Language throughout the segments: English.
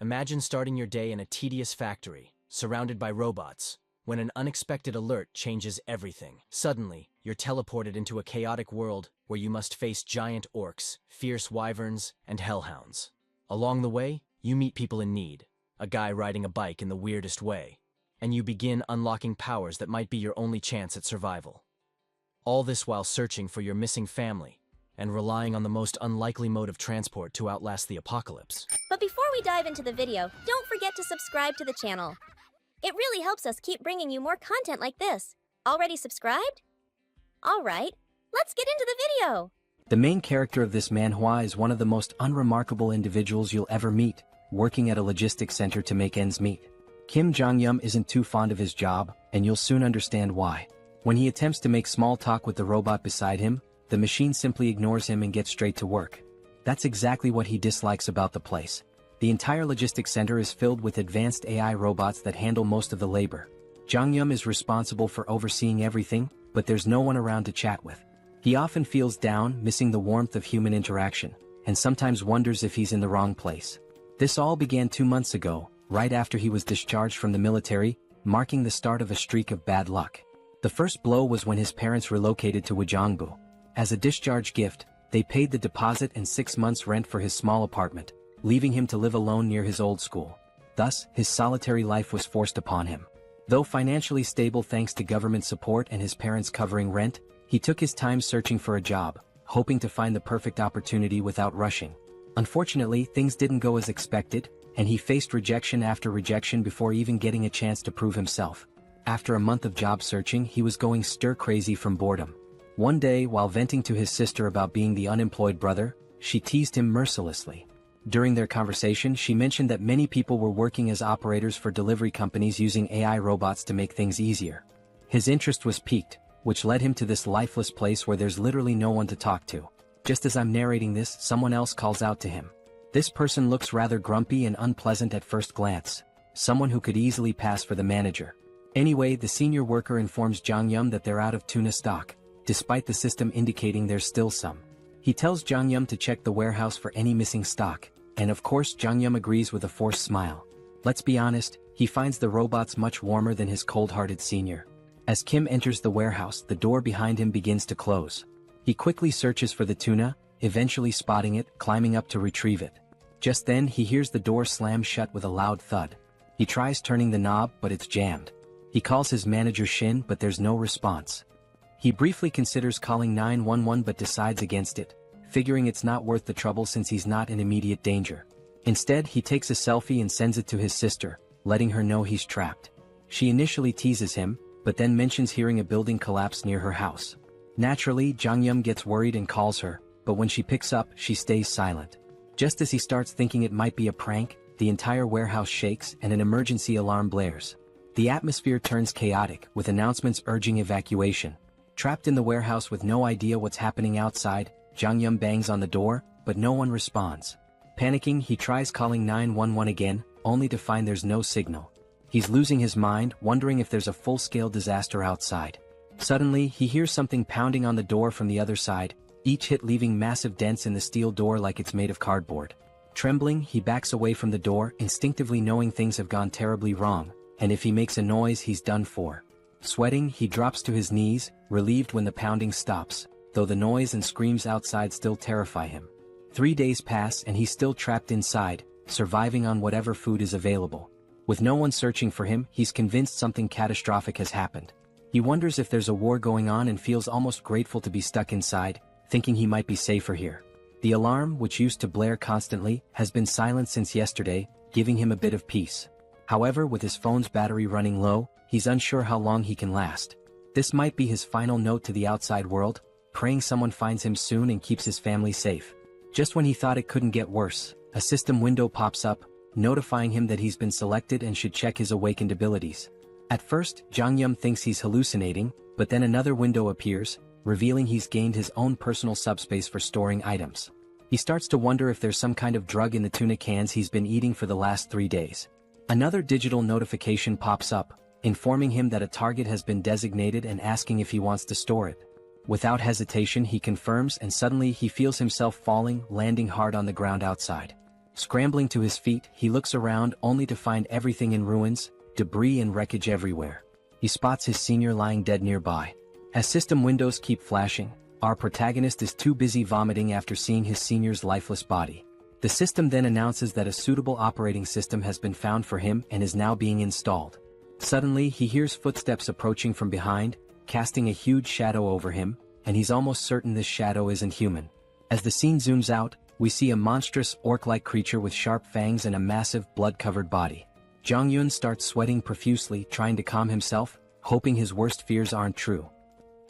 Imagine starting your day in a tedious factory, surrounded by robots, when an unexpected alert changes everything. Suddenly, you're teleported into a chaotic world where you must face giant orcs, fierce wyverns, and hellhounds. Along the way, you meet people in need, a guy riding a bike in the weirdest way, and you begin unlocking powers that might be your only chance at survival. All this while searching for your missing family and relying on the most unlikely mode of transport to outlast the apocalypse. But before we dive into the video, don't forget to subscribe to the channel. It really helps us keep bringing you more content like this. Already subscribed? Alright, let's get into the video! The main character of this manhwa is one of the most unremarkable individuals you'll ever meet, working at a logistics center to make ends meet. Kim Jeong-gyeom isn't too fond of his job, and you'll soon understand why. When he attempts to make small talk with the robot beside him, the machine simply ignores him and gets straight to work. That's exactly what he dislikes about the place. The entire logistics center is filled with advanced AI robots that handle most of the labor. Jeong-gyeom is responsible for overseeing everything, but there's no one around to chat with. He often feels down, missing the warmth of human interaction, and sometimes wonders if he's in the wrong place. This all began 2 months ago, right after he was discharged from the military, marking the start of a streak of bad luck. The first blow was when his parents relocated to Wojongbu. As a discharge gift, they paid the deposit and 6 months' rent for his small apartment, leaving him to live alone near his old school. Thus, his solitary life was forced upon him. Though financially stable thanks to government support and his parents covering rent, he took his time searching for a job, hoping to find the perfect opportunity without rushing. Unfortunately, things didn't go as expected, and he faced rejection after rejection before even getting a chance to prove himself. After a month of job searching, he was going stir-crazy from boredom. One day, while venting to his sister about being the unemployed brother, she teased him mercilessly. During their conversation, she mentioned that many people were working as operators for delivery companies using AI robots to make things easier. His interest was piqued, which led him to this lifeless place where there's literally no one to talk to. Just as I'm narrating this, someone else calls out to him. This person looks rather grumpy and unpleasant at first glance, someone who could easily pass for the manager. Anyway, the senior worker informs Jeong-gyeom that they're out of tuna stock, despite the system indicating there's still some. He tells Jeong-gyeom to check the warehouse for any missing stock, and of course Jeong-gyeom agrees with a forced smile. Let's be honest, he finds the robots much warmer than his cold-hearted senior. As Kim enters the warehouse, the door behind him begins to close. He quickly searches for the tuna, eventually spotting it, climbing up to retrieve it. Just then, he hears the door slam shut with a loud thud. He tries turning the knob, but it's jammed. He calls his manager Shin, but there's no response. He briefly considers calling 911 but decides against it, figuring it's not worth the trouble since he's not in immediate danger. Instead, he takes a selfie and sends it to his sister, letting her know he's trapped. She initially teases him, but then mentions hearing a building collapse near her house. Naturally, Jeong-gyeom gets worried and calls her, but when she picks up, she stays silent. Just as he starts thinking it might be a prank, the entire warehouse shakes and an emergency alarm blares. The atmosphere turns chaotic, with announcements urging evacuation. Trapped in the warehouse with no idea what's happening outside, Jeong-gyeom bangs on the door, but no one responds. Panicking, he tries calling 911 again, only to find there's no signal. He's losing his mind, wondering if there's a full-scale disaster outside. Suddenly, he hears something pounding on the door from the other side, each hit leaving massive dents in the steel door like it's made of cardboard. Trembling, he backs away from the door, instinctively knowing things have gone terribly wrong, and if he makes a noise, he's done for. Sweating, he drops to his knees, relieved when the pounding stops, though the noise and screams outside still terrify him. 3 days pass and he's still trapped inside, surviving on whatever food is available. With no one searching for him, he's convinced something catastrophic has happened. He wonders if there's a war going on and feels almost grateful to be stuck inside, thinking he might be safer here. The alarm, which used to blare constantly, has been silent since yesterday, giving him a bit of peace. However, with his phone's battery running low, he's unsure how long he can last. This might be his final note to the outside world, praying someone finds him soon and keeps his family safe. Just when he thought it couldn't get worse, a system window pops up, notifying him that he's been selected and should check his awakened abilities. At first, Jeong-gyeom thinks he's hallucinating, but then another window appears, revealing he's gained his own personal subspace for storing items. He starts to wonder if there's some kind of drug in the tuna cans he's been eating for the last 3 days. Another digital notification pops up, informing him that a target has been designated and asking if he wants to store it. Without hesitation, he confirms, and suddenly he feels himself falling, landing hard on the ground outside. Scrambling to his feet, he looks around only to find everything in ruins, debris and wreckage everywhere. He spots his senior lying dead nearby. As system windows keep flashing, our protagonist is too busy vomiting after seeing his senior's lifeless body. The system then announces that a suitable operating system has been found for him and is now being installed. Suddenly, he hears footsteps approaching from behind, casting a huge shadow over him, and he's almost certain this shadow isn't human. As the scene zooms out, we see a monstrous orc-like creature with sharp fangs and a massive blood-covered body. Jeong-gyeom starts sweating profusely, trying to calm himself, hoping his worst fears aren't true.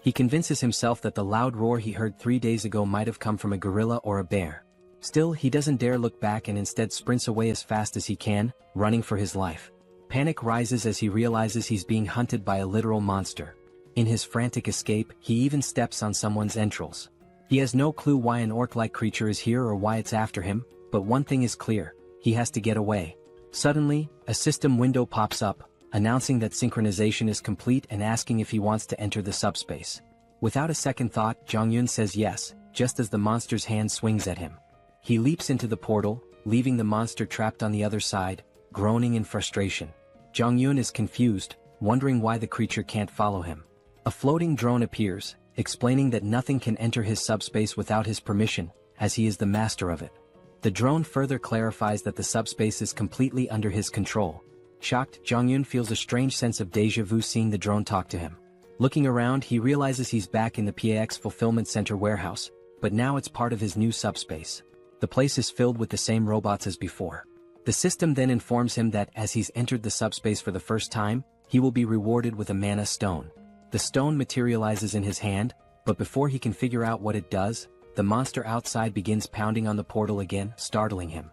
He convinces himself that the loud roar he heard 3 days ago might have come from a gorilla or a bear. Still, he doesn't dare look back and instead sprints away as fast as he can, running for his life. Panic rises as he realizes he's being hunted by a literal monster. In his frantic escape, he even steps on someone's entrails. He has no clue why an orc-like creature is here or why it's after him, but one thing is clear: he has to get away. Suddenly, a system window pops up, announcing that synchronization is complete and asking if he wants to enter the subspace. Without a second thought, Jeong-gyeom says yes, just as the monster's hand swings at him. He leaps into the portal, leaving the monster trapped on the other side, groaning in frustration. Jeong-gyeom is confused, wondering why the creature can't follow him. A floating drone appears, explaining that nothing can enter his subspace without his permission, as he is the master of it. The drone further clarifies that the subspace is completely under his control. Shocked, Jeong-gyeom feels a strange sense of déjà vu seeing the drone talk to him. Looking around, he realizes he's back in the PAX Fulfillment Center warehouse, but now it's part of his new subspace. The place is filled with the same robots as before. The system then informs him that as he's entered the subspace for the first time, he will be rewarded with a mana stone. The stone materializes in his hand, but before he can figure out what it does, the monster outside begins pounding on the portal again, startling him.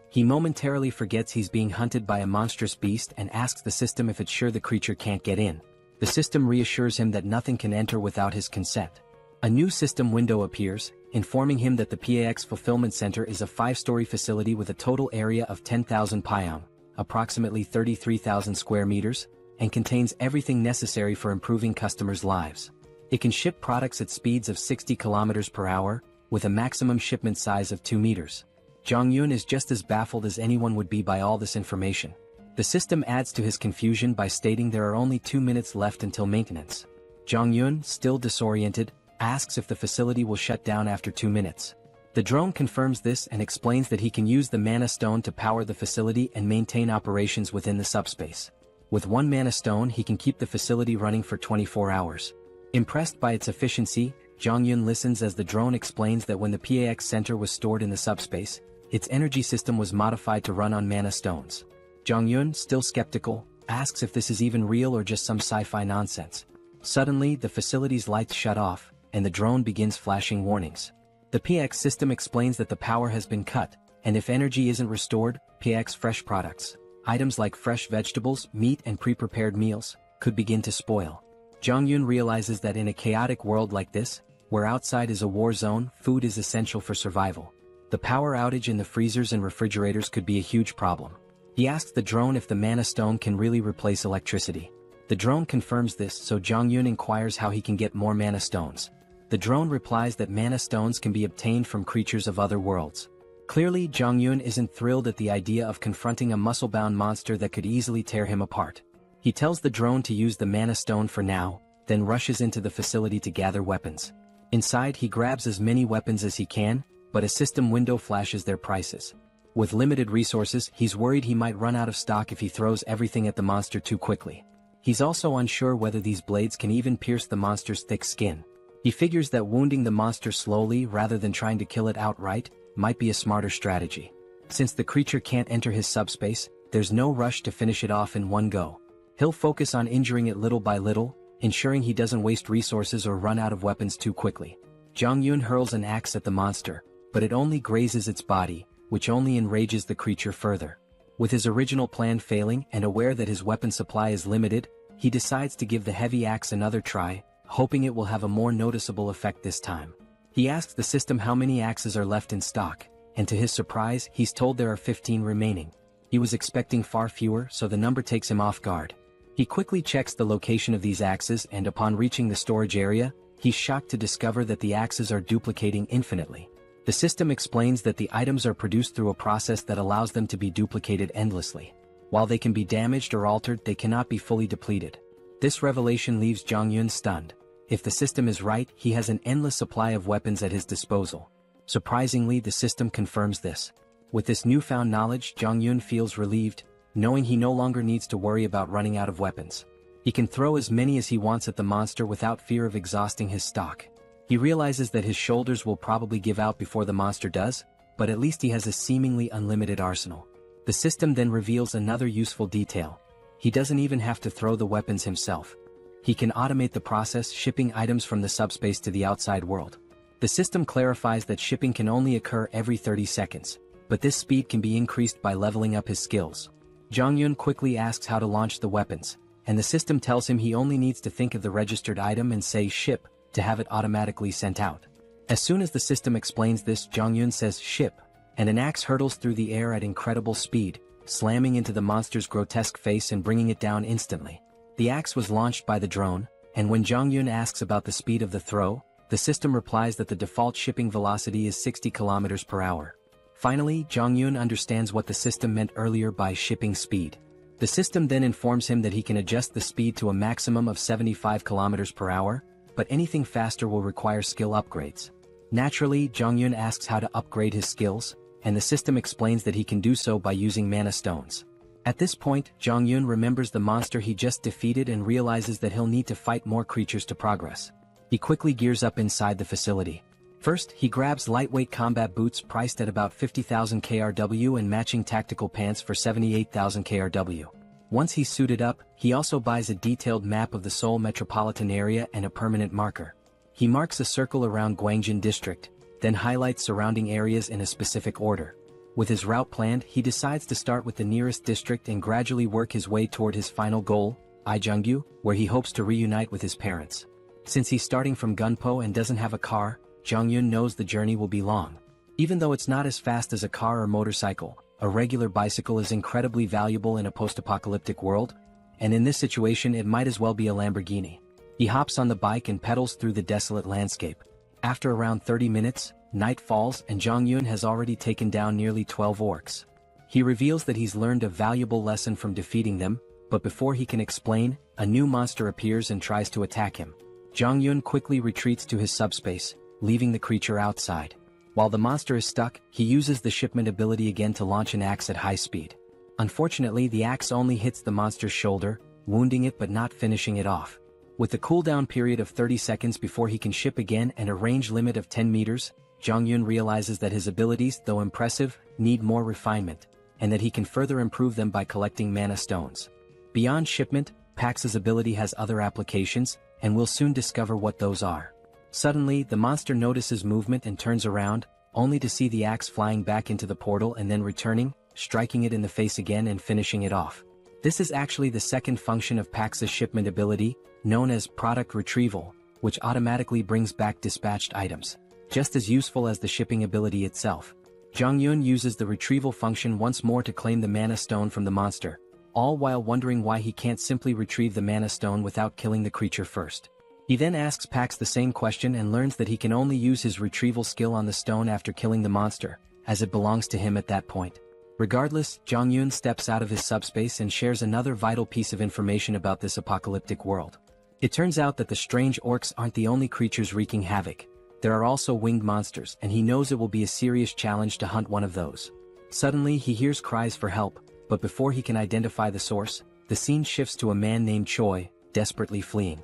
He momentarily forgets he's being hunted by a monstrous beast and asks the system if it's sure the creature can't get in. The system reassures him that nothing can enter without his consent. A new system window appears, informing him that the PAX Fulfillment Center is a 5-story facility with a total area of 10,000 pyong, approximately 33,000 square meters, and contains everything necessary for improving customers' lives. It can ship products at speeds of 60 kilometers per hour, with a maximum shipment size of 2 meters. Jeong-gyeom is just as baffled as anyone would be by all this information. The system adds to his confusion by stating there are only 2 minutes left until maintenance. Jeong-gyeom, still disoriented, asks if the facility will shut down after 2 minutes. The drone confirms this and explains that he can use the mana stone to power the facility and maintain operations within the subspace. With 1 mana stone, he can keep the facility running for 24 hours. Impressed by its efficiency, Jeong-gyeom listens as the drone explains that when the PAX Center was stored in the subspace, its energy system was modified to run on mana stones. Jeong-gyeom, still skeptical, asks if this is even real or just some sci-fi nonsense. Suddenly, the facility's lights shut off, and the drone begins flashing warnings. The PAX system explains that the power has been cut, and if energy isn't restored, PAX fresh products, items like fresh vegetables, meat and pre-prepared meals, could begin to spoil. Jeong-gyeom realizes that in a chaotic world like this, where outside is a war zone, food is essential for survival. The power outage in the freezers and refrigerators could be a huge problem. He asks the drone if the mana stone can really replace electricity. The drone confirms this, so Jeong-gyeom inquires how he can get more mana stones. The drone replies that mana stones can be obtained from creatures of other worlds. Clearly, Jeong-gyeom isn't thrilled at the idea of confronting a muscle-bound monster that could easily tear him apart. He tells the drone to use the mana stone for now, then rushes into the facility to gather weapons. Inside, he grabs as many weapons as he can, but a system window flashes their prices. With limited resources, he's worried he might run out of stock if he throws everything at the monster too quickly. He's also unsure whether these blades can even pierce the monster's thick skin. He figures that wounding the monster slowly rather than trying to kill it outright might be a smarter strategy. Since the creature can't enter his subspace, there's no rush to finish it off in one go. He'll focus on injuring it little by little, ensuring he doesn't waste resources or run out of weapons too quickly. Jeong-gyeom hurls an axe at the monster, but it only grazes its body, which only enrages the creature further. With his original plan failing and aware that his weapon supply is limited, he decides to give the heavy axe another try, hoping it will have a more noticeable effect this time. He asks the system how many axes are left in stock, and to his surprise, he's told there are 15 remaining. He was expecting far fewer, so the number takes him off guard. He quickly checks the location of these axes, and upon reaching the storage area, he's shocked to discover that the axes are duplicating infinitely. The system explains that the items are produced through a process that allows them to be duplicated endlessly. While they can be damaged or altered, they cannot be fully depleted. This revelation leaves Jong-yun stunned. If the system is right, he has an endless supply of weapons at his disposal. Surprisingly, the system confirms this. With this newfound knowledge, Jong-yun feels relieved, knowing he no longer needs to worry about running out of weapons. He can throw as many as he wants at the monster without fear of exhausting his stock. He realizes that his shoulders will probably give out before the monster does, but at least he has a seemingly unlimited arsenal. The system then reveals another useful detail. He doesn't even have to throw the weapons himself. He can automate the process, shipping items from the subspace to the outside world. The system clarifies that shipping can only occur every 30 seconds, but this speed can be increased by leveling up his skills. Jong-yun quickly asks how to launch the weapons, and the system tells him he only needs to think of the registered item and say ship to have it automatically sent out. As soon as the system explains this, Jong-yun says ship, and an axe hurtles through the air at incredible speed, slamming into the monster's grotesque face and bringing it down instantly. The axe was launched by the drone, and when Jong-yun asks about the speed of the throw, the system replies that the default shipping velocity is 60 kilometers per hour. Finally, Jong-yun understands what the system meant earlier by shipping speed. The system then informs him that he can adjust the speed to a maximum of 75 kilometers per hour, but anything faster will require skill upgrades. Naturally, Jong-yun asks how to upgrade his skills, and the system explains that he can do so by using mana stones. At this point, Jong-yun remembers the monster he just defeated and realizes that he'll need to fight more creatures to progress. He quickly gears up inside the facility. First, he grabs lightweight combat boots priced at about 50,000 KRW and matching tactical pants for 78,000 KRW. Once he's suited up, he also buys a detailed map of the Seoul metropolitan area and a permanent marker. He marks a circle around Gwangjin district, then highlights surrounding areas in a specific order. With his route planned, he decides to start with the nearest district and gradually work his way toward his final goal, Ijeongju, where he hopes to reunite with his parents. Since he's starting from Gunpo and doesn't have a car, Jong-yun knows the journey will be long. Even though it's not as fast as a car or motorcycle, a regular bicycle is incredibly valuable in a post-apocalyptic world, and in this situation it might as well be a Lamborghini. He hops on the bike and pedals through the desolate landscape. After around 30 minutes, night falls and Jong-yun has already taken down nearly 12 orcs. He reveals that he's learned a valuable lesson from defeating them, but before he can explain, a new monster appears and tries to attack him. Jong-yun quickly retreats to his subspace, leaving the creature outside. While the monster is stuck, he uses the shipment ability again to launch an axe at high speed. Unfortunately, the axe only hits the monster's shoulder, wounding it but not finishing it off. With a cooldown period of 30 seconds before he can ship again and a range limit of 10 meters, Jong-yun realizes that his abilities, though impressive, need more refinement, and that he can further improve them by collecting mana stones. Beyond shipment, Pax's ability has other applications, and we'll soon discover what those are. Suddenly, the monster notices movement and turns around, only to see the axe flying back into the portal and then returning, striking it in the face again and finishing it off. This is actually the second function of Pax's shipment ability, known as product retrieval, which automatically brings back dispatched items. Just as useful as the shipping ability itself. Jong-yun uses the retrieval function once more to claim the mana stone from the monster, all while wondering why he can't simply retrieve the mana stone without killing the creature first. He then asks Pax the same question and learns that he can only use his retrieval skill on the stone after killing the monster, as it belongs to him at that point. Regardless, Jong-yun steps out of his subspace and shares another vital piece of information about this apocalyptic world. It turns out that the strange orcs aren't the only creatures wreaking havoc. There are also winged monsters, and he knows it will be a serious challenge to hunt one of those. Suddenly, he hears cries for help, but before he can identify the source, the scene shifts to a man named Choi, desperately fleeing.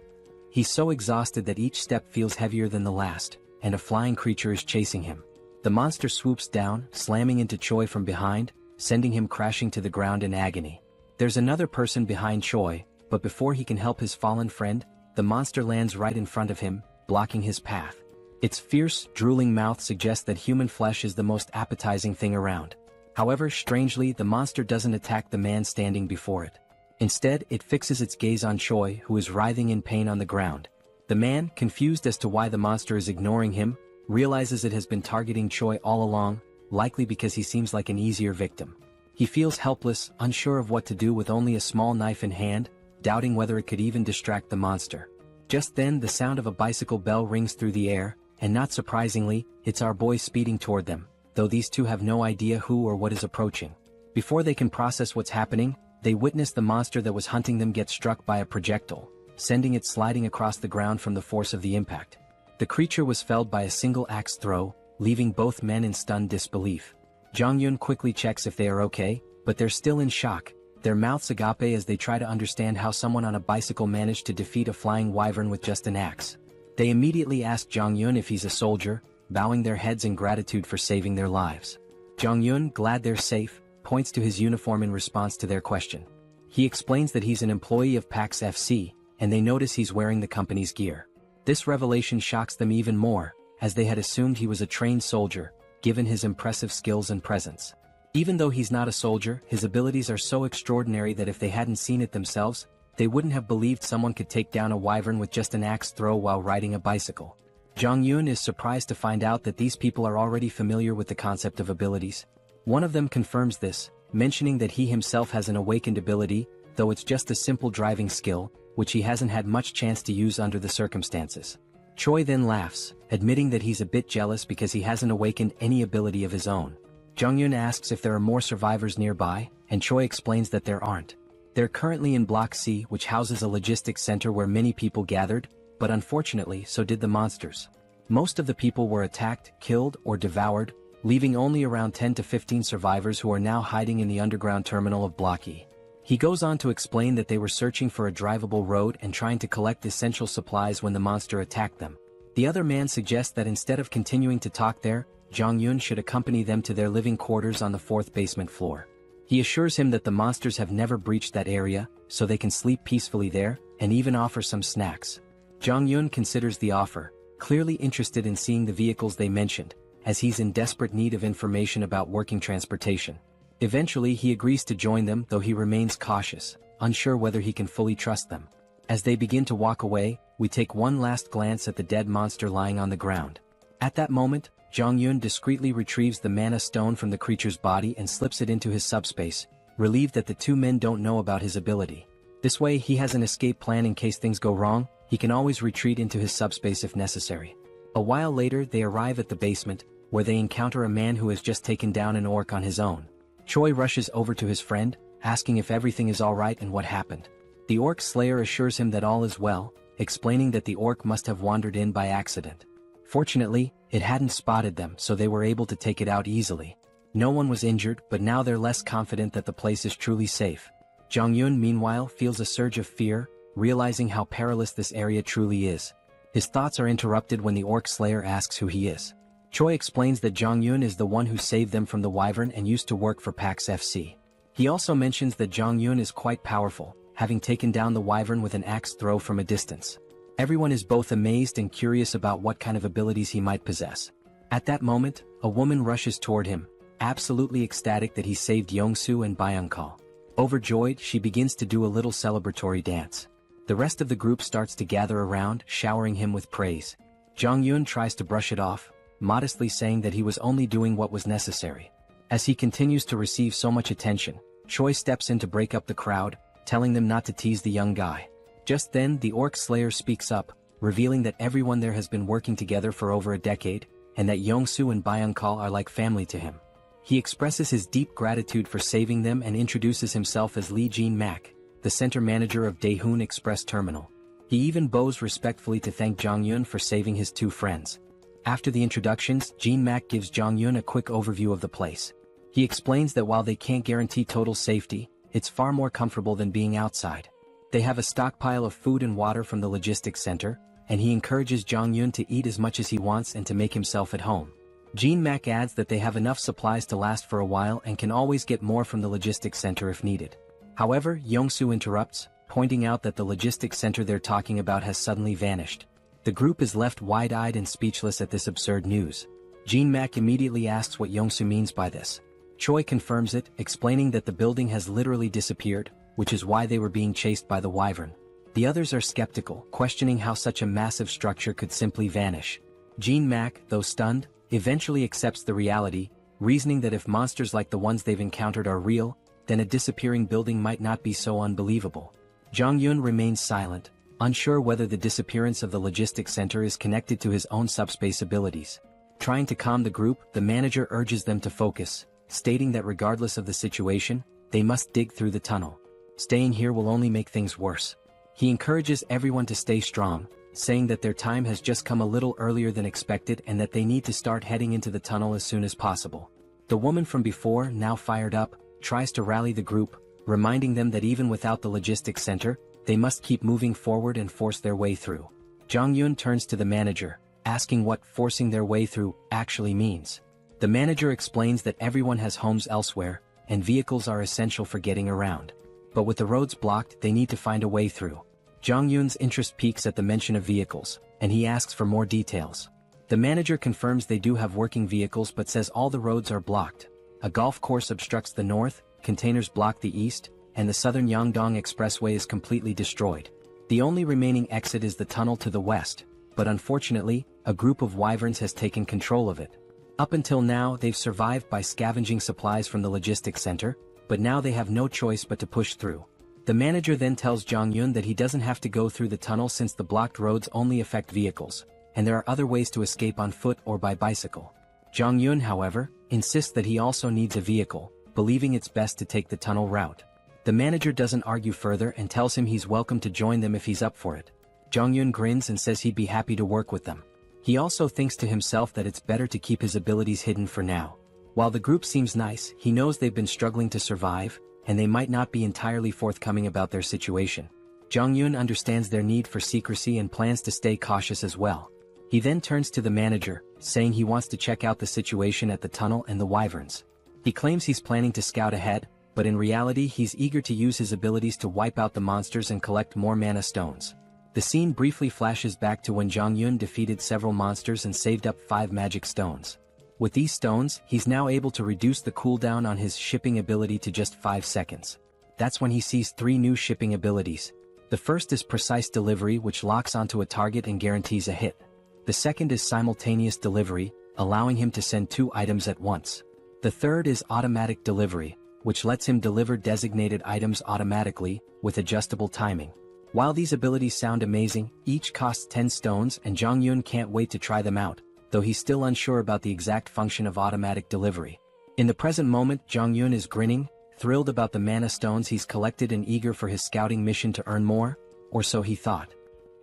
He's so exhausted that each step feels heavier than the last, and a flying creature is chasing him. The monster swoops down, slamming into Choi from behind, sending him crashing to the ground in agony. There's another person behind Choi, but before he can help his fallen friend, the monster lands right in front of him, blocking his path. Its fierce, drooling mouth suggests that human flesh is the most appetizing thing around. However, strangely, the monster doesn't attack the man standing before it. Instead, it fixes its gaze on Choi, who is writhing in pain on the ground. The man, confused as to why the monster is ignoring him, realizes it has been targeting Choi all along, likely because he seems like an easier victim. He feels helpless, unsure of what to do with only a small knife in hand, doubting whether it could even distract the monster. Just then, the sound of a bicycle bell rings through the air, and not surprisingly, it's our boy speeding toward them, though these two have no idea who or what is approaching. Before they can process what's happening, they witness the monster that was hunting them get struck by a projectile, sending it sliding across the ground from the force of the impact. The creature was felled by a single axe throw, leaving both men in stunned disbelief. Jong-yeon quickly checks if they are okay, but they're still in shock, their mouths agape as they try to understand how someone on a bicycle managed to defeat a flying wyvern with just an axe. They immediately ask Jong-yeon if he's a soldier, bowing their heads in gratitude for saving their lives. Jong-yeon, glad they're safe, points to his uniform in response to their question. He explains that he's an employee of PAX FC, and they notice he's wearing the company's gear. This revelation shocks them even more, as they had assumed he was a trained soldier, given his impressive skills and presence. Even though he's not a soldier, his abilities are so extraordinary that if they hadn't seen it themselves, they wouldn't have believed someone could take down a wyvern with just an axe throw while riding a bicycle. Jong-yeon is surprised to find out that these people are already familiar with the concept of abilities. One of them confirms this, mentioning that he himself has an awakened ability, though it's just a simple driving skill, which he hasn't had much chance to use under the circumstances. Choi then laughs, admitting that he's a bit jealous because he hasn't awakened any ability of his own. Jong-yeon asks if there are more survivors nearby, and Choi explains that there aren't. They're currently in Block C, which houses a logistics center where many people gathered, but unfortunately so did the monsters. Most of the people were attacked, killed, or devoured, leaving only around 10 to 15 survivors who are now hiding in the underground terminal of Block E. He goes on to explain that they were searching for a drivable road and trying to collect essential supplies when the monster attacked them. The other man suggests that instead of continuing to talk there, Jong-yeon should accompany them to their living quarters on the 4th basement floor. He assures him that the monsters have never breached that area, so they can sleep peacefully there, and even offers some snacks. Jong-yeon considers the offer, clearly interested in seeing the vehicles they mentioned, as he's in desperate need of information about working transportation. Eventually he agrees to join them, though he remains cautious, unsure whether he can fully trust them. As they begin to walk away, we take one last glance at the dead monster lying on the ground. At that moment, Jong-yeon discreetly retrieves the mana stone from the creature's body and slips it into his subspace, relieved that the two men don't know about his ability. This way he has an escape plan in case things go wrong. He can always retreat into his subspace if necessary. A while later they arrive at the basement, where they encounter a man who has just taken down an orc on his own. Choi rushes over to his friend, asking if everything is alright and what happened. The orc slayer assures him that all is well, explaining that the orc must have wandered in by accident. Fortunately, it hadn't spotted them, so they were able to take it out easily. No one was injured, but now they're less confident that the place is truly safe. Jong-yeon meanwhile feels a surge of fear, realizing how perilous this area truly is. His thoughts are interrupted when the orc slayer asks who he is. Choi explains that Jong-yeon is the one who saved them from the wyvern and used to work for PAX FC. He also mentions that Jong-yeon is quite powerful, having taken down the wyvern with an axe throw from a distance. Everyone is both amazed and curious about what kind of abilities he might possess. At that moment, a woman rushes toward him, absolutely ecstatic that he saved Yongsoo and Byung-kal. Overjoyed, she begins to do a little celebratory dance. The rest of the group starts to gather around, showering him with praise. Jong-yeon tries to brush it off, modestly saying that he was only doing what was necessary. As he continues to receive so much attention, Choi steps in to break up the crowd, telling them not to tease the young guy. Just then, the orc slayer speaks up, revealing that everyone there has been working together for over a decade, and that Yongsoo and Byung-kal are like family to him. He expresses his deep gratitude for saving them and introduces himself as Lee Jin-mak, the center manager of Daehoon Express Terminal. He even bows respectfully to thank Jong-yeon for saving his two friends. After the introductions, Jin-mak gives Jong-yeon a quick overview of the place. He explains that while they can't guarantee total safety, it's far more comfortable than being outside. They have a stockpile of food and water from the logistics center, and he encourages Jong-yeon to eat as much as he wants and to make himself at home. Jin-mak adds that they have enough supplies to last for a while and can always get more from the logistics center if needed. However, Yongsoo interrupts, pointing out that the logistics center they're talking about has suddenly vanished. The group is left wide-eyed and speechless at this absurd news. Jin-mak immediately asks what Yongsoo means by this. Choi confirms it, explaining that the building has literally disappeared, which is why they were being chased by the wyvern. The others are skeptical, questioning how such a massive structure could simply vanish. Jin-mak, though stunned, eventually accepts the reality, reasoning that if monsters like the ones they've encountered are real, then a disappearing building might not be so unbelievable. Jong-yeon remains silent, unsure whether the disappearance of the logistics center is connected to his own subspace abilities. Trying to calm the group, the manager urges them to focus, stating that regardless of the situation, they must dig through the tunnel. Staying here will only make things worse. He encourages everyone to stay strong, saying that their time has just come a little earlier than expected and that they need to start heading into the tunnel as soon as possible. The woman from before, now fired up, tries to rally the group, reminding them that even without the logistics center, they must keep moving forward and force their way through. Jong-yun turns to the manager, asking what forcing their way through actually means. The manager explains that everyone has homes elsewhere, and vehicles are essential for getting around. But with the roads blocked, they need to find a way through. Jong-yun's interest peaks at the mention of vehicles, and he asks for more details. The manager confirms they do have working vehicles but says all the roads are blocked. A golf course obstructs the north, containers block the east, and the southern Yangdong Expressway is completely destroyed. The only remaining exit is the tunnel to the west, but unfortunately, a group of wyverns has taken control of it. Up until now, they've survived by scavenging supplies from the logistics center, but now they have no choice but to push through. The manager then tells Jong-yun that he doesn't have to go through the tunnel since the blocked roads only affect vehicles, and there are other ways to escape on foot or by bicycle. Jong-yun, however, insists that he also needs a vehicle, believing it's best to take the tunnel route. The manager doesn't argue further and tells him he's welcome to join them if he's up for it. Jong-yun grins and says he'd be happy to work with them. He also thinks to himself that it's better to keep his abilities hidden for now. While the group seems nice, he knows they've been struggling to survive, and they might not be entirely forthcoming about their situation. Jong-yun understands their need for secrecy and plans to stay cautious as well. He then turns to the manager, saying he wants to check out the situation at the tunnel and the wyverns. He claims he's planning to scout ahead, but in reality he's eager to use his abilities to wipe out the monsters and collect more mana stones. The scene briefly flashes back to when Jong-yun defeated several monsters and saved up 5 magic stones. With these stones, he's now able to reduce the cooldown on his shipping ability to just 5 seconds. That's when he sees 3 new shipping abilities. The first is precise delivery, which locks onto a target and guarantees a hit. The second is simultaneous delivery, allowing him to send 2 items at once. The third is automatic delivery, which lets him deliver designated items automatically, with adjustable timing. While these abilities sound amazing, each costs 10 stones and Jong-yun can't wait to try them out, though he's still unsure about the exact function of automatic delivery. In the present moment, Jong-yun is grinning, thrilled about the mana stones he's collected and eager for his scouting mission to earn more, or so he thought.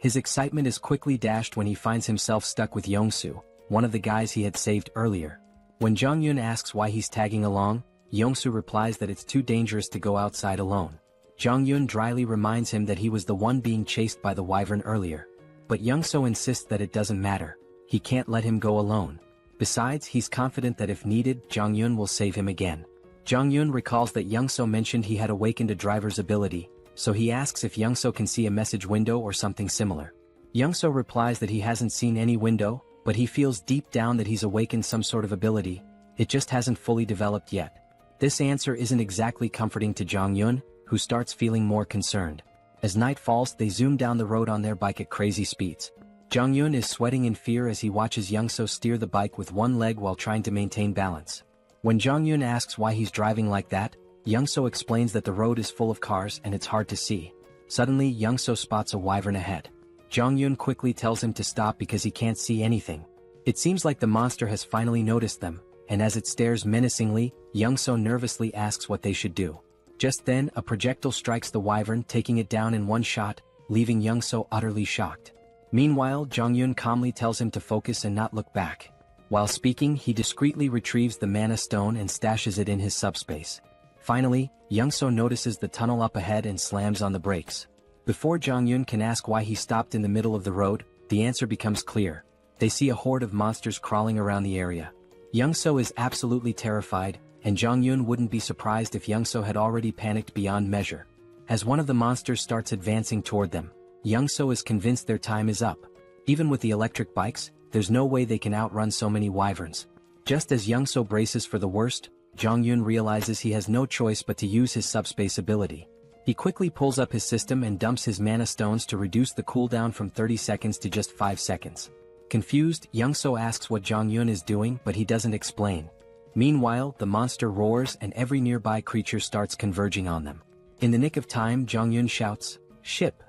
His excitement is quickly dashed when he finds himself stuck with Yongsu, one of the guys he had saved earlier. When Jong-yun asks why he's tagging along, Yongsu replies that it's too dangerous to go outside alone. Jong-yun dryly reminds him that he was the one being chased by the wyvern earlier. But Yongsu insists that it doesn't matter. He can't let him go alone. Besides, he's confident that if needed, Jong-yun will save him again. Jong-yun recalls that Yongsu mentioned he had awakened a driver's ability, so he asks if Yongsu can see a message window or something similar. Yongsu replies that he hasn't seen any window, but he feels deep down that he's awakened some sort of ability. It just hasn't fully developed yet. This answer isn't exactly comforting to Jong-yun, who starts feeling more concerned. As night falls, they zoom down the road on their bike at crazy speeds. Jong-yun is sweating in fear as he watches Yongsu steer the bike with one leg while trying to maintain balance. When Jong-yun asks why he's driving like that, Yongsu explains that the road is full of cars and it's hard to see. Suddenly, Yongsu spots a wyvern ahead. Jong-yun quickly tells him to stop because he can't see anything. It seems like the monster has finally noticed them, and as it stares menacingly, Yongsu nervously asks what they should do. Just then, a projectile strikes the wyvern, taking it down in one shot, leaving Yongsu utterly shocked. Meanwhile, Jong-yun calmly tells him to focus and not look back. While speaking, he discreetly retrieves the mana stone and stashes it in his subspace. Finally, Yongsu notices the tunnel up ahead and slams on the brakes. Before Jong-yun can ask why he stopped in the middle of the road, the answer becomes clear. They see a horde of monsters crawling around the area. Yongsu is absolutely terrified, and Jong-yun wouldn't be surprised if Yongsu had already panicked beyond measure. As one of the monsters starts advancing toward them, Yongsu is convinced their time is up. Even with the electric bikes, there's no way they can outrun so many wyverns. Just as Yongsu braces for the worst, Jong-yun realizes he has no choice but to use his subspace ability. He quickly pulls up his system and dumps his mana stones to reduce the cooldown from 30 seconds to just 5 seconds. Confused, Yongsu asks what Jong-yun is doing, but he doesn't explain. Meanwhile, the monster roars and every nearby creature starts converging on them. In the nick of time, Jong-yun shouts, "Ship!"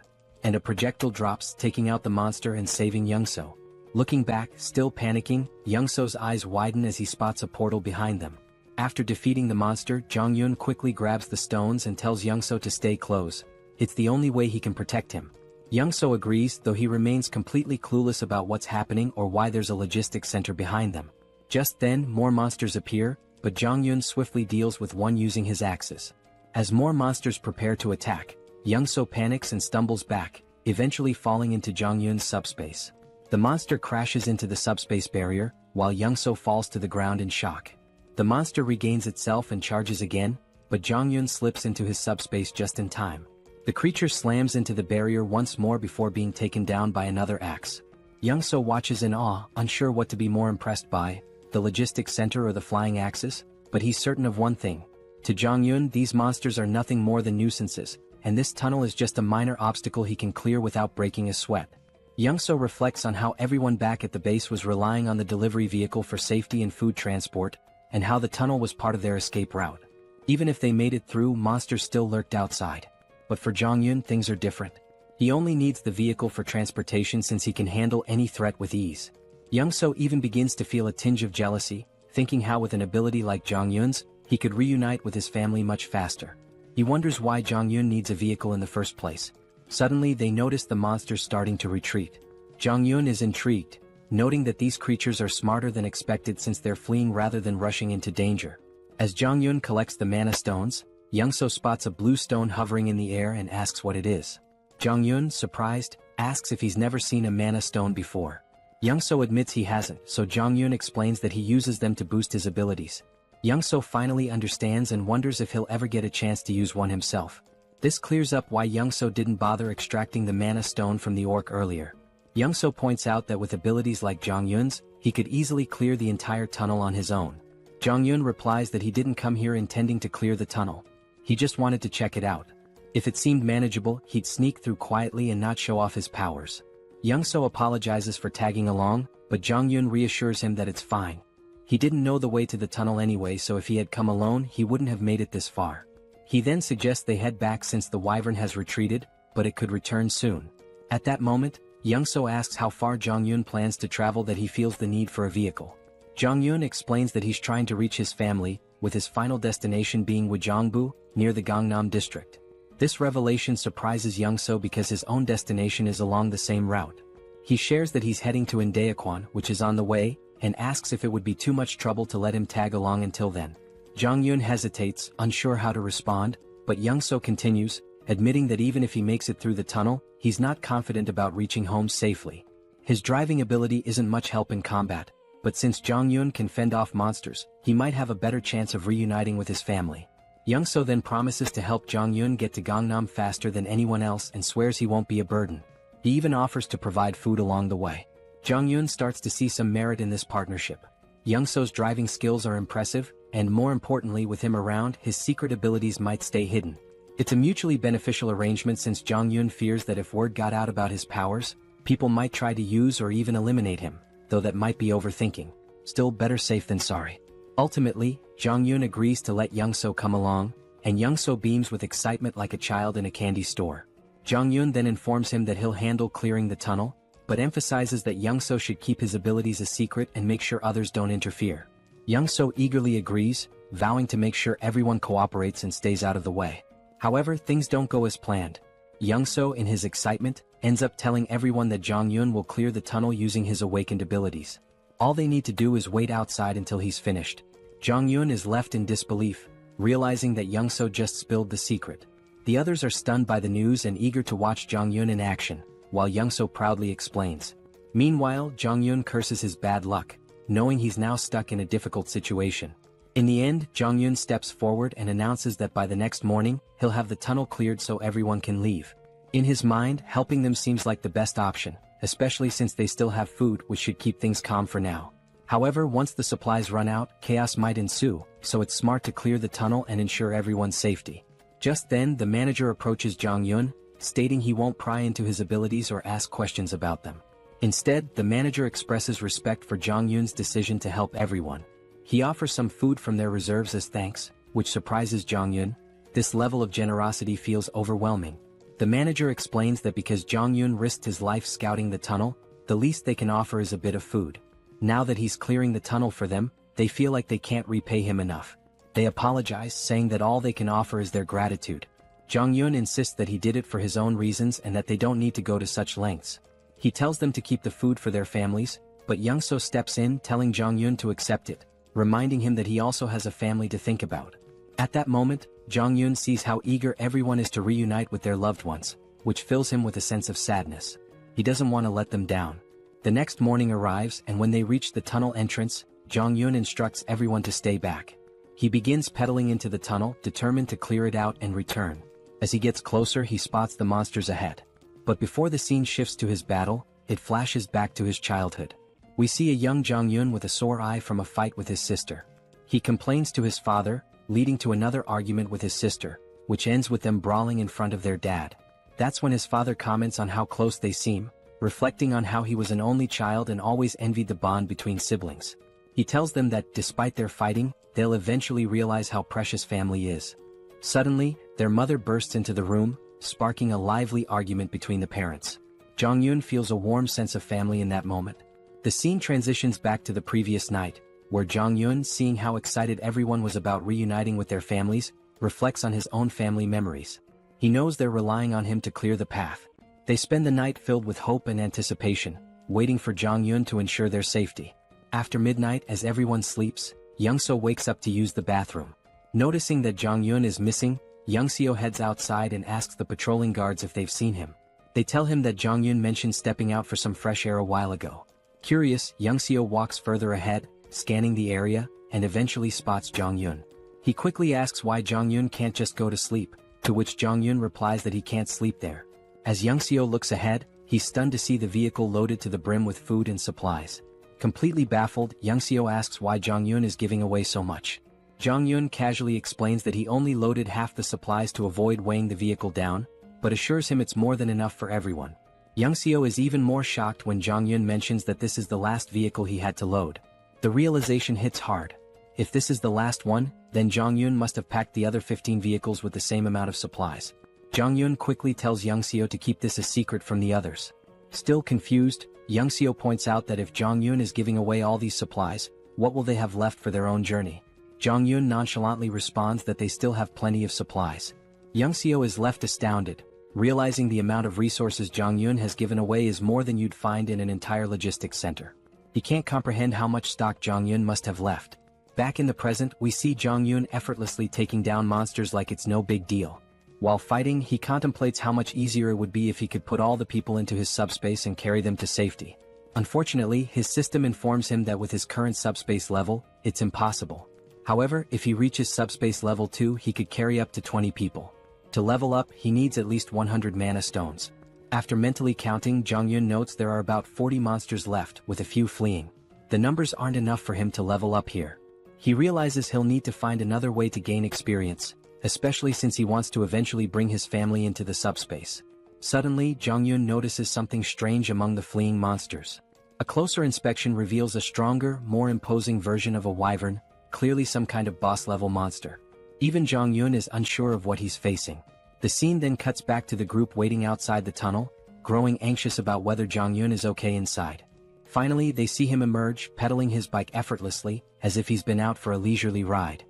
and a projectile drops, taking out the monster and saving Young-so. Looking back, still panicking, Young-so's eyes widen as he spots a portal behind them. After defeating the monster, Jong-yun quickly grabs the stones and tells Young-so to stay close. It's the only way he can protect him. Young-so agrees, though he remains completely clueless about what's happening or why there's a logistics center behind them. Just then, more monsters appear, but Jong-yun swiftly deals with one using his axes. As more monsters prepare to attack, Young-so panics and stumbles back, eventually falling into Jong-yun's subspace. The monster crashes into the subspace barrier, while Young-so falls to the ground in shock. The monster regains itself and charges again, but Jong-yun slips into his subspace just in time. The creature slams into the barrier once more before being taken down by another axe. Young-so watches in awe, unsure what to be more impressed by, the logistics center or the flying axes, but he's certain of one thing. To Jong-yun, these monsters are nothing more than nuisances, and this tunnel is just a minor obstacle he can clear without breaking a sweat. Young-so reflects on how everyone back at the base was relying on the delivery vehicle for safety and food transport, and how the tunnel was part of their escape route. Even if they made it through, monsters still lurked outside. But for Jong-yun, things are different. He only needs the vehicle for transportation since he can handle any threat with ease. Young-so even begins to feel a tinge of jealousy, thinking how with an ability like Jong-yun's, he could reunite with his family much faster. He wonders why Jong-yun needs a vehicle in the first place. Suddenly they notice the monsters starting to retreat. Jong-yun is intrigued, noting that these creatures are smarter than expected since they're fleeing rather than rushing into danger. As Jong-yun collects the mana stones, Young-so spots a blue stone hovering in the air and asks what it is. Jong-yun, surprised, asks if he's never seen a mana stone before. Young-so admits he hasn't, so Jong-yun explains that he uses them to boost his abilities. Young-so finally understands and wonders if he'll ever get a chance to use one himself. This clears up why Young-so didn't bother extracting the mana stone from the orc earlier. Young-so points out that with abilities like Jong-yun's, he could easily clear the entire tunnel on his own. Jong-yun replies that he didn't come here intending to clear the tunnel. He just wanted to check it out. If it seemed manageable, he'd sneak through quietly and not show off his powers. Young-so apologizes for tagging along, but Jong-yun reassures him that it's fine. He didn't know the way to the tunnel anyway, so if he had come alone, he wouldn't have made it this far. He then suggests they head back since the wyvern has retreated, but it could return soon. At that moment, Young-so asks how far Jong-yun plans to travel, that he feels the need for a vehicle. Jong-yun explains that he's trying to reach his family, with his final destination being Wojongbu, near the Gangnam district. This revelation surprises Young-so because his own destination is along the same route. He shares that he's heading to Indaekwon, which is on the way, and asks if it would be too much trouble to let him tag along until then. Jong-yun hesitates, unsure how to respond, but Young-so continues, admitting that even if he makes it through the tunnel, he's not confident about reaching home safely. His driving ability isn't much help in combat, but since Jong-yun can fend off monsters, he might have a better chance of reuniting with his family. Young-so then promises to help Jong-yun get to Gangnam faster than anyone else and swears he won't be a burden. He even offers to provide food along the way. Jong-yun starts to see some merit in this partnership. Young-so's driving skills are impressive, and more importantly, with him around, his secret abilities might stay hidden. It's a mutually beneficial arrangement since Jong-yun fears that if word got out about his powers, people might try to use or even eliminate him, though that might be overthinking. Still, better safe than sorry. Ultimately, Jong-yun agrees to let Young-so come along, and Young-so beams with excitement like a child in a candy store. Jong-yun then informs him that he'll handle clearing the tunnel, but emphasizes that Young-so should keep his abilities a secret and make sure others don't interfere. Young-so eagerly agrees, vowing to make sure everyone cooperates and stays out of the way. However, things don't go as planned. Young-so, in his excitement, ends up telling everyone that Jong-yun will clear the tunnel using his awakened abilities. All they need to do is wait outside until he's finished. Jong-yun is left in disbelief, realizing that Young-so just spilled the secret. The others are stunned by the news and eager to watch Jong-yun in action, while Young-so proudly explains. Meanwhile, Jong-yun curses his bad luck, knowing he's now stuck in a difficult situation. In the end, Jong-yun steps forward and announces that by the next morning, he'll have the tunnel cleared so everyone can leave. In his mind, helping them seems like the best option, especially since they still have food, which should keep things calm for now. However, once the supplies run out, chaos might ensue, so it's smart to clear the tunnel and ensure everyone's safety. Just then, the manager approaches Jong-yun, stating he won't pry into his abilities or ask questions about them. Instead, the manager expresses respect for Jong-yun's decision to help everyone. He offers some food from their reserves as thanks, which surprises Jong-yun. This level of generosity feels overwhelming. The manager explains that because Jong-yoon risked his life scouting the tunnel, the least they can offer is a bit of food. Now that he's clearing the tunnel for them, they feel like they can't repay him enough. They apologize, saying that all they can offer is their gratitude. Jong-yoon insists that he did it for his own reasons and that they don't need to go to such lengths. He tells them to keep the food for their families, but Young-so steps in, telling Jong-yoon to accept it, reminding him that he also has a family to think about. At that moment, Jong-yoon sees how eager everyone is to reunite with their loved ones, which fills him with a sense of sadness. He doesn't want to let them down. The next morning arrives, and when they reach the tunnel entrance, Jong-yoon instructs everyone to stay back. He begins pedaling into the tunnel, determined to clear it out and return. As he gets closer, he spots the monsters ahead. But before the scene shifts to his battle, it flashes back to his childhood. We see a young Jong-yoon with a sore eye from a fight with his sister. He complains to his father, leading to another argument with his sister, which ends with them brawling in front of their dad. That's when his father comments on how close they seem, reflecting on how he was an only child and always envied the bond between siblings. He tells them that, despite their fighting, they'll eventually realize how precious family is. Suddenly, their mother bursts into the room, sparking a lively argument between the parents. Jong-yoon feels a warm sense of family in that moment. The scene transitions back to the previous night, where Jong-yoon, seeing how excited everyone was about reuniting with their families, reflects on his own family memories. He knows they're relying on him to clear the path. They spend the night filled with hope and anticipation, waiting for Jong-yoon to ensure their safety. After midnight, as everyone sleeps, Young-so wakes up to use the bathroom. Noticing that Jong-yoon is missing, Young-seo heads outside and asks the patrolling guards if they've seen him. They tell him that Jong-yoon mentioned stepping out for some fresh air a while ago. Curious, Young-seo walks further ahead, scanning the area, and eventually spots Jong-yoon. He quickly asks why Jong-yoon can't just go to sleep, to which Jong-yoon replies that he can't sleep there. As Young-seo looks ahead, he's stunned to see the vehicle loaded to the brim with food and supplies. Completely baffled, Young-seo asks why Jong-yoon is giving away so much. Jong-yoon casually explains that he only loaded half the supplies to avoid weighing the vehicle down, but assures him it's more than enough for everyone. Young-seo is even more shocked when Jong-yoon mentions that this is the last vehicle he had to load. The realization hits hard. If this is the last one, then Jong-yoon must have packed the other 15 vehicles with the same amount of supplies. Jong-yoon quickly tells Young-seo to keep this a secret from the others. Still confused, Young-seo points out that if Jong-yoon is giving away all these supplies, what will they have left for their own journey? Jong-yoon nonchalantly responds that they still have plenty of supplies. Young-seo is left astounded, realizing the amount of resources Jong-yoon has given away is more than you'd find in an entire logistics center. He can't comprehend how much stock Jong-yoon must have left. Back in the present, we see Jong-yoon effortlessly taking down monsters like it's no big deal. While fighting, he contemplates how much easier it would be if he could put all the people into his subspace and carry them to safety. Unfortunately, his system informs him that with his current subspace level, it's impossible. However, if he reaches subspace level 2, he could carry up to 20 people. To level up, he needs at least 100 mana stones. After mentally counting, Jong-yoon notes there are about 40 monsters left, with a few fleeing. The numbers aren't enough for him to level up here. He realizes he'll need to find another way to gain experience, especially since he wants to eventually bring his family into the subspace. Suddenly, Jong-yoon notices something strange among the fleeing monsters. A closer inspection reveals a stronger, more imposing version of a wyvern, clearly some kind of boss-level monster. Even Jong-yoon is unsure of what he's facing. The scene then cuts back to the group waiting outside the tunnel, growing anxious about whether Jong-yoon is okay inside. Finally, they see him emerge, pedaling his bike effortlessly, as if he's been out for a leisurely ride.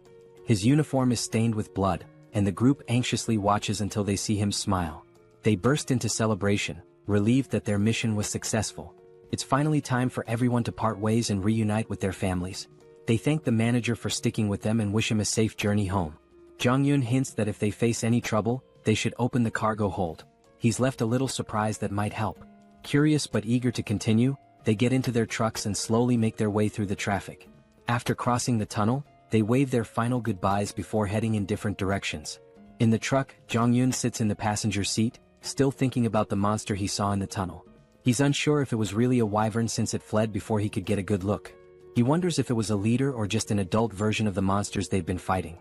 His uniform is stained with blood, and the group anxiously watches until they see him smile. They burst into celebration, relieved that their mission was successful. It's finally time for everyone to part ways and reunite with their families. They thank the manager for sticking with them and wish him a safe journey home. Jong-yoon hints that if they face any trouble, they should open the cargo hold. He's left a little surprise that might help. Curious but eager to continue, they get into their trucks and slowly make their way through the traffic. After crossing the tunnel, they wave their final goodbyes before heading in different directions. In the truck, Jong-yoon sits in the passenger seat, still thinking about the monster he saw in the tunnel. He's unsure if it was really a wyvern since it fled before he could get a good look. He wonders if it was a leader or just an adult version of the monsters they've been fighting.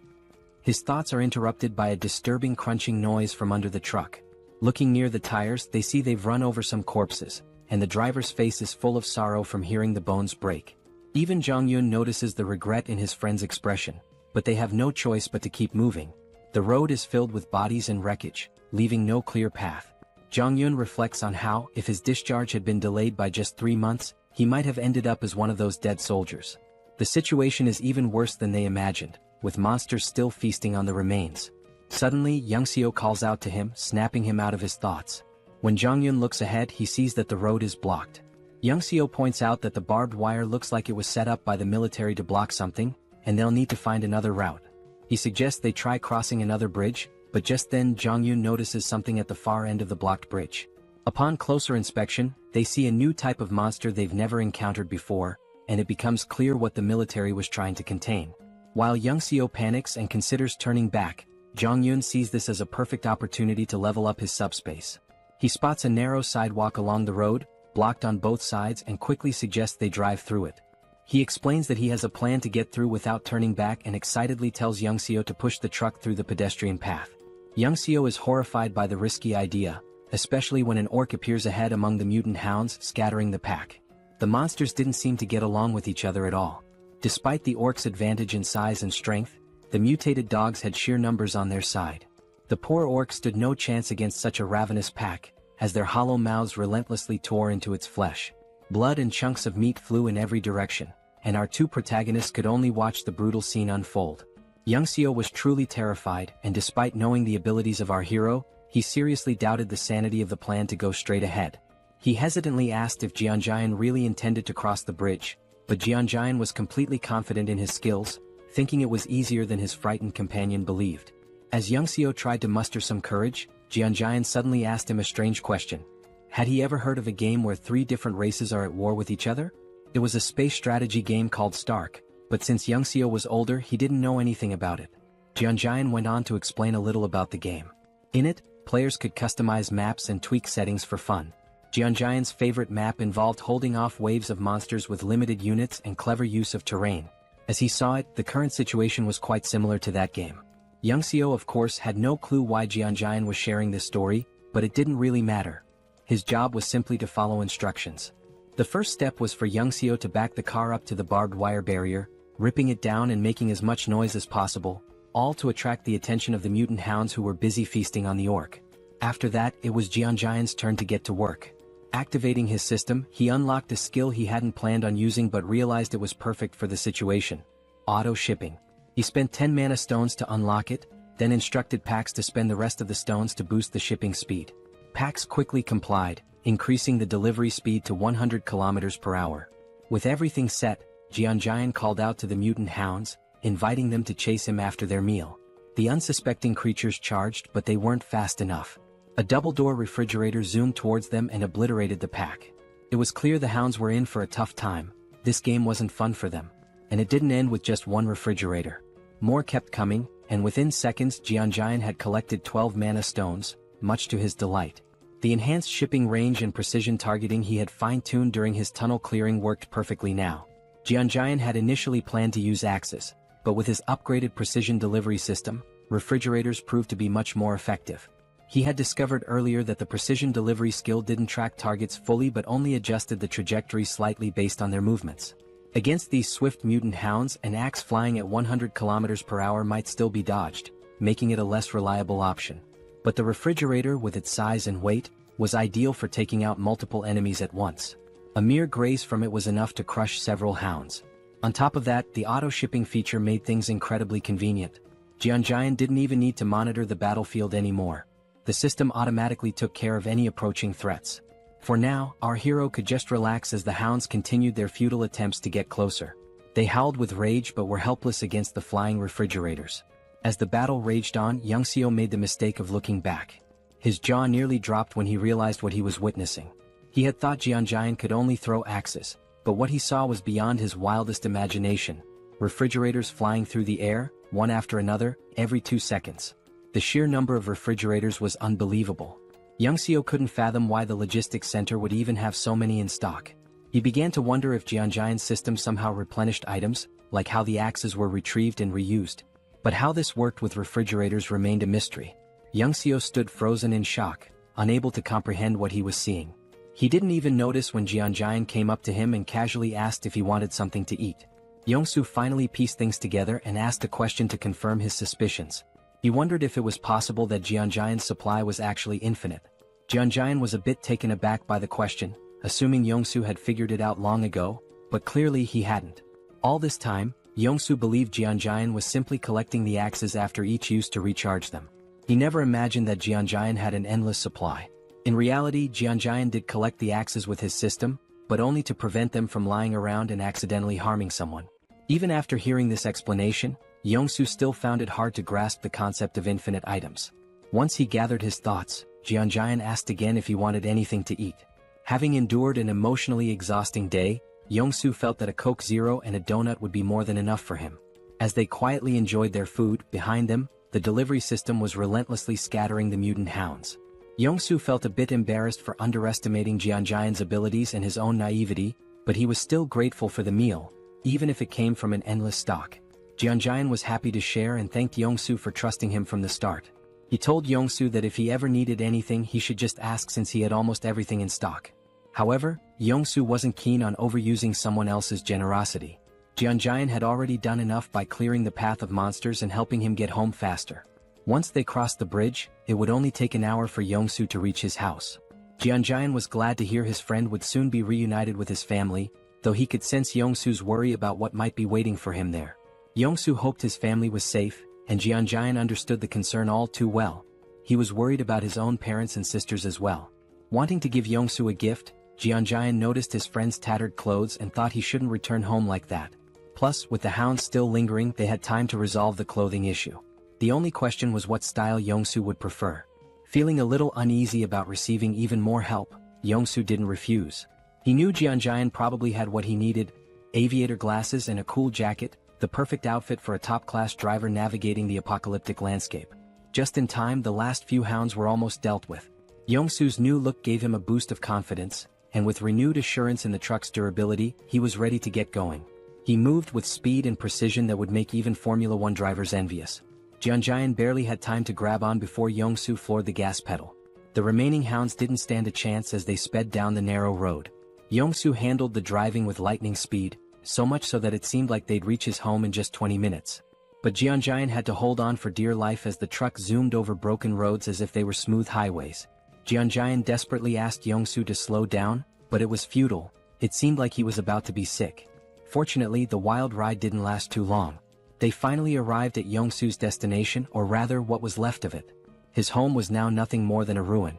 His thoughts are interrupted by a disturbing crunching noise from under the truck. Looking near the tires, they see they've run over some corpses, and the driver's face is full of sorrow from hearing the bones break. Even Jong-yoon notices the regret in his friend's expression, but they have no choice but to keep moving. The road is filled with bodies and wreckage, leaving no clear path. Jong-yeon reflects on how, if his discharge had been delayed by just 3 months, he might have ended up as one of those dead soldiers. The situation is even worse than they imagined, with monsters still feasting on the remains. Suddenly, Young-seo calls out to him, snapping him out of his thoughts. When Jong-yeon looks ahead, he sees that the road is blocked. Young-seo points out that the barbed wire looks like it was set up by the military to block something, and they'll need to find another route. He suggests they try crossing another bridge, but just then Jong-yeon notices something at the far end of the blocked bridge. Upon closer inspection, they see a new type of monster they've never encountered before, and it becomes clear what the military was trying to contain. While Young-seo panics and considers turning back, Jong-yeon sees this as a perfect opportunity to level up his subspace. He spots a narrow sidewalk along the road, blocked on both sides, and quickly suggests they drive through it. He explains that he has a plan to get through without turning back and excitedly tells Young-seo to push the truck through the pedestrian path. Young-seo is horrified by the risky idea, especially when an orc appears ahead among the mutant hounds, scattering the pack. The monsters didn't seem to get along with each other at all. Despite the orc's advantage in size and strength, the mutated dogs had sheer numbers on their side. The poor orc stood no chance against such a ravenous pack, as their hollow mouths relentlessly tore into its flesh. Blood and chunks of meat flew in every direction, and our two protagonists could only watch the brutal scene unfold. Young-seo was truly terrified, and despite knowing the abilities of our hero, he seriously doubted the sanity of the plan to go straight ahead. He hesitantly asked if Jeonjaeon really intended to cross the bridge, but Jeonjaeon was completely confident in his skills, thinking it was easier than his frightened companion believed. As Young-seo tried to muster some courage, Jeonjaeon suddenly asked him a strange question. Had he ever heard of a game where 3 different races are at war with each other? It was a space strategy game called Stark, but since Young-seo was older, he didn't know anything about it. Jeonjaeon went on to explain a little about the game. In it, players could customize maps and tweak settings for fun. Jeonjaeon's favorite map involved holding off waves of monsters with limited units and clever use of terrain. As he saw it, the current situation was quite similar to that game. Young-seo, of course, had no clue why Jeonjaeon was sharing this story, but it didn't really matter. His job was simply to follow instructions. The first step was for Young-seo to back the car up to the barbed wire barrier, ripping it down and making as much noise as possible, all to attract the attention of the mutant hounds who were busy feasting on the orc. After that, it was Jeonjaeon's turn to get to work. Activating his system, he unlocked a skill he hadn't planned on using but realized it was perfect for the situation: auto shipping. He spent 10 mana stones to unlock it, then instructed Pax to spend the rest of the stones to boost the shipping speed. Pax quickly complied, increasing the delivery speed to 100 km per hour. With everything set, Jeonjaeon called out to the mutant hounds, inviting them to chase him after their meal. The unsuspecting creatures charged, but they weren't fast enough. A double-door refrigerator zoomed towards them and obliterated the pack. It was clear the hounds were in for a tough time. This game wasn't fun for them. And it didn't end with just one refrigerator. More kept coming, and within seconds Jeonjaeon had collected 12 mana stones, much to his delight. The enhanced shipping range and precision targeting he had fine-tuned during his tunnel clearing worked perfectly now. Jeonjaeon had initially planned to use axes, but with his upgraded precision delivery system, refrigerators proved to be much more effective. He had discovered earlier that the precision delivery skill didn't track targets fully but only adjusted the trajectory slightly based on their movements. Against these swift mutant hounds, an axe flying at 100 km per hour might still be dodged, making it a less reliable option. But the refrigerator, with its size and weight, was ideal for taking out multiple enemies at once. A mere graze from it was enough to crush several hounds. On top of that, the auto-shipping feature made things incredibly convenient. Jeonjaeon didn't even need to monitor the battlefield anymore. The system automatically took care of any approaching threats. For now, our hero could just relax as the hounds continued their futile attempts to get closer. They howled with rage but were helpless against the flying refrigerators. As the battle raged on, Young-seo made the mistake of looking back. His jaw nearly dropped when he realized what he was witnessing. He had thought Jeonjaeon could only throw axes, but what he saw was beyond his wildest imagination. Refrigerators flying through the air, one after another, every 2 seconds. The sheer number of refrigerators was unbelievable. Young-seo couldn't fathom why the logistics center would even have so many in stock. He began to wonder if Jeonjaeon's system somehow replenished items, like how the axes were retrieved and reused. But how this worked with refrigerators remained a mystery. Young-seo stood frozen in shock, unable to comprehend what he was seeing. He didn't even notice when Jeonjaeon came up to him and casually asked if he wanted something to eat. Young-soo finally pieced things together and asked a question to confirm his suspicions. He wondered if it was possible that Jeonjain's supply was actually infinite. Jeonjain was a bit taken aback by the question, assuming Yongsu had figured it out long ago, but clearly he hadn't. All this time, Yongsu believed Jeonjain was simply collecting the axes after each use to recharge them. He never imagined that Jeonjain had an endless supply. In reality, Jeonjain did collect the axes with his system, but only to prevent them from lying around and accidentally harming someone. Even after hearing this explanation, Yongsu still found it hard to grasp the concept of infinite items. Once he gathered his thoughts, Jeonjain asked again if he wanted anything to eat. Having endured an emotionally exhausting day, Yongsu felt that a Coke Zero and a donut would be more than enough for him. As they quietly enjoyed their food, behind them, the delivery system was relentlessly scattering the mutant hounds. Yongsu felt a bit embarrassed for underestimating Jeonjain's abilities and his own naivety, but he was still grateful for the meal, even if it came from an endless stock. Jeonjain was happy to share and thanked Yongsu for trusting him from the start. He told Yongsu that if he ever needed anything he should just ask since he had almost everything in stock. However, Yongsu wasn't keen on overusing someone else's generosity. Jeonjain had already done enough by clearing the path of monsters and helping him get home faster. Once they crossed the bridge, it would only take an hour for Yongsu to reach his house. Jeonjain was glad to hear his friend would soon be reunited with his family, though he could sense Yongsu's worry about what might be waiting for him there. Yongsu hoped his family was safe, and Jeonjain understood the concern all too well. He was worried about his own parents and sisters as well. Wanting to give Yongsu a gift, Jeonjain noticed his friend's tattered clothes and thought he shouldn't return home like that. Plus, with the hounds still lingering, they had time to resolve the clothing issue. The only question was what style Yongsu would prefer. Feeling a little uneasy about receiving even more help, Yongsu didn't refuse. He knew Jeonjain probably had what he needed: aviator glasses and a cool jacket, the perfect outfit for a top-class driver navigating the apocalyptic landscape. Just in time, the last few hounds were almost dealt with. Yongsu's new look gave him a boost of confidence, and with renewed assurance in the truck's durability, he was ready to get going. He moved with speed and precision that would make even Formula One drivers envious. Jeonjain barely had time to grab on before Yongsu floored the gas pedal. The remaining hounds didn't stand a chance as they sped down the narrow road. Yongsu handled the driving with lightning speed, so much so that it seemed like they'd reach his home in just 20 minutes. But Jeonjain had to hold on for dear life as the truck zoomed over broken roads as if they were smooth highways. Jeonjain desperately asked Yongsu to slow down, but it was futile. It seemed like he was about to be sick. Fortunately, the wild ride didn't last too long. They finally arrived at Yongsu's destination, or rather what was left of it. His home was now nothing more than a ruin.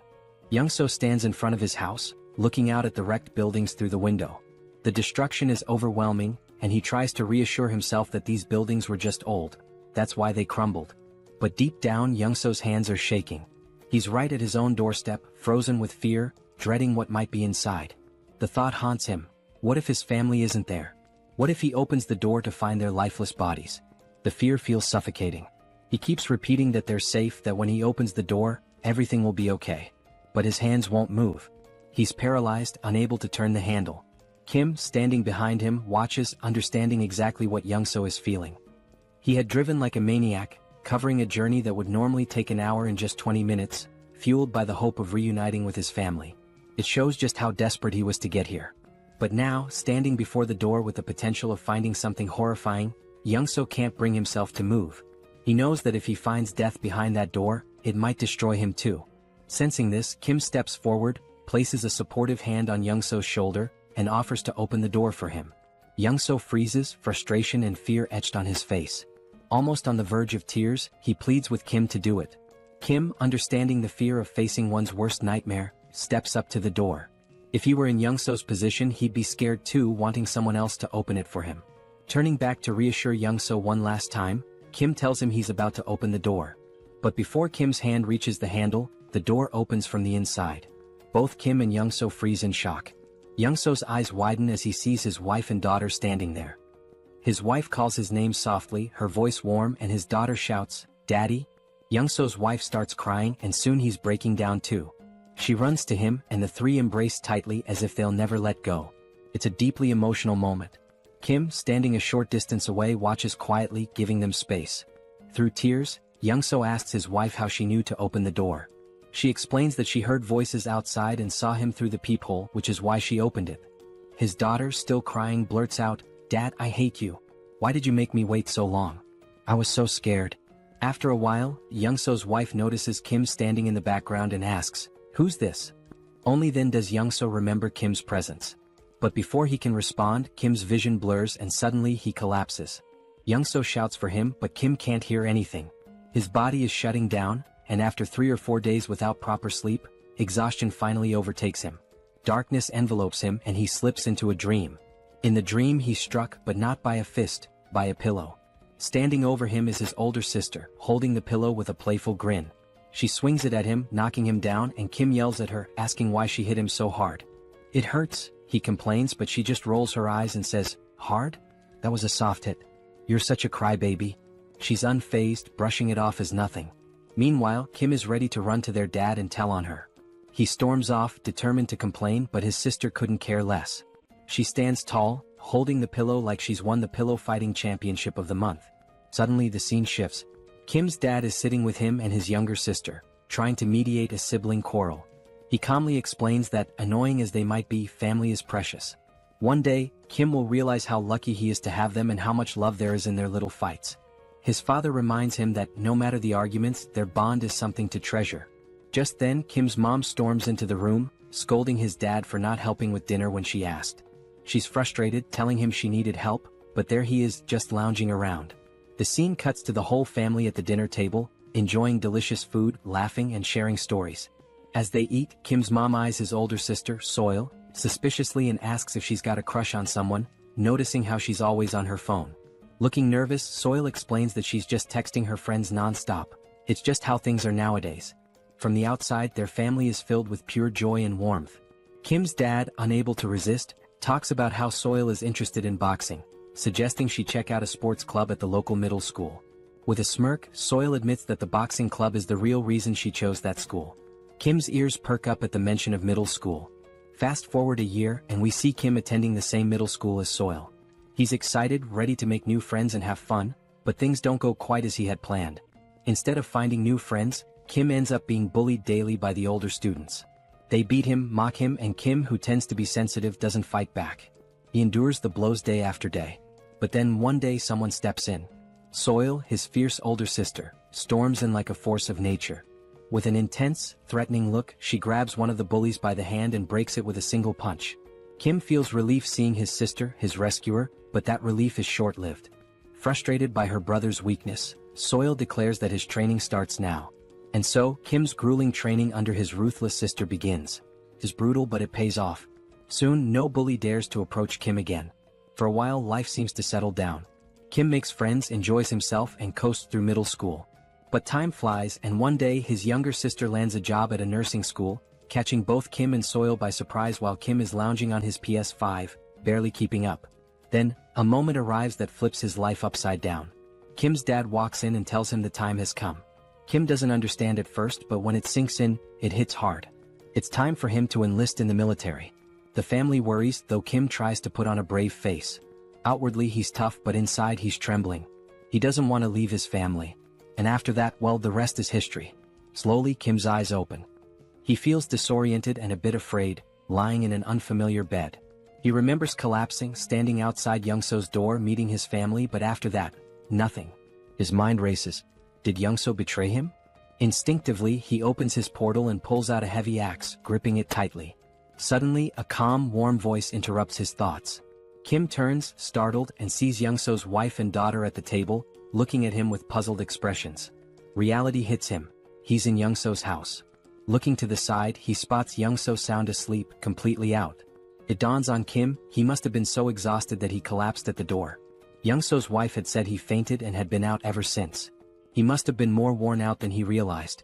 Yongsu stands in front of his house, looking out at the wrecked buildings through the window. The destruction is overwhelming, and he tries to reassure himself that these buildings were just old. That's why they crumbled. But deep down, Yongsu's hands are shaking. He's right at his own doorstep, frozen with fear, dreading what might be inside. The thought haunts him: what if his family isn't there? What if he opens the door to find their lifeless bodies? The fear feels suffocating. He keeps repeating that they're safe, that when he opens the door, everything will be okay. But his hands won't move. He's paralyzed, unable to turn the handle. Kim, standing behind him, watches, understanding exactly what Yongsu is feeling. He had driven like a maniac, covering a journey that would normally take an hour in just 20 minutes, fueled by the hope of reuniting with his family. It shows just how desperate he was to get here. But now, standing before the door with the potential of finding something horrifying, Yongsu can't bring himself to move. He knows that if he finds death behind that door, it might destroy him too. Sensing this, Kim steps forward, places a supportive hand on Yongsu's shoulder, and offers to open the door for him. Yongsu freezes, frustration and fear etched on his face. Almost on the verge of tears, he pleads with Kim to do it. Kim, understanding the fear of facing one's worst nightmare, steps up to the door. If he were in Yongsu's position, he'd be scared too, wanting someone else to open it for him. Turning back to reassure Yongsu one last time, Kim tells him he's about to open the door. But before Kim's hand reaches the handle, the door opens from the inside. Both Kim and Yongsu freeze in shock. Yongsu's eyes widen as he sees his wife and daughter standing there. His wife calls his name softly, her voice warm, and his daughter shouts, "Daddy?" Yongsu's wife starts crying, and soon he's breaking down too. She runs to him, and the three embrace tightly as if they'll never let go. It's a deeply emotional moment. Kim, standing a short distance away, watches quietly, giving them space. Through tears, Yongsu asks his wife how she knew to open the door. She explains that she heard voices outside and saw him through the peephole, which is why she opened it. His daughter, still crying, blurts out, "Dad, I hate you. Why did you make me wait so long? I was so scared." After a while, Young-so's wife notices Kim standing in the background and asks, "Who's this?" Only then does Young-so remember Kim's presence. But before he can respond, Kim's vision blurs and suddenly he collapses. Young-so shouts for him, but Kim can't hear anything. His body is shutting down, and after 3 or 4 days without proper sleep, exhaustion finally overtakes him. Darkness envelopes him and he slips into a dream. In the dream he's struck, but not by a fist, by a pillow. Standing over him is his older sister, holding the pillow with a playful grin. She swings it at him, knocking him down, and Kim yells at her, asking why she hit him so hard. "It hurts," he complains, but she just rolls her eyes and says, "Hard? That was a soft hit. You're such a crybaby." She's unfazed, brushing it off as nothing. Meanwhile, Kim is ready to run to their dad and tell on her. He storms off, determined to complain, but his sister couldn't care less. She stands tall, holding the pillow like she's won the pillow fighting championship of the month. Suddenly the scene shifts. Kim's dad is sitting with him and his younger sister, trying to mediate a sibling quarrel. He calmly explains that, annoying as they might be, family is precious. One day, Kim will realize how lucky he is to have them and how much love there is in their little fights. His father reminds him that, no matter the arguments, their bond is something to treasure. Just then, Kim's mom storms into the room, scolding his dad for not helping with dinner when she asked. She's frustrated, telling him she needed help, but there he is, just lounging around. The scene cuts to the whole family at the dinner table, enjoying delicious food, laughing and sharing stories. As they eat, Kim's mom eyes his older sister, Seoul, suspiciously and asks if she's got a crush on someone, noticing how she's always on her phone. Looking nervous, Seoul explains that she's just texting her friends non-stop. It's just how things are nowadays. From the outside, their family is filled with pure joy and warmth. Kim's dad, unable to resist, talks about how Seoul is interested in boxing, suggesting she check out a sports club at the local middle school. With a smirk, Seoul admits that the boxing club is the real reason she chose that school. Kim's ears perk up at the mention of middle school. Fast forward a year, and we see Kim attending the same middle school as Seoul. He's excited, ready to make new friends and have fun, but things don't go quite as he had planned. Instead of finding new friends, Kim ends up being bullied daily by the older students. They beat him, mock him, and Kim, who tends to be sensitive, doesn't fight back. He endures the blows day after day. But then one day someone steps in. Seoul, his fierce older sister, storms in like a force of nature. With an intense, threatening look, she grabs one of the bullies by the hand and breaks it with a single punch. Kim feels relief seeing his sister, his rescuer, but that relief is short-lived. Frustrated by her brother's weakness, Seoul declares that his training starts now. And so, Kim's grueling training under his ruthless sister begins. It's brutal, but it pays off. Soon, no bully dares to approach Kim again. For a while, life seems to settle down. Kim makes friends, enjoys himself, and coasts through middle school. But time flies, and one day his younger sister lands a job at a nursing school, catching both Kim and Seoul by surprise while Kim is lounging on his PS5, barely keeping up. Then, a moment arrives that flips his life upside down. Kim's dad walks in and tells him the time has come. Kim doesn't understand at first, but when it sinks in, it hits hard. It's time for him to enlist in the military. The family worries, though Kim tries to put on a brave face. Outwardly he's tough, but inside he's trembling. He doesn't want to leave his family. And after that, well, the rest is history. Slowly, Kim's eyes open. He feels disoriented and a bit afraid, lying in an unfamiliar bed. He remembers collapsing, standing outside Young-so's door, meeting his family, but after that, nothing. His mind races. Did Young-so betray him? Instinctively, he opens his portal and pulls out a heavy axe, gripping it tightly. Suddenly, a calm, warm voice interrupts his thoughts. Kim turns, startled, and sees Young-so's wife and daughter at the table, looking at him with puzzled expressions. Reality hits him. He's in Young-so's house. Looking to the side, he spots Young-so sound asleep, completely out. It dawns on Kim, he must have been so exhausted that he collapsed at the door. Young-so's wife had said he fainted and had been out ever since. He must have been more worn out than he realized.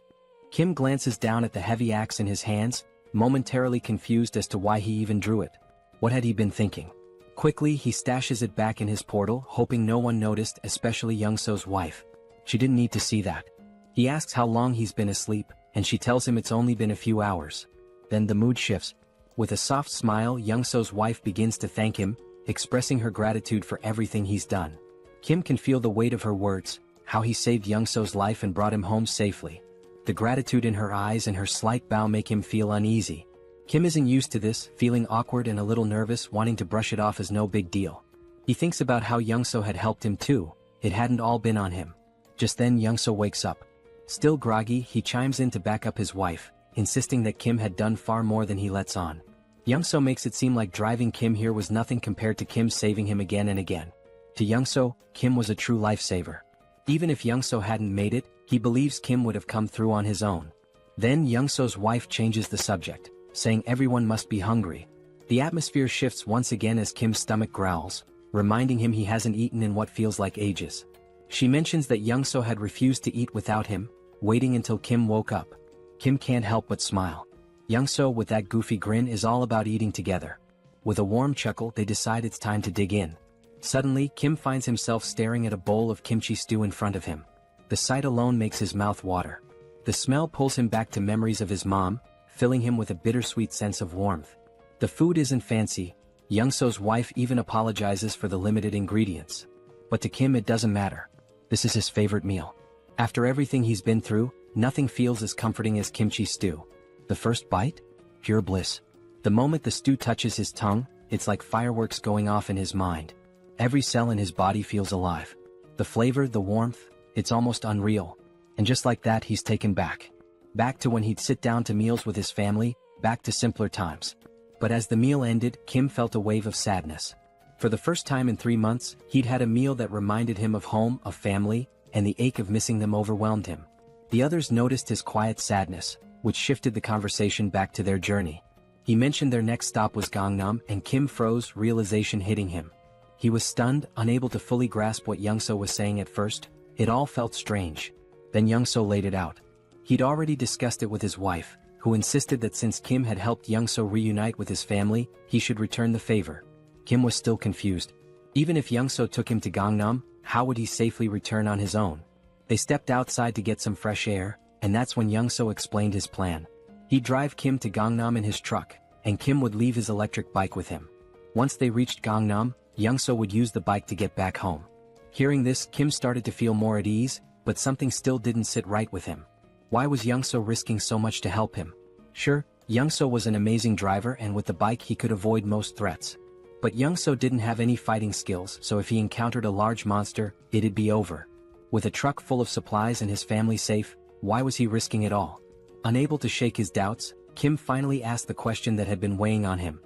Kim glances down at the heavy axe in his hands, momentarily confused as to why he even drew it. What had he been thinking? Quickly, he stashes it back in his portal, hoping no one noticed, especially Young-so's wife. She didn't need to see that. He asks how long he's been asleep, and she tells him it's only been a few hours. Then the mood shifts. With a soft smile, Young-so's wife begins to thank him, expressing her gratitude for everything he's done. Kim can feel the weight of her words, how he saved Young-so's life and brought him home safely. The gratitude in her eyes and her slight bow make him feel uneasy. Kim isn't used to this, feeling awkward and a little nervous, wanting to brush it off as no big deal. He thinks about how Young-so had helped him too. It hadn't all been on him. Just then Young-so wakes up. Still groggy, he chimes in to back up his wife, insisting that Kim had done far more than he lets on. Young-so makes it seem like driving Kim here was nothing compared to Kim saving him again and again. To Young-so, Kim was a true lifesaver. Even if Young-so hadn't made it, he believes Kim would have come through on his own. Then Young-so's wife changes the subject, saying everyone must be hungry. The atmosphere shifts once again as Kim's stomach growls, reminding him he hasn't eaten in what feels like ages. She mentions that Young-so had refused to eat without him, waiting until Kim woke up. Kim can't help but smile. Young-so, with that goofy grin, is all about eating together. With a warm chuckle, they decide it's time to dig in. Suddenly, Kim finds himself staring at a bowl of kimchi stew in front of him. The sight alone makes his mouth water. The smell pulls him back to memories of his mom, filling him with a bittersweet sense of warmth. The food isn't fancy. Young-so's wife even apologizes for the limited ingredients. But to Kim it doesn't matter. This is his favorite meal. After everything he's been through, nothing feels as comforting as kimchi stew. The first bite? Pure bliss. The moment the stew touches his tongue, it's like fireworks going off in his mind. Every cell in his body feels alive. The flavor, the warmth, it's almost unreal. And just like that, he's taken back. Back to when he'd sit down to meals with his family, back to simpler times. But as the meal ended, Kim felt a wave of sadness. For the first time in 3 months, he'd had a meal that reminded him of home, of family, and the ache of missing them overwhelmed him. The others noticed his quiet sadness, which shifted the conversation back to their journey. He mentioned their next stop was Gangnam, and Kim froze, realization hitting him. He was stunned, unable to fully grasp what Young-so was saying at first. It all felt strange. Then Young-so laid it out. He'd already discussed it with his wife, who insisted that since Kim had helped Young-so reunite with his family, he should return the favor. Kim was still confused. Even if Young-so took him to Gangnam, how would he safely return on his own? They stepped outside to get some fresh air, and that's when Young-so explained his plan. He'd drive Kim to Gangnam in his truck, and Kim would leave his electric bike with him. Once they reached Gangnam, Young-so would use the bike to get back home. Hearing this, Kim started to feel more at ease, but something still didn't sit right with him. Why was Young-so risking so much to help him? Sure, Young-so was an amazing driver, and with the bike he could avoid most threats. But Young-so didn't have any fighting skills, so if he encountered a large monster, it'd be over. With a truck full of supplies and his family safe, why was he risking it all? Unable to shake his doubts, Kim finally asked the question that had been weighing on him.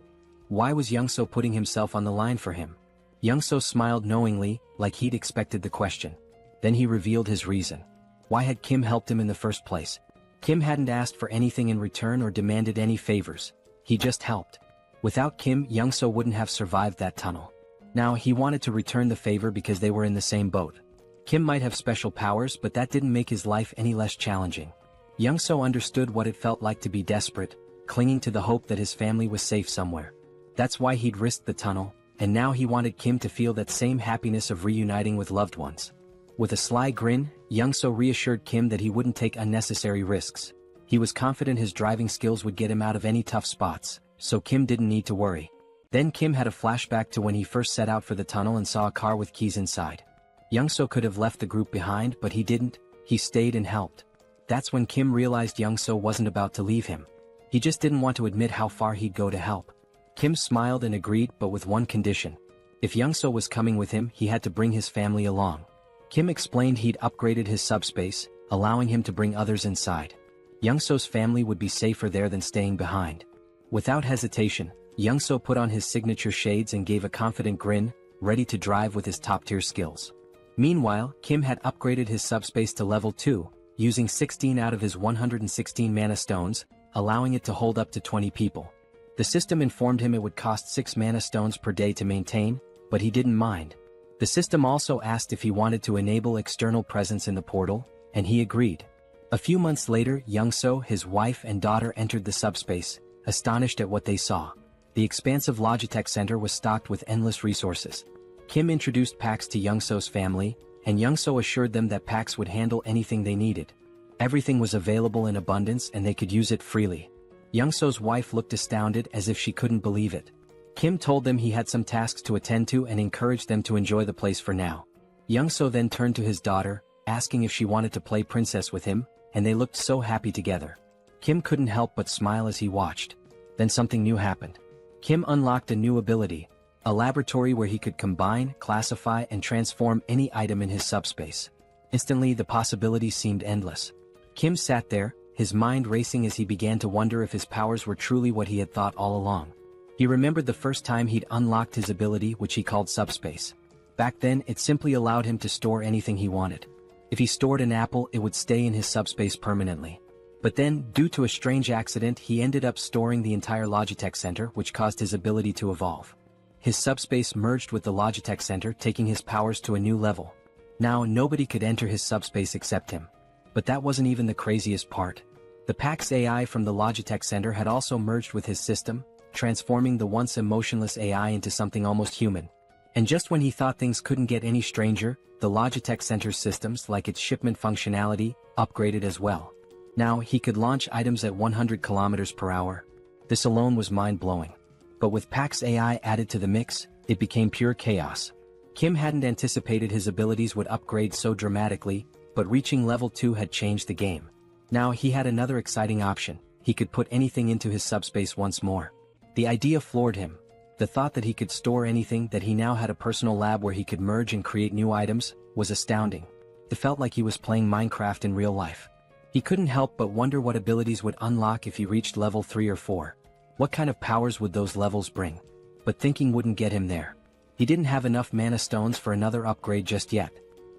Why was Young-so putting himself on the line for him? Young-so smiled knowingly, like he'd expected the question. Then he revealed his reason. Why had Kim helped him in the first place? Kim hadn't asked for anything in return or demanded any favors. He just helped. Without Kim, Young-so wouldn't have survived that tunnel. Now, he wanted to return the favor because they were in the same boat. Kim might have special powers, but that didn't make his life any less challenging. Young-so understood what it felt like to be desperate, clinging to the hope that his family was safe somewhere. That's why he'd risked the tunnel, and now he wanted Kim to feel that same happiness of reuniting with loved ones. With a sly grin, Young-so reassured Kim that he wouldn't take unnecessary risks. He was confident his driving skills would get him out of any tough spots, so Kim didn't need to worry. Then Kim had a flashback to when he first set out for the tunnel and saw a car with keys inside. Young-so could have left the group behind, but he didn't. He stayed and helped. That's when Kim realized Young-so wasn't about to leave him. He just didn't want to admit how far he'd go to help. Kim smiled and agreed, but with one condition. If Young-so was coming with him, he had to bring his family along. Kim explained he'd upgraded his subspace, allowing him to bring others inside. Young-so's family would be safer there than staying behind. Without hesitation, Young-so put on his signature shades and gave a confident grin, ready to drive with his top-tier skills. Meanwhile, Kim had upgraded his subspace to level 2, using 16 out of his 116 mana stones, allowing it to hold up to 20 people. The system informed him it would cost 6 mana stones per day to maintain, but he didn't mind. The system also asked if he wanted to enable external presence in the portal, and he agreed. A few months later, Young-so, his wife and daughter entered the subspace, astonished at what they saw. The expansive Logitech Center was stocked with endless resources. Kim introduced PAX to Young-so's family, and Young-so assured them that PAX would handle anything they needed. Everything was available in abundance and they could use it freely. Young-so's wife looked astounded as if she couldn't believe it. Kim told them he had some tasks to attend to and encouraged them to enjoy the place for now. Young-so then turned to his daughter, asking if she wanted to play princess with him, and they looked so happy together. Kim couldn't help but smile as he watched. Then something new happened. Kim unlocked a new ability, a laboratory where he could combine, classify, and transform any item in his subspace. Instantly, the possibilities seemed endless. Kim sat there, his mind racing as he began to wonder if his powers were truly what he had thought all along. He remembered the first time he'd unlocked his ability, which he called subspace. Back then, it simply allowed him to store anything he wanted. If he stored an apple, it would stay in his subspace permanently. But then, due to a strange accident, he ended up storing the entire Logitech Center, which caused his ability to evolve. His subspace merged with the Logitech Center, taking his powers to a new level. Now, nobody could enter his subspace except him. But that wasn't even the craziest part. The PAX AI from the Logitech Center had also merged with his system, transforming the once emotionless AI into something almost human. And just when he thought things couldn't get any stranger, the Logitech Center's systems, like its shipment functionality, upgraded as well. Now, he could launch items at 100 kilometers per hour. This alone was mind-blowing. But with PAX AI added to the mix, it became pure chaos. Kim hadn't anticipated his abilities would upgrade so dramatically, but reaching level 2 had changed the game. Now he had another exciting option. He could put anything into his subspace once more. The idea floored him. The thought that he could store anything, that he now had a personal lab where he could merge and create new items, was astounding. It felt like he was playing Minecraft in real life. He couldn't help but wonder what abilities would unlock if he reached level 3 or 4. What kind of powers would those levels bring? But thinking wouldn't get him there. He didn't have enough mana stones for another upgrade just yet.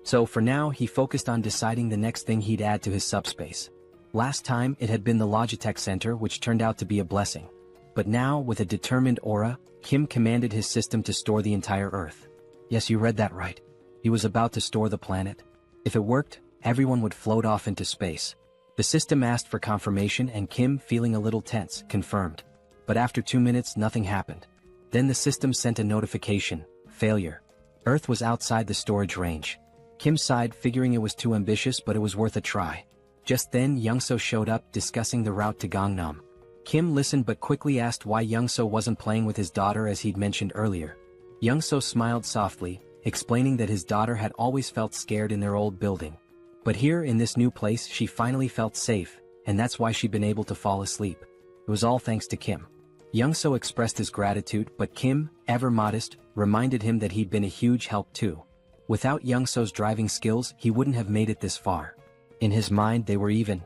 So for now, he focused on deciding the next thing he'd add to his subspace. Last time, it had been the Logitech Center, which turned out to be a blessing. But now, with a determined aura, Kim commanded his system to store the entire Earth. Yes, you read that right. He was about to store the planet. If it worked, everyone would float off into space. The system asked for confirmation, and Kim, feeling a little tense, confirmed. But after 2 minutes, nothing happened. Then the system sent a notification: failure. Earth was outside the storage range. Kim sighed, figuring it was too ambitious, but it was worth a try. Just then, Youngso showed up, discussing the route to Gangnam. Kim listened but quickly asked why Youngso wasn't playing with his daughter as he'd mentioned earlier. Youngso smiled softly, explaining that his daughter had always felt scared in their old building. But here, in this new place, she finally felt safe, and that's why she'd been able to fall asleep. It was all thanks to Kim. Youngso expressed his gratitude, but Kim, ever modest, reminded him that he'd been a huge help too. Without Youngso's driving skills, he wouldn't have made it this far. In his mind, they were even.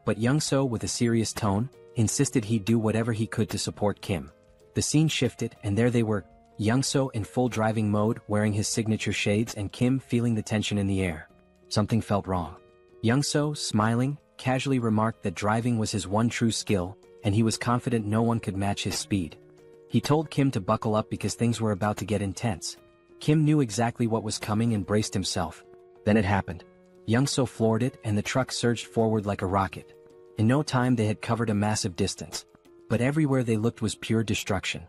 But Youngso, with a serious tone, insisted he'd do whatever he could to support Kim. The scene shifted, and there they were, Youngso in full driving mode, wearing his signature shades, and Kim feeling the tension in the air. Something felt wrong. Youngso, smiling, casually remarked that driving was his one true skill, and he was confident no one could match his speed. He told Kim to buckle up because things were about to get intense. Kim knew exactly what was coming and braced himself. Then it happened. Youngso floored it, and the truck surged forward like a rocket. In no time they had covered a massive distance. But everywhere they looked was pure destruction.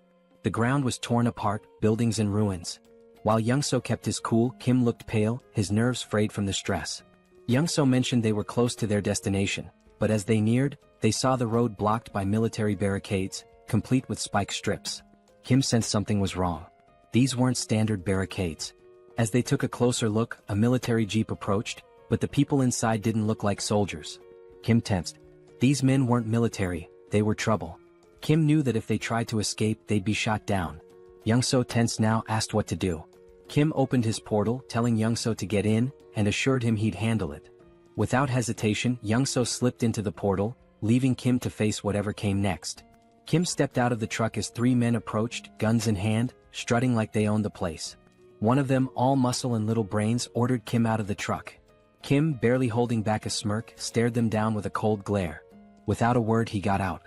The ground was torn apart, buildings in ruins. While Youngso kept his cool, Kim looked pale, his nerves frayed from the stress. Youngso mentioned they were close to their destination, but as they neared, they saw the road blocked by military barricades, complete with spike strips. Kim sensed something was wrong. These weren't standard barricades. As they took a closer look, a military jeep approached, but the people inside didn't look like soldiers. Kim tensed. These men weren't military, they were trouble. Kim knew that if they tried to escape, they'd be shot down. Youngso, tense now, asked what to do. Kim opened his portal, telling Youngso to get in, and assured him he'd handle it. Without hesitation, Youngso slipped into the portal, leaving Kim to face whatever came next. Kim stepped out of the truck as 3 men approached, guns in hand, strutting like they owned the place. One of them, all muscle and little brains, ordered Kim out of the truck. Kim, barely holding back a smirk, stared them down with a cold glare. Without a word, he got out.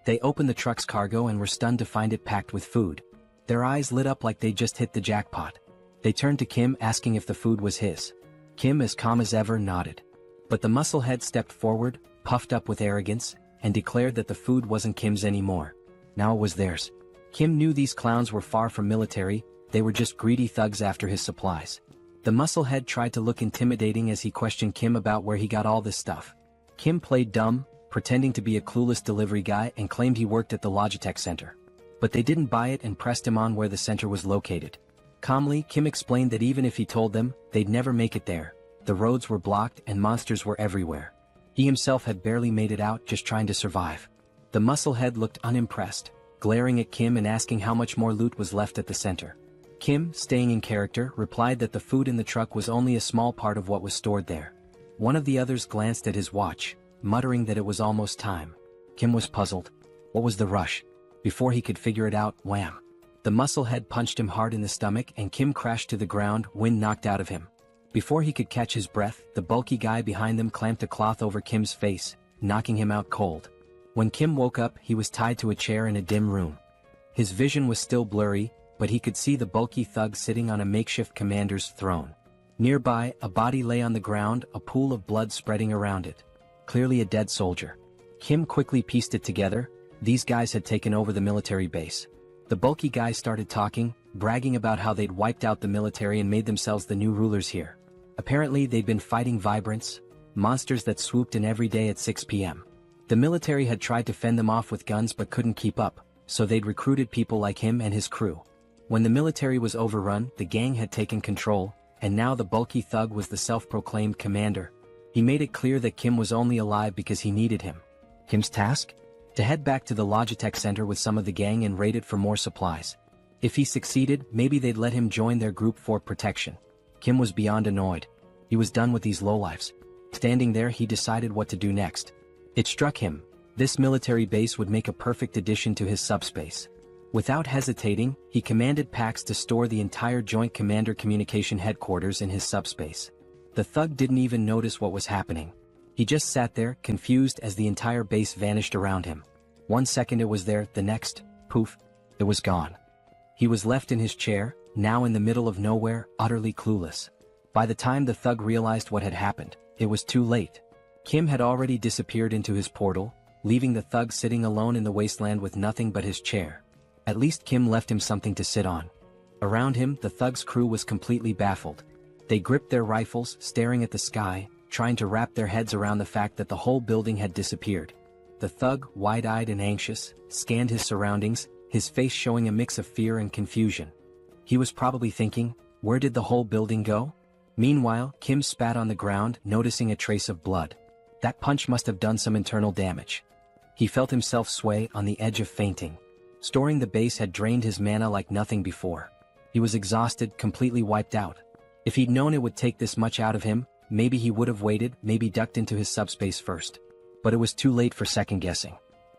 They opened the truck's cargo and were stunned to find it packed with food. Their eyes lit up like they just hit the jackpot. They turned to Kim, asking if the food was his. Kim, as calm as ever, nodded. But the musclehead stepped forward, puffed up with arrogance, and declared that the food wasn't Kim's anymore. Now it was theirs. Kim knew these clowns were far from military, they were just greedy thugs after his supplies. The musclehead tried to look intimidating as he questioned Kim about where he got all this stuff. Kim played dumb, pretending to be a clueless delivery guy, and claimed he worked at the Logitech Center. But they didn't buy it and pressed him on where the center was located. Calmly, Kim explained that even if he told them, they'd never make it there. The roads were blocked and monsters were everywhere. He himself had barely made it out, just trying to survive. The musclehead looked unimpressed, glaring at Kim and asking how much more loot was left at the center. Kim, staying in character, replied that the food in the truck was only a small part of what was stored there. One of the others glanced at his watch, muttering that it was almost time. Kim was puzzled. What was the rush? Before he could figure it out, wham! The musclehead punched him hard in the stomach and Kim crashed to the ground, wind knocked out of him. Before he could catch his breath, the bulky guy behind them clamped a cloth over Kim's face, knocking him out cold. When Kim woke up, he was tied to a chair in a dim room. His vision was still blurry, but he could see the bulky thug sitting on a makeshift commander's throne. Nearby, a body lay on the ground, a pool of blood spreading around it. Clearly a dead soldier. Kim quickly pieced it together. These guys had taken over the military base. The bulky guy started talking, bragging about how they'd wiped out the military and made themselves the new rulers here. Apparently they'd been fighting vibrants, monsters that swooped in every day at 6 p.m. The military had tried to fend them off with guns but couldn't keep up, so they'd recruited people like him and his crew. When the military was overrun, the gang had taken control, and now the bulky thug was the self-proclaimed commander. He made it clear that Kim was only alive because he needed him. Kim's task? To head back to the Logitech Center with some of the gang and raid it for more supplies. If he succeeded, maybe they'd let him join their group for protection. Kim was beyond annoyed. He was done with these lowlifes. Standing there, he decided what to do next. It struck him. This military base would make a perfect addition to his subspace. Without hesitating, he commanded Pax to store the entire Joint Commander Communication Headquarters in his subspace. The thug didn't even notice what was happening. He just sat there, confused as the entire base vanished around him. 1 second it was there, the next, poof, it was gone. He was left in his chair, now in the middle of nowhere, utterly clueless. By the time the thug realized what had happened, it was too late. Kim had already disappeared into his portal, leaving the thug sitting alone in the wasteland with nothing but his chair. At least Kim left him something to sit on. Around him, the thug's crew was completely baffled. They gripped their rifles, staring at the sky, trying to wrap their heads around the fact that the whole building had disappeared. The thug, wide-eyed and anxious, scanned his surroundings, his face showing a mix of fear and confusion. He was probably thinking, where did the whole building go? Meanwhile, Kim spat on the ground, noticing a trace of blood. That punch must have done some internal damage. He felt himself sway on the edge of fainting. Storing the base had drained his mana like nothing before. He was exhausted, completely wiped out. If he'd known it would take this much out of him, maybe he would have waited, maybe ducked into his subspace first. But it was too late for second-guessing.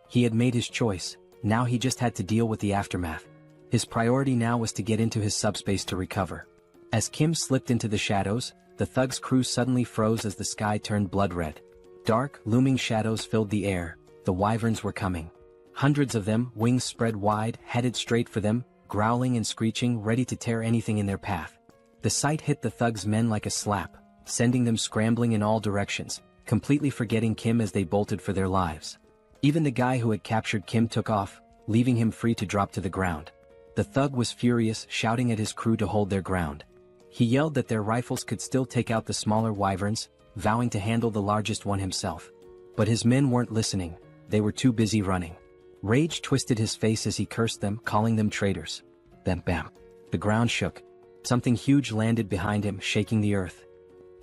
He had made his choice, now he just had to deal with the aftermath. His priority now was to get into his subspace to recover. As Kim slipped into the shadows, the thug's crew suddenly froze as the sky turned blood-red. Dark, looming shadows filled the air. The wyverns were coming. Hundreds of them, wings spread wide, headed straight for them, growling and screeching, ready to tear anything in their path. The sight hit the thug's men like a slap, sending them scrambling in all directions, completely forgetting Kim as they bolted for their lives. Even the guy who had captured Kim took off, leaving him free to drop to the ground. The thug was furious, shouting at his crew to hold their ground. He yelled that their rifles could still take out the smaller wyverns, vowing to handle the largest one himself. But his men weren't listening, they were too busy running. Rage twisted his face as he cursed them, calling them traitors. Then bam! The ground shook. Something huge landed behind him, shaking the earth.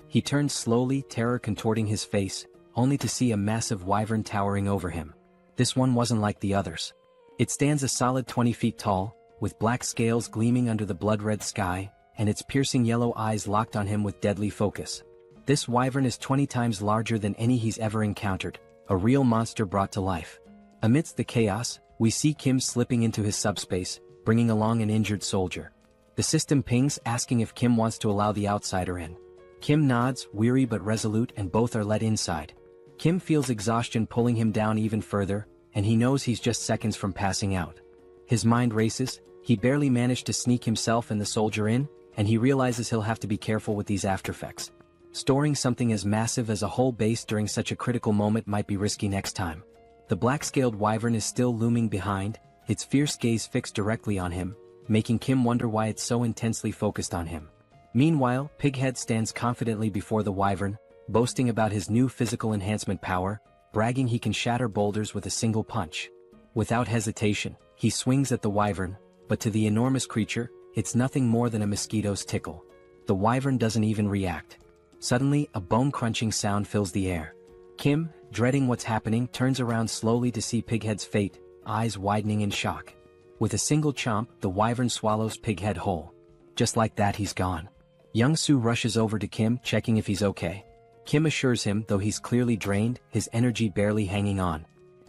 He turned slowly, terror contorting his face, only to see a massive wyvern towering over him. This one wasn't like the others. It stands a solid 20 feet tall, with black scales gleaming under the blood-red sky, and its piercing yellow eyes locked on him with deadly focus. This wyvern is 20 times larger than any he's ever encountered, a real monster brought to life. Amidst the chaos, we see Kim slipping into his subspace, bringing along an injured soldier. The system pings, asking if Kim wants to allow the outsider in. Kim nods, weary but resolute, and both are let inside. Kim feels exhaustion pulling him down even further, and he knows he's just seconds from passing out. His mind races, he barely managed to sneak himself and the soldier in, and he realizes he'll have to be careful with these aftereffects. Storing something as massive as a whole base during such a critical moment might be risky next time. The black-scaled wyvern is still looming behind, its fierce gaze fixed directly on him, making Kim wonder why it's so intensely focused on him. Meanwhile, Pighead stands confidently before the wyvern, boasting about his new physical enhancement power, bragging he can shatter boulders with a single punch. Without hesitation, he swings at the wyvern, but to the enormous creature, it's nothing more than a mosquito's tickle. The wyvern doesn't even react. Suddenly, a bone-crunching sound fills the air. Kim, dreading what's happening, turns around slowly to see Pighead's fate, eyes widening in shock. With a single chomp, the wyvern swallows Pighead whole. Just like that, he's gone. Young-soo rushes over to Kim, checking if he's okay. Kim assures him, though he's clearly drained, his energy barely hanging on.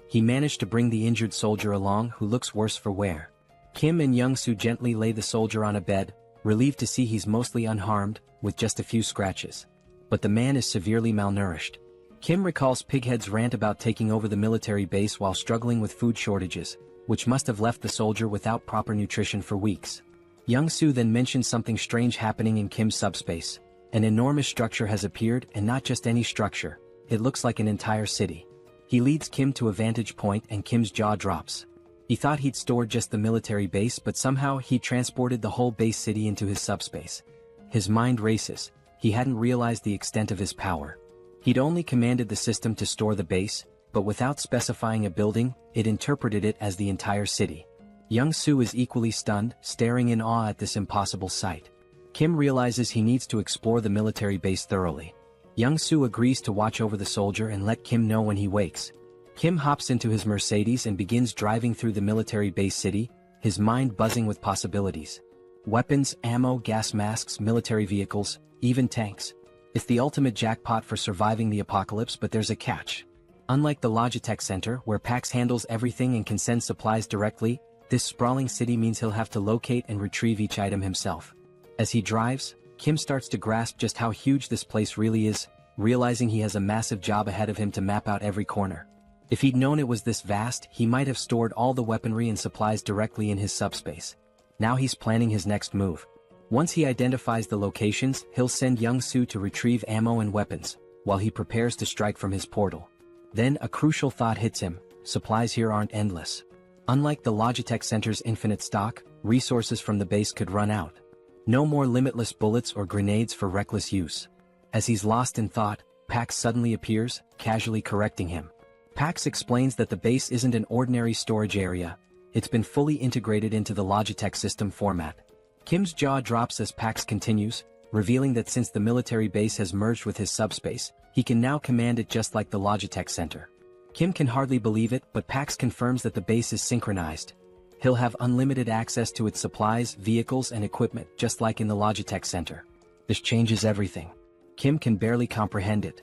He managed to bring the injured soldier along, who looks worse for wear. Kim and Young-soo gently lay the soldier on a bed, relieved to see he's mostly unharmed, with just a few scratches. But the man is severely malnourished. Kim recalls Pighead's rant about taking over the military base while struggling with food shortages, which must have left the soldier without proper nutrition for weeks. Young-soo then mentions something strange happening in Kim's subspace. An enormous structure has appeared, and not just any structure, it looks like an entire city. He leads Kim to a vantage point and Kim's jaw drops. He thought he'd stored just the military base, but somehow he transported the whole base city into his subspace. His mind races. He hadn't realized the extent of his power. He'd only commanded the system to store the base, but without specifying a building, it interpreted it as the entire city. Young-soo is equally stunned, staring in awe at this impossible sight. Kim realizes he needs to explore the military base thoroughly. Young-soo agrees to watch over the soldier and let Kim know when he wakes. Kim hops into his Mercedes and begins driving through the military base city, his mind buzzing with possibilities. Weapons, ammo, gas masks, military vehicles, even tanks. It's the ultimate jackpot for surviving the apocalypse, but there's a catch. Unlike the Logitech Center, where PAX handles everything and can send supplies directly, this sprawling city means he'll have to locate and retrieve each item himself. As he drives, Kim starts to grasp just how huge this place really is, realizing he has a massive job ahead of him to map out every corner. If he'd known it was this vast, he might have stored all the weaponry and supplies directly in his subspace. Now he's planning his next move. Once he identifies the locations, he'll send Young-soo to retrieve ammo and weapons, while he prepares to strike from his portal. Then a crucial thought hits him: supplies here aren't endless. Unlike the Logitech Center's infinite stock, resources from the base could run out. No more limitless bullets or grenades for reckless use. As he's lost in thought, Pax suddenly appears, casually correcting him. Pax explains that the base isn't an ordinary storage area. It's been fully integrated into the Logitech system format. Kim's jaw drops as Pax continues, revealing that since the military base has merged with his subspace, he can now command it just like the Logitech Center. Kim can hardly believe it, but Pax confirms that the base is synchronized. He'll have unlimited access to its supplies, vehicles, and equipment, just like in the Logitech Center. This changes everything. Kim can barely comprehend it.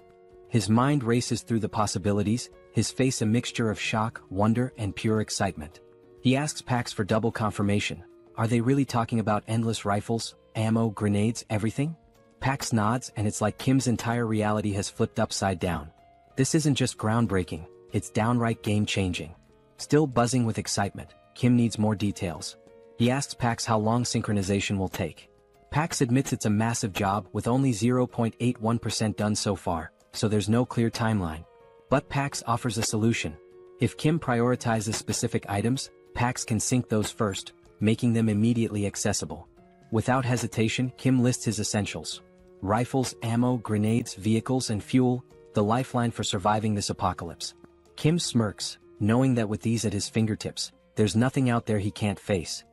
His mind races through the possibilities, his face a mixture of shock, wonder, and pure excitement. He asks Pax for double confirmation. Are they really talking about endless rifles, ammo, grenades, everything? Pax nods, and it's like Kim's entire reality has flipped upside down. This isn't just groundbreaking, it's downright game-changing. Still buzzing with excitement, Kim needs more details. He asks Pax how long synchronization will take. Pax admits it's a massive job, with only 0.81% done so far, so there's no clear timeline. But Pax offers a solution. If Kim prioritizes specific items, Pax can sync those first, making them immediately accessible. Without hesitation, Kim lists his essentials: rifles, ammo, grenades, vehicles, and fuel, the lifeline for surviving this apocalypse. Kim smirks, knowing that with these at his fingertips, there's nothing out there he can't face.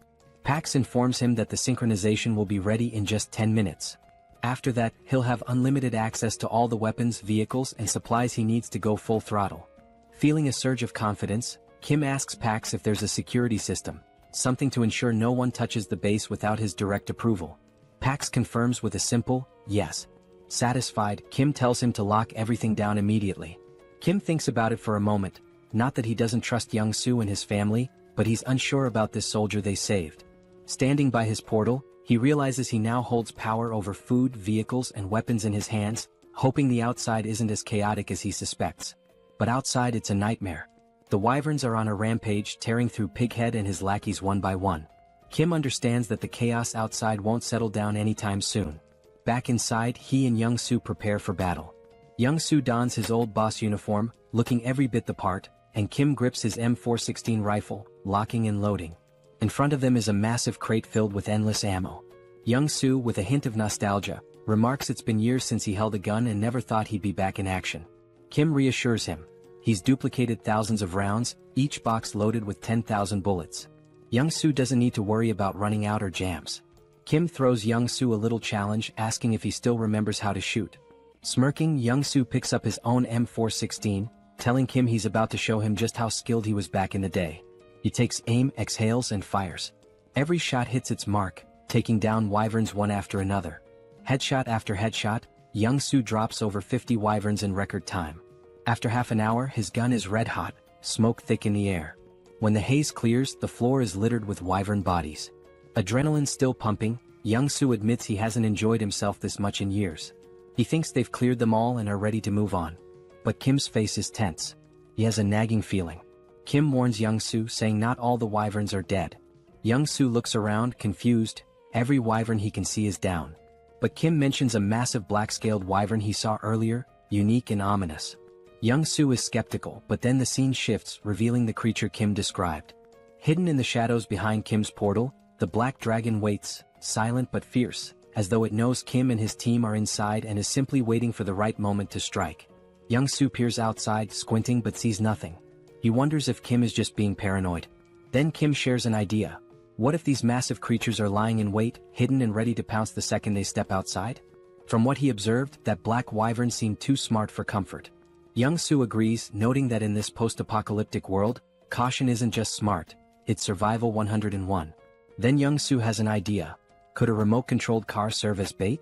Pax informs him that the synchronization will be ready in just 10 minutes. After that, he'll have unlimited access to all the weapons, vehicles, and supplies he needs to go full throttle. Feeling a surge of confidence, Kim asks Pax if there's a security system, something to ensure no one touches the base without his direct approval. Pax confirms with a simple, yes. Satisfied, Kim tells him to lock everything down immediately. Kim thinks about it for a moment, not that he doesn't trust Young-soo and his family, but he's unsure about this soldier they saved. Standing by his portal, he realizes he now holds power over food, vehicles, and weapons in his hands, hoping the outside isn't as chaotic as he suspects. But outside it's a nightmare. The wyverns are on a rampage, tearing through Pighead and his lackeys one by one. Kim understands that the chaos outside won't settle down anytime soon. Back inside, he and Young-soo prepare for battle. Young-soo dons his old boss uniform, looking every bit the part, and Kim grips his M416 rifle, locking and loading. In front of them is a massive crate filled with endless ammo. Young-soo, with a hint of nostalgia, remarks it's been years since he held a gun and never thought he'd be back in action. Kim reassures him. He's duplicated thousands of rounds, each box loaded with 10,000 bullets. Young-soo doesn't need to worry about running out or jams. Kim throws Young-soo a little challenge, asking if he still remembers how to shoot. Smirking, Young-soo picks up his own M416, telling Kim he's about to show him just how skilled he was back in the day. He takes aim, exhales, and fires. Every shot hits its mark, taking down wyverns one after another. Headshot after headshot, Young-soo drops over 50 wyverns in record time. After half an hour, his gun is red hot, smoke thick in the air. When the haze clears, the floor is littered with wyvern bodies. Adrenaline still pumping, Young-soo admits he hasn't enjoyed himself this much in years. He thinks they've cleared them all and are ready to move on. But Kim's face is tense. He has a nagging feeling. Kim warns Young-soo, saying not all the wyverns are dead. Young-soo looks around, confused. Every wyvern he can see is down. But Kim mentions a massive black-scaled wyvern he saw earlier, unique and ominous. Young-soo is skeptical, but then the scene shifts, revealing the creature Kim described. Hidden in the shadows behind Kim's portal, the black dragon waits, silent but fierce, as though it knows Kim and his team are inside and is simply waiting for the right moment to strike. Young-soo peers outside, squinting but sees nothing. He wonders if Kim is just being paranoid. Then Kim shares an idea. What if these massive creatures are lying in wait, hidden and ready to pounce the second they step outside? From what he observed, that black wyvern seemed too smart for comfort. Young-soo agrees, noting that in this post-apocalyptic world, caution isn't just smart, it's survival 101. Then Young-soo has an idea. Could a remote-controlled car serve as bait?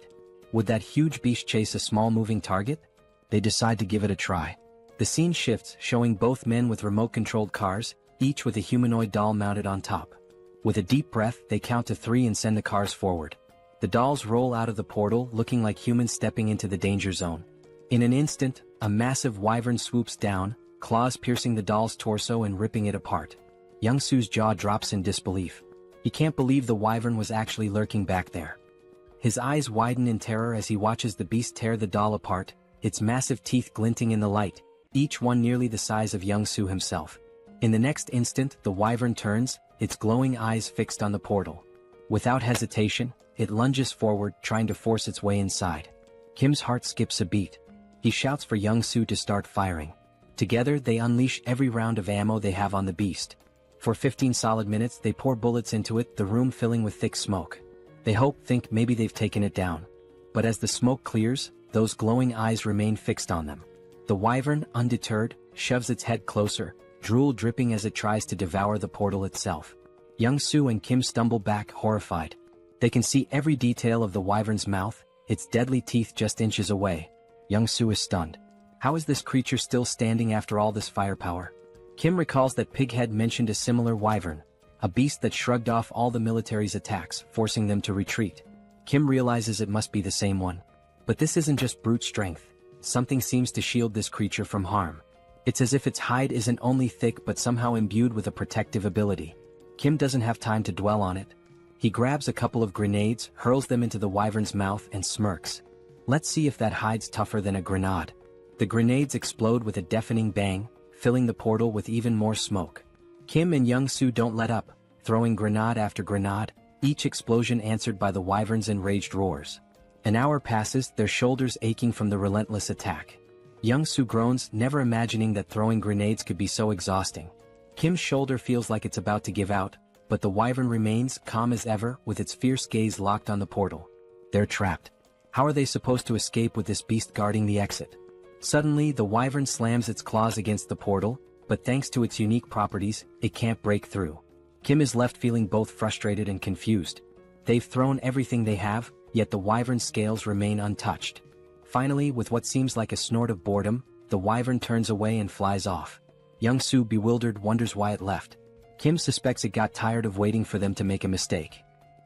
Would that huge beast chase a small moving target? They decide to give it a try. The scene shifts, showing both men with remote-controlled cars, each with a humanoid doll mounted on top. With a deep breath, they count to 3 and send the cars forward. The dolls roll out of the portal, looking like humans stepping into the danger zone. In an instant, a massive wyvern swoops down, claws piercing the doll's torso and ripping it apart. Young-soo's jaw drops in disbelief. He can't believe the wyvern was actually lurking back there. His eyes widen in terror as he watches the beast tear the doll apart, its massive teeth glinting in the light, each one nearly the size of Young-soo himself. In the next instant, the wyvern turns, its glowing eyes fixed on the portal. Without hesitation, it lunges forward, trying to force its way inside. Kim's heart skips a beat. He shouts for Young-soo to start firing. Together, they unleash every round of ammo they have on the beast. For 15 solid minutes, they pour bullets into it, the room filling with thick smoke. They think maybe they've taken it down. But as the smoke clears, those glowing eyes remain fixed on them. The wyvern, undeterred, shoves its head closer, drool dripping as it tries to devour the portal itself. Young-soo and Kim stumble back, horrified. They can see every detail of the wyvern's mouth, its deadly teeth just inches away. Young-soo is stunned. How is this creature still standing after all this firepower? Kim recalls that Pighead mentioned a similar wyvern, a beast that shrugged off all the military's attacks, forcing them to retreat. Kim realizes it must be the same one. But this isn't just brute strength. Something seems to shield this creature from harm. It's as if its hide isn't only thick but somehow imbued with a protective ability. Kim doesn't have time to dwell on it. He grabs a couple of grenades, hurls them into the wyvern's mouth and smirks. Let's see if that hide's tougher than a grenade. The grenades explode with a deafening bang, filling the portal with even more smoke. Kim and Young-soo don't let up, throwing grenade after grenade, each explosion answered by the wyvern's enraged roars. An hour passes, their shoulders aching from the relentless attack. Young-soo groans, never imagining that throwing grenades could be so exhausting. Kim's shoulder feels like it's about to give out, but the wyvern remains calm as ever, with its fierce gaze locked on the portal. They're trapped. How are they supposed to escape with this beast guarding the exit? Suddenly, the wyvern slams its claws against the portal, but thanks to its unique properties, it can't break through. Kim is left feeling both frustrated and confused. They've thrown everything they have, yet the wyvern's scales remain untouched. Finally, with what seems like a snort of boredom, the wyvern turns away and flies off. Young-soo, bewildered, wonders why it left. Kim suspects it got tired of waiting for them to make a mistake.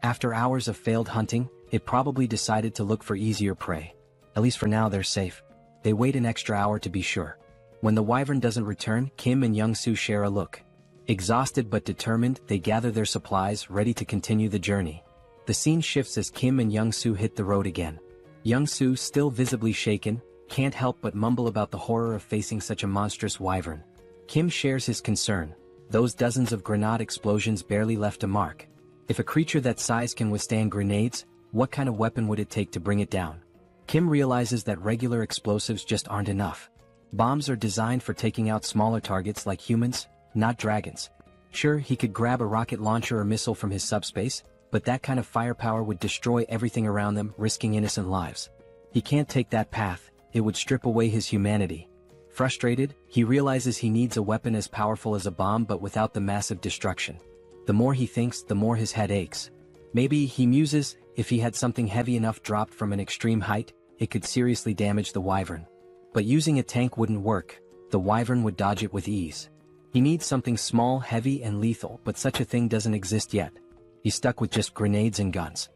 After hours of failed hunting, it probably decided to look for easier prey. At least for now, they're safe. They wait an extra hour to be sure. When the wyvern doesn't return, Kim and Young-soo share a look. Exhausted but determined, they gather their supplies, ready to continue the journey. The scene shifts as Kim and Young-soo hit the road again. Young-soo, still visibly shaken, can't help but mumble about the horror of facing such a monstrous wyvern. Kim shares his concern. Those dozens of grenade explosions barely left a mark. If a creature that size can withstand grenades, what kind of weapon would it take to bring it down? Kim realizes that regular explosives just aren't enough. Bombs are designed for taking out smaller targets like humans, not dragons. Sure, he could grab a rocket launcher or missile from his subspace, but that kind of firepower would destroy everything around them, risking innocent lives. He can't take that path, it would strip away his humanity. Frustrated, he realizes he needs a weapon as powerful as a bomb but without the massive destruction. The more he thinks, the more his head aches. Maybe, he muses, if he had something heavy enough dropped from an extreme height, it could seriously damage the wyvern. But using a tank wouldn't work, the wyvern would dodge it with ease. He needs something small, heavy, and lethal, but such a thing doesn't exist yet. He's stuck with just grenades and guns.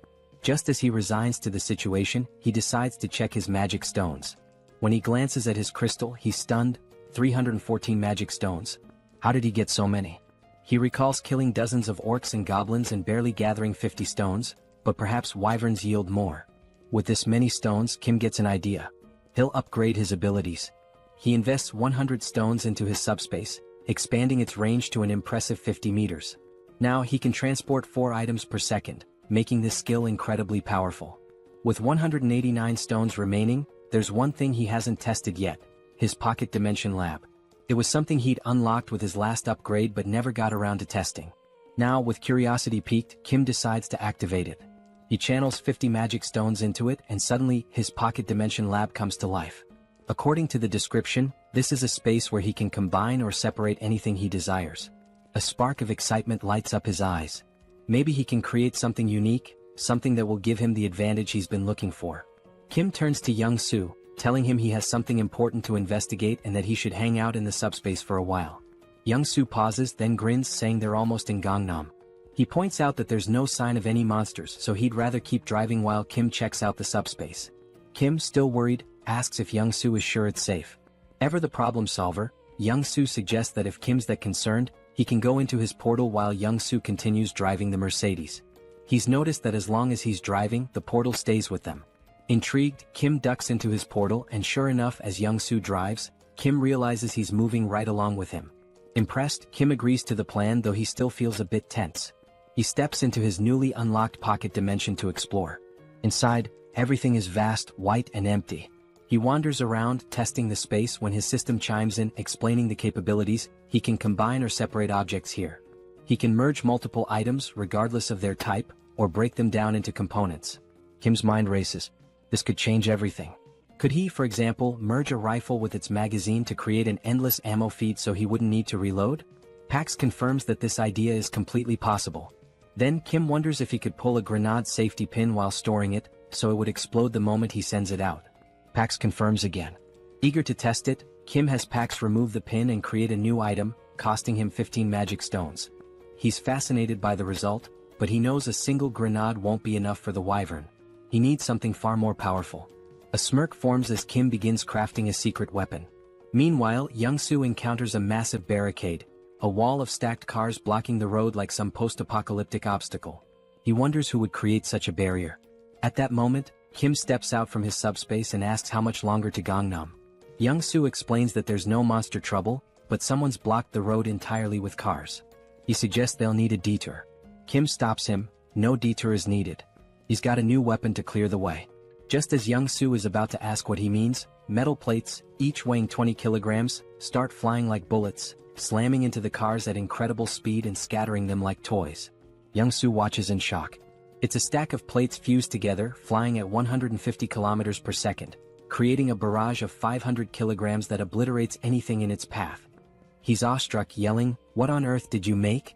Just as he resigns to the situation, he decides to check his magic stones. When he glances at his crystal, he's stunned. 314 magic stones. How did he get so many? He recalls killing dozens of orcs and goblins and barely gathering 50 stones, but perhaps wyverns yield more. With this many stones, Kim gets an idea. He'll upgrade his abilities. He invests 100 stones into his subspace, expanding its range to an impressive 50 meters. Now he can transport 4 items per second, making this skill incredibly powerful. With 189 stones remaining, there's one thing he hasn't tested yet: his pocket dimension lab. It was something he'd unlocked with his last upgrade but never got around to testing. Now, with curiosity piqued, Kim decides to activate it. He channels 50 magic stones into it, and suddenly, his pocket dimension lab comes to life. According to the description, this is a space where he can combine or separate anything he desires. A spark of excitement lights up his eyes. Maybe he can create something unique, something that will give him the advantage he's been looking for. Kim turns to Young-soo, telling him he has something important to investigate and that he should hang out in the subspace for a while. Young-soo pauses, then grins, saying they're almost in Gangnam. He points out that there's no sign of any monsters, so he'd rather keep driving while Kim checks out the subspace. Kim, still worried, asks if Young-soo is sure it's safe. Ever the problem solver, Young-soo suggests that if Kim's that concerned, he can go into his portal while Young-soo continues driving the Mercedes. He's noticed that as long as he's driving, the portal stays with them. Intrigued, Kim ducks into his portal, and sure enough, as Young-soo drives, Kim realizes he's moving right along with him. Impressed, Kim agrees to the plan, though he still feels a bit tense. He steps into his newly unlocked pocket dimension to explore. Inside, everything is vast, white, and empty. He wanders around, testing the space, when his system chimes in, explaining the capabilities. He can combine or separate objects here. He can merge multiple items, regardless of their type, or break them down into components. Kim's mind races. This could change everything. Could he, for example, merge a rifle with its magazine to create an endless ammo feed so he wouldn't need to reload? Pax confirms that this idea is completely possible. Then Kim wonders if he could pull a grenade safety pin while storing it, so it would explode the moment he sends it out. Pax confirms again. Eager to test it, Kim has Pax remove the pin and create a new item, costing him 15 magic stones. He's fascinated by the result, but he knows a single grenade won't be enough for the wyvern. He needs something far more powerful. A smirk forms as Kim begins crafting a secret weapon. Meanwhile, Young-soo encounters a massive barricade, a wall of stacked cars blocking the road like some post-apocalyptic obstacle. He wonders who would create such a barrier. At that moment, Kim steps out from his subspace and asks how much longer to Gangnam. Young-soo explains that there's no monster trouble, but someone's blocked the road entirely with cars. He suggests they'll need a detour. Kim stops him. No detour is needed. He's got a new weapon to clear the way. Just as Young-soo is about to ask what he means, metal plates, each weighing 20 kilograms, start flying like bullets, slamming into the cars at incredible speed and scattering them like toys. Young-soo watches in shock. It's a stack of plates fused together, flying at 150 kilometers per second, creating a barrage of 500 kilograms that obliterates anything in its path. He's awestruck, yelling, "What on earth did you make?"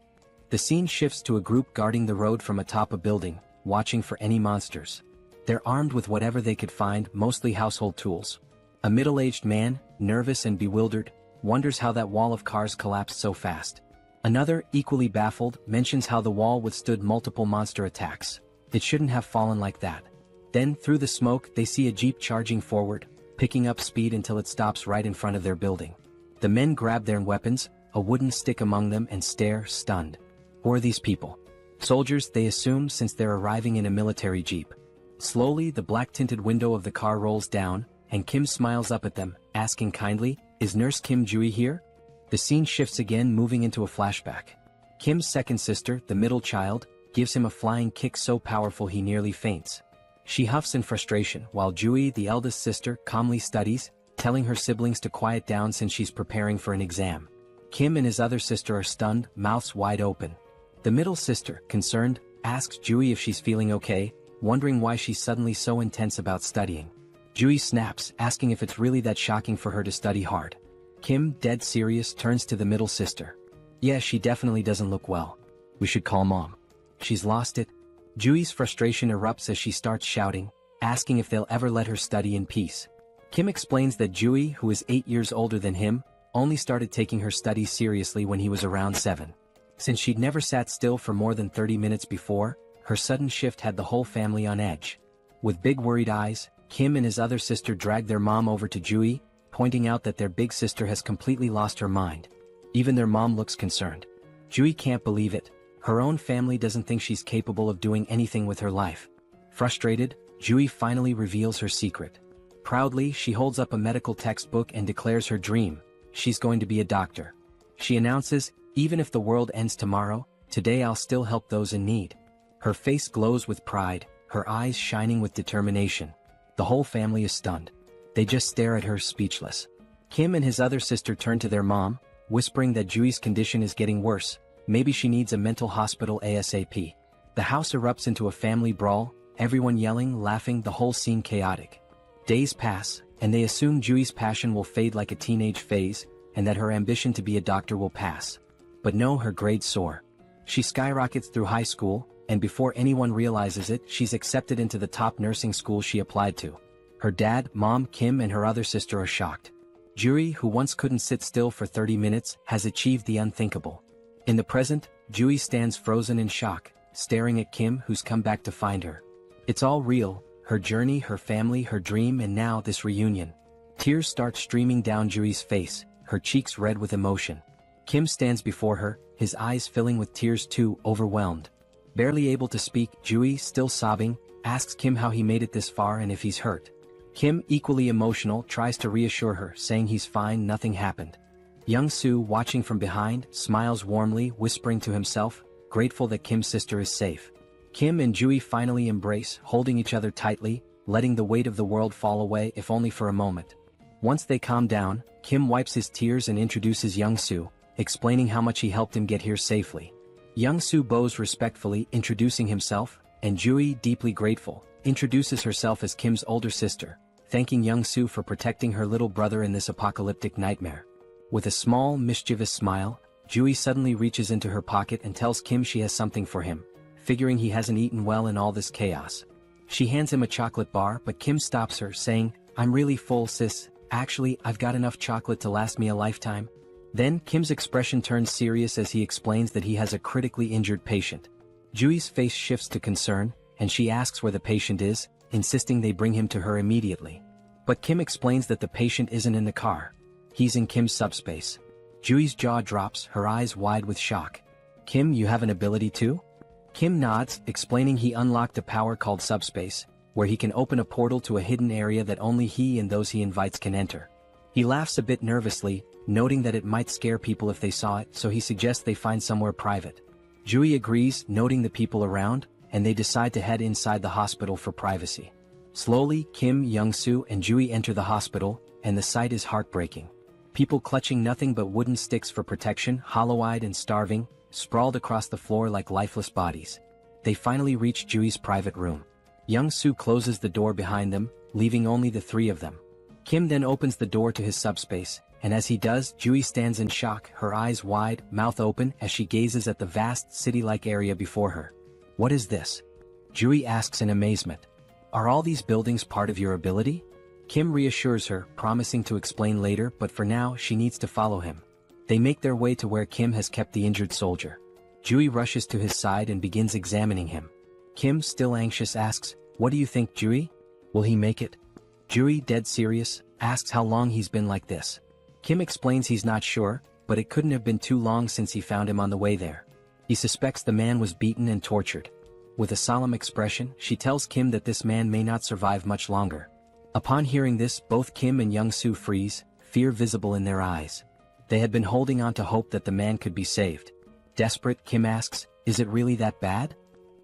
The scene shifts to a group guarding the road from atop a building, watching for any monsters. They're armed with whatever they could find, mostly household tools. A middle-aged man, nervous and bewildered, wonders how that wall of cars collapsed so fast. Another, equally baffled, mentions how the wall withstood multiple monster attacks. It shouldn't have fallen like that. Then, through the smoke, they see a jeep charging forward, picking up speed until it stops right in front of their building. The men grab their weapons, a wooden stick among them, and stare, stunned. Who are these people? Soldiers, they assume, since they're arriving in a military jeep. Slowly, the black-tinted window of the car rolls down, and Kim smiles up at them, asking kindly, "Is Nurse Kim Jui here?" The scene shifts again, moving into a flashback. Kim's second sister, the middle child, gives him a flying kick so powerful he nearly faints. She huffs in frustration, while Jui, the eldest sister, calmly studies, telling her siblings to quiet down since she's preparing for an exam. Kim and his other sister are stunned, mouths wide open. The middle sister, concerned, asks Jui if she's feeling okay, wondering why she's suddenly so intense about studying. Jui snaps, asking if it's really that shocking for her to study hard. Kim, dead serious, turns to the middle sister. "Yeah, she definitely doesn't look well. We should call Mom. She's lost it." Jui's frustration erupts as she starts shouting, asking if they'll ever let her study in peace. Kim explains that Jui, who is 8 years older than him, only started taking her studies seriously when he was around 7. Since she'd never sat still for more than 30 minutes before, her sudden shift had the whole family on edge. With big worried eyes, Kim and his other sister drag their mom over to Jui, pointing out that their big sister has completely lost her mind. Even their mom looks concerned. Jui can't believe it. Her own family doesn't think she's capable of doing anything with her life. Frustrated, Jui finally reveals her secret. Proudly, she holds up a medical textbook and declares her dream. She's going to be a doctor. She announces, "Even if the world ends tomorrow, today I'll still help those in need." Her face glows with pride, her eyes shining with determination. The whole family is stunned. They just stare at her speechless. Kim and his other sister turn to their mom, whispering that Jui's condition is getting worse. Maybe she needs a mental hospital ASAP. The house erupts into a family brawl, everyone yelling, laughing, the whole scene chaotic. Days pass, and they assume Jui's passion will fade like a teenage phase, and that her ambition to be a doctor will pass. But no, her grades soar. She skyrockets through high school, and before anyone realizes it, she's accepted into the top nursing school she applied to. Her dad, mom, Kim, and her other sister are shocked. Jui, who once couldn't sit still for 30 minutes, has achieved the unthinkable. In the present, Jui stands frozen in shock, staring at Kim, who's come back to find her. It's all real, her journey, her family, her dream, and now this reunion. Tears start streaming down Jui's face, her cheeks red with emotion. Kim stands before her, his eyes filling with tears too, overwhelmed. Barely able to speak, Jui, still sobbing, asks Kim how he made it this far and if he's hurt. Kim, equally emotional, tries to reassure her, saying he's fine, nothing happened. Young-soo, watching from behind, smiles warmly, whispering to himself, grateful that Kim's sister is safe. Kim and Jui finally embrace, holding each other tightly, letting the weight of the world fall away, if only for a moment. Once they calm down, Kim wipes his tears and introduces Young-soo, explaining how much he helped him get here safely. Young-soo bows respectfully, introducing himself, and Jui, deeply grateful, introduces herself as Kim's older sister, thanking Young-soo for protecting her little brother in this apocalyptic nightmare. With a small, mischievous smile, Jui suddenly reaches into her pocket and tells Kim she has something for him, figuring he hasn't eaten well in all this chaos. She hands him a chocolate bar, but Kim stops her, saying, "I'm really full, sis. Actually, I've got enough chocolate to last me a lifetime." Then, Kim's expression turns serious as he explains that he has a critically injured patient. Jui's face shifts to concern, and she asks where the patient is, insisting they bring him to her immediately. But Kim explains that the patient isn't in the car. He's in Kim's subspace. Jui's jaw drops, her eyes wide with shock. "Kim, you have an ability too?" Kim nods, explaining he unlocked a power called subspace, where he can open a portal to a hidden area that only he and those he invites can enter. He laughs a bit nervously, noting that it might scare people if they saw it, so he suggests they find somewhere private. Jui agrees, noting the people around, and they decide to head inside the hospital for privacy. Slowly, Kim, Young-soo, and Jui enter the hospital, and the sight is heartbreaking. People clutching nothing but wooden sticks for protection, hollow-eyed and starving, sprawled across the floor like lifeless bodies. They finally reach Jui's private room. Young-soo closes the door behind them, leaving only the three of them. Kim then opens the door to his subspace, and as he does, Jui stands in shock, her eyes wide, mouth open, as she gazes at the vast, city-like area before her. "What is this?" Jui asks in amazement. "Are all these buildings part of your ability?" Kim reassures her, promising to explain later, but for now, she needs to follow him. They make their way to where Kim has kept the injured soldier. Jui rushes to his side and begins examining him. Kim, still anxious, asks, "What do you think, Jui? Will he make it?" Jui, dead serious, asks how long he's been like this. Kim explains he's not sure, but it couldn't have been too long since he found him on the way there. He suspects the man was beaten and tortured. With a solemn expression, she tells Kim that this man may not survive much longer. Upon hearing this, both Kim and Young-soo freeze, fear visible in their eyes. They had been holding on to hope that the man could be saved. Desperate, Kim asks, "Is it really that bad?"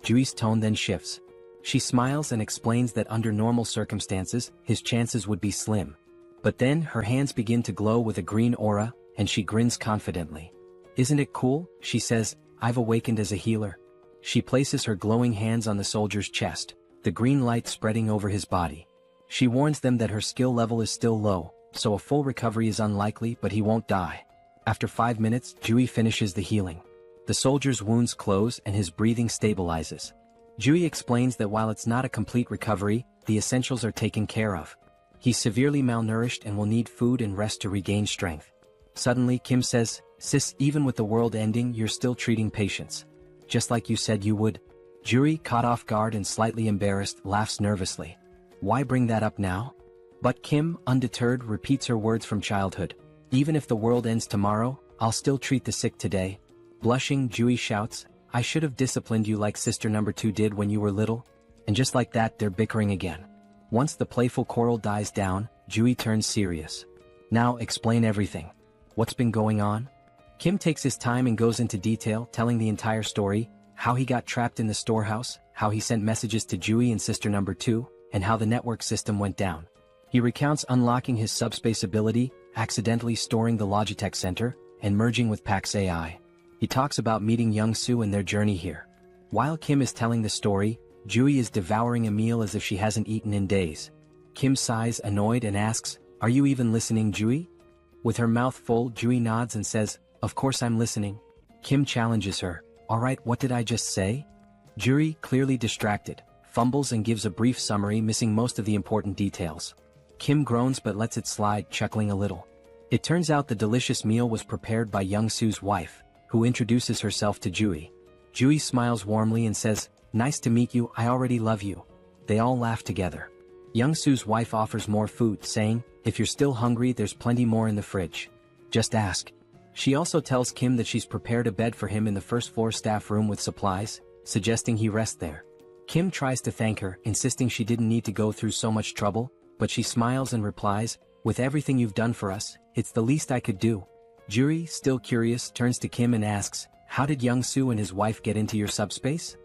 Jui's tone then shifts. She smiles and explains that under normal circumstances, his chances would be slim. But then, her hands begin to glow with a green aura, and she grins confidently. "Isn't it cool?" she says, "I've awakened as a healer." She places her glowing hands on the soldier's chest, the green light spreading over his body. She warns them that her skill level is still low, so a full recovery is unlikely, but he won't die. After 5 minutes, Jui finishes the healing. The soldier's wounds close and his breathing stabilizes. Jui explains that while it's not a complete recovery, the essentials are taken care of. He's severely malnourished and will need food and rest to regain strength. Suddenly, Kim says, "Sis, even with the world ending, you're still treating patients. Just like you said you would." Juri, caught off guard and slightly embarrassed, laughs nervously. Why bring that up now? But Kim, undeterred, repeats her words from childhood. "Even if the world ends tomorrow, I'll still treat the sick today." Blushing, Juri shouts, "I should have disciplined you like sister number 2 did when you were little." And just like that, they're bickering again. Once the playful quarrel dies down, Juri turns serious. "Now explain everything. What's been going on?" Kim takes his time and goes into detail, telling the entire story, how he got trapped in the storehouse, how he sent messages to Jui and sister number 2, and how the network system went down. He recounts unlocking his subspace ability, accidentally storing the Logitech Center, and merging with Pax AI. He talks about meeting Young-soo and their journey here. While Kim is telling the story, Jui is devouring a meal as if she hasn't eaten in days. Kim sighs, annoyed, and asks, "Are you even listening, Jui?" With her mouth full, Jui nods and says, "Of course I'm listening." Kim challenges her, "Alright, what did I just say?" Juri, clearly distracted, fumbles and gives a brief summary, missing most of the important details. Kim groans but lets it slide, chuckling a little. It turns out the delicious meal was prepared by Young-soo's wife, who introduces herself to Jui. Jui smiles warmly and says, "Nice to meet you, I already love you." They all laugh together. Young-soo's wife offers more food, saying, "If you're still hungry, there's plenty more in the fridge. Just ask." She also tells Kim that she's prepared a bed for him in the first-floor staff room with supplies, suggesting he rest there. Kim tries to thank her, insisting she didn't need to go through so much trouble, but she smiles and replies, "With everything you've done for us, it's the least I could do." Juri, still curious, turns to Kim and asks, "How did Young-soo and his wife get into your subspace?"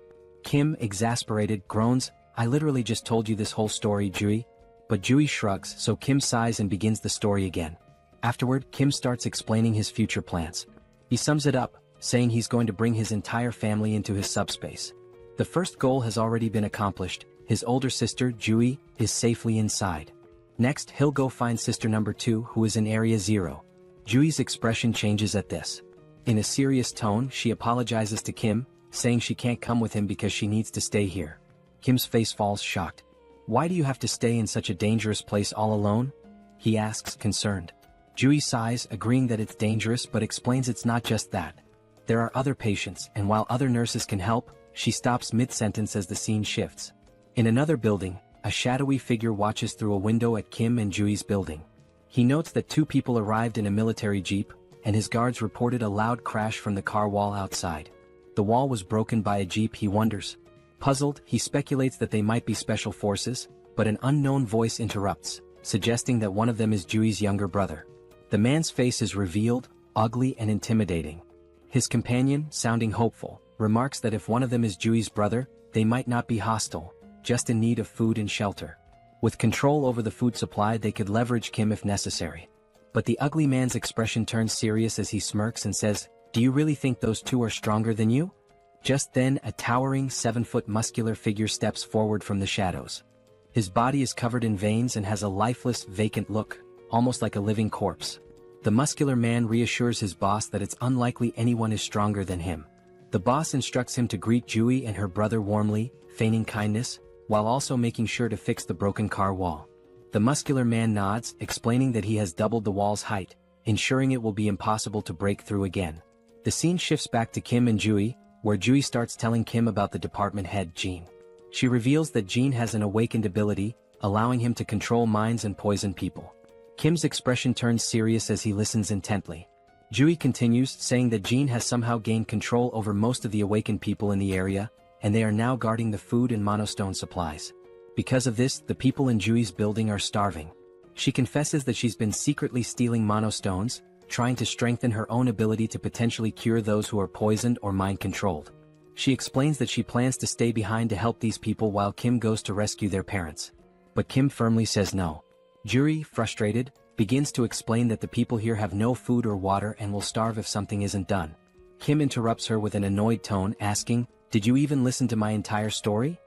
Kim, exasperated, groans, "I literally just told you this whole story, Juri." But Juri shrugs, so Kim sighs and begins the story again. Afterward, Kim starts explaining his future plans. He sums it up, saying he's going to bring his entire family into his subspace. The first goal has already been accomplished. His older sister, Jui, is safely inside. Next, he'll go find sister number 2, who is in Area 0. Jui's expression changes at this. In a serious tone, she apologizes to Kim, saying she can't come with him because she needs to stay here. Kim's face falls, shocked. "Why do you have to stay in such a dangerous place all alone?" he asks, concerned. Jui sighs, agreeing that it's dangerous, but explains it's not just that. There are other patients, and while other nurses can help, she stops mid-sentence as the scene shifts. In another building, a shadowy figure watches through a window at Kim and Jui's building. He notes that 2 people arrived in a military jeep, and his guards reported a loud crash from the car wall outside. The wall was broken by a jeep, he wonders. Puzzled, he speculates that they might be special forces, but an unknown voice interrupts, suggesting that one of them is Jui's younger brother. The man's face is revealed, ugly and intimidating. His companion, sounding hopeful, remarks that if one of them is Jui's brother, they might not be hostile, just in need of food and shelter. With control over the food supply, they could leverage Kim if necessary. But the ugly man's expression turns serious as he smirks and says, "Do you really think those 2 are stronger than you?" Just then, a towering 7-foot muscular figure steps forward from the shadows. His body is covered in veins and has a lifeless, vacant look, almost like a living corpse. The muscular man reassures his boss that it's unlikely anyone is stronger than him. The boss instructs him to greet Jui and her brother warmly, feigning kindness, while also making sure to fix the broken car wall. The muscular man nods, explaining that he has doubled the wall's height, ensuring it will be impossible to break through again. The scene shifts back to Kim and Jui, where Jui starts telling Kim about the department head, Jean. She reveals that Jean has an awakened ability, allowing him to control minds and poison people. Kim's expression turns serious as he listens intently. Jui continues, saying that Jean has somehow gained control over most of the awakened people in the area, and they are now guarding the food and monostone supplies. Because of this, the people in Jui's building are starving. She confesses that she's been secretly stealing monostones, trying to strengthen her own ability to potentially cure those who are poisoned or mind-controlled. She explains that she plans to stay behind to help these people while Kim goes to rescue their parents. But Kim firmly says no. Juri, frustrated, begins to explain that the people here have no food or water and will starve if something isn't done. Kim interrupts her with an annoyed tone, asking, "Did you even listen to my entire story?"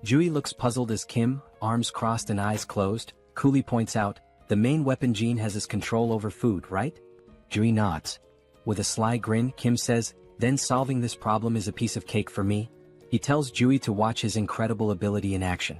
Jui looks puzzled as Kim, arms crossed and eyes closed, coolly points out, "The main weapon Jean has is control over food, right?" Jui nods. With a sly grin, Kim says, "Then solving this problem is a piece of cake for me." He tells Jui to watch his incredible ability in action.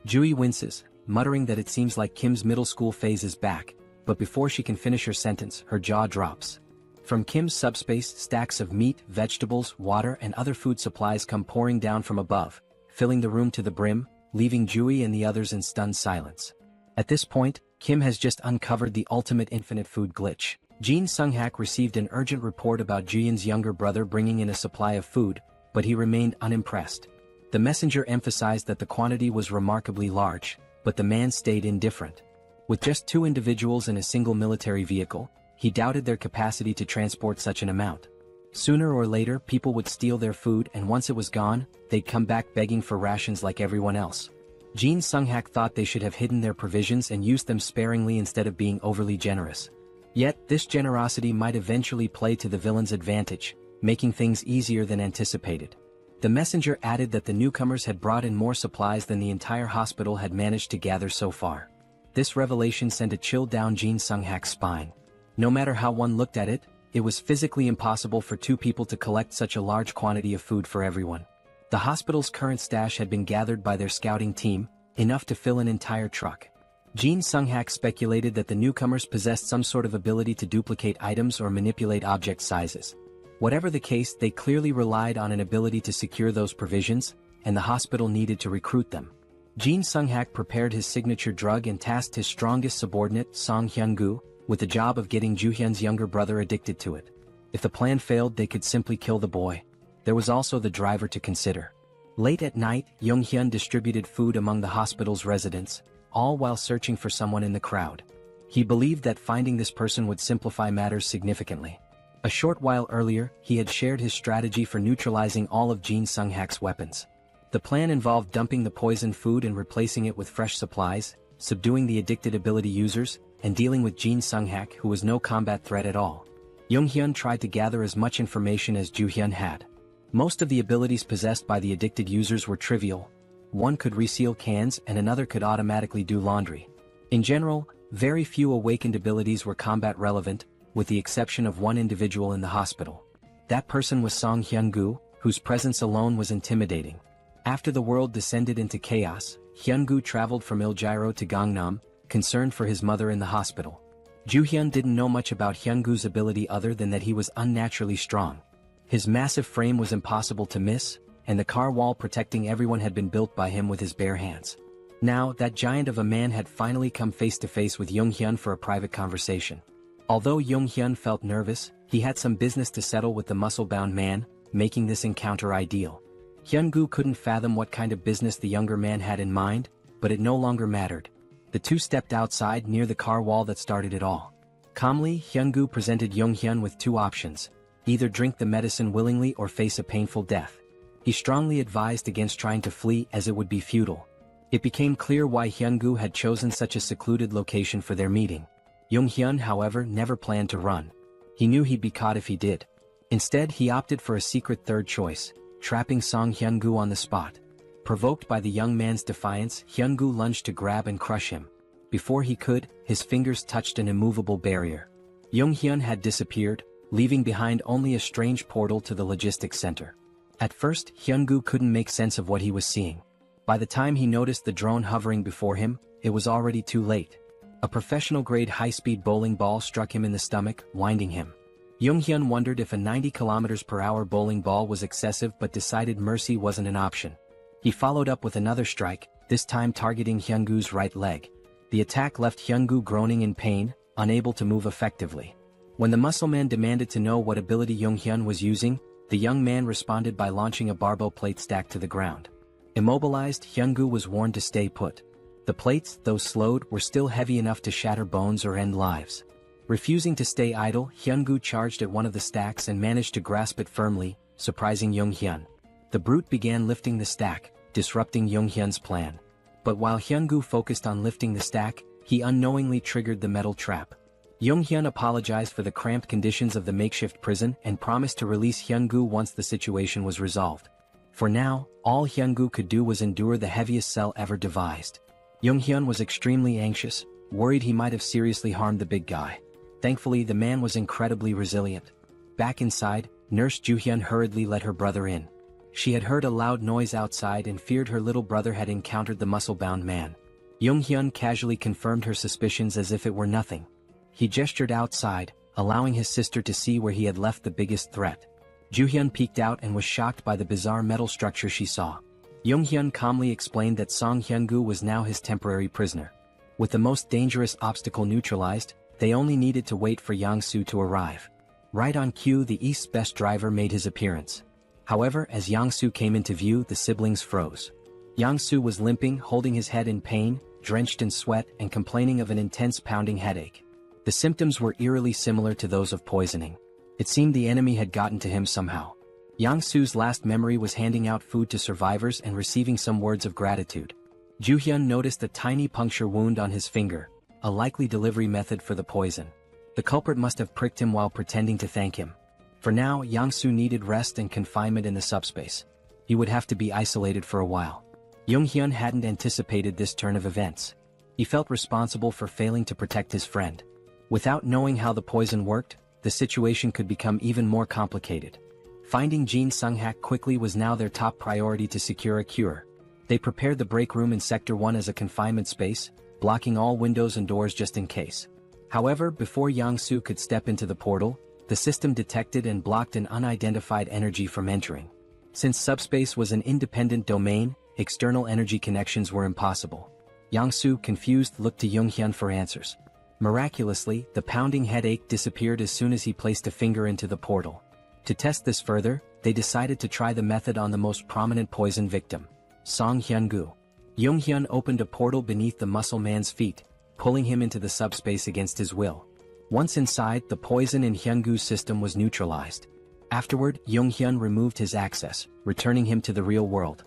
Jui winces, muttering that it seems like Kim's middle school phase is back, but before she can finish her sentence, her jaw drops. From Kim's subspace, stacks of meat, vegetables, water and other food supplies come pouring down from above, filling the room to the brim, leaving Jui and the others in stunned silence. At this point, Kim has just uncovered the ultimate infinite food glitch. Jin Sung-hak received an urgent report about Juyeon's younger brother bringing in a supply of food, but he remained unimpressed. The messenger emphasized that the quantity was remarkably large, but the man stayed indifferent. With just 2 individuals in a single military vehicle, he doubted their capacity to transport such an amount. Sooner or later, people would steal their food, and once it was gone, they'd come back begging for rations like everyone else. Jin Sung-hak thought they should have hidden their provisions and used them sparingly instead of being overly generous. Yet, this generosity might eventually play to the villain's advantage, making things easier than anticipated. The messenger added that the newcomers had brought in more supplies than the entire hospital had managed to gather so far. This revelation sent a chill down Jin Sung-hak's spine. No matter how one looked at it, it was physically impossible for 2 people to collect such a large quantity of food for everyone. The hospital's current stash had been gathered by their scouting team, enough to fill an entire truck. Jin Sung-hak speculated that the newcomers possessed some sort of ability to duplicate items or manipulate object sizes. Whatever the case, they clearly relied on an ability to secure those provisions, and the hospital needed to recruit them. Jin Sung-hak prepared his signature drug and tasked his strongest subordinate, Song Hyun-gu, with the job of getting Ju-hyun's younger brother addicted to it. If the plan failed, they could simply kill the boy. There was also the driver to consider. Late at night, Yong-hyun distributed food among the hospital's residents, all while searching for someone in the crowd. He believed that finding this person would simplify matters significantly. A short while earlier, he had shared his strategy for neutralizing all of Jin Sung-hak's weapons. The plan involved dumping the poisoned food and replacing it with fresh supplies, subduing the addicted ability users, and dealing with Jin Sung-hak, who was no combat threat at all. Yong-hyun tried to gather as much information as Ju-hyun had. Most of the abilities possessed by the addicted users were trivial. One could reseal cans and another could automatically do laundry. In general, very few awakened abilities were combat relevant, with the exception of one individual in the hospital. That person was Song Hyun-gu, whose presence alone was intimidating. After the world descended into chaos, Hyun-gu traveled from Iljeiro to Gangnam, concerned for his mother in the hospital. Ju-hyun didn't know much about Hyun-gu's ability other than that he was unnaturally strong. His massive frame was impossible to miss, and the car wall protecting everyone had been built by him with his bare hands. Now, that giant of a man had finally come face to face with Yong-hyun for a private conversation. Although Yong-hyun felt nervous, he had some business to settle with the muscle-bound man, making this encounter ideal. Hyun-gu couldn't fathom what kind of business the younger man had in mind, but it no longer mattered. The two stepped outside near the car wall that started it all. Calmly, Hyun-gu presented Yong-hyun with 2 options: either drink the medicine willingly or face a painful death. He strongly advised against trying to flee as it would be futile. It became clear why Hyun-gu had chosen such a secluded location for their meeting. Yong-hyun, however, never planned to run. He knew he'd be caught if he did. Instead, he opted for a secret third choice, trapping Song Hyun-gu on the spot. Provoked by the young man's defiance, Hyun-gu lunged to grab and crush him. Before he could, his fingers touched an immovable barrier. Yong-hyun had disappeared, leaving behind only a strange portal to the logistics center. At first, Hyun-gu couldn't make sense of what he was seeing. By the time he noticed the drone hovering before him, it was already too late. A professional-grade high-speed bowling ball struck him in the stomach, winding him. Yong-hyun wondered if a 90 km/h bowling ball was excessive but decided mercy wasn't an option. He followed up with another strike, this time targeting Hyun-gu's right leg. The attack left Hyun-gu groaning in pain, unable to move effectively. When the muscle man demanded to know what ability Yong-hyun was using, the young man responded by launching a barbell plate stack to the ground. Immobilized, Hyun-gu was warned to stay put. The plates, though slowed, were still heavy enough to shatter bones or end lives. Refusing to stay idle, Hyun-gu charged at one of the stacks and managed to grasp it firmly, surprising Yong-hyun. The brute began lifting the stack, disrupting Yong-hyun's plan. But while Hyun-gu focused on lifting the stack, he unknowingly triggered the metal trap. Yong-hyun apologized for the cramped conditions of the makeshift prison and promised to release Hyun-gu once the situation was resolved. For now, all Hyun-gu could do was endure the heaviest cell ever devised. Yong-hyun was extremely anxious, worried he might have seriously harmed the big guy. Thankfully, the man was incredibly resilient. Back inside, Nurse Ju-hyun hurriedly let her brother in. She had heard a loud noise outside and feared her little brother had encountered the muscle-bound man. Jung-hyun casually confirmed her suspicions as if it were nothing. He gestured outside, allowing his sister to see where he had left the biggest threat. Ju-hyun peeked out and was shocked by the bizarre metal structure she saw. Jung-hyun calmly explained that Song Hyun-gu was now his temporary prisoner. With the most dangerous obstacle neutralized, they only needed to wait for Yang-soo to arrive. Right on cue, the East's best driver made his appearance. However, as Yang-soo came into view, the siblings froze. Yang-soo was limping, holding his head in pain, drenched in sweat, and complaining of an intense pounding headache. The symptoms were eerily similar to those of poisoning. It seemed the enemy had gotten to him somehow. Yang-soo's last memory was handing out food to survivors and receiving some words of gratitude. Ju-hyun noticed a tiny puncture wound on his finger, a likely delivery method for the poison. The culprit must have pricked him while pretending to thank him. For now, Yang-soo needed rest and confinement in the subspace. He would have to be isolated for a while. Jung-hyun hadn't anticipated this turn of events. He felt responsible for failing to protect his friend. Without knowing how the poison worked, the situation could become even more complicated. Finding Jin Sung-hak quickly was now their top priority to secure a cure. They prepared the break room in Sector 1 as a confinement space, blocking all windows and doors just in case. However, before Yang-soo could step into the portal, the system detected and blocked an unidentified energy from entering. Since subspace was an independent domain, external energy connections were impossible. Yang-soo, confused, looked to Jung-hyun for answers. Miraculously, the pounding headache disappeared as soon as he placed a finger into the portal. To test this further, they decided to try the method on the most prominent poison victim, Song Hyun-gu. Jung-hyun opened a portal beneath the muscle man's feet, pulling him into the subspace against his will. Once inside, the poison in Hyun-gu's system was neutralized. Afterward, Jung-hyun removed his access, returning him to the real world.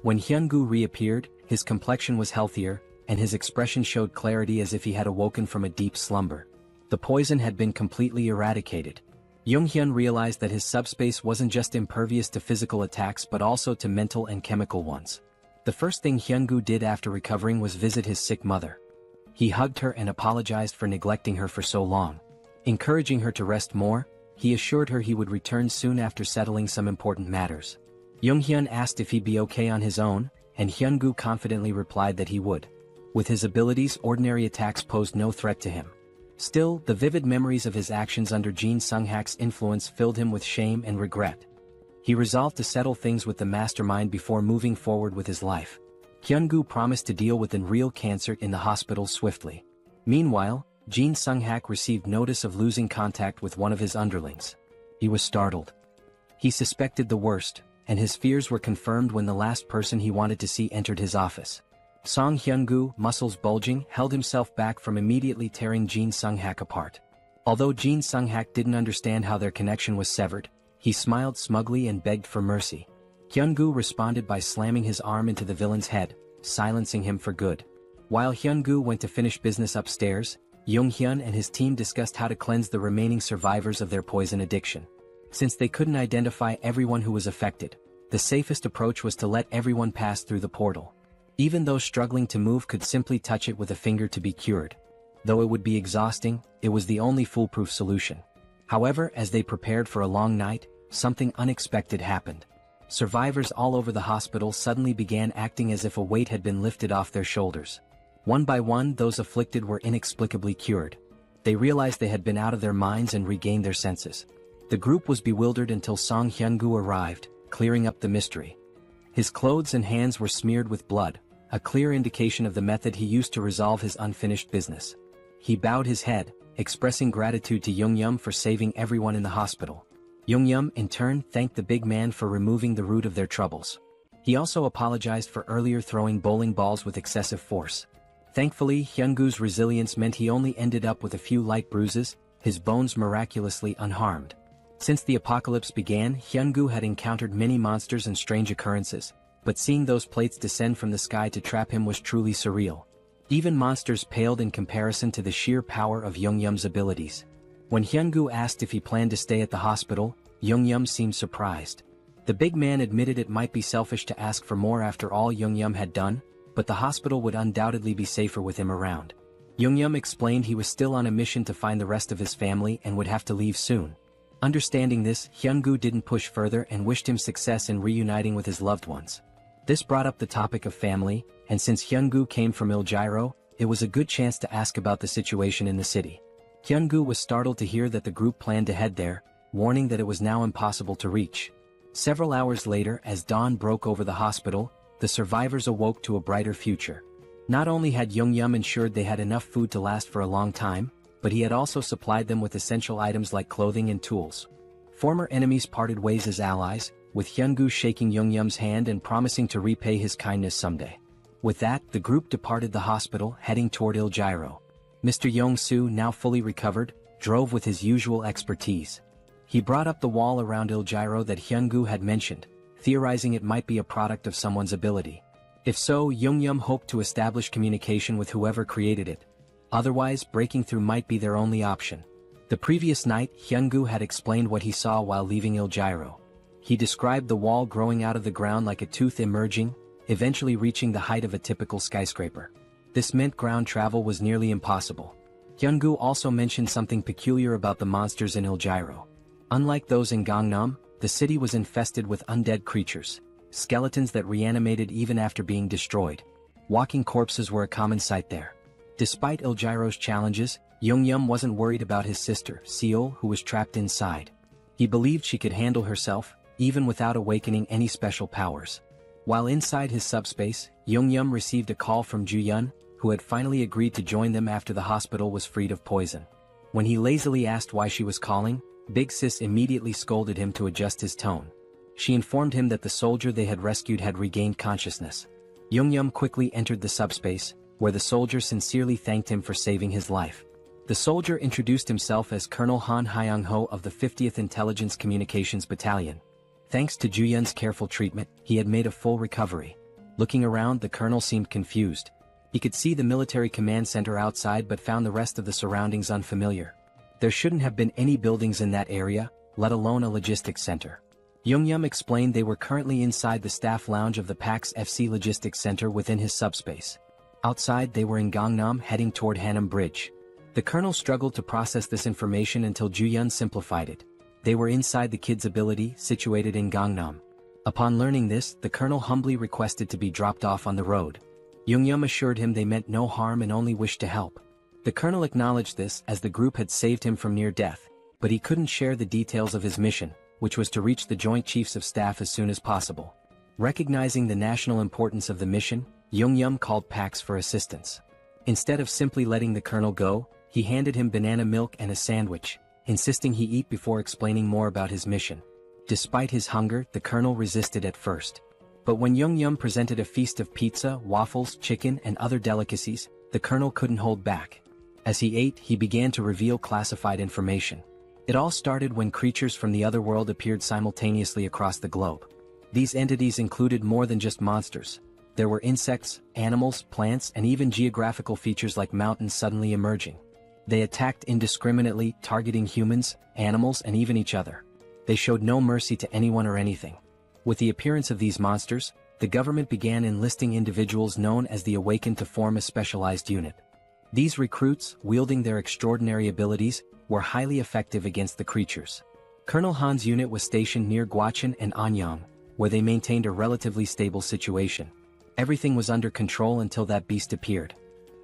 When Hyun-gu reappeared, his complexion was healthier, and his expression showed clarity as if he had awoken from a deep slumber. The poison had been completely eradicated. Jung-hyun realized that his subspace wasn't just impervious to physical attacks but also to mental and chemical ones. The first thing Hyun-gu did after recovering was visit his sick mother. He hugged her and apologized for neglecting her for so long. Encouraging her to rest more, he assured her he would return soon after settling some important matters. Jung-hyun asked if he'd be okay on his own, and Hyun-gu confidently replied that he would. With his abilities, ordinary attacks posed no threat to him. Still, the vivid memories of his actions under Jin Sung-hak's influence filled him with shame and regret. He resolved to settle things with the mastermind before moving forward with his life. Hyun-gu promised to deal with real cancer in the hospital swiftly. Meanwhile, Jin Sung-hak received notice of losing contact with one of his underlings. He was startled. He suspected the worst, and his fears were confirmed when the last person he wanted to see entered his office. Song Hyun-gu, muscles bulging, held himself back from immediately tearing Jin Sung-hak apart. Although Jin Sung-hak didn't understand how their connection was severed, he smiled smugly and begged for mercy. Hyun-gu responded by slamming his arm into the villain's head, silencing him for good. While Hyun-gu went to finish business upstairs, Jung-hyun and his team discussed how to cleanse the remaining survivors of their poison addiction. Since they couldn't identify everyone who was affected, the safest approach was to let everyone pass through the portal. Even those struggling to move could simply touch it with a finger to be cured. Though it would be exhausting, it was the only foolproof solution. However, as they prepared for a long night, something unexpected happened. Survivors all over the hospital suddenly began acting as if a weight had been lifted off their shoulders. One by one, those afflicted were inexplicably cured. They realized they had been out of their minds and regained their senses. The group was bewildered until Song Hyun-gu arrived, clearing up the mystery. His clothes and hands were smeared with blood, a clear indication of the method he used to resolve his unfinished business. He bowed his head, expressing gratitude to Jung-hyun for saving everyone in the hospital. Jung-hyun, in turn, thanked the big man for removing the root of their troubles. He also apologized for earlier throwing bowling balls with excessive force. Thankfully, Hyun-gu's resilience meant he only ended up with a few light bruises, his bones miraculously unharmed. Since the apocalypse began, Hyun-gu had encountered many monsters and strange occurrences, but seeing those plates descend from the sky to trap him was truly surreal. Even monsters paled in comparison to the sheer power of Jung-hyun's abilities. When Hyun-gu asked if he planned to stay at the hospital, Jung-hyun seemed surprised. The big man admitted it might be selfish to ask for more after all Jung-hyun had done, but the hospital would undoubtedly be safer with him around. Jung-hyun explained he was still on a mission to find the rest of his family and would have to leave soon. Understanding this, Hyung-gu didn't push further and wished him success in reuniting with his loved ones. This brought up the topic of family, and since Hyung-gu came from Il-jiro, it was a good chance to ask about the situation in the city. Hyung-gu was startled to hear that the group planned to head there, warning that it was now impossible to reach. Several hours later, as dawn broke over the hospital, the survivors awoke to a brighter future. Not only had Jeong-gyeom ensured they had enough food to last for a long time, but he had also supplied them with essential items like clothing and tools. Former enemies parted ways as allies, with Hyung-gu shaking Jeong-gyeom's hand and promising to repay his kindness someday. With that, the group departed the hospital, heading toward Il-jiro. Mr. Yong-soo, now fully recovered, drove with his usual expertise. He brought up the wall around Il-jiro that Hyung-gu had mentioned, theorizing it might be a product of someone's ability. If so, Jeong-gyeom hoped to establish communication with whoever created it. Otherwise, breaking through might be their only option. The previous night, Hyung-gu had explained what he saw while leaving Il-jiro. He described the wall growing out of the ground like a tooth emerging, eventually reaching the height of a typical skyscraper. This meant ground travel was nearly impossible. Hyung-gu also mentioned something peculiar about the monsters in Il-jiro. Unlike those in Gangnam, the city was infested with undead creatures, skeletons that reanimated even after being destroyed. Walking corpses were a common sight there. Despite Il-jiro's challenges, Jeong-gyeom wasn't worried about his sister, Seoul, who was trapped inside. He believed she could handle herself, even without awakening any special powers. While inside his subspace, Jeong-gyeom received a call from Ju-yeon, who had finally agreed to join them after the hospital was freed of poison. When he lazily asked why she was calling, Big Sis immediately scolded him to adjust his tone. She informed him that the soldier they had rescued had regained consciousness. Jeong-gyeom quickly entered the subspace, where the soldier sincerely thanked him for saving his life. The soldier introduced himself as Colonel Han Hyung-ho of the 50th Intelligence Communications Battalion. Thanks to Ju-yeon's careful treatment, he had made a full recovery. Looking around, the colonel seemed confused. He could see the military command center outside but found the rest of the surroundings unfamiliar. There shouldn't have been any buildings in that area, let alone a logistics center. Jeong-gyeom explained they were currently inside the staff lounge of the PAX FC Logistics Center within his subspace. Outside, they were in Gangnam, heading toward Hanam Bridge. The colonel struggled to process this information until Ju-yeon simplified it. They were inside the kid's ability, situated in Gangnam. Upon learning this, the colonel humbly requested to be dropped off on the road. Jeong-gyeom assured him they meant no harm and only wished to help. The colonel acknowledged this as the group had saved him from near death, but he couldn't share the details of his mission, which was to reach the Joint Chiefs of Staff as soon as possible. Recognizing the national importance of the mission, Jeong-gyeom called PAX for assistance. Instead of simply letting the colonel go, he handed him banana milk and a sandwich, insisting he eat before explaining more about his mission. Despite his hunger, the colonel resisted at first. But when Jeong-gyeom presented a feast of pizza, waffles, chicken, and other delicacies, the colonel couldn't hold back. As he ate, he began to reveal classified information. It all started when creatures from the other world appeared simultaneously across the globe. These entities included more than just monsters. There were insects, animals, plants, and even geographical features like mountains suddenly emerging. They attacked indiscriminately, targeting humans, animals, and even each other. They showed no mercy to anyone or anything. With the appearance of these monsters, the government began enlisting individuals known as the Awakened to form a specialized unit. These recruits, wielding their extraordinary abilities, were highly effective against the creatures. Colonel Han's unit was stationed near Gwacheon and Anyang, where they maintained a relatively stable situation. Everything was under control until that beast appeared.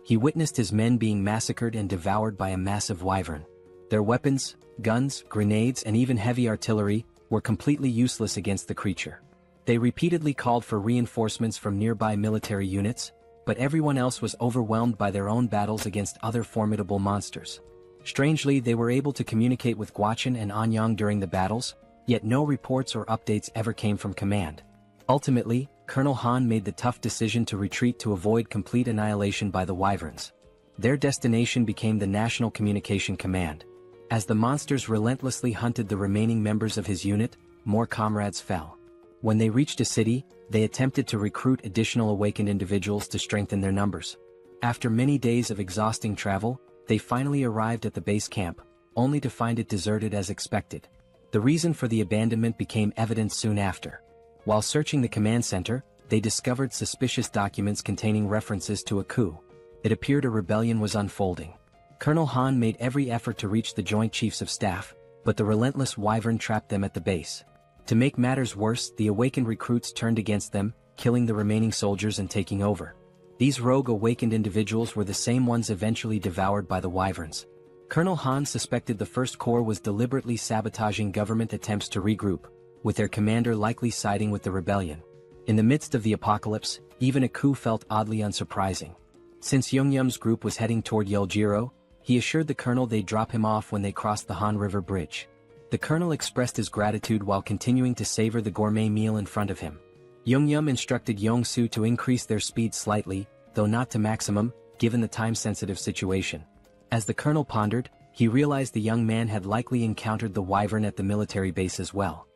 He witnessed his men being massacred and devoured by a massive wyvern. Their weapons, guns, grenades, and even heavy artillery were completely useless against the creature. They repeatedly called for reinforcements from nearby military units, but everyone else was overwhelmed by their own battles against other formidable monsters. Strangely, they were able to communicate with Gwacheon and Anyang during the battles, yet no reports or updates ever came from command. Ultimately, Colonel Han made the tough decision to retreat to avoid complete annihilation by the wyverns. Their destination became the National Communication Command. As the monsters relentlessly hunted the remaining members of his unit, more comrades fell. When they reached a city, they attempted to recruit additional awakened individuals to strengthen their numbers. After many days of exhausting travel, they finally arrived at the base camp, only to find it deserted as expected. The reason for the abandonment became evident soon after. While searching the command center, they discovered suspicious documents containing references to a coup. It appeared a rebellion was unfolding. Colonel Han made every effort to reach the Joint Chiefs of Staff, but the relentless wyvern trapped them at the base. To make matters worse, the awakened recruits turned against them, killing the remaining soldiers and taking over. These rogue awakened individuals were the same ones eventually devoured by the wyverns. Colonel Han suspected the First Corps was deliberately sabotaging government attempts to regroup, with their commander likely siding with the rebellion. In the midst of the apocalypse, even a coup felt oddly unsurprising. Since Jeong-gyeom's group was heading toward Yeoljiro, he assured the colonel they'd drop him off when they crossed the Han River Bridge. The colonel expressed his gratitude while continuing to savor the gourmet meal in front of him. Jeong-gyeom instructed Yong-soo to increase their speed slightly, though not to maximum, given the time-sensitive situation. As the colonel pondered, he realized the young man had likely encountered the wyvern at the military base as well.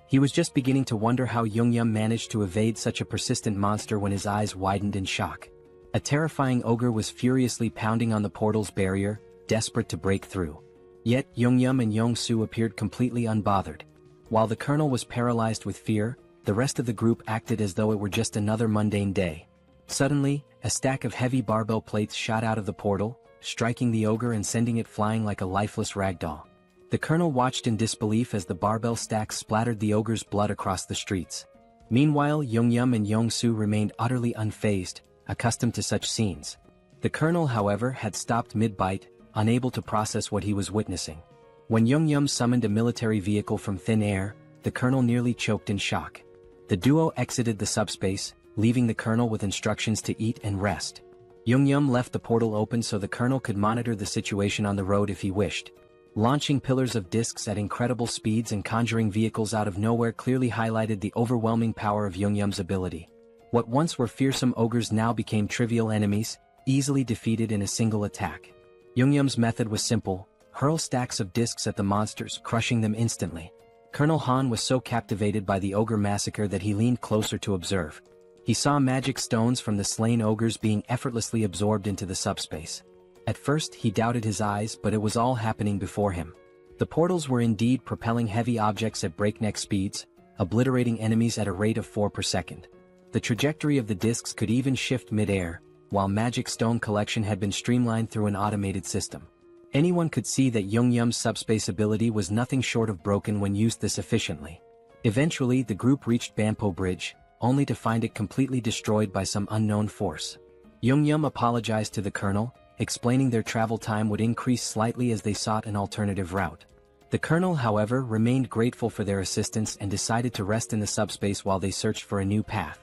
He was just beginning to wonder how Jeong-gyeom managed to evade such a persistent monster when his eyes widened in shock. A terrifying ogre was furiously pounding on the portal's barrier, desperate to break through. Yet Jeong-gyeom and Yong-soo appeared completely unbothered. While the colonel was paralyzed with fear, the rest of the group acted as though it were just another mundane day. Suddenly, a stack of heavy barbell plates shot out of the portal, striking the ogre and sending it flying like a lifeless ragdoll. The colonel watched in disbelief as the barbell stacks splattered the ogre's blood across the streets. Meanwhile, Jeong-gyeom and Yong-soo remained utterly unfazed, accustomed to such scenes. The colonel, however, had stopped mid-bite, unable to process what he was witnessing. When Jeong-gyeom summoned a military vehicle from thin air, the colonel nearly choked in shock. The duo exited the subspace, leaving the colonel with instructions to eat and rest. Jeong-gyeom left the portal open so the colonel could monitor the situation on the road if he wished. Launching pillars of discs at incredible speeds and conjuring vehicles out of nowhere clearly highlighted the overwhelming power of Jeong-gyeom's ability. What once were fearsome ogres now became trivial enemies, easily defeated in a single attack. Jeong-gyeom's method was simple: hurl stacks of discs at the monsters, crushing them instantly. Colonel Han was so captivated by the ogre massacre that he leaned closer to observe. He saw magic stones from the slain ogres being effortlessly absorbed into the subspace. At first he doubted his eyes, but it was all happening before him. The portals were indeed propelling heavy objects at breakneck speeds, obliterating enemies at a rate of 4 per second. The trajectory of the discs could even shift mid-air, while magic stone collection had been streamlined through an automated system. Anyone could see that Jeong-gyeom's subspace ability was nothing short of broken when used this efficiently. Eventually the group reached Banpo Bridge, only to find it completely destroyed by some unknown force. Jeong-gyeom apologized to the colonel, explaining their travel time would increase slightly as they sought an alternative route. The colonel, however, remained grateful for their assistance and decided to rest in the subspace while they searched for a new path.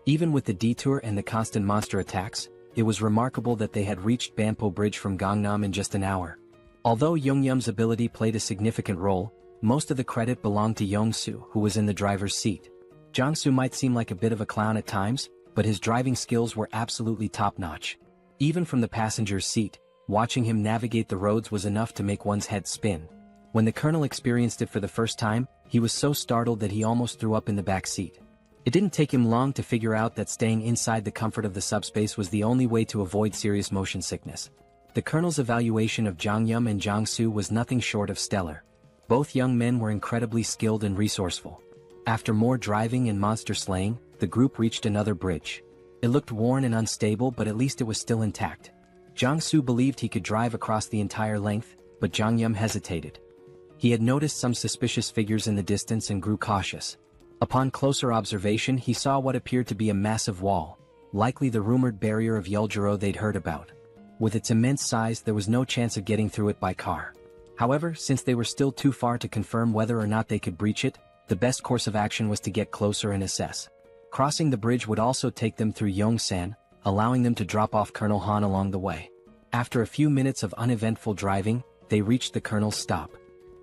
Even with the detour and the constant monster attacks, it was remarkable that they had reached Banpo Bridge from Gangnam in just an hour. Although Jeong-gyeom's ability played a significant role, most of the credit belonged to Yong-soo, who was in the driver's seat. Jong-soo might seem like a bit of a clown at times, but his driving skills were absolutely top-notch. Even from the passenger's seat, watching him navigate the roads was enough to make one's head spin. When the colonel experienced it for the first time, he was so startled that he almost threw up in the back seat. It didn't take him long to figure out that staying inside the comfort of the subspace was the only way to avoid serious motion sickness. The colonel's evaluation of Jeong-gyeom and Jong-soo was nothing short of stellar. Both young men were incredibly skilled and resourceful. After more driving and monster slaying, the group reached another bridge. It looked worn and unstable, but at least it was still intact. Jong-soo believed he could drive across the entire length, but Jeong-gyeom hesitated. He had noticed some suspicious figures in the distance and grew cautious. Upon closer observation, he saw what appeared to be a massive wall, likely the rumored barrier of Yeoljiro they'd heard about. With its immense size, there was no chance of getting through it by car. However, since they were still too far to confirm whether or not they could breach it, the best course of action was to get closer and assess. Crossing the bridge would also take them through Yongsan, allowing them to drop off Colonel Han along the way. After a few minutes of uneventful driving, they reached the colonel's stop.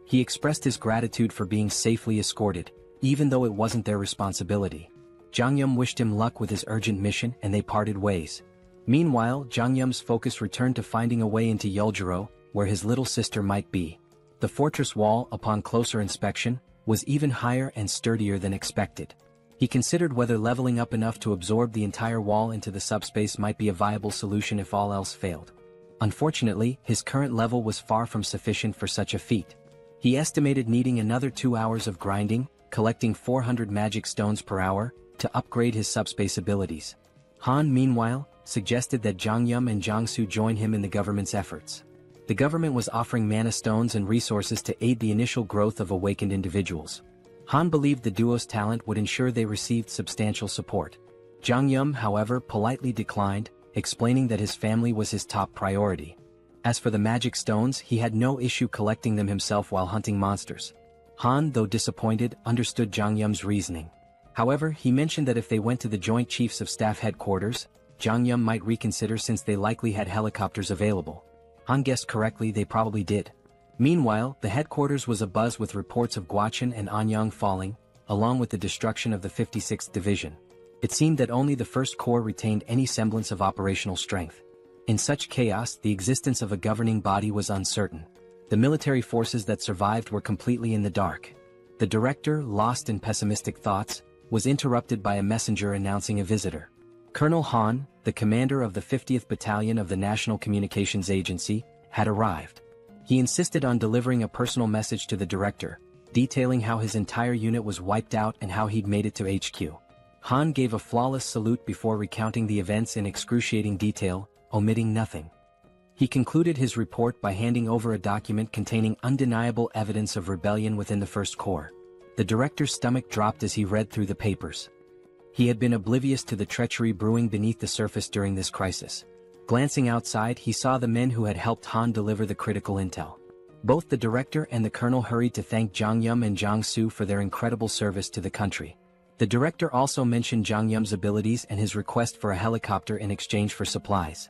He expressed his gratitude for being safely escorted, even though it wasn't their responsibility. Jeong-gyeom wished him luck with his urgent mission and they parted ways. Meanwhile, Jeong-gyeom's focus returned to finding a way into Yeoljiro, where his little sister might be. The fortress wall, upon closer inspection, was even higher and sturdier than expected. He considered whether leveling up enough to absorb the entire wall into the subspace might be a viable solution if all else failed. Unfortunately, his current level was far from sufficient for such a feat. He estimated needing another 2 hours of grinding, collecting 400 magic stones per hour, to upgrade his subspace abilities. Han, meanwhile, suggested that Jeong-gyeom and Jong-soo join him in the government's efforts. The government was offering mana stones and resources to aid the initial growth of awakened individuals. Han believed the duo's talent would ensure they received substantial support. Jeong-gyeom, however, politely declined, explaining that his family was his top priority. As for the magic stones, he had no issue collecting them himself while hunting monsters. Han, though disappointed, understood Jeong-gyeom's reasoning. However, he mentioned that if they went to the Joint Chiefs of Staff headquarters, Jeong-gyeom might reconsider since they likely had helicopters available. Han guessed correctly, they probably did. Meanwhile, the headquarters was abuzz with reports of Gwacheon and Anyang falling, along with the destruction of the 56th Division. It seemed that only the 1st Corps retained any semblance of operational strength. In such chaos, the existence of a governing body was uncertain. The military forces that survived were completely in the dark. The director, lost in pessimistic thoughts, was interrupted by a messenger announcing a visitor. Colonel Han, the commander of the 50th Battalion of the National Communications Agency, had arrived. He insisted on delivering a personal message to the director, detailing how his entire unit was wiped out and how he'd made it to HQ. Han gave a flawless salute before recounting the events in excruciating detail, omitting nothing. He concluded his report by handing over a document containing undeniable evidence of rebellion within the 1st Corps. The director's stomach dropped as he read through the papers. He had been oblivious to the treachery brewing beneath the surface during this crisis. Glancing outside, he saw the men who had helped Han deliver the critical intel. Both the director and the colonel hurried to thank Jeong-gyeom and Jong-soo for their incredible service to the country. The director also mentioned Jeong-gyeom's abilities and his request for a helicopter in exchange for supplies.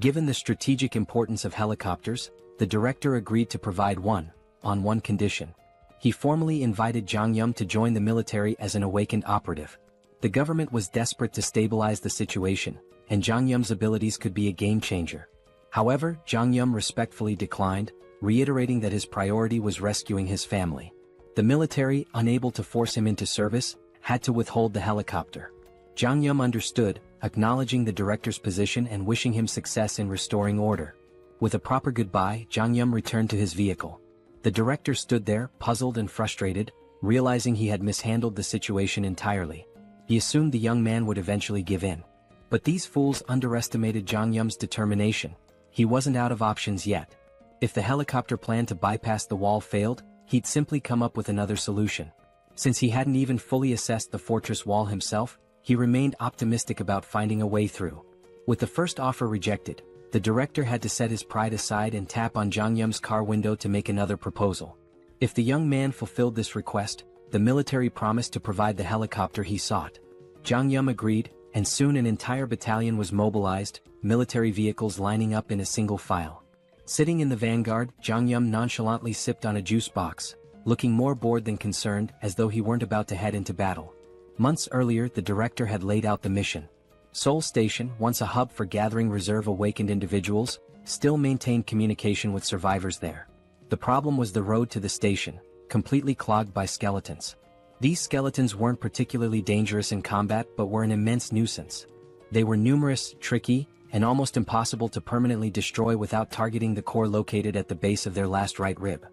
Given the strategic importance of helicopters, the director agreed to provide one, on one condition. He formally invited Jeong-gyeom to join the military as an awakened operative. The government was desperate to stabilize the situation, and Jeong-gyeom's abilities could be a game-changer. However, Jeong-gyeom respectfully declined, reiterating that his priority was rescuing his family. The military, unable to force him into service, had to withhold the helicopter. Jeong-gyeom understood, acknowledging the director's position and wishing him success in restoring order. With a proper goodbye, Jeong-gyeom returned to his vehicle. The director stood there, puzzled and frustrated, realizing he had mishandled the situation entirely. He assumed the young man would eventually give in. But these fools underestimated Jeong-gyeom's determination. He wasn't out of options yet. If the helicopter plan to bypass the wall failed, he'd simply come up with another solution. Since he hadn't even fully assessed the fortress wall himself, he remained optimistic about finding a way through. With the first offer rejected, the director had to set his pride aside and tap on Jeong-gyeom's car window to make another proposal. If the young man fulfilled this request, the military promised to provide the helicopter he sought. Jeong-gyeom agreed, and soon an entire battalion was mobilized, military vehicles lining up in a single file. Sitting in the vanguard, Jeong-gyeom nonchalantly sipped on a juice box, looking more bored than concerned, as though he weren't about to head into battle. Months earlier, the director had laid out the mission. Seoul Station, once a hub for gathering reserve awakened individuals, still maintained communication with survivors there. The problem was the road to the station, completely clogged by skeletons. These skeletons weren't particularly dangerous in combat but were an immense nuisance. They were numerous, tricky, and almost impossible to permanently destroy without targeting the core located at the base of their last right rib.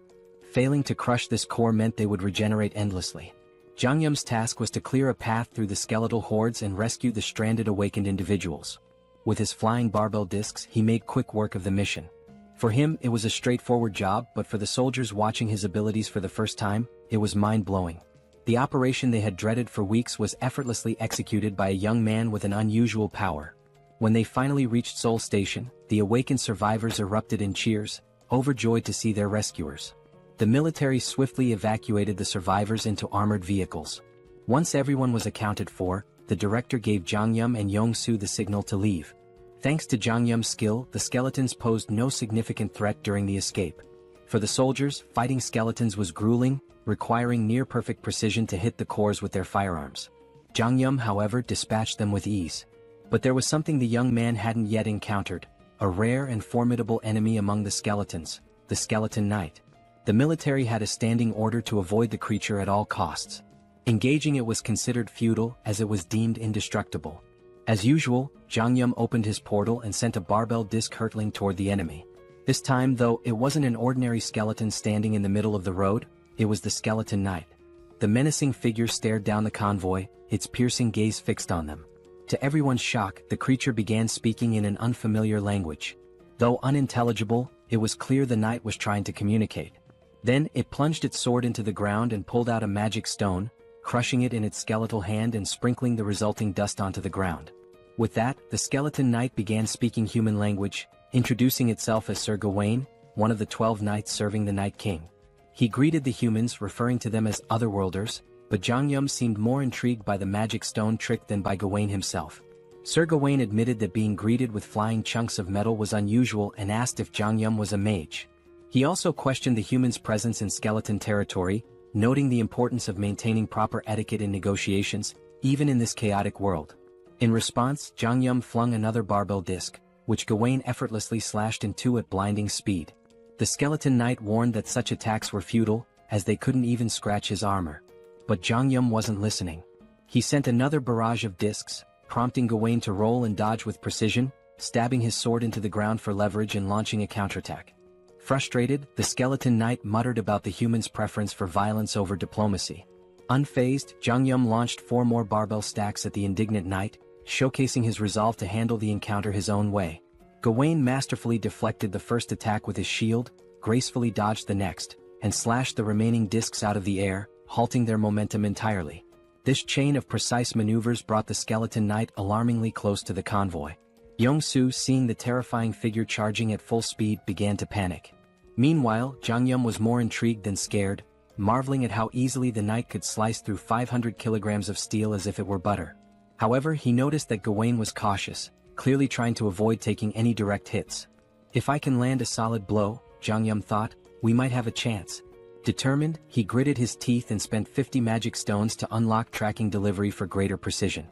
Failing to crush this core meant they would regenerate endlessly. Jeong-gyeom's task was to clear a path through the skeletal hordes and rescue the stranded awakened individuals. With his flying barbell discs, he made quick work of the mission. For him, it was a straightforward job, but for the soldiers watching his abilities for the first time, it was mind-blowing. The operation they had dreaded for weeks was effortlessly executed by a young man with an unusual power. When they finally reached Seoul Station, the awakened survivors erupted in cheers, overjoyed to see their rescuers. The military swiftly evacuated the survivors into armored vehicles. Once everyone was accounted for, the director gave Jeong-gyeom and Jong-soo the signal to leave. Thanks to Jeong-gyeom's skill, the skeletons posed no significant threat during the escape. For the soldiers, fighting skeletons was grueling, requiring near-perfect precision to hit the cores with their firearms. Jeong-gyeom, however, dispatched them with ease. But there was something the young man hadn't yet encountered, a rare and formidable enemy among the skeletons, the Skeleton Knight. The military had a standing order to avoid the creature at all costs. Engaging it was considered futile as it was deemed indestructible. As usual, Jeong-gyeom opened his portal and sent a barbell disc hurtling toward the enemy. This time, though, it wasn't an ordinary skeleton standing in the middle of the road, it was the Skeleton Knight. The menacing figure stared down the convoy, its piercing gaze fixed on them. To everyone's shock, the creature began speaking in an unfamiliar language. Though unintelligible, it was clear the knight was trying to communicate. Then, it plunged its sword into the ground and pulled out a magic stone, crushing it in its skeletal hand and sprinkling the resulting dust onto the ground. With that, the skeleton knight began speaking human language, introducing itself as Sir Gawain, one of the 12 knights serving the Night King. He greeted the humans, referring to them as otherworlders, but Jeong-gyeom seemed more intrigued by the magic stone trick than by Gawain himself. Sir Gawain admitted that being greeted with flying chunks of metal was unusual and asked if Jeong-gyeom was a mage. He also questioned the humans' presence in skeleton territory, noting the importance of maintaining proper etiquette in negotiations, even in this chaotic world. In response, Jeong-gyeom flung another barbell disc, which Gawain effortlessly slashed in two at blinding speed. The skeleton knight warned that such attacks were futile, as they couldn't even scratch his armor. But Jeong-gyeom wasn't listening. He sent another barrage of discs, prompting Gawain to roll and dodge with precision, stabbing his sword into the ground for leverage and launching a counterattack. Frustrated, the skeleton knight muttered about the human's preference for violence over diplomacy. Unfazed, Jeong-gyeom launched 4 more barbell stacks at the indignant knight, showcasing his resolve to handle the encounter his own way. Gawain masterfully deflected the first attack with his shield, gracefully dodged the next, and slashed the remaining discs out of the air, halting their momentum entirely. This chain of precise maneuvers brought the skeleton knight alarmingly close to the convoy. Yong-soo, seeing the terrifying figure charging at full speed, began to panic. Meanwhile, Jeong-gyeom was more intrigued than scared, marveling at how easily the knight could slice through 500 kilograms of steel as if it were butter. However, he noticed that Gawain was cautious, clearly trying to avoid taking any direct hits. If I can land a solid blow, Jeong-gyeom thought, we might have a chance. Determined, he gritted his teeth and spent 50 magic stones to unlock tracking delivery for greater precision.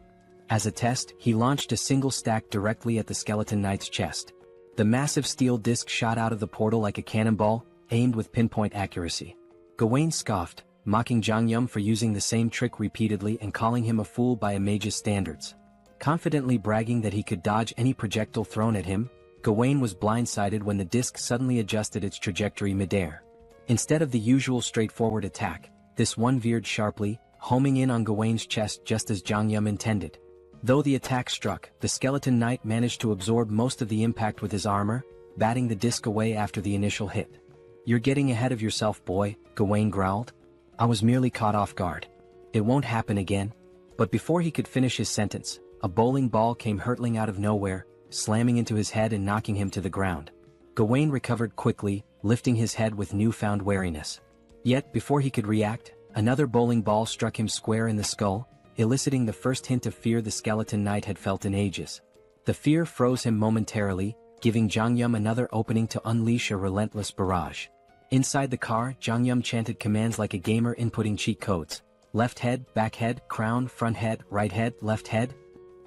As a test, he launched a single stack directly at the skeleton knight's chest. The massive steel disc shot out of the portal like a cannonball, aimed with pinpoint accuracy. Gawain scoffed, mocking Jeong-gyeom for using the same trick repeatedly and calling him a fool by a mage's standards. Confidently bragging that he could dodge any projectile thrown at him, Gawain was blindsided when the disc suddenly adjusted its trajectory midair. Instead of the usual straightforward attack, this one veered sharply, homing in on Gawain's chest just as Jeong-gyeom intended. Though the attack struck, the skeleton knight managed to absorb most of the impact with his armor, batting the disc away after the initial hit. "You're getting ahead of yourself, boy," Gawain growled. "I was merely caught off guard. It won't happen again." But before he could finish his sentence, a bowling ball came hurtling out of nowhere, slamming into his head and knocking him to the ground. Gawain recovered quickly, lifting his head with newfound wariness. Yet, before he could react, another bowling ball struck him square in the skull, eliciting the first hint of fear the skeleton knight had felt in ages. The fear froze him momentarily, giving Jeong-gyeom another opening to unleash a relentless barrage. Inside the car, Jeong-gyeom chanted commands like a gamer inputting cheat codes. Left head, back head, crown, front head, right head, left head.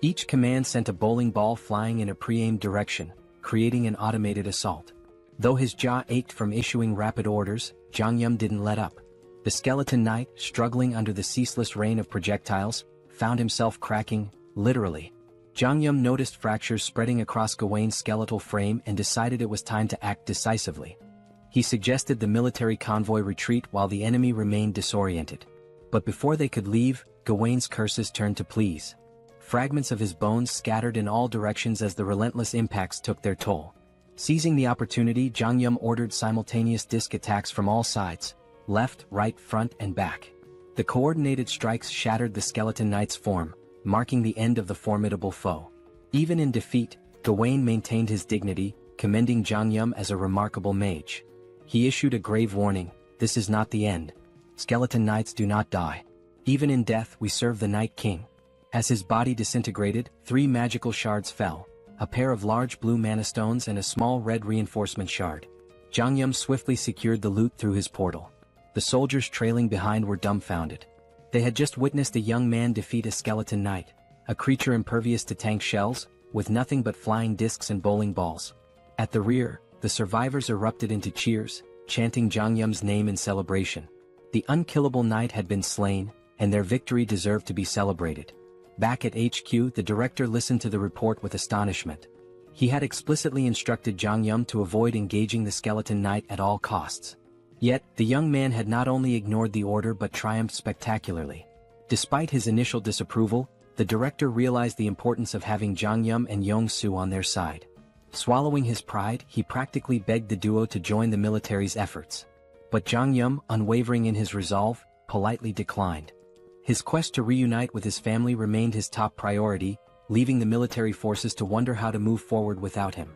Each command sent a bowling ball flying in a pre-aimed direction, creating an automated assault. Though his jaw ached from issuing rapid orders, Jeong-gyeom didn't let up. The skeleton knight, struggling under the ceaseless rain of projectiles, found himself cracking, literally. Jeong-gyeom noticed fractures spreading across Gawain's skeletal frame and decided it was time to act decisively. He suggested the military convoy retreat while the enemy remained disoriented. But before they could leave, Gawain's curses turned to pleas. Fragments of his bones scattered in all directions as the relentless impacts took their toll. Seizing the opportunity, Jeong-gyeom ordered simultaneous disc attacks from all sides, left, right, front, and back. The coordinated strikes shattered the skeleton knight's form, marking the end of the formidable foe. Even in defeat, Gawain maintained his dignity, commending Jeong-gyeom as a remarkable mage. He issued a grave warning: "This is not the end. Skeleton knights do not die. Even in death we serve the Night King." As his body disintegrated, 3 magical shards fell, a pair of large blue mana stones and a small red reinforcement shard. Jeong-gyeom swiftly secured the loot through his portal. The soldiers trailing behind were dumbfounded. They had just witnessed a young man defeat a skeleton knight, a creature impervious to tank shells, with nothing but flying discs and bowling balls. At the rear, the survivors erupted into cheers, chanting Jeong-gyeom's name in celebration. The unkillable knight had been slain, and their victory deserved to be celebrated. Back at HQ, the director listened to the report with astonishment. He had explicitly instructed Jeong-gyeom to avoid engaging the skeleton knight at all costs. Yet, the young man had not only ignored the order but triumphed spectacularly. Despite his initial disapproval, the director realized the importance of having Jeong-gyeom and Yong-soo on their side. Swallowing his pride, he practically begged the duo to join the military's efforts. But Jeong-gyeom, unwavering in his resolve, politely declined. His quest to reunite with his family remained his top priority, leaving the military forces to wonder how to move forward without him.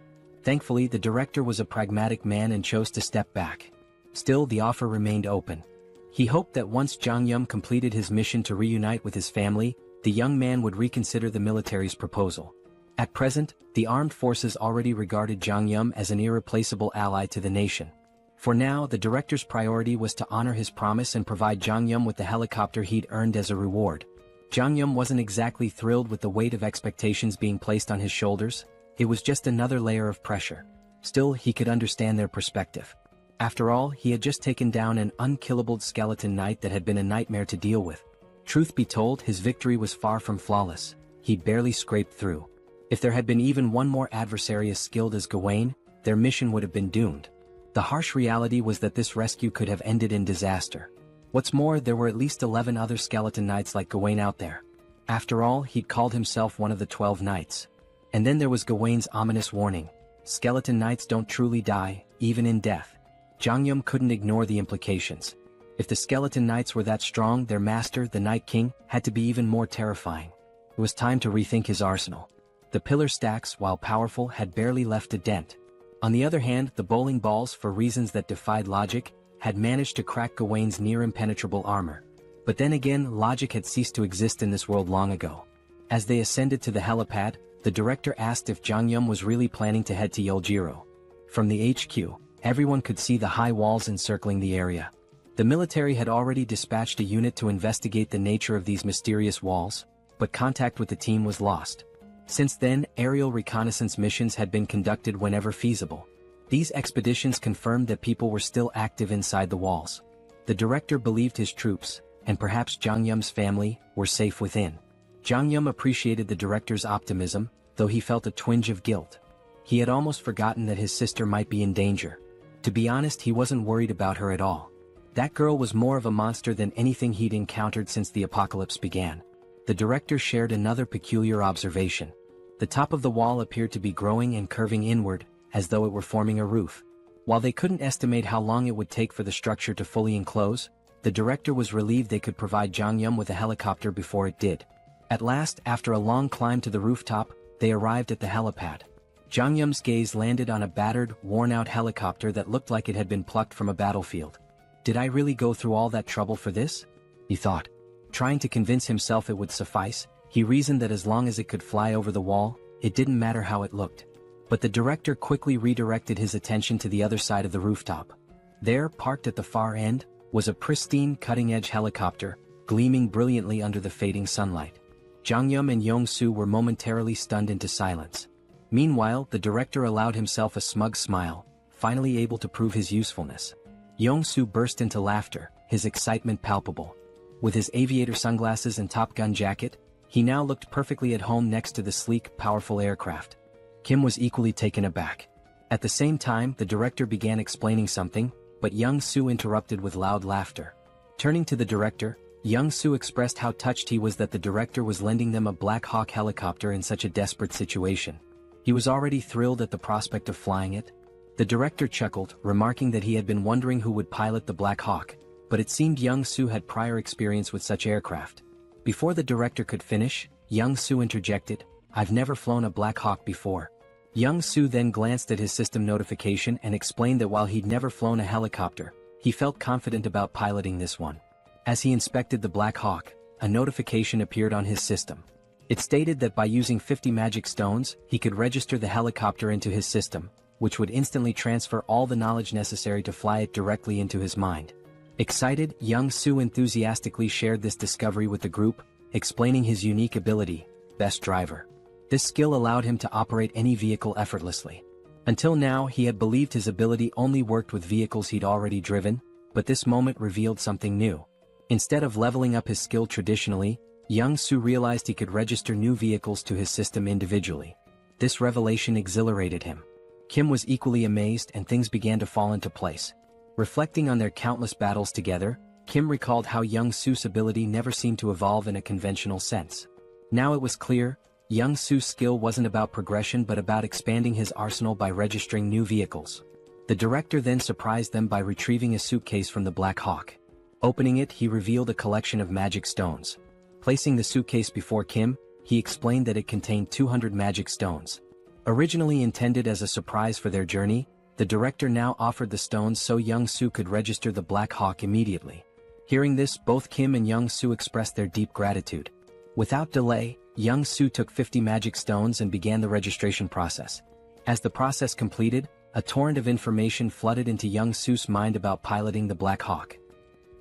Thankfully, the director was a pragmatic man and chose to step back. Still, the offer remained open. He hoped that once Jeong-gyeom completed his mission to reunite with his family, the young man would reconsider the military's proposal. At present, the armed forces already regarded Jeong-gyeom as an irreplaceable ally to the nation. For now, the director's priority was to honor his promise and provide Jeong-gyeom with the helicopter he'd earned as a reward. Jeong-gyeom wasn't exactly thrilled with the weight of expectations being placed on his shoulders. It was just another layer of pressure. Still, he could understand their perspective. After all, he had just taken down an unkillable skeleton knight that had been a nightmare to deal with. Truth be told, his victory was far from flawless. He barely scraped through. If there had been even one more adversary as skilled as Gawain, their mission would have been doomed. The harsh reality was that this rescue could have ended in disaster. What's more, there were at least 11 other skeleton knights like Gawain out there. After all, he'd called himself one of the 12 knights. And then there was Gawain's ominous warning. Skeleton knights don't truly die, even in death. Jeong-gyeom couldn't ignore the implications. If the skeleton knights were that strong, their master, the Night King, had to be even more terrifying. It was time to rethink his arsenal. The pillar stacks, while powerful, had barely left a dent. On the other hand, the bowling balls, for reasons that defied logic, had managed to crack Gawain's near-impenetrable armor. But then again, logic had ceased to exist in this world long ago. As they ascended to the helipad, the director asked if Jeong-gyeom was really planning to head to Yeoljiro. From the HQ, everyone could see the high walls encircling the area. The military had already dispatched a unit to investigate the nature of these mysterious walls, but contact with the team was lost. Since then, aerial reconnaissance missions had been conducted whenever feasible. These expeditions confirmed that people were still active inside the walls. The director believed his troops, and perhaps Jeong-gyeom's family, were safe within. Jeong-gyeom appreciated the director's optimism, though he felt a twinge of guilt. He had almost forgotten that his sister might be in danger. To be honest, he wasn't worried about her at all. That girl was more of a monster than anything he'd encountered since the apocalypse began. The director shared another peculiar observation. The top of the wall appeared to be growing and curving inward, as though it were forming a roof. While they couldn't estimate how long it would take for the structure to fully enclose, the director was relieved they could provide Jeong-gyeom with a helicopter before it did. At last, after a long climb to the rooftop, they arrived at the helipad. Jeong-gyeom's gaze landed on a battered, worn-out helicopter that looked like it had been plucked from a battlefield. Did I really go through all that trouble for this? He thought. Trying to convince himself it would suffice, he reasoned that as long as it could fly over the wall, it didn't matter how it looked. But the director quickly redirected his attention to the other side of the rooftop. There, parked at the far end, was a pristine, cutting-edge helicopter, gleaming brilliantly under the fading sunlight. Jeong-gyeom and Yong-soo were momentarily stunned into silence. Meanwhile, the director allowed himself a smug smile, finally able to prove his usefulness. Yong-soo burst into laughter, his excitement palpable. With his aviator sunglasses and Top Gun jacket, he now looked perfectly at home next to the sleek, powerful aircraft. Kim was equally taken aback. At the same time, the director began explaining something, but Young-soo interrupted with loud laughter. Turning to the director, Young-soo expressed how touched he was that the director was lending them a Black Hawk helicopter in such a desperate situation. He was already thrilled at the prospect of flying it. The director chuckled, remarking that he had been wondering who would pilot the Black Hawk, but it seemed Young-soo had prior experience with such aircraft. Before the director could finish, Young-soo interjected, "I've never flown a Black Hawk before." Young-soo then glanced at his system notification and explained that while he'd never flown a helicopter, he felt confident about piloting this one. As he inspected the Black Hawk, a notification appeared on his system. It stated that by using 50 magic stones, he could register the helicopter into his system, which would instantly transfer all the knowledge necessary to fly it directly into his mind. Excited, Young-soo enthusiastically shared this discovery with the group, explaining his unique ability, Best Driver. This skill allowed him to operate any vehicle effortlessly. Until now, he had believed his ability only worked with vehicles he'd already driven, but this moment revealed something new. Instead of leveling up his skill traditionally, Young-soo realized he could register new vehicles to his system individually. This revelation exhilarated him. Kim was equally amazed and things began to fall into place. Reflecting on their countless battles together, Kim recalled how Young-soo's ability never seemed to evolve in a conventional sense. Now it was clear, Young-soo's skill wasn't about progression but about expanding his arsenal by registering new vehicles. The director then surprised them by retrieving a suitcase from the Black Hawk. Opening it, he revealed a collection of magic stones. Placing the suitcase before Kim, he explained that it contained 200 magic stones. Originally intended as a surprise for their journey, the director now offered the stones so Young-soo could register the Black Hawk immediately. Hearing this, both Kim and Young-soo expressed their deep gratitude. Without delay, Young-soo took 50 magic stones and began the registration process. As the process completed, a torrent of information flooded into Young-soo's mind about piloting the Black Hawk.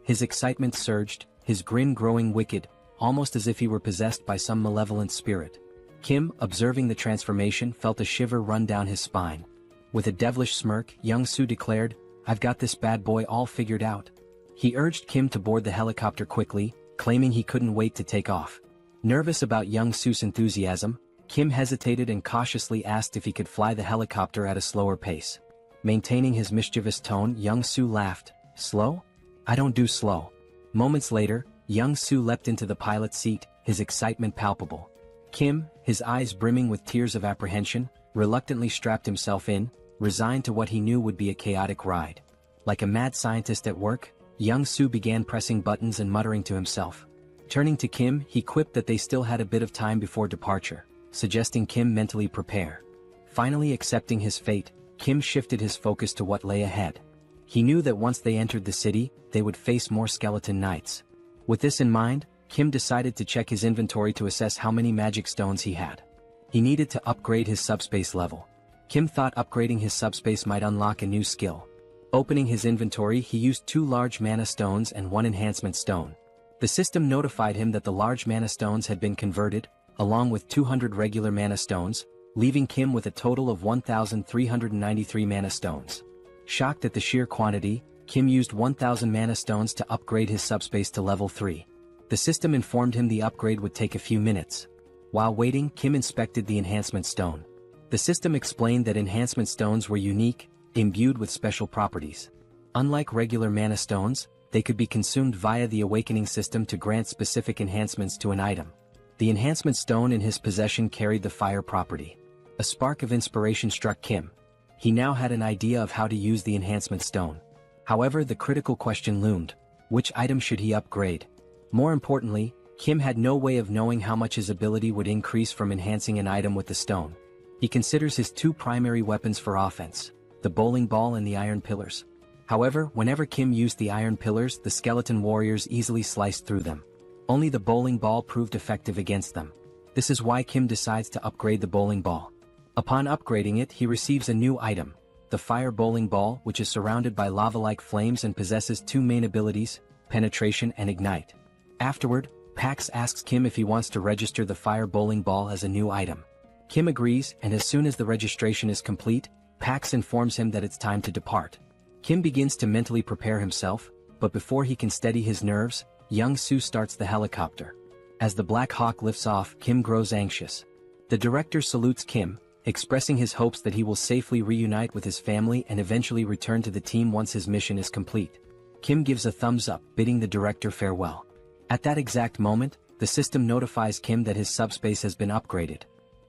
His excitement surged, his grin growing wicked, almost as if he were possessed by some malevolent spirit. Kim, observing the transformation, felt a shiver run down his spine. With a devilish smirk, Young-soo declared, "I've got this bad boy all figured out." He urged Kim to board the helicopter quickly, claiming he couldn't wait to take off. Nervous about Young-soo's enthusiasm, Kim hesitated and cautiously asked if he could fly the helicopter at a slower pace. Maintaining his mischievous tone, Young-soo laughed. "Slow? I don't do slow." Moments later, Young-soo leapt into the pilot's seat, his excitement palpable. Kim, his eyes brimming with tears of apprehension, reluctantly strapped himself in, resigned to what he knew would be a chaotic ride. Like a mad scientist at work, Young-soo began pressing buttons and muttering to himself. Turning to Kim, he quipped that they still had a bit of time before departure, suggesting Kim mentally prepare. Finally accepting his fate, Kim shifted his focus to what lay ahead. He knew that once they entered the city, they would face more skeleton knights. With this in mind, Kim decided to check his inventory to assess how many magic stones he had. He needed to upgrade his subspace level. Kim thought upgrading his subspace might unlock a new skill. Opening his inventory, he used 2 large mana stones and 1 enhancement stone. The system notified him that the large mana stones had been converted, along with 200 regular mana stones, leaving Kim with a total of 1,393 mana stones. Shocked at the sheer quantity, Kim used 1,000 mana stones to upgrade his subspace to level 3. The system informed him the upgrade would take a few minutes. While waiting, Kim inspected the enhancement stone. The system explained that enhancement stones were unique, imbued with special properties. Unlike regular mana stones, they could be consumed via the awakening system to grant specific enhancements to an item. The enhancement stone in his possession carried the fire property. A spark of inspiration struck Kim. He now had an idea of how to use the enhancement stone. However, the critical question loomed: which item should he upgrade? More importantly, Kim had no way of knowing how much his ability would increase from enhancing an item with the stone. He considers his 2 primary weapons for offense: the bowling ball and the iron pillars. However, whenever Kim used the iron pillars, the skeleton warriors easily sliced through them. Only the bowling ball proved effective against them. This is why Kim decides to upgrade the bowling ball. Upon upgrading it, he receives a new item: the fire bowling ball, which is surrounded by lava-like flames and possesses 2 main abilities: penetration and ignite. Afterward, Pax asks Kim if he wants to register the fire bowling ball as a new item. Kim agrees, and as soon as the registration is complete, Pax informs him that it's time to depart. Kim begins to mentally prepare himself, but before he can steady his nerves, Young-soo starts the helicopter. As the Black Hawk lifts off, Kim grows anxious. The director salutes Kim, expressing his hopes that he will safely reunite with his family and eventually return to the team once his mission is complete. Kim gives a thumbs up, bidding the director farewell. At that exact moment, the system notifies Kim that his subspace has been upgraded.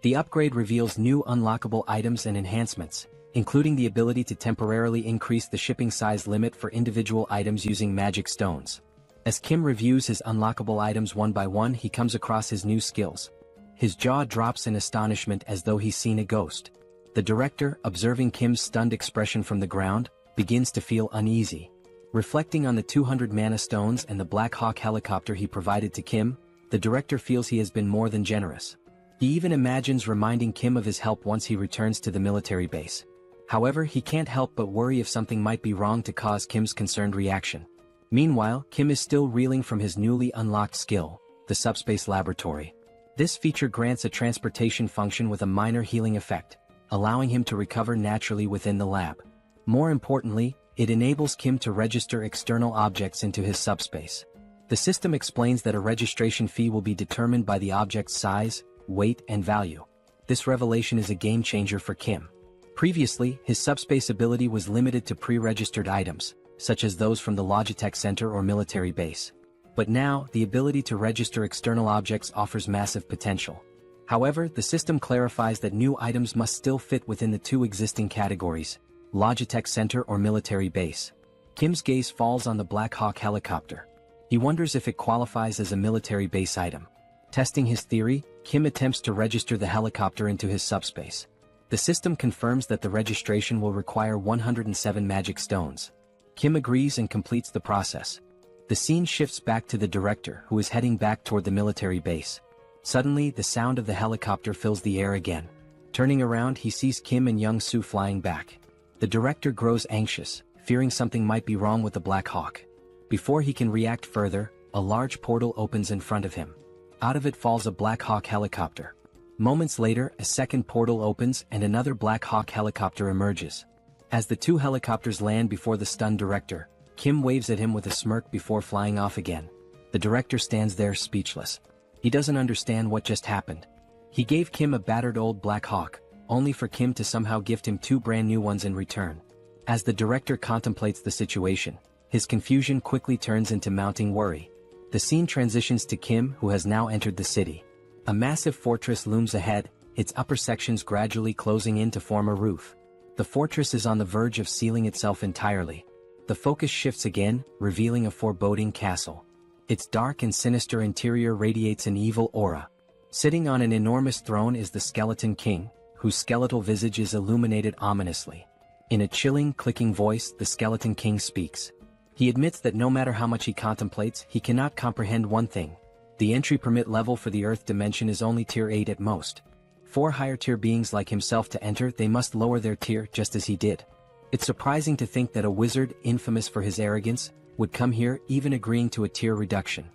The upgrade reveals new unlockable items and enhancements, including the ability to temporarily increase the shipping size limit for individual items using magic stones. As Kim reviews his unlockable items one by one, he comes across his new skills. His jaw drops in astonishment as though he's seen a ghost. The director, observing Kim's stunned expression from the ground, begins to feel uneasy. Reflecting on the 200 mana stones and the Black Hawk helicopter he provided to Kim, the director feels he has been more than generous. He even imagines reminding Kim of his help once he returns to the military base. However, he can't help but worry if something might be wrong to cause Kim's concerned reaction. Meanwhile, Kim is still reeling from his newly unlocked skill, the subspace laboratory. This feature grants a transportation function with a minor healing effect, allowing him to recover naturally within the lab. More importantly, it enables Kim to register external objects into his subspace. The system explains that a registration fee will be determined by the object's size, weight, and value. This revelation is a game changer for Kim. Previously, his subspace ability was limited to pre-registered items, such as those from the Logitech Center or military base. But now, the ability to register external objects offers massive potential. However, the system clarifies that new items must still fit within the two existing categories, Logitech Center or Military Base. Kim's gaze falls on the Black Hawk helicopter. He wonders if it qualifies as a military base item. Testing his theory, Kim attempts to register the helicopter into his subspace. The system confirms that the registration will require 107 magic stones. Kim agrees and completes the process. The scene shifts back to the director, who is heading back toward the military base. Suddenly, the sound of the helicopter fills the air again. Turning around, he sees Kim and Young-soo flying back. The director grows anxious, fearing something might be wrong with the Black Hawk. Before he can react further, a large portal opens in front of him. Out of it falls a Black Hawk helicopter. Moments later, a second portal opens and another Black Hawk helicopter emerges. As the two helicopters land before the stunned director, Kim waves at him with a smirk before flying off again. The director stands there speechless. He doesn't understand what just happened. He gave Kim a battered old Black Hawk, only for Kim to somehow gift him two brand new ones in return. As the director contemplates the situation, his confusion quickly turns into mounting worry. The scene transitions to Kim, who has now entered the city. A massive fortress looms ahead, its upper sections gradually closing in to form a roof. The fortress is on the verge of sealing itself entirely. The focus shifts again, revealing a foreboding castle. Its dark and sinister interior radiates an evil aura. Sitting on an enormous throne is the Skeleton King, whose skeletal visage is illuminated ominously. In a chilling, clicking voice, the Skeleton King speaks. He admits that no matter how much he contemplates, he cannot comprehend one thing. The entry permit level for the Earth dimension is only tier 8 at most. For higher tier beings like himself to enter, they must lower their tier just as he did. It's surprising to think that a wizard, infamous for his arrogance, would come here, even agreeing to a tier reduction.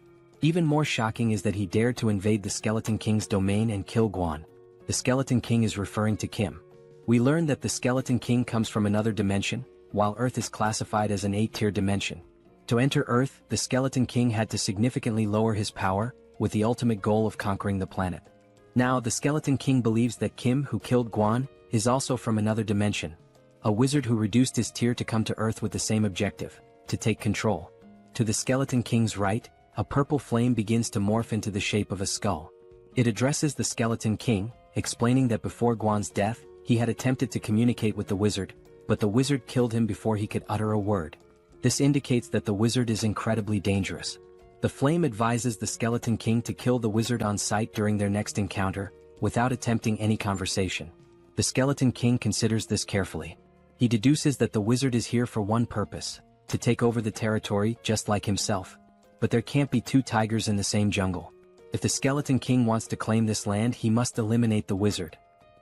Even more shocking is that he dared to invade the Skeleton King's domain and kill Gwan. The Skeleton King is referring to Kim. We learn that the Skeleton King comes from another dimension, while Earth is classified as an 8-tier dimension. To enter Earth, the Skeleton King had to significantly lower his power, with the ultimate goal of conquering the planet. Now, the Skeleton King believes that Kim, who killed Gwan, is also from another dimension. A wizard who reduced his tier to come to Earth with the same objective, to take control. To the Skeleton King's right, a purple flame begins to morph into the shape of a skull. It addresses the Skeleton King, explaining that before Gwan's death, he had attempted to communicate with the wizard, but the wizard killed him before he could utter a word. This indicates that the wizard is incredibly dangerous. The flame advises the Skeleton King to kill the wizard on sight during their next encounter, without attempting any conversation. The Skeleton King considers this carefully. He deduces that the wizard is here for one purpose, to take over the territory just like himself. But there can't be two tigers in the same jungle. If the Skeleton King wants to claim this land, he must eliminate the wizard.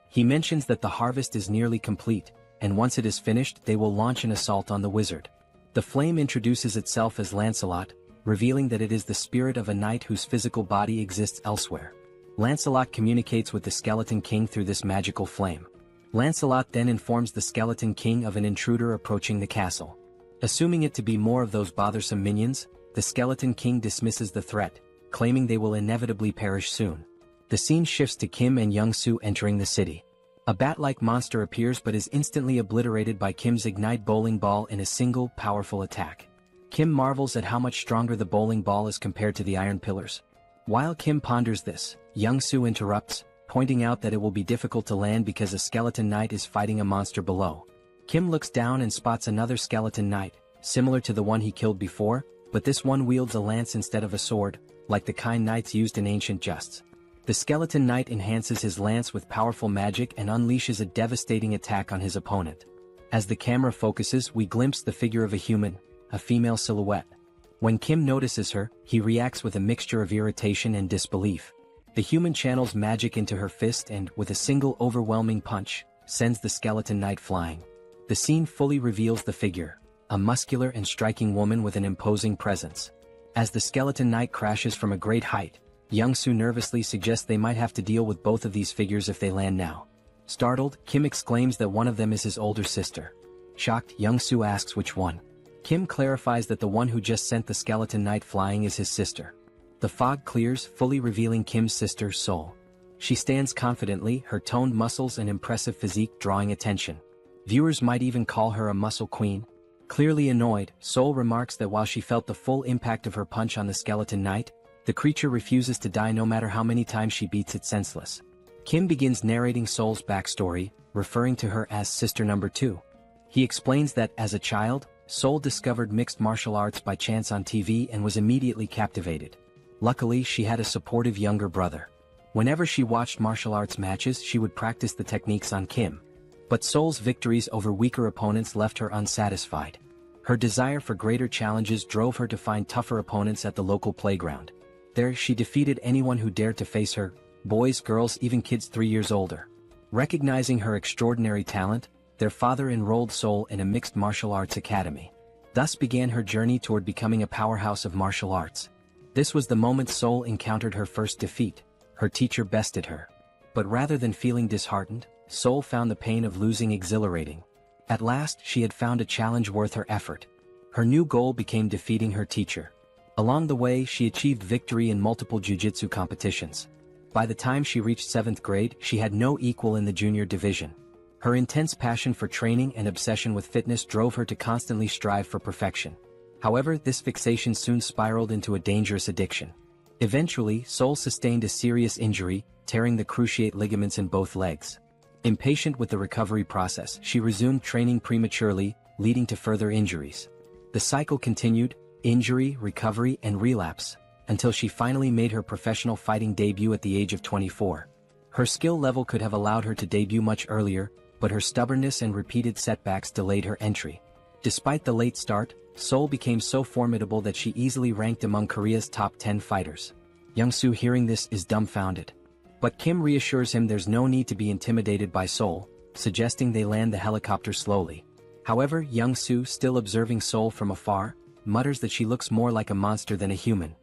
He mentions that the harvest is nearly complete, and once it is finished, they will launch an assault on the wizard. The flame introduces itself as Lancelot, revealing that it is the spirit of a knight whose physical body exists elsewhere. Lancelot communicates with the Skeleton King through this magical flame. Lancelot then informs the Skeleton King of an intruder approaching the castle. Assuming it to be more of those bothersome minions, the Skeleton King dismisses the threat, claiming they will inevitably perish soon. The scene shifts to Kim and Young-soo entering the city. A bat-like monster appears but is instantly obliterated by Kim's Ignite bowling ball in a single, powerful attack. Kim marvels at how much stronger the bowling ball is compared to the iron pillars. While Kim ponders this, Young-soo interrupts, pointing out that it will be difficult to land because a skeleton knight is fighting a monster below. Kim looks down and spots another skeleton knight, similar to the one he killed before, but this one wields a lance instead of a sword, like the kind knights used in ancient justs. The skeleton knight enhances his lance with powerful magic and unleashes a devastating attack on his opponent. As the camera focuses, we glimpse the figure of a human, a female silhouette. When Kim notices her, he reacts with a mixture of irritation and disbelief. The human channels magic into her fist and, with a single overwhelming punch, sends the skeleton knight flying. The scene fully reveals the figure, a muscular and striking woman with an imposing presence. As the skeleton knight crashes from a great height, Young-soo nervously suggests they might have to deal with both of these figures if they land now. Startled, Kim exclaims that one of them is his older sister. Shocked, Young-soo asks which one. Kim clarifies that the one who just sent the skeleton knight flying is his sister. The fog clears, fully revealing Kim's sister, Seoul. She stands confidently, her toned muscles and impressive physique drawing attention. Viewers might even call her a muscle queen. Clearly annoyed, Seoul remarks that while she felt the full impact of her punch on the skeleton knight, the creature refuses to die no matter how many times she beats it senseless. Kim begins narrating Seoul's backstory, referring to her as Sister Number 2. He explains that, as a child, Seoul discovered mixed martial arts by chance on TV and was immediately captivated. Luckily, she had a supportive younger brother. Whenever she watched martial arts matches, she would practice the techniques on Kim. But Seoul's victories over weaker opponents left her unsatisfied. Her desire for greater challenges drove her to find tougher opponents at the local playground. There, she defeated anyone who dared to face her, boys, girls, even kids 3 years older. Recognizing her extraordinary talent, their father enrolled Seoul in a mixed martial arts academy. Thus began her journey toward becoming a powerhouse of martial arts. This was the moment Seoul encountered her first defeat. Her teacher bested her. But rather than feeling disheartened, Seoul found the pain of losing exhilarating. At last, she had found a challenge worth her effort. Her new goal became defeating her teacher. Along the way, she achieved victory in multiple jiu-jitsu competitions. By the time she reached 7th grade, she had no equal in the junior division. Her intense passion for training and obsession with fitness drove her to constantly strive for perfection. However, this fixation soon spiraled into a dangerous addiction. Eventually, Seoul sustained a serious injury, tearing the cruciate ligaments in both legs. Impatient with the recovery process, she resumed training prematurely, leading to further injuries. The cycle continued, injury, recovery, and relapse, until she finally made her professional fighting debut at the age of 24. Her skill level could have allowed her to debut much earlier, but her stubbornness and repeated setbacks delayed her entry. Despite the late start, Seoul became so formidable that she easily ranked among Korea's top 10 fighters. Young-soo, hearing this, is dumbfounded. But Kim reassures him there's no need to be intimidated by Seoul, suggesting they land the helicopter slowly. However, Young-soo, still observing Seoul from afar, mutters that she looks more like a monster than a human.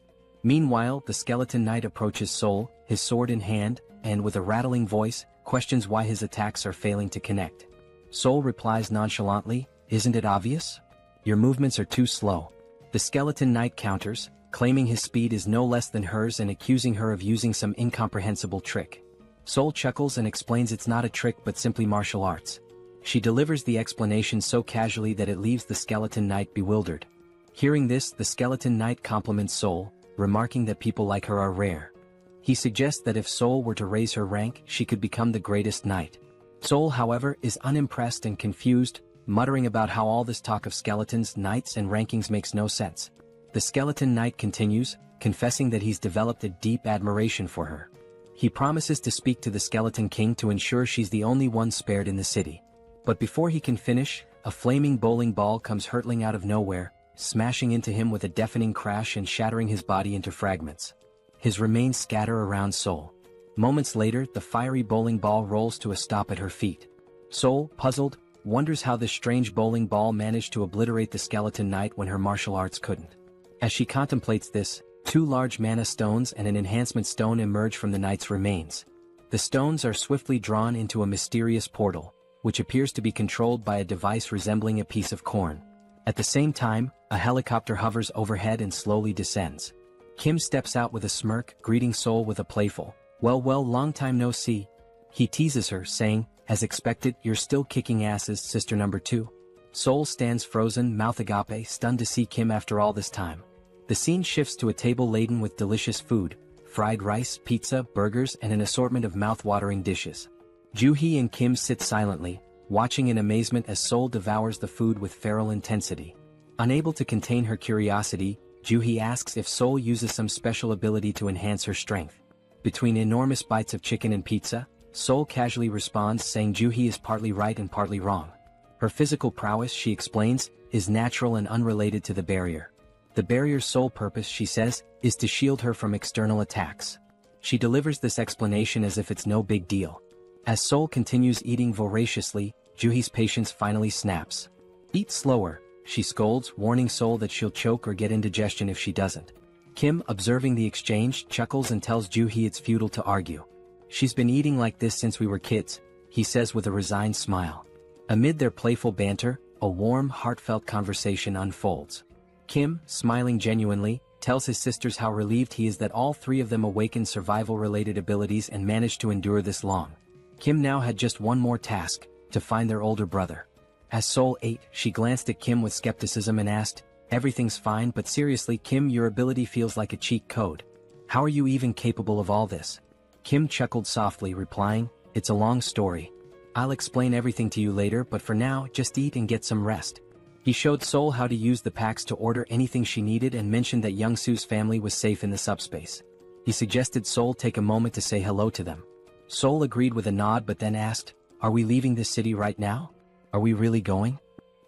Meanwhile, the skeleton knight approaches Seoul, his sword in hand, and with a rattling voice, questions why his attacks are failing to connect. Seoul replies nonchalantly, "Isn't it obvious? Your movements are too slow." The skeleton knight counters, claiming his speed is no less than hers and accusing her of using some incomprehensible trick. Seoul chuckles and explains it's not a trick but simply martial arts. She delivers the explanation so casually that it leaves the skeleton knight bewildered. Hearing this, the skeleton knight compliments Seoul, remarking that people like her are rare. He suggests that if Seoul were to raise her rank, she could become the greatest knight. Seoul, however, is unimpressed and confused, muttering about how all this talk of skeletons, knights, and rankings makes no sense. The skeleton knight continues, confessing that he's developed a deep admiration for her. He promises to speak to the skeleton king to ensure she's the only one spared in the city. But before he can finish, a flaming bowling ball comes hurtling out of nowhere, smashing into him with a deafening crash and shattering his body into fragments. His remains scatter around Seoul. Moments later, the fiery bowling ball rolls to a stop at her feet. Seoul, puzzled, wonders how this strange bowling ball managed to obliterate the skeleton knight when her martial arts couldn't. As she contemplates this, 2 large mana stones and an enhancement stone emerge from the knight's remains. The stones are swiftly drawn into a mysterious portal, which appears to be controlled by a device resembling a piece of corn. At the same time, a helicopter hovers overhead and slowly descends. Kim steps out with a smirk, greeting Seoul with a playful, well, long time no see." He teases her, saying, "As expected, you're still kicking asses, Sister Number 2. Seoul stands frozen, mouth agape, stunned to see Kim after all this time. The scene shifts to a table laden with delicious food, fried rice, pizza, burgers, and an assortment of mouth-watering dishes. Joo-hee and Kim sit silently, watching in amazement as Seoul devours the food with feral intensity. Unable to contain her curiosity, Joo-hee asks if Seoul uses some special ability to enhance her strength. Between enormous bites of chicken and pizza, Seoul casually responds, saying Joo-hee is partly right and partly wrong. Her physical prowess, she explains, is natural and unrelated to the barrier. The barrier's sole purpose, she says, is to shield her from external attacks. She delivers this explanation as if it's no big deal. As Seoul continues eating voraciously, Joo-hee's patience finally snaps. "Eat slower," she scolds, warning Seoul that she'll choke or get indigestion if she doesn't. Kim, observing the exchange, chuckles and tells Joo-hee it's futile to argue. "She's been eating like this since we were kids," he says with a resigned smile. Amid their playful banter, a warm, heartfelt conversation unfolds. Kim, smiling genuinely, tells his sisters how relieved he is that all 3 of them awakened survival-related abilities and managed to endure this long. Kim now had just one more task, to find their older brother. As Seoul ate, she glanced at Kim with skepticism and asked, "Everything's fine, but seriously, Kim, your ability feels like a cheat code. How are you even capable of all this?" Kim chuckled softly, replying, "It's a long story. I'll explain everything to you later, but for now, just eat and get some rest." He showed Seoul how to use the packs to order anything she needed and mentioned that Young-soo's family was safe in the subspace. He suggested Seoul take a moment to say hello to them. Seoul agreed with a nod but then asked, "Are we leaving this city right now? Are we really going?"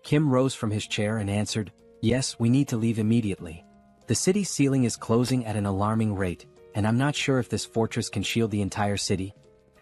Kim rose from his chair and answered, "Yes, we need to leave immediately. The city's ceiling is closing at an alarming rate, and I'm not sure if this fortress can shield the entire city."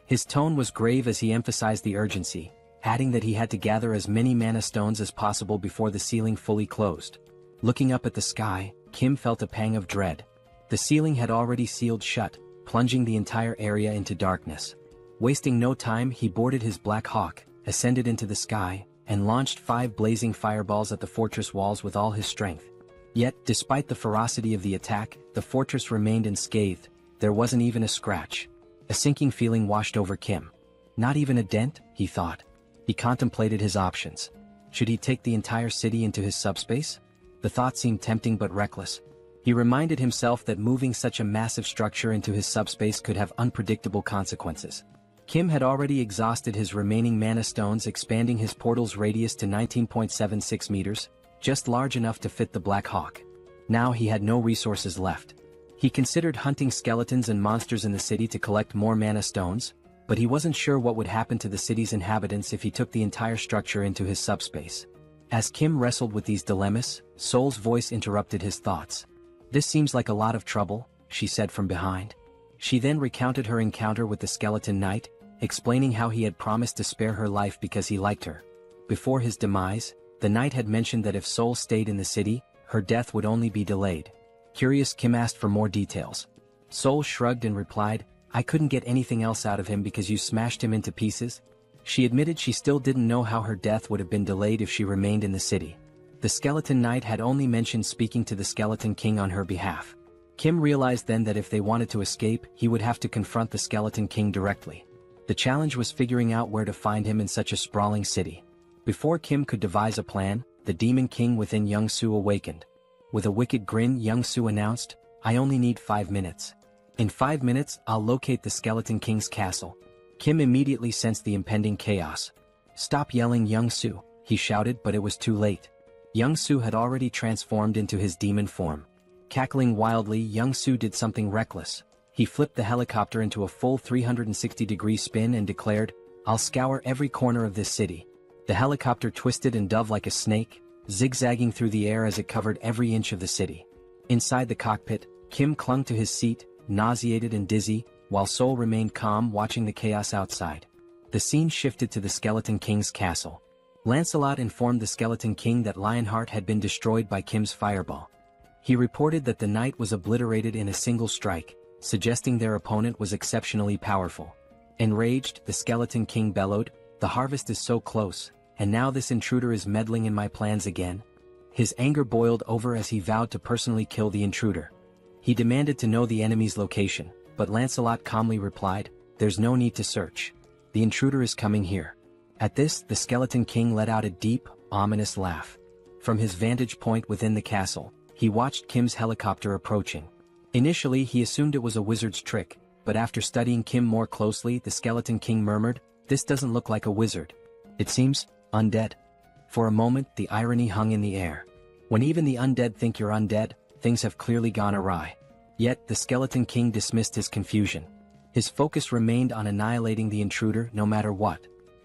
His tone was grave as he emphasized the urgency, adding that he had to gather as many mana stones as possible before the ceiling fully closed. Looking up at the sky, Kim felt a pang of dread. The ceiling had already sealed shut, plunging the entire area into darkness. Wasting no time, he boarded his Black Hawk, ascended into the sky, and launched 5 blazing fireballs at the fortress walls with all his strength. Yet, despite the ferocity of the attack, the fortress remained unscathed. There wasn't even a scratch. A sinking feeling washed over Kim. Not even a dent, he thought. He contemplated his options. Should he take the entire city into his subspace? The thought seemed tempting but reckless. He reminded himself that moving such a massive structure into his subspace could have unpredictable consequences. Kim had already exhausted his remaining mana stones, expanding his portal's radius to 19.76 meters, just large enough to fit the Black Hawk. Now he had no resources left. He considered hunting skeletons and monsters in the city to collect more mana stones, but he wasn't sure what would happen to the city's inhabitants if he took the entire structure into his subspace. As Kim wrestled with these dilemmas, Seoul's voice interrupted his thoughts. "This seems like a lot of trouble," she said from behind. She then recounted her encounter with the skeleton knight, explaining how he had promised to spare her life because he liked her. Before his demise, the knight had mentioned that if Seoul stayed in the city, her death would only be delayed. Curious, Kim asked for more details. Seoul shrugged and replied, "I couldn't get anything else out of him because you smashed him into pieces." She admitted she still didn't know how her death would have been delayed if she remained in the city. The skeleton knight had only mentioned speaking to the skeleton king on her behalf. Kim realized then that if they wanted to escape, he would have to confront the skeleton king directly. The challenge was figuring out where to find him in such a sprawling city. Before Kim could devise a plan, the demon king within Young-soo awakened. With a wicked grin, Young-soo announced, "I only need 5 minutes. In 5 minutes, I'll locate the skeleton king's castle." Kim immediately sensed the impending chaos. "Stop yelling, Young-soo," he shouted, but it was too late. Young-soo had already transformed into his demon form. Cackling wildly, Young-soo did something reckless. He flipped the helicopter into a full 360-degree spin and declared, "I'll scour every corner of this city." The helicopter twisted and dove like a snake, zigzagging through the air as it covered every inch of the city. Inside the cockpit, Kim clung to his seat, nauseated and dizzy, while Seoul remained calm watching the chaos outside. The scene shifted to the Skeleton King's castle. Lancelot informed the Skeleton King that Lionheart had been destroyed by Kim's fireball. He reported that the knight was obliterated in a single strike, suggesting their opponent was exceptionally powerful. Enraged, the Skeleton King bellowed, "The harvest is so close, and now this intruder is meddling in my plans again." His anger boiled over as he vowed to personally kill the intruder. He demanded to know the enemy's location, but Lancelot calmly replied, "There's no need to search. The intruder is coming here." At this, the Skeleton King let out a deep, ominous laugh. From his vantage point within the castle, he watched Kim's helicopter approaching. Initially, he assumed it was a wizard's trick, but after studying Kim more closely, the Skeleton King murmured, "This doesn't look like a wizard. It seems undead." For a moment, the irony hung in the air. When even the undead think you're undead, things have clearly gone awry. Yet, the Skeleton King dismissed his confusion. His focus remained on annihilating the intruder no matter what.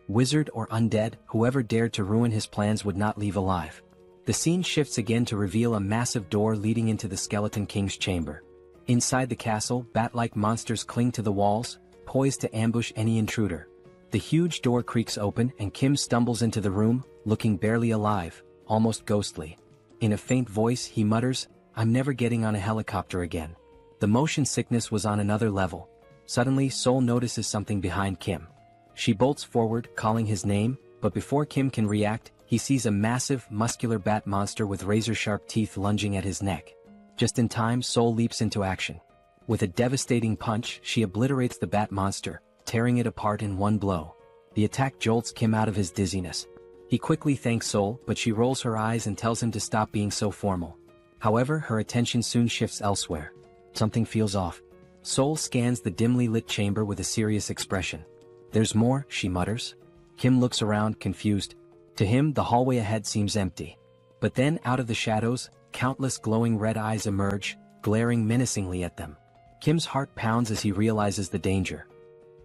Wizard or undead, whoever dared to ruin his plans would not leave alive. The scene shifts again to reveal a massive door leading into the Skeleton King's chamber. Inside the castle, bat-like monsters cling to the walls, poised to ambush any intruder. The huge door creaks open and Kim stumbles into the room, looking barely alive, almost ghostly. In a faint voice, he mutters, "I'm never getting on a helicopter again." The motion sickness was on another level. Suddenly, Seoul notices something behind Kim. She bolts forward, calling his name, but before Kim can react, he sees a massive, muscular bat monster with razor-sharp teeth lunging at his neck. Just in time, Seoul leaps into action. With a devastating punch, she obliterates the bat monster, tearing it apart in one blow. The attack jolts Kim out of his dizziness. He quickly thanks Seoul, but she rolls her eyes and tells him to stop being so formal. However, her attention soon shifts elsewhere. Something feels off. Seoul scans the dimly lit chamber with a serious expression. "There's more," she mutters. Kim looks around, confused. To him, the hallway ahead seems empty. But then, out of the shadows, countless glowing red eyes emerge, glaring menacingly at them. Kim's heart pounds as he realizes the danger.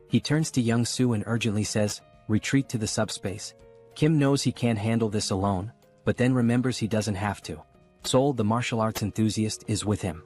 He turns to Young-soo and urgently says, "Retreat to the subspace." Kim knows he can't handle this alone, but then remembers he doesn't have to. Seoul, the martial arts enthusiast, is with him.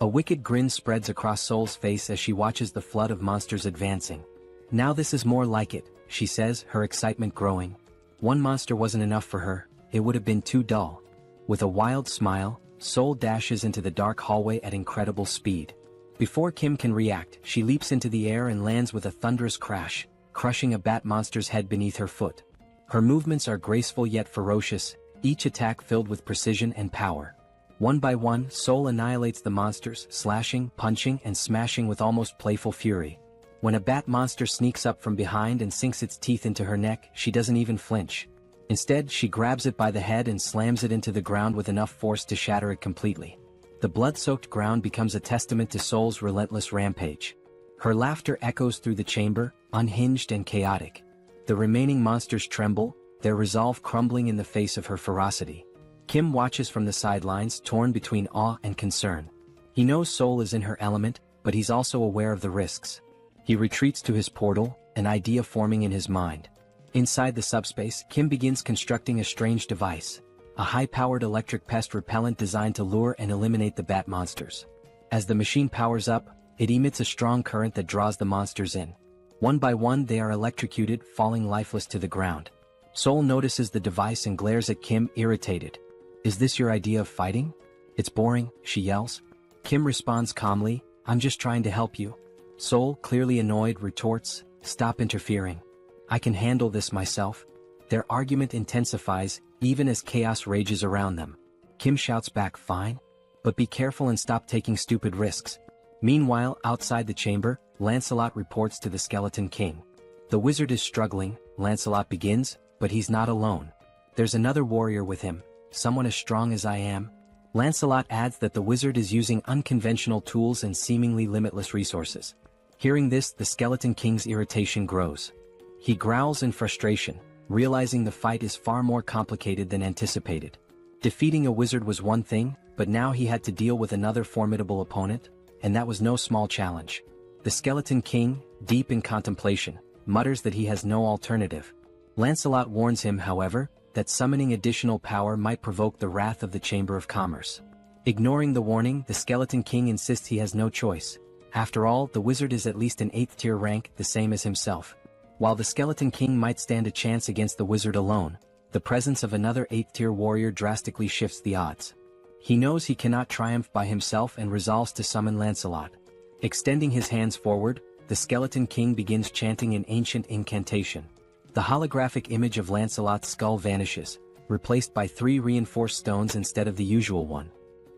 A wicked grin spreads across Seoul's face as she watches the flood of monsters advancing. "Now this is more like it," she says, her excitement growing. One monster wasn't enough for her, it would have been too dull. With a wild smile, Seoul dashes into the dark hallway at incredible speed. Before Kim can react, she leaps into the air and lands with a thunderous crash, crushing a bat monster's head beneath her foot. Her movements are graceful yet ferocious, each attack filled with precision and power. One by one, Seoul annihilates the monsters, slashing, punching, and smashing with almost playful fury. When a bat monster sneaks up from behind and sinks its teeth into her neck, she doesn't even flinch. Instead, she grabs it by the head and slams it into the ground with enough force to shatter it completely. The blood-soaked ground becomes a testament to Seoul's relentless rampage. Her laughter echoes through the chamber, unhinged and chaotic. The remaining monsters tremble, their resolve crumbling in the face of her ferocity. Kim watches from the sidelines, torn between awe and concern. He knows Seoul is in her element, but he's also aware of the risks. He retreats to his portal, an idea forming in his mind. Inside the subspace, Kim begins constructing a strange device, a high-powered electric pest repellent designed to lure and eliminate the bat monsters. As the machine powers up, it emits a strong current that draws the monsters in. One by one, they are electrocuted, falling lifeless to the ground. Seoul notices the device and glares at Kim, irritated. "Is this your idea of fighting? It's boring," she yells. Kim responds calmly, "I'm just trying to help you." Seoul, clearly annoyed, retorts, "Stop interfering. I can handle this myself." Their argument intensifies, even as chaos rages around them. Kim shouts back, "Fine. But be careful and stop taking stupid risks." Meanwhile, outside the chamber, Lancelot reports to the Skeleton King. The wizard is struggling, Lancelot begins, but he's not alone. There's another warrior with him, someone as strong as I am. Lancelot adds that the wizard is using unconventional tools and seemingly limitless resources. Hearing this, the Skeleton King's irritation grows. He growls in frustration, realizing the fight is far more complicated than anticipated. Defeating a wizard was one thing, but now he had to deal with another formidable opponent, and that was no small challenge. The Skeleton King, deep in contemplation, mutters that he has no alternative. Lancelot warns him, however, that summoning additional power might provoke the wrath of the Chamber of Commerce. Ignoring the warning, the Skeleton King insists he has no choice. After all, the wizard is at least an 8th-tier rank, the same as himself. While the Skeleton King might stand a chance against the wizard alone, the presence of another 8th-tier warrior drastically shifts the odds. He knows he cannot triumph by himself and resolves to summon Lancelot. Extending his hands forward, the Skeleton King begins chanting an ancient incantation. The holographic image of Lancelot's skull vanishes, replaced by 3 reinforced stones instead of the usual one.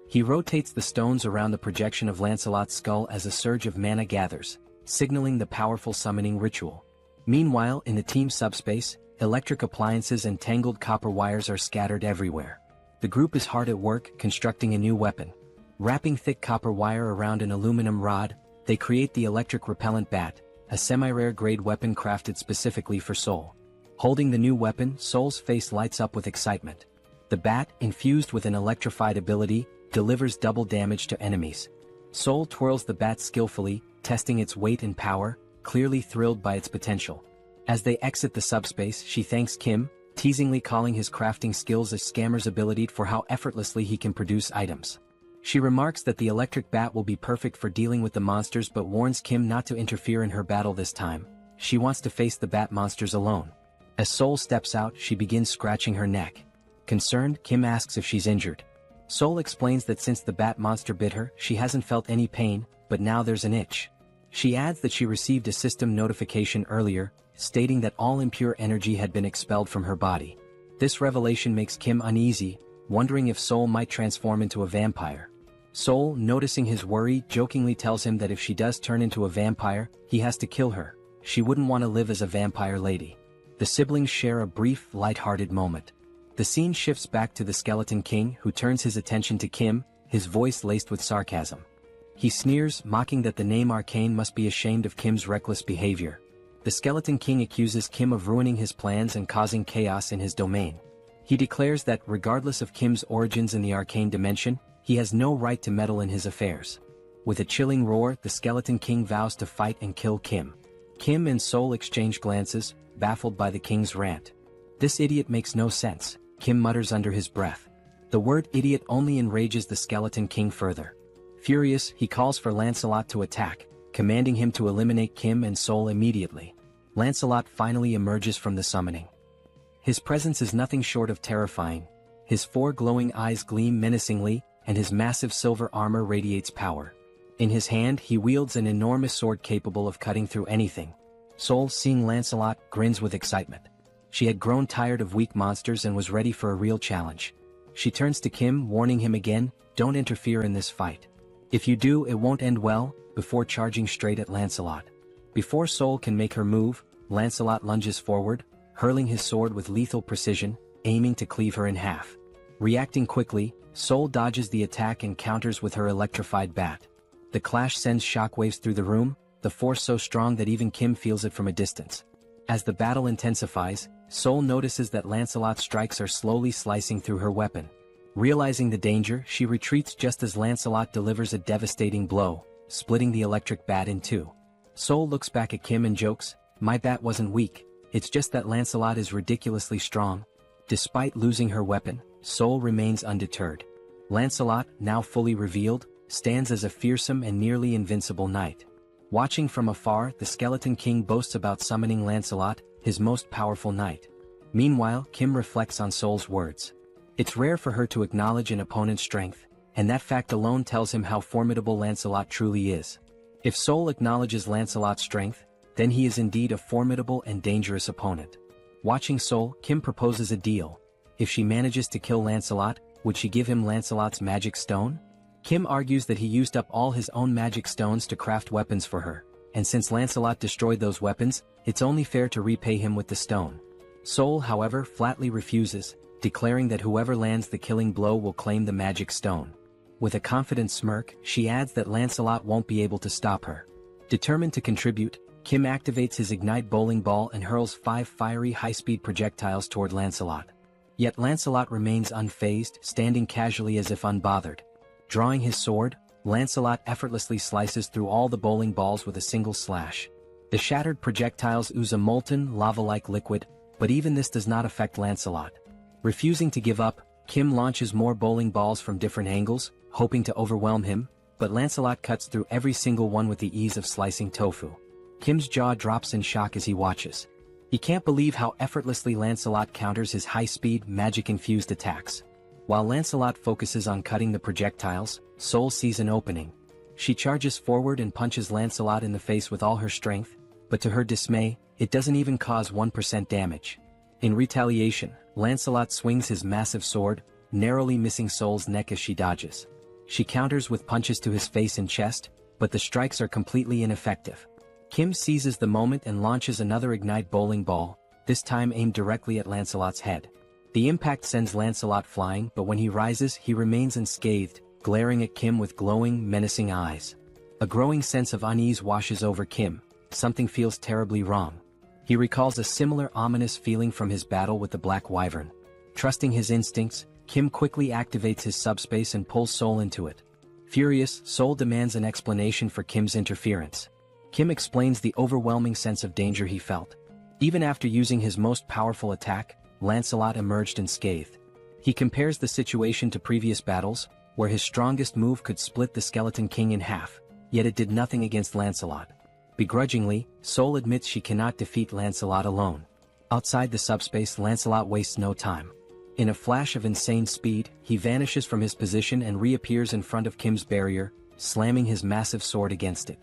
He rotates the stones around the projection of Lancelot's skull as a surge of mana gathers, signaling the powerful summoning ritual. Meanwhile, in the team subspace, electric appliances and tangled copper wires are scattered everywhere. The group is hard at work, constructing a new weapon. Wrapping thick copper wire around an aluminum rod, they create the electric repellent bat, a semi-rare grade weapon crafted specifically for Seoul. Holding the new weapon, Seoul's face lights up with excitement. The bat, infused with an electrified ability, delivers double damage to enemies. Seoul twirls the bat skillfully, testing its weight and power, clearly thrilled by its potential. As they exit the subspace, she thanks Kim, teasingly calling his crafting skills a scammer's ability for how effortlessly he can produce items. She remarks that the electric bat will be perfect for dealing with the monsters but warns Kim not to interfere in her battle this time. She wants to face the bat monsters alone. As Seoul steps out, she begins scratching her neck. Concerned, Kim asks if she's injured. Seoul explains that since the bat monster bit her, she hasn't felt any pain, but now there's an itch. She adds that she received a system notification earlier, stating that all impure energy had been expelled from her body. This revelation makes Kim uneasy, wondering if Seoul might transform into a vampire. Seoul, noticing his worry, jokingly tells him that if she does turn into a vampire, he has to kill her. She wouldn't want to live as a vampire lady. The siblings share a brief, light-hearted moment. The scene shifts back to the Skeleton King, who turns his attention to Kim, his voice laced with sarcasm. He sneers, mocking that the name Arcane must be ashamed of Kim's reckless behavior. The Skeleton King accuses Kim of ruining his plans and causing chaos in his domain. He declares that, regardless of Kim's origins in the arcane dimension, he has no right to meddle in his affairs. With a chilling roar, the Skeleton King vows to fight and kill Kim. Kim and Seoul exchange glances, baffled by the king's rant. "This idiot makes no sense," Kim mutters under his breath. The word idiot only enrages the Skeleton King further. Furious, he calls for Lancelot to attack, commanding him to eliminate Kim and Seoul immediately. Lancelot finally emerges from the summoning. His presence is nothing short of terrifying. His 4 glowing eyes gleam menacingly, and his massive silver armor radiates power. In his hand he wields an enormous sword capable of cutting through anything. Seoul, seeing Lancelot, grins with excitement. She had grown tired of weak monsters and was ready for a real challenge. She turns to Kim, warning him again, "Don't interfere in this fight. If you do, it won't end well," before charging straight at Lancelot. Before Seoul can make her move, Lancelot lunges forward, hurling his sword with lethal precision, aiming to cleave her in half. Reacting quickly, Seoul dodges the attack and counters with her electrified bat. The clash sends shockwaves through the room, the force so strong that even Kim feels it from a distance. As the battle intensifies, Seoul notices that Lancelot's strikes are slowly slicing through her weapon. Realizing the danger, she retreats just as Lancelot delivers a devastating blow, splitting the electric bat in two. Seoul looks back at Kim and jokes, "My bat wasn't weak, it's just that Lancelot is ridiculously strong." Despite losing her weapon, Seoul remains undeterred. Lancelot, now fully revealed, stands as a fearsome and nearly invincible knight. Watching from afar, the Skeleton King boasts about summoning Lancelot, his most powerful knight. Meanwhile, Kim reflects on Seoul's words. It's rare for her to acknowledge an opponent's strength, and that fact alone tells him how formidable Lancelot truly is. If Seoul acknowledges Lancelot's strength, then he is indeed a formidable and dangerous opponent. Watching Seoul, Kim proposes a deal. If she manages to kill Lancelot, would she give him Lancelot's magic stone? Kim argues that he used up all his own magic stones to craft weapons for her, and since Lancelot destroyed those weapons, it's only fair to repay him with the stone. Seoul, however, flatly refuses, declaring that whoever lands the killing blow will claim the magic stone. With a confident smirk, she adds that Lancelot won't be able to stop her. Determined to contribute, Kim activates his Ignite bowling ball and hurls 5 fiery high-speed projectiles toward Lancelot. Yet Lancelot remains unfazed, standing casually as if unbothered. Drawing his sword, Lancelot effortlessly slices through all the bowling balls with a single slash. The shattered projectiles ooze a molten, lava-like liquid, but even this does not affect Lancelot. Refusing to give up, Kim launches more bowling balls from different angles, hoping to overwhelm him, but Lancelot cuts through every single one with the ease of slicing tofu. Kim's jaw drops in shock as he watches. He can't believe how effortlessly Lancelot counters his high-speed, magic-infused attacks. While Lancelot focuses on cutting the projectiles, Seoul sees an opening. She charges forward and punches Lancelot in the face with all her strength, but to her dismay, it doesn't even cause 1% damage. In retaliation, Lancelot swings his massive sword, narrowly missing Seoul's neck as she dodges. She counters with punches to his face and chest, but the strikes are completely ineffective. Kim seizes the moment and launches another Ignite bowling ball, this time aimed directly at Lancelot's head. The impact sends Lancelot flying, but when he rises, he remains unscathed, glaring at Kim with glowing, menacing eyes. A growing sense of unease washes over Kim. Something feels terribly wrong. He recalls a similar ominous feeling from his battle with the Black Wyvern. Trusting his instincts, Kim quickly activates his subspace and pulls Seoul into it. Furious, Seoul demands an explanation for Kim's interference. Kim explains the overwhelming sense of danger he felt. Even after using his most powerful attack, Lancelot emerged unscathed. He compares the situation to previous battles, where his strongest move could split the Skeleton King in half, yet it did nothing against Lancelot. Begrudgingly, Seoul admits she cannot defeat Lancelot alone. Outside the subspace, Lancelot wastes no time. In a flash of insane speed, he vanishes from his position and reappears in front of Kim's barrier, slamming his massive sword against it.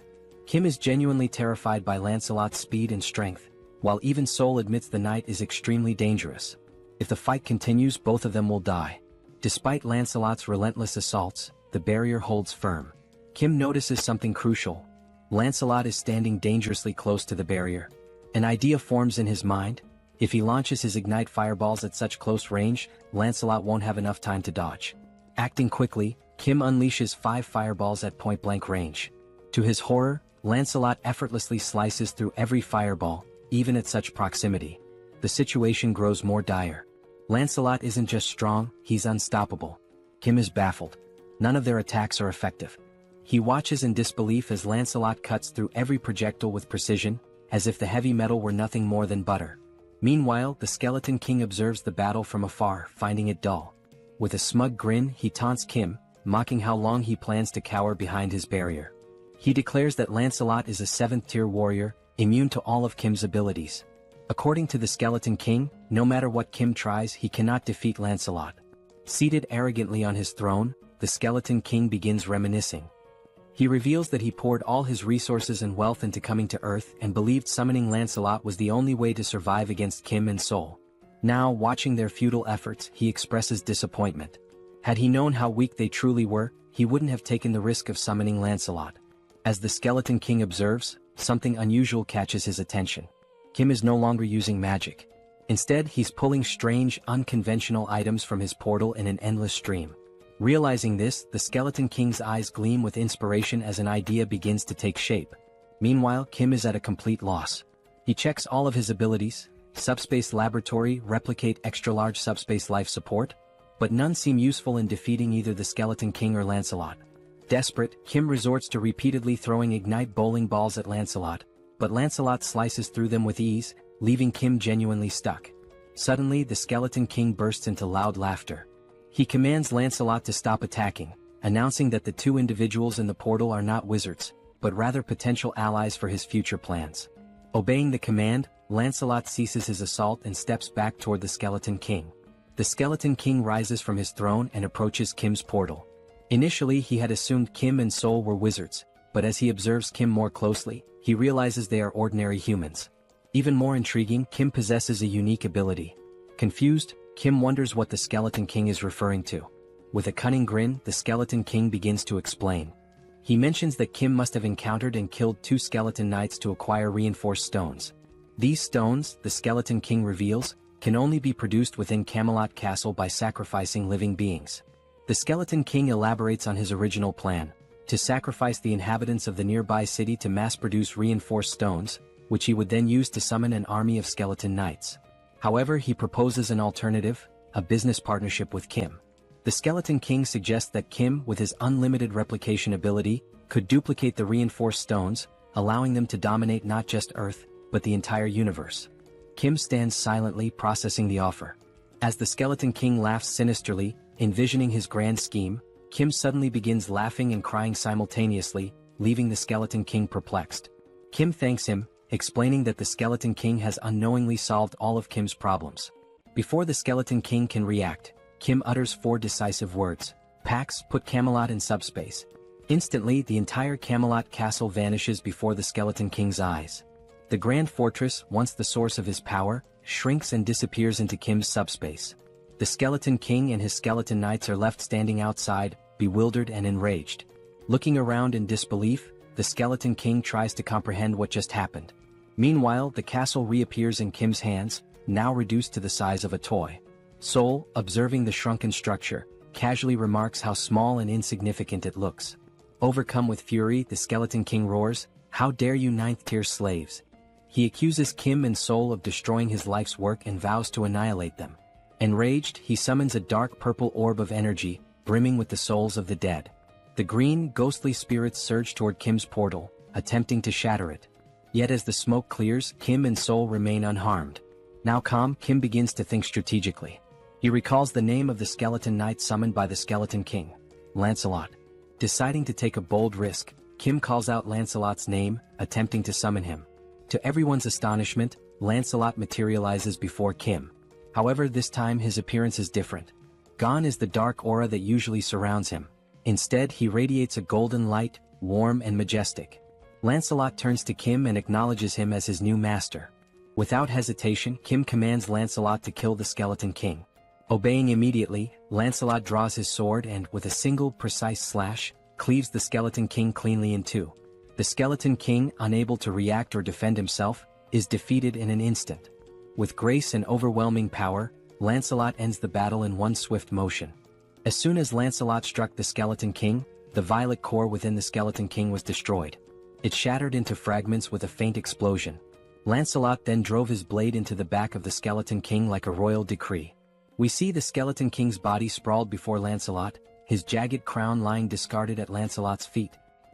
Kim is genuinely terrified by Lancelot's speed and strength, while even Seoul admits the knight is extremely dangerous. If the fight continues, both of them will die. Despite Lancelot's relentless assaults, the barrier holds firm. Kim notices something crucial. Lancelot is standing dangerously close to the barrier. An idea forms in his mind. If he launches his Ignite fireballs at such close range, Lancelot won't have enough time to dodge. Acting quickly, Kim unleashes 5 fireballs at point-blank range. To his horror, Lancelot effortlessly slices through every fireball, even at such proximity. The situation grows more dire. Lancelot isn't just strong, he's unstoppable. Kim is baffled. None of their attacks are effective. He watches in disbelief as Lancelot cuts through every projectile with precision, as if the heavy metal were nothing more than butter. Meanwhile, the Skeleton King observes the battle from afar, finding it dull. With a smug grin, he taunts Kim, mocking how long he plans to cower behind his barrier. He declares that Lancelot is a 7th-tier warrior, immune to all of Kim's abilities. According to the Skeleton King, no matter what Kim tries, he cannot defeat Lancelot. Seated arrogantly on his throne, the Skeleton King begins reminiscing. He reveals that he poured all his resources and wealth into coming to Earth and believed summoning Lancelot was the only way to survive against Kim and Seoul. Now, watching their futile efforts, he expresses disappointment. Had he known how weak they truly were, he wouldn't have taken the risk of summoning Lancelot. As the Skeleton King observes, something unusual catches his attention. Kim is no longer using magic. Instead, he's pulling strange, unconventional items from his portal in an endless stream. Realizing this, the Skeleton King's eyes gleam with inspiration as an idea begins to take shape. Meanwhile, Kim is at a complete loss. He checks all of his abilities: subspace laboratory, replicate, extra-large subspace life support, but none seem useful in defeating either the Skeleton King or Lancelot. Desperate, Kim resorts to repeatedly throwing ignite bowling balls at Lancelot, but Lancelot slices through them with ease, leaving Kim genuinely stuck. Suddenly, the Skeleton King bursts into loud laughter. He commands Lancelot to stop attacking, announcing that the 2 individuals in the portal are not wizards, but rather potential allies for his future plans. Obeying the command, Lancelot ceases his assault and steps back toward the Skeleton King. The Skeleton King rises from his throne and approaches Kim's portal. Initially, he had assumed Kim and Seoul were wizards, but as he observes Kim more closely, he realizes they are ordinary humans. Even more intriguing, Kim possesses a unique ability. Confused, Kim wonders what the Skeleton King is referring to. With a cunning grin, the Skeleton King begins to explain. He mentions that Kim must have encountered and killed 2 skeleton knights to acquire reinforced stones. These stones, the Skeleton King reveals, can only be produced within Camelot Castle by sacrificing living beings. The Skeleton King elaborates on his original plan: to sacrifice the inhabitants of the nearby city to mass-produce reinforced stones, which he would then use to summon an army of skeleton knights. However, he proposes an alternative: a business partnership with Kim. The Skeleton King suggests that Kim, with his unlimited replication ability, could duplicate the reinforced stones, allowing them to dominate not just Earth, but the entire universe. Kim stands silently, processing the offer. As the Skeleton King laughs sinisterly, envisioning his grand scheme, Kim suddenly begins laughing and crying simultaneously, leaving the Skeleton King perplexed. Kim thanks him, explaining that the Skeleton King has unknowingly solved all of Kim's problems. Before the Skeleton King can react, Kim utters 4 decisive words: Pax, put Camelot in subspace. Instantly, the entire Camelot Castle vanishes before the Skeleton King's eyes. The Grand Fortress, once the source of his power, shrinks and disappears into Kim's subspace. The Skeleton King and his skeleton knights are left standing outside, bewildered and enraged. Looking around in disbelief, the Skeleton King tries to comprehend what just happened. Meanwhile, the castle reappears in Kim's hands, now reduced to the size of a toy. Seoul, observing the shrunken structure, casually remarks how small and insignificant it looks. Overcome with fury, the Skeleton King roars, "How dare you 9th-tier slaves!" He accuses Kim and Seoul of destroying his life's work and vows to annihilate them. Enraged, he summons a dark purple orb of energy, brimming with the souls of the dead. The green, ghostly spirits surge toward Kim's portal, attempting to shatter it. Yet as the smoke clears, Kim and Seoul remain unharmed. Now calm, Kim begins to think strategically. He recalls the name of the skeleton knight summoned by the Skeleton King: Lancelot. Deciding to take a bold risk, Kim calls out Lancelot's name, attempting to summon him. To everyone's astonishment, Lancelot materializes before Kim. However, this time his appearance is different. Gone is the dark aura that usually surrounds him. Instead, he radiates a golden light, warm and majestic. Lancelot turns to Kim and acknowledges him as his new master. Without hesitation, Kim commands Lancelot to kill the Skeleton King. Obeying immediately, Lancelot draws his sword and, with a single, precise slash, cleaves the Skeleton King cleanly in 2. The Skeleton King, unable to react or defend himself, is defeated in an instant. With grace and overwhelming power, Lancelot ends the battle in one swift motion. As soon as Lancelot struck the Skeleton King, the violet core within the Skeleton King was destroyed. It shattered into fragments with a faint explosion. Lancelot then drove his blade into the back of the Skeleton King like a royal decree. We see the Skeleton King's body sprawled before Lancelot, his jagged crown lying discarded at Lancelot's feet,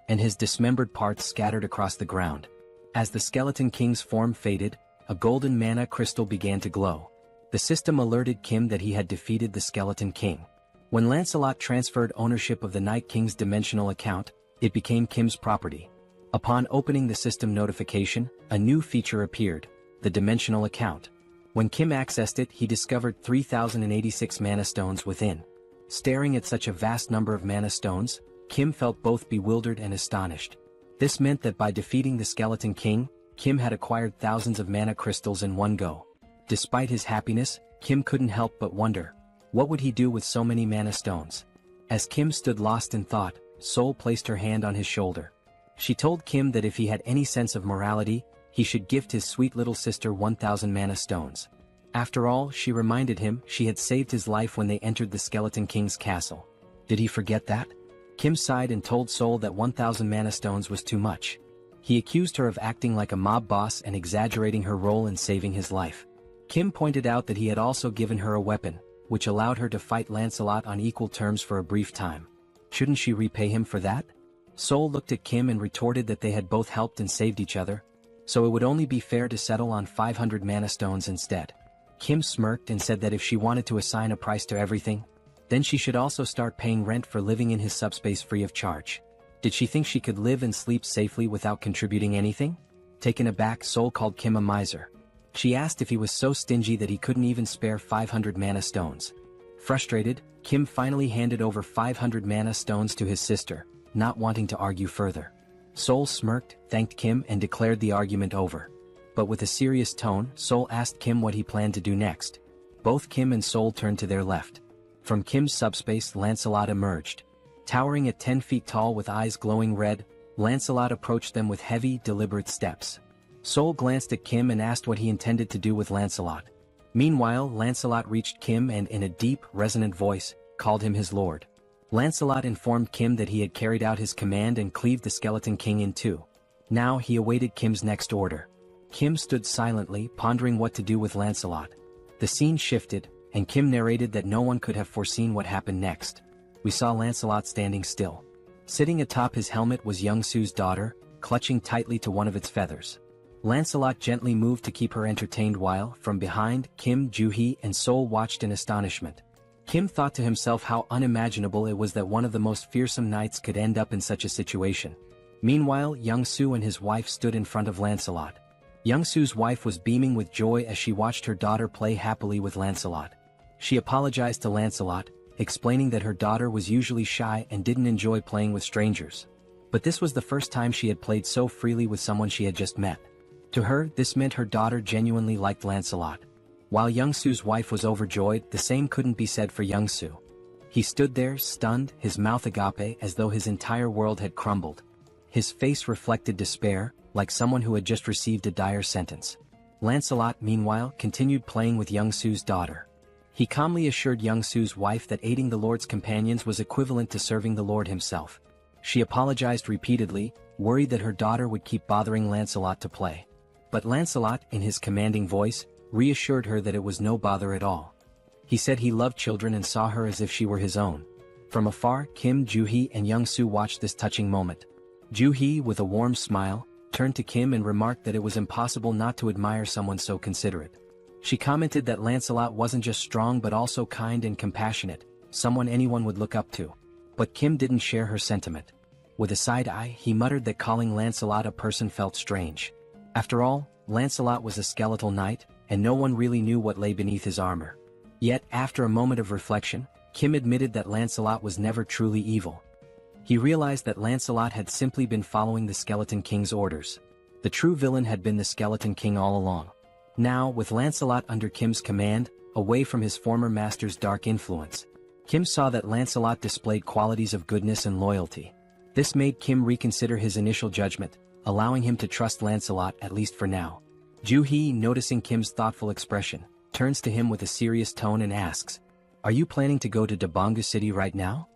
and his dismembered parts scattered across the ground. As the Skeleton King's form faded, a golden mana crystal began to glow. The system alerted Kim that he had defeated the Skeleton King. When Lancelot transferred ownership of the Night King's dimensional account, it became Kim's property. Upon opening the system notification, a new feature appeared, the dimensional account. When Kim accessed it, he discovered 3,086 mana stones within. Staring at such a vast number of mana stones, Kim felt both bewildered and astonished. This meant that by defeating the Skeleton King, Kim had acquired thousands of mana crystals in one go. Despite his happiness, Kim couldn't help but wonder, what would he do with so many mana stones? As Kim stood lost in thought, Seoul placed her hand on his shoulder. She told Kim that if he had any sense of morality, he should gift his sweet little sister 1,000 mana stones. After all, she reminded him, she had saved his life when they entered the Skeleton King's castle. Did he forget that? Kim sighed and told Seoul that 1,000 mana stones was too much. He accused her of acting like a mob boss and exaggerating her role in saving his life. Kim pointed out that he had also given her a weapon, which allowed her to fight Lancelot on equal terms for a brief time. Shouldn't she repay him for that? Seoul looked at Kim and retorted that they had both helped and saved each other, so it would only be fair to settle on 500 mana stones instead. Kim smirked and said that if she wanted to assign a price to everything, then she should also start paying rent for living in his subspace free of charge. Did she think she could live and sleep safely without contributing anything? Taken aback, Seoul called Kim a miser. She asked if he was so stingy that he couldn't even spare 500 mana stones. Frustrated, Kim finally handed over 500 mana stones to his sister, not wanting to argue further. Seoul smirked, thanked Kim and declared the argument over. But with a serious tone, Seoul asked Kim what he planned to do next. Both Kim and Seoul turned to their left. From Kim's subspace, Lancelot emerged. Towering at 10 feet tall with eyes glowing red, Lancelot approached them with heavy, deliberate steps. Seoul glanced at Kim and asked what he intended to do with Lancelot. Meanwhile, Lancelot reached Kim and in a deep, resonant voice, called him his lord. Lancelot informed Kim that he had carried out his command and cleaved the Skeleton King in two. Now he awaited Kim's next order. Kim stood silently, pondering what to do with Lancelot. The scene shifted, and Kim narrated that no one could have foreseen what happened next. We saw Lancelot standing still. Sitting atop his helmet was Young-Soo's daughter, clutching tightly to one of its feathers. Lancelot gently moved to keep her entertained while, from behind, Kim, Joo-hee and Seoul watched in astonishment. Kim thought to himself how unimaginable it was that one of the most fearsome knights could end up in such a situation. Meanwhile, Young-Soo and his wife stood in front of Lancelot. Young-Soo's wife was beaming with joy as she watched her daughter play happily with Lancelot. She apologized to Lancelot, explaining that her daughter was usually shy and didn't enjoy playing with strangers. But this was the first time she had played so freely with someone she had just met. To her, this meant her daughter genuinely liked Lancelot. While Young-Soo's wife was overjoyed, the same couldn't be said for Young-Soo. He stood there, stunned, his mouth agape as though his entire world had crumbled. His face reflected despair, like someone who had just received a dire sentence. Lancelot, meanwhile, continued playing with Young-Soo's daughter. He calmly assured Young-Soo's wife that aiding the Lord's companions was equivalent to serving the Lord himself. She apologized repeatedly, worried that her daughter would keep bothering Lancelot to play. But Lancelot, in his commanding voice, reassured her that it was no bother at all. He said he loved children and saw her as if she were his own. From afar, Kim, Joo-hee and Young-Soo watched this touching moment. Joo-hee, with a warm smile, turned to Kim and remarked that it was impossible not to admire someone so considerate. She commented that Lancelot wasn't just strong but also kind and compassionate, someone anyone would look up to. But Kim didn't share her sentiment. With a side eye, he muttered that calling Lancelot a person felt strange. After all, Lancelot was a skeletal knight, and no one really knew what lay beneath his armor. Yet, after a moment of reflection, Kim admitted that Lancelot was never truly evil. He realized that Lancelot had simply been following the Skeleton King's orders. The true villain had been the Skeleton King all along. Now, with Lancelot under Kim's command, away from his former master's dark influence, Kim saw that Lancelot displayed qualities of goodness and loyalty. This made Kim reconsider his initial judgment, allowing him to trust Lancelot at least for now. Joo-hee, noticing Kim's thoughtful expression, turns to him with a serious tone and asks, Are you planning to go to Daebongu City right now?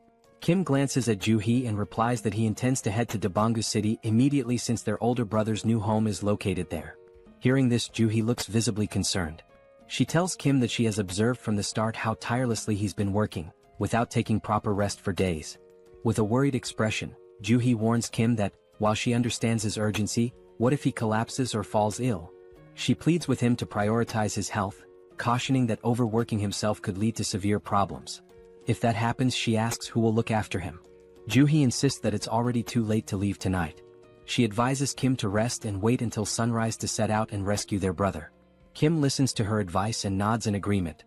Kim glances at Joo-hee and replies that he intends to head to Daebongu City immediately since their older brother's new home is located there. Hearing this, Joo-hee looks visibly concerned. She tells Kim that she has observed from the start how tirelessly he's been working, without taking proper rest for days. With a worried expression, Joo-hee warns Kim that, while she understands his urgency, what if he collapses or falls ill? She pleads with him to prioritize his health, cautioning that overworking himself could lead to severe problems. If that happens, she asks who will look after him. Joo-hee insists that it's already too late to leave tonight. She advises Kim to rest and wait until sunrise to set out and rescue their brother. Kim listens to her advice and nods in agreement.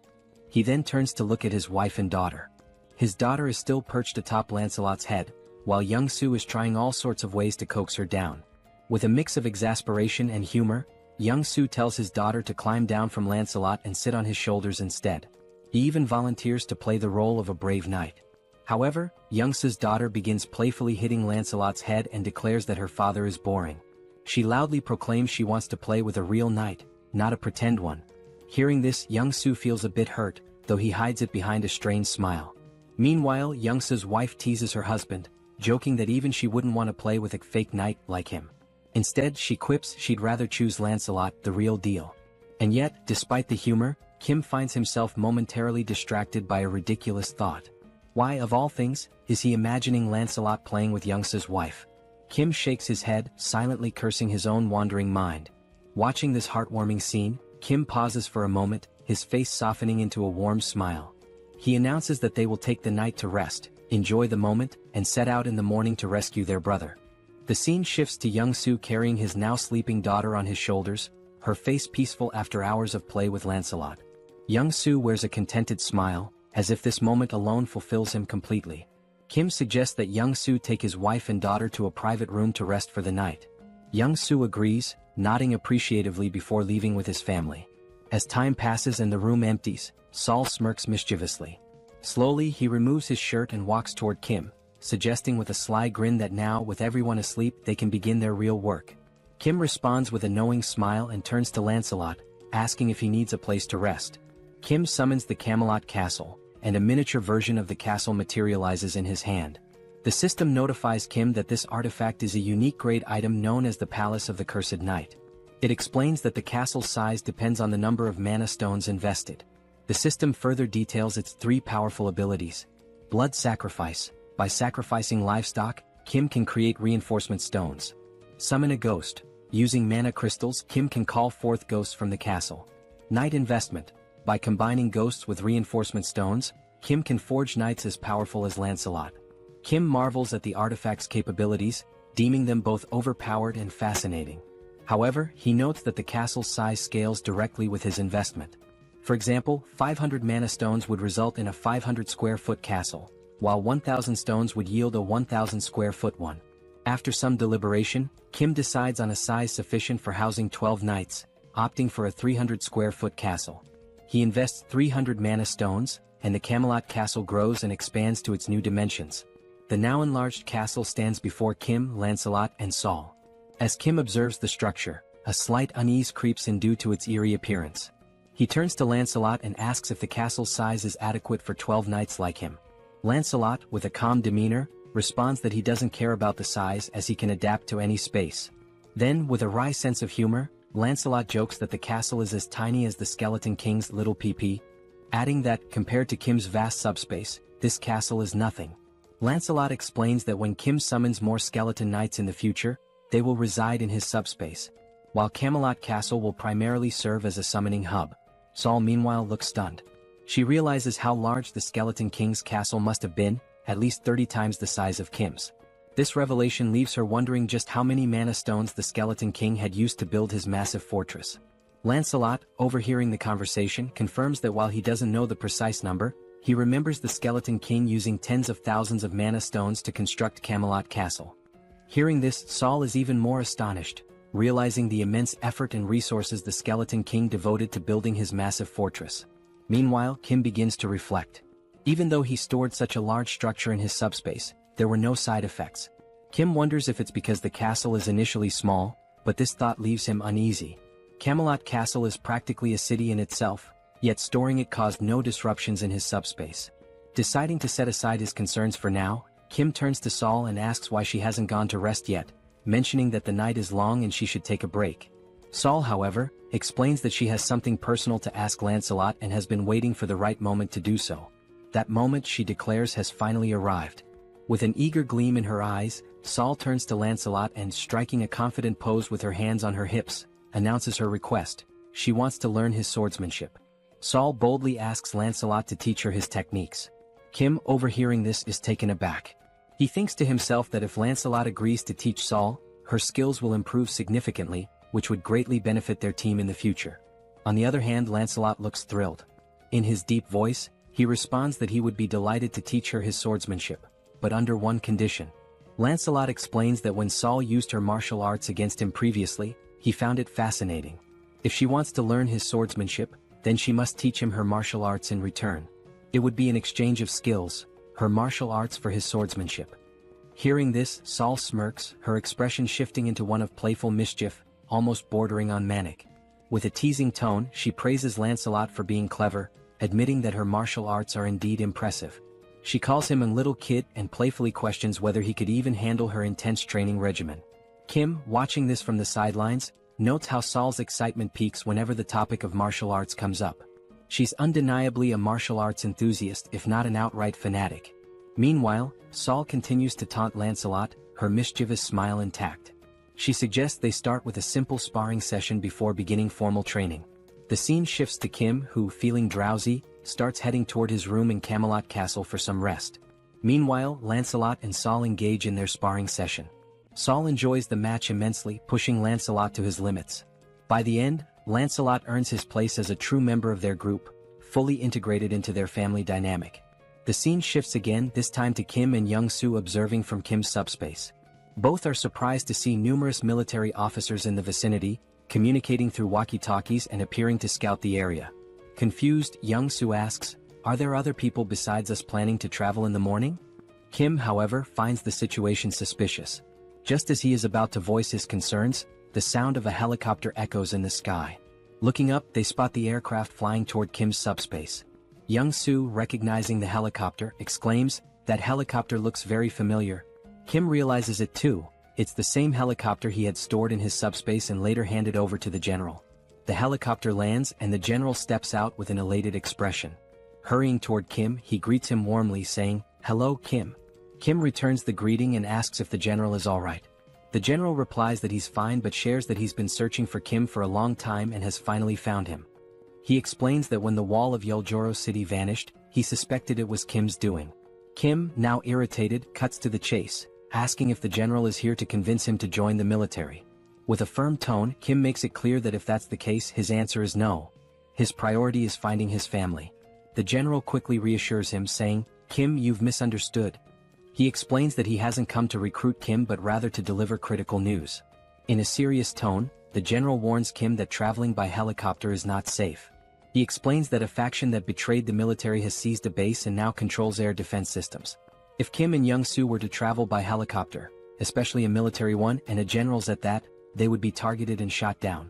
He then turns to look at his wife and daughter. His daughter is still perched atop Lancelot's head, while Young-soo is trying all sorts of ways to coax her down. With a mix of exasperation and humor, Young-soo tells his daughter to climb down from Lancelot and sit on his shoulders instead. He even volunteers to play the role of a brave knight. However, Young-soo's daughter begins playfully hitting Lancelot's head and declares that her father is boring. She loudly proclaims she wants to play with a real knight, not a pretend one. Hearing this, Young-soo feels a bit hurt, though he hides it behind a strange smile. Meanwhile, Young-soo's wife teases her husband, joking that even she wouldn't want to play with a fake knight like him. Instead, she quips she'd rather choose Lancelot, the real deal. And yet, despite the humor, Kim finds himself momentarily distracted by a ridiculous thought. Why, of all things, is he imagining Lancelot playing with Young-soo's wife? Kim shakes his head, silently cursing his own wandering mind. Watching this heartwarming scene, Kim pauses for a moment, his face softening into a warm smile. He announces that they will take the night to rest, enjoy the moment, and set out in the morning to rescue their brother. The scene shifts to Young-soo carrying his now sleeping daughter on his shoulders, her face peaceful after hours of play with Lancelot. Young-soo wears a contented smile, as if this moment alone fulfills him completely. Kim suggests that Young-soo take his wife and daughter to a private room to rest for the night. Young-soo agrees, nodding appreciatively before leaving with his family. As time passes and the room empties, Saul smirks mischievously. Slowly, he removes his shirt and walks toward Kim, suggesting with a sly grin that now, with everyone asleep, they can begin their real work. Kim responds with a knowing smile and turns to Lancelot, asking if he needs a place to rest. Kim summons the Camelot Castle, and a miniature version of the castle materializes in his hand. The system notifies Kim that this artifact is a unique grade item known as the Palace of the Cursed Knight. It explains that the castle's size depends on the number of mana stones invested. The system further details its three powerful abilities. Blood Sacrifice. By sacrificing livestock, Kim can create reinforcement stones. Summon a ghost. Using mana crystals, Kim can call forth ghosts from the castle. Knight Investment. By combining ghosts with reinforcement stones, Kim can forge knights as powerful as Lancelot. Kim marvels at the artifact's capabilities, deeming them both overpowered and fascinating. However, he notes that the castle's size scales directly with his investment. For example, 500 mana stones would result in a 500 square foot castle, while 1,000 stones would yield a 1,000 square foot one. After some deliberation, Kim decides on a size sufficient for housing 12 knights, opting for a 300 square foot castle. He invests 300 mana stones, and the Camelot Castle grows and expands to its new dimensions. The now enlarged castle stands before Kim, Lancelot, and Saul. As Kim observes the structure, a slight unease creeps in due to its eerie appearance. He turns to Lancelot and asks if the castle's size is adequate for 12 knights like him. Lancelot, with a calm demeanor, responds that he doesn't care about the size as he can adapt to any space. Then, with a wry sense of humor, Lancelot jokes that the castle is as tiny as the Skeleton King's little PP, adding that, compared to Kim's vast subspace, this castle is nothing. Lancelot explains that when Kim summons more skeleton knights in the future, they will reside in his subspace, while Camelot Castle will primarily serve as a summoning hub. Saul meanwhile looks stunned. She realizes how large the Skeleton King's castle must have been, at least 30 times the size of Kim's. This revelation leaves her wondering just how many mana stones the Skeleton King had used to build his massive fortress. Lancelot, overhearing the conversation, confirms that while he doesn't know the precise number, he remembers the Skeleton King using tens of thousands of mana stones to construct Camelot Castle. Hearing this, Saul is even more astonished, realizing the immense effort and resources the Skeleton King devoted to building his massive fortress. Meanwhile, Kim begins to reflect. Even though he stored such a large structure in his subspace, there were no side effects. Kim wonders if it's because the castle is initially small, but this thought leaves him uneasy. Camelot Castle is practically a city in itself, yet storing it caused no disruptions in his subspace. Deciding to set aside his concerns for now, Kim turns to Seoul and asks why she hasn't gone to rest yet, mentioning that the night is long and she should take a break. Seoul, however, explains that she has something personal to ask Lancelot and has been waiting for the right moment to do so. That moment, she declares, has finally arrived. With an eager gleam in her eyes, Seoul turns to Lancelot and, striking a confident pose with her hands on her hips, announces her request. She wants to learn his swordsmanship. Seoul boldly asks Lancelot to teach her his techniques. Kim, overhearing this, is taken aback. He thinks to himself that if Lancelot agrees to teach Seoul, her skills will improve significantly, which would greatly benefit their team in the future. On the other hand, Lancelot looks thrilled. In his deep voice, he responds that he would be delighted to teach her his swordsmanship, but under one condition. Lancelot explains that when Seoul used her martial arts against him previously, he found it fascinating. If she wants to learn his swordsmanship, then she must teach him her martial arts in return. It would be an exchange of skills, her martial arts for his swordsmanship. Hearing this, Seoul smirks, her expression shifting into one of playful mischief, almost bordering on manic. With a teasing tone, she praises Lancelot for being clever, admitting that her martial arts are indeed impressive. She calls him a little kid and playfully questions whether he could even handle her intense training regimen. Kim, watching this from the sidelines, notes how Seoul's excitement peaks whenever the topic of martial arts comes up. She's undeniably a martial arts enthusiast, if not an outright fanatic. Meanwhile, Seoul continues to taunt Lancelot, her mischievous smile intact. She suggests they start with a simple sparring session before beginning formal training. The scene shifts to Kim, who, feeling drowsy, starts heading toward his room in Camelot Castle for some rest. Meanwhile, Lancelot and Seoul engage in their sparring session. Seoul enjoys the match immensely, pushing Lancelot to his limits. By the end, Lancelot earns his place as a true member of their group, fully integrated into their family dynamic. The scene shifts again, this time to Kim and Young-soo observing from Kim's subspace. Both are surprised to see numerous military officers in the vicinity, communicating through walkie-talkies and appearing to scout the area. Confused, Young-soo asks, "Are there other people besides us planning to travel in the morning?" Kim, however, finds the situation suspicious. Just as he is about to voice his concerns, the sound of a helicopter echoes in the sky. Looking up, they spot the aircraft flying toward Kim's subspace. Young-soo, recognizing the helicopter, exclaims, "That helicopter looks very familiar." Kim realizes it too. It's the same helicopter he had stored in his subspace and later handed over to the general. The helicopter lands and the general steps out with an elated expression. Hurrying toward Kim, he greets him warmly, saying, "Hello, Kim." Kim returns the greeting and asks if the general is alright. The general replies that he's fine but shares that he's been searching for Kim for a long time and has finally found him. He explains that when the wall of Yeoljoro City vanished, he suspected it was Kim's doing. Kim, now irritated, cuts to the chase, asking if the general is here to convince him to join the military. With a firm tone, Kim makes it clear that if that's the case, his answer is no. His priority is finding his family. The general quickly reassures him, saying, "Kim, you've misunderstood." He explains that he hasn't come to recruit Kim but rather to deliver critical news. In a serious tone, the general warns Kim that traveling by helicopter is not safe. He explains that a faction that betrayed the military has seized a base and now controls air defense systems. If Kim and Young-soo were to travel by helicopter, especially a military one and a general's at that, they would be targeted and shot down.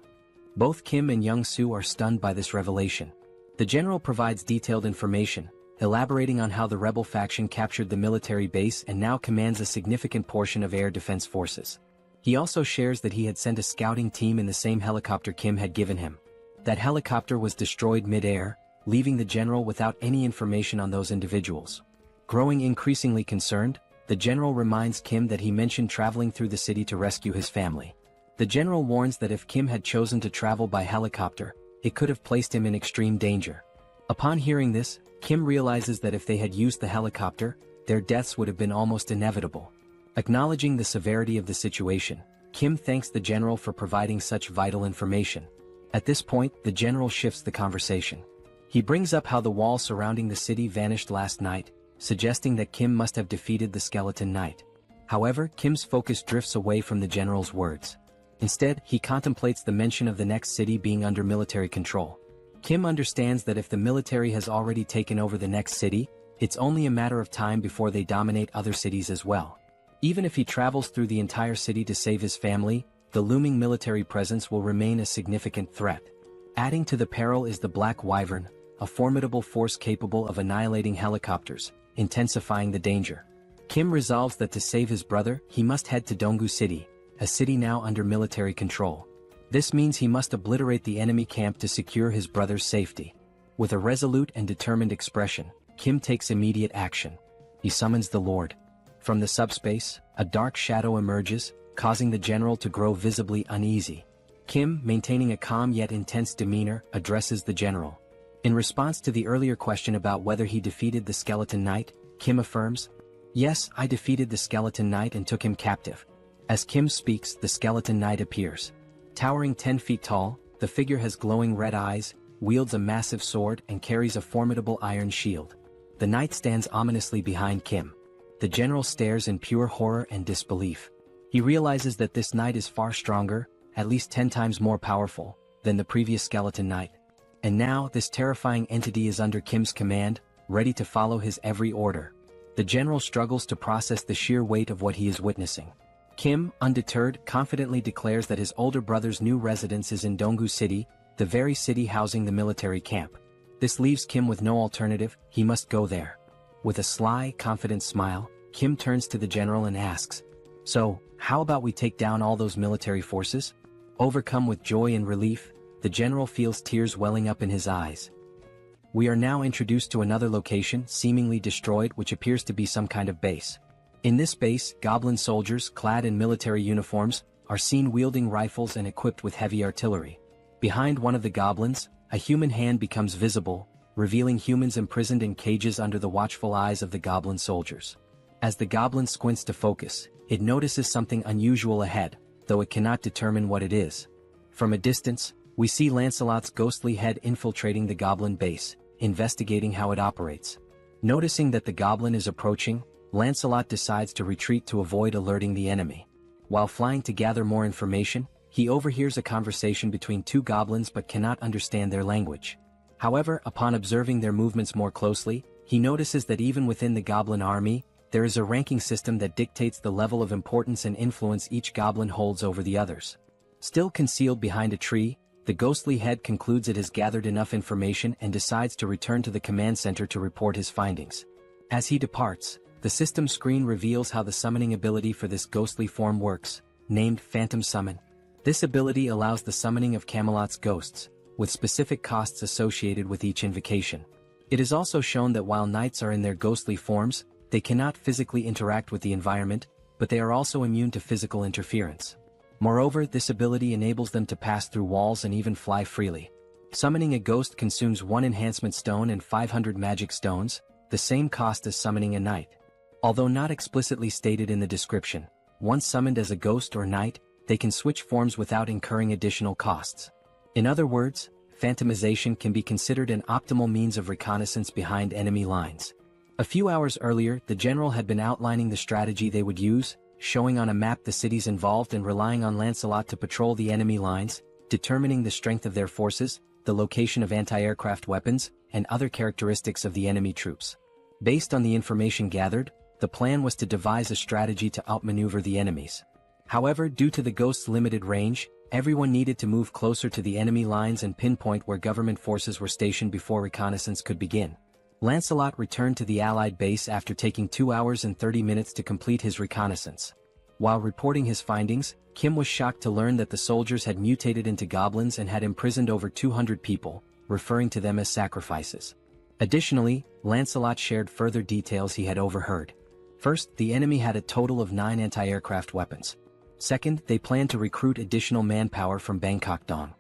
Both Kim and Young-soo are stunned by this revelation. The general provides detailed information, elaborating on how the rebel faction captured the military base and now commands a significant portion of air defense forces. He also shares that he had sent a scouting team in the same helicopter Kim had given him. That helicopter was destroyed mid-air, leaving the general without any information on those individuals. Growing increasingly concerned, the general reminds Kim that he mentioned traveling through the city to rescue his family. The general warns that if Kim had chosen to travel by helicopter, it could have placed him in extreme danger. Upon hearing this, Kim realizes that if they had used the helicopter, their deaths would have been almost inevitable. Acknowledging the severity of the situation, Kim thanks the general for providing such vital information. At this point, the general shifts the conversation. He brings up how the wall surrounding the city vanished last night, suggesting that Kim must have defeated the Skeleton Knight. However, Kim's focus drifts away from the general's words. Instead, he contemplates the mention of the next city being under military control. Kim understands that if the military has already taken over the next city, it's only a matter of time before they dominate other cities as well. Even if he travels through the entire city to save his family, the looming military presence will remain a significant threat. Adding to the peril is the Black Wyvern, a formidable force capable of annihilating helicopters, intensifying the danger. Kim resolves that to save his brother, he must head to Donggu City, a city now under military control. This means he must obliterate the enemy camp to secure his brother's safety. With a resolute and determined expression, Kim takes immediate action. He summons the Lord. From the subspace, a dark shadow emerges, causing the general to grow visibly uneasy. Kim, maintaining a calm yet intense demeanor, addresses the general. In response to the earlier question about whether he defeated the Skeleton Knight, Kim affirms, "Yes, I defeated the Skeleton Knight and took him captive." As Kim speaks, the Skeleton Knight appears. Towering 10 feet tall, the figure has glowing red eyes, wields a massive sword and carries a formidable iron shield. The knight stands ominously behind Kim. The general stares in pure horror and disbelief. He realizes that this knight is far stronger, at least 10 times more powerful, than the previous Skeleton Knight. And now this terrifying entity is under Kim's command, ready to follow his every order. The general struggles to process the sheer weight of what he is witnessing. Kim, undeterred, confidently declares that his older brother's new residence is in Donggu City, the very city housing the military camp. This leaves Kim with no alternative, he must go there. With a sly, confident smile, Kim turns to the general and asks, "So, how about we take down all those military forces?" Overcome with joy and relief, the general feels tears welling up in his eyes. We are now introduced to another location, seemingly destroyed, which appears to be some kind of base. In this base, goblin soldiers, clad in military uniforms, are seen wielding rifles and equipped with heavy artillery. Behind one of the goblins, a human hand becomes visible, revealing humans imprisoned in cages under the watchful eyes of the goblin soldiers. As the goblin squints to focus, it notices something unusual ahead, though it cannot determine what it is. From a distance, we see Lancelot's ghostly head infiltrating the goblin base, investigating how it operates. Noticing that the goblin is approaching, Lancelot decides to retreat to avoid alerting the enemy. While flying to gather more information, he overhears a conversation between two goblins but cannot understand their language. However, upon observing their movements more closely, he notices that even within the goblin army, there is a ranking system that dictates the level of importance and influence each goblin holds over the others. Still concealed behind a tree, the ghostly head concludes it has gathered enough information and decides to return to the command center to report his findings. As he departs, the system screen reveals how the summoning ability for this ghostly form works, named Phantom Summon. This ability allows the summoning of Camelot's ghosts, with specific costs associated with each invocation. It is also shown that while knights are in their ghostly forms, they cannot physically interact with the environment, but they are also immune to physical interference. Moreover, this ability enables them to pass through walls and even fly freely. Summoning a ghost consumes 1 enhancement stone and 500 magic stones, the same cost as summoning a knight. Although not explicitly stated in the description, once summoned as a ghost or knight, they can switch forms without incurring additional costs. In other words, phantomization can be considered an optimal means of reconnaissance behind enemy lines. A few hours earlier, the general had been outlining the strategy they would use, showing on a map the cities involved and relying on Lancelot to patrol the enemy lines, determining the strength of their forces, the location of anti-aircraft weapons, and other characteristics of the enemy troops. Based on the information gathered, the plan was to devise a strategy to outmaneuver the enemies. However, due to the ghost's limited range, everyone needed to move closer to the enemy lines and pinpoint where government forces were stationed before reconnaissance could begin. Lancelot returned to the Allied base after taking 2 hours and 30 minutes to complete his reconnaissance. While reporting his findings, Kim was shocked to learn that the soldiers had mutated into goblins and had imprisoned over 200 people, referring to them as sacrifices. Additionally, Lancelot shared further details he had overheard. First, the enemy had a total of 9 anti-aircraft weapons. Second, they planned to recruit additional manpower from Bangkok Dong.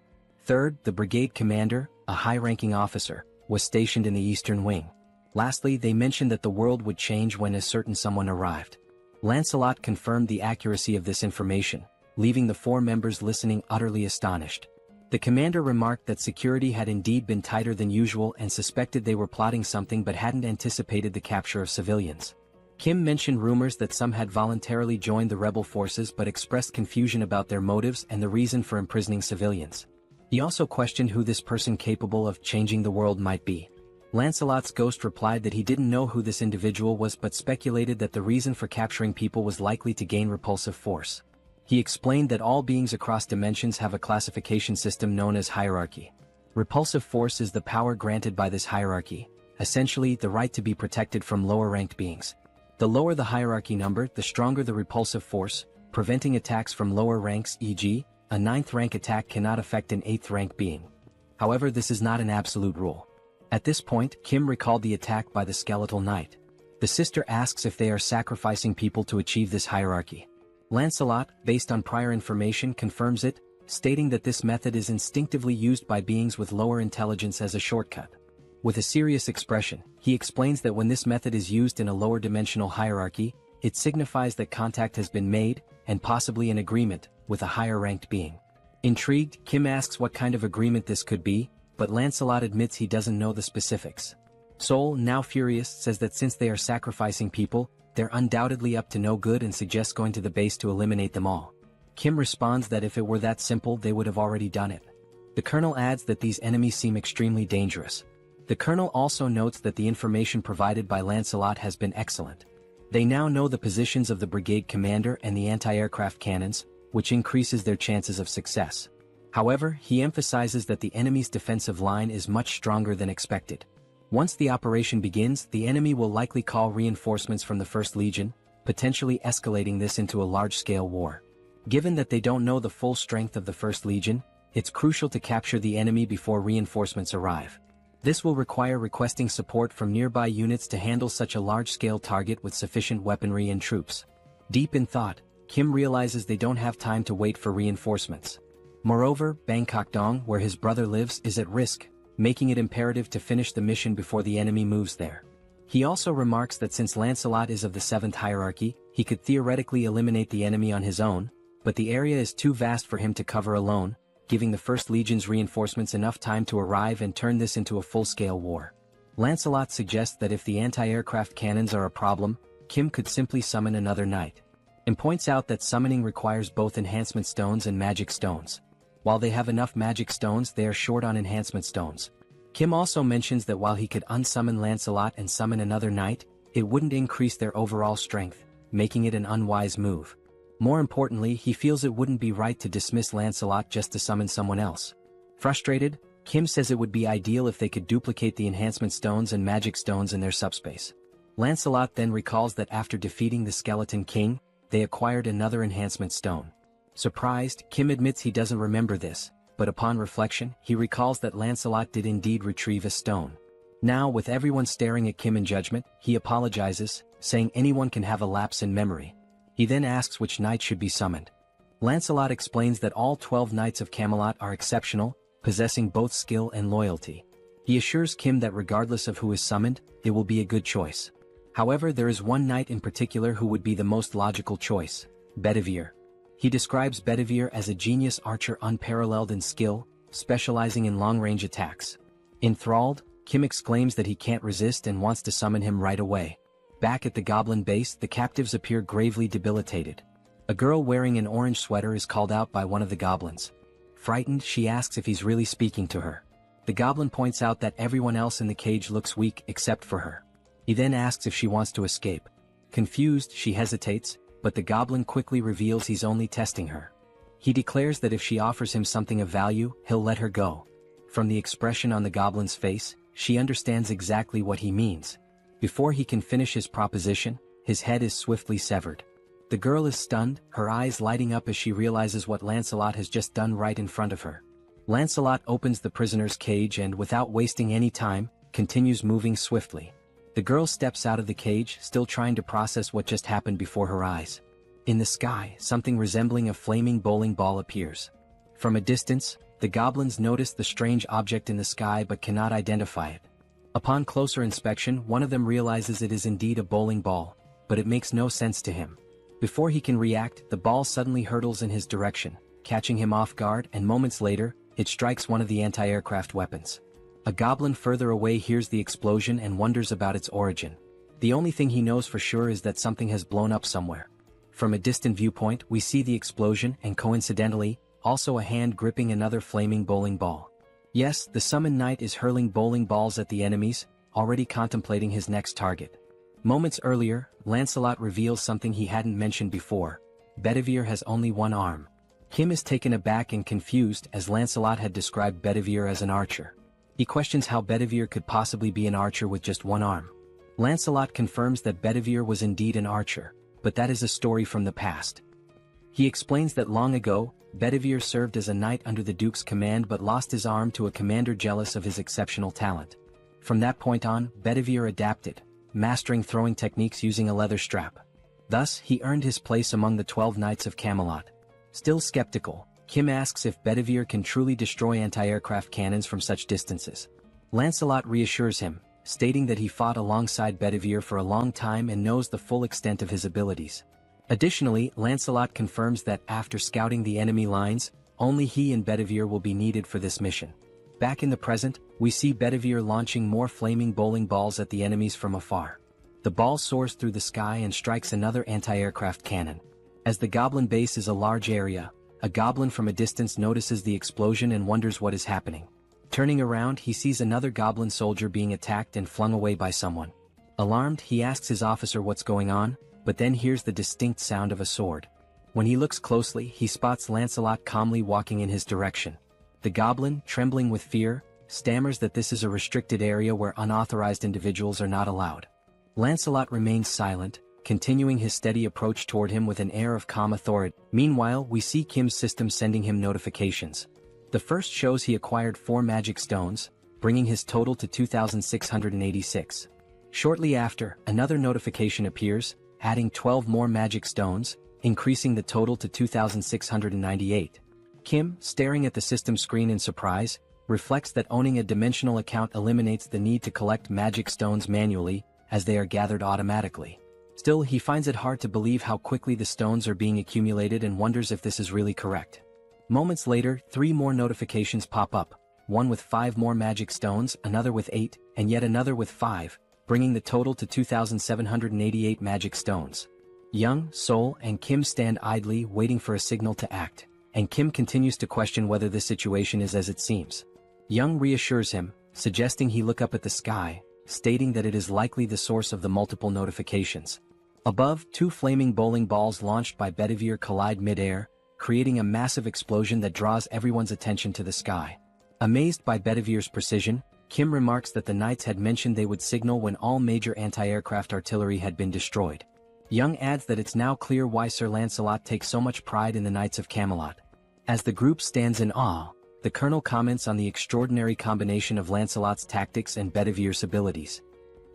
Third, the brigade commander, a high-ranking officer, was stationed in the eastern wing. Lastly, they mentioned that the world would change when a certain someone arrived. Lancelot confirmed the accuracy of this information, leaving the 4 members listening utterly astonished. The commander remarked that security had indeed been tighter than usual and suspected they were plotting something but hadn't anticipated the capture of civilians. Kim mentioned rumors that some had voluntarily joined the rebel forces but expressed confusion about their motives and the reason for imprisoning civilians. He also questioned who this person capable of changing the world might be. Lancelot's ghost replied that he didn't know who this individual was but speculated that the reason for capturing people was likely to gain repulsive force. He explained that all beings across dimensions have a classification system known as hierarchy. Repulsive force is the power granted by this hierarchy, essentially the right to be protected from lower-ranked beings. The lower the hierarchy number, the stronger the repulsive force, preventing attacks from lower ranks, e.g., a 9th rank attack cannot affect an 8th rank being. However, this is not an absolute rule. At this point, Kim recalled the attack by the skeletal knight. The sister asks if they are sacrificing people to achieve this hierarchy. Lancelot, based on prior information, confirms it, stating that this method is instinctively used by beings with lower intelligence as a shortcut. With a serious expression, he explains that when this method is used in a lower dimensional hierarchy, it signifies that contact has been made, and possibly an agreement, with a higher-ranked being. Intrigued, Kim asks what kind of agreement this could be, but Lancelot admits he doesn't know the specifics. Seoul, now furious, says that since they are sacrificing people, they're undoubtedly up to no good and suggests going to the base to eliminate them all. Kim responds that if it were that simple they would have already done it. The colonel adds that these enemies seem extremely dangerous. The colonel also notes that the information provided by Lancelot has been excellent. They now know the positions of the brigade commander and the anti-aircraft cannons, which increases their chances of success. However, he emphasizes that the enemy's defensive line is much stronger than expected. Once the operation begins, the enemy will likely call reinforcements from the 1st Legion, potentially escalating this into a large-scale war. Given that they don't know the full strength of the 1st Legion, it's crucial to capture the enemy before reinforcements arrive. This will require requesting support from nearby units to handle such a large-scale target with sufficient weaponry and troops. Deep in thought, Kim realizes they don't have time to wait for reinforcements. Moreover, Bangkok-dong, where his brother lives, is at risk, making it imperative to finish the mission before the enemy moves there. He also remarks that since Lancelot is of the 7th hierarchy, he could theoretically eliminate the enemy on his own, but the area is too vast for him to cover alone, giving the 1st Legion's reinforcements enough time to arrive and turn this into a full-scale war. Lancelot suggests that if the anti-aircraft cannons are a problem, Kim could simply summon another knight, and points out that summoning requires both enhancement stones and magic stones. While they have enough magic stones, they are short on enhancement stones. Kim also mentions that while he could unsummon Lancelot and summon another knight, it wouldn't increase their overall strength, making it an unwise move. More importantly, he feels it wouldn't be right to dismiss Lancelot just to summon someone else. Frustrated, Kim says it would be ideal if they could duplicate the enhancement stones and magic stones in their subspace. Lancelot then recalls that after defeating the Skeleton King, they acquired another enhancement stone. Surprised, Kim admits he doesn't remember this, but upon reflection, he recalls that Lancelot did indeed retrieve a stone. Now, with everyone staring at Kim in judgment, he apologizes, saying anyone can have a lapse in memory. He then asks which knight should be summoned. Lancelot explains that all 12 knights of Camelot are exceptional, possessing both skill and loyalty. He assures Kim that regardless of who is summoned, it will be a good choice. However, there is one knight in particular who would be the most logical choice: Bedivere. He describes Bedivere as a genius archer unparalleled in skill, specializing in long-range attacks. Enthralled, Kim exclaims that he can't resist and wants to summon him right away. Back at the goblin base, the captives appear gravely debilitated. A girl wearing an orange sweater is called out by one of the goblins. Frightened, she asks if he's really speaking to her. The goblin points out that everyone else in the cage looks weak except for her. He then asks if she wants to escape. Confused, she hesitates, but the goblin quickly reveals he's only testing her. He declares that if she offers him something of value, he'll let her go. From the expression on the goblin's face, she understands exactly what he means. Before he can finish his proposition, his head is swiftly severed. The girl is stunned, her eyes lighting up as she realizes what Lancelot has just done right in front of her. Lancelot opens the prisoner's cage and, without wasting any time, continues moving swiftly. The girl steps out of the cage, still trying to process what just happened before her eyes. In the sky, something resembling a flaming bowling ball appears. From a distance, the goblins notice the strange object in the sky but cannot identify it. Upon closer inspection, one of them realizes it is indeed a bowling ball, but it makes no sense to him. Before he can react, the ball suddenly hurtles in his direction, catching him off guard, and moments later, it strikes one of the anti-aircraft weapons. A goblin further away hears the explosion and wonders about its origin. The only thing he knows for sure is that something has blown up somewhere. From a distant viewpoint, we see the explosion and, coincidentally, also a hand gripping another flaming bowling ball. Yes, the summoned knight is hurling bowling balls at the enemies, already contemplating his next target. Moments earlier, Lancelot reveals something he hadn't mentioned before: Bedivere has only one arm. Kim is taken aback and confused as Lancelot had described Bedivere as an archer. He questions how Bedivere could possibly be an archer with just one arm. Lancelot confirms that Bedivere was indeed an archer, but that is a story from the past. He explains that long ago, Bedivere served as a knight under the Duke's command but lost his arm to a commander jealous of his exceptional talent. From that point on, Bedivere adapted, mastering throwing techniques using a leather strap. Thus, he earned his place among the 12 Knights of Camelot. Still skeptical, Kim asks if Bedivere can truly destroy anti-aircraft cannons from such distances. Lancelot reassures him, stating that he fought alongside Bedivere for a long time and knows the full extent of his abilities. Additionally, Lancelot confirms that after scouting the enemy lines, only he and Bedivere will be needed for this mission. Back in the present, we see Bedivere launching more flaming bowling balls at the enemies from afar. The ball soars through the sky and strikes another anti-aircraft cannon. As the goblin base is a large area, a goblin from a distance notices the explosion and wonders what is happening. Turning around, he sees another goblin soldier being attacked and flung away by someone. Alarmed, he asks his officer what's going on, but then hears the distinct sound of a sword. When he looks closely, he spots Lancelot calmly walking in his direction. The goblin, trembling with fear, stammers that this is a restricted area where unauthorized individuals are not allowed. Lancelot remains silent, continuing his steady approach toward him with an air of calm authority. Meanwhile, we see Kim's system sending him notifications. The first shows he acquired 4 magic stones, bringing his total to 2,686. Shortly after, another notification appears, adding 12 more magic stones, increasing the total to 2,698. Kim, staring at the system screen in surprise, reflects that owning a dimensional account eliminates the need to collect magic stones manually, as they are gathered automatically. Still, he finds it hard to believe how quickly the stones are being accumulated and wonders if this is really correct. Moments later, 3 more notifications pop up, one with 5 more magic stones, another with 8, and yet another with 5, bringing the total to 2,788 magic stones. Young, Seoul, and Kim stand idly waiting for a signal to act, and Kim continues to question whether this situation is as it seems. Young reassures him, suggesting he look up at the sky, stating that it is likely the source of the multiple notifications. Above, 2 flaming bowling balls launched by Bedivere collide mid-air, creating a massive explosion that draws everyone's attention to the sky. Amazed by Bedivere's precision, Kim remarks that the knights had mentioned they would signal when all major anti-aircraft artillery had been destroyed. Young adds that it's now clear why Sir Lancelot takes so much pride in the Knights of Camelot. As the group stands in awe, the colonel comments on the extraordinary combination of Lancelot's tactics and Bedivere's abilities.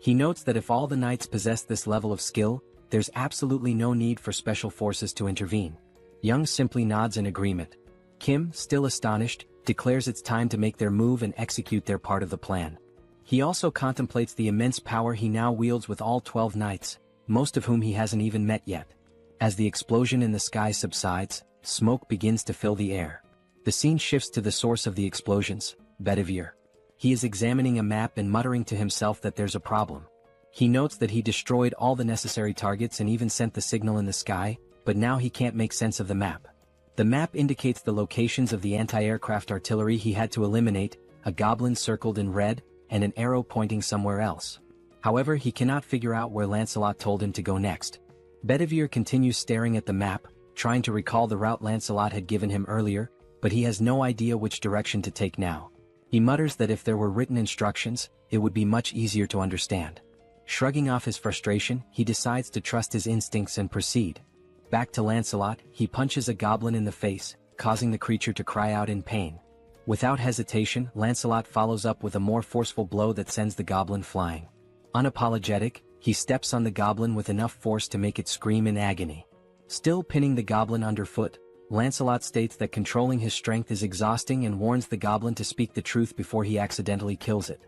He notes that if all the knights possess this level of skill, there's absolutely no need for special forces to intervene. Young simply nods in agreement. Kim, still astonished, declares it's time to make their move and execute their part of the plan. He also contemplates the immense power he now wields with all 12 knights, most of whom he hasn't even met yet. As the explosion in the sky subsides, smoke begins to fill the air. The scene shifts to the source of the explosions, Bedivere. He is examining a map and muttering to himself that there's a problem. He notes that he destroyed all the necessary targets and even sent the signal in the sky, but now he can't make sense of the map. The map indicates the locations of the anti-aircraft artillery he had to eliminate, a goblin circled in red, and an arrow pointing somewhere else. However, he cannot figure out where Lancelot told him to go next. Bedivere continues staring at the map, trying to recall the route Lancelot had given him earlier, but he has no idea which direction to take now. He mutters that if there were written instructions, it would be much easier to understand. Shrugging off his frustration, he decides to trust his instincts and proceed. Back to Lancelot, he punches a goblin in the face, causing the creature to cry out in pain. Without hesitation, Lancelot follows up with a more forceful blow that sends the goblin flying. Unapologetic, he steps on the goblin with enough force to make it scream in agony. Still pinning the goblin underfoot, Lancelot states that controlling his strength is exhausting and warns the goblin to speak the truth before he accidentally kills it.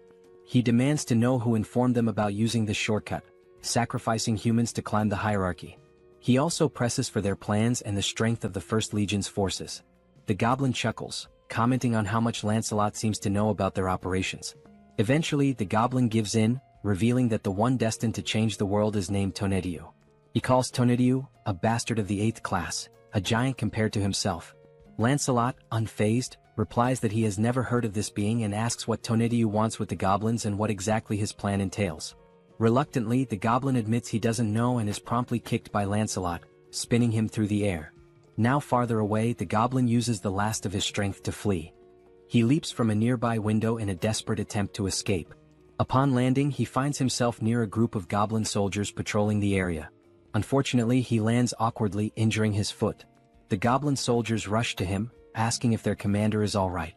He demands to know who informed them about using this shortcut, sacrificing humans to climb the hierarchy. He also presses for their plans and the strength of the First Legion's forces. The goblin chuckles, commenting on how much Lancelot seems to know about their operations. Eventually, the goblin gives in, revealing that the one destined to change the world is named Tonetiuh. He calls Tonetiuh a bastard of the 8th class, a giant compared to himself. Lancelot, unfazed, replies that he has never heard of this being and asks what Tonetiuh wants with the goblins and what exactly his plan entails. Reluctantly, the goblin admits he doesn't know and is promptly kicked by Lancelot, spinning him through the air. Now farther away, the goblin uses the last of his strength to flee. He leaps from a nearby window in a desperate attempt to escape. Upon landing, he finds himself near a group of goblin soldiers patrolling the area. Unfortunately, he lands awkwardly, injuring his foot. The goblin soldiers rush to him, asking if their commander is all right.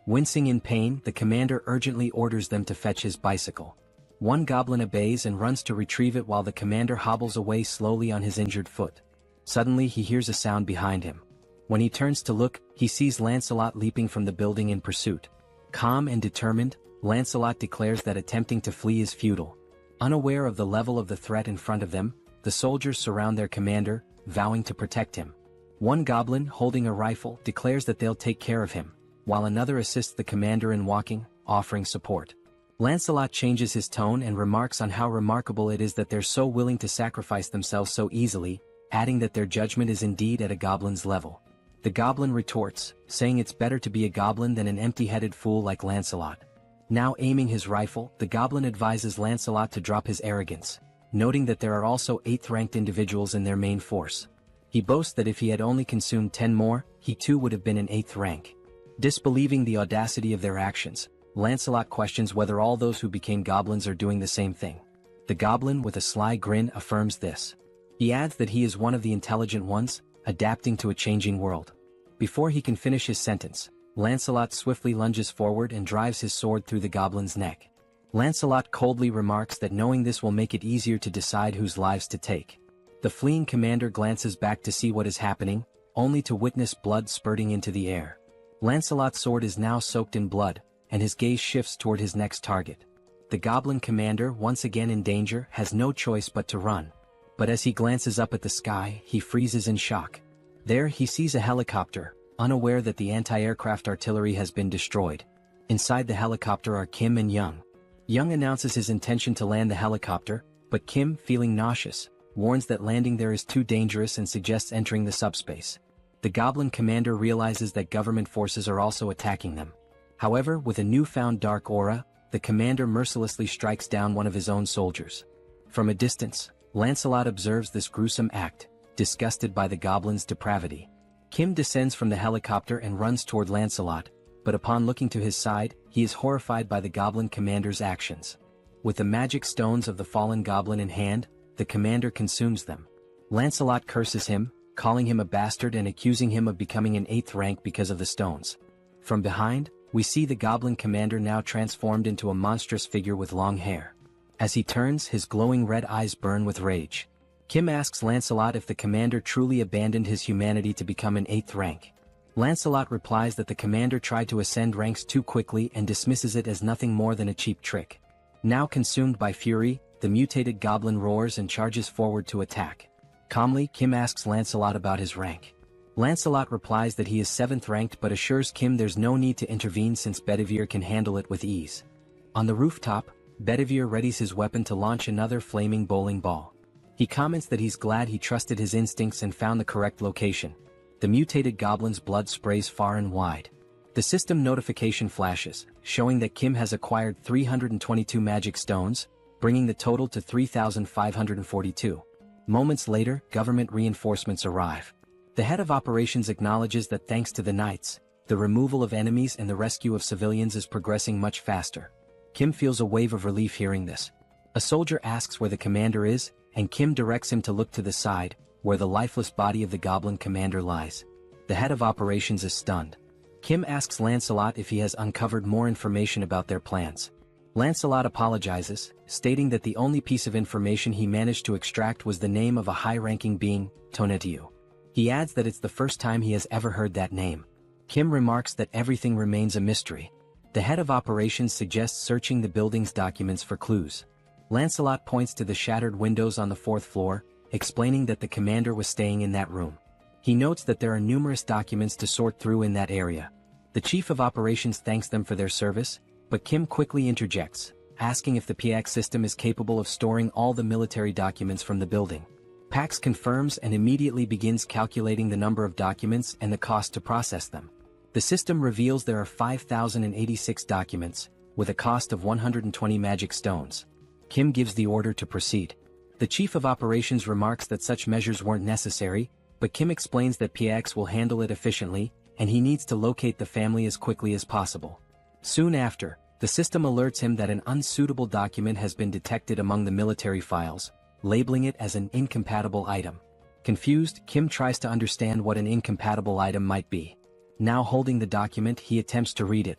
Wincing in pain, the commander urgently orders them to fetch his bicycle. One goblin obeys and runs to retrieve it while the commander hobbles away slowly on his injured foot. Suddenly, he hears a sound behind him. When he turns to look, he sees Lancelot leaping from the building in pursuit. Calm and determined, Lancelot declares that attempting to flee is futile. Unaware of the level of the threat in front of them, the soldiers surround their commander, vowing to protect him. One goblin, holding a rifle, declares that they'll take care of him, while another assists the commander in walking, offering support. Lancelot changes his tone and remarks on how remarkable it is that they're so willing to sacrifice themselves so easily, adding that their judgment is indeed at a goblin's level. The goblin retorts, saying it's better to be a goblin than an empty-headed fool like Lancelot. Now aiming his rifle, the goblin advises Lancelot to drop his arrogance, noting that there are also 8th-ranked individuals in their main force. He boasts that if he had only consumed 10 more, he too would have been in 8th rank. Disbelieving the audacity of their actions, Lancelot questions whether all those who became goblins are doing the same thing. The goblin, with a sly grin, affirms this. He adds that he is one of the intelligent ones, adapting to a changing world. Before he can finish his sentence, Lancelot swiftly lunges forward and drives his sword through the goblin's neck. Lancelot coldly remarks that knowing this will make it easier to decide whose lives to take. The fleeing commander glances back to see what is happening, only to witness blood spurting into the air. Lancelot's sword is now soaked in blood, and his gaze shifts toward his next target. The goblin commander, once again in danger, has no choice but to run. But as he glances up at the sky, he freezes in shock. There he sees a helicopter, unaware that the anti-aircraft artillery has been destroyed. Inside the helicopter are Kim and Young. Young announces his intention to land the helicopter, but Kim, feeling nauseous, warns that landing there is too dangerous and suggests entering the subspace. The goblin commander realizes that government forces are also attacking them. However, with a newfound dark aura, the commander mercilessly strikes down one of his own soldiers. From a distance, Lancelot observes this gruesome act, disgusted by the goblin's depravity. Kim descends from the helicopter and runs toward Lancelot, but upon looking to his side, he is horrified by the goblin commander's actions. With the magic stones of the fallen goblin in hand, the commander consumes them. Lancelot curses him, calling him a bastard and accusing him of becoming an 8th rank because of the stones. From behind, we see the goblin commander now transformed into a monstrous figure with long hair. As he turns, his glowing red eyes burn with rage. Kim asks Lancelot if the commander truly abandoned his humanity to become an 8th rank. Lancelot replies that the commander tried to ascend ranks too quickly and dismisses it as nothing more than a cheap trick. Now consumed by fury, the mutated goblin roars and charges forward to attack. Calmly, Kim asks Lancelot about his rank. Lancelot replies that he is 7th ranked but assures Kim there's no need to intervene since Bedivere can handle it with ease. On the rooftop, Bedivere readies his weapon to launch another flaming bowling ball. He comments that he's glad he trusted his instincts and found the correct location. The mutated goblin's blood sprays far and wide. The system notification flashes, showing that Kim has acquired 322 magic stones, bringing the total to 3,542. Moments later, government reinforcements arrive. The head of operations acknowledges that thanks to the knights, the removal of enemies and the rescue of civilians is progressing much faster. Kim feels a wave of relief hearing this. A soldier asks where the commander is, and Kim directs him to look to the side, where the lifeless body of the goblin commander lies. The head of operations is stunned. Kim asks Lancelot if he has uncovered more information about their plans. Lancelot apologizes, stating that the only piece of information he managed to extract was the name of a high-ranking being, Tonatiuh. He adds that it's the first time he has ever heard that name. Kim remarks that everything remains a mystery. The head of operations suggests searching the building's documents for clues. Lancelot points to the shattered windows on the 4th floor, explaining that the commander was staying in that room. He notes that there are numerous documents to sort through in that area. The chief of operations thanks them for their service, but Kim quickly interjects, asking if the PAX system is capable of storing all the military documents from the building. PAX confirms and immediately begins calculating the number of documents and the cost to process them. The system reveals there are 5,086 documents, with a cost of 120 magic stones. Kim gives the order to proceed. The chief of operations remarks that such measures weren't necessary, but Kim explains that PX will handle it efficiently, and he needs to locate the family as quickly as possible. Soon after, the system alerts him that an unsuitable document has been detected among the military files, labeling it as an incompatible item. Confused, Kim tries to understand what an incompatible item might be. Now holding the document, he attempts to read it.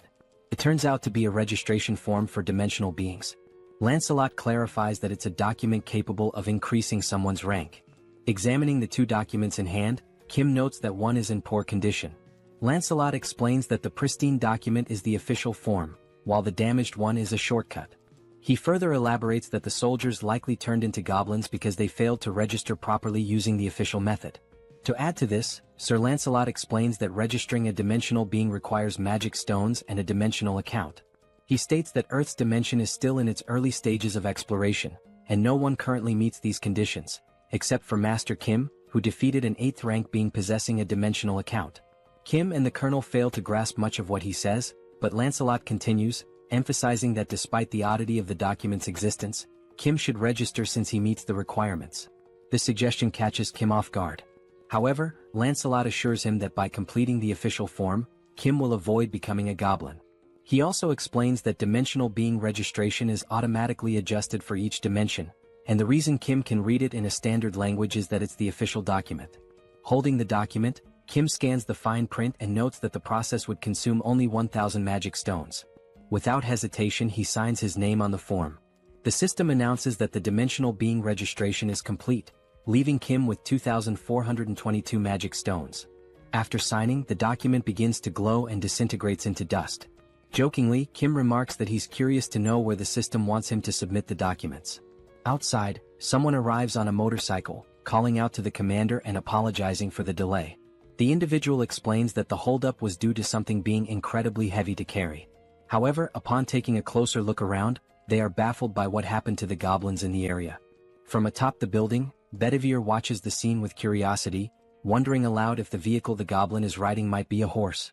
It turns out to be a registration form for dimensional beings. Lancelot clarifies that it's a document capable of increasing someone's rank. Examining the two documents in hand, Kim notes that one is in poor condition. Lancelot explains that the pristine document is the official form, while the damaged one is a shortcut. He further elaborates that the soldiers likely turned into goblins because they failed to register properly using the official method. To add to this, Sir Lancelot explains that registering a dimensional being requires magic stones and a dimensional account. He states that Earth's dimension is still in its early stages of exploration, and no one currently meets these conditions, except for Master Kim, who defeated an 8th rank being possessing a dimensional account. Kim and the Colonel fail to grasp much of what he says, but Lancelot continues, emphasizing that despite the oddity of the document's existence, Kim should register since he meets the requirements. This suggestion catches Kim off guard. However, Lancelot assures him that by completing the official form, Kim will avoid becoming a goblin. He also explains that dimensional being registration is automatically adjusted for each dimension, and the reason Kim can read it in a standard language is that it's the official document. Holding the document, Kim scans the fine print and notes that the process would consume only 1,000 magic stones. Without hesitation, he signs his name on the form. The system announces that the dimensional being registration is complete, leaving Kim with 2,422 magic stones. After signing, the document begins to glow and disintegrates into dust. Jokingly, Kim remarks that he's curious to know where the system wants him to submit the documents. Outside, someone arrives on a motorcycle, calling out to the commander and apologizing for the delay. The individual explains that the holdup was due to something being incredibly heavy to carry. However, upon taking a closer look around, they are baffled by what happened to the goblins in the area. From atop the building, Bedivere watches the scene with curiosity, wondering aloud if the vehicle the goblin is riding might be a horse.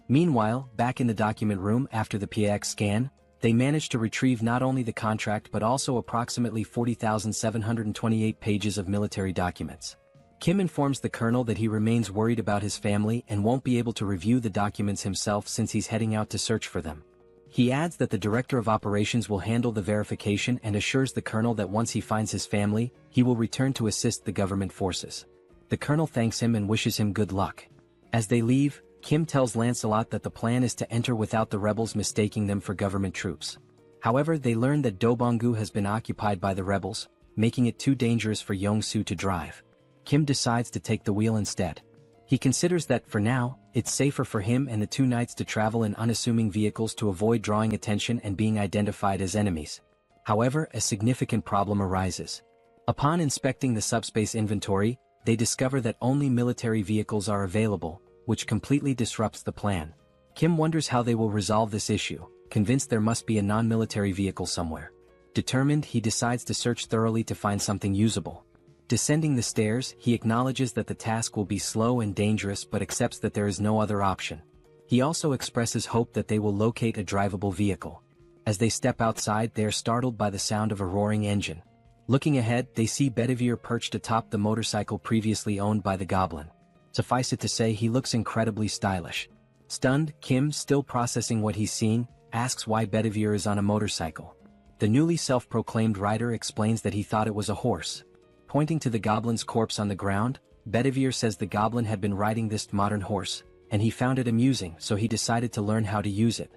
Meanwhile, back in the document room after the PX scan, they manage to retrieve not only the contract but also approximately 40,728 pages of military documents. Kim informs the Colonel that he remains worried about his family and won't be able to review the documents himself since he's heading out to search for them. He adds that the Director of Operations will handle the verification and assures the Colonel that once he finds his family, he will return to assist the government forces. The Colonel thanks him and wishes him good luck. As they leave, Kim tells Lancelot that the plan is to enter without the rebels mistaking them for government troops. However, they learn that Dobonggu has been occupied by the rebels, making it too dangerous for Yong-soo to drive. Kim decides to take the wheel instead. He considers that, for now, it's safer for him and the two knights to travel in unassuming vehicles to avoid drawing attention and being identified as enemies. However, a significant problem arises. Upon inspecting the subspace inventory, they discover that only military vehicles are available, which completely disrupts the plan. Kim wonders how they will resolve this issue, convinced there must be a non-military vehicle somewhere. Determined, he decides to search thoroughly to find something usable. Descending the stairs, he acknowledges that the task will be slow and dangerous but accepts that there is no other option. He also expresses hope that they will locate a drivable vehicle. As they step outside, they are startled by the sound of a roaring engine. Looking ahead, they see Bedivere perched atop the motorcycle previously owned by the goblin. Suffice it to say, he looks incredibly stylish. Stunned, Kim, still processing what he's seen, asks why Bedivere is on a motorcycle. The newly self-proclaimed rider explains that he thought it was a horse. Pointing to the goblin's corpse on the ground, Bedivere says the goblin had been riding this modern horse, and he found it amusing, so he decided to learn how to use it.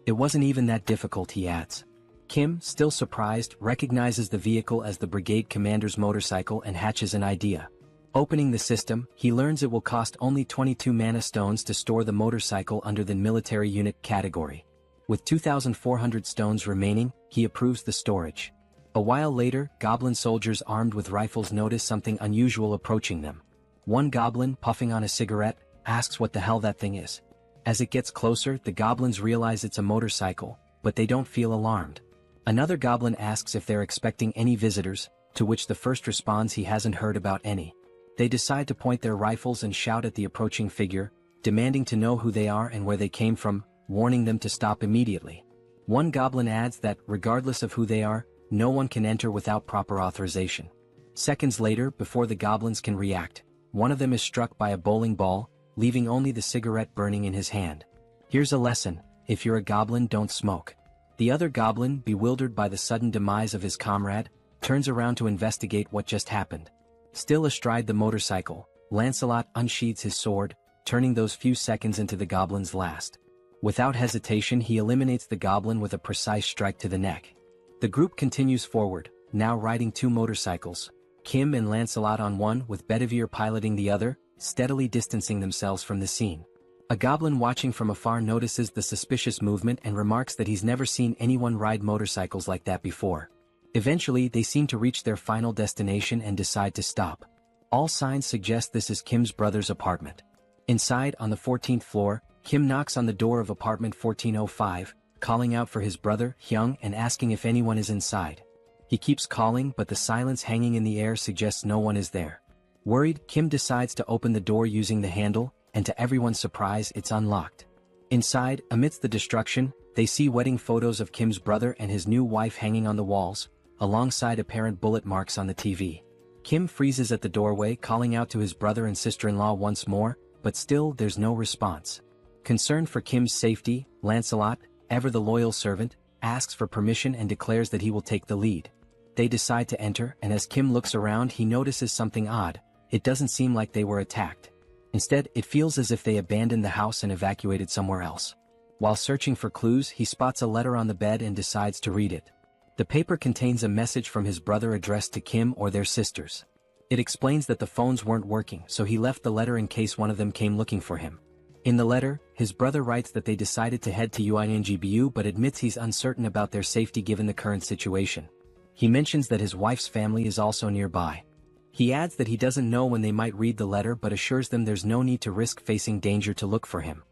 It wasn't even that difficult, he adds. Kim, still surprised, recognizes the vehicle as the brigade commander's motorcycle and hatches an idea. Opening the system, he learns it will cost only 22 mana stones to store the motorcycle under the military unit category. With 2,400 stones remaining, he approves the storage. A while later, goblin soldiers armed with rifles notice something unusual approaching them. One goblin, puffing on a cigarette, asks what the hell that thing is. As it gets closer, the goblins realize it's a motorcycle, but they don't feel alarmed. Another goblin asks if they're expecting any visitors, to which the first responds he hasn't heard about any. They decide to point their rifles and shout at the approaching figure, demanding to know who they are and where they came from, warning them to stop immediately. One goblin adds that, regardless of who they are, no one can enter without proper authorization. Seconds later, before the goblins can react, one of them is struck by a bowling ball, leaving only the cigarette burning in his hand. Here's a lesson: if you're a goblin, don't smoke. The other goblin, bewildered by the sudden demise of his comrade, turns around to investigate what just happened. Still astride the motorcycle, Lancelot unsheathes his sword, turning those few seconds into the goblin's last. Without hesitation, he eliminates the goblin with a precise strike to the neck. The group continues forward, now riding two motorcycles, Kim and Lancelot on one with Bedivere piloting the other, steadily distancing themselves from the scene. A goblin watching from afar notices the suspicious movement and remarks that he's never seen anyone ride motorcycles like that before. Eventually, they seem to reach their final destination and decide to stop. All signs suggest this is Kim's brother's apartment. Inside, on the 14th floor, Kim knocks on the door of apartment 1405, calling out for his brother, Hyung, and asking if anyone is inside. He keeps calling, but the silence hanging in the air suggests no one is there. Worried, Kim decides to open the door using the handle, and to everyone's surprise, it's unlocked. Inside, amidst the destruction, they see wedding photos of Kim's brother and his new wife hanging on the walls, alongside apparent bullet marks on the TV. Kim freezes at the doorway, calling out to his brother and sister-in-law once more, but still there's no response. Concerned for Kim's safety, Lancelot, ever the loyal servant, asks for permission and declares that he will take the lead. They decide to enter, and as Kim looks around, he notices something odd. It doesn't seem like they were attacked. Instead, it feels as if they abandoned the house and evacuated somewhere else. While searching for clues, he spots a letter on the bed and decides to read it. The paper contains a message from his brother addressed to Kim or their sisters. It explains that the phones weren't working, so he left the letter in case one of them came looking for him. In the letter, his brother writes that they decided to head to UINGBU but admits he's uncertain about their safety given the current situation. He mentions that his wife's family is also nearby. He adds that he doesn't know when they might read the letter but assures them there's no need to risk facing danger to look for him.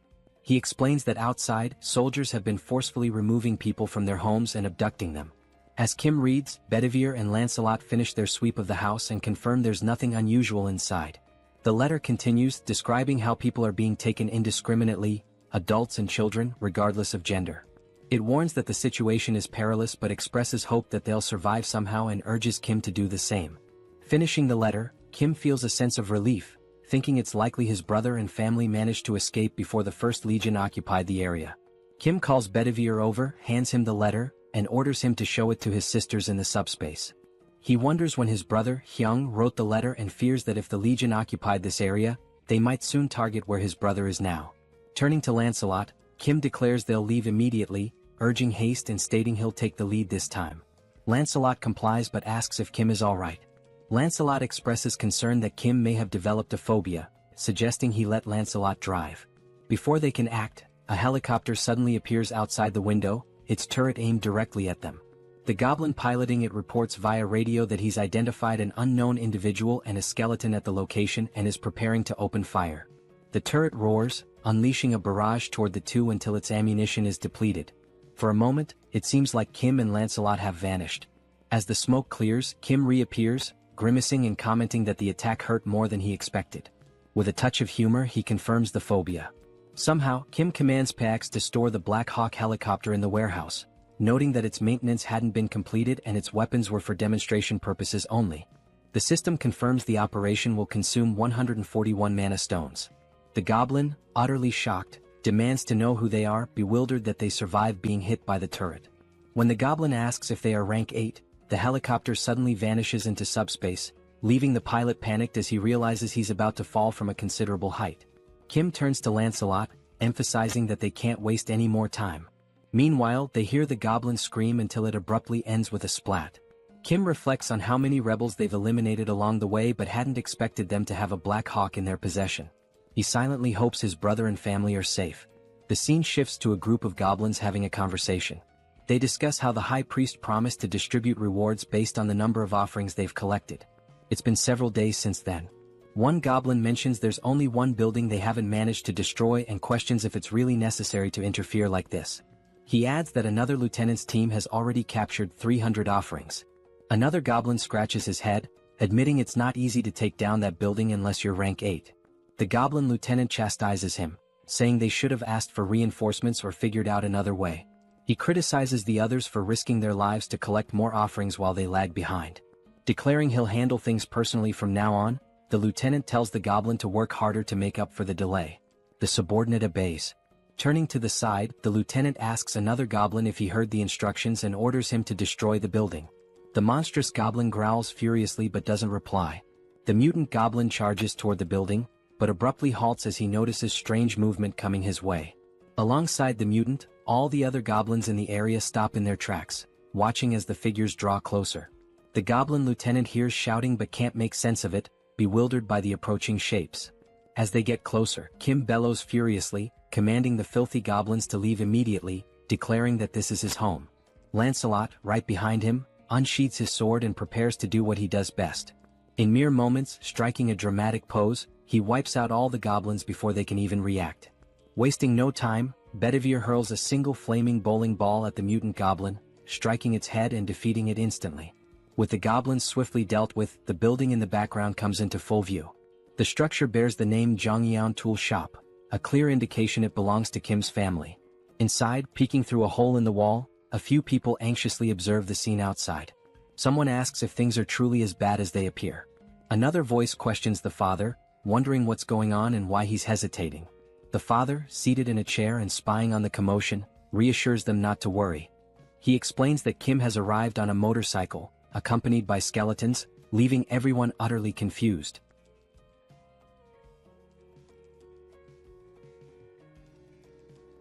He explains that outside, soldiers have been forcefully removing people from their homes and abducting them. As Kim reads, Bedivere and Lancelot finish their sweep of the house and confirm there's nothing unusual inside. The letter continues, describing how people are being taken indiscriminately, adults and children, regardless of gender. It warns that the situation is perilous but expresses hope that they'll survive somehow and urges Kim to do the same. Finishing the letter, Kim feels a sense of relief, thinking it's likely his brother and family managed to escape before the First Legion occupied the area. Kim calls Bedivere over, hands him the letter, and orders him to show it to his sisters in the subspace. He wonders when his brother, Hyung, wrote the letter and fears that if the Legion occupied this area, they might soon target where his brother is now. Turning to Lancelot, Kim declares they'll leave immediately, urging haste and stating he'll take the lead this time. Lancelot complies but asks if Kim is alright. Lancelot expresses concern that Kim may have developed a phobia, suggesting he let Lancelot drive. Before they can act, a helicopter suddenly appears outside the window, its turret aimed directly at them. The goblin piloting it reports via radio that he's identified an unknown individual and a skeleton at the location and is preparing to open fire. The turret roars, unleashing a barrage toward the two until its ammunition is depleted. For a moment, it seems like Kim and Lancelot have vanished. As the smoke clears, Kim reappears, grimacing and commenting that the attack hurt more than he expected. With a touch of humor, he confirms the phobia. Somehow, Kim commands Pax to store the Black Hawk helicopter in the warehouse, noting that its maintenance hadn't been completed and its weapons were for demonstration purposes only. The system confirms the operation will consume 141 mana stones. The goblin, utterly shocked, demands to know who they are, bewildered that they survived being hit by the turret. When the goblin asks if they are rank 8, the helicopter suddenly vanishes into subspace, leaving the pilot panicked as he realizes he's about to fall from a considerable height. Kim turns to Lancelot, emphasizing that they can't waste any more time. Meanwhile, they hear the goblin scream until it abruptly ends with a splat. Kim reflects on how many rebels they've eliminated along the way but hadn't expected them to have a Black Hawk in their possession. He silently hopes his brother and family are safe. The scene shifts to a group of goblins having a conversation. They discuss how the High Priest promised to distribute rewards based on the number of offerings they've collected. It's been several days since then. One goblin mentions there's only one building they haven't managed to destroy and questions if it's really necessary to interfere like this. He adds that another lieutenant's team has already captured 300 offerings. Another goblin scratches his head, admitting it's not easy to take down that building unless you're rank 8. The goblin lieutenant chastises him, saying they should have asked for reinforcements or figured out another way. He criticizes the others for risking their lives to collect more offerings while they lag behind. Declaring he'll handle things personally from now on, the lieutenant tells the goblin to work harder to make up for the delay. The subordinate obeys. Turning to the side, the lieutenant asks another goblin if he heard the instructions and orders him to destroy the building. The monstrous goblin growls furiously but doesn't reply. The mutant goblin charges toward the building, but abruptly halts as he notices strange movement coming his way. Alongside the mutant, all the other goblins in the area stop in their tracks, watching as the figures draw closer. The goblin lieutenant hears shouting but can't make sense of it, bewildered by the approaching shapes. As they get closer, Kim bellows furiously, commanding the filthy goblins to leave immediately, declaring that this is his home. Lancelot, right behind him, unsheathes his sword and prepares to do what he does best. In mere moments, striking a dramatic pose, he wipes out all the goblins before they can even react. Wasting no time, Bedivere hurls a single flaming bowling ball at the mutant goblin, striking its head and defeating it instantly. With the goblins swiftly dealt with, the building in the background comes into full view. The structure bears the name Jeong-gyeom Tool Shop, a clear indication it belongs to Kim's family. Inside, peeking through a hole in the wall, a few people anxiously observe the scene outside. Someone asks if things are truly as bad as they appear. Another voice questions the father, wondering what's going on and why he's hesitating. The father, seated in a chair and spying on the commotion, reassures them not to worry. He explains that Kim has arrived on a motorcycle, accompanied by skeletons, leaving everyone utterly confused.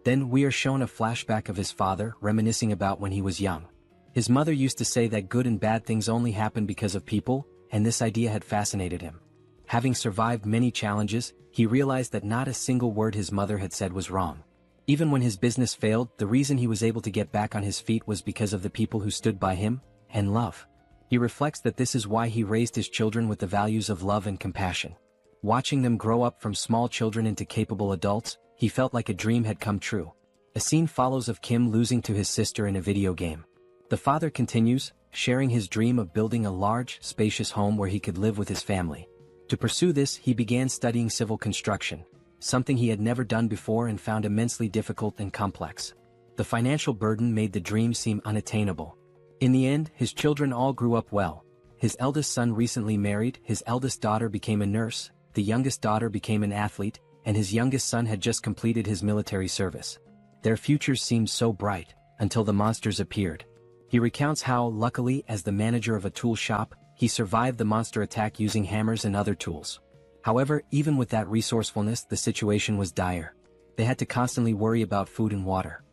Then we are shown a flashback of his father, reminiscing about when he was young. His mother used to say that good and bad things only happen because of people, and this idea had fascinated him. Having survived many challenges, he realized that not a single word his mother had said was wrong. Even when his business failed, the reason he was able to get back on his feet was because of the people who stood by him, and love. He reflects that this is why he raised his children with the values of love and compassion. Watching them grow up from small children into capable adults, he felt like a dream had come true. A scene follows of Kim losing to his sister in a video game. The father continues, sharing his dream of building a large, spacious home where he could live with his family. To pursue this, he began studying civil construction, something he had never done before and found immensely difficult and complex. The financial burden made the dream seem unattainable. In the end, his children all grew up well. His eldest son recently married, his eldest daughter became a nurse, the youngest daughter became an athlete, and his youngest son had just completed his military service. Their futures seemed so bright, until the monsters appeared. He recounts how, luckily, as the manager of a tool shop, he survived the monster attack using hammers and other tools. However, even with that resourcefulness, the situation was dire. They had to constantly worry about food and water.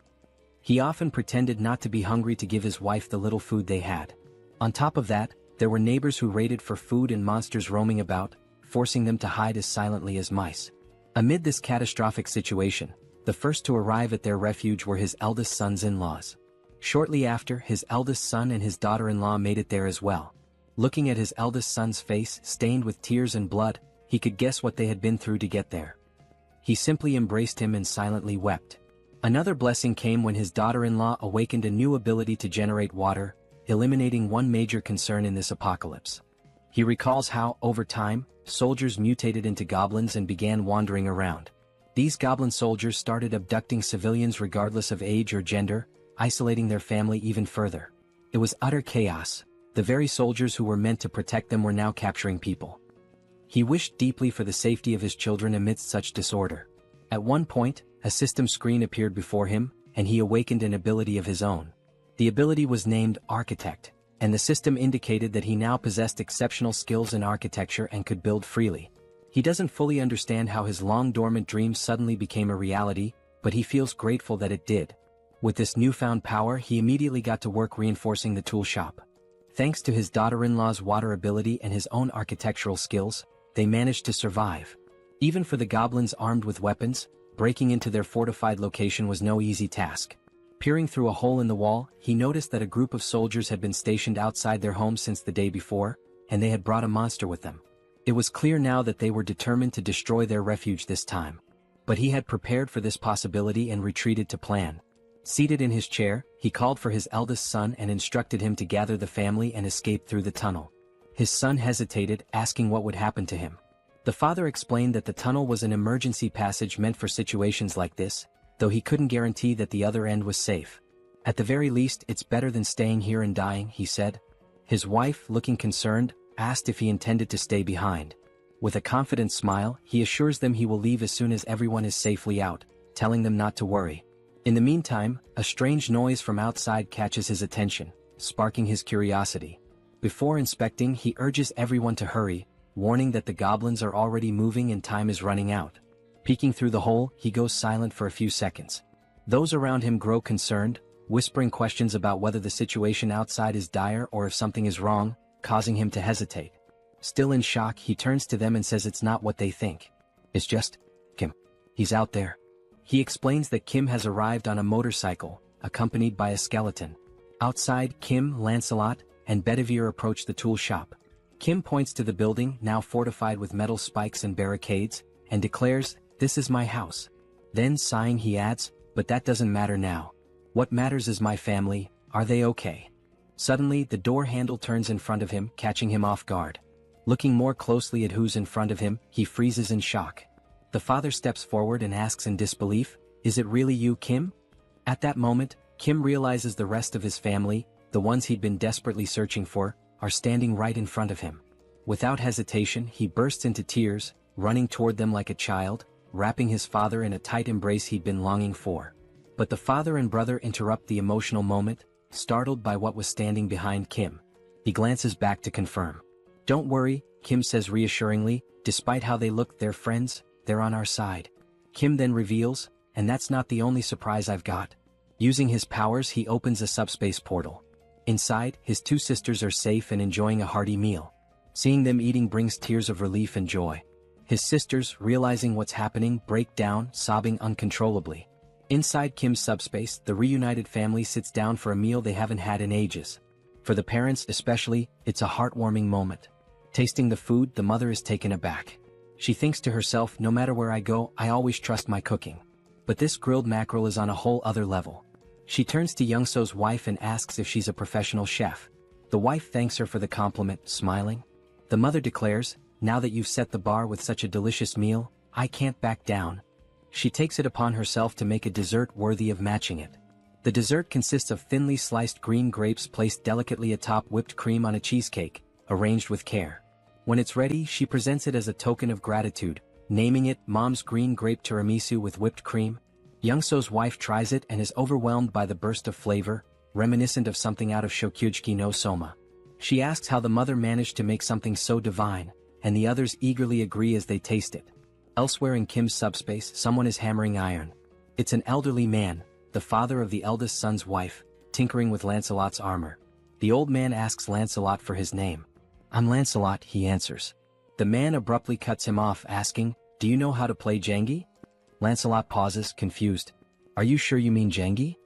He often pretended not to be hungry to give his wife the little food they had. On top of that, there were neighbors who raided for food and monsters roaming about, forcing them to hide as silently as mice. Amid this catastrophic situation, the first to arrive at their refuge were his eldest son's in-laws. Shortly after, his eldest son and his daughter-in-law made it there as well. Looking at his eldest son's face, stained with tears and blood, he could guess what they had been through to get there. He simply embraced him and silently wept. Another blessing came when his daughter-in-law awakened a new ability to generate water, eliminating one major concern in this apocalypse. He recalls how, over time, soldiers mutated into goblins and began wandering around. These goblin soldiers started abducting civilians regardless of age or gender, isolating their family even further. It was utter chaos. The very soldiers who were meant to protect them were now capturing people. He wished deeply for the safety of his children amidst such disorder. At one point, a system screen appeared before him, and he awakened an ability of his own. The ability was named Architect, and the system indicated that he now possessed exceptional skills in architecture and could build freely. He doesn't fully understand how his long-dormant dream suddenly became a reality, but he feels grateful that it did. With this newfound power, he immediately got to work reinforcing the tool shop. Thanks to his daughter-in-law's water ability and his own architectural skills, they managed to survive. Even for the goblins armed with weapons, breaking into their fortified location was no easy task. Peering through a hole in the wall, he noticed that a group of soldiers had been stationed outside their home since the day before, and they had brought a monster with them. It was clear now that they were determined to destroy their refuge this time. But he had prepared for this possibility and retreated to plan. Seated in his chair, he called for his eldest son and instructed him to gather the family and escape through the tunnel. His son hesitated, asking what would happen to him. The father explained that the tunnel was an emergency passage meant for situations like this, though he couldn't guarantee that the other end was safe. At the very least, it's better than staying here and dying, he said. His wife, looking concerned, asked if he intended to stay behind. With a confident smile, he assures them he will leave as soon as everyone is safely out, telling them not to worry. In the meantime, a strange noise from outside catches his attention, sparking his curiosity. Before inspecting, he urges everyone to hurry, warning that the goblins are already moving and time is running out. Peeking through the hole, he goes silent for a few seconds. Those around him grow concerned, whispering questions about whether the situation outside is dire or if something is wrong, causing him to hesitate. Still in shock, he turns to them and says it's not what they think. It's just Kim. He's out there. He explains that Kim has arrived on a motorcycle, accompanied by a skeleton. Outside, Kim, Lancelot, and Bedivere approach the tool shop. Kim points to the building, now fortified with metal spikes and barricades, and declares, "This is my house." Then, sighing, he adds, "But that doesn't matter now. What matters is my family. Are they okay?" Suddenly, the door handle turns in front of him, catching him off guard. Looking more closely at who's in front of him, he freezes in shock. The father steps forward and asks in disbelief, "Is it really you, Kim?" At that moment, Kim realizes the rest of his family, the ones he'd been desperately searching for, are standing right in front of him. Without hesitation, he bursts into tears, running toward them like a child, wrapping his father in a tight embrace he'd been longing for. But the father and brother interrupt the emotional moment, startled by what was standing behind Kim. He glances back to confirm. "Don't worry," Kim says reassuringly, "despite how they look, they're friends, they're on our side." Kim then reveals, "And that's not the only surprise I've got." Using his powers, he opens a subspace portal. Inside, his two sisters are safe and enjoying a hearty meal. Seeing them eating brings tears of relief and joy. His sisters, realizing what's happening, break down, sobbing uncontrollably. Inside Kim's subspace, the reunited family sits down for a meal they haven't had in ages. For the parents especially, it's a heartwarming moment. Tasting the food, the mother is taken aback. She thinks to herself, "No matter where I go, I always trust my cooking. But this grilled mackerel is on a whole other level." She turns to Young-so's wife and asks if she's a professional chef. The wife thanks her for the compliment, smiling. The mother declares, "Now that you've set the bar with such a delicious meal, I can't back down." She takes it upon herself to make a dessert worthy of matching it. The dessert consists of thinly sliced green grapes placed delicately atop whipped cream on a cheesecake, arranged with care. When it's ready, she presents it as a token of gratitude, naming it Mom's Green Grape Tiramisu with whipped cream. Young-so's wife tries it and is overwhelmed by the burst of flavor, reminiscent of something out of Shokyuji no Soma. She asks how the mother managed to make something so divine, and the others eagerly agree as they taste it. Elsewhere in Kim's subspace, someone is hammering iron. It's an elderly man, the father of the eldest son's wife, tinkering with Lancelot's armor. The old man asks Lancelot for his name. "I'm Lancelot," he answers. The man abruptly cuts him off, asking, "Do you know how to play Jengi?" Lancelot pauses, confused. "Are you sure you mean Jengi?"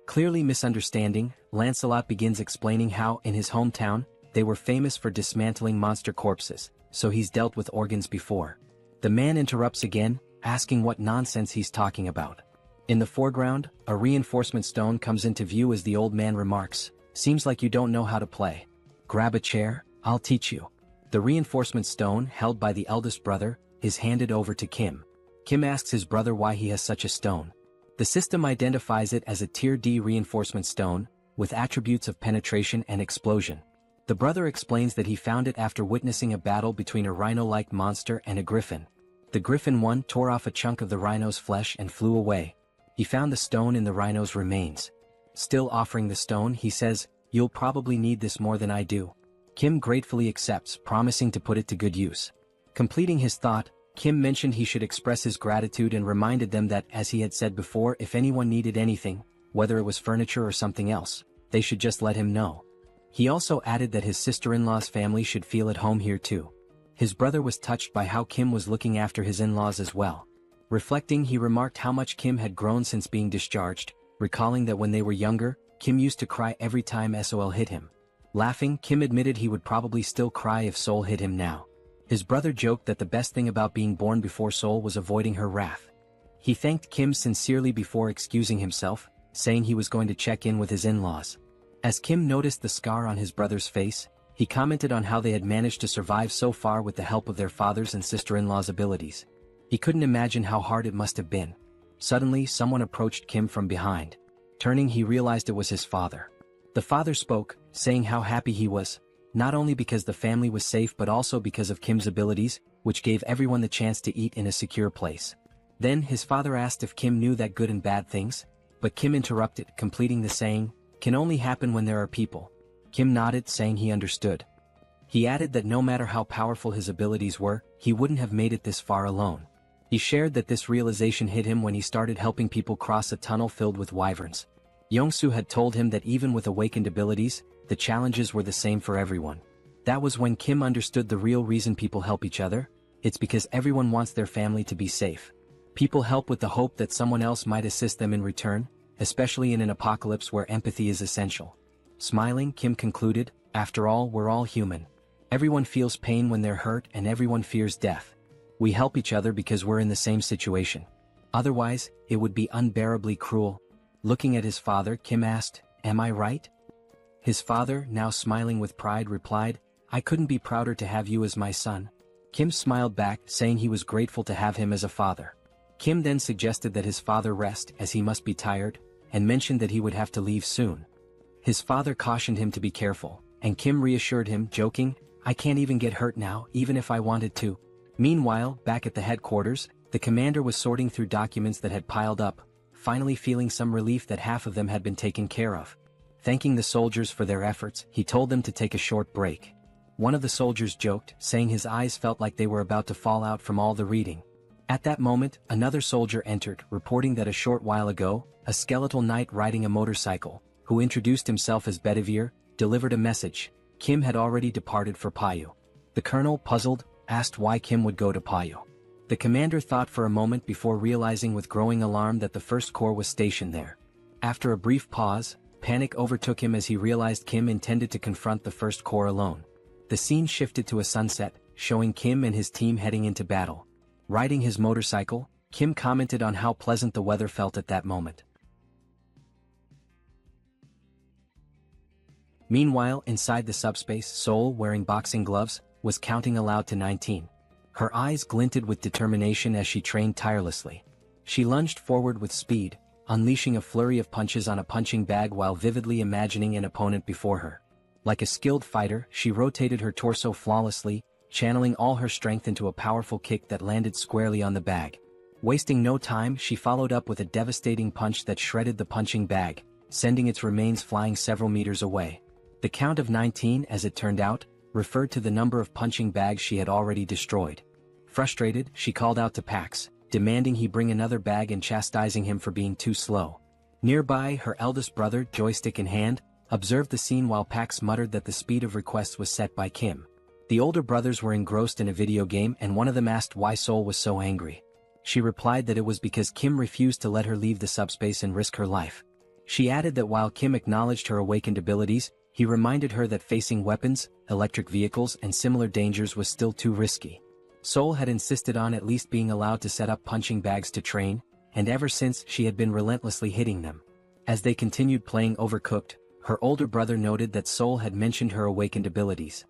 Clearly misunderstanding, Lancelot begins explaining how, in his hometown, they were famous for dismantling monster corpses, so he's dealt with organs before. The man interrupts again, asking what nonsense he's talking about. In the foreground, a reinforcement stone comes into view as the old man remarks, "Seems like you don't know how to play. Grab a chair, I'll teach you." The reinforcement stone, held by the eldest brother, is handed over to Kim. Kim asks his brother why he has such a stone. The system identifies it as a Tier D reinforcement stone, with attributes of penetration and explosion. The brother explains that he found it after witnessing a battle between a rhino-like monster and a griffin. The griffin one tore off a chunk of the rhino's flesh and flew away. He found the stone in the rhino's remains. Still offering the stone, he says, "You'll probably need this more than I do." Kim gratefully accepts, promising to put it to good use. Completing his thought, Kim mentioned he should express his gratitude and reminded them that, as he had said before, if anyone needed anything, whether it was furniture or something else, they should just let him know. He also added that his sister-in-law's family should feel at home here too. His brother was touched by how Kim was looking after his in-laws as well. Reflecting, he remarked how much Kim had grown since being discharged, recalling that when they were younger, Kim used to cry every time Seoul hit him. Laughing, Kim admitted he would probably still cry if Seoul hit him now. His brother joked that the best thing about being born before Seoul was avoiding her wrath. He thanked Kim sincerely before excusing himself, saying he was going to check in with his in-laws. As Kim noticed the scar on his brother's face, he commented on how they had managed to survive so far with the help of their father's and sister-in-law's abilities. He couldn't imagine how hard it must have been. Suddenly, someone approached Kim from behind. Turning, he realized it was his father. The father spoke, saying how happy he was. not only because the family was safe but also because of Kim's abilities, which gave everyone the chance to eat in a secure place. Then his father asked if Kim knew that good and bad things, but Kim interrupted, completing the saying, "Can only happen when there are people." Kim nodded, saying he understood. He added that no matter how powerful his abilities were, he wouldn't have made it this far alone. He shared that this realization hit him when he started helping people cross a tunnel filled with wyverns. Young-soo had told him that even with awakened abilities, the challenges were the same for everyone. That was when Kim understood the real reason people help each other. It's because everyone wants their family to be safe. People help with the hope that someone else might assist them in return, especially in an apocalypse where empathy is essential. Smiling, Kim concluded, "After all, we're all human. Everyone feels pain when they're hurt and everyone fears death. We help each other because we're in the same situation. Otherwise, it would be unbearably cruel." Looking at his father, Kim asked, "Am I right?" His father, now smiling with pride, replied, "I couldn't be prouder to have you as my son." Kim smiled back, saying he was grateful to have him as a father. Kim then suggested that his father rest, as he must be tired, and mentioned that he would have to leave soon. His father cautioned him to be careful, and Kim reassured him, joking, "I can't even get hurt now, even if I wanted to." Meanwhile, back at the headquarters, the commander was sorting through documents that had piled up, finally feeling some relief that half of them had been taken care of. Thanking the soldiers for their efforts, he told them to take a short break. One of the soldiers joked, saying his eyes felt like they were about to fall out from all the reading. At that moment, another soldier entered, reporting that a short while ago, a skeletal knight riding a motorcycle, who introduced himself as Bedivere, delivered a message. Kim had already departed for Payu. The colonel, puzzled, asked why Kim would go to Payu. The commander thought for a moment before realizing with growing alarm that the First Corps was stationed there. After a brief pause, panic overtook him as he realized Kim intended to confront the First Corps alone. The scene shifted to a sunset, showing Kim and his team heading into battle. Riding his motorcycle, Kim commented on how pleasant the weather felt at that moment. Meanwhile, inside the subspace, Seoul, wearing boxing gloves, was counting aloud to 19. Her eyes glinted with determination as she trained tirelessly. She lunged forward with speed, unleashing a flurry of punches on a punching bag while vividly imagining an opponent before her. Like a skilled fighter, she rotated her torso flawlessly, channeling all her strength into a powerful kick that landed squarely on the bag. Wasting no time, she followed up with a devastating punch that shredded the punching bag, sending its remains flying several meters away. The count of 19, as it turned out, referred to the number of punching bags she had already destroyed. Frustrated, she called out to Pax, demanding he bring another bag and chastising him for being too slow. Nearby, her eldest brother, joystick in hand, observed the scene while Pax muttered that the speed of requests was set by Kim. The older brothers were engrossed in a video game and one of them asked why Seoul was so angry. She replied that it was because Kim refused to let her leave the subspace and risk her life. She added that while Kim acknowledged her awakened abilities, he reminded her that facing weapons, electric vehicles and similar dangers was still too risky. Seoul had insisted on at least being allowed to set up punching bags to train, and ever since she had been relentlessly hitting them. As they continued playing Overcooked, her older brother noted that Seoul had mentioned her awakened abilities.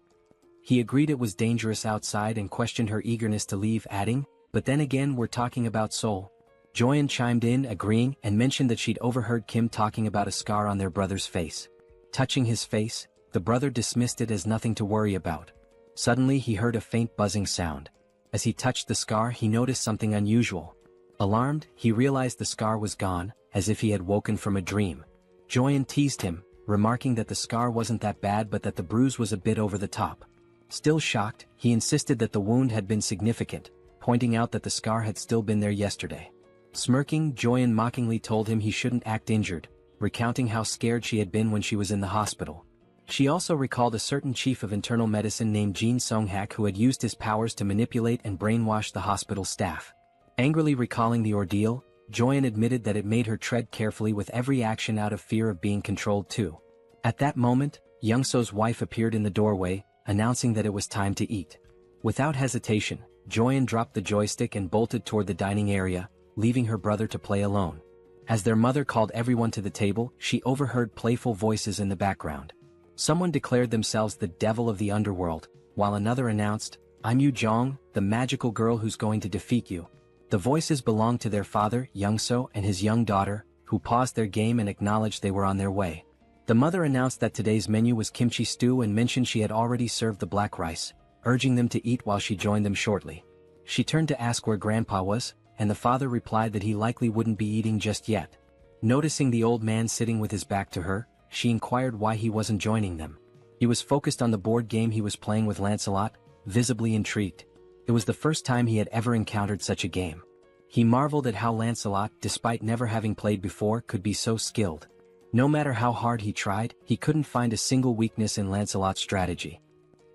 He agreed it was dangerous outside and questioned her eagerness to leave, adding, "But then again, we're talking about Seoul." Joyeon chimed in, agreeing, and mentioned that she'd overheard Kim talking about a scar on their brother's face. Touching his face, the brother dismissed it as nothing to worry about. Suddenly he heard a faint buzzing sound. As he touched the scar, he noticed something unusual. Alarmed, he realized the scar was gone, as if he had woken from a dream. Joyeon teased him, remarking that the scar wasn't that bad but that the bruise was a bit over the top. Still shocked, he insisted that the wound had been significant, pointing out that the scar had still been there yesterday. Smirking, Joyeon mockingly told him he shouldn't act injured, recounting how scared she had been when she was in the hospital. She also recalled a certain chief of internal medicine named Jin Sung-hak who had used his powers to manipulate and brainwash the hospital staff. Angrily recalling the ordeal, Joyeon admitted that it made her tread carefully with every action out of fear of being controlled too. At that moment, Young-so's wife appeared in the doorway, announcing that it was time to eat. Without hesitation, Joyeon dropped the joystick and bolted toward the dining area, leaving her brother to play alone. As their mother called everyone to the table, she overheard playful voices in the background. Someone declared themselves the devil of the underworld, while another announced, "I'm Yu Jong, the magical girl who's going to defeat you." The voices belonged to their father, Young-so, and his young daughter, who paused their game and acknowledged they were on their way. The mother announced that today's menu was kimchi stew and mentioned she had already served the black rice, urging them to eat while she joined them shortly. She turned to ask where Grandpa was, and the father replied that he likely wouldn't be eating just yet. Noticing the old man sitting with his back to her, she inquired why he wasn't joining them. He was focused on the board game he was playing with Lancelot, visibly intrigued. It was the first time he had ever encountered such a game. He marveled at how Lancelot, despite never having played before, could be so skilled. No matter how hard he tried, he couldn't find a single weakness in Lancelot's strategy.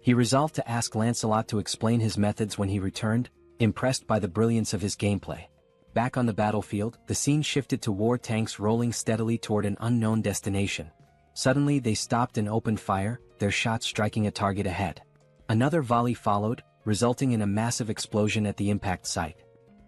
He resolved to ask Lancelot to explain his methods when he returned, impressed by the brilliance of his gameplay. Back on the battlefield, the scene shifted to war tanks rolling steadily toward an unknown destination. Suddenly they stopped and opened fire, their shots striking a target ahead. Another volley followed, resulting in a massive explosion at the impact site.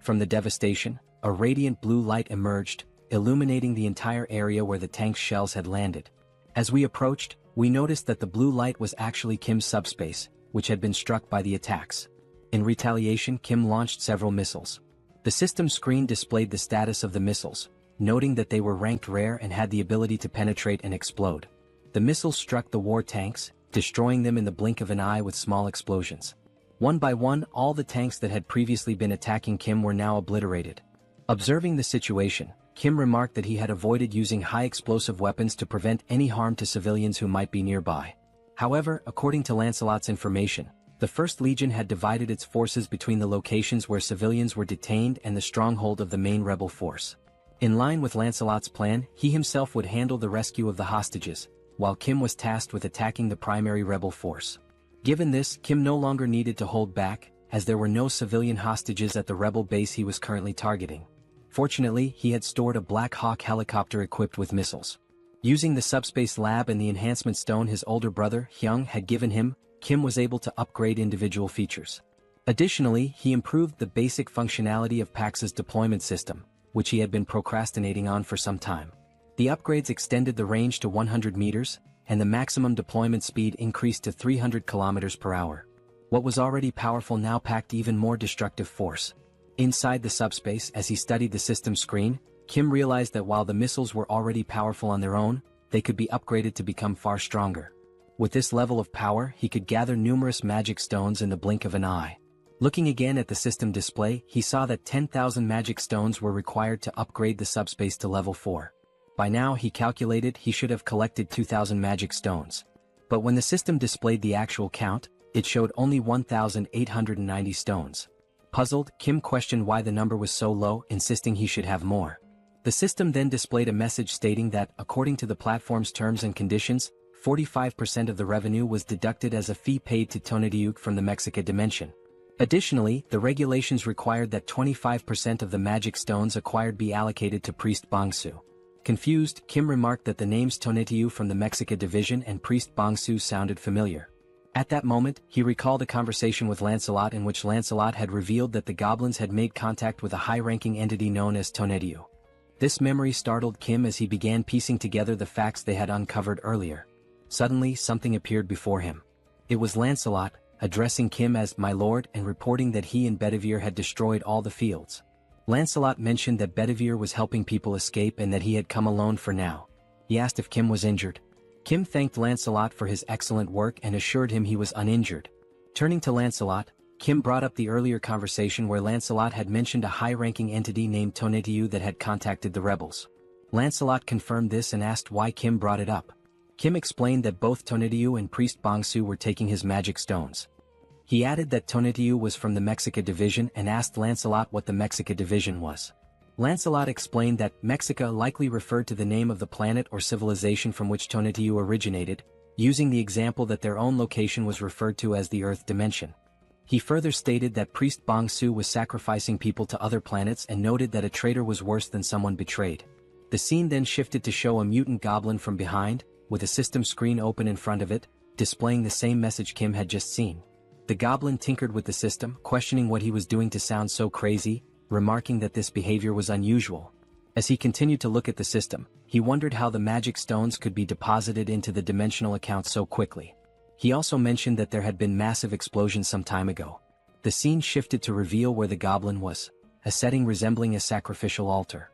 From the devastation, a radiant blue light emerged, illuminating the entire area where the tank's shells had landed. As we approached, we noticed that the blue light was actually Kim's subspace, which had been struck by the attacks. In retaliation, Kim launched several missiles. The system screen displayed the status of the missiles, noting that they were ranked rare and had the ability to penetrate and explode. The missiles struck the war tanks, destroying them in the blink of an eye with small explosions. One by one, all the tanks that had previously been attacking Kim were now obliterated. Observing the situation, Kim remarked that he had avoided using high explosive weapons to prevent any harm to civilians who might be nearby. However, according to Lancelot's information, the First Legion had divided its forces between the locations where civilians were detained and the stronghold of the main rebel force. In line with Lancelot's plan, he himself would handle the rescue of the hostages, while Kim was tasked with attacking the primary rebel force. Given this, Kim no longer needed to hold back, as there were no civilian hostages at the rebel base he was currently targeting. Fortunately, he had stored a Black Hawk helicopter equipped with missiles. Using the subspace lab and the enhancement stone his older brother, Hyung, had given him, Kim was able to upgrade individual features. Additionally, he improved the basic functionality of Pax's deployment system, which he had been procrastinating on for some time. The upgrades extended the range to 100 meters, and the maximum deployment speed increased to 300 kilometers per hour. What was already powerful now packed even more destructive force. Inside the subspace, as he studied the system screen, Kim realized that while the missiles were already powerful on their own, they could be upgraded to become far stronger. With this level of power, he could gather numerous magic stones in the blink of an eye. Looking again at the system display, he saw that 10,000 magic stones were required to upgrade the subspace to level 4. By now, he calculated he should have collected 2,000 magic stones. But when the system displayed the actual count, it showed only 1,890 stones. Puzzled, Kim questioned why the number was so low, insisting he should have more. The system then displayed a message stating that, according to the platform's terms and conditions, 45% of the revenue was deducted as a fee paid to Tonatiuh from the Mexica dimension. Additionally, the regulations required that 25% of the magic stones acquired be allocated to Priest Bongsu. Confused, Kim remarked that the names Tonatiuh from the Mexica division and Priest Bongsu sounded familiar. At that moment, he recalled a conversation with Lancelot in which Lancelot had revealed that the goblins had made contact with a high-ranking entity known as Tonatiuh. This memory startled Kim as he began piecing together the facts they had uncovered earlier. Suddenly, something appeared before him. It was Lancelot, addressing Kim as "my lord" and reporting that he and Bedivere had destroyed all the fields. Lancelot mentioned that Bedivere was helping people escape and that he had come alone for now. He asked if Kim was injured. Kim thanked Lancelot for his excellent work and assured him he was uninjured. Turning to Lancelot, Kim brought up the earlier conversation where Lancelot had mentioned a high-ranking entity named Tonatiuh that had contacted the rebels. Lancelot confirmed this and asked why Kim brought it up. Kim explained that both Tonatiuh and Priest Bongsu were taking his magic stones. He added that Tonatiuh was from the Mexica division and asked Lancelot what the Mexica division was. Lancelot explained that Mexica likely referred to the name of the planet or civilization from which Tonatiuh originated, using the example that their own location was referred to as the Earth dimension. He further stated that Priest Bongsu was sacrificing people to other planets and noted that a traitor was worse than someone betrayed. The scene then shifted to show a mutant goblin from behind, with a system screen open in front of it, displaying the same message Kim had just seen. The goblin tinkered with the system, questioning what he was doing to sound so crazy, remarking that this behavior was unusual. As he continued to look at the system, he wondered how the magic stones could be deposited into the dimensional account so quickly. He also mentioned that there had been massive explosions some time ago. The scene shifted to reveal where the goblin was, a setting resembling a sacrificial altar.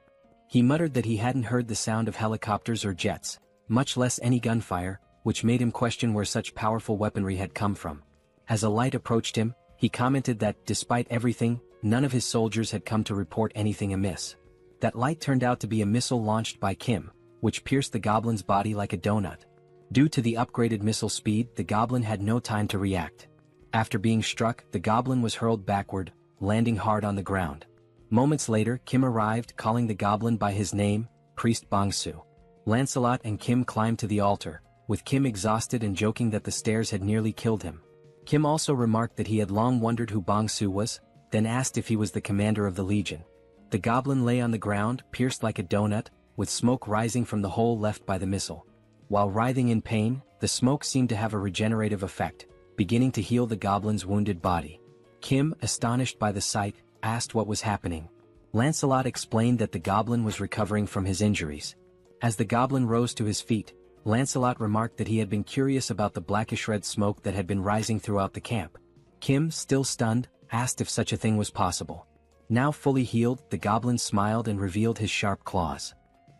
He muttered that he hadn't heard the sound of helicopters or jets, much less any gunfire, which made him question where such powerful weaponry had come from. As a light approached him, he commented that, despite everything, none of his soldiers had come to report anything amiss. That light turned out to be a missile launched by Kim, which pierced the goblin's body like a donut. Due to the upgraded missile speed, the goblin had no time to react. After being struck, the goblin was hurled backward, landing hard on the ground. Moments later, Kim arrived, calling the goblin by his name, Priest Bong-su. Lancelot and Kim climbed to the altar, with Kim exhausted and joking that the stairs had nearly killed him. Kim also remarked that he had long wondered who Bong-su was, then asked if he was the commander of the legion. The goblin lay on the ground, pierced like a donut, with smoke rising from the hole left by the missile. While writhing in pain, the smoke seemed to have a regenerative effect, beginning to heal the goblin's wounded body. Kim, astonished by the sight, asked what was happening. Lancelot explained that the goblin was recovering from his injuries. As the goblin rose to his feet, Lancelot remarked that he had been curious about the blackish red smoke that had been rising throughout the camp. Kim, still stunned, asked if such a thing was possible. Now fully healed, the goblin smiled and revealed his sharp claws.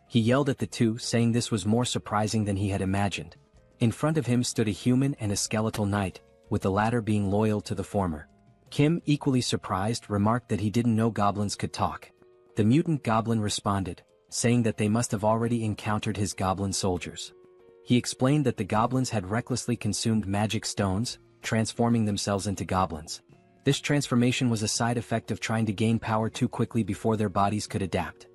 He yelled at the two, saying this was more surprising than he had imagined. In front of him stood a human and a skeletal knight, with the latter being loyal to the former. Kim, equally surprised, remarked that he didn't know goblins could talk. The mutant goblin responded, saying that they must have already encountered his goblin soldiers. He explained that the goblins had recklessly consumed magic stones, transforming themselves into goblins. This transformation was a side effect of trying to gain power too quickly before their bodies could adapt.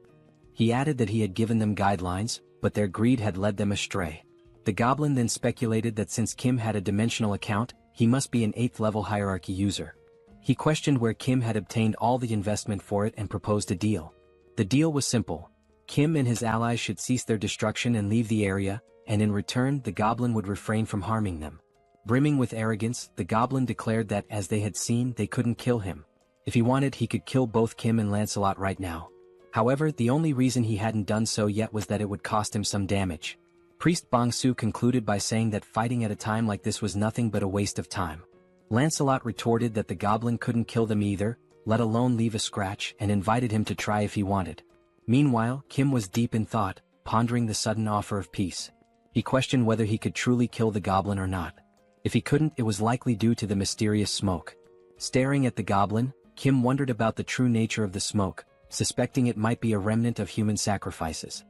He added that he had given them guidelines, but their greed had led them astray. The goblin then speculated that since Kim had a dimensional account, he must be an 8th level hierarchy user. He questioned where Kim had obtained all the investment for it and proposed a deal. The deal was simple. Kim and his allies should cease their destruction and leave the area, and in return the goblin would refrain from harming them. Brimming with arrogance, the goblin declared that, as they had seen, they couldn't kill him. If he wanted, he could kill both Kim and Lancelot right now. However, the only reason he hadn't done so yet was that it would cost him some damage. Priest Bong-su concluded by saying that fighting at a time like this was nothing but a waste of time. Lancelot retorted that the goblin couldn't kill them either, let alone leave a scratch, and invited him to try if he wanted. Meanwhile, Kim was deep in thought, pondering the sudden offer of peace. He questioned whether he could truly kill the goblin or not. If he couldn't, it was likely due to the mysterious smoke. Staring at the goblin, Kim wondered about the true nature of the smoke, suspecting it might be a remnant of human sacrifices.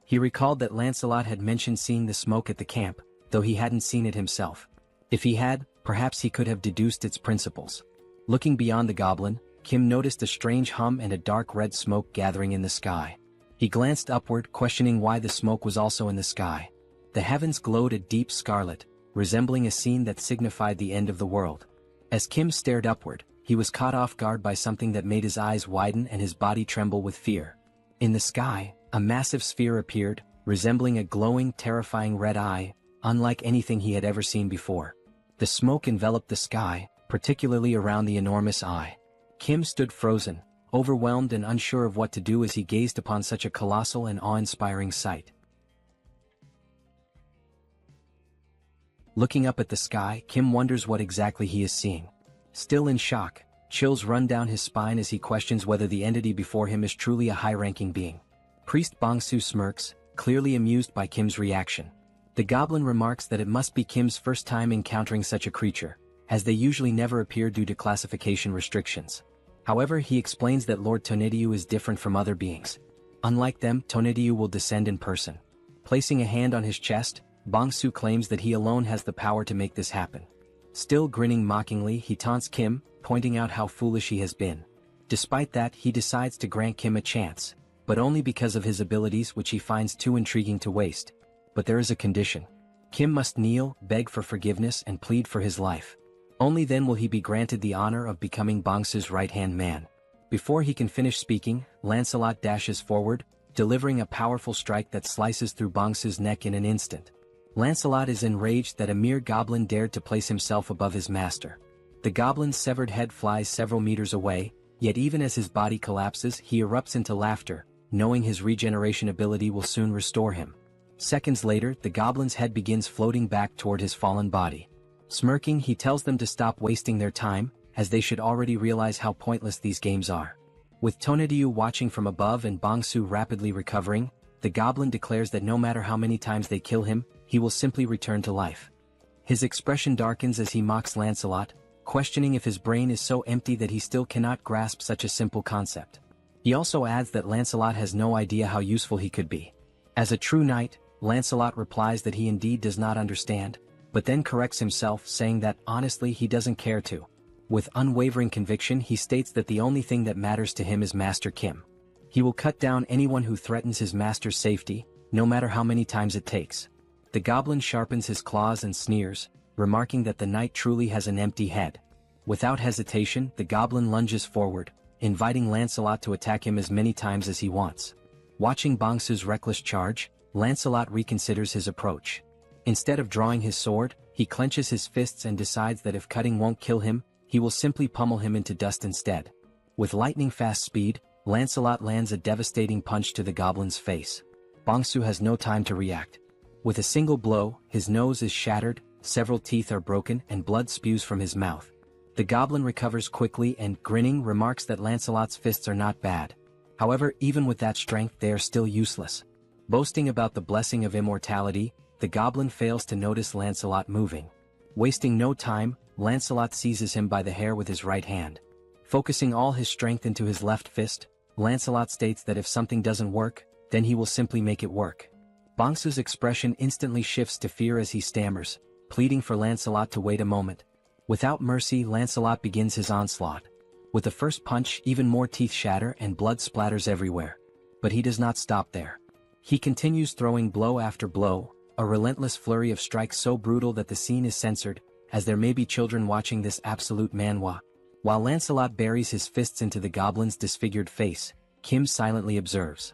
He recalled that Lancelot had mentioned seeing the smoke at the camp, though he hadn't seen it himself. If he had, perhaps he could have deduced its principles. Looking beyond the goblin, Kim noticed a strange hum and a dark red smoke gathering in the sky. He glanced upward, questioning why the smoke was also in the sky. The heavens glowed a deep scarlet, resembling a scene that signified the end of the world. As Kim stared upward, he was caught off guard by something that made his eyes widen and his body tremble with fear. In the sky, a massive sphere appeared, resembling a glowing, terrifying red eye, unlike anything he had ever seen before. The smoke enveloped the sky, particularly around the enormous eye. Kim stood frozen, overwhelmed and unsure of what to do as he gazed upon such a colossal and awe-inspiring sight. Looking up at the sky, Kim wonders what exactly he is seeing. Still in shock, chills run down his spine as he questions whether the entity before him is truly a high-ranking being. Priest Bong-su smirks, clearly amused by Kim's reaction. The goblin remarks that it must be Kim's first time encountering such a creature, as they usually never appear due to classification restrictions. However, he explains that Lord Tonediu is different from other beings. Unlike them, Tonediu will descend in person. Placing a hand on his chest, Bong-su claims that he alone has the power to make this happen. Still grinning mockingly, he taunts Kim, pointing out how foolish he has been. Despite that, he decides to grant Kim a chance, but only because of his abilities, which he finds too intriguing to waste. But there is a condition. Kim must kneel, beg for forgiveness and plead for his life. Only then will he be granted the honor of becoming Bong-su's right-hand man. Before he can finish speaking, Lancelot dashes forward, delivering a powerful strike that slices through Bong-su's neck in an instant. Lancelot is enraged that a mere goblin dared to place himself above his master. The goblin's severed head flies several meters away, yet even as his body collapses, he erupts into laughter, knowing his regeneration ability will soon restore him. Seconds later, the goblin's head begins floating back toward his fallen body. Smirking, he tells them to stop wasting their time, as they should already realize how pointless these games are. With Tonediu watching from above and Bong-su rapidly recovering, the goblin declares that no matter how many times they kill him, he will simply return to life. His expression darkens as he mocks Lancelot, questioning if his brain is so empty that he still cannot grasp such a simple concept. He also adds that Lancelot has no idea how useful he could be. As a true knight, Lancelot replies that he indeed does not understand, but then corrects himself, saying that honestly he doesn't care to. With unwavering conviction, he states that the only thing that matters to him is Master Kim. He will cut down anyone who threatens his master's safety, no matter how many times it takes. The goblin sharpens his claws and sneers, remarking that the knight truly has an empty head. Without hesitation, the goblin lunges forward, inviting Lancelot to attack him as many times as he wants. Watching Bangsu's reckless charge, Lancelot reconsiders his approach. Instead of drawing his sword, he clenches his fists and decides that if cutting won't kill him, he will simply pummel him into dust instead. With lightning-fast speed, Lancelot lands a devastating punch to the goblin's face. Bangsu has no time to react. With a single blow, his nose is shattered, several teeth are broken, and blood spews from his mouth. The goblin recovers quickly and, grinning, remarks that Lancelot's fists are not bad. However, even with that strength, they are still useless. Boasting about the blessing of immortality, the goblin fails to notice Lancelot moving. Wasting no time, Lancelot seizes him by the hair with his right hand. Focusing all his strength into his left fist, Lancelot states that if something doesn't work, then he will simply make it work. Bangsu's expression instantly shifts to fear as he stammers, pleading for Lancelot to wait a moment. Without mercy, Lancelot begins his onslaught. With the first punch, even more teeth shatter and blood splatters everywhere. But he does not stop there. He continues throwing blow after blow, a relentless flurry of strikes so brutal that the scene is censored, as there may be children watching this absolute manhwa. While Lancelot buries his fists into the goblin's disfigured face, Kim silently observes.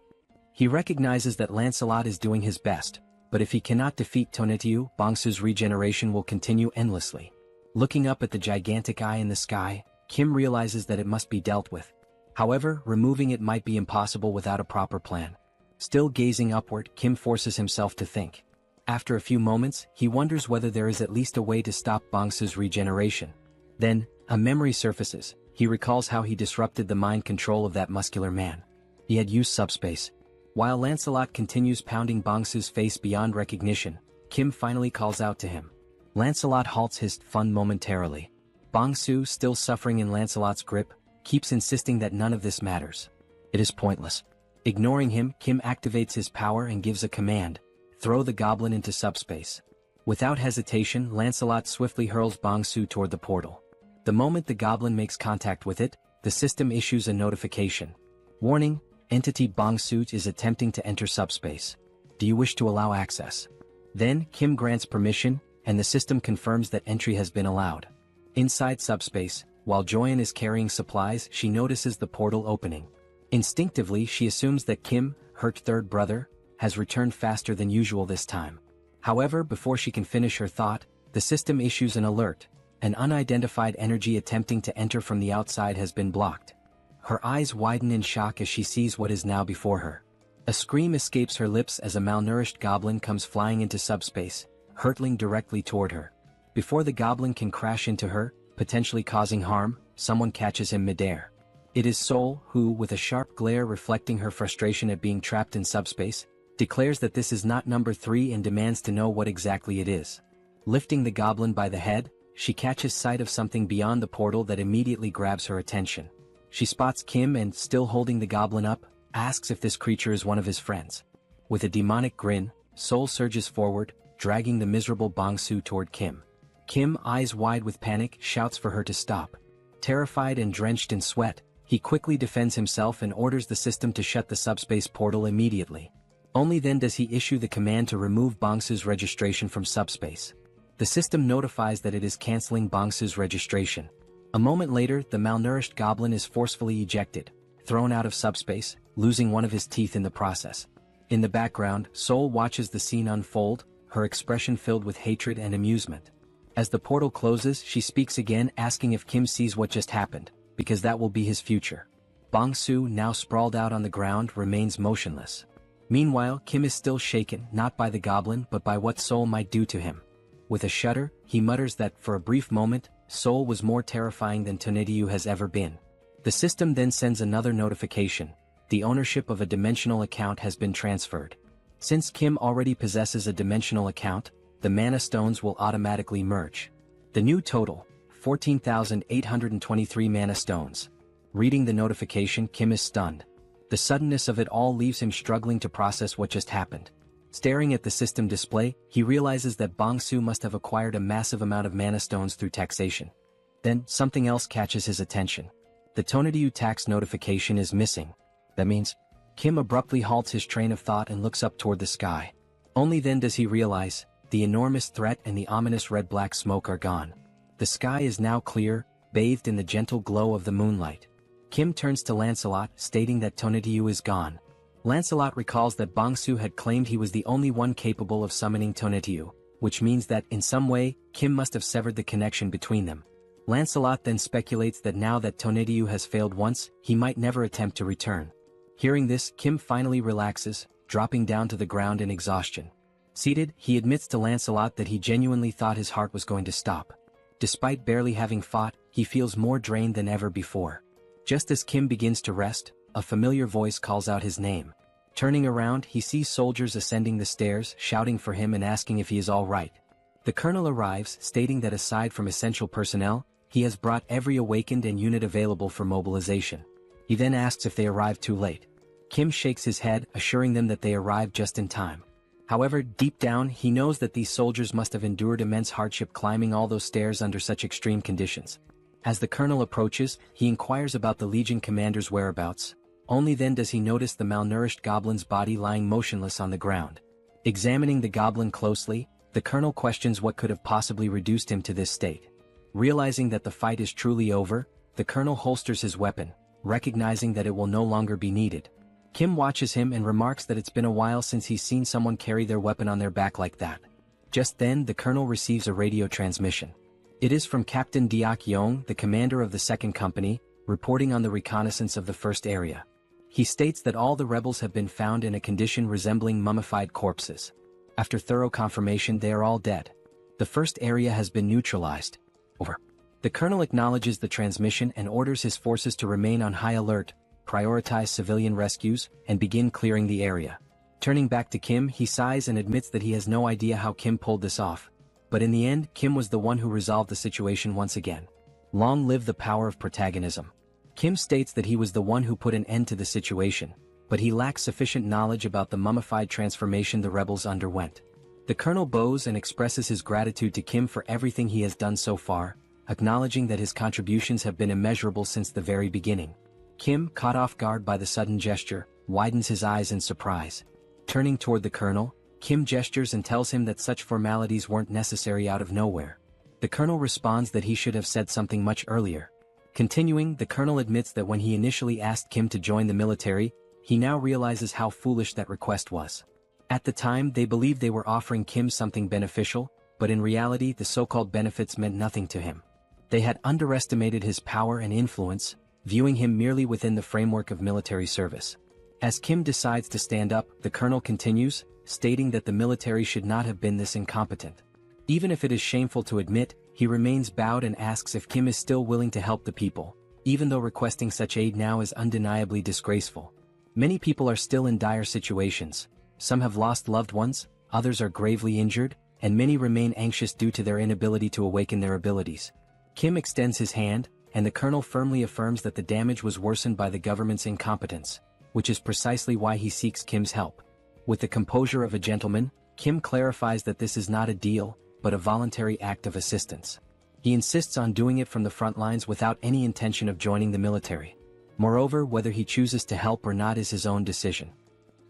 He recognizes that Lancelot is doing his best, but if he cannot defeat Tonetiuh, Bangsu's regeneration will continue endlessly. Looking up at the gigantic eye in the sky, Kim realizes that it must be dealt with. However, removing it might be impossible without a proper plan. Still gazing upward, Kim forces himself to think. After a few moments, he wonders whether there is at least a way to stop Bangsu's regeneration. Then, a memory surfaces. He recalls how he disrupted the mind control of that muscular man. He had used subspace. While Lancelot continues pounding Bangsu's face beyond recognition, Kim finally calls out to him. Lancelot halts his fun momentarily. Bangsu, still suffering in Lancelot's grip, keeps insisting that none of this matters. It is pointless. Ignoring him, Kim activates his power and gives a command. Throw the goblin into subspace. Without hesitation, Lancelot swiftly hurls Bangsu toward the portal. The moment the goblin makes contact with it, the system issues a notification. Warning, entity Bangsu is attempting to enter subspace. Do you wish to allow access? Then, Kim grants permission, and the system confirms that entry has been allowed. Inside subspace, while Joyeon is carrying supplies, she notices the portal opening. Instinctively, she assumes that Kim, her third brother, has returned faster than usual this time. However, before she can finish her thought, the system issues an alert. An unidentified energy attempting to enter from the outside has been blocked. Her eyes widen in shock as she sees what is now before her. A scream escapes her lips as a malnourished goblin comes flying into subspace, hurtling directly toward her. Before the goblin can crash into her, potentially causing harm, someone catches him midair. It is Seoul who, with a sharp glare reflecting her frustration at being trapped in subspace, declares that this is not number 3 and demands to know what exactly it is. Lifting the goblin by the head, she catches sight of something beyond the portal that immediately grabs her attention. She spots Kim and, still holding the goblin up, asks if this creature is one of his friends. With a demonic grin, Seoul surges forward, dragging the miserable Bangsu toward Kim. Kim, eyes wide with panic, shouts for her to stop. Terrified and drenched in sweat, he quickly defends himself and orders the system to shut the subspace portal immediately. Only then does he issue the command to remove Bangsu's registration from subspace. The system notifies that it is canceling Bangsu's registration. A moment later, the malnourished goblin is forcefully ejected, thrown out of subspace, losing one of his teeth in the process. In the background, Seoul watches the scene unfold, her expression filled with hatred and amusement. As the portal closes, she speaks again, asking if Kim sees what just happened, because that will be his future. Bangsu, now sprawled out on the ground, remains motionless. Meanwhile, Kim is still shaken, not by the goblin but by what Seoul might do to him. With a shudder, he mutters that, for a brief moment, Seoul was more terrifying than Tonetiuh has ever been. The system then sends another notification. the ownership of a dimensional account has been transferred. Since Kim already possesses a dimensional account, the mana stones will automatically merge. The new total, 14,823 mana stones. Reading the notification, Kim is stunned. The suddenness of it all leaves him struggling to process what just happened. Staring at the system display, he realizes that Bong-soo must have acquired a massive amount of mana stones through taxation. Then, something else catches his attention. The Tonatiuh tax notification is missing. That means, Kim abruptly halts his train of thought and looks up toward the sky. Only then does he realize, the enormous threat and the ominous red-black smoke are gone. The sky is now clear, bathed in the gentle glow of the moonlight. Kim turns to Lancelot, stating that Tonatiuh is gone. Lancelot recalls that Bong-soo had claimed he was the only one capable of summoning Tonatiuh, which means that, in some way, Kim must have severed the connection between them. Lancelot then speculates that now that Tonatiuh has failed once, he might never attempt to return. Hearing this, Kim finally relaxes, dropping down to the ground in exhaustion. Seated, he admits to Lancelot that he genuinely thought his heart was going to stop. Despite barely having fought, he feels more drained than ever before. Just as Kim begins to rest, a familiar voice calls out his name. Turning around, he sees soldiers ascending the stairs, shouting for him and asking if he is all right. The colonel arrives, stating that aside from essential personnel, he has brought every awakened and unit available for mobilization. He then asks if they arrived too late. Kim shakes his head, assuring them that they arrived just in time. However, deep down, he knows that these soldiers must have endured immense hardship climbing all those stairs under such extreme conditions. As the colonel approaches, he inquires about the Legion commander's whereabouts. Only then does he notice the malnourished goblin's body lying motionless on the ground. Examining the goblin closely, the colonel questions what could have possibly reduced him to this state. Realizing that the fight is truly over, the colonel holsters his weapon, recognizing that it will no longer be needed. Kim watches him and remarks that it's been a while since he's seen someone carry their weapon on their back like that. Just then, the colonel receives a radio transmission. It is from Captain Deok-yeong, the commander of the 2nd Company, reporting on the reconnaissance of the first area. He states that all the rebels have been found in a condition resembling mummified corpses. After thorough confirmation, they are all dead. The first area has been neutralized. Over. The colonel acknowledges the transmission and orders his forces to remain on high alert, prioritize civilian rescues, and begin clearing the area. Turning back to Kim, he sighs and admits that he has no idea how Kim pulled this off. But in the end, Kim was the one who resolved the situation once again. Long live the power of protagonism. Kim states that he was the one who put an end to the situation, but he lacks sufficient knowledge about the mummified transformation the rebels underwent. The colonel bows and expresses his gratitude to Kim for everything he has done so far, acknowledging that his contributions have been immeasurable since the very beginning. Kim, caught off guard by the sudden gesture, widens his eyes in surprise. Turning toward the colonel, Kim gestures and tells him that such formalities weren't necessary out of nowhere. The colonel responds that he should have said something much earlier. Continuing, the colonel admits that when he initially asked Kim to join the military, he now realizes how foolish that request was. At the time, they believed they were offering Kim something beneficial, but in reality the so-called benefits meant nothing to him. They had underestimated his power and influence, viewing him merely within the framework of military service. As Kim decides to stand up, the colonel continues, stating that the military should not have been this incompetent. Even if it is shameful to admit, he remains bowed and asks if Kim is still willing to help the people, even though requesting such aid now is undeniably disgraceful. Many people are still in dire situations. Some have lost loved ones, others are gravely injured, and many remain anxious due to their inability to awaken their abilities. Kim extends his hand, and the colonel firmly affirms that the damage was worsened by the government's incompetence, which is precisely why he seeks Kim's help. With the composure of a gentleman, Kim clarifies that this is not a deal, but a voluntary act of assistance. He insists on doing it from the front lines without any intention of joining the military. Moreover, whether he chooses to help or not is his own decision.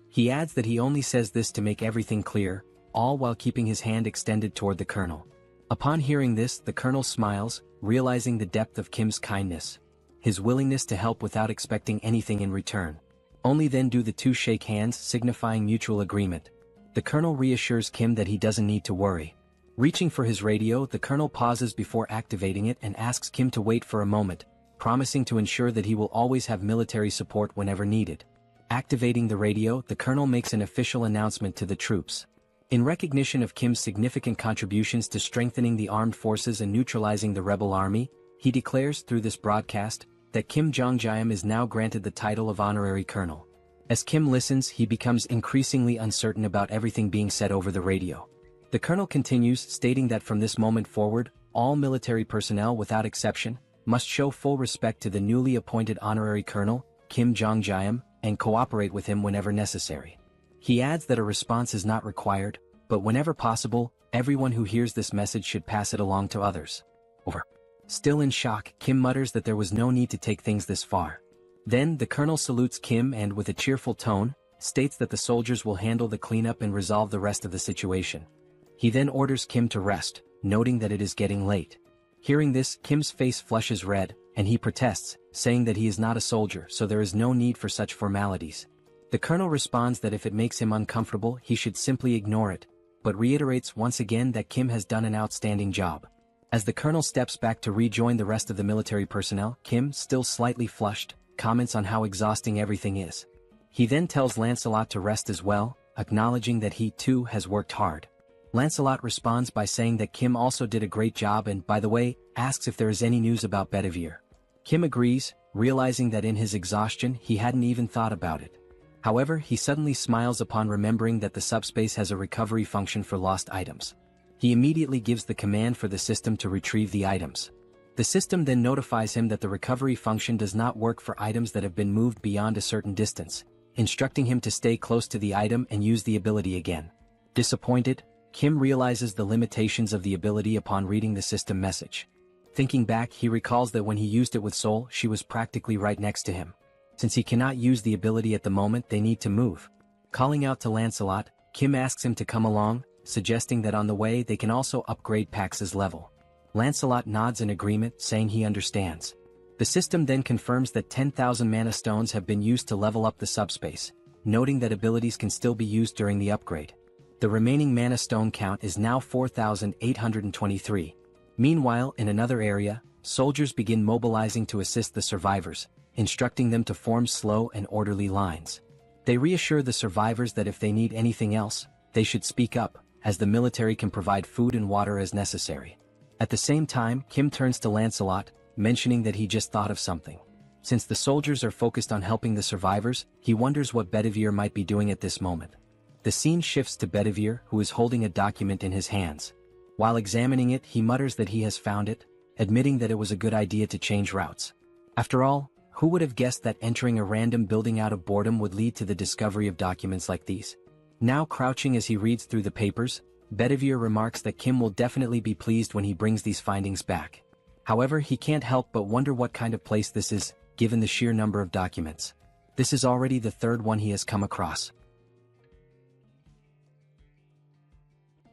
He adds that he only says this to make everything clear, all while keeping his hand extended toward the colonel. Upon hearing this, the colonel smiles, realizing the depth of Kim's kindness, his willingness to help without expecting anything in return. Only then do the two shake hands, signifying mutual agreement. The colonel reassures Kim that he doesn't need to worry. Reaching for his radio, the colonel pauses before activating it and asks Kim to wait for a moment, promising to ensure that he will always have military support whenever needed. Activating the radio, the colonel makes an official announcement to the troops. In recognition of Kim's significant contributions to strengthening the armed forces and neutralizing the rebel army, he declares through this broadcast that Kim Jeong-gyeom is now granted the title of honorary colonel. As Kim listens, he becomes increasingly uncertain about everything being said over the radio. The colonel continues, stating that from this moment forward, all military personnel without exception must show full respect to the newly appointed honorary colonel, Kim Jeong-gyeom, and cooperate with him whenever necessary. He adds that a response is not required, but whenever possible, everyone who hears this message should pass it along to others. Over. Still in shock, Kim mutters that there was no need to take things this far. Then, the colonel salutes Kim and, with a cheerful tone, states that the soldiers will handle the cleanup and resolve the rest of the situation. He then orders Kim to rest, noting that it is getting late. Hearing this, Kim's face flushes red, and he protests, saying that he is not a soldier, so there is no need for such formalities. The colonel responds that if it makes him uncomfortable, he should simply ignore it, but reiterates once again that Kim has done an outstanding job. As the colonel steps back to rejoin the rest of the military personnel, Kim, still slightly flushed, comments on how exhausting everything is. He then tells Lancelot to rest as well, acknowledging that he too has worked hard. Lancelot responds by saying that Kim also did a great job and, by the way, asks if there is any news about Bedivere. Kim agrees, realizing that in his exhaustion he hadn't even thought about it. However, he suddenly smiles upon remembering that the subspace has a recovery function for lost items. He immediately gives the command for the system to retrieve the items. The system then notifies him that the recovery function does not work for items that have been moved beyond a certain distance, instructing him to stay close to the item and use the ability again. Disappointed, Kim realizes the limitations of the ability upon reading the system message. Thinking back, he recalls that when he used it with Seoul, she was practically right next to him. Since he cannot use the ability at the moment, they need to move. Calling out to Lancelot, Kim asks him to come along, suggesting that on the way they can also upgrade Pax's level. Lancelot nods in agreement, saying he understands. The system then confirms that 10,000 mana stones have been used to level up the subspace, noting that abilities can still be used during the upgrade. The remaining mana stone count is now 4,823. Meanwhile, in another area, soldiers begin mobilizing to assist the survivors, instructing them to form slow and orderly lines. They reassure the survivors that if they need anything else, they should speak up, as the military can provide food and water as necessary. At the same time, Kim turns to Lancelot, mentioning that he just thought of something. Since the soldiers are focused on helping the survivors, he wonders what Bedivere might be doing at this moment. The scene shifts to Bedivere, who is holding a document in his hands. While examining it, he mutters that he has found it, admitting that it was a good idea to change routes. After all, who would have guessed that entering a random building out of boredom would lead to the discovery of documents like these? Now crouching as he reads through the papers, Bedivere remarks that Kim will definitely be pleased when he brings these findings back. However, he can't help but wonder what kind of place this is, given the sheer number of documents. This is already the third one he has come across.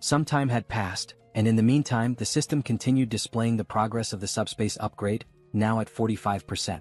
Some time had passed, and in the meantime the system continued displaying the progress of the subspace upgrade, now at 45%.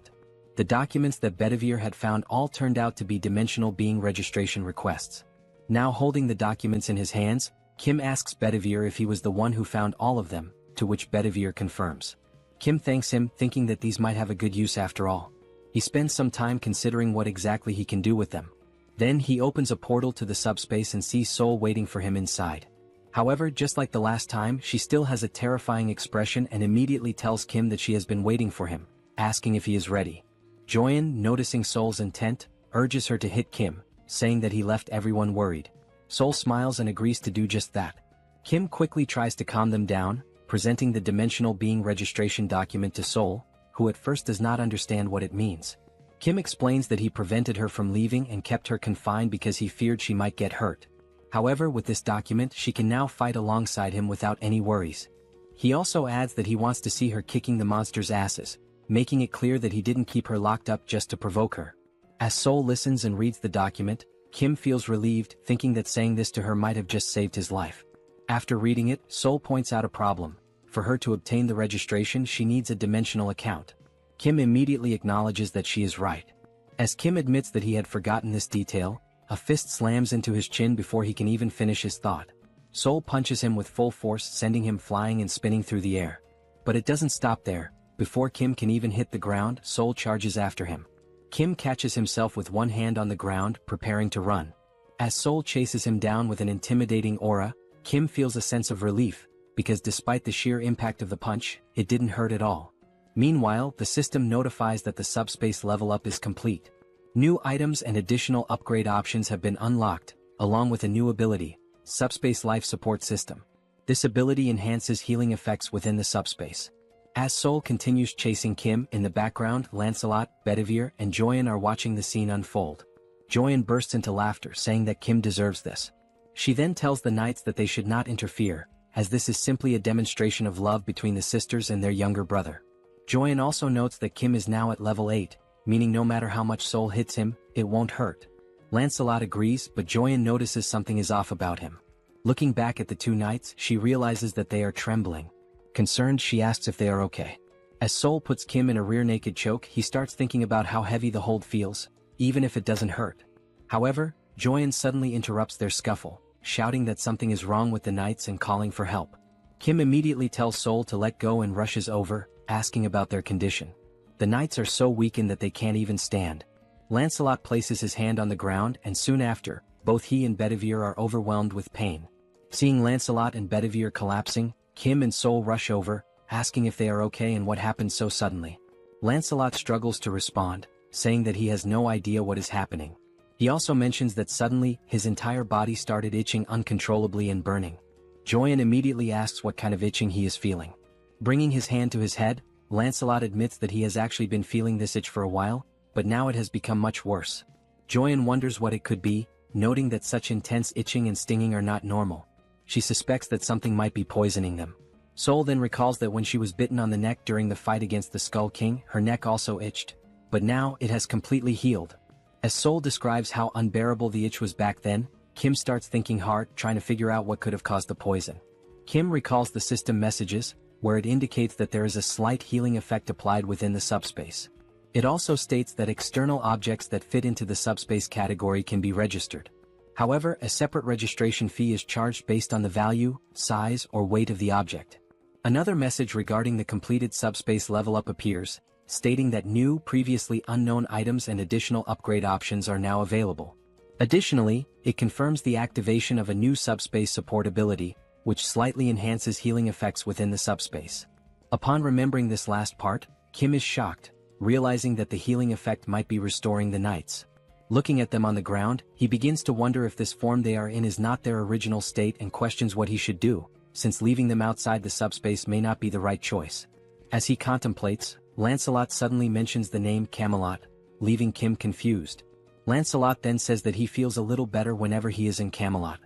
The documents that Bedivere had found all turned out to be dimensional being registration requests. Now holding the documents in his hands, Kim asks Bedivere if he was the one who found all of them, to which Bedivere confirms. Kim thanks him, thinking that these might have a good use after all. He spends some time considering what exactly he can do with them. Then he opens a portal to the subspace and sees Seoul waiting for him inside. However, just like the last time, she still has a terrifying expression and immediately tells Kim that she has been waiting for him, asking if he is ready. Joyeon, noticing Seoul's intent, urges her to hit Kim, saying that he left everyone worried. Seoul smiles and agrees to do just that. Kim quickly tries to calm them down, presenting the dimensional being registration document to Seoul, who at first does not understand what it means. Kim explains that he prevented her from leaving and kept her confined because he feared she might get hurt. However, with this document, she can now fight alongside him without any worries. He also adds that he wants to see her kicking the monster's asses, making it clear that he didn't keep her locked up just to provoke her. As Seoul listens and reads the document, Kim feels relieved, thinking that saying this to her might have just saved his life. After reading it, Seoul points out a problem. For her to obtain the registration, she needs a dimensional account. Kim immediately acknowledges that she is right. As Kim admits that he had forgotten this detail, a fist slams into his chin before he can even finish his thought. Seoul punches him with full force, sending him flying and spinning through the air. But it doesn't stop there. Before Kim can even hit the ground, Seoul charges after him. Kim catches himself with one hand on the ground, preparing to run. As Seoul chases him down with an intimidating aura, Kim feels a sense of relief, because despite the sheer impact of the punch, it didn't hurt at all. Meanwhile, the system notifies that the subspace level up is complete. New items and additional upgrade options have been unlocked, along with a new ability, Subspace Life Support System. This ability enhances healing effects within the subspace. As Seoul continues chasing Kim, in the background, Lancelot, Bedivere, and Joyeon are watching the scene unfold. Joyeon bursts into laughter, saying that Kim deserves this. She then tells the knights that they should not interfere, as this is simply a demonstration of love between the sisters and their younger brother. Joyeon also notes that Kim is now at level 8, meaning no matter how much Seoul hits him, it won't hurt. Lancelot agrees, but Joyeon notices something is off about him. Looking back at the two knights, she realizes that they are trembling. Concerned, she asks if they are okay. As Seoul puts Kim in a rear naked choke, he starts thinking about how heavy the hold feels, even if it doesn't hurt. However, Joyeon suddenly interrupts their scuffle, shouting that something is wrong with the knights and calling for help. Kim immediately tells Seoul to let go and rushes over, asking about their condition. The knights are so weakened that they can't even stand. Lancelot places his hand on the ground, and soon after, both he and Bedivere are overwhelmed with pain. Seeing Lancelot and Bedivere collapsing, Kim and Seoul rush over, asking if they are okay and what happened so suddenly. Lancelot struggles to respond, saying that he has no idea what is happening. He also mentions that suddenly, his entire body started itching uncontrollably and burning. Joyeon immediately asks what kind of itching he is feeling. Bringing his hand to his head, Lancelot admits that he has actually been feeling this itch for a while, but now it has become much worse. Joyeon wonders what it could be, noting that such intense itching and stinging are not normal. She suspects that something might be poisoning them. Seoul then recalls that when she was bitten on the neck during the fight against the Skull King, her neck also itched. But now, it has completely healed. As Seoul describes how unbearable the itch was back then, Kim starts thinking hard, trying to figure out what could have caused the poison. Kim recalls the system messages, where it indicates that there is a slight healing effect applied within the subspace. It also states that external objects that fit into the subspace category can be registered. However, a separate registration fee is charged based on the value, size, or weight of the object. Another message regarding the completed subspace level up appears, stating that new, previously unknown items and additional upgrade options are now available. Additionally, it confirms the activation of a new subspace support ability, which slightly enhances healing effects within the subspace. Upon remembering this last part, Kim is shocked, realizing that the healing effect might be restoring the knights. Looking at them on the ground, he begins to wonder if this form they are in is not their original state and questions what he should do, since leaving them outside the subspace may not be the right choice. As he contemplates, Lancelot suddenly mentions the name Camelot, leaving Kim confused. Lancelot then says that he feels a little better whenever he is in Camelot.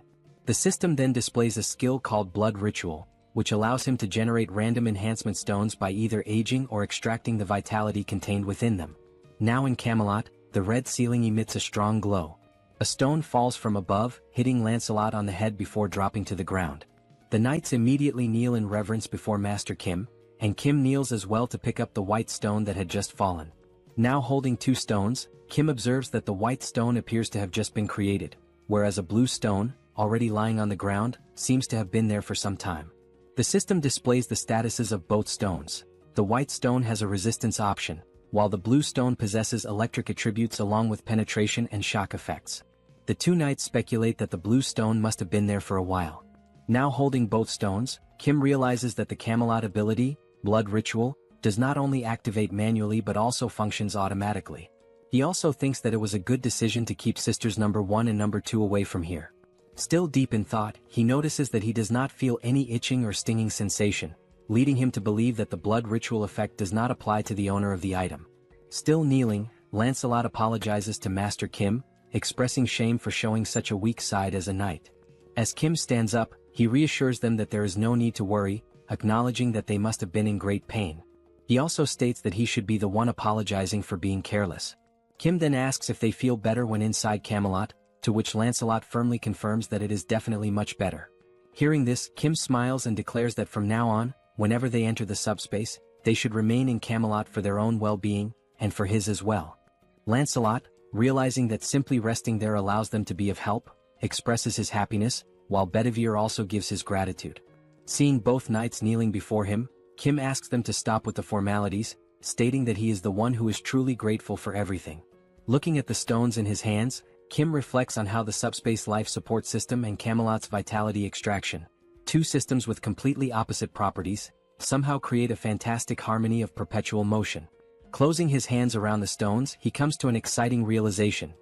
The system then displays a skill called Blood Ritual, which allows him to generate random enhancement stones by either aging or extracting the vitality contained within them. Now in Camelot, the red ceiling emits a strong glow. A stone falls from above, hitting Lancelot on the head before dropping to the ground. The knights immediately kneel in reverence before Master Kim, and Kim kneels as well to pick up the white stone that had just fallen. Now holding two stones, Kim observes that the white stone appears to have just been created, whereas a blue stone, already lying on the ground, seems to have been there for some time. The system displays the statuses of both stones. The white stone has a resistance option, while the blue stone possesses electric attributes along with penetration and shock effects. The two knights speculate that the blue stone must have been there for a while. Now holding both stones, Kim realizes that the Camelot ability, Blood Ritual, does not only activate manually but also functions automatically. He also thinks that it was a good decision to keep sisters number 1 and number 2 away from here. Still deep in thought, he notices that he does not feel any itching or stinging sensation, leading him to believe that the blood ritual effect does not apply to the owner of the item. Still kneeling, Lancelot apologizes to Master Kim, expressing shame for showing such a weak side as a knight. As Kim stands up, he reassures them that there is no need to worry, acknowledging that they must have been in great pain. He also states that he should be the one apologizing for being careless. Kim then asks if they feel better when inside Camelot, to which Lancelot firmly confirms that it is definitely much better. Hearing this, Kim smiles and declares that from now on, whenever they enter the subspace, they should remain in Camelot for their own well-being, and for his as well. Lancelot, realizing that simply resting there allows them to be of help, expresses his happiness, while Bedivere also gives his gratitude. Seeing both knights kneeling before him, Kim asks them to stop with the formalities, stating that he is the one who is truly grateful for everything. Looking at the stones in his hands, Kim reflects on how the subspace life support system and Camelot's vitality extraction, two systems with completely opposite properties, somehow create a fantastic harmony of perpetual motion. Closing his hands around the stones, he comes to an exciting realization.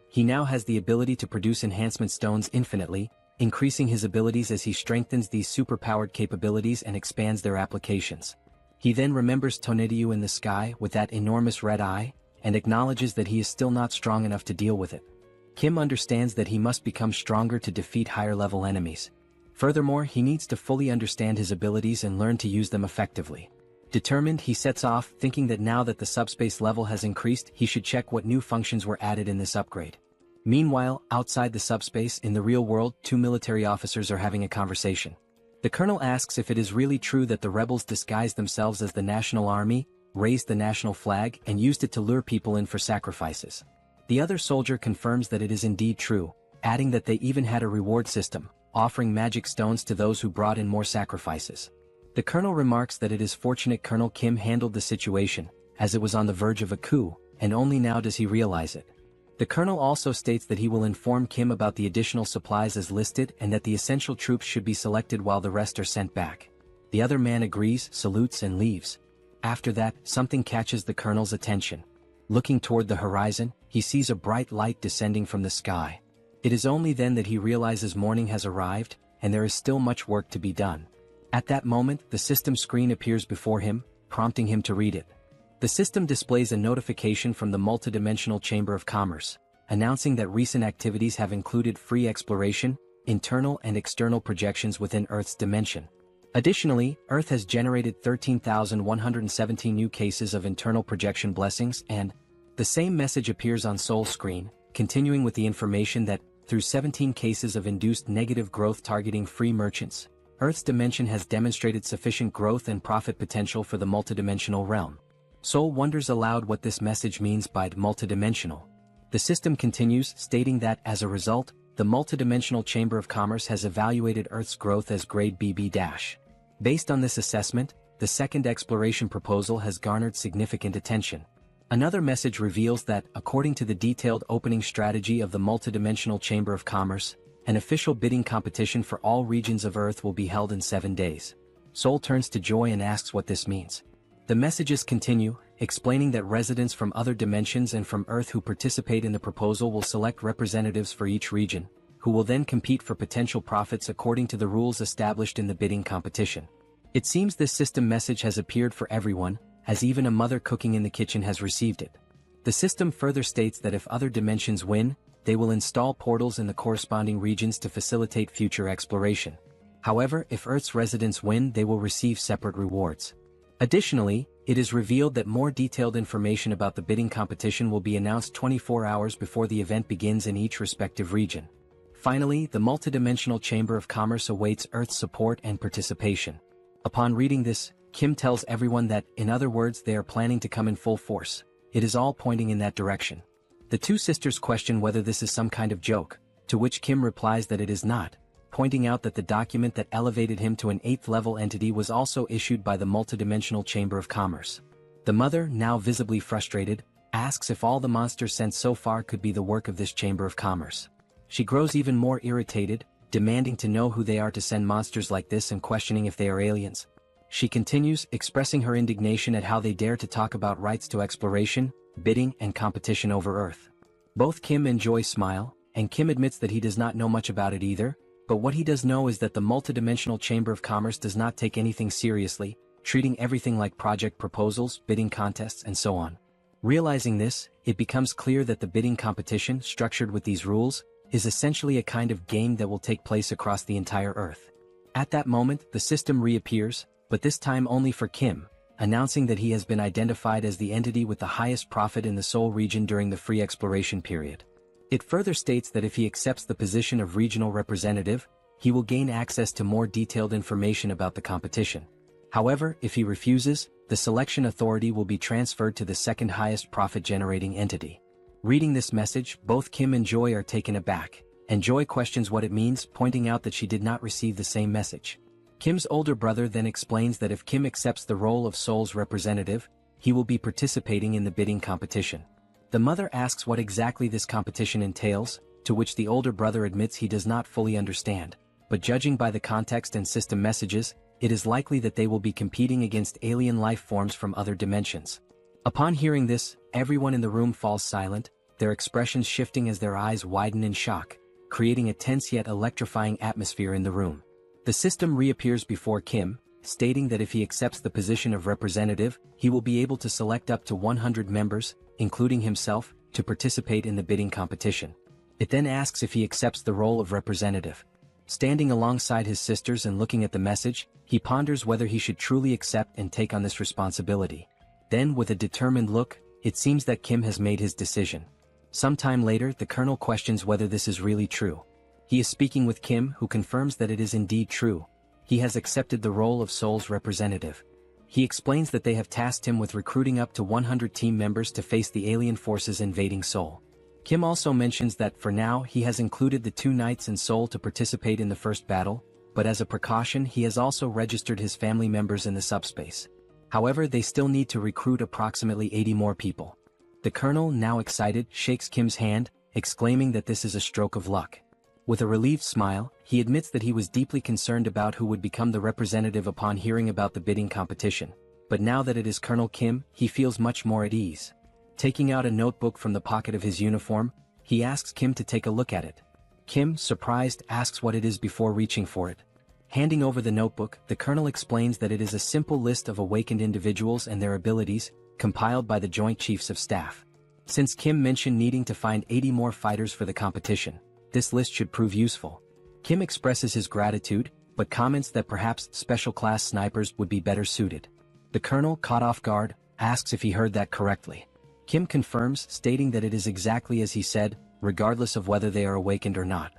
He now has the ability to produce enhancement stones infinitely, increasing his abilities as he strengthens these superpowered capabilities and expands their applications. He then remembers Tonediu in the sky with that enormous red eye, and acknowledges that he is still not strong enough to deal with it. Kim understands that he must become stronger to defeat higher-level enemies. Furthermore, he needs to fully understand his abilities and learn to use them effectively. Determined, he sets off, thinking that now that the subspace level has increased, he should check what new functions were added in this upgrade. Meanwhile, outside the subspace, in the real world, two military officers are having a conversation. The colonel asks if it is really true that the rebels disguised themselves as the national army, raised the national flag, and used it to lure people in for sacrifices. The other soldier confirms that it is indeed true, adding that they even had a reward system, offering magic stones to those who brought in more sacrifices. The colonel remarks that it is fortunate Colonel Kim handled the situation, as it was on the verge of a coup, and only now does he realize it. The colonel also states that he will inform Kim about the additional supplies as listed and that the essential troops should be selected while the rest are sent back. The other man agrees, salutes, and leaves. After that, something catches the colonel's attention. Looking toward the horizon, he sees a bright light descending from the sky. It is only then that he realizes morning has arrived, and there is still much work to be done. At that moment, the system screen appears before him, prompting him to read it. The system displays a notification from the Multidimensional Chamber of Commerce, announcing that recent activities have included free exploration, internal and external projections within Earth's dimension. Additionally, Earth has generated 13,117 new cases of internal projection blessings, and the same message appears on Seoul screen, continuing with the information that, through 17 cases of induced negative growth targeting free merchants, Earth's dimension has demonstrated sufficient growth and profit potential for the multidimensional realm. Seoul wonders aloud what this message means by multidimensional. The system continues, stating that, as a result, the Multidimensional Chamber of Commerce has evaluated Earth's growth as grade BB-. Based on this assessment, the second exploration proposal has garnered significant attention. Another message reveals that, according to the detailed opening strategy of the Multidimensional Chamber of Commerce, an official bidding competition for all regions of Earth will be held in 7 days. Seoul turns to Joy and asks what this means. The messages continue, explaining that residents from other dimensions and from Earth who participate in the proposal will select representatives for each region, who will then compete for potential profits according to the rules established in the bidding competition. It seems this system message has appeared for everyone, as even a mother cooking in the kitchen has received it. The system further states that if other dimensions win, they will install portals in the corresponding regions to facilitate future exploration. However, if Earth's residents win, they will receive separate rewards. Additionally, it is revealed that more detailed information about the bidding competition will be announced 24 hours before the event begins in each respective region. Finally, the Multidimensional Chamber of Commerce awaits Earth's support and participation. Upon reading this, Kim tells everyone that, in other words, they are planning to come in full force. It is all pointing in that direction. The two sisters question whether this is some kind of joke, to which Kim replies that it is not, pointing out that the document that elevated him to an 8th-level entity was also issued by the Multidimensional Chamber of Commerce. The mother, now visibly frustrated, asks if all the monsters sent so far could be the work of this Chamber of Commerce. She grows even more irritated, demanding to know who they are to send monsters like this and questioning if they are aliens. She continues, expressing her indignation at how they dare to talk about rights to exploration, bidding, and competition over Earth. Both Kim and Joy smile, and Kim admits that he does not know much about it either, but what he does know is that the Multidimensional Chamber of Commerce does not take anything seriously, treating everything like project proposals, bidding contests, and so on. Realizing this, it becomes clear that the bidding competition, structured with these rules, is essentially a kind of game that will take place across the entire Earth. At that moment, the system reappears, but this time only for Kim, announcing that he has been identified as the entity with the highest profit in the Seoul region during the free exploration period. It further states that if he accepts the position of regional representative, he will gain access to more detailed information about the competition. However, if he refuses, the selection authority will be transferred to the second highest profit-generating entity. Reading this message, both Kim and Joy are taken aback, and Joy questions what it means, pointing out that she did not receive the same message. Kim's older brother then explains that if Kim accepts the role of Seoul's representative, he will be participating in the bidding competition. The mother asks what exactly this competition entails, to which the older brother admits he does not fully understand, but judging by the context and system messages, it is likely that they will be competing against alien life forms from other dimensions. Upon hearing this, everyone in the room falls silent, their expressions shifting as their eyes widen in shock, creating a tense yet electrifying atmosphere in the room. The system reappears before Kim, stating that if he accepts the position of representative, he will be able to select up to 100 members, including himself, to participate in the bidding competition. It then asks if he accepts the role of representative. Standing alongside his sisters and looking at the message, he ponders whether he should truly accept and take on this responsibility. Then, with a determined look, it seems that Kim has made his decision. Sometime later, the colonel questions whether this is really true. He is speaking with Kim, who confirms that it is indeed true. He has accepted the role of Seoul's representative. He explains that they have tasked him with recruiting up to 100 team members to face the alien forces invading Seoul. Kim also mentions that for now he has included the 2 knights in Seoul to participate in the first battle, but as a precaution he has also registered his family members in the subspace. However, they still need to recruit approximately 80 more people. The colonel, now excited, shakes Kim's hand, exclaiming that this is a stroke of luck. With a relieved smile, he admits that he was deeply concerned about who would become the representative upon hearing about the bidding competition, but now that it is Colonel Kim, he feels much more at ease. Taking out a notebook from the pocket of his uniform, he asks Kim to take a look at it. Kim, surprised, asks what it is before reaching for it. Handing over the notebook, the colonel explains that it is a simple list of awakened individuals and their abilities, compiled by the Joint Chiefs of Staff. Since Kim mentioned needing to find 80 more fighters for the competition, this list should prove useful. Kim expresses his gratitude, but comments that perhaps special class snipers would be better suited. The colonel, caught off guard, asks if he heard that correctly. Kim confirms, stating that it is exactly as he said, regardless of whether they are awakened or not.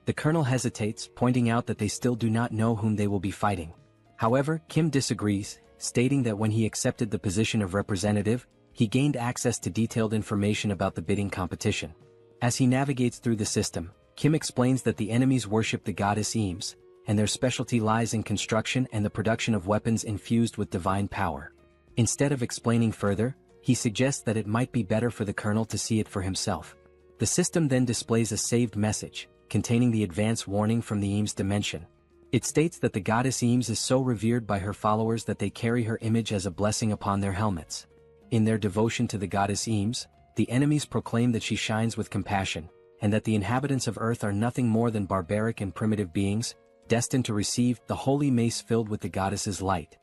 The colonel hesitates, pointing out that they still do not know whom they will be fighting. However, Kim disagrees, stating that when he accepted the position of representative, he gained access to detailed information about the bidding competition. As he navigates through the system, Kim explains that the enemies worship the goddess Eames, and their specialty lies in construction and the production of weapons infused with divine power. Instead of explaining further, he suggests that it might be better for the colonel to see it for himself. The system then displays a saved message, containing the advance warning from the Eames dimension. It states that the goddess Eames is so revered by her followers that they carry her image as a blessing upon their helmets. In their devotion to the goddess Eames, the enemies proclaim that she shines with compassion, and that the inhabitants of Earth are nothing more than barbaric and primitive beings, destined to receive the holy mace filled with the goddess's light.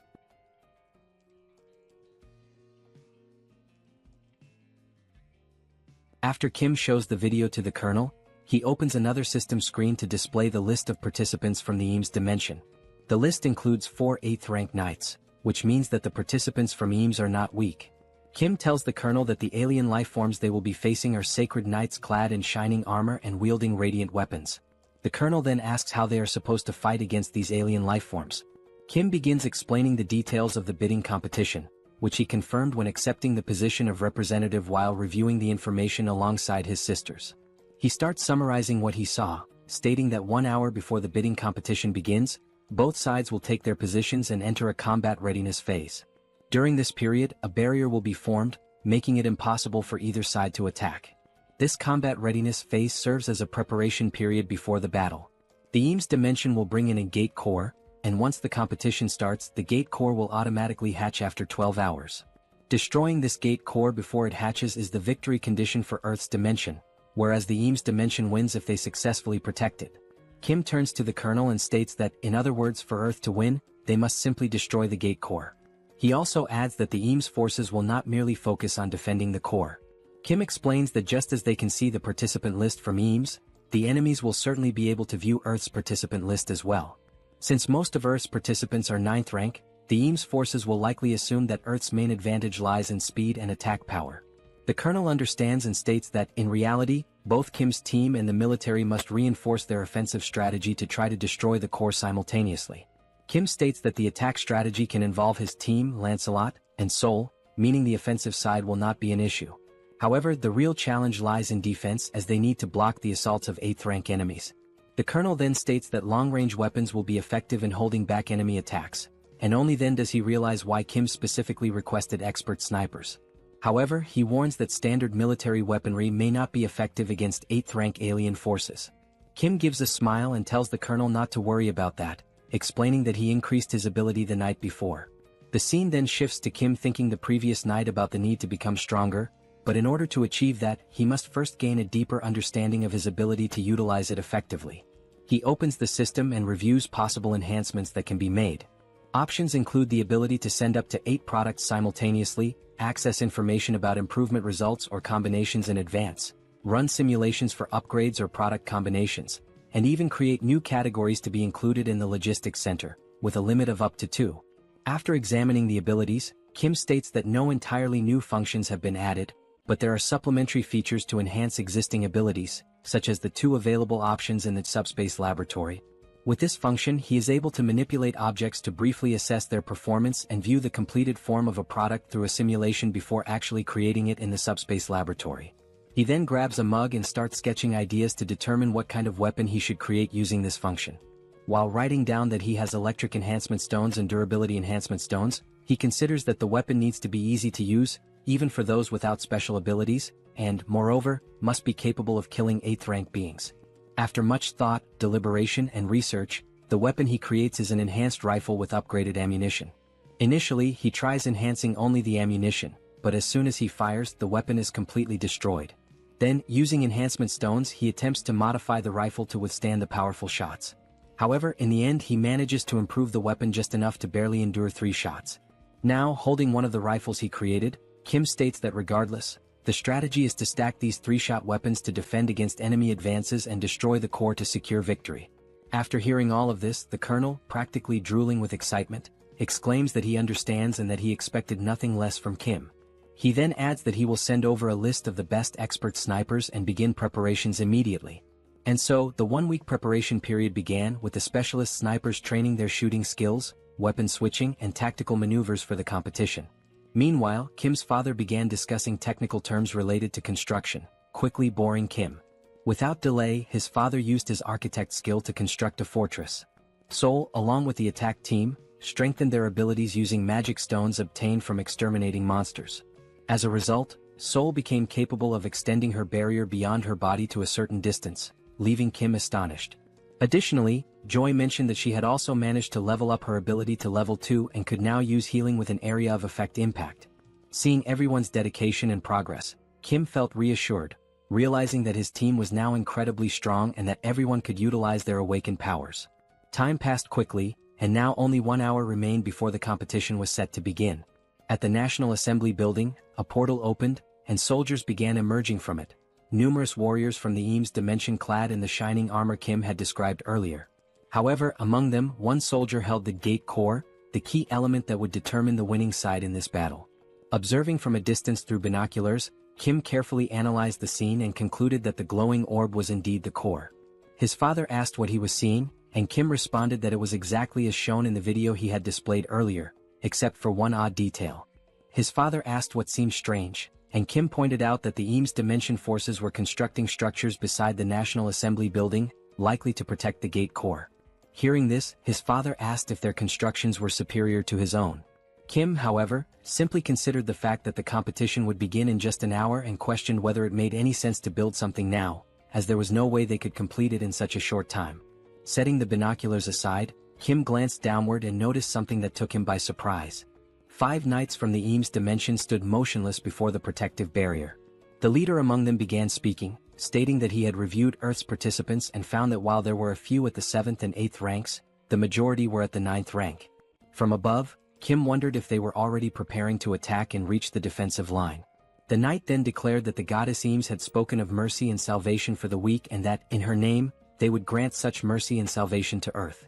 After Kim shows the video to the colonel, he opens another system screen to display the list of participants from the Eames dimension. The list includes 4 8th rank knights, which means that the participants from Eames are not weak. Kim tells the colonel that the alien lifeforms they will be facing are sacred knights clad in shining armor and wielding radiant weapons. The colonel then asks how they are supposed to fight against these alien lifeforms. Kim begins explaining the details of the bidding competition, which he confirmed when accepting the position of representative while reviewing the information alongside his sisters. He starts summarizing what he saw, stating that 1 hour before the bidding competition begins, both sides will take their positions and enter a combat readiness phase. During this period, a barrier will be formed, making it impossible for either side to attack. This combat readiness phase serves as a preparation period before the battle. The Eames dimension will bring in a gate core, and once the competition starts, the gate core will automatically hatch after 12 hours. Destroying this gate core before it hatches is the victory condition for Earth's dimension, whereas the Eames dimension wins if they successfully protect it. Kim turns to the colonel and states that, in other words, for Earth to win, they must simply destroy the gate core. He also adds that the Eames forces will not merely focus on defending the core. Kim explains that just as they can see the participant list from Eames, the enemies will certainly be able to view Earth's participant list as well. Since most of Earth's participants are 9th rank, the Eames forces will likely assume that Earth's main advantage lies in speed and attack power. The colonel understands and states that, in reality, both Kim's team and the military must reinforce their offensive strategy to try to destroy the core simultaneously. Kim states that the attack strategy can involve his team, Lancelot, and Seoul, meaning the offensive side will not be an issue. However, the real challenge lies in defense as they need to block the assaults of 8th rank enemies. The colonel then states that long-range weapons will be effective in holding back enemy attacks, and only then does he realize why Kim specifically requested expert snipers. However, he warns that standard military weaponry may not be effective against 8th rank alien forces. Kim gives a smile and tells the colonel not to worry about that, explaining that he increased his ability the night before. The scene then shifts to Kim thinking the previous night about the need to become stronger, but in order to achieve that, he must first gain a deeper understanding of his ability to utilize it effectively. He opens the system and reviews possible enhancements that can be made. Options include the ability to send up to 8 products simultaneously, access information about improvement results or combinations in advance, run simulations for upgrades or product combinations, and even create new categories to be included in the logistics center, with a limit of up to 2. After examining the abilities, Kim states that no entirely new functions have been added, but there are supplementary features to enhance existing abilities, such as the 2 available options in the subspace laboratory. With this function, he is able to manipulate objects to briefly assess their performance and view the completed form of a product through a simulation before actually creating it in the subspace laboratory. He then grabs a mug and starts sketching ideas to determine what kind of weapon he should create using this function. While writing down that he has electric enhancement stones and durability enhancement stones, he considers that the weapon needs to be easy to use, even for those without special abilities, and, moreover, must be capable of killing 8th rank beings. After much thought, deliberation, and research, the weapon he creates is an enhanced rifle with upgraded ammunition. Initially, he tries enhancing only the ammunition, but as soon as he fires, the weapon is completely destroyed. Then, using enhancement stones, he attempts to modify the rifle to withstand the powerful shots. However, in the end he manages to improve the weapon just enough to barely endure 3 shots. Now, holding one of the rifles he created, Kim states that regardless, the strategy is to stack these 3-shot weapons to defend against enemy advances and destroy the core to secure victory. After hearing all of this, the colonel, practically drooling with excitement, exclaims that he understands and that he expected nothing less from Kim. He then adds that he will send over a list of the best expert snipers and begin preparations immediately. And so, the 1-week preparation period began with the specialist snipers training their shooting skills, weapon switching, and tactical maneuvers for the competition. Meanwhile, Kim's father began discussing technical terms related to construction, quickly boring Kim. Without delay, his father used his architect skill to construct a fortress. Seoul, along with the attack team, strengthened their abilities using magic stones obtained from exterminating monsters. As a result, Seoul became capable of extending her barrier beyond her body to a certain distance, leaving Kim astonished. Additionally, Joy mentioned that she had also managed to level up her ability to level 2 and could now use healing with an area of effect impact. Seeing everyone's dedication and progress, Kim felt reassured, realizing that his team was now incredibly strong and that everyone could utilize their awakened powers. Time passed quickly, and now only 1 hour remained before the competition was set to begin. At the National Assembly building, a portal opened, and soldiers began emerging from it. Numerous warriors from the Eames dimension clad in the shining armor Kim had described earlier. However, among them, one soldier held the gate core, the key element that would determine the winning side in this battle. Observing from a distance through binoculars, Kim carefully analyzed the scene and concluded that the glowing orb was indeed the core. His father asked what he was seeing, and Kim responded that it was exactly as shown in the video he had displayed earlier, except for one odd detail. His father asked what seemed strange, and Kim pointed out that the Eames Dimension forces were constructing structures beside the National Assembly building, likely to protect the gate core. Hearing this, his father asked if their constructions were superior to his own. Kim, however, simply considered the fact that the competition would begin in just an hour and questioned whether it made any sense to build something now, as there was no way they could complete it in such a short time. Setting the binoculars aside, Kim glanced downward and noticed something that took him by surprise. 5 knights from the Eames dimension stood motionless before the protective barrier. The leader among them began speaking, stating that he had reviewed Earth's participants and found that while there were a few at the 7th and 8th ranks, the majority were at the 9th rank. From above, Kim wondered if they were already preparing to attack and reach the defensive line. The knight then declared that the goddess Eames had spoken of mercy and salvation for the weak and that, in her name, they would grant such mercy and salvation to Earth.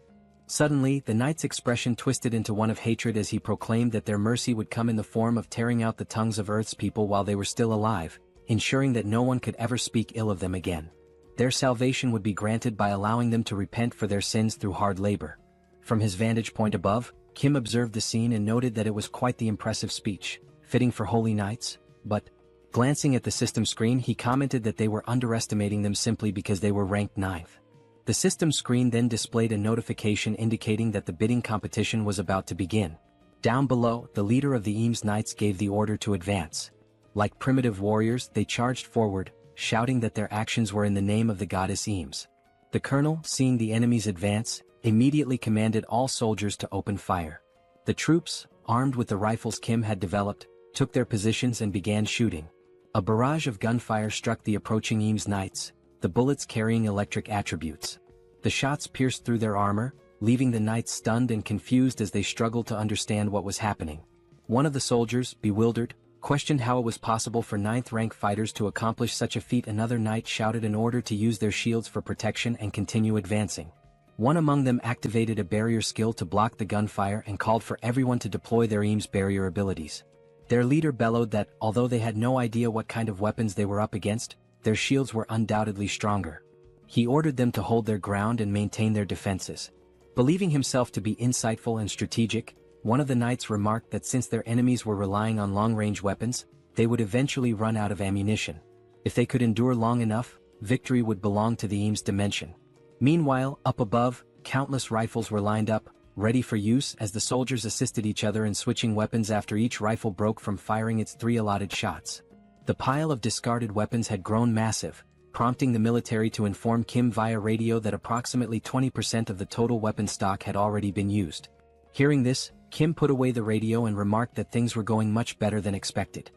Suddenly, the knight's expression twisted into one of hatred as he proclaimed that their mercy would come in the form of tearing out the tongues of Earth's people while they were still alive, ensuring that no one could ever speak ill of them again. Their salvation would be granted by allowing them to repent for their sins through hard labor. From his vantage point above, Kim observed the scene and noted that it was quite the impressive speech, fitting for holy knights, but, glancing at the system screen, he commented that they were underestimating them simply because they were ranked 9th. The system screen then displayed a notification indicating that the bidding competition was about to begin. Down below, the leader of the Eames Knights gave the order to advance. Like primitive warriors, they charged forward, shouting that their actions were in the name of the goddess Eames. The colonel, seeing the enemies advance, immediately commanded all soldiers to open fire. The troops, armed with the rifles Kim had developed, took their positions and began shooting. A barrage of gunfire struck the approaching Eames knights, the bullets carrying electric attributes. The shots pierced through their armor, leaving the knights stunned and confused as they struggled to understand what was happening. One of the soldiers, bewildered, questioned how it was possible for 9th-rank fighters to accomplish such a feat. Another knight shouted an order to use their shields for protection and continue advancing. One among them activated a barrier skill to block the gunfire and called for everyone to deploy their Eames barrier abilities. Their leader bellowed that, although they had no idea what kind of weapons they were up against, their shields were undoubtedly stronger. He ordered them to hold their ground and maintain their defenses. Believing himself to be insightful and strategic, one of the knights remarked that since their enemies were relying on long-range weapons, they would eventually run out of ammunition. If they could endure long enough, victory would belong to the Eames dimension. Meanwhile, up above, countless rifles were lined up, ready for use as the soldiers assisted each other in switching weapons after each rifle broke from firing its 3 allotted shots. The pile of discarded weapons had grown massive, prompting the military to inform Kim via radio that approximately 20% of the total weapon stock had already been used. Hearing this, Kim put away the radio and remarked that things were going much better than expected.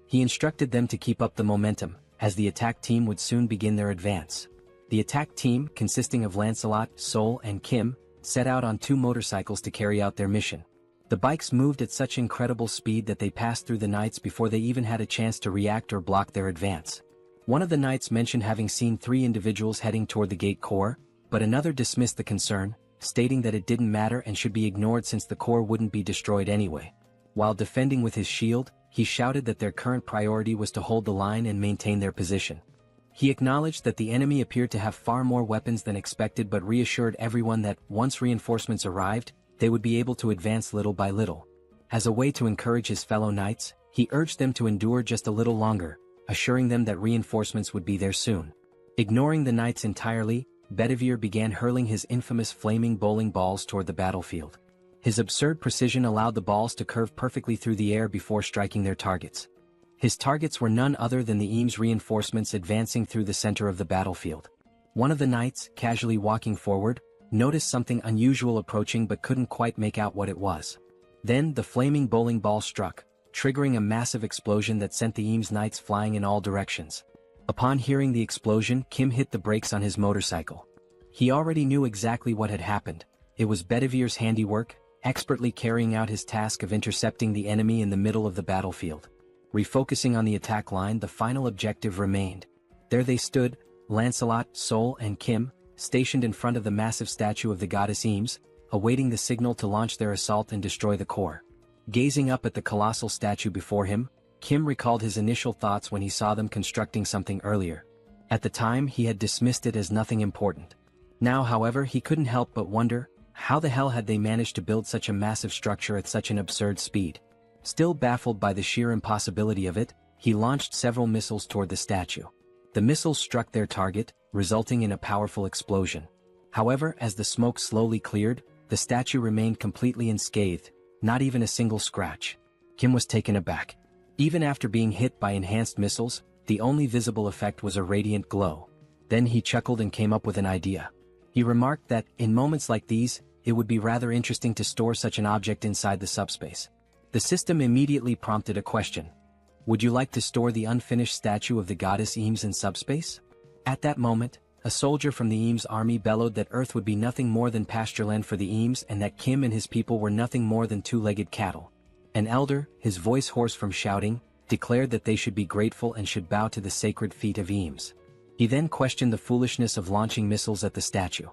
He instructed them to keep up the momentum, as the attack team would soon begin their advance. The attack team, consisting of Lancelot, Seoul, and Kim, set out on 2 motorcycles to carry out their mission. The bikes moved at such incredible speed that they passed through the knights before they even had a chance to react or block their advance. One of the knights mentioned having seen 3 individuals heading toward the gate core, but another dismissed the concern, stating that it didn't matter and should be ignored since the core wouldn't be destroyed anyway. While defending with his shield, he shouted that their current priority was to hold the line and maintain their position. He acknowledged that the enemy appeared to have far more weapons than expected but reassured everyone that, once reinforcements arrived, they would be able to advance little by little. As a way to encourage his fellow knights, he urged them to endure just a little longer, assuring them that reinforcements would be there soon. Ignoring the knights entirely, Bedivere began hurling his infamous flaming bowling balls toward the battlefield. His absurd precision allowed the balls to curve perfectly through the air before striking their targets. His targets were none other than the Eames reinforcements advancing through the center of the battlefield. One of the knights, casually walking forward, noticed something unusual approaching but couldn't quite make out what it was. Then the flaming bowling ball struck, triggering a massive explosion that sent the Eames knights flying in all directions. Upon hearing the explosion, Kim hit the brakes on his motorcycle. He already knew exactly what had happened. It was Bedivere's handiwork, expertly carrying out his task of intercepting the enemy in the middle of the battlefield. Refocusing on the attack line, the final objective remained. There they stood, Lancelot, Seoul, and Kim, stationed in front of the massive statue of the goddess Eames, awaiting the signal to launch their assault and destroy the core. Gazing up at the colossal statue before him, Kim recalled his initial thoughts when he saw them constructing something earlier. At the time, he had dismissed it as nothing important. Now, however, he couldn't help but wonder, how the hell had they managed to build such a massive structure at such an absurd speed? Still baffled by the sheer impossibility of it, he launched several missiles toward the statue. The missiles struck their target, resulting in a powerful explosion. However, as the smoke slowly cleared, the statue remained completely unscathed, not even a single scratch. Kim was taken aback. Even after being hit by enhanced missiles, the only visible effect was a radiant glow. Then he chuckled and came up with an idea. He remarked that, in moments like these, it would be rather interesting to store such an object inside the subspace. The system immediately prompted a question. Would you like to store the unfinished statue of the goddess Eames in subspace? At that moment, a soldier from the Eames army bellowed that Earth would be nothing more than pastureland for the Eames and that Kim and his people were nothing more than 2-legged cattle. An elder, his voice hoarse from shouting, declared that they should be grateful and should bow to the sacred feet of Eames. He then questioned the foolishness of launching missiles at the statue.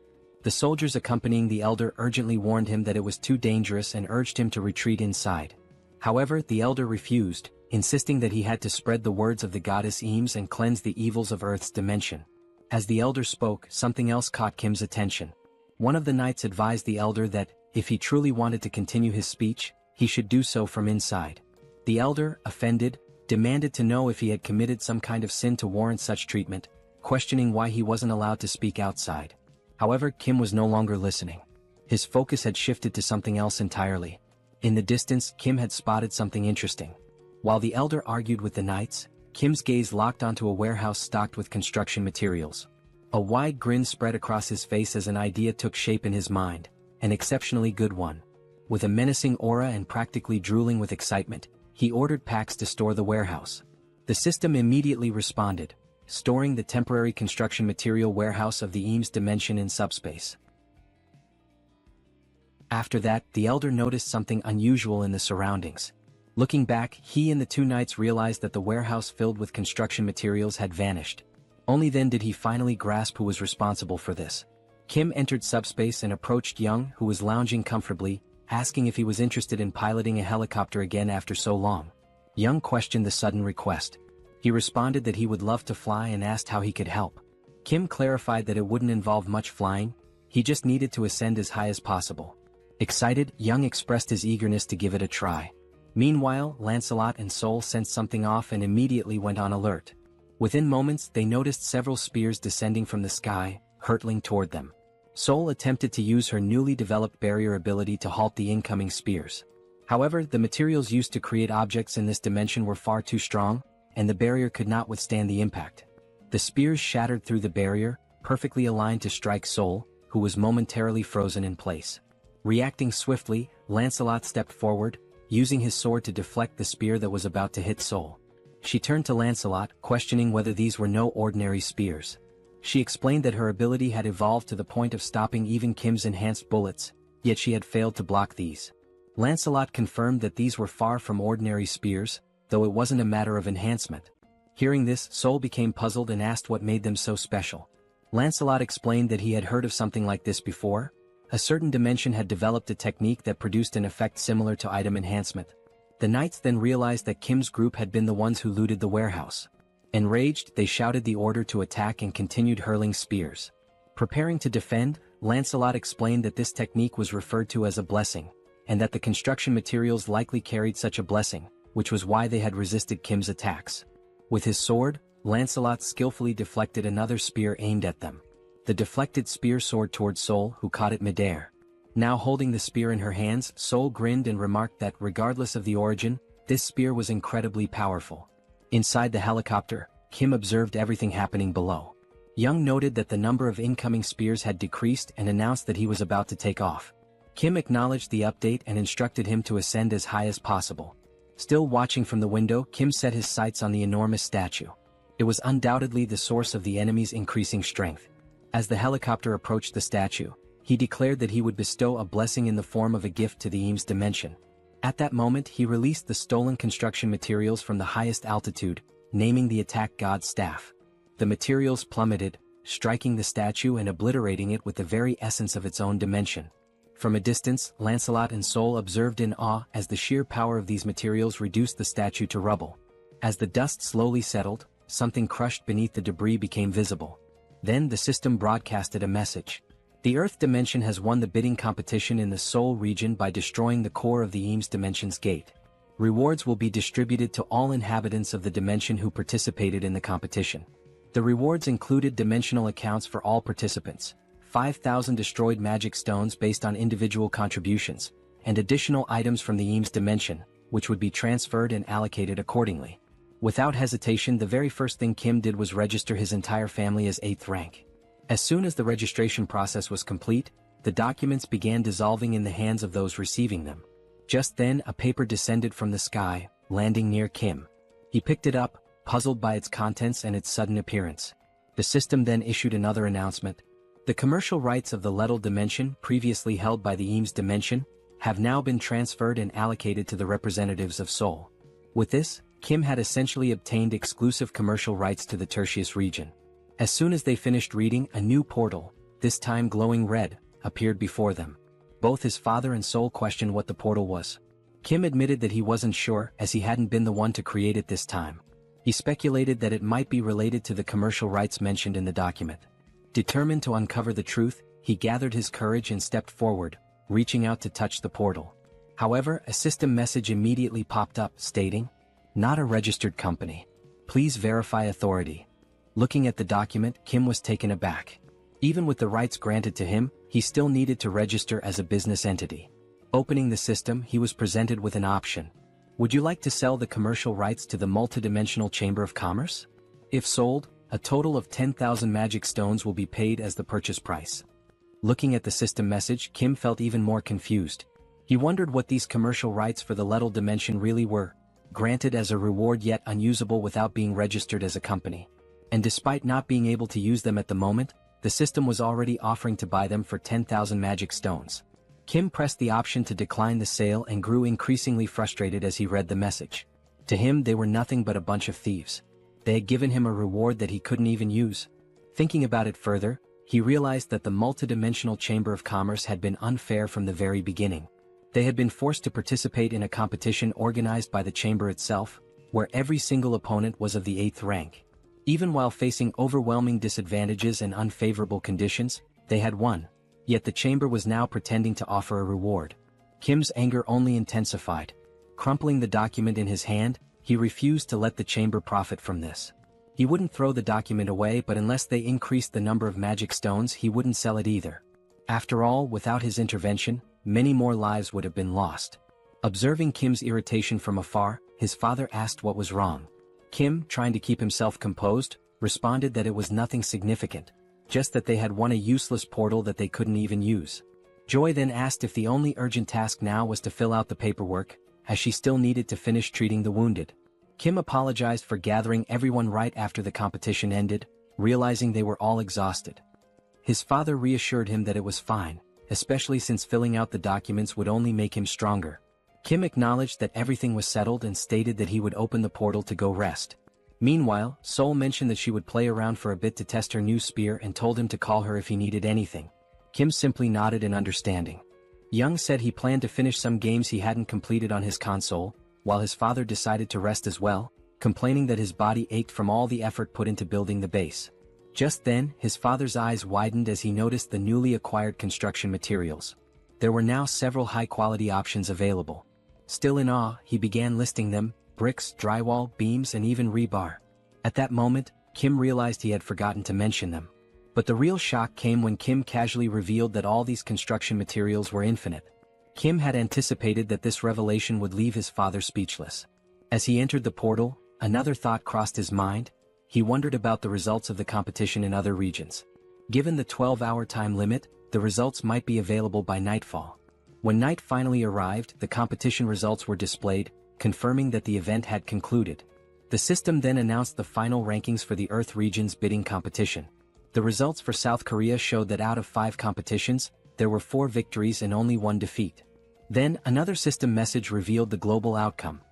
The soldiers accompanying the elder urgently warned him that it was too dangerous and urged him to retreat inside. However, the elder refused, insisting that he had to spread the words of the goddess Eames and cleanse the evils of Earth's dimension. As the elder spoke, something else caught Kim's attention. One of the knights advised the elder that, if he truly wanted to continue his speech, he should do so from inside. The elder, offended, demanded to know if he had committed some kind of sin to warrant such treatment, questioning why he wasn't allowed to speak outside. However, Kim was no longer listening. His focus had shifted to something else entirely. In the distance, Kim had spotted something interesting. While the elder argued with the knights, Kim's gaze locked onto a warehouse stocked with construction materials. A wide grin spread across his face as an idea took shape in his mind, an exceptionally good one. with a menacing aura and practically drooling with excitement, he ordered packs to store the warehouse. The system immediately responded, storing the temporary construction material warehouse of the Eames dimension in subspace. After that, the Elder noticed something unusual in the surroundings. Looking back, he and the two knights realized that the warehouse filled with construction materials had vanished. Only then did he finally grasp who was responsible for this. Kim entered subspace and approached Young, who was lounging comfortably, asking if he was interested in piloting a helicopter again after so long. Young questioned the sudden request. He responded that he would love to fly and asked how he could help. Kim clarified that it wouldn't involve much flying, he just needed to ascend as high as possible. Excited, Young expressed his eagerness to give it a try. Meanwhile, Lancelot and Seoul sensed something off and immediately went on alert. Within moments, they noticed several spears descending from the sky, hurtling toward them. Seoul attempted to use her newly developed barrier ability to halt the incoming spears. However, the materials used to create objects in this dimension were far too strong, and the barrier could not withstand the impact. The spears shattered through the barrier, perfectly aligned to strike Seoul, who was momentarily frozen in place. Reacting swiftly, Lancelot stepped forward, using his sword to deflect the spear that was about to hit Seoul. She turned to Lancelot, questioning whether these were no ordinary spears. She explained that her ability had evolved to the point of stopping even Kim's enhanced bullets, yet she had failed to block these. Lancelot confirmed that these were far from ordinary spears, though it wasn't a matter of enhancement. Hearing this, Seoul became puzzled and asked what made them so special. Lancelot explained that he had heard of something like this before. A certain dimension had developed a technique that produced an effect similar to item enhancement. The knights then realized that Kim's group had been the ones who looted the warehouse. Enraged, they shouted the order to attack and continued hurling spears. Preparing to defend, Lancelot explained that this technique was referred to as a blessing, and that the construction materials likely carried such a blessing, which was why they had resisted Kim's attacks. With his sword, Lancelot skillfully deflected another spear aimed at them. The deflected spear soared toward Seoul, who caught it midair. Now holding the spear in her hands, Seoul grinned and remarked that, regardless of the origin, this spear was incredibly powerful. Inside the helicopter, Kim observed everything happening below. Young noted that the number of incoming spears had decreased and announced that he was about to take off. Kim acknowledged the update and instructed him to ascend as high as possible. Still watching from the window, Kim set his sights on the enormous statue. It was undoubtedly the source of the enemy's increasing strength. As the helicopter approached the statue, he declared that he would bestow a blessing in the form of a gift to the Eames dimension. At that moment, he released the stolen construction materials from the highest altitude, naming the attack god's staff. The materials plummeted, striking the statue and obliterating it with the very essence of its own dimension. From a distance, Lancelot and Seoul observed in awe as the sheer power of these materials reduced the statue to rubble. As the dust slowly settled, something crushed beneath the debris became visible. Then the system broadcasted a message. The Earth dimension has won the bidding competition in the Seoul region by destroying the core of the Eames dimension's gate. Rewards will be distributed to all inhabitants of the dimension who participated in the competition. The rewards included dimensional accounts for all participants, 5,000 destroyed magic stones based on individual contributions, and additional items from the Eames dimension, which would be transferred and allocated accordingly. Without hesitation, the very first thing Kim did was register his entire family as 8th rank. As soon as the registration process was complete, the documents began dissolving in the hands of those receiving them. Just then, a paper descended from the sky, landing near Kim. He picked it up, puzzled by its contents and its sudden appearance. The system then issued another announcement. The commercial rights of the Lettal dimension, previously held by the Eames dimension, have now been transferred and allocated to the representatives of Seoul. With this, Kim had essentially obtained exclusive commercial rights to the Tertius region. As soon as they finished reading, a new portal, this time glowing red, appeared before them. Both his father and Seoul questioned what the portal was. Kim admitted that he wasn't sure, as he hadn't been the one to create it this time. He speculated that it might be related to the commercial rights mentioned in the document. Determined to uncover the truth, he gathered his courage and stepped forward, reaching out to touch the portal. However, a system message immediately popped up, stating, "Not a registered company. Please verify authority." Looking at the document, Kim was taken aback. Even with the rights granted to him, he still needed to register as a business entity. Opening the system, he was presented with an option. Would you like to sell the commercial rights to the multidimensional Chamber of Commerce? If sold, a total of 10,000 magic stones will be paid as the purchase price. Looking at the system message, Kim felt even more confused. He wondered what these commercial rights for the lethal dimension really were, granted as a reward yet unusable without being registered as a company. And despite not being able to use them at the moment, the system was already offering to buy them for 10,000 magic stones. Kim pressed the option to decline the sale and grew increasingly frustrated as he read the message. To him, they were nothing but a bunch of thieves. They had given him a reward that he couldn't even use. Thinking about it further, he realized that the multidimensional Chamber of Commerce had been unfair from the very beginning. They had been forced to participate in a competition organized by the Chamber itself, where every single opponent was of the 8th rank. Even while facing overwhelming disadvantages and unfavorable conditions, they had won. Yet the Chamber was now pretending to offer a reward. Kim's anger only intensified. Crumpling the document in his hand, he refused to let the Chamber profit from this. He wouldn't throw the document away, but unless they increased the number of magic stones, he wouldn't sell it either. After all, without his intervention, many more lives would have been lost. Observing Kim's irritation from afar, his father asked what was wrong. Kim, trying to keep himself composed, responded that it was nothing significant, just that they had won a useless portal that they couldn't even use. Joy then asked if the only urgent task now was to fill out the paperwork, as she still needed to finish treating the wounded. Kim apologized for gathering everyone right after the competition ended, realizing they were all exhausted. His father reassured him that it was fine, especially since filling out the documents would only make him stronger. Kim acknowledged that everything was settled and stated that he would open the portal to go rest. Meanwhile, Seoul mentioned that she would play around for a bit to test her new spear and told him to call her if he needed anything. Kim simply nodded in understanding. Young said he planned to finish some games he hadn't completed on his console, while his father decided to rest as well, complaining that his body ached from all the effort put into building the base. Just then, his father's eyes widened as he noticed the newly acquired construction materials. There were now several high-quality options available. Still in awe, he began listing them: bricks, drywall, beams, and even rebar. At that moment, Kim realized he had forgotten to mention them. But the real shock came when Kim casually revealed that all these construction materials were infinite. Kim had anticipated that this revelation would leave his father speechless. As he entered the portal, another thought crossed his mind. He wondered about the results of the competition in other regions. Given the 12-hour time limit, the results might be available by nightfall. When night finally arrived, the competition results were displayed, confirming that the event had concluded. The system then announced the final rankings for the Earth region's bidding competition. The results for South Korea showed that out of 5 competitions, there were 4 victories and only 1 defeat. Then, another system message revealed the global outcome.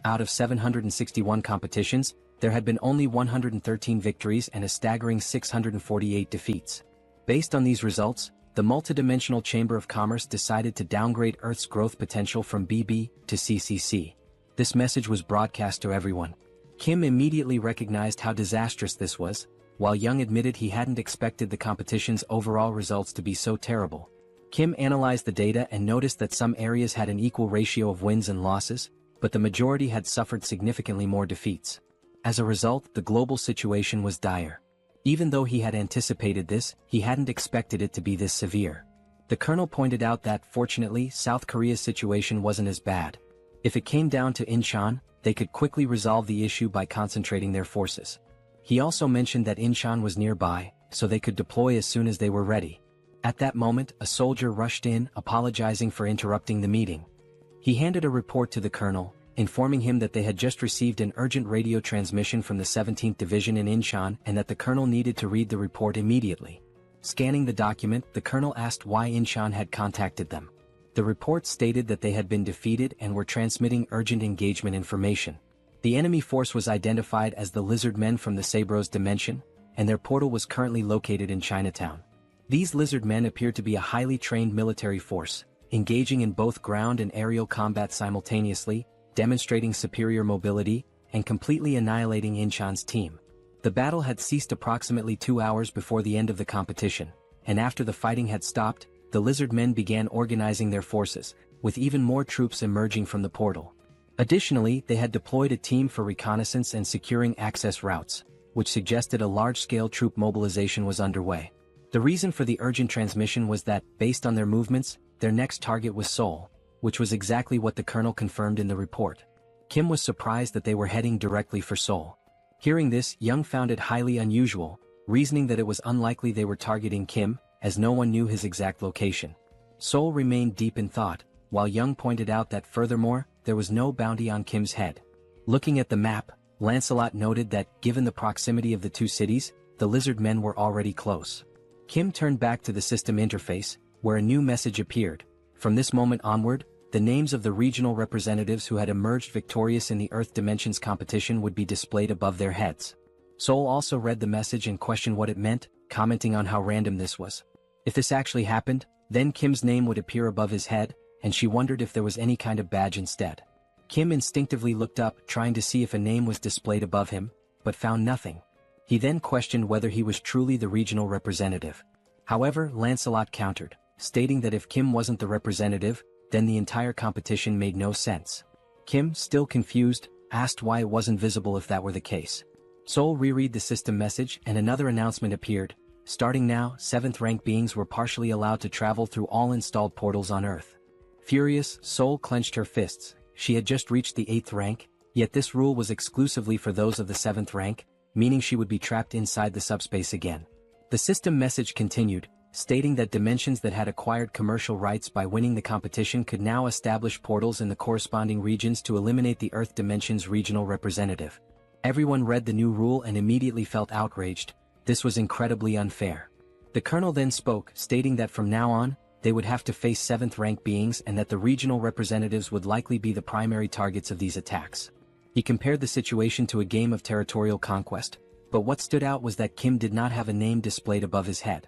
Out of 761 competitions, there had been only 113 victories and a staggering 648 defeats. Based on these results, the multidimensional Chamber of Commerce decided to downgrade Earth's growth potential from BB to CCC. This message was broadcast to everyone. Kim immediately recognized how disastrous this was, while Young admitted he hadn't expected the competition's overall results to be so terrible. Kim analyzed the data and noticed that some areas had an equal ratio of wins and losses, but the majority had suffered significantly more defeats. As a result, the global situation was dire. Even though he had anticipated this, he hadn't expected it to be this severe. The colonel pointed out that, fortunately, South Korea's situation wasn't as bad. If it came down to Incheon, they could quickly resolve the issue by concentrating their forces. He also mentioned that Incheon was nearby, so they could deploy as soon as they were ready. At that moment, a soldier rushed in, apologizing for interrupting the meeting. He handed a report to the colonel, informing him that they had just received an urgent radio transmission from the 17th Division in Incheon and that the colonel needed to read the report immediately. Scanning the document, the colonel asked why Incheon had contacted them. The report stated that they had been defeated and were transmitting urgent engagement information. The enemy force was identified as the Lizard Men from the Sabros dimension, and their portal was currently located in Chinatown. These Lizard Men appeared to be a highly trained military force, engaging in both ground and aerial combat simultaneously, demonstrating superior mobility, and completely annihilating Incheon's team. The battle had ceased approximately 2 hours before the end of the competition, and after the fighting had stopped, the Lizard Men began organizing their forces, with even more troops emerging from the portal. Additionally, they had deployed a team for reconnaissance and securing access routes, which suggested a large-scale troop mobilization was underway. The reason for the urgent transmission was that, based on their movements, their next target was Seoul, which was exactly what the colonel confirmed in the report. Kim was surprised that they were heading directly for Seoul. Hearing this, Young found it highly unusual, reasoning that it was unlikely they were targeting Kim, as no one knew his exact location. Seoul remained deep in thought, while Young pointed out that furthermore, there was no bounty on Kim's head. Looking at the map, Lancelot noted that, given the proximity of the two cities, the lizard men were already close. Kim turned back to the system interface, where a new message appeared. From this moment onward, the names of the regional representatives who had emerged victorious in the Earth Dimensions competition would be displayed above their heads. Seoul also read the message and questioned what it meant, commenting on how random this was. If this actually happened, then Kim's name would appear above his head, and she wondered if there was any kind of badge instead. Kim instinctively looked up, trying to see if a name was displayed above him, but found nothing. He then questioned whether he was truly the regional representative. However, Lancelot countered, stating that if Kim wasn't the representative, then the entire competition made no sense. Kim, still confused, asked why it wasn't visible if that were the case. Seoul reread the system message and another announcement appeared. Starting now, 7th rank beings were partially allowed to travel through all installed portals on Earth. Furious, Seoul clenched her fists. She had just reached the 8th rank, yet this rule was exclusively for those of the 7th rank, meaning she would be trapped inside the subspace again. The system message continued, stating that dimensions that had acquired commercial rights by winning the competition could now establish portals in the corresponding regions to eliminate the Earth Dimension's regional representative. Everyone read the new rule and immediately felt outraged. This was incredibly unfair. The colonel then spoke, stating that from now on, they would have to face 7th rank beings and that the regional representatives would likely be the primary targets of these attacks. He compared the situation to a game of territorial conquest, but what stood out was that Kim did not have a name displayed above his head.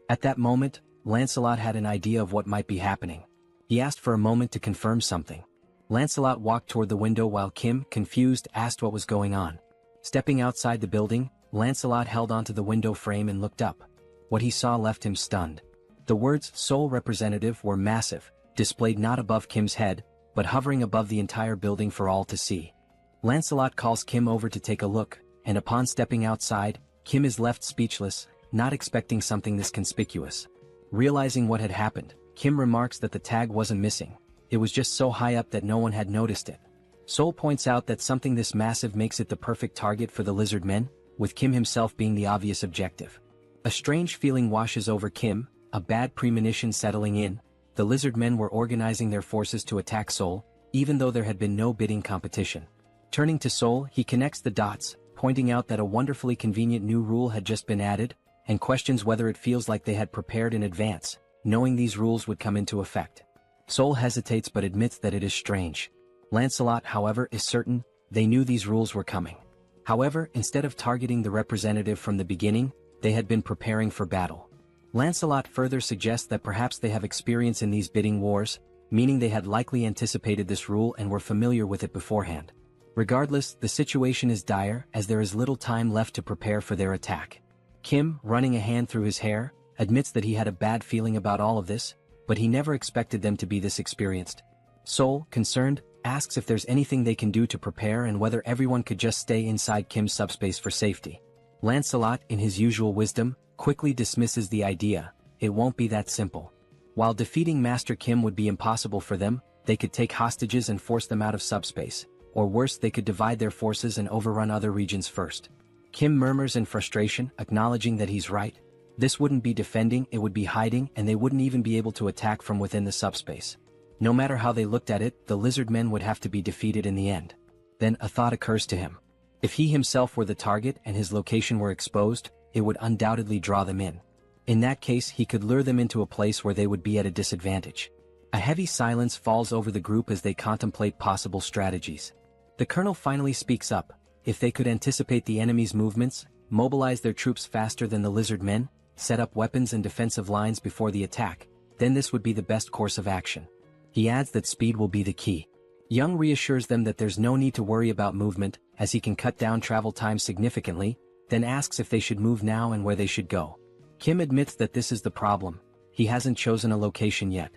At that moment, Lancelot had an idea of what might be happening. He asked for a moment to confirm something. Lancelot walked toward the window while Kim, confused, asked what was going on. Stepping outside the building, Lancelot held onto the window frame and looked up. What he saw left him stunned. The words "Seoul Representative" were massive, displayed not above Kim's head, but hovering above the entire building for all to see. Lancelot calls Kim over to take a look, and upon stepping outside, Kim is left speechless, not expecting something this conspicuous. Realizing what had happened, Kim remarks that the tag wasn't missing. It was just so high up that no one had noticed it. Seoul points out that something this massive makes it the perfect target for the lizard men, with Kim himself being the obvious objective. A strange feeling washes over Kim, a bad premonition settling in. The lizard men were organizing their forces to attack Seoul, even though there had been no bidding competition. Turning to Seoul, he connects the dots, pointing out that a wonderfully convenient new rule had just been added, and questions whether it feels like they had prepared in advance, knowing these rules would come into effect. Seoul hesitates but admits that it is strange. Lancelot, however, is certain they knew these rules were coming. However, instead of targeting the representative from the beginning, they had been preparing for battle. Lancelot further suggests that perhaps they have experience in these bidding wars, meaning they had likely anticipated this rule and were familiar with it beforehand. Regardless, the situation is dire as there is little time left to prepare for their attack. Kim, running a hand through his hair, admits that he had a bad feeling about all of this, but he never expected them to be this experienced. Seoul, concerned, asks if there's anything they can do to prepare and whether everyone could just stay inside Kim's subspace for safety. Lancelot, in his usual wisdom, quickly dismisses the idea. It won't be that simple. While defeating Master Kim would be impossible for them, they could take hostages and force them out of subspace, or worse, they could divide their forces and overrun other regions first. Kim murmurs in frustration, acknowledging that he's right. This wouldn't be defending, it would be hiding, and they wouldn't even be able to attack from within the subspace. No matter how they looked at it, the lizard men would have to be defeated in the end. Then a thought occurs to him. If he himself were the target and his location were exposed, it would undoubtedly draw them in. In that case, he could lure them into a place where they would be at a disadvantage. A heavy silence falls over the group as they contemplate possible strategies. The colonel finally speaks up. If they could anticipate the enemy's movements, mobilize their troops faster than the lizard men, set up weapons and defensive lines before the attack, then this would be the best course of action. He adds that speed will be the key. Young reassures them that there's no need to worry about movement, as he can cut down travel time significantly, then asks if they should move now and where they should go. Kim admits that this is the problem. He hasn't chosen a location yet.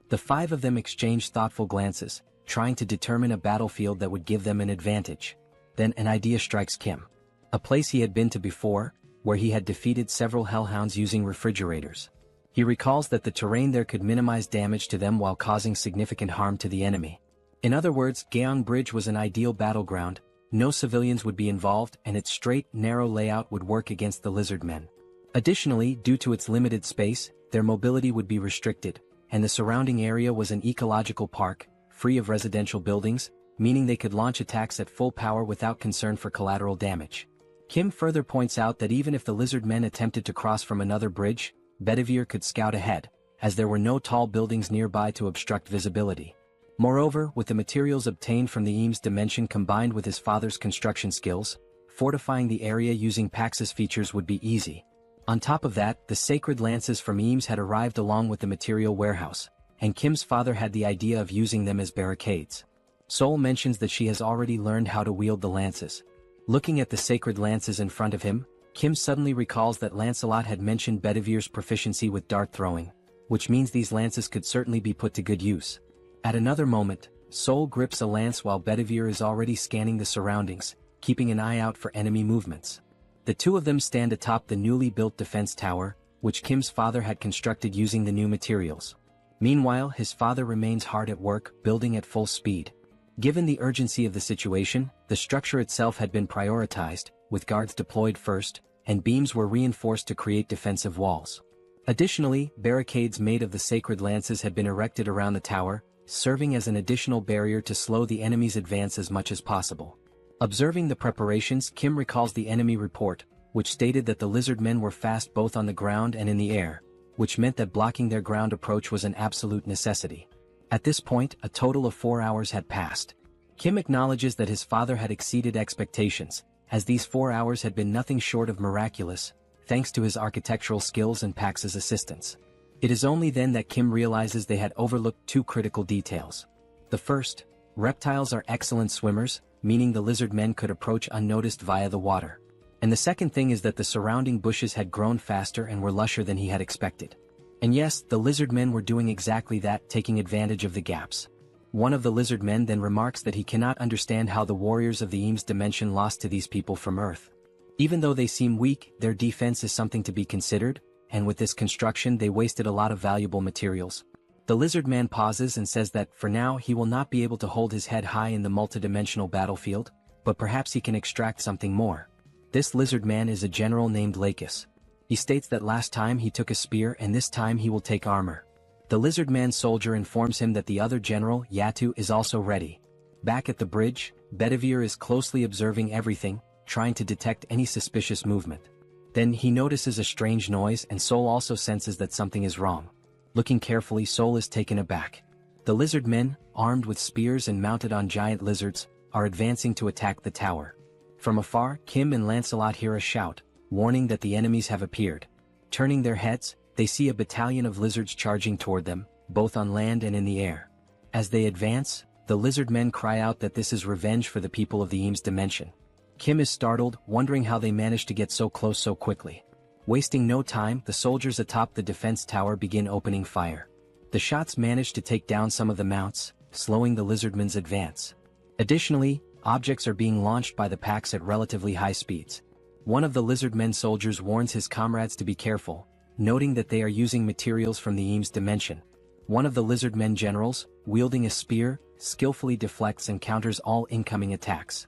The five of them exchange thoughtful glances, trying to determine a battlefield that would give them an advantage. Then an idea strikes Kim. A place he had been to before, where he had defeated several hellhounds using refrigerators. He recalls that the terrain there could minimize damage to them while causing significant harm to the enemy. In other words, Gyeong Bridge was an ideal battleground, no civilians would be involved and its straight, narrow layout would work against the lizard men. Additionally, due to its limited space, their mobility would be restricted, and the surrounding area was an ecological park, free of residential buildings, meaning they could launch attacks at full power without concern for collateral damage. Kim further points out that even if the lizard men attempted to cross from another bridge, Bedivere could scout ahead, as there were no tall buildings nearby to obstruct visibility. Moreover, with the materials obtained from the Eames dimension combined with his father's construction skills, fortifying the area using Pax's features would be easy. On top of that, the sacred lances from Eames had arrived along with the material warehouse, and Kim's father had the idea of using them as barricades. Seoul mentions that she has already learned how to wield the lances. Looking at the sacred lances in front of him, Kim suddenly recalls that Lancelot had mentioned Bedivere's proficiency with dart throwing, which means these lances could certainly be put to good use. At another moment, Seoul grips a lance while Bedivere is already scanning the surroundings, keeping an eye out for enemy movements. The two of them stand atop the newly built defense tower, which Kim's father had constructed using the new materials. Meanwhile, his father remains hard at work, building at full speed. Given the urgency of the situation, the structure itself had been prioritized, with guards deployed first, and beams were reinforced to create defensive walls. Additionally, barricades made of the sacred lances had been erected around the tower, serving as an additional barrier to slow the enemy's advance as much as possible. Observing the preparations, Kim recalls the enemy report, which stated that the lizard men were fast both on the ground and in the air, which meant that blocking their ground approach was an absolute necessity. At this point, a total of 4 hours had passed. Kim acknowledges that his father had exceeded expectations, as these 4 hours had been nothing short of miraculous, thanks to his architectural skills and Pax's assistance. It is only then that Kim realizes they had overlooked two critical details. The first, reptiles are excellent swimmers, meaning the lizard men could approach unnoticed via the water. And the second thing is that the surrounding bushes had grown faster and were lusher than he had expected. And yes, the lizard men were doing exactly that, taking advantage of the gaps. One of the lizard men then remarks that he cannot understand how the warriors of the Eames dimension lost to these people from Earth. Even though they seem weak, their defense is something to be considered, and with this construction they wasted a lot of valuable materials. The lizard man pauses and says that, for now, he will not be able to hold his head high in the multidimensional battlefield, but perhaps he can extract something more. This lizard man is a general named Lakis. He states that last time he took a spear and this time he will take armor. The lizard man soldier informs him that the other general, Yatu, is also ready. Back at the bridge, Bedivere is closely observing everything, trying to detect any suspicious movement. Then he notices a strange noise and Seoul also senses that something is wrong. Looking carefully, Seoul is taken aback. The lizard men, armed with spears and mounted on giant lizards, are advancing to attack the tower. From afar, Kim and Lancelot hear a shout, warning that the enemies have appeared. Turning their heads, they see a battalion of lizards charging toward them, both on land and in the air. As they advance, the lizard men cry out that this is revenge for the people of the Eames dimension. Kim is startled, wondering how they managed to get so close so quickly. Wasting no time, the soldiers atop the defense tower begin opening fire. The shots manage to take down some of the mounts, slowing the lizardmen's advance. Additionally, objects are being launched by the Pax at relatively high speeds. One of the lizard men soldiers warns his comrades to be careful, noting that they are using materials from the Eames dimension. One of the lizard men generals, wielding a spear, skillfully deflects and counters all incoming attacks.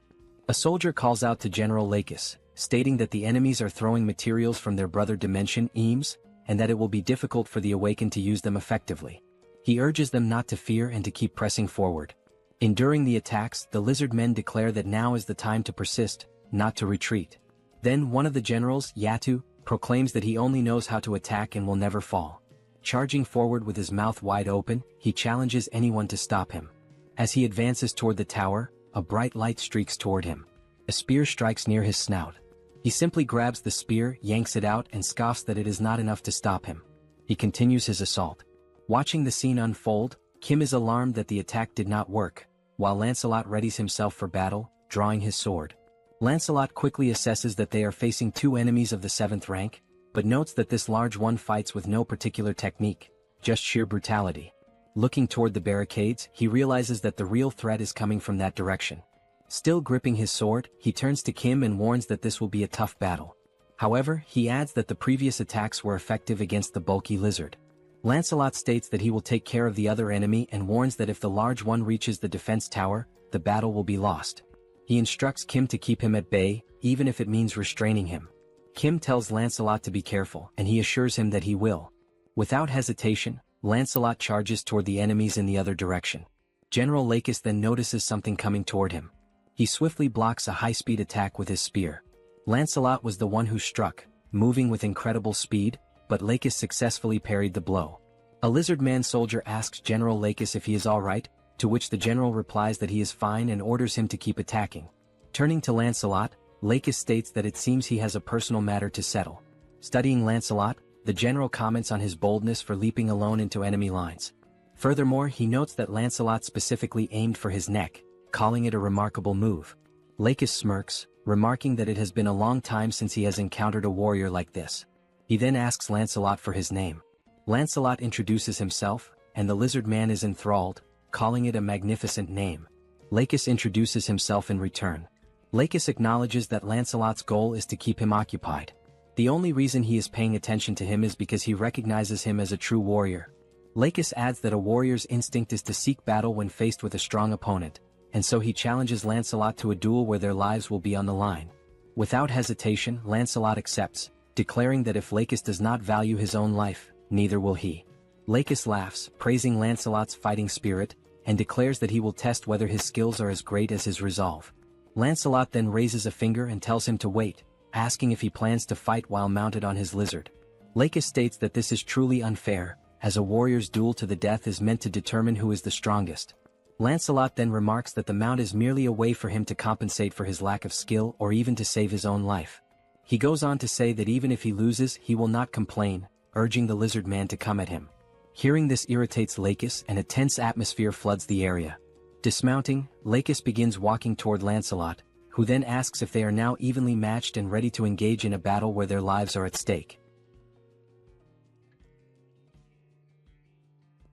A soldier calls out to General Lakis, stating that the enemies are throwing materials from their brother dimension, Eames, and that it will be difficult for the awakened to use them effectively. He urges them not to fear and to keep pressing forward. Enduring the attacks, the lizard men declare that now is the time to persist, not to retreat. Then one of the generals, Yatu, proclaims that he only knows how to attack and will never fall. Charging forward with his mouth wide open, he challenges anyone to stop him. As he advances toward the tower, a bright light streaks toward him. A spear strikes near his snout. He simply grabs the spear, yanks it out, and scoffs that it is not enough to stop him. He continues his assault. Watching the scene unfold, Kim is alarmed that the attack did not work, while Lancelot readies himself for battle, drawing his sword. Lancelot quickly assesses that they are facing two enemies of the 7th rank, but notes that this large one fights with no particular technique, just sheer brutality. Looking toward the barricades, he realizes that the real threat is coming from that direction. Still gripping his sword, he turns to Kim and warns that this will be a tough battle. However, he adds that the previous attacks were effective against the bulky lizard. Lancelot states that he will take care of the other enemy and warns that if the large one reaches the defense tower, the battle will be lost. He instructs Kim to keep him at bay, even if it means restraining him. Kim tells Lancelot to be careful, and he assures him that he will. Without hesitation, Lancelot charges toward the enemies in the other direction. General Lakis then notices something coming toward him. He swiftly blocks a high-speed attack with his spear. Lancelot was the one who struck, moving with incredible speed, but Lakis successfully parried the blow. A lizard man soldier asks General Lakis if he is alright, to which the general replies that he is fine and orders him to keep attacking. Turning to Lancelot, Lakis states that it seems he has a personal matter to settle. Studying Lancelot, the general comments on his boldness for leaping alone into enemy lines. Furthermore, he notes that Lancelot specifically aimed for his neck, calling it a remarkable move. Lakis smirks, remarking that it has been a long time since he has encountered a warrior like this. He then asks Lancelot for his name. Lancelot introduces himself, and the lizard man is enthralled, calling it a magnificent name. Lakis introduces himself in return. Lakis acknowledges that Lancelot's goal is to keep him occupied. The only reason he is paying attention to him is because he recognizes him as a true warrior. Lakis adds that a warrior's instinct is to seek battle when faced with a strong opponent, and so he challenges Lancelot to a duel where their lives will be on the line. Without hesitation, Lancelot accepts, declaring that if Lakis does not value his own life, neither will he. Lakis laughs, praising Lancelot's fighting spirit, and declares that he will test whether his skills are as great as his resolve. Lancelot then raises a finger and tells him to wait, asking if he plans to fight while mounted on his lizard. Lakis states that this is truly unfair, as a warrior's duel to the death is meant to determine who is the strongest. Lancelot then remarks that the mount is merely a way for him to compensate for his lack of skill or even to save his own life. He goes on to say that even if he loses, he will not complain, urging the lizard man to come at him. Hearing this irritates Lakis, and a tense atmosphere floods the area. Dismounting, Lakis begins walking toward Lancelot, who then asks if they are now evenly matched and ready to engage in a battle where their lives are at stake.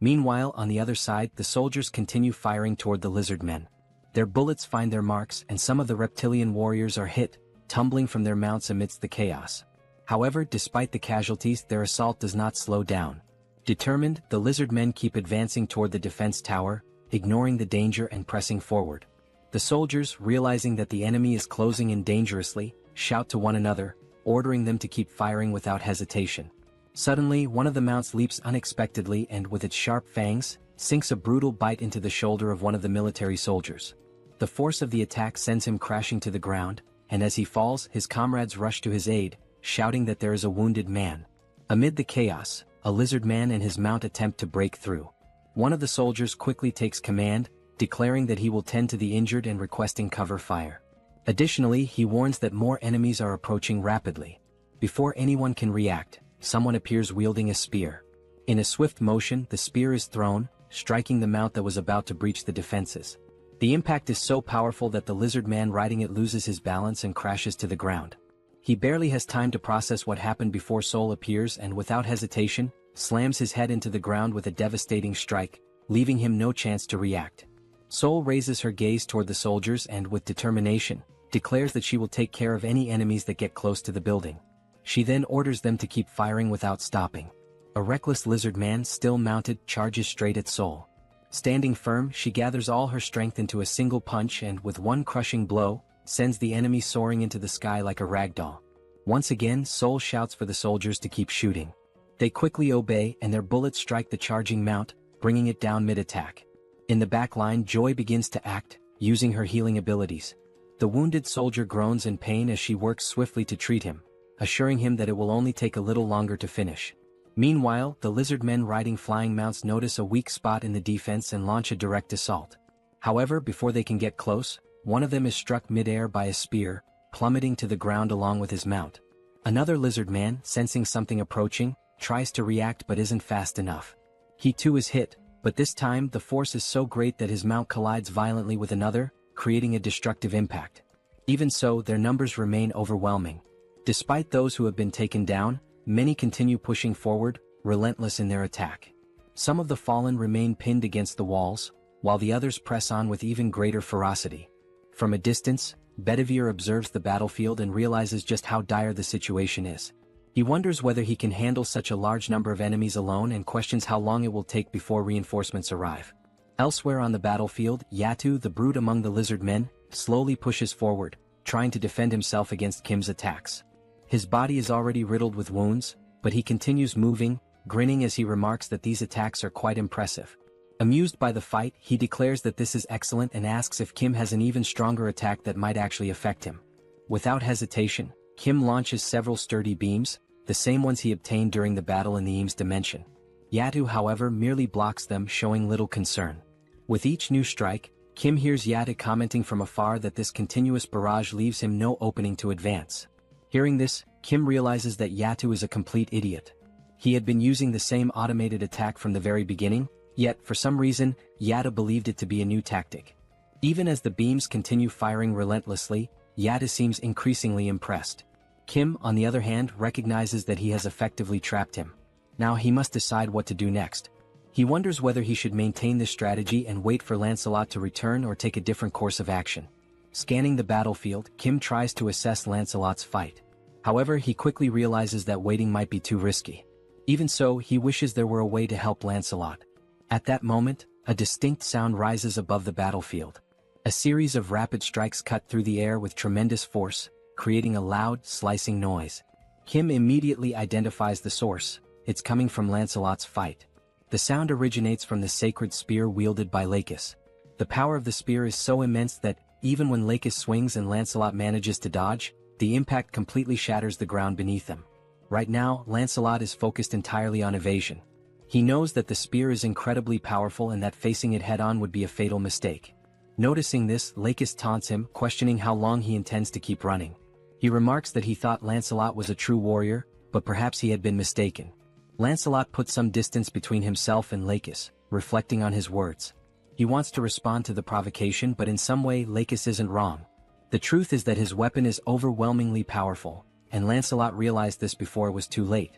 Meanwhile, on the other side, the soldiers continue firing toward the lizard men. Their bullets find their marks, and some of the reptilian warriors are hit, tumbling from their mounts amidst the chaos. However, despite the casualties, their assault does not slow down. Determined, the lizard men keep advancing toward the defense tower, ignoring the danger and pressing forward. The soldiers, realizing that the enemy is closing in dangerously, shout to one another, ordering them to keep firing without hesitation. Suddenly, one of the mounts leaps unexpectedly and, with its sharp fangs, sinks a brutal bite into the shoulder of one of the military soldiers. The force of the attack sends him crashing to the ground, and as he falls, his comrades rush to his aid, shouting that there is a wounded man. Amid the chaos, a lizard man and his mount attempt to break through. One of the soldiers quickly takes command, declaring that he will tend to the injured and requesting cover fire. Additionally, he warns that more enemies are approaching rapidly. Before anyone can react, someone appears wielding a spear. In a swift motion, the spear is thrown, striking the mount that was about to breach the defenses. The impact is so powerful that the lizard man riding it loses his balance and crashes to the ground. He barely has time to process what happened before Seoul appears and, without hesitation, slams his head into the ground with a devastating strike, leaving him no chance to react. Seoul raises her gaze toward the soldiers and, with determination, declares that she will take care of any enemies that get close to the building. She then orders them to keep firing without stopping. A reckless lizard man, still mounted, charges straight at Seoul. Standing firm, she gathers all her strength into a single punch and, with one crushing blow, sends the enemy soaring into the sky like a ragdoll. Once again, Seoul shouts for the soldiers to keep shooting. They quickly obey, and their bullets strike the charging mount, bringing it down mid-attack. In the back line, Joy begins to act, using her healing abilities. The wounded soldier groans in pain as she works swiftly to treat him, assuring him that it will only take a little longer to finish. Meanwhile, the lizard men riding flying mounts notice a weak spot in the defense and launch a direct assault. However, before they can get close, one of them is struck mid-air by a spear, plummeting to the ground along with his mount. Another lizard man, sensing something approaching, tries to react but isn't fast enough. He too is hit, but this time the force is so great that his mount collides violently with another, creating a destructive impact. Even so, their numbers remain overwhelming. Despite those who have been taken down, many continue pushing forward, relentless in their attack. Some of the fallen remain pinned against the walls, while the others press on with even greater ferocity. From a distance, Bedivere observes the battlefield and realizes just how dire the situation is. He wonders whether he can handle such a large number of enemies alone and questions how long it will take before reinforcements arrive. Elsewhere on the battlefield, Yatu, the brute among the lizard men, slowly pushes forward, trying to defend himself against Kim's attacks. His body is already riddled with wounds, but he continues moving, grinning as he remarks that these attacks are quite impressive. Amused by the fight, he declares that this is excellent and asks if Kim has an even stronger attack that might actually affect him. Without hesitation, Kim launches several sturdy beams, the same ones he obtained during the battle in the Eames dimension. Yatu, however, merely blocks them, showing little concern. With each new strike, Kim hears Yatu commenting from afar that this continuous barrage leaves him no opening to advance. Hearing this, Kim realizes that Yatu is a complete idiot. He had been using the same automated attack from the very beginning, yet for some reason, Yatu believed it to be a new tactic. Even as the beams continue firing relentlessly, Yatu seems increasingly impressed. Kim, on the other hand, recognizes that he has effectively trapped him. Now he must decide what to do next. He wonders whether he should maintain this strategy and wait for Lancelot to return or take a different course of action. Scanning the battlefield, Kim tries to assess Lancelot's fight. However, he quickly realizes that waiting might be too risky. Even so, he wishes there were a way to help Lancelot. At that moment, a distinct sound rises above the battlefield. A series of rapid strikes cut through the air with tremendous force, creating a loud, slicing noise. Kim immediately identifies the source. It's coming from Lancelot's fight. The sound originates from the sacred spear wielded by Lakis. The power of the spear is so immense that, even when Lakis swings and Lancelot manages to dodge, the impact completely shatters the ground beneath them. Right now, Lancelot is focused entirely on evasion. He knows that the spear is incredibly powerful and that facing it head-on would be a fatal mistake. Noticing this, Lakis taunts him, questioning how long he intends to keep running. He remarks that he thought Lancelot was a true warrior, but perhaps he had been mistaken. Lancelot puts some distance between himself and Lakis, reflecting on his words. He wants to respond to the provocation, but in some way Lakis isn't wrong. The truth is that his weapon is overwhelmingly powerful, and Lancelot realized this before it was too late.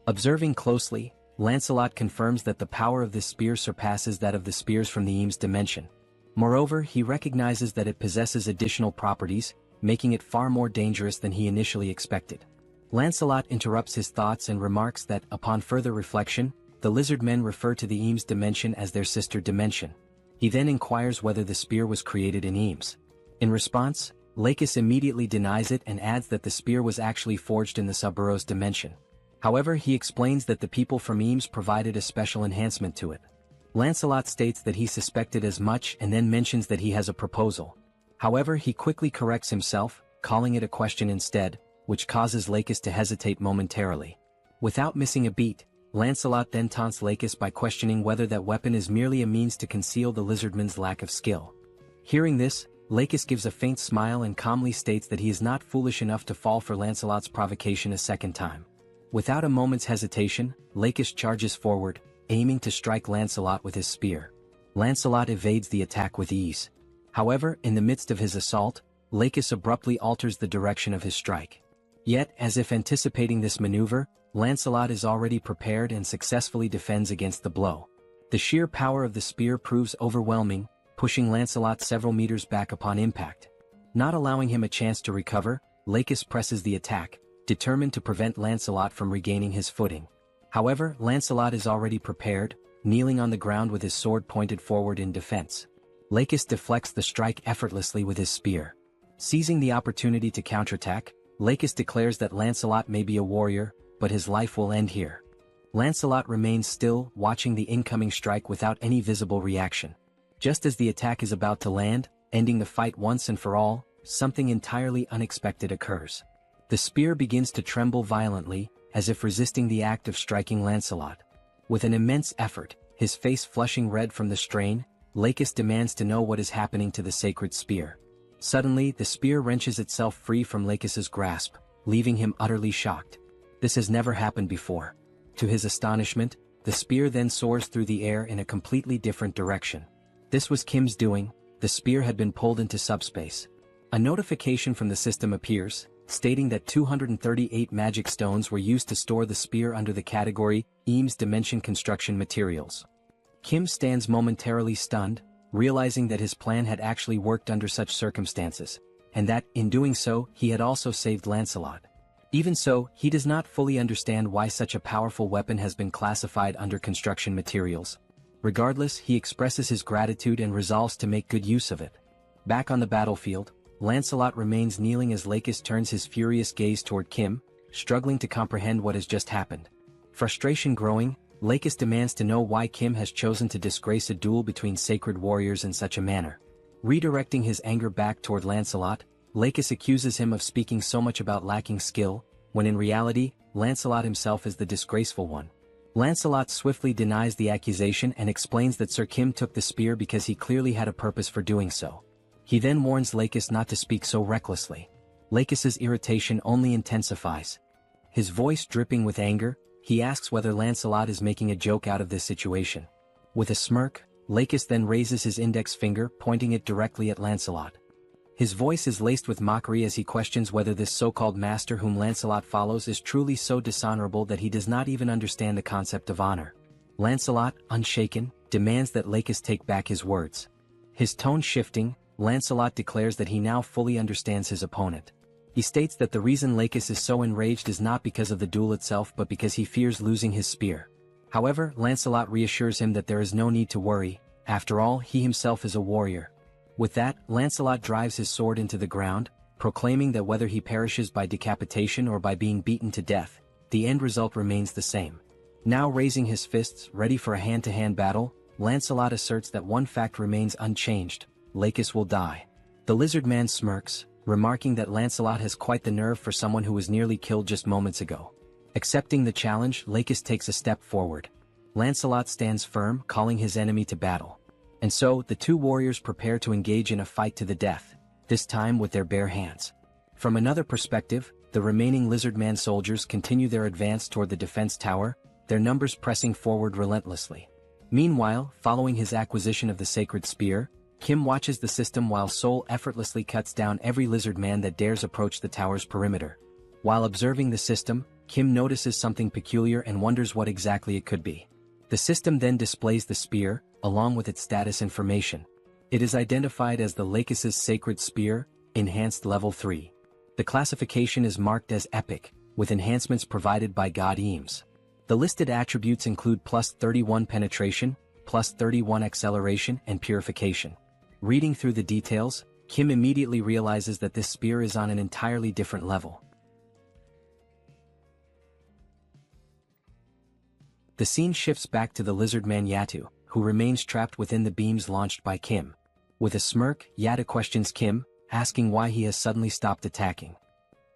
Observing closely, Lancelot confirms that the power of this spear surpasses that of the spears from the Eames dimension. Moreover, he recognizes that it possesses additional properties, making it far more dangerous than he initially expected. Lancelot interrupts his thoughts and remarks that, upon further reflection, the lizard men refer to the Eames dimension as their sister dimension. He then inquires whether the spear was created in Eames. In response, Lakis immediately denies it and adds that the spear was actually forged in the Suburos dimension. However, he explains that the people from Eames provided a special enhancement to it. Lancelot states that he suspected as much and then mentions that he has a proposal. However, he quickly corrects himself, calling it a question instead, which causes Lakis to hesitate momentarily. Without missing a beat, Lancelot then taunts Lakis by questioning whether that weapon is merely a means to conceal the lizardman's lack of skill. Hearing this, Lakis gives a faint smile and calmly states that he is not foolish enough to fall for Lancelot's provocation a second time. Without a moment's hesitation, Lakis charges forward, aiming to strike Lancelot with his spear. Lancelot evades the attack with ease. However, in the midst of his assault, Lakis abruptly alters the direction of his strike. Yet, as if anticipating this maneuver, Lancelot is already prepared and successfully defends against the blow. The sheer power of the spear proves overwhelming, pushing Lancelot several meters back upon impact. Not allowing him a chance to recover, Lakis presses the attack, determined to prevent Lancelot from regaining his footing. However, Lancelot is already prepared, kneeling on the ground with his sword pointed forward in defense. Lakis deflects the strike effortlessly with his spear. Seizing the opportunity to counterattack, Lakis declares that Lancelot may be a warrior, but his life will end here. Lancelot remains still, watching the incoming strike without any visible reaction. Just as the attack is about to land, ending the fight once and for all, something entirely unexpected occurs. The spear begins to tremble violently, as if resisting the act of striking Lancelot. With an immense effort, his face flushing red from the strain, Lakis demands to know what is happening to the sacred spear. Suddenly, the spear wrenches itself free from Lakis's grasp, leaving him utterly shocked. This has never happened before. To his astonishment, the spear then soars through the air in a completely different direction. This was Kim's doing. The spear had been pulled into subspace. A notification from the system appears, stating that 238 magic stones were used to store the spear under the category Eames Dimension Construction Materials. Kim stands momentarily stunned, realizing that his plan had actually worked under such circumstances, and that, in doing so, he had also saved Lancelot. Even so, he does not fully understand why such a powerful weapon has been classified under construction materials. Regardless, he expresses his gratitude and resolves to make good use of it. Back on the battlefield, Lancelot remains kneeling as Lakis turns his furious gaze toward Kim, struggling to comprehend what has just happened. Frustration growing, Lakis demands to know why Kim has chosen to disgrace a duel between sacred warriors in such a manner. Redirecting his anger back toward Lancelot, Lakis accuses him of speaking so much about lacking skill, when in reality, Lancelot himself is the disgraceful one. Lancelot swiftly denies the accusation and explains that Sir Kim took the spear because he clearly had a purpose for doing so. He then warns Lakis not to speak so recklessly. Lakis's irritation only intensifies. His voice dripping with anger, he asks whether Lancelot is making a joke out of this situation. With a smirk, Lakis then raises his index finger, pointing it directly at Lancelot. His voice is laced with mockery as he questions whether this so-called master whom Lancelot follows is truly so dishonorable that he does not even understand the concept of honor. Lancelot, unshaken, demands that Lakis take back his words. His tone shifting, Lancelot declares that he now fully understands his opponent. He states that the reason Lakis is so enraged is not because of the duel itself but because he fears losing his spear. However, Lancelot reassures him that there is no need to worry, after all he himself is a warrior. With that, Lancelot drives his sword into the ground, proclaiming that whether he perishes by decapitation or by being beaten to death, the end result remains the same. Now raising his fists, ready for a hand-to-hand battle, Lancelot asserts that one fact remains unchanged: Lakis will die. The lizard man smirks, remarking that Lancelot has quite the nerve for someone who was nearly killed just moments ago. Accepting the challenge, Lakis takes a step forward. Lancelot stands firm, calling his enemy to battle. And so, the two warriors prepare to engage in a fight to the death, this time with their bare hands. From another perspective, the remaining lizard man soldiers continue their advance toward the defense tower, their numbers pressing forward relentlessly. Meanwhile, following his acquisition of the sacred spear, Kim watches the system while Seoul effortlessly cuts down every lizard man that dares approach the tower's perimeter. While observing the system, Kim notices something peculiar and wonders what exactly it could be. The system then displays the spear, along with its status information. It is identified as the Lakis' Sacred Spear, Enhanced Level 3. The classification is marked as Epic, with enhancements provided by God Eames. The listed attributes include plus 31 penetration, plus 31 acceleration and purification. Reading through the details, Kim immediately realizes that this spear is on an entirely different level. The scene shifts back to the lizard man Yatu, who remains trapped within the beams launched by Kim. With a smirk, Yatu questions Kim, asking why he has suddenly stopped attacking.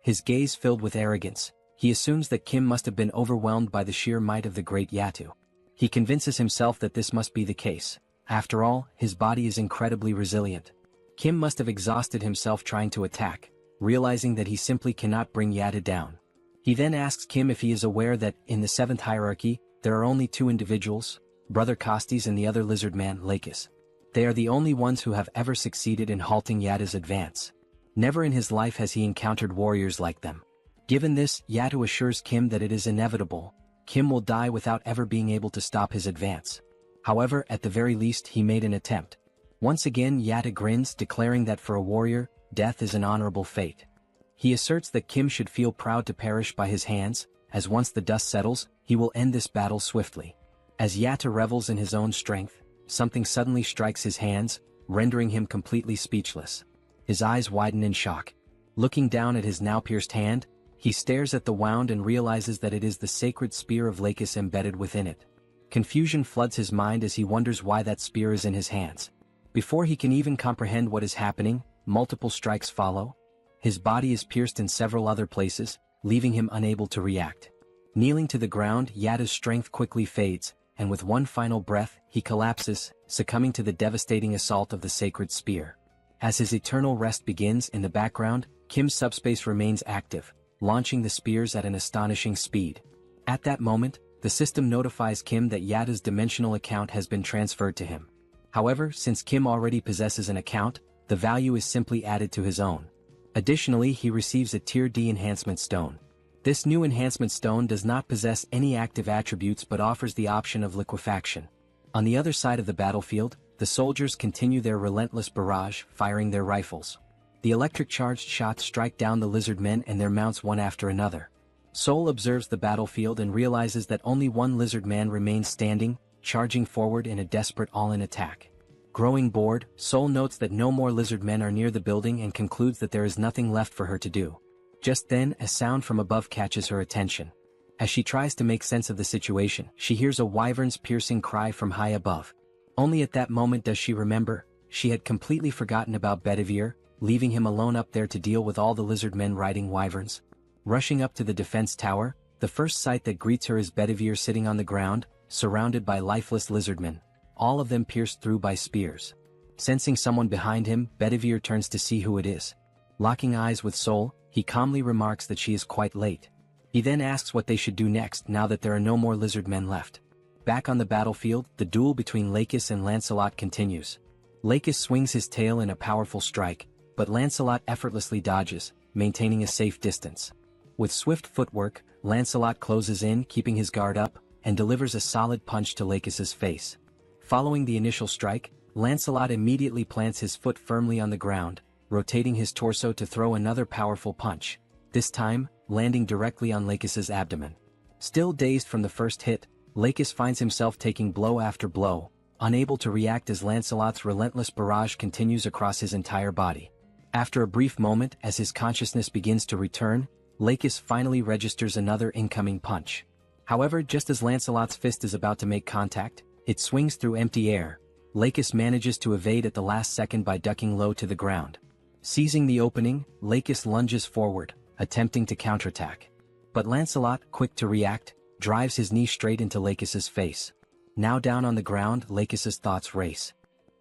His gaze filled with arrogance, he assumes that Kim must have been overwhelmed by the sheer might of the great Yatu. He convinces himself that this must be the case. After all, his body is incredibly resilient. Kim must have exhausted himself trying to attack, realizing that he simply cannot bring Yatu down. He then asks Kim if he is aware that, in the 7th hierarchy, there are only two individuals, Brother Kostes and the other lizard man, Lakis. They are the only ones who have ever succeeded in halting Yatu's advance. Never in his life has he encountered warriors like them. Given this, Yatu assures Kim that it is inevitable. Kim will die without ever being able to stop his advance. However, at the very least he made an attempt. Once again Yatu grins, declaring that for a warrior, death is an honorable fate. He asserts that Kim should feel proud to perish by his hands, as once the dust settles, he will end this battle swiftly. As Yatu revels in his own strength, something suddenly strikes his hands, rendering him completely speechless. His eyes widen in shock. Looking down at his now pierced hand, he stares at the wound and realizes that it is the sacred spear of Lakis embedded within it. Confusion floods his mind as he wonders why that spear is in his hands. Before he can even comprehend what is happening, multiple strikes follow. His body is pierced in several other places, leaving him unable to react. Kneeling to the ground, Yatu's strength quickly fades, and with one final breath, he collapses, succumbing to the devastating assault of the sacred spear. As his eternal rest begins in the background, Kim's subspace remains active, launching the spears at an astonishing speed. At that moment, the system notifies Kim that Yatu's dimensional account has been transferred to him. However, since Kim already possesses an account, the value is simply added to his own. Additionally, he receives a Tier D enhancement stone. This new enhancement stone does not possess any active attributes but offers the option of liquefaction. On the other side of the battlefield, the soldiers continue their relentless barrage, firing their rifles. The electric-charged shots strike down the lizard men and their mounts one after another. Seoul observes the battlefield and realizes that only one lizard man remains standing, charging forward in a desperate all-in attack. Growing bored, Seoul notes that no more lizard men are near the building and concludes that there is nothing left for her to do. Just then, a sound from above catches her attention. As she tries to make sense of the situation, she hears a wyvern's piercing cry from high above. Only at that moment does she remember, she had completely forgotten about Bedivere, leaving him alone up there to deal with all the lizard men riding wyverns. Rushing up to the defense tower, the first sight that greets her is Bedivere sitting on the ground, surrounded by lifeless lizardmen, all of them pierced through by spears. Sensing someone behind him, Bedivere turns to see who it is. Locking eyes with Seoul, he calmly remarks that she is quite late. He then asks what they should do next now that there are no more lizard men left. Back on the battlefield, the duel between Lakis and Lancelot continues. Lakis swings his tail in a powerful strike, but Lancelot effortlessly dodges, maintaining a safe distance. With swift footwork, Lancelot closes in, keeping his guard up, and delivers a solid punch to Lakis's face. Following the initial strike, Lancelot immediately plants his foot firmly on the ground, rotating his torso to throw another powerful punch, this time, landing directly on Lakis's abdomen. Still dazed from the first hit, Lakis finds himself taking blow after blow, unable to react as Lancelot's relentless barrage continues across his entire body. After a brief moment as his consciousness begins to return, Lakis finally registers another incoming punch. However, just as Lancelot's fist is about to make contact, it swings through empty air. Lakis manages to evade at the last second by ducking low to the ground. Seizing the opening, Lakis lunges forward, attempting to counterattack. But Lancelot, quick to react, drives his knee straight into Lakis's face. Now down on the ground, Lakis's thoughts race.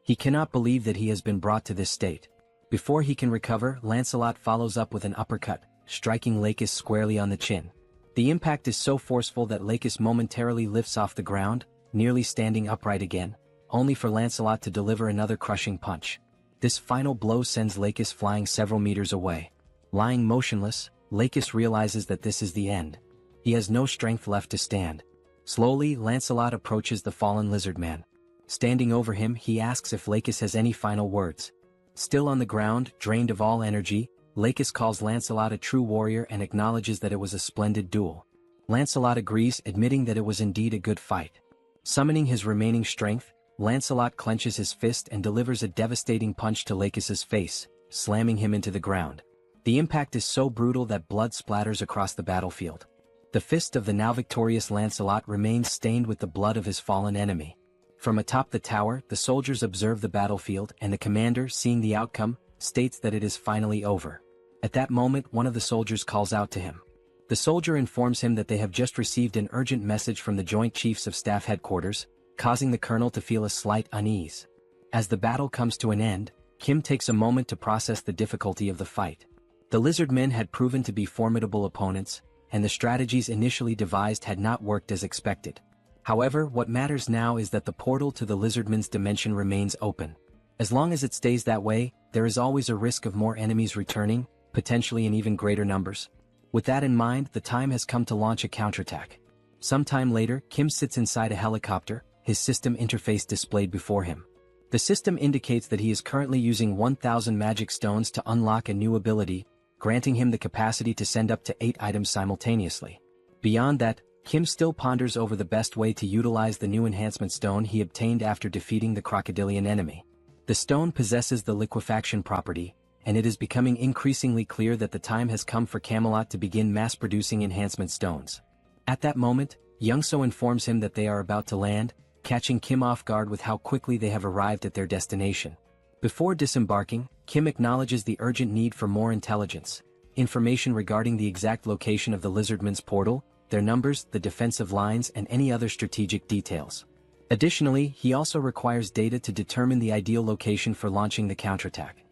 He cannot believe that he has been brought to this state. Before he can recover, Lancelot follows up with an uppercut, striking Lakis squarely on the chin. The impact is so forceful that Lakis momentarily lifts off the ground, nearly standing upright again, only for Lancelot to deliver another crushing punch. This final blow sends Lakis flying several meters away. Lying motionless, Lakis realizes that this is the end. He has no strength left to stand. Slowly, Lancelot approaches the fallen lizard man. Standing over him, he asks if Lakis has any final words. Still on the ground, drained of all energy, Lakis calls Lancelot a true warrior and acknowledges that it was a splendid duel. Lancelot agrees, admitting that it was indeed a good fight. Summoning his remaining strength, Lancelot clenches his fist and delivers a devastating punch to Lakis's face, slamming him into the ground. The impact is so brutal that blood splatters across the battlefield. The fist of the now victorious Lancelot remains stained with the blood of his fallen enemy. From atop the tower, the soldiers observe the battlefield and the commander, seeing the outcome, states that it is finally over. At that moment, one of the soldiers calls out to him. The soldier informs him that they have just received an urgent message from the Joint Chiefs of Staff Headquarters, causing the colonel to feel a slight unease. As the battle comes to an end, Kim takes a moment to process the difficulty of the fight. The lizard men had proven to be formidable opponents, and the strategies initially devised had not worked as expected. However, what matters now is that the portal to the lizardmen's dimension remains open. As long as it stays that way, there is always a risk of more enemies returning, potentially in even greater numbers. With that in mind, the time has come to launch a counterattack. Sometime later, Kim sits inside a helicopter, his system interface displayed before him. The system indicates that he is currently using 1,000 magic stones to unlock a new ability, granting him the capacity to send up to 8 items simultaneously. Beyond that, Kim still ponders over the best way to utilize the new enhancement stone he obtained after defeating the crocodilian enemy. The stone possesses the liquefaction property, and it is becoming increasingly clear that the time has come for Camelot to begin mass-producing enhancement stones. At that moment, Youngso informs him that they are about to land, catching Kim off guard with how quickly they have arrived at their destination. Before disembarking, Kim acknowledges the urgent need for more intelligence, information regarding the exact location of the lizardmen's portal, their numbers, the defensive lines, and any other strategic details. Additionally, he also requires data to determine the ideal location for launching the counterattack.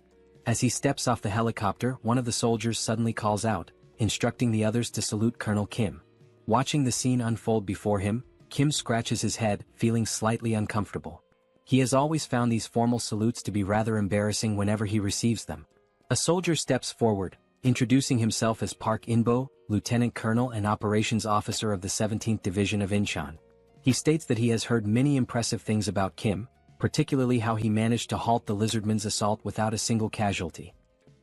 As he steps off the helicopter, one of the soldiers suddenly calls out, instructing the others to salute Colonel Kim. Watching the scene unfold before him, Kim scratches his head, feeling slightly uncomfortable. He has always found these formal salutes to be rather embarrassing whenever he receives them. A soldier steps forward, introducing himself as Park Inbo, Lieutenant Colonel and Operations Officer of the 17th Division of Incheon. He states that he has heard many impressive things about Kim, particularly how he managed to halt the lizardmen's assault without a single casualty.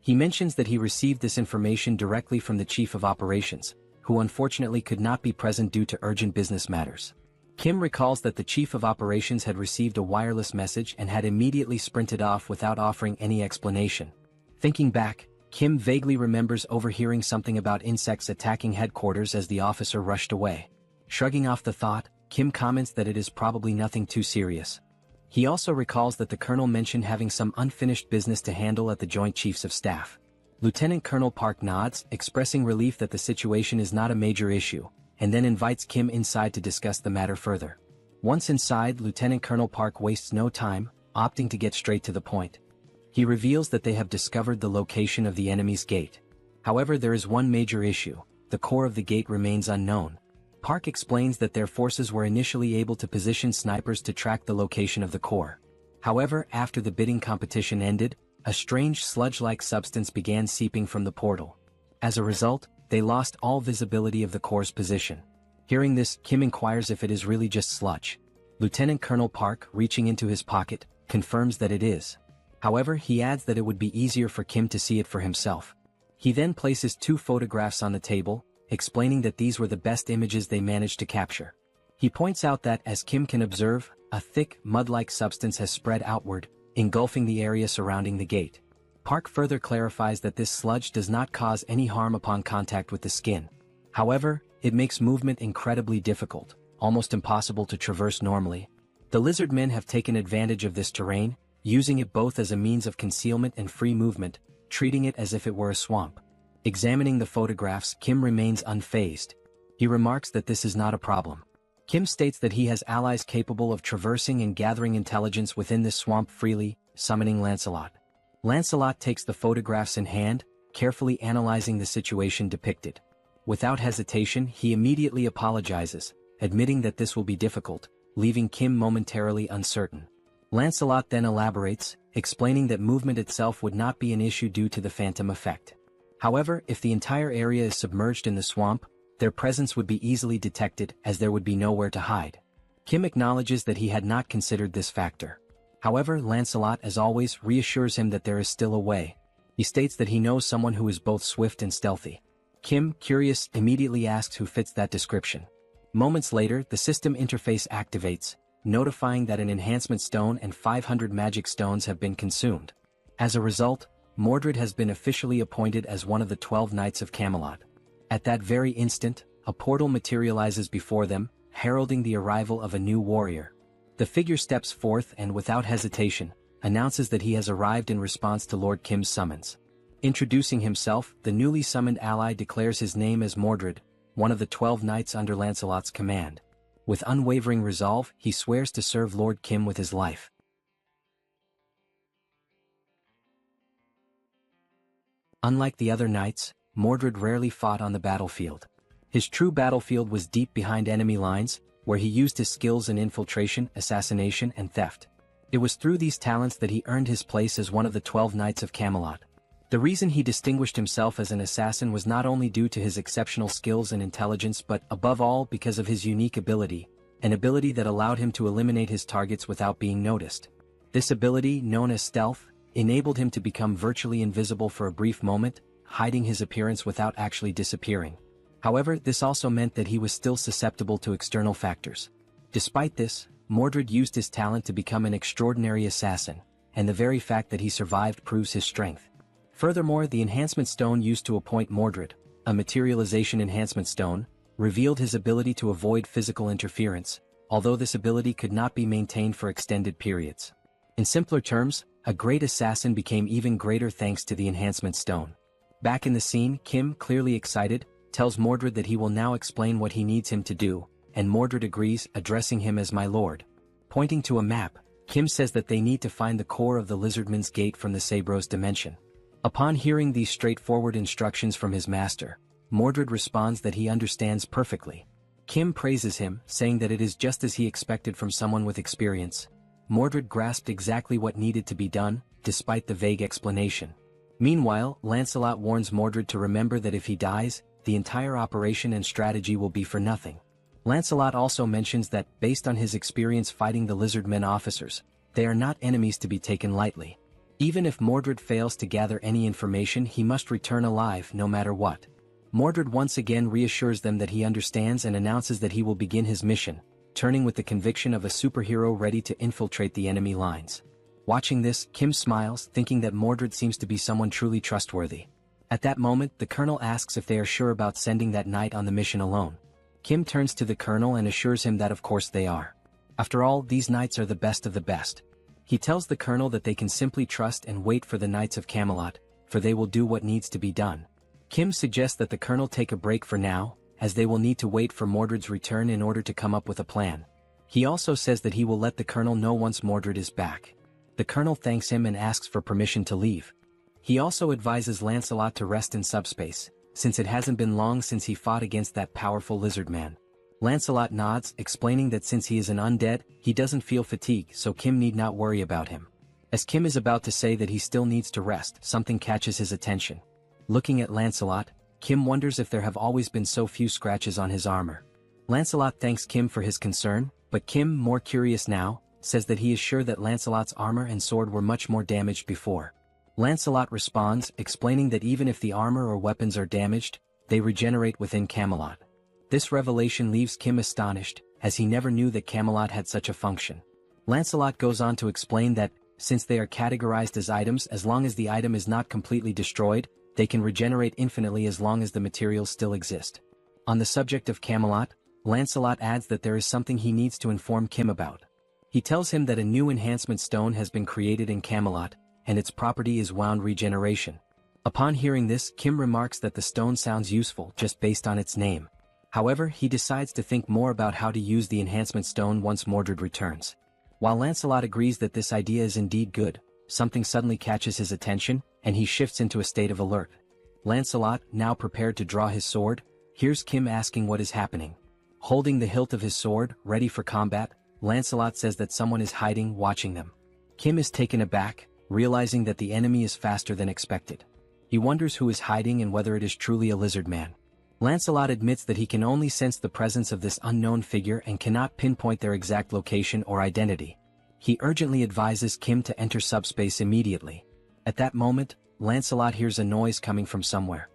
He mentions that he received this information directly from the Chief of Operations, who unfortunately could not be present due to urgent business matters. Kim recalls that the Chief of Operations had received a wireless message and had immediately sprinted off without offering any explanation. Thinking back, Kim vaguely remembers overhearing something about insects attacking headquarters as the officer rushed away. Shrugging off the thought, Kim comments that it is probably nothing too serious. He also recalls that the colonel mentioned having some unfinished business to handle at the Joint Chiefs of Staff. Lieutenant Colonel Park nods, expressing relief that the situation is not a major issue, and then invites Kim inside to discuss the matter further. Once inside, Lieutenant Colonel Park wastes no time, opting to get straight to the point. He reveals that they have discovered the location of the enemy's gate. However, there is one major issue: the core of the gate remains unknown. Park explains that their forces were initially able to position snipers to track the location of the core. However, after the bidding competition ended, a strange sludge-like substance began seeping from the portal. As a result, they lost all visibility of the core's position. Hearing this, Kim inquires if it is really just sludge. Lieutenant Colonel Park, reaching into his pocket, confirms that it is. However, he adds that it would be easier for Kim to see it for himself. He then places 2 photographs on the table, explaining that these were the best images they managed to capture. He points out that, as Kim can observe, a thick, mud-like substance has spread outward, engulfing the area surrounding the gate. Park further clarifies that this sludge does not cause any harm upon contact with the skin. However, it makes movement incredibly difficult, almost impossible to traverse normally. The lizard men have taken advantage of this terrain, using it both as a means of concealment and free movement, treating it as if it were a swamp. Examining the photographs, Kim remains unfazed. He remarks that this is not a problem. Kim states that he has allies capable of traversing and gathering intelligence within this swamp freely, summoning Lancelot. Lancelot takes the photographs in hand, carefully analyzing the situation depicted. Without hesitation, he immediately apologizes, admitting that this will be difficult, leaving Kim momentarily uncertain. Lancelot then elaborates, explaining that movement itself would not be an issue due to the phantom effect. However, if the entire area is submerged in the swamp, their presence would be easily detected as there would be nowhere to hide. Kim acknowledges that he had not considered this factor. However, Lancelot, as always, reassures him that there is still a way. He states that he knows someone who is both swift and stealthy. Kim, curious, immediately asks who fits that description. Moments later, the system interface activates, notifying that an enhancement stone and 500 magic stones have been consumed. As a result, Mordred has been officially appointed as one of the 12 Knights of Camelot. At that very instant, a portal materializes before them, heralding the arrival of a new warrior. The figure steps forth and, without hesitation, announces that he has arrived in response to Lord Kim's summons. Introducing himself, the newly summoned ally declares his name as Mordred, one of the 12 knights under Lancelot's command. With unwavering resolve, he swears to serve Lord Kim with his life. Unlike the other knights, Mordred rarely fought on the battlefield. His true battlefield was deep behind enemy lines, where he used his skills in infiltration, assassination, and theft. It was through these talents that he earned his place as one of the 12 Knights of Camelot. The reason he distinguished himself as an assassin was not only due to his exceptional skills and intelligence but, above all, because of his unique ability, an ability that allowed him to eliminate his targets without being noticed. This ability, known as stealth, enabled him to become virtually invisible for a brief moment, hiding his appearance without actually disappearing. However, this also meant that he was still susceptible to external factors. Despite this, Mordred used his talent to become an extraordinary assassin, and the very fact that he survived proves his strength. Furthermore, the enhancement stone used to appoint Mordred, a materialization enhancement stone, revealed his ability to avoid physical interference, although this ability could not be maintained for extended periods. In simpler terms, a great assassin became even greater thanks to the enhancement stone. Back in the scene, Kim, clearly excited, tells Mordred that he will now explain what he needs him to do, and Mordred agrees, addressing him as my lord. Pointing to a map, Kim says that they need to find the core of the Lizardman's Gate from the Sabros dimension. Upon hearing these straightforward instructions from his master, Mordred responds that he understands perfectly. Kim praises him, saying that it is just as he expected from someone with experience. Mordred grasped exactly what needed to be done, despite the vague explanation. Meanwhile, Lancelot warns Mordred to remember that if he dies, the entire operation and strategy will be for nothing. Lancelot also mentions that, based on his experience fighting the Lizardmen officers, they are not enemies to be taken lightly. Even if Mordred fails to gather any information, he must return alive no matter what. Mordred once again reassures them that he understands and announces that he will begin his mission, turning with the conviction of a superhero ready to infiltrate the enemy lines. Watching this, Kim smiles, thinking that Mordred seems to be someone truly trustworthy. At that moment, the colonel asks if they are sure about sending that knight on the mission alone. Kim turns to the colonel and assures him that of course they are. After all, these knights are the best of the best. He tells the colonel that they can simply trust and wait for the Knights of Camelot, for they will do what needs to be done. Kim suggests that the colonel take a break for now, as they will need to wait for Mordred's return in order to come up with a plan. He also says that he will let the colonel know once Mordred is back. The colonel thanks him and asks for permission to leave. He also advises Lancelot to rest in subspace, since it hasn't been long since he fought against that powerful lizard man. Lancelot nods, explaining that since he is an undead, he doesn't feel fatigue, so Kim need not worry about him. As Kim is about to say that he still needs to rest, something catches his attention. Looking at Lancelot, Kim wonders if there have always been so few scratches on his armor. Lancelot thanks Kim for his concern, but Kim, more curious now, says that he is sure that Lancelot's armor and sword were much more damaged before. Lancelot responds, explaining that even if the armor or weapons are damaged, they regenerate within Camelot. This revelation leaves Kim astonished, as he never knew that Camelot had such a function. Lancelot goes on to explain that, since they are categorized as items, as long as the item is not completely destroyed, they can regenerate infinitely as long as the materials still exist. On the subject of Camelot, Lancelot adds that there is something he needs to inform Kim about. He tells him that a new enhancement stone has been created in Camelot, and its property is wound regeneration. Upon hearing this, Kim remarks that the stone sounds useful just based on its name. However, he decides to think more about how to use the enhancement stone once Mordred returns. While Lancelot agrees that this idea is indeed good, something suddenly catches his attention, and he shifts into a state of alert. Lancelot, now prepared to draw his sword, hears Kim asking what is happening. Holding the hilt of his sword, ready for combat, Lancelot says that someone is hiding, watching them. Kim is taken aback, realizing that the enemy is faster than expected. He wonders who is hiding and whether it is truly a lizard man. Lancelot admits that he can only sense the presence of this unknown figure and cannot pinpoint their exact location or identity. He urgently advises Kim to enter subspace immediately. At that moment, Lancelot hears a noise coming from somewhere.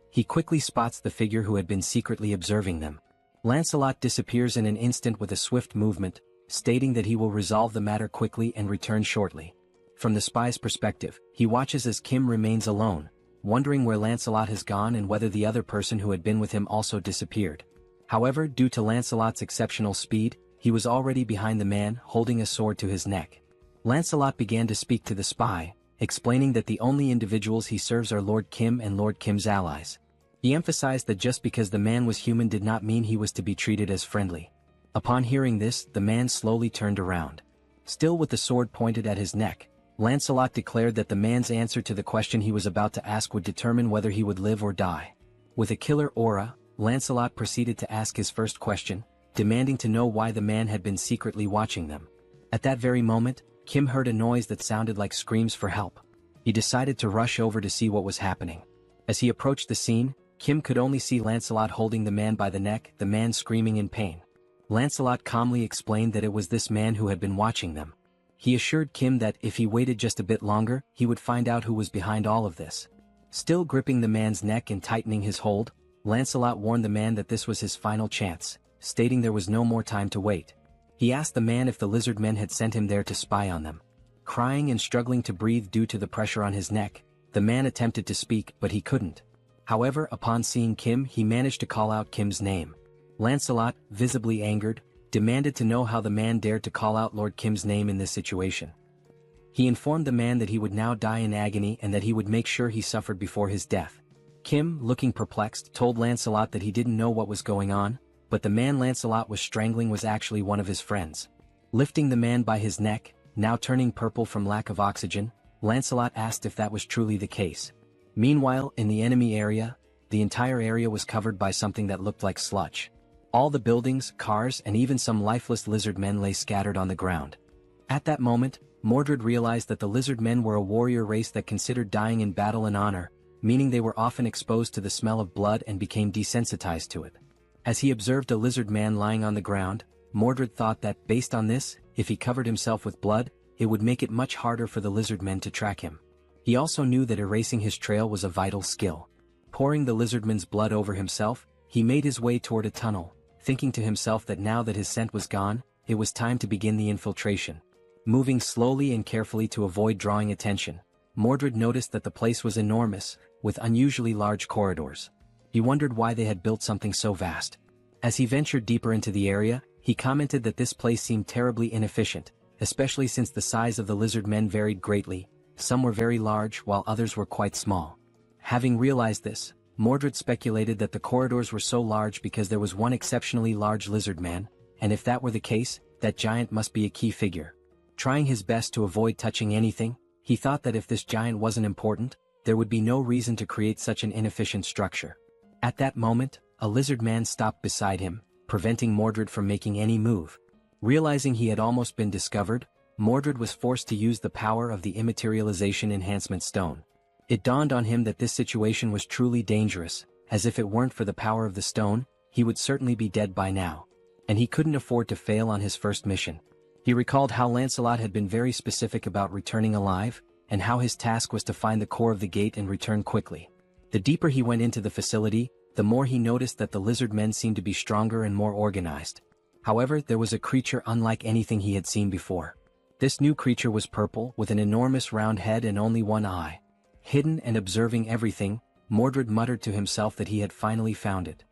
He quickly spots the figure who had been secretly observing them. Lancelot disappears in an instant with a swift movement, stating that he will resolve the matter quickly and return shortly. From the spy's perspective, he watches as Kim remains alone, wondering where Lancelot has gone and whether the other person who had been with him also disappeared. However, due to Lancelot's exceptional speed, he was already behind the man, holding a sword to his neck. Lancelot began to speak to the spy, explaining that the only individuals he serves are Lord Kim and Lord Kim's allies. He emphasized that just because the man was human did not mean he was to be treated as friendly. Upon hearing this, the man slowly turned around. Still with the sword pointed at his neck, Lancelot declared that the man's answer to the question he was about to ask would determine whether he would live or die. With a killer aura, Lancelot proceeded to ask his first question, demanding to know why the man had been secretly watching them. At that very moment, Kim heard a noise that sounded like screams for help. He decided to rush over to see what was happening. As he approached the scene, Kim could only see Lancelot holding the man by the neck, the man screaming in pain. Lancelot calmly explained that it was this man who had been watching them. He assured Kim that if he waited just a bit longer, he would find out who was behind all of this. Still gripping the man's neck and tightening his hold, Lancelot warned the man that this was his final chance, stating there was no more time to wait. He asked the man if the lizard men had sent him there to spy on them. Crying and struggling to breathe due to the pressure on his neck, the man attempted to speak, but he couldn't. However, upon seeing Kim, he managed to call out Kim's name. Lancelot, visibly angered, demanded to know how the man dared to call out Lord Kim's name in this situation. He informed the man that he would now die in agony and that he would make sure he suffered before his death. Kim, looking perplexed, told Lancelot that he didn't know what was going on, but the man Lancelot was strangling was actually one of his friends. Lifting the man by his neck, now turning purple from lack of oxygen, Lancelot asked if that was truly the case. Meanwhile, in the enemy area, the entire area was covered by something that looked like sludge. All the buildings, cars, and even some lifeless lizard men lay scattered on the ground. At that moment, Mordred realized that the lizard men were a warrior race that considered dying in battle an honor, meaning they were often exposed to the smell of blood and became desensitized to it. As he observed a lizard man lying on the ground, Mordred thought that, based on this, if he covered himself with blood, it would make it much harder for the lizard men to track him. He also knew that erasing his trail was a vital skill. Pouring the lizardman's blood over himself, he made his way toward a tunnel, thinking to himself that now that his scent was gone, it was time to begin the infiltration. Moving slowly and carefully to avoid drawing attention, Mordred noticed that the place was enormous, with unusually large corridors. He wondered why they had built something so vast. As he ventured deeper into the area, he commented that this place seemed terribly inefficient, especially since the size of the lizard men varied greatly. Some were very large while others were quite small. Having realized this, Mordred speculated that the corridors were so large because there was one exceptionally large lizard man, and if that were the case, that giant must be a key figure. Trying his best to avoid touching anything, he thought that if this giant wasn't important, there would be no reason to create such an inefficient structure. At that moment, a lizard man stopped beside him, preventing Mordred from making any move. Realizing he had almost been discovered, Mordred was forced to use the power of the immaterialization enhancement stone. It dawned on him that this situation was truly dangerous, as if it weren't for the power of the stone, he would certainly be dead by now. And he couldn't afford to fail on his first mission. He recalled how Lancelot had been very specific about returning alive, and how his task was to find the core of the gate and return quickly. The deeper he went into the facility, the more he noticed that the lizard men seemed to be stronger and more organized. However, there was a creature unlike anything he had seen before. This new creature was purple, with an enormous round head and only one eye. Hidden and observing everything, Mordred muttered to himself that he had finally found it.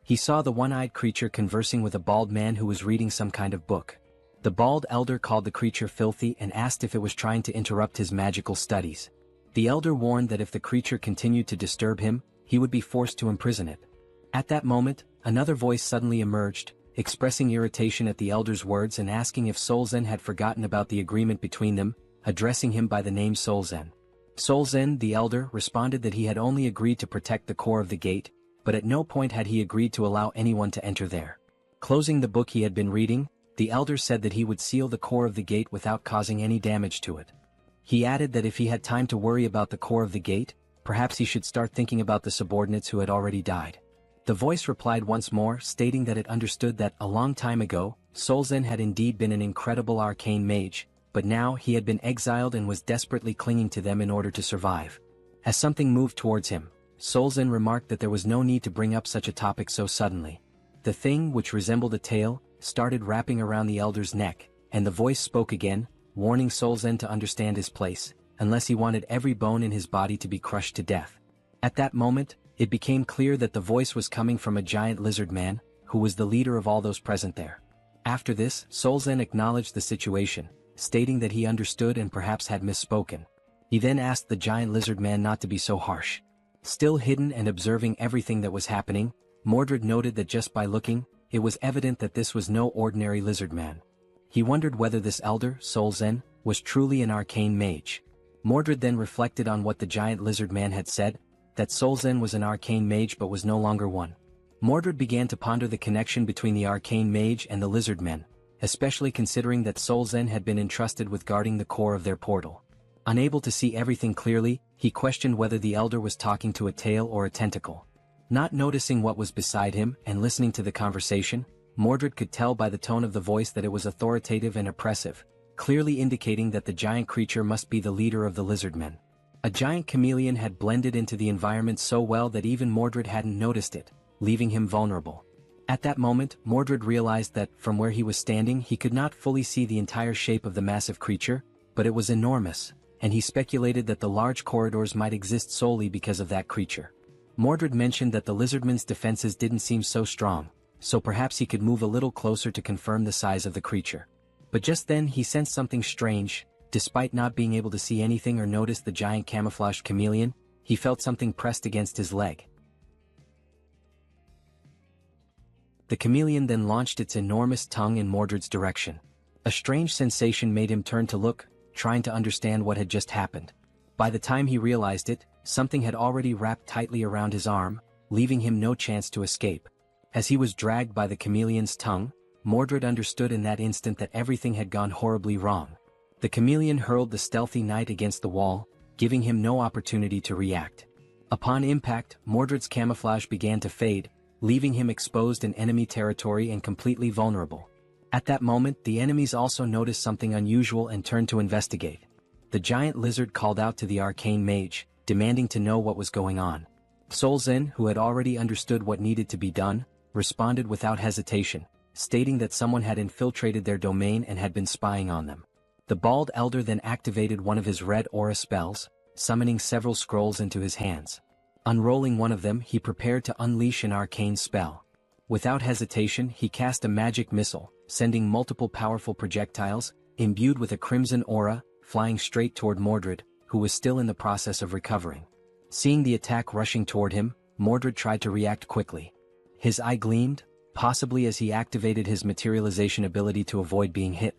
He saw the one-eyed creature conversing with a bald man who was reading some kind of book. The bald elder called the creature filthy and asked if it was trying to interrupt his magical studies. The elder warned that if the creature continued to disturb him, he would be forced to imprison it. At that moment, another voice suddenly emerged, expressing irritation at the elder's words and asking if Solzen had forgotten about the agreement between them, addressing him by the name Solzen. Solzen, the elder, responded that he had only agreed to protect the core of the gate, but at no point had he agreed to allow anyone to enter there. Closing the book he had been reading, the elder said that he would seal the core of the gate without causing any damage to it. He added that if he had time to worry about the core of the gate, perhaps he should start thinking about the subordinates who had already died. The voice replied once more, stating that it understood that, a long time ago, Solzen had indeed been an incredible arcane mage, but now he had been exiled and was desperately clinging to them in order to survive. As something moved towards him, Solzen remarked that there was no need to bring up such a topic so suddenly. The thing, which resembled a tail, started wrapping around the elder's neck, and the voice spoke again, warning Solzen to understand his place, unless he wanted every bone in his body to be crushed to death. At that moment, it became clear that the voice was coming from a giant lizard man, who was the leader of all those present there. After this, Solzen acknowledged the situation, stating that he understood and perhaps had misspoken. He then asked the giant lizard man not to be so harsh. Still hidden and observing everything that was happening, Mordred noted that just by looking, it was evident that this was no ordinary lizard man. He wondered whether this elder, Solzen, was truly an arcane mage. Mordred then reflected on what the giant lizard man had said, that Solzen was an arcane mage but was no longer one. Mordred began to ponder the connection between the arcane mage and the lizard men, especially considering that Solzen had been entrusted with guarding the core of their portal. Unable to see everything clearly, he questioned whether the elder was talking to a tail or a tentacle. Not noticing what was beside him and listening to the conversation, Mordred could tell by the tone of the voice that it was authoritative and oppressive, clearly indicating that the giant creature must be the leader of the lizardmen. A giant chameleon had blended into the environment so well that even Mordred hadn't noticed it, leaving him vulnerable. At that moment, Mordred realized that, from where he was standing, he could not fully see the entire shape of the massive creature, but it was enormous, and he speculated that the large corridors might exist solely because of that creature. Mordred mentioned that the lizardman's defenses didn't seem so strong, so perhaps he could move a little closer to confirm the size of the creature. But just then he sensed something strange. Despite not being able to see anything or notice the giant camouflaged chameleon, he felt something pressed against his leg. The chameleon then launched its enormous tongue in Mordred's direction. A strange sensation made him turn to look, trying to understand what had just happened. By the time he realized it, something had already wrapped tightly around his arm, leaving him no chance to escape. As he was dragged by the chameleon's tongue, Mordred understood in that instant that everything had gone horribly wrong. The chameleon hurled the stealthy knight against the wall, giving him no opportunity to react. Upon impact, Mordred's camouflage began to fade, leaving him exposed in enemy territory and completely vulnerable. At that moment, the enemies also noticed something unusual and turned to investigate. The giant lizard called out to the arcane mage, demanding to know what was going on. Solzen, who had already understood what needed to be done, responded without hesitation, stating that someone had infiltrated their domain and had been spying on them. The bald elder then activated one of his red aura spells, summoning several scrolls into his hands. Unrolling one of them, he prepared to unleash an arcane spell. Without hesitation, he cast a magic missile, sending multiple powerful projectiles, imbued with a crimson aura, flying straight toward Mordred, who was still in the process of recovering. Seeing the attack rushing toward him, Mordred tried to react quickly. His eye gleamed, possibly as he activated his materialization ability to avoid being hit.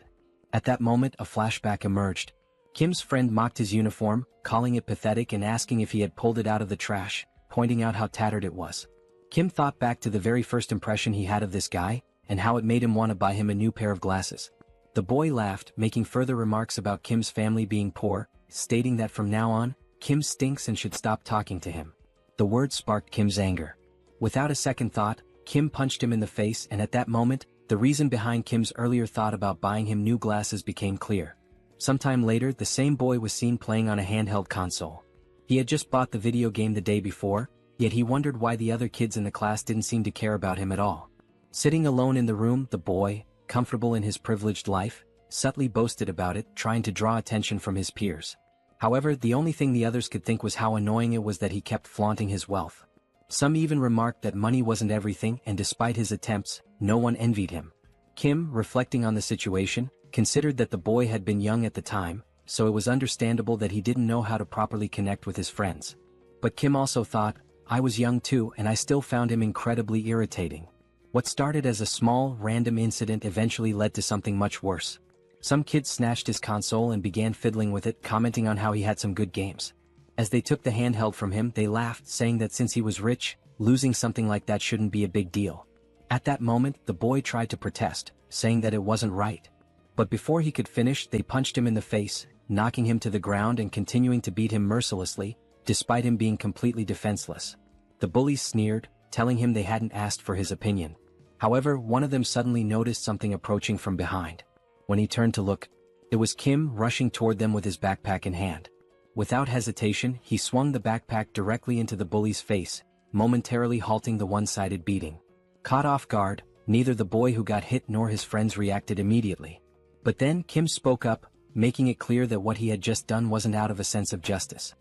At that moment, a flashback emerged. Kim's friend mocked his uniform, calling it pathetic and asking if he had pulled it out of the trash, pointing out how tattered it was. Kim thought back to the very first impression he had of this guy, and how it made him want to buy him a new pair of glasses. The boy laughed, making further remarks about Kim's family being poor, stating that from now on, Kim stinks and should stop talking to him. The words sparked Kim's anger. Without a second thought, Kim punched him in the face, and at that moment, the reason behind Kim's earlier thought about buying him new glasses became clear. Sometime later, the same boy was seen playing on a handheld console. He had just bought the video game the day before, yet he wondered why the other kids in the class didn't seem to care about him at all. Sitting alone in the room, the boy, comfortable in his privileged life, subtly boasted about it, trying to draw attention from his peers. However, the only thing the others could think was how annoying it was that he kept flaunting his wealth. Some even remarked that money wasn't everything, and despite his attempts, no one envied him. Kim, reflecting on the situation, considered that the boy had been young at the time, so it was understandable that he didn't know how to properly connect with his friends. But Kim also thought, I was young too, and I still found him incredibly irritating. What started as a small, random incident eventually led to something much worse. Some kids snatched his console and began fiddling with it, commenting on how he had some good games. As they took the handheld from him, they laughed, saying that since he was rich, losing something like that shouldn't be a big deal. At that moment, the boy tried to protest, saying that it wasn't right. But before he could finish, they punched him in the face, knocking him to the ground and continuing to beat him mercilessly, despite him being completely defenseless. The bullies sneered, telling him they hadn't asked for his opinion. However, one of them suddenly noticed something approaching from behind. When he turned to look, it was Kim rushing toward them with his backpack in hand. Without hesitation, he swung the backpack directly into the bully's face, momentarily halting the one-sided beating. Caught off guard, neither the boy who got hit nor his friends reacted immediately. But then Kim spoke up, making it clear that what he had just done wasn't out of a sense of justice.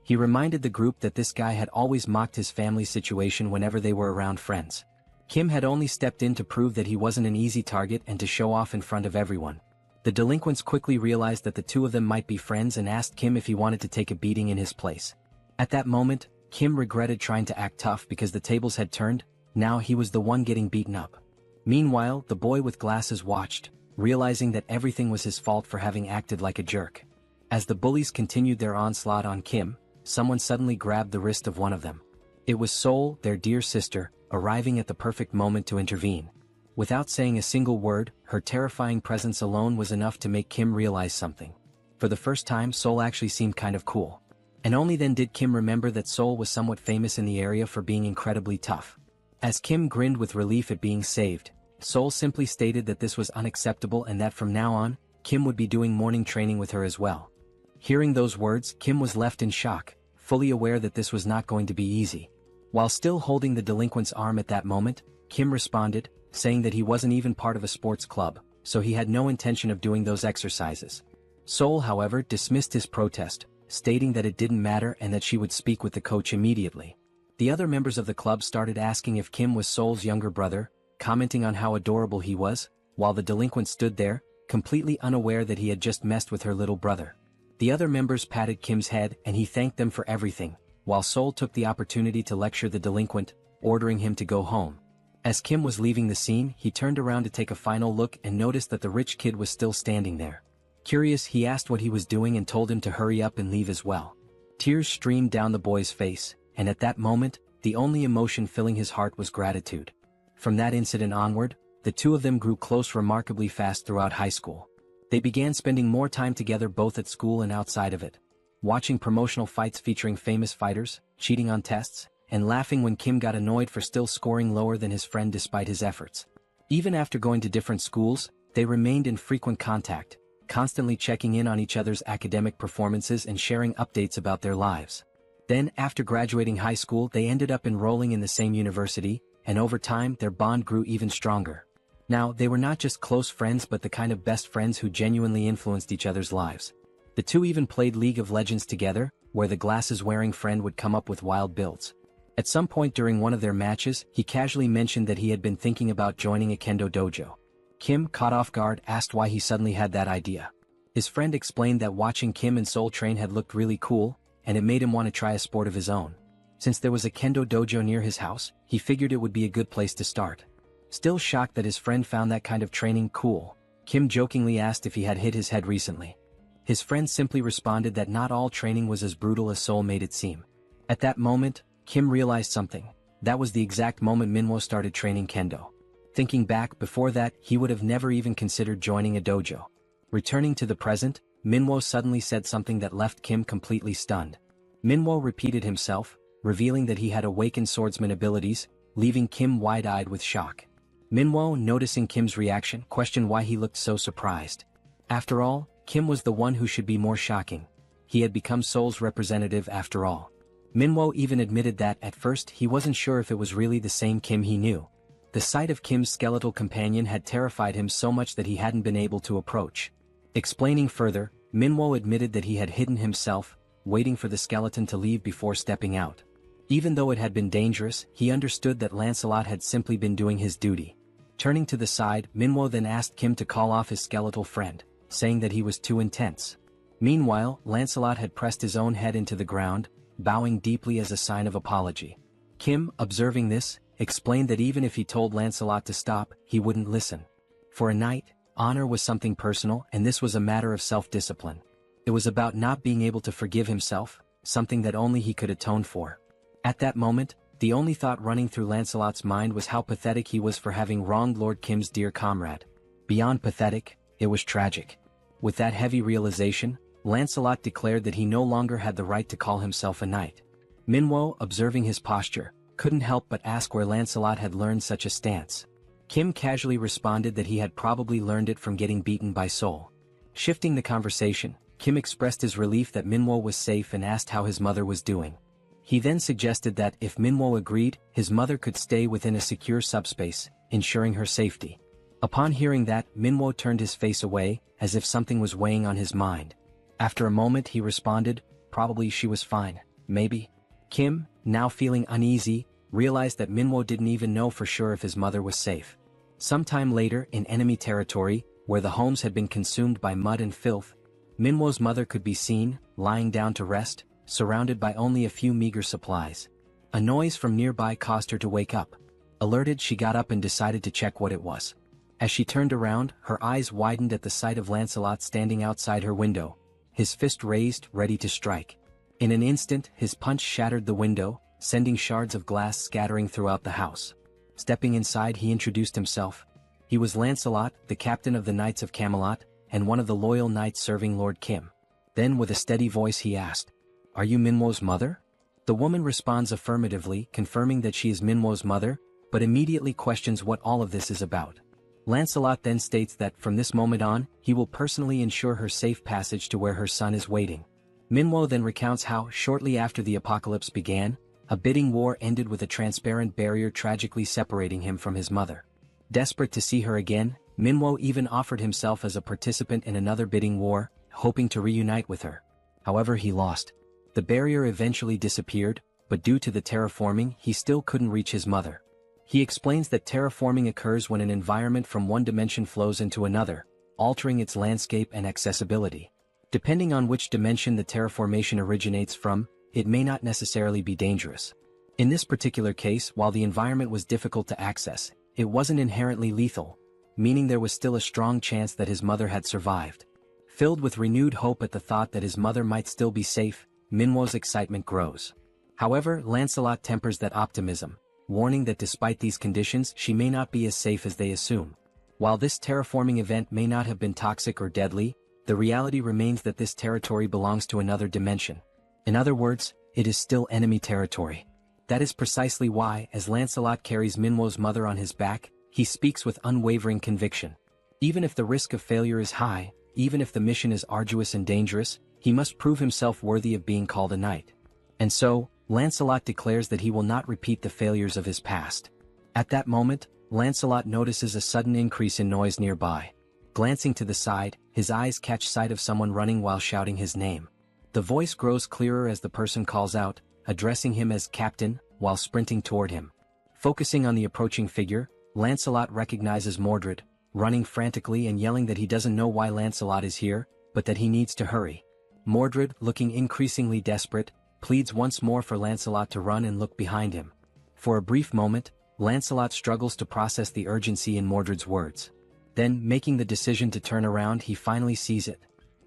He reminded the group that this guy had always mocked his family's situation whenever they were around friends. Kim had only stepped in to prove that he wasn't an easy target and to show off in front of everyone. The delinquents quickly realized that the two of them might be friends and asked Kim if he wanted to take a beating in his place. At that moment, Kim regretted trying to act tough because the tables had turned. Now he was the one getting beaten up. Meanwhile, the boy with glasses watched, realizing that everything was his fault for having acted like a jerk. As the bullies continued their onslaught on Kim, someone suddenly grabbed the wrist of one of them. It was Seoul, their dear sister, arriving at the perfect moment to intervene. Without saying a single word, her terrifying presence alone was enough to make Kim realize something. For the first time, Seoul actually seemed kind of cool. And only then did Kim remember that Seoul was somewhat famous in the area for being incredibly tough. As Kim grinned with relief at being saved, Seoul simply stated that this was unacceptable and that from now on, Kim would be doing morning training with her as well. Hearing those words, Kim was left in shock, fully aware that this was not going to be easy. While still holding the delinquent's arm at that moment, Kim responded, saying that he wasn't even part of a sports club, so he had no intention of doing those exercises. Seoul, however, dismissed his protest, stating that it didn't matter and that she would speak with the coach immediately. The other members of the club started asking if Kim was Seoul's younger brother, commenting on how adorable he was, while the delinquent stood there, completely unaware that he had just messed with her little brother. The other members patted Kim's head and he thanked them for everything, while Seoul took the opportunity to lecture the delinquent, ordering him to go home. As Kim was leaving the scene, he turned around to take a final look and noticed that the rich kid was still standing there. Curious, he asked what he was doing and told him to hurry up and leave as well. Tears streamed down the boy's face, and at that moment, the only emotion filling his heart was gratitude. From that incident onward, the two of them grew close remarkably fast throughout high school. They began spending more time together both at school and outside of it, watching promotional fights featuring famous fighters, cheating on tests, and laughing when Kim got annoyed for still scoring lower than his friend despite his efforts. Even after going to different schools, they remained in frequent contact, constantly checking in on each other's academic performances and sharing updates about their lives. Then, after graduating high school, they ended up enrolling in the same university, and over time, their bond grew even stronger. Now, they were not just close friends but the kind of best friends who genuinely influenced each other's lives. The two even played League of Legends together, where the glasses-wearing friend would come up with wild builds. At some point during one of their matches, he casually mentioned that he had been thinking about joining a kendo dojo. Kim, caught off guard, asked why he suddenly had that idea. His friend explained that watching Kim and Seoul train had looked really cool, and it made him want to try a sport of his own. Since there was a kendo dojo near his house, he figured it would be a good place to start. Still shocked that his friend found that kind of training cool, Kim jokingly asked if he had hit his head recently. His friend simply responded that not all training was as brutal as Seoul made it seem. At that moment, Kim realized something. That was the exact moment Manhwa started training kendo. Thinking back, before that, he would have never even considered joining a dojo. Returning to the present, Manhwa suddenly said something that left Kim completely stunned. Manhwa repeated himself, revealing that he had awakened swordsman abilities, leaving Kim wide-eyed with shock. Manhwa, noticing Kim's reaction, questioned why he looked so surprised. After all, Kim was the one who should be more shocking. He had become Seoul's representative after all. Manhwa even admitted that, at first, he wasn't sure if it was really the same Kim he knew. The sight of Kim's skeletal companion had terrified him so much that he hadn't been able to approach. Explaining further, Manhwa admitted that he had hidden himself, waiting for the skeleton to leave before stepping out. Even though it had been dangerous, he understood that Lancelot had simply been doing his duty. Turning to the side, Manhwa then asked Kim to call off his skeletal friend, saying that he was too intense. Meanwhile, Lancelot had pressed his own head into the ground, bowing deeply as a sign of apology. Kim, observing this, explained that even if he told Lancelot to stop, he wouldn't listen. For a knight, honor was something personal, and this was a matter of self-discipline. It was about not being able to forgive himself, something that only he could atone for. At that moment, the only thought running through Lancelot's mind was how pathetic he was for having wronged Lord Kim's dear comrade. Beyond pathetic, it was tragic. With that heavy realization, Lancelot declared that he no longer had the right to call himself a knight. Manhwa, observing his posture, couldn't help but ask where Lancelot had learned such a stance. Kim casually responded that he had probably learned it from getting beaten by Seoul. Shifting the conversation, Kim expressed his relief that Manhwa was safe and asked how his mother was doing. He then suggested that, if Manhwa agreed, his mother could stay within a secure subspace, ensuring her safety. Upon hearing that, Manhwa turned his face away, as if something was weighing on his mind. After a moment he responded, probably she was fine, maybe. Kim, now feeling uneasy, realized that Manhwa didn't even know for sure if his mother was safe. Sometime later, in enemy territory, where the homes had been consumed by mud and filth, Manhwa's mother could be seen, lying down to rest, surrounded by only a few meager supplies. A noise from nearby caused her to wake up. Alerted, she got up and decided to check what it was. As she turned around, her eyes widened at the sight of Lancelot standing outside her window, his fist raised, ready to strike. In an instant, his punch shattered the window, sending shards of glass scattering throughout the house. Stepping inside, he introduced himself. He was Lancelot, the captain of the Knights of Camelot, and one of the loyal knights serving Lord Kim. Then with a steady voice he asked, "Are you Manhwa's mother?" The woman responds affirmatively, confirming that she is Manhwa's mother, but immediately questions what all of this is about. Lancelot then states that, from this moment on, he will personally ensure her safe passage to where her son is waiting. Manhwa then recounts how, shortly after the apocalypse began, a bidding war ended with a transparent barrier tragically separating him from his mother. Desperate to see her again, Manhwa even offered himself as a participant in another bidding war, hoping to reunite with her. However, he lost. The barrier eventually disappeared, but due to the terraforming, he still couldn't reach his mother. He explains that terraforming occurs when an environment from one dimension flows into another, altering its landscape and accessibility. Depending on which dimension the terraformation originates from, it may not necessarily be dangerous. In this particular case, while the environment was difficult to access, it wasn't inherently lethal, meaning there was still a strong chance that his mother had survived. Filled with renewed hope at the thought that his mother might still be safe, Manhwa's excitement grows. However, Lancelot tempers that optimism, warning that despite these conditions she may not be as safe as they assume. While this terraforming event may not have been toxic or deadly, the reality remains that this territory belongs to another dimension. In other words, it is still enemy territory. That is precisely why, as Lancelot carries Manhwa's mother on his back, he speaks with unwavering conviction. Even if the risk of failure is high, even if the mission is arduous and dangerous, he must prove himself worthy of being called a knight. And so, Lancelot declares that he will not repeat the failures of his past. At that moment, Lancelot notices a sudden increase in noise nearby. Glancing to the side, his eyes catch sight of someone running while shouting his name. The voice grows clearer as the person calls out, addressing him as Captain, while sprinting toward him. Focusing on the approaching figure, Lancelot recognizes Mordred, running frantically and yelling that he doesn't know why Lancelot is here, but that he needs to hurry. Mordred, looking increasingly desperate, pleads once more for Lancelot to run and look behind him. For a brief moment, Lancelot struggles to process the urgency in Mordred's words. Then, making the decision to turn around, he finally sees it.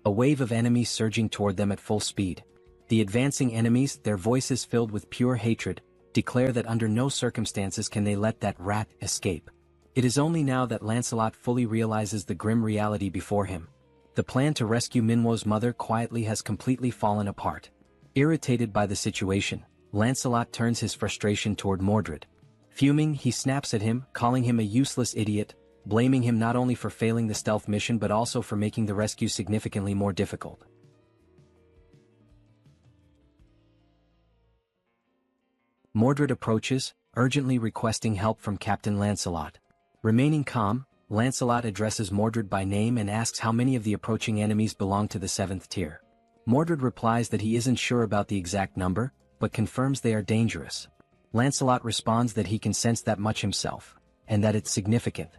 A wave of enemies surging toward them at full speed. The advancing enemies, their voices filled with pure hatred, declare that under no circumstances can they let that rat escape. It is only now that Lancelot fully realizes the grim reality before him. The plan to rescue Minwo's mother quietly has completely fallen apart. Irritated by the situation, Lancelot turns his frustration toward Mordred. Fuming, he snaps at him, calling him a useless idiot, blaming him not only for failing the stealth mission but also for making the rescue significantly more difficult. Mordred approaches, urgently requesting help from Captain Lancelot. Remaining calm, Lancelot addresses Mordred by name and asks how many of the approaching enemies belong to the 7th tier. Mordred replies that he isn't sure about the exact number, but confirms they are dangerous. Lancelot responds that he can sense that much himself, and that it's significant.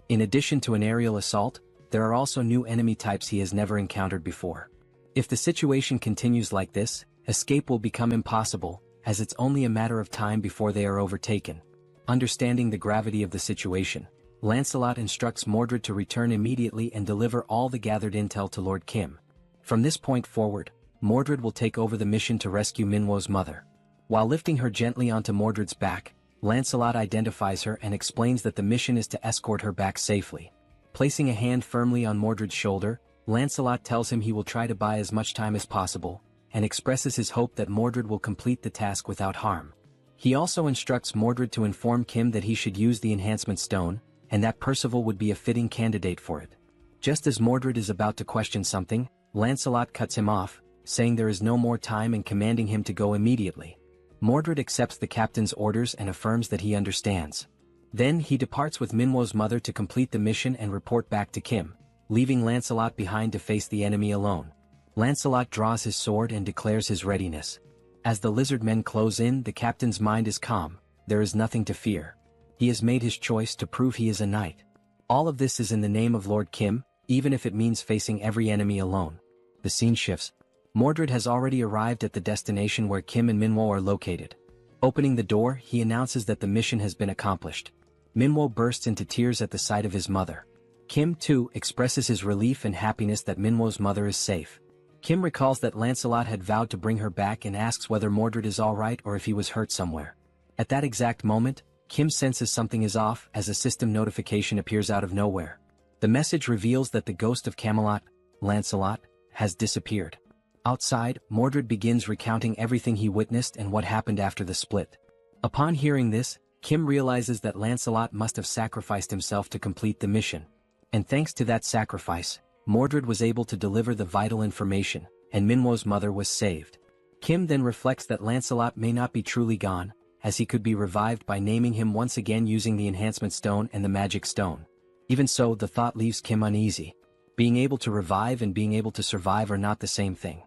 In addition to an aerial assault, there are also new enemy types he has never encountered before. If the situation continues like this, escape will become impossible, as it's only a matter of time before they are overtaken. Understanding the gravity of the situation, Lancelot instructs Mordred to return immediately and deliver all the gathered intel to Lord Kim. From this point forward, Mordred will take over the mission to rescue Minwo's mother. While lifting her gently onto Mordred's back, Lancelot identifies her and explains that the mission is to escort her back safely. Placing a hand firmly on Mordred's shoulder, Lancelot tells him he will try to buy as much time as possible, and expresses his hope that Mordred will complete the task without harm. He also instructs Mordred to inform Kim that he should use the enhancement stone, and that Percival would be a fitting candidate for it. Just as Mordred is about to question something, Lancelot cuts him off, saying there is no more time and commanding him to go immediately. Mordred accepts the captain's orders and affirms that he understands. Then he departs with Minwo's mother to complete the mission and report back to Kim, leaving Lancelot behind to face the enemy alone. Lancelot draws his sword and declares his readiness. As the lizard men close in, the captain's mind is calm. There is nothing to fear. He has made his choice to prove he is a knight. All of this is in the name of Lord Kim, even if it means facing every enemy alone. The scene shifts. Mordred has already arrived at the destination where Kim and Minwo are located. Opening the door, he announces that the mission has been accomplished. Minwo bursts into tears at the sight of his mother. Kim, too, expresses his relief and happiness that Minwo's mother is safe. Kim recalls that Lancelot had vowed to bring her back and asks whether Mordred is alright or if he was hurt somewhere. At that exact moment, Kim senses something is off as a system notification appears out of nowhere. The message reveals that the ghost of Camelot, Lancelot, has disappeared. Outside, Mordred begins recounting everything he witnessed and what happened after the split. Upon hearing this, Kim realizes that Lancelot must have sacrificed himself to complete the mission. And thanks to that sacrifice, Mordred was able to deliver the vital information, and Minwo's mother was saved. Kim then reflects that Lancelot may not be truly gone, as he could be revived by naming him once again using the enhancement stone and the magic stone. Even so, the thought leaves Kim uneasy. Being able to revive and being able to survive are not the same thing.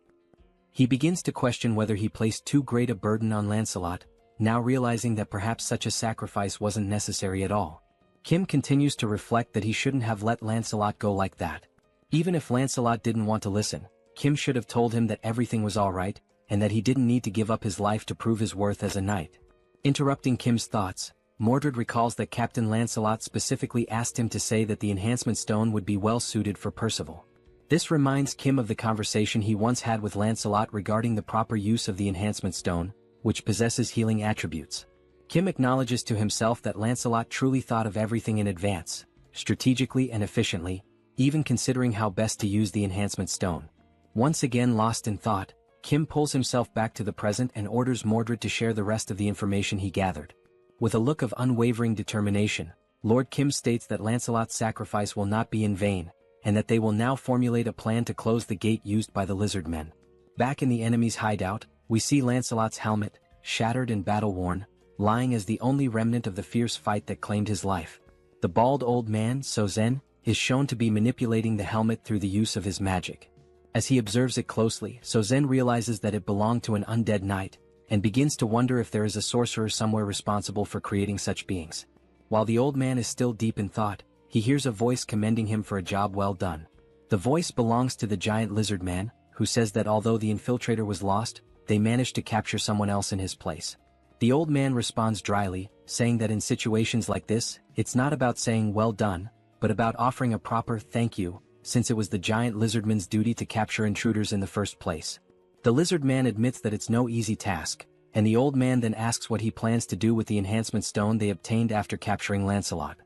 He begins to question whether he placed too great a burden on Lancelot, now realizing that perhaps such a sacrifice wasn't necessary at all. Kim continues to reflect that he shouldn't have let Lancelot go like that. Even if Lancelot didn't want to listen, Kim should have told him that everything was alright, and that he didn't need to give up his life to prove his worth as a knight. Interrupting Kim's thoughts, Mordred recalls that Captain Lancelot specifically asked him to say that the enhancement stone would be well suited for Percival. This reminds Kim of the conversation he once had with Lancelot regarding the proper use of the enhancement stone, which possesses healing attributes. Kim acknowledges to himself that Lancelot truly thought of everything in advance, strategically and efficiently, even considering how best to use the enhancement stone. Once again lost in thought, Kim pulls himself back to the present and orders Mordred to share the rest of the information he gathered. With a look of unwavering determination, Lord Kim states that Lancelot's sacrifice will not be in vain, and that they will now formulate a plan to close the gate used by the lizard men. Back in the enemy's hideout, we see Lancelot's helmet, shattered and battle-worn, lying as the only remnant of the fierce fight that claimed his life. The bald old man, Sozen, is shown to be manipulating the helmet through the use of his magic. As he observes it closely, Sozen realizes that it belonged to an undead knight, and begins to wonder if there is a sorcerer somewhere responsible for creating such beings. While the old man is still deep in thought, he hears a voice commending him for a job well done. The voice belongs to the giant lizard man, who says that although the infiltrator was lost, they managed to capture someone else in his place. The old man responds dryly, saying that in situations like this, it's not about saying well done, but about offering a proper thank you, since it was the giant lizardman's duty to capture intruders in the first place. The lizard man admits that it's no easy task, and the old man then asks what he plans to do with the enhancement stone they obtained after capturing Lancelot.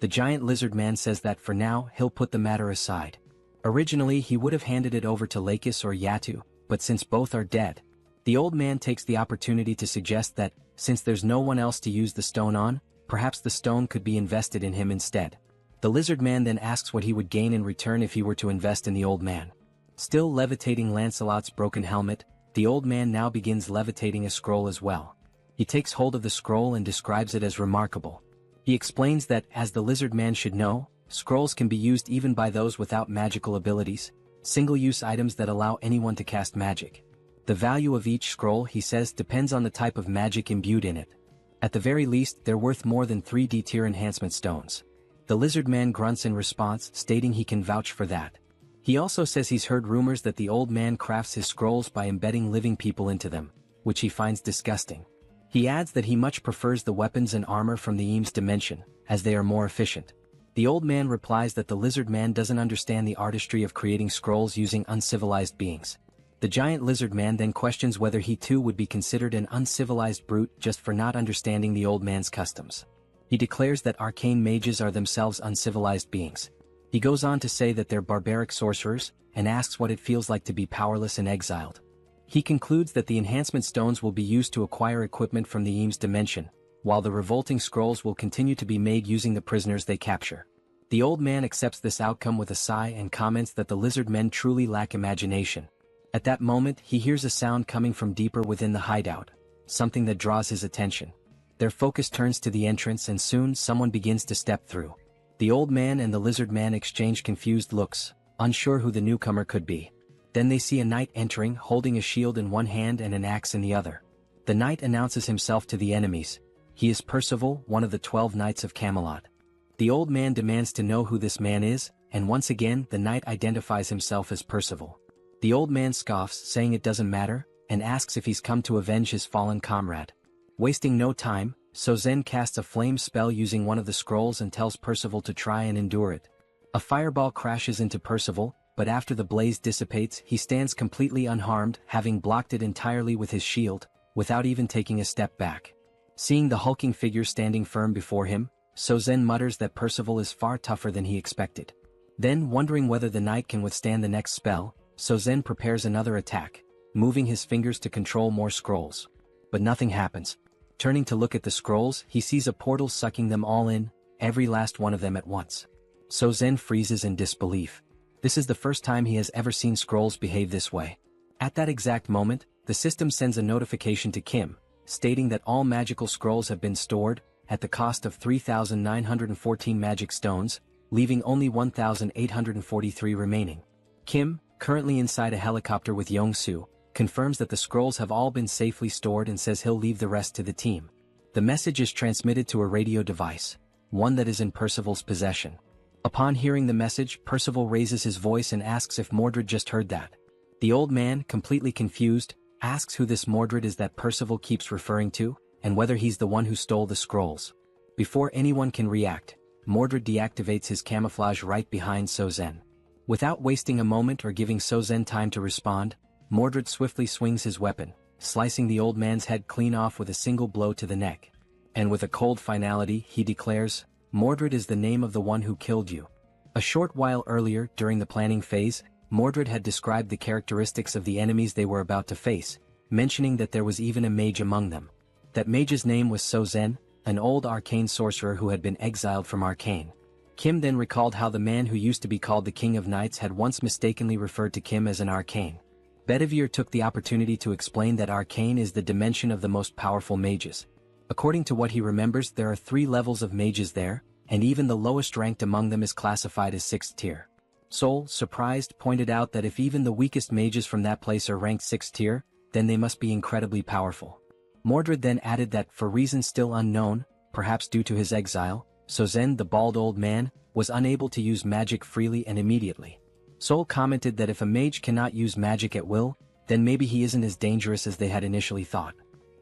The giant lizard man says that for now he'll put the matter aside. Originally he would have handed it over to Lakis or Yatu, but since both are dead, the old man takes the opportunity to suggest that, since there's no one else to use the stone on, perhaps the stone could be invested in him instead. The lizard man then asks what he would gain in return if he were to invest in the old man. Still levitating Lancelot's broken helmet, the old man now begins levitating a scroll as well. He takes hold of the scroll and describes it as remarkable. He explains that, as the lizard man should know, scrolls can be used even by those without magical abilities, single-use items that allow anyone to cast magic. The value of each scroll, he says, depends on the type of magic imbued in it. At the very least, they're worth more than 3 D-tier enhancement stones. The lizard man grunts in response, stating he can vouch for that. He also says he's heard rumors that the old man crafts his scrolls by embedding living people into them, which he finds disgusting. He adds that he much prefers the weapons and armor from the Eames dimension, as they are more efficient. The old man replies that the lizard man doesn't understand the artistry of creating scrolls using uncivilized beings. The giant lizard man then questions whether he too would be considered an uncivilized brute just for not understanding the old man's customs. He declares that arcane mages are themselves uncivilized beings. He goes on to say that they're barbaric sorcerers, and asks what it feels like to be powerless and exiled. He concludes that the enhancement stones will be used to acquire equipment from the Eames dimension, while the revolting scrolls will continue to be made using the prisoners they capture. The old man accepts this outcome with a sigh and comments that the lizard men truly lack imagination. At that moment, he hears a sound coming from deeper within the hideout, something that draws his attention. Their focus turns to the entrance and soon someone begins to step through. The old man and the lizard man exchange confused looks, unsure who the newcomer could be. Then they see a knight entering, holding a shield in one hand and an axe in the other. The knight announces himself to the enemies. He is Percival, one of the 12 knights of Camelot. The old man demands to know who this man is, and once again the knight identifies himself as Percival. The old man scoffs, saying it doesn't matter, and asks if he's come to avenge his fallen comrade. Wasting no time, Sozen casts a flame spell using one of the scrolls and tells Percival to try and endure it. A fireball crashes into Percival, but after the blaze dissipates he stands completely unharmed, having blocked it entirely with his shield, without even taking a step back. Seeing the hulking figure standing firm before him, Sozen mutters that Percival is far tougher than he expected. Then, wondering whether the knight can withstand the next spell, Sozen prepares another attack, moving his fingers to control more scrolls. But nothing happens. Turning to look at the scrolls, he sees a portal sucking them all in, every last one of them at once. Sozen freezes in disbelief. This is the first time he has ever seen scrolls behave this way. At that exact moment, the system sends a notification to Kim, stating that all magical scrolls have been stored, at the cost of 3,914 magic stones, leaving only 1,843 remaining. Kim, currently inside a helicopter with Yong-soo, confirms that the scrolls have all been safely stored and says he'll leave the rest to the team. The message is transmitted to a radio device, one that is in Percival's possession. Upon hearing the message, Percival raises his voice and asks if Mordred just heard that. The old man, completely confused, asks who this Mordred is that Percival keeps referring to, and whether he's the one who stole the scrolls. Before anyone can react, Mordred deactivates his camouflage right behind Sozen. Without wasting a moment or giving Sozen time to respond, Mordred swiftly swings his weapon, slicing the old man's head clean off with a single blow to the neck. And with a cold finality, he declares, "Mordred is the name of the one who killed you." A short while earlier, during the planning phase, Mordred had described the characteristics of the enemies they were about to face, mentioning that there was even a mage among them. That mage's name was Sozen, an old arcane sorcerer who had been exiled from Arcane. Kim then recalled how the man who used to be called the King of Knights had once mistakenly referred to Kim as an arcane. Bedivere took the opportunity to explain that Arcane is the dimension of the most powerful mages. According to what he remembers, there are 3 levels of mages there, and even the lowest ranked among them is classified as 6th tier. Seoul, surprised, pointed out that if even the weakest mages from that place are ranked 6th tier, then they must be incredibly powerful. Mordred then added that, for reasons still unknown, perhaps due to his exile, Sozen, the bald old man, was unable to use magic freely and immediately. Seoul commented that if a mage cannot use magic at will, then maybe he isn't as dangerous as they had initially thought.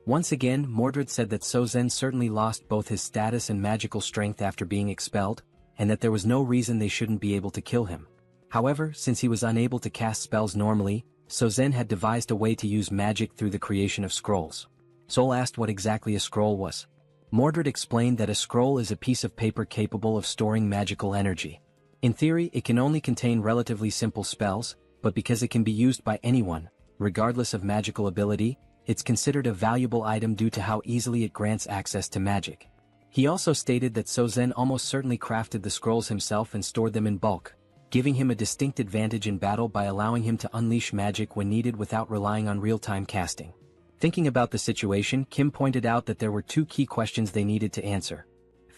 Once again, Mordred said that Sozen certainly lost both his status and magical strength after being expelled, and that there was no reason they shouldn't be able to kill him. However, since he was unable to cast spells normally, Sozen had devised a way to use magic through the creation of scrolls. Seoul asked what exactly a scroll was. Mordred explained that a scroll is a piece of paper capable of storing magical energy. In theory, it can only contain relatively simple spells, but because it can be used by anyone, regardless of magical ability, it's considered a valuable item due to how easily it grants access to magic. He also stated that Sozen almost certainly crafted the scrolls himself and stored them in bulk, giving him a distinct advantage in battle by allowing him to unleash magic when needed without relying on real-time casting. Thinking about the situation, Kim pointed out that there were two key questions they needed to answer.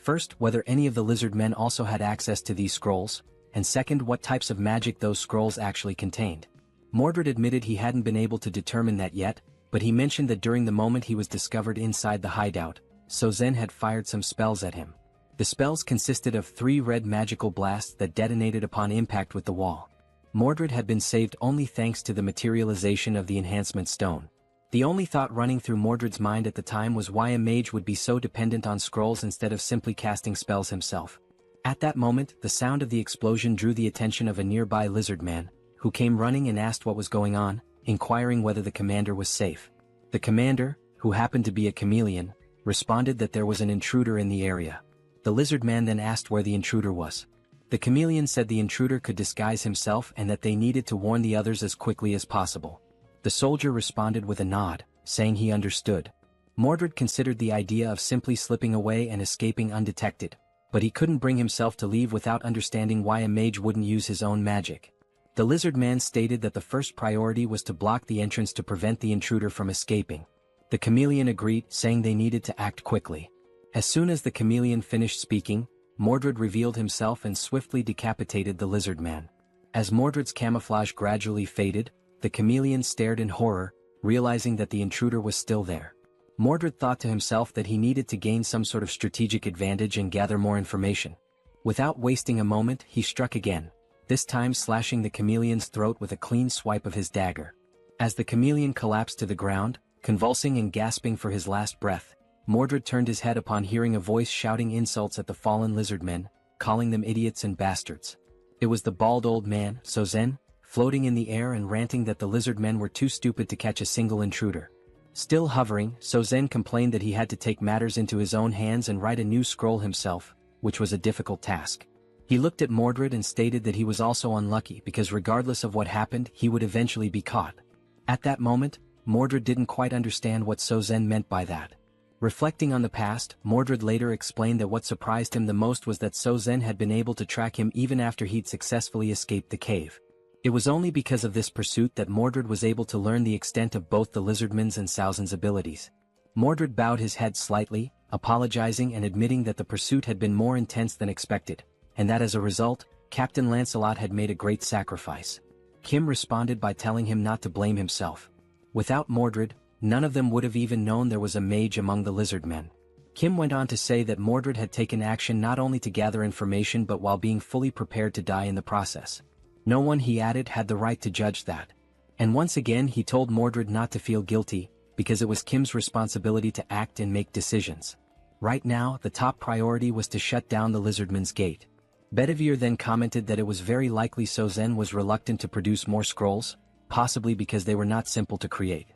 First, whether any of the lizard men also had access to these scrolls, and second, what types of magic those scrolls actually contained. Mordred admitted he hadn't been able to determine that yet, but he mentioned that during the moment he was discovered inside the hideout, Sozen had fired some spells at him. The spells consisted of 3 red magical blasts that detonated upon impact with the wall. Mordred had been saved only thanks to the materialization of the enhancement stone. The only thought running through Mordred's mind at the time was why a mage would be so dependent on scrolls instead of simply casting spells himself. At that moment, the sound of the explosion drew the attention of a nearby lizard man, who came running and asked what was going on, inquiring whether the commander was safe. The commander, who happened to be a chameleon, responded that there was an intruder in the area. The lizard man then asked where the intruder was. The chameleon said the intruder could disguise himself and that they needed to warn the others as quickly as possible. The soldier responded with a nod, saying he understood. Mordred considered the idea of simply slipping away and escaping undetected, but he couldn't bring himself to leave without understanding why a mage wouldn't use his own magic. The lizard man stated that the first priority was to block the entrance to prevent the intruder from escaping. The chameleon agreed, saying they needed to act quickly. As soon as the chameleon finished speaking, Mordred revealed himself and swiftly decapitated the lizard man. As Mordred's camouflage gradually faded, the chameleon stared in horror, realizing that the intruder was still there. Mordred thought to himself that he needed to gain some sort of strategic advantage and gather more information. Without wasting a moment, he struck again, this time slashing the chameleon's throat with a clean swipe of his dagger. As the chameleon collapsed to the ground, convulsing and gasping for his last breath, Mordred turned his head upon hearing a voice shouting insults at the fallen lizard men, calling them idiots and bastards. It was the bald old man, Sozen, floating in the air and ranting that the lizard men were too stupid to catch a single intruder. Still hovering, Sozen complained that he had to take matters into his own hands and write a new scroll himself, which was a difficult task. He looked at Mordred and stated that he was also unlucky because regardless of what happened, he would eventually be caught. At that moment, Mordred didn't quite understand what Sozen meant by that. Reflecting on the past, Mordred later explained that what surprised him the most was that Sozen had been able to track him even after he'd successfully escaped the cave. It was only because of this pursuit that Mordred was able to learn the extent of both the lizardman's and Sauzen's abilities. Mordred bowed his head slightly, apologizing and admitting that the pursuit had been more intense than expected, and that as a result, Captain Lancelot had made a great sacrifice. Kim responded by telling him not to blame himself. Without Mordred, none of them would have even known there was a mage among the lizard men. Kim went on to say that Mordred had taken action not only to gather information but while being fully prepared to die in the process. No one, he added, had the right to judge that. And once again he told Mordred not to feel guilty, because it was Kim's responsibility to act and make decisions. Right now, the top priority was to shut down the lizardman's gate. Bedivere then commented that it was very likely Sozen was reluctant to produce more scrolls, possibly because they were not simple to create.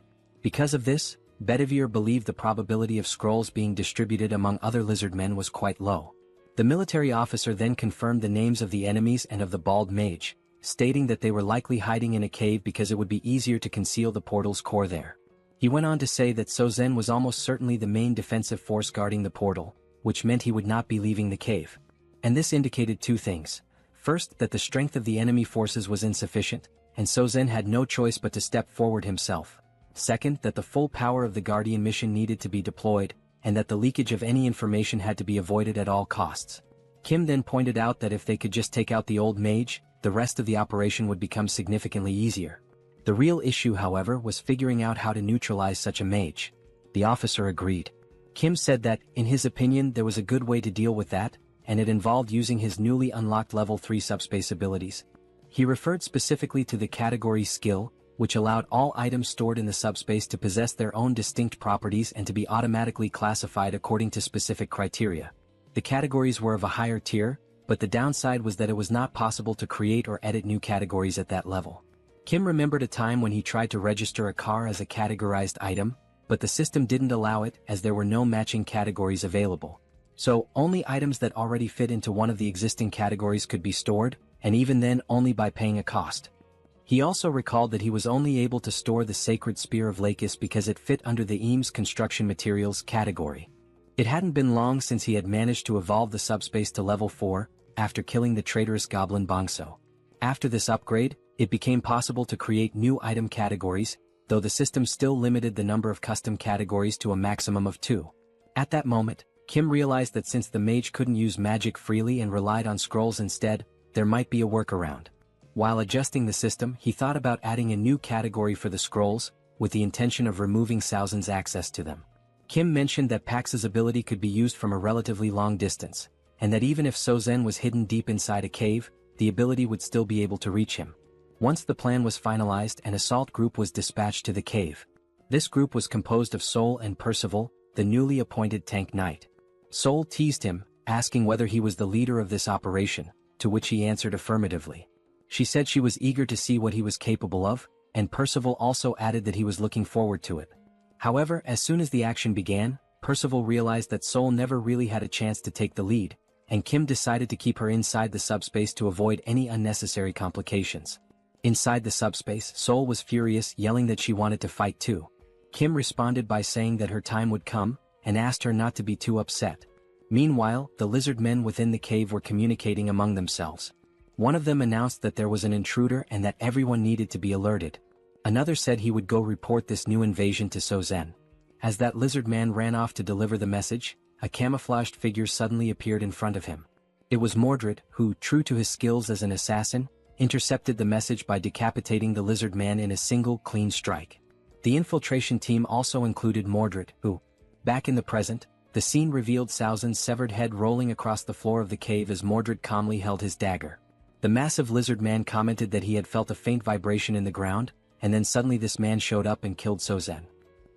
Because of this, Bedivere believed the probability of scrolls being distributed among other lizardmen was quite low. The military officer then confirmed the names of the enemies and of the bald mage, stating that they were likely hiding in a cave because it would be easier to conceal the portal's core there. He went on to say that Sozen was almost certainly the main defensive force guarding the portal, which meant he would not be leaving the cave. And this indicated two things. First, that the strength of the enemy forces was insufficient, and Sozen had no choice but to step forward himself. Second, that the full power of the Guardian mission needed to be deployed, and that the leakage of any information had to be avoided at all costs. Kim then pointed out that if they could just take out the old mage, the rest of the operation would become significantly easier. The real issue, however, was figuring out how to neutralize such a mage. The officer agreed. Kim said that, in his opinion, there was a good way to deal with that, and it involved using his newly unlocked level 3 subspace abilities. He referred specifically to the category skill, which allowed all items stored in the subspace to possess their own distinct properties and to be automatically classified according to specific criteria. The categories were of a higher tier, but the downside was that it was not possible to create or edit new categories at that level. Kim remembered a time when he tried to register a car as a categorized item, but the system didn't allow it as there were no matching categories available. So, only items that already fit into one of the existing categories could be stored, and even then only by paying a cost. He also recalled that he was only able to store the Sacred Spear of Lakis because it fit under the Eames Construction Materials category. It hadn't been long since he had managed to evolve the subspace to level 4, after killing the traitorous goblin Bongso. After this upgrade, it became possible to create new item categories, though the system still limited the number of custom categories to a maximum of 2. At that moment, Kim realized that since the mage couldn't use magic freely and relied on scrolls instead, there might be a workaround. While adjusting the system, he thought about adding a new category for the scrolls, with the intention of removing Saozen's access to them. Kim mentioned that Pax's ability could be used from a relatively long distance, and that even if Saozen was hidden deep inside a cave, the ability would still be able to reach him. Once the plan was finalized, an assault group was dispatched to the cave. This group was composed of Seoul and Percival, the newly appointed tank knight. Seoul teased him, asking whether he was the leader of this operation, to which he answered affirmatively. She said she was eager to see what he was capable of, and Percival also added that he was looking forward to it. However, as soon as the action began, Percival realized that Seoul never really had a chance to take the lead, and Kim decided to keep her inside the subspace to avoid any unnecessary complications. Inside the subspace, Seoul was furious, yelling that she wanted to fight too. Kim responded by saying that her time would come, and asked her not to be too upset. Meanwhile, the lizard men within the cave were communicating among themselves. One of them announced that there was an intruder and that everyone needed to be alerted. Another said he would go report this new invasion to Saozen. As that lizard man ran off to deliver the message, a camouflaged figure suddenly appeared in front of him. It was Mordred, who, true to his skills as an assassin, intercepted the message by decapitating the lizard man in a single, clean strike. The infiltration team also included Mordred, who, back in the present, the scene revealed Saozen's severed head rolling across the floor of the cave as Mordred calmly held his dagger. The massive lizard man commented that he had felt a faint vibration in the ground, and then suddenly this man showed up and killed Saozen.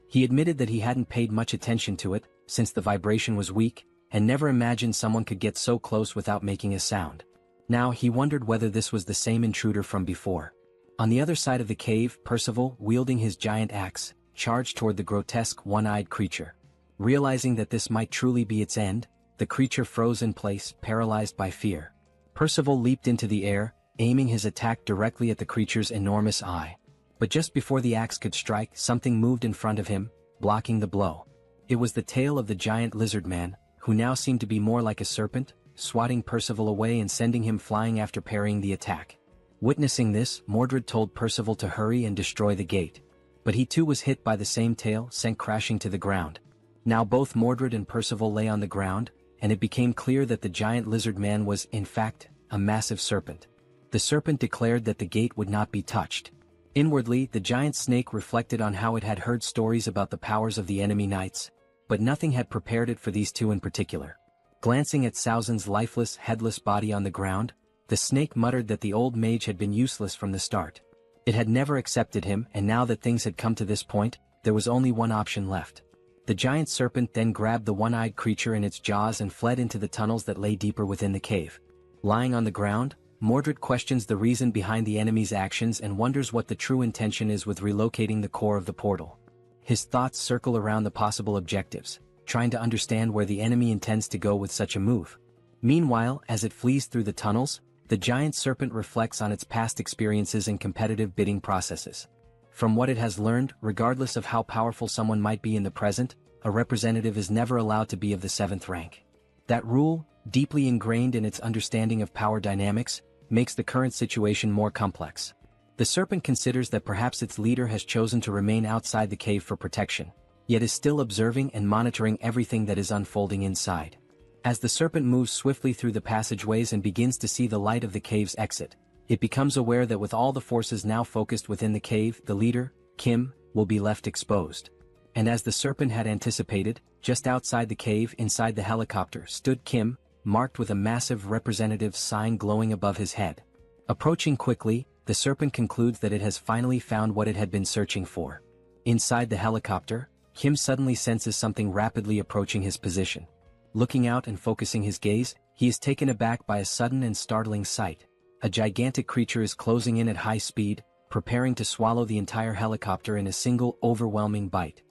He admitted that he hadn't paid much attention to it, since the vibration was weak, and never imagined someone could get so close without making a sound. Now he wondered whether this was the same intruder from before. On the other side of the cave, Percival, wielding his giant axe, charged toward the grotesque one-eyed creature. Realizing that this might truly be its end, the creature froze in place, paralyzed by fear. Percival leaped into the air, aiming his attack directly at the creature's enormous eye. But just before the axe could strike, something moved in front of him, blocking the blow. It was the tail of the giant lizard man, who now seemed to be more like a serpent, swatting Percival away and sending him flying after parrying the attack. Witnessing this, Mordred told Percival to hurry and destroy the gate. But he too was hit by the same tail, sent crashing to the ground. Now both Mordred and Percival lay on the ground, and it became clear that the giant lizard man was, in fact, a massive serpent. The serpent declared that the gate would not be touched. Inwardly, the giant snake reflected on how it had heard stories about the powers of the enemy knights, but nothing had prepared it for these two in particular. Glancing at Saozen's lifeless, headless body on the ground, the snake muttered that the old mage had been useless from the start. It had never accepted him, and now that things had come to this point, there was only one option left. The giant serpent then grabbed the one-eyed creature in its jaws and fled into the tunnels that lay deeper within the cave. Lying on the ground, Mordred questions the reason behind the enemy's actions and wonders what the true intention is with relocating the core of the portal. His thoughts circle around the possible objectives, trying to understand where the enemy intends to go with such a move. Meanwhile, as it flees through the tunnels, the giant serpent reflects on its past experiences and competitive bidding processes. From what it has learned, regardless of how powerful someone might be in the present, a representative is never allowed to be of the 7th rank. That rule, deeply ingrained in its understanding of power dynamics, makes the current situation more complex. The serpent considers that perhaps its leader has chosen to remain outside the cave for protection, yet is still observing and monitoring everything that is unfolding inside. As the serpent moves swiftly through the passageways and begins to see the light of the cave's exit, it becomes aware that with all the forces now focused within the cave, the leader, Kim, will be left exposed. And as the serpent had anticipated, just outside the cave inside the helicopter stood Kim, marked with a massive representative sign glowing above his head. Approaching quickly, the serpent concludes that it has finally found what it had been searching for. Inside the helicopter, Kim suddenly senses something rapidly approaching his position. Looking out and focusing his gaze, he is taken aback by a sudden and startling sight. A gigantic creature is closing in at high speed, preparing to swallow the entire helicopter in a single overwhelming bite.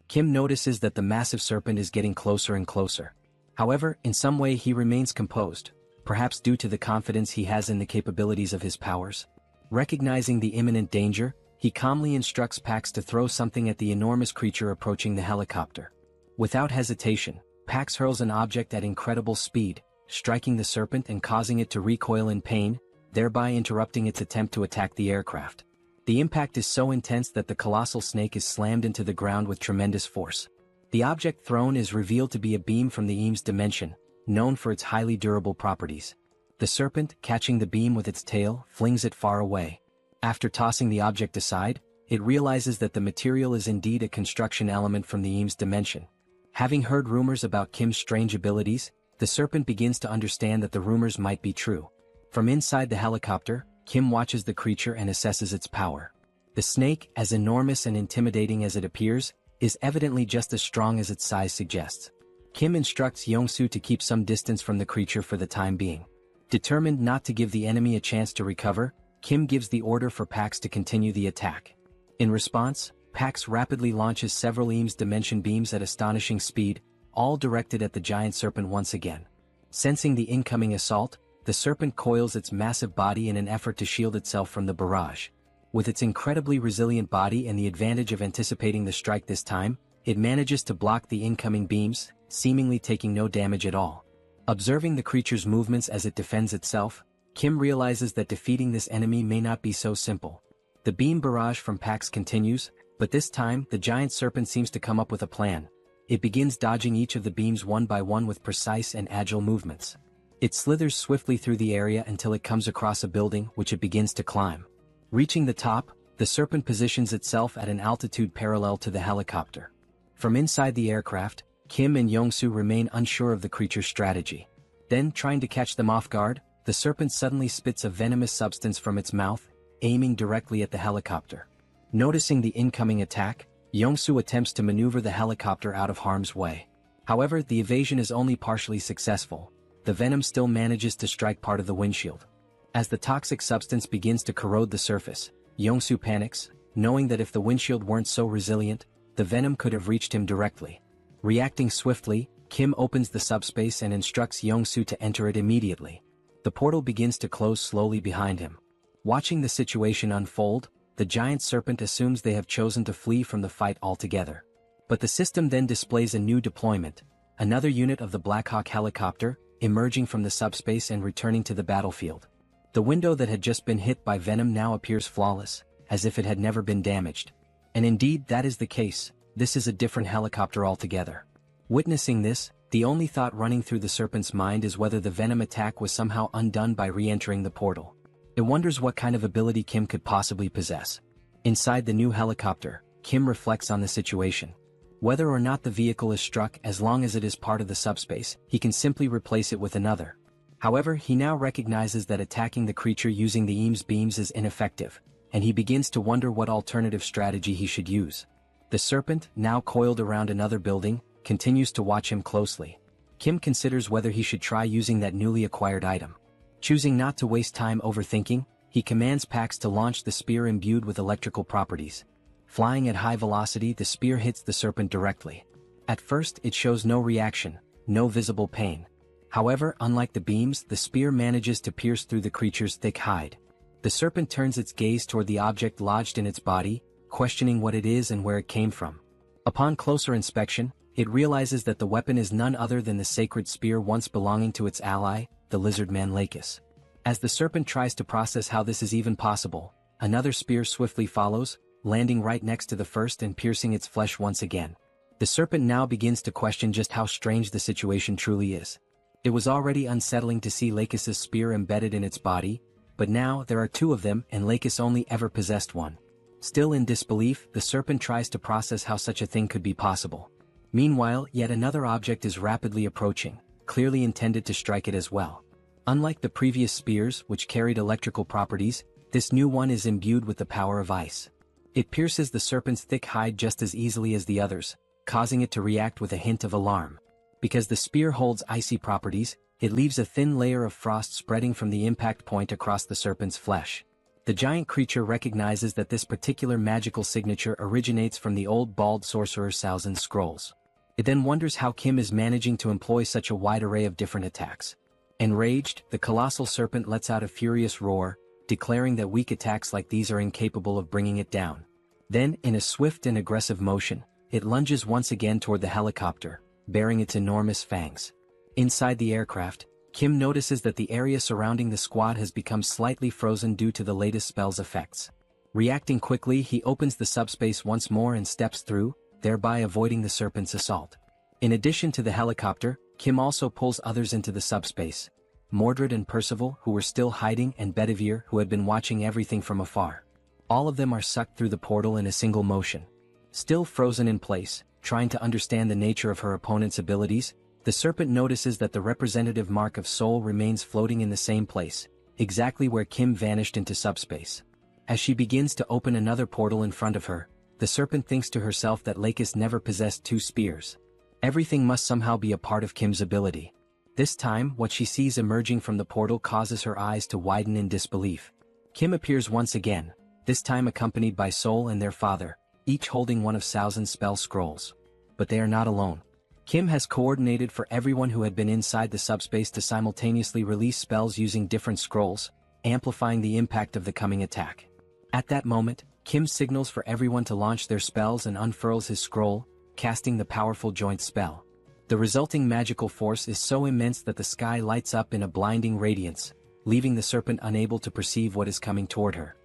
Kim notices that the massive serpent is getting closer and closer. However, in some way he remains composed, perhaps due to the confidence he has in the capabilities of his powers. Recognizing the imminent danger, he calmly instructs Pax to throw something at the enormous creature approaching the helicopter. Without hesitation, Pax hurls an object at incredible speed, striking the serpent and causing it to recoil in pain, thereby interrupting its attempt to attack the aircraft. The impact is so intense that the colossal snake is slammed into the ground with tremendous force. The object thrown is revealed to be a beam from the Eames dimension, known for its highly durable properties. The serpent, catching the beam with its tail, flings it far away. After tossing the object aside, it realizes that the material is indeed a construction element from the Eames dimension. Having heard rumors about Kim's strange abilities, the serpent begins to understand that the rumors might be true. From inside the helicopter, Kim watches the creature and assesses its power. The snake, as enormous and intimidating as it appears, is evidently just as strong as its size suggests. Kim instructs Young-soo to keep some distance from the creature for the time being. Determined not to give the enemy a chance to recover, Kim gives the order for Pax to continue the attack. In response, Pax rapidly launches several Eames dimension beams at astonishing speed, all directed at the giant serpent once again. Sensing the incoming assault, the serpent coils its massive body in an effort to shield itself from the barrage. With its incredibly resilient body and the advantage of anticipating the strike this time, it manages to block the incoming beams, seemingly taking no damage at all. Observing the creature's movements as it defends itself, Kim realizes that defeating this enemy may not be so simple. The beam barrage from Pax continues, but this time the giant serpent seems to come up with a plan. It begins dodging each of the beams one by one with precise and agile movements. It slithers swiftly through the area until it comes across a building which it begins to climb. Reaching the top, the serpent positions itself at an altitude parallel to the helicopter. From inside the aircraft, Kim and Young-soo remain unsure of the creature's strategy. Then, trying to catch them off guard, the serpent suddenly spits a venomous substance from its mouth, aiming directly at the helicopter. Noticing the incoming attack, Young-soo attempts to maneuver the helicopter out of harm's way. However, the evasion is only partially successful. The venom still manages to strike part of the windshield. As the toxic substance begins to corrode the surface, Young-soo panics, knowing that if the windshield weren't so resilient, the venom could have reached him directly. Reacting swiftly, Kim opens the subspace and instructs Young-soo to enter it immediately. The portal begins to close slowly behind him. Watching the situation unfold, the giant serpent assumes they have chosen to flee from the fight altogether. But the system then displays a new deployment, another unit of the Black Hawk helicopter, emerging from the subspace and returning to the battlefield. The window that had just been hit by venom now appears flawless, as if it had never been damaged. And indeed that is the case, this is a different helicopter altogether. Witnessing this, the only thought running through the serpent's mind is whether the venom attack was somehow undone by re-entering the portal. It wonders what kind of ability Kim could possibly possess. Inside the new helicopter, Kim reflects on the situation. Whether or not the vehicle is struck, as long as it is part of the subspace, he can simply replace it with another. However, he now recognizes that attacking the creature using the Eames beams is ineffective, and he begins to wonder what alternative strategy he should use. The serpent, now coiled around another building, continues to watch him closely. Kim considers whether he should try using that newly acquired item. Choosing not to waste time overthinking, he commands Pax to launch the spear imbued with electrical properties. Flying at high velocity, the spear hits the serpent directly. At first, it shows no reaction, no visible pain. However, unlike the beams, the spear manages to pierce through the creature's thick hide. The serpent turns its gaze toward the object lodged in its body, questioning what it is and where it came from. Upon closer inspection, it realizes that the weapon is none other than the sacred spear once belonging to its ally, the lizard man Lakis. As the serpent tries to process how this is even possible, another spear swiftly follows, landing right next to the first and piercing its flesh once again. The serpent now begins to question just how strange the situation truly is. It was already unsettling to see Lakis's spear embedded in its body, but now there are two of them and Lakis only ever possessed one. Still in disbelief, the serpent tries to process how such a thing could be possible. Meanwhile, yet another object is rapidly approaching, clearly intended to strike it as well. Unlike the previous spears, which carried electrical properties, this new one is imbued with the power of ice. It pierces the serpent's thick hide just as easily as the others, causing it to react with a hint of alarm. Because the spear holds icy properties, it leaves a thin layer of frost spreading from the impact point across the serpent's flesh. The giant creature recognizes that this particular magical signature originates from the old bald sorcerer Saozin's scrolls. It then wonders how Kim is managing to employ such a wide array of different attacks. Enraged, the colossal serpent lets out a furious roar, declaring that weak attacks like these are incapable of bringing it down. Then, in a swift and aggressive motion, it lunges once again toward the helicopter, bearing its enormous fangs. Inside the aircraft, Kim notices that the area surrounding the squad has become slightly frozen due to the latest spell's effects. Reacting quickly, he opens the subspace once more and steps through, thereby avoiding the serpent's assault. In addition to the helicopter, Kim also pulls others into the subspace. Mordred and Percival, who were still hiding, and Bedivere, who had been watching everything from afar. All of them are sucked through the portal in a single motion. Still frozen in place, trying to understand the nature of her opponent's abilities, the serpent notices that the representative mark of Seoul remains floating in the same place, exactly where Kim vanished into subspace. As she begins to open another portal in front of her, the serpent thinks to herself that Lakis never possessed two spears. Everything must somehow be a part of Kim's ability. This time, what she sees emerging from the portal causes her eyes to widen in disbelief. Kim appears once again, this time accompanied by Seoul and their father, each holding one of Saozin's spell scrolls. But they are not alone. Kim has coordinated for everyone who had been inside the subspace to simultaneously release spells using different scrolls, amplifying the impact of the coming attack. At that moment, Kim signals for everyone to launch their spells and unfurls his scroll, casting the powerful joint spell. The resulting magical force is so immense that the sky lights up in a blinding radiance, leaving the serpent unable to perceive what is coming toward her.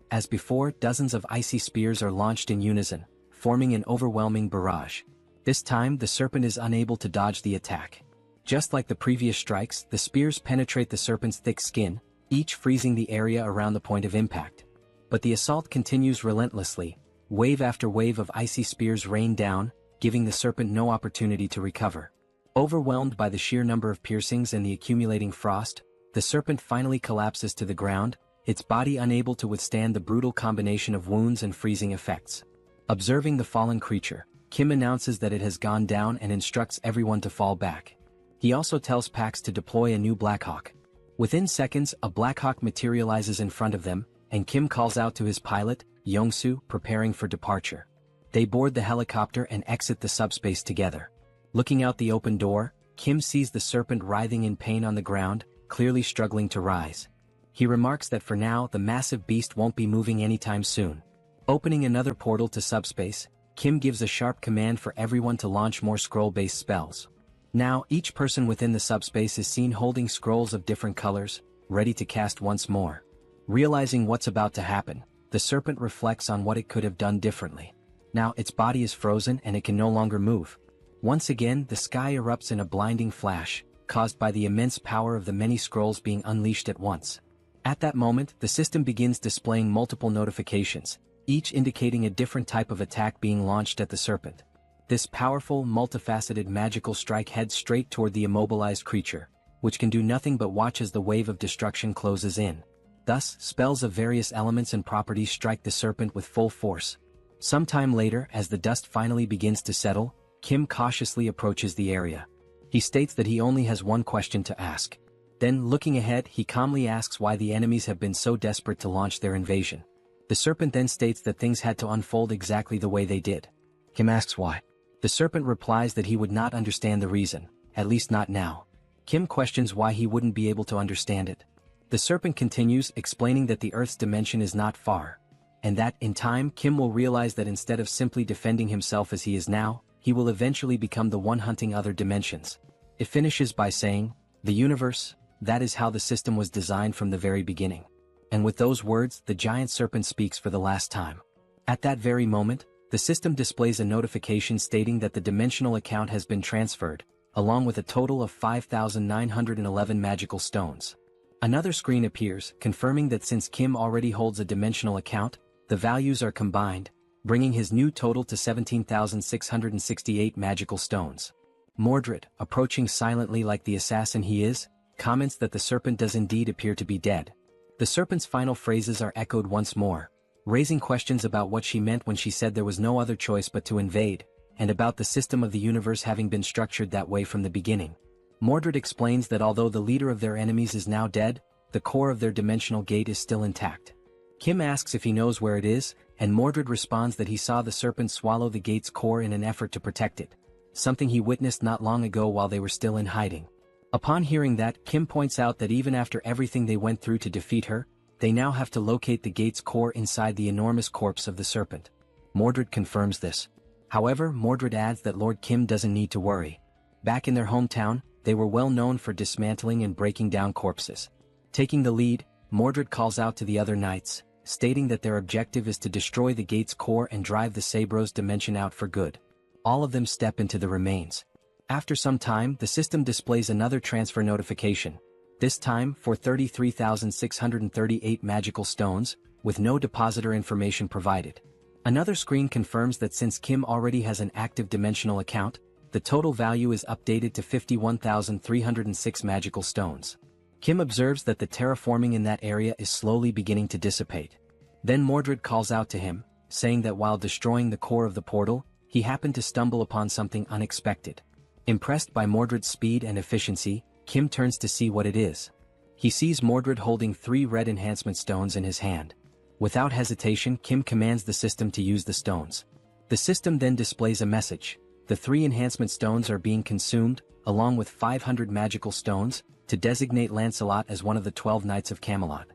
As before, dozens of icy spears are launched in unison, forming an overwhelming barrage. This time, the serpent is unable to dodge the attack. Just like the previous strikes, the spears penetrate the serpent's thick skin, each freezing the area around the point of impact. But the assault continues relentlessly. Wave after wave of icy spears rain down, giving the serpent no opportunity to recover. Overwhelmed by the sheer number of piercings and the accumulating frost, the serpent finally collapses to the ground, its body unable to withstand the brutal combination of wounds and freezing effects. Observing the fallen creature, Kim announces that it has gone down and instructs everyone to fall back. He also tells Pax to deploy a new Blackhawk. Within seconds, a Blackhawk materializes in front of them, and Kim calls out to his pilot, Yongsoo, preparing for departure. They board the helicopter and exit the subspace together. Looking out the open door, Kim sees the serpent writhing in pain on the ground, clearly struggling to rise. He remarks that for now the massive beast won't be moving anytime soon. Opening another portal to subspace, Kim gives a sharp command for everyone to launch more scroll-based spells. Now, each person within the subspace is seen holding scrolls of different colors, ready to cast once more. Realizing what's about to happen, the serpent reflects on what it could have done differently. Now its body is frozen and it can no longer move. Once again, the sky erupts in a blinding flash, caused by the immense power of the many scrolls being unleashed at once. At that moment, the system begins displaying multiple notifications, each indicating a different type of attack being launched at the serpent. This powerful, multifaceted magical strike heads straight toward the immobilized creature, which can do nothing but watch as the wave of destruction closes in. Thus, spells of various elements and properties strike the serpent with full force. Sometime later, as the dust finally begins to settle, Kim cautiously approaches the area. He states that he only has one question to ask. Then, looking ahead, he calmly asks why the enemies have been so desperate to launch their invasion. The serpent then states that things had to unfold exactly the way they did. Kim asks why. The serpent replies that he would not understand the reason, at least not now. Kim questions why he wouldn't be able to understand it. The serpent continues, explaining that the Earth's dimension is not far, and that, in time, Kim will realize that instead of simply defending himself as he is now, he will eventually become the one hunting other dimensions. It finishes by saying, "The universe, that is how the system was designed from the very beginning." And with those words, the giant serpent speaks for the last time. At that very moment, The system displays a notification stating that the dimensional account has been transferred, along with a total of 5,911 magical stones. Another screen appears, confirming that since Kim already holds a dimensional account, the values are combined, bringing his new total to 17,668 magical stones. Mordred, approaching silently like the assassin he is, comments that the serpent does indeed appear to be dead. The serpent's final phrases are echoed once more, raising questions about what she meant when she said there was no other choice but to invade, and about the system of the universe having been structured that way from the beginning. Mordred explains that although the leader of their enemies is now dead, the core of their dimensional gate is still intact. Kim asks if he knows where it is, and Mordred responds that he saw the serpent swallow the gate's core in an effort to protect it, something he witnessed not long ago while they were still in hiding. Upon hearing that, Kim points out that even after everything they went through to defeat her, they now have to locate the gate's core inside the enormous corpse of the serpent. Mordred confirms this. However, Mordred adds that Lord Kim doesn't need to worry. Back in their hometown, they were well known for dismantling and breaking down corpses. Taking the lead, Mordred calls out to the other knights, stating that their objective is to destroy the gate's core and drive the Sabros dimension out for good. All of them step into the remains. After some time, the system displays another transfer notification, this time for 33,638 magical stones, with no depositor information provided. Another screen confirms that since Kim already has an active dimensional account, the total value is updated to 51,306 magical stones. Kim observes that the terraforming in that area is slowly beginning to dissipate. Then Mordred calls out to him, saying that while destroying the core of the portal, he happened to stumble upon something unexpected. Impressed by Mordred's speed and efficiency, Kim turns to see what it is. He sees Mordred holding 3 red enhancement stones in his hand. Without hesitation, Kim commands the system to use the stones. The system then displays a message. The 3 enhancement stones are being consumed, along with 500 magical stones, to designate Lancelot as one of the 12 Knights of Camelot.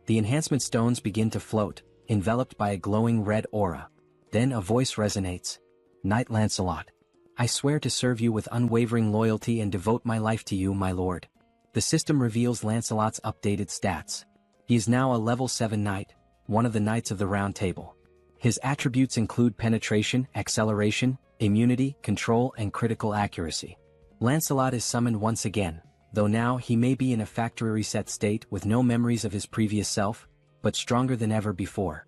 The enhancement stones begin to float, enveloped by a glowing red aura. Then a voice resonates. Knight Lancelot, I swear to serve you with unwavering loyalty and devote my life to you, my lord. The system reveals Lancelot's updated stats. He is now a level 7 knight, one of the Knights of the Round Table. His attributes include penetration, acceleration, immunity, control, and critical accuracy. Lancelot is summoned once again, though now he may be in a factory reset state with no memories of his previous self, but stronger than ever before.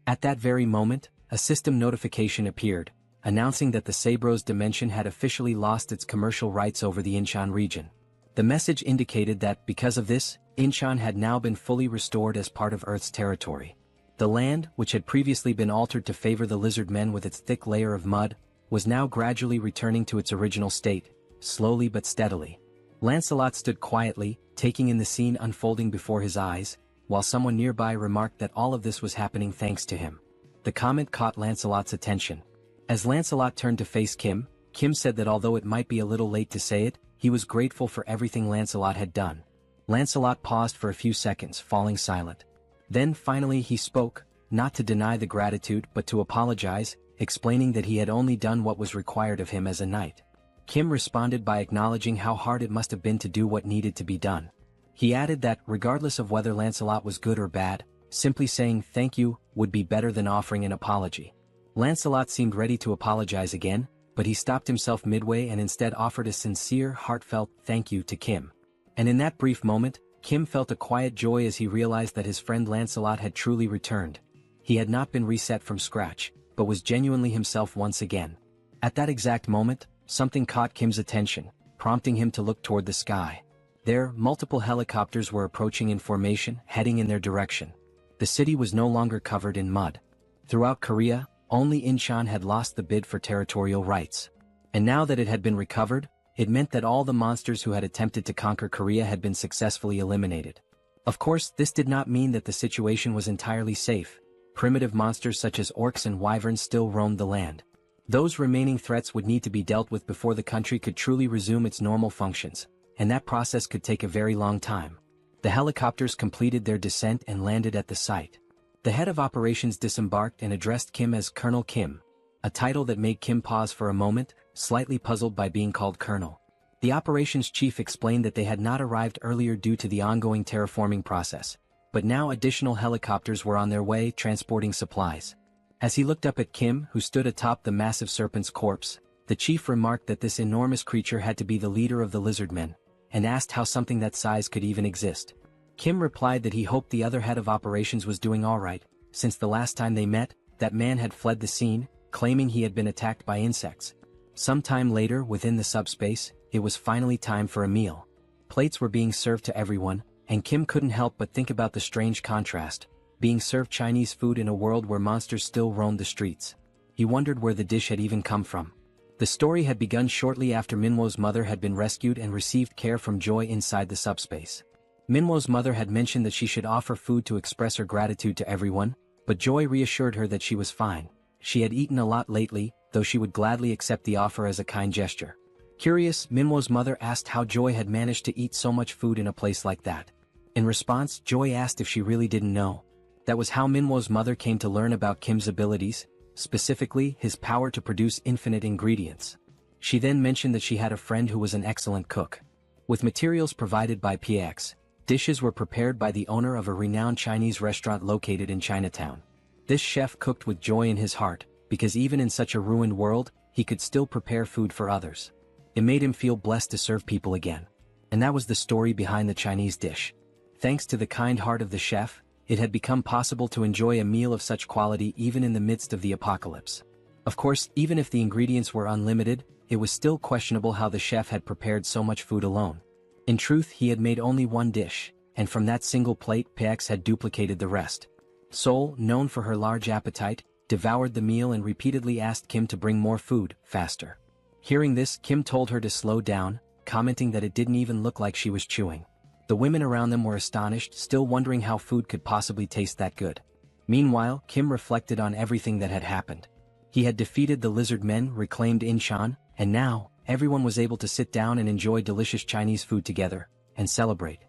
At that very moment, a system notification appeared, announcing that the Sabros dimension had officially lost its commercial rights over the Incheon region. The message indicated that, because of this, Incheon had now been fully restored as part of Earth's territory. The land, which had previously been altered to favor the lizard men with its thick layer of mud, was now gradually returning to its original state, slowly but steadily. Lancelot stood quietly, taking in the scene unfolding before his eyes, while someone nearby remarked that all of this was happening thanks to him. The comment caught Lancelot's attention. As Lancelot turned to face Kim, Kim said that although it might be a little late to say it, he was grateful for everything Lancelot had done. Lancelot paused for a few seconds, falling silent. Then finally he spoke, not to deny the gratitude but to apologize, explaining that he had only done what was required of him as a knight. Kim responded by acknowledging how hard it must have been to do what needed to be done. He added that, regardless of whether Lancelot was good or bad, simply saying thank you would be better than offering an apology. Lancelot seemed ready to apologize again, but he stopped himself midway and instead offered a sincere, heartfelt thank you to Kim. And in that brief moment, Kim felt a quiet joy as he realized that his friend Lancelot had truly returned. He had not been reset from scratch, but was genuinely himself once again. At that exact moment, something caught Kim's attention, prompting him to look toward the sky. There, multiple helicopters were approaching in formation, heading in their direction. The city was no longer covered in mud. Throughout Korea, only Incheon had lost the bid for territorial rights. And now that it had been recovered, it meant that all the monsters who had attempted to conquer Korea had been successfully eliminated. Of course, this did not mean that the situation was entirely safe. Primitive monsters such as orcs and wyverns still roamed the land. Those remaining threats would need to be dealt with before the country could truly resume its normal functions, and that process could take a very long time. The helicopters completed their descent and landed at the site. The head of operations disembarked and addressed Kim as Colonel Kim, a title that made Kim pause for a moment, slightly puzzled by being called Colonel. The operations chief explained that they had not arrived earlier due to the ongoing terraforming process. but now additional helicopters were on their way transporting supplies. As he looked up at Kim, who stood atop the massive serpent's corpse, the chief remarked that this enormous creature had to be the leader of the lizardmen, and asked how something that size could even exist. Kim replied that he hoped the other head of operations was doing alright, since the last time they met, that man had fled the scene, claiming he had been attacked by insects. Sometime later, within the subspace, it was finally time for a meal. Plates were being served to everyone, and Kim couldn't help but think about the strange contrast, being served Chinese food in a world where monsters still roamed the streets. He wondered where the dish had even come from. The story had begun shortly after Minwo's mother had been rescued and received care from Joy inside the subspace. Minwo's mother had mentioned that she should offer food to express her gratitude to everyone, but Joy reassured her that she was fine. She had eaten a lot lately, though she would gladly accept the offer as a kind gesture. Curious, Minwo's mother asked how Joy had managed to eat so much food in a place like that. In response, Joy asked if she really didn't know. That was how Minwo's mother came to learn about Kim's abilities, specifically his power to produce infinite ingredients. She then mentioned that she had a friend who was an excellent cook. With materials provided by PX, dishes were prepared by the owner of a renowned Chinese restaurant located in Chinatown. This chef cooked with joy in his heart, because even in such a ruined world, he could still prepare food for others. It made him feel blessed to serve people again. And that was the story behind the Chinese dish. Thanks to the kind heart of the chef, it had become possible to enjoy a meal of such quality even in the midst of the apocalypse. Of course, even if the ingredients were unlimited, it was still questionable how the chef had prepared so much food alone. In truth, he had made only one dish, and from that single plate Pex had duplicated the rest. Seoul, known for her large appetite, devoured the meal and repeatedly asked Kim to bring more food, faster. Hearing this, Kim told her to slow down, commenting that it didn't even look like she was chewing. The women around them were astonished, still wondering how food could possibly taste that good. Meanwhile, Kim reflected on everything that had happened. He had defeated the lizard men, reclaimed Incheon, and now, everyone was able to sit down and enjoy delicious Chinese food together, and celebrate.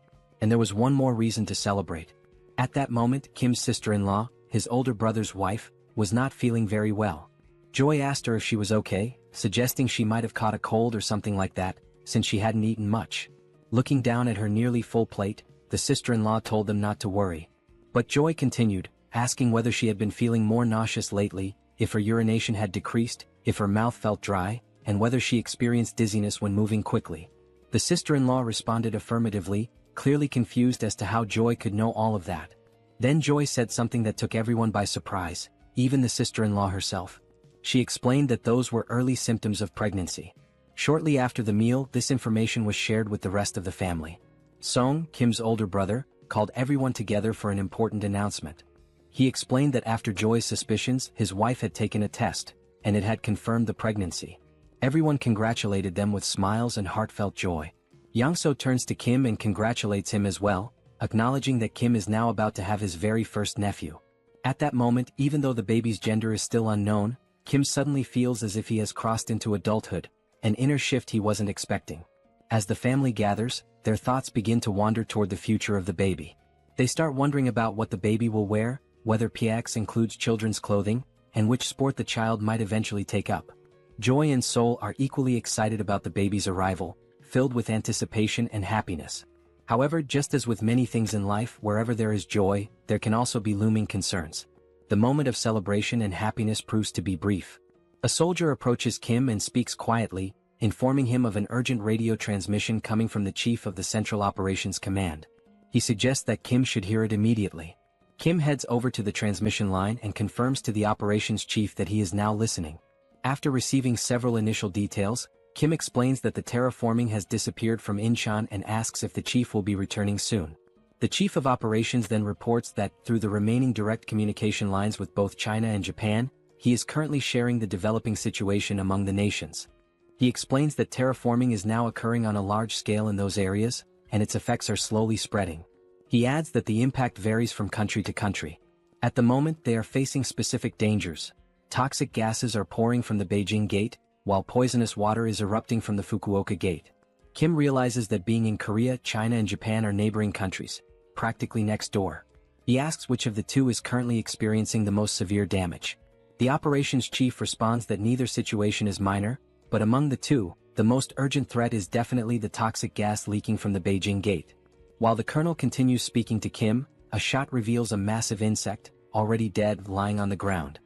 And there was one more reason to celebrate. At that moment, Kim's sister-in-law, his older brother's wife, was not feeling very well. Joy asked her if she was okay, suggesting she might have caught a cold or something like that, since she hadn't eaten much. Looking down at her nearly full plate, the sister-in-law told them not to worry. But Joy continued, asking whether she had been feeling more nauseous lately, if her urination had decreased, if her mouth felt dry, and whether she experienced dizziness when moving quickly. The sister-in-law responded affirmatively, clearly confused as to how Joy could know all of that. Then Joy said something that took everyone by surprise, even the sister-in-law herself. She explained that those were early symptoms of pregnancy. Shortly after the meal, this information was shared with the rest of the family. Song, Kim's older brother, called everyone together for an important announcement. He explained that after Joy's suspicions, his wife had taken a test, and it had confirmed the pregnancy. Everyone congratulated them with smiles and heartfelt joy. Yangso turns to Kim and congratulates him as well, acknowledging that Kim is now about to have his very first nephew. At that moment, even though the baby's gender is still unknown, Kim suddenly feels as if he has crossed into adulthood, an inner shift he wasn't expecting. As the family gathers, their thoughts begin to wander toward the future of the baby. They start wondering about what the baby will wear, whether PX includes children's clothing, and which sport the child might eventually take up. Joy and Seoul are equally excited about the baby's arrival, filled with anticipation and happiness. However, just as with many things in life, wherever there is joy, there can also be looming concerns. The moment of celebration and happiness proves to be brief. A soldier approaches Kim and speaks quietly, informing him of an urgent radio transmission coming from the chief of the Central Operations Command. He suggests that Kim should hear it immediately. Kim heads over to the transmission line and confirms to the operations chief that he is now listening. After receiving several initial details, Kim explains that the terraforming has disappeared from Incheon and asks if the chief will be returning soon. The chief of operations then reports that, through the remaining direct communication lines with both China and Japan, he is currently sharing the developing situation among the nations. He explains that terraforming is now occurring on a large scale in those areas, and its effects are slowly spreading. He adds that the impact varies from country to country. At the moment, they are facing specific dangers. Toxic gases are pouring from the Beijing Gate, while poisonous water is erupting from the Fukuoka Gate. Kim realizes that being in Korea, China and Japan are neighboring countries, practically next door. He asks which of the two is currently experiencing the most severe damage. The operations chief responds that neither situation is minor, but among the two, the most urgent threat is definitely the toxic gas leaking from the Beijing Gate. While the colonel continues speaking to Kim, a shot reveals a massive insect, already dead, lying on the ground.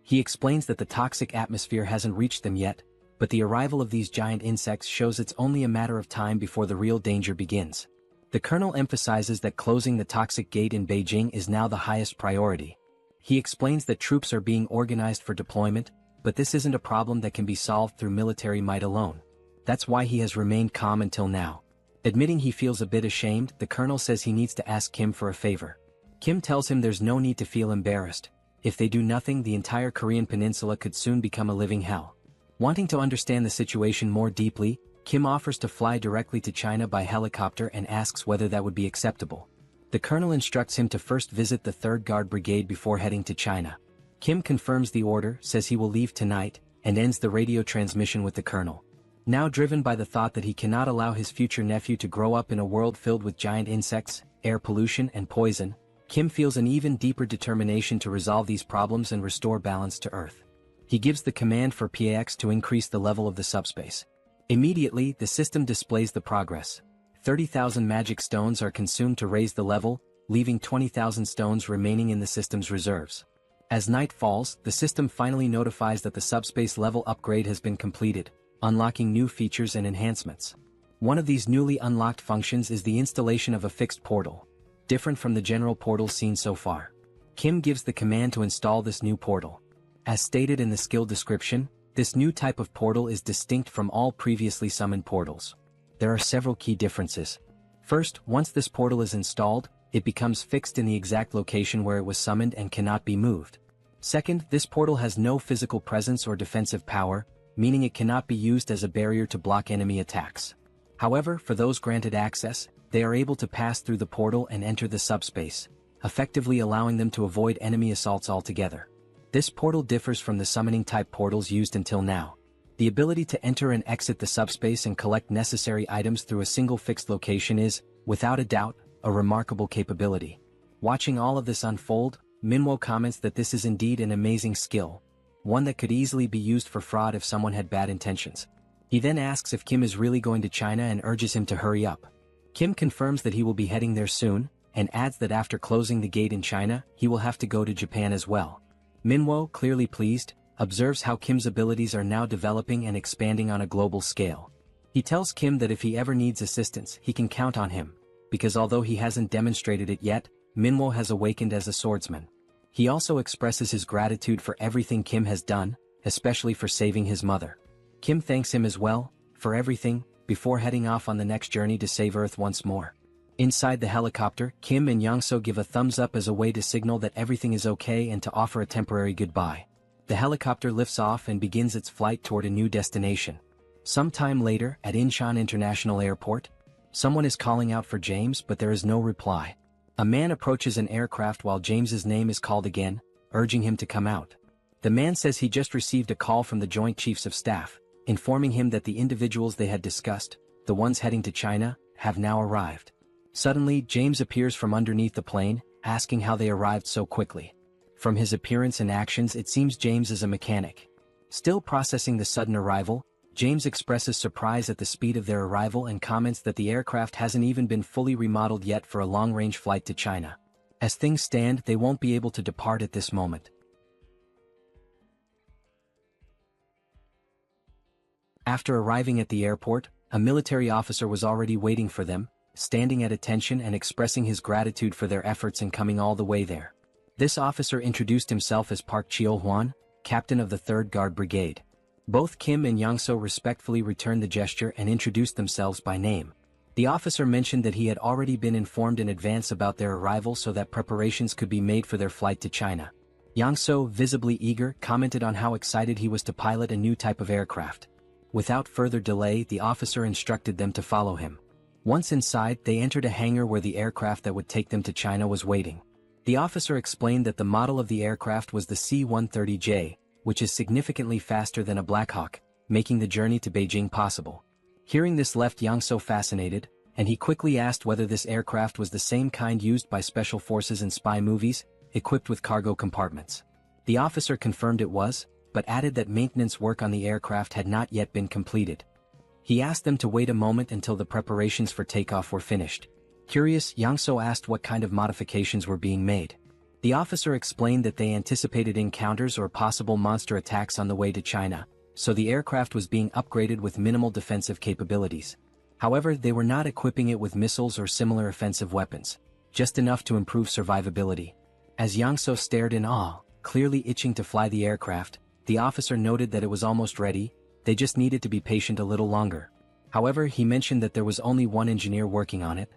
He explains that the toxic atmosphere hasn't reached them yet, but the arrival of these giant insects shows it's only a matter of time before the real danger begins. The colonel emphasizes that closing the toxic gate in Beijing is now the highest priority. He explains that troops are being organized for deployment, but this isn't a problem that can be solved through military might alone. That's why he has remained calm until now. Admitting he feels a bit ashamed, the colonel says he needs to ask Kim for a favor. Kim tells him there's no need to feel embarrassed. If they do nothing, the entire Korean peninsula could soon become a living hell. Wanting to understand the situation more deeply, Kim offers to fly directly to China by helicopter and asks whether that would be acceptable. The colonel instructs him to first visit the 3rd Guard Brigade before heading to China. Kim confirms the order, says he will leave tonight, and ends the radio transmission with the colonel. Now driven by the thought that he cannot allow his future nephew to grow up in a world filled with giant insects, air pollution and poison, Kim feels an even deeper determination to resolve these problems and restore balance to Earth. He gives the command for PAX to increase the level of the subspace. Immediately, the system displays the progress. 30,000 magic stones are consumed to raise the level, leaving 20,000 stones remaining in the system's reserves. As night falls, the system finally notifies that the subspace level upgrade has been completed, unlocking new features and enhancements. One of these newly unlocked functions is the installation of a fixed portal, different from the general portals seen so far. Kim gives the command to install this new portal. As stated in the skill description, this new type of portal is distinct from all previously summoned portals. There are several key differences. First, once this portal is installed, it becomes fixed in the exact location where it was summoned and cannot be moved. Second, this portal has no physical presence or defensive power, meaning it cannot be used as a barrier to block enemy attacks. However, for those granted access, they are able to pass through the portal and enter the subspace, effectively allowing them to avoid enemy assaults altogether. This portal differs from the summoning-type portals used until now. The ability to enter and exit the subspace and collect necessary items through a single fixed location is, without a doubt, a remarkable capability. Watching all of this unfold, Manhwa comments that this is indeed an amazing skill, one that could easily be used for fraud if someone had bad intentions. He then asks if Kim is really going to China and urges him to hurry up. Kim confirms that he will be heading there soon, and adds that after closing the gate in China, he will have to go to Japan as well. Manhwa, clearly pleased, observes how Kim's abilities are now developing and expanding on a global scale. He tells Kim that if he ever needs assistance, he can count on him, because although he hasn't demonstrated it yet, Manhwa has awakened as a swordsman. He also expresses his gratitude for everything Kim has done, especially for saving his mother. Kim thanks him as well, for everything, before heading off on the next journey to save Earth once more. Inside the helicopter, Kim and Young-so give a thumbs up as a way to signal that everything is okay and to offer a temporary goodbye. The helicopter lifts off and begins its flight toward a new destination. Sometime later, at Incheon International Airport, someone is calling out for James, but there is no reply. A man approaches an aircraft while James's name is called again, urging him to come out. The man says he just received a call from the Joint Chiefs of Staff, informing him that the individuals they had discussed, the ones heading to China, have now arrived. Suddenly, James appears from underneath the plane, asking how they arrived so quickly. From his appearance and actions, it seems James is a mechanic. Still processing the sudden arrival, James expresses surprise at the speed of their arrival and comments that the aircraft hasn't even been fully remodeled yet for a long-range flight to China. As things stand, they won't be able to depart at this moment. After arriving at the airport, a military officer was already waiting for them, standing at attention and expressing his gratitude for their efforts in coming all the way there. This officer introduced himself as Park Cheo-hwan, captain of the 3rd Guard Brigade. Both Kim and Young-so respectfully returned the gesture and introduced themselves by name. The officer mentioned that he had already been informed in advance about their arrival so that preparations could be made for their flight to China. Young-so, visibly eager, commented on how excited he was to pilot a new type of aircraft. Without further delay, the officer instructed them to follow him. Once inside, they entered a hangar where the aircraft that would take them to China was waiting. The officer explained that the model of the aircraft was the C-130J, which is significantly faster than a Black Hawk, making the journey to Beijing possible. Hearing this left Young-so fascinated, and he quickly asked whether this aircraft was the same kind used by special forces in spy movies, equipped with cargo compartments. The officer confirmed it was, but added that maintenance work on the aircraft had not yet been completed. He asked them to wait a moment until the preparations for takeoff were finished. Curious, Yang-so asked what kind of modifications were being made. The officer explained that they anticipated encounters or possible monster attacks on the way to China, so the aircraft was being upgraded with minimal defensive capabilities. However, they were not equipping it with missiles or similar offensive weapons, just enough to improve survivability. As Yang-so stared in awe, clearly itching to fly the aircraft, the officer noted that it was almost ready, they just needed to be patient a little longer. However, he mentioned that there was only one engineer working on it.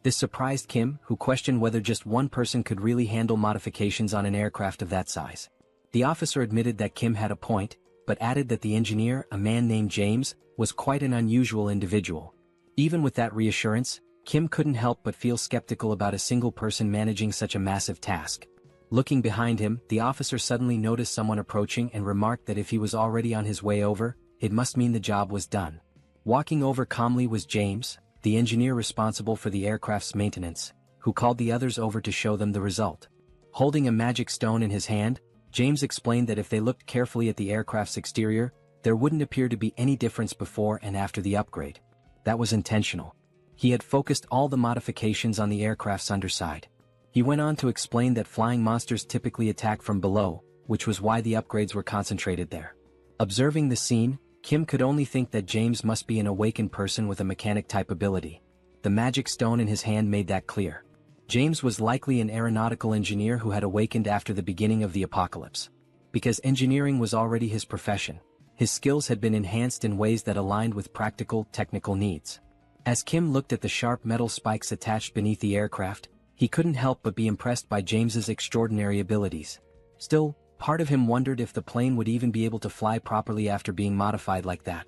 This surprised Kim, who questioned whether just one person could really handle modifications on an aircraft of that size. The officer admitted that Kim had a point, but added that the engineer, a man named James, was quite an unusual individual. Even with that reassurance, Kim couldn't help but feel skeptical about a single person managing such a massive task. Looking behind him, the officer suddenly noticed someone approaching and remarked that if he was already on his way over, it must mean the job was done. Walking over calmly was James, the engineer responsible for the aircraft's maintenance, who called the others over to show them the result. Holding a magic stone in his hand, James explained that if they looked carefully at the aircraft's exterior, there wouldn't appear to be any difference before and after the upgrade. That was intentional. He had focused all the modifications on the aircraft's underside. He went on to explain that flying monsters typically attack from below, which was why the upgrades were concentrated there. Observing the scene, Kim could only think that James must be an awakened person with a mechanic-type ability. The magic stone in his hand made that clear. James was likely an aeronautical engineer who had awakened after the beginning of the apocalypse. Because engineering was already his profession, his skills had been enhanced in ways that aligned with practical, technical needs. As Kim looked at the sharp metal spikes attached beneath the aircraft, he couldn't help but be impressed by James's extraordinary abilities. Still, part of him wondered if the plane would even be able to fly properly after being modified like that.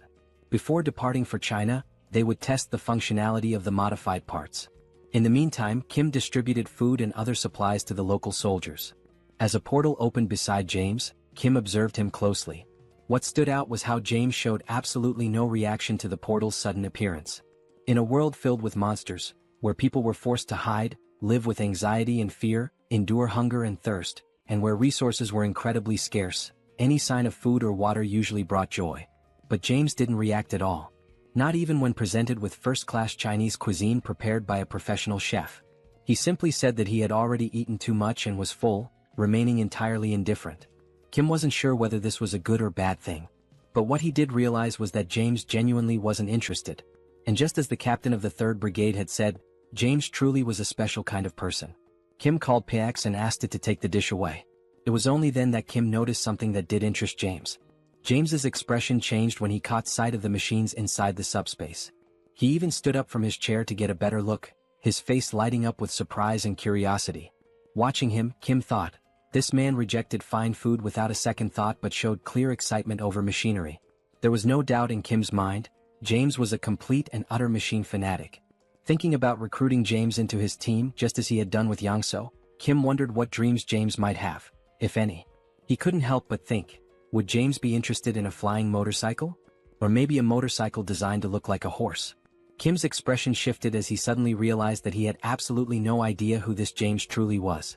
Before departing for China, they would test the functionality of the modified parts. In the meantime, Kim distributed food and other supplies to the local soldiers. As a portal opened beside James, Kim observed him closely. What stood out was how James showed absolutely no reaction to the portal's sudden appearance. In a world filled with monsters, where people were forced to hide, live with anxiety and fear, endure hunger and thirst, and where resources were incredibly scarce, any sign of food or water usually brought joy. But James didn't react at all. Not even when presented with first-class Chinese cuisine prepared by a professional chef. He simply said that he had already eaten too much and was full, remaining entirely indifferent. Kim wasn't sure whether this was a good or bad thing. But what he did realize was that James genuinely wasn't interested. And just as the captain of the 3rd Brigade had said, James truly was a special kind of person. Kim called Pax and asked it to take the dish away. It was only then that Kim noticed something that did interest James. James's expression changed when he caught sight of the machines inside the subspace. He even stood up from his chair to get a better look, his face lighting up with surprise and curiosity. Watching him, Kim thought, this man rejected fine food without a second thought but showed clear excitement over machinery. There was no doubt in Kim's mind, James was a complete and utter machine fanatic. Thinking about recruiting James into his team just as he had done with Yang-so, Kim wondered what dreams James might have, if any. He couldn't help but think, would James be interested in a flying motorcycle? Or maybe a motorcycle designed to look like a horse? Kim's expression shifted as he suddenly realized that he had absolutely no idea who this James truly was.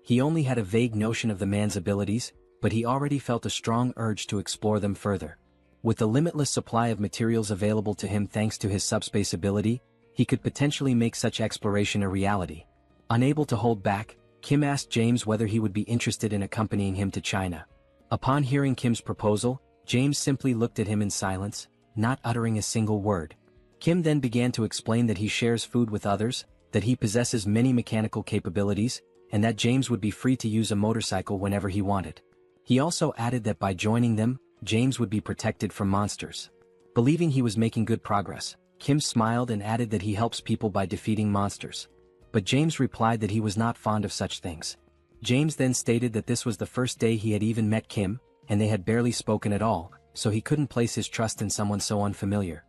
He only had a vague notion of the man's abilities, but he already felt a strong urge to explore them further. With the limitless supply of materials available to him thanks to his subspace ability, he could potentially make such exploration a reality. Unable to hold back, Kim asked James whether he would be interested in accompanying him to China. Upon hearing Kim's proposal, James simply looked at him in silence, not uttering a single word. Kim then began to explain that he shares food with others, that he possesses many mechanical capabilities, and that James would be free to use a motorcycle whenever he wanted. He also added that by joining them, James would be protected from monsters. Believing he was making good progress, Kim smiled and added that he helps people by defeating monsters. But James replied that he was not fond of such things. James then stated that this was the first day he had even met Kim, and they had barely spoken at all, so he couldn't place his trust in someone so unfamiliar.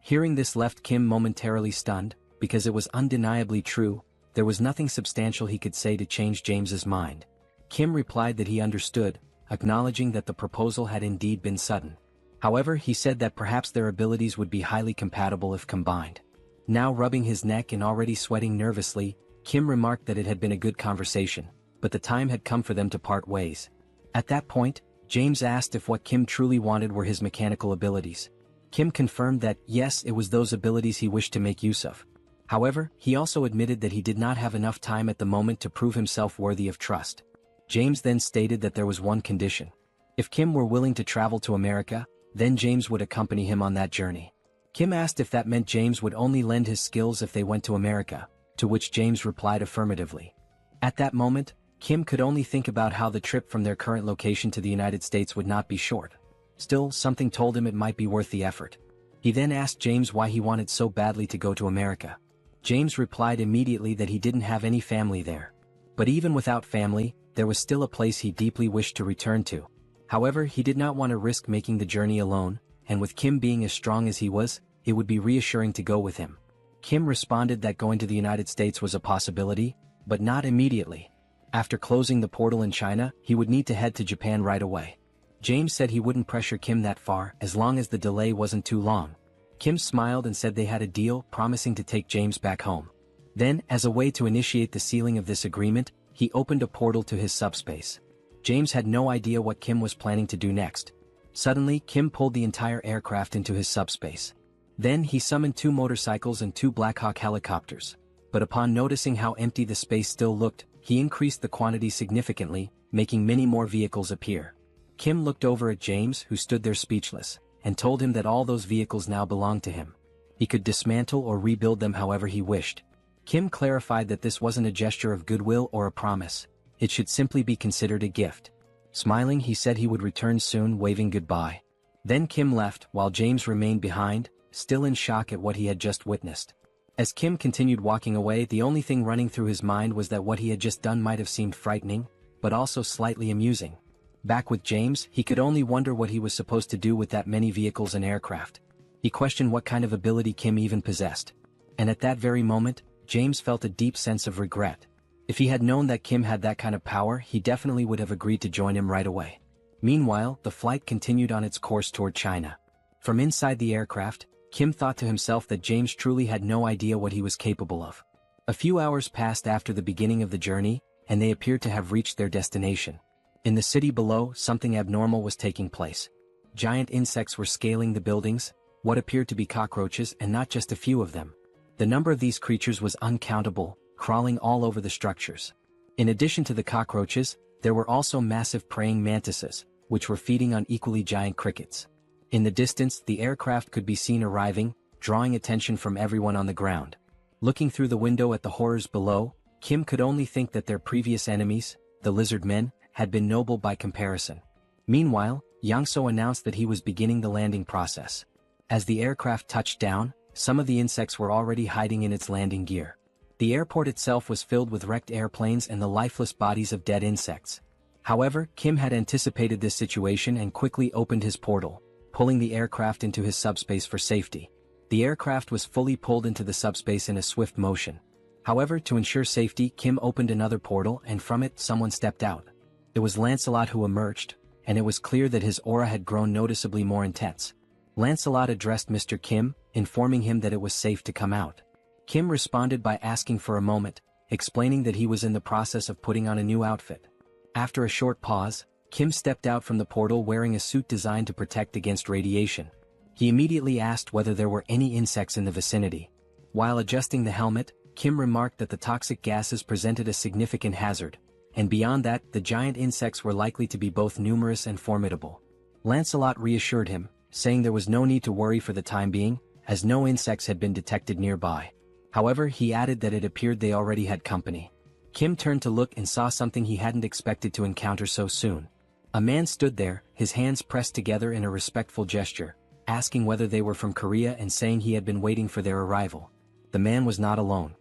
Hearing this left Kim momentarily stunned, because it was undeniably true, there was nothing substantial he could say to change James's mind. Kim replied that he understood, acknowledging that the proposal had indeed been sudden. However, he said that perhaps their abilities would be highly compatible if combined. Now rubbing his neck and already sweating nervously, Kim remarked that it had been a good conversation, but the time had come for them to part ways. At that point, James asked if what Kim truly wanted were his mechanical abilities. Kim confirmed that, yes, it was those abilities he wished to make use of. However, he also admitted that he did not have enough time at the moment to prove himself worthy of trust. James then stated that there was one condition. If Kim were willing to travel to America, then James would accompany him on that journey. Kim asked if that meant James would only lend his skills if they went to America, to which James replied affirmatively. At that moment, Kim could only think about how the trip from their current location to the United States would not be short. Still, something told him it might be worth the effort. He then asked James why he wanted so badly to go to America. James replied immediately that he didn't have any family there. But even without family, there was still a place he deeply wished to return to. However, he did not want to risk making the journey alone, and with Kim being as strong as he was, it would be reassuring to go with him. Kim responded that going to the United States was a possibility, but not immediately. After closing the portal in China, he would need to head to Japan right away. James said he wouldn't pressure Kim that far as long as the delay wasn't too long. Kim smiled and said they had a deal, promising to take James back home. Then, as a way to initiate the sealing of this agreement, he opened a portal to his subspace. James had no idea what Kim was planning to do next. Suddenly, Kim pulled the entire aircraft into his subspace. Then he summoned 2 motorcycles and 2 Black Hawk helicopters. But upon noticing how empty the space still looked, he increased the quantity significantly, making many more vehicles appear. Kim looked over at James, who stood there speechless, and told him that all those vehicles now belonged to him. He could dismantle or rebuild them however he wished. Kim clarified that this wasn't a gesture of goodwill or a promise. It should simply be considered a gift. Smiling, he said he would return soon, waving goodbye. Then Kim left, while James remained behind, still in shock at what he had just witnessed. As Kim continued walking away, the only thing running through his mind was that what he had just done might have seemed frightening, but also slightly amusing. Back with James, he could only wonder what he was supposed to do with that many vehicles and aircraft. He questioned what kind of ability Kim even possessed. And at that very moment, James felt a deep sense of regret. If he had known that Kim had that kind of power, he definitely would have agreed to join him right away. Meanwhile, the flight continued on its course toward China. From inside the aircraft, Kim thought to himself that James truly had no idea what he was capable of. A few hours passed after the beginning of the journey, and they appeared to have reached their destination. In the city below, something abnormal was taking place. Giant insects were scaling the buildings, what appeared to be cockroaches, and not just a few of them. The number of these creatures was uncountable, crawling all over the structures. In addition to the cockroaches, there were also massive praying mantises, which were feeding on equally giant crickets. In the distance, the aircraft could be seen arriving, drawing attention from everyone on the ground. Looking through the window at the horrors below, Kim could only think that their previous enemies, the lizard men, had been noble by comparison. Meanwhile, Yang-so announced that he was beginning the landing process. As the aircraft touched down, some of the insects were already hiding in its landing gear. The airport itself was filled with wrecked airplanes and the lifeless bodies of dead insects. However, Kim had anticipated this situation and quickly opened his portal, pulling the aircraft into his subspace for safety. The aircraft was fully pulled into the subspace in a swift motion. However, to ensure safety, Kim opened another portal and from it someone stepped out. It was Lancelot who emerged, and it was clear that his aura had grown noticeably more intense. Lancelot addressed Mr. Kim, informing him that it was safe to come out. Kim responded by asking for a moment, explaining that he was in the process of putting on a new outfit. After a short pause, Kim stepped out from the portal wearing a suit designed to protect against radiation. He immediately asked whether there were any insects in the vicinity. While adjusting the helmet, Kim remarked that the toxic gases presented a significant hazard, and beyond that, the giant insects were likely to be both numerous and formidable. Lancelot reassured him, saying there was no need to worry for the time being, as no insects had been detected nearby. However, he added that it appeared they already had company. Kim turned to look and saw something he hadn't expected to encounter so soon. A man stood there, his hands pressed together in a respectful gesture, asking whether they were from Korea and saying he had been waiting for their arrival. The man was not alone.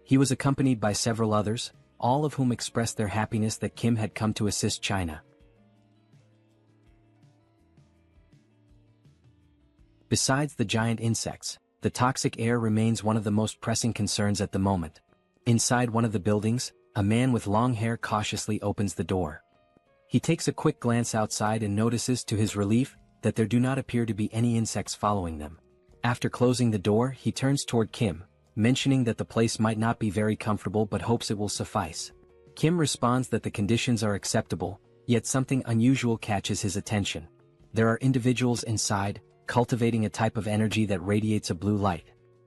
He was accompanied by several others, all of whom expressed their happiness that Kim had come to assist China. Besides the giant insects, the toxic air remains one of the most pressing concerns at the moment. Inside one of the buildings, a man with long hair cautiously opens the door. He takes a quick glance outside and notices to his relief that there do not appear to be any insects following them. After closing the door, he turns toward Kim, mentioning that the place might not be very comfortable but hopes it will suffice. Kim responds that the conditions are acceptable, yet something unusual catches his attention. There are individuals inside, cultivating a type of energy that radiates a blue light.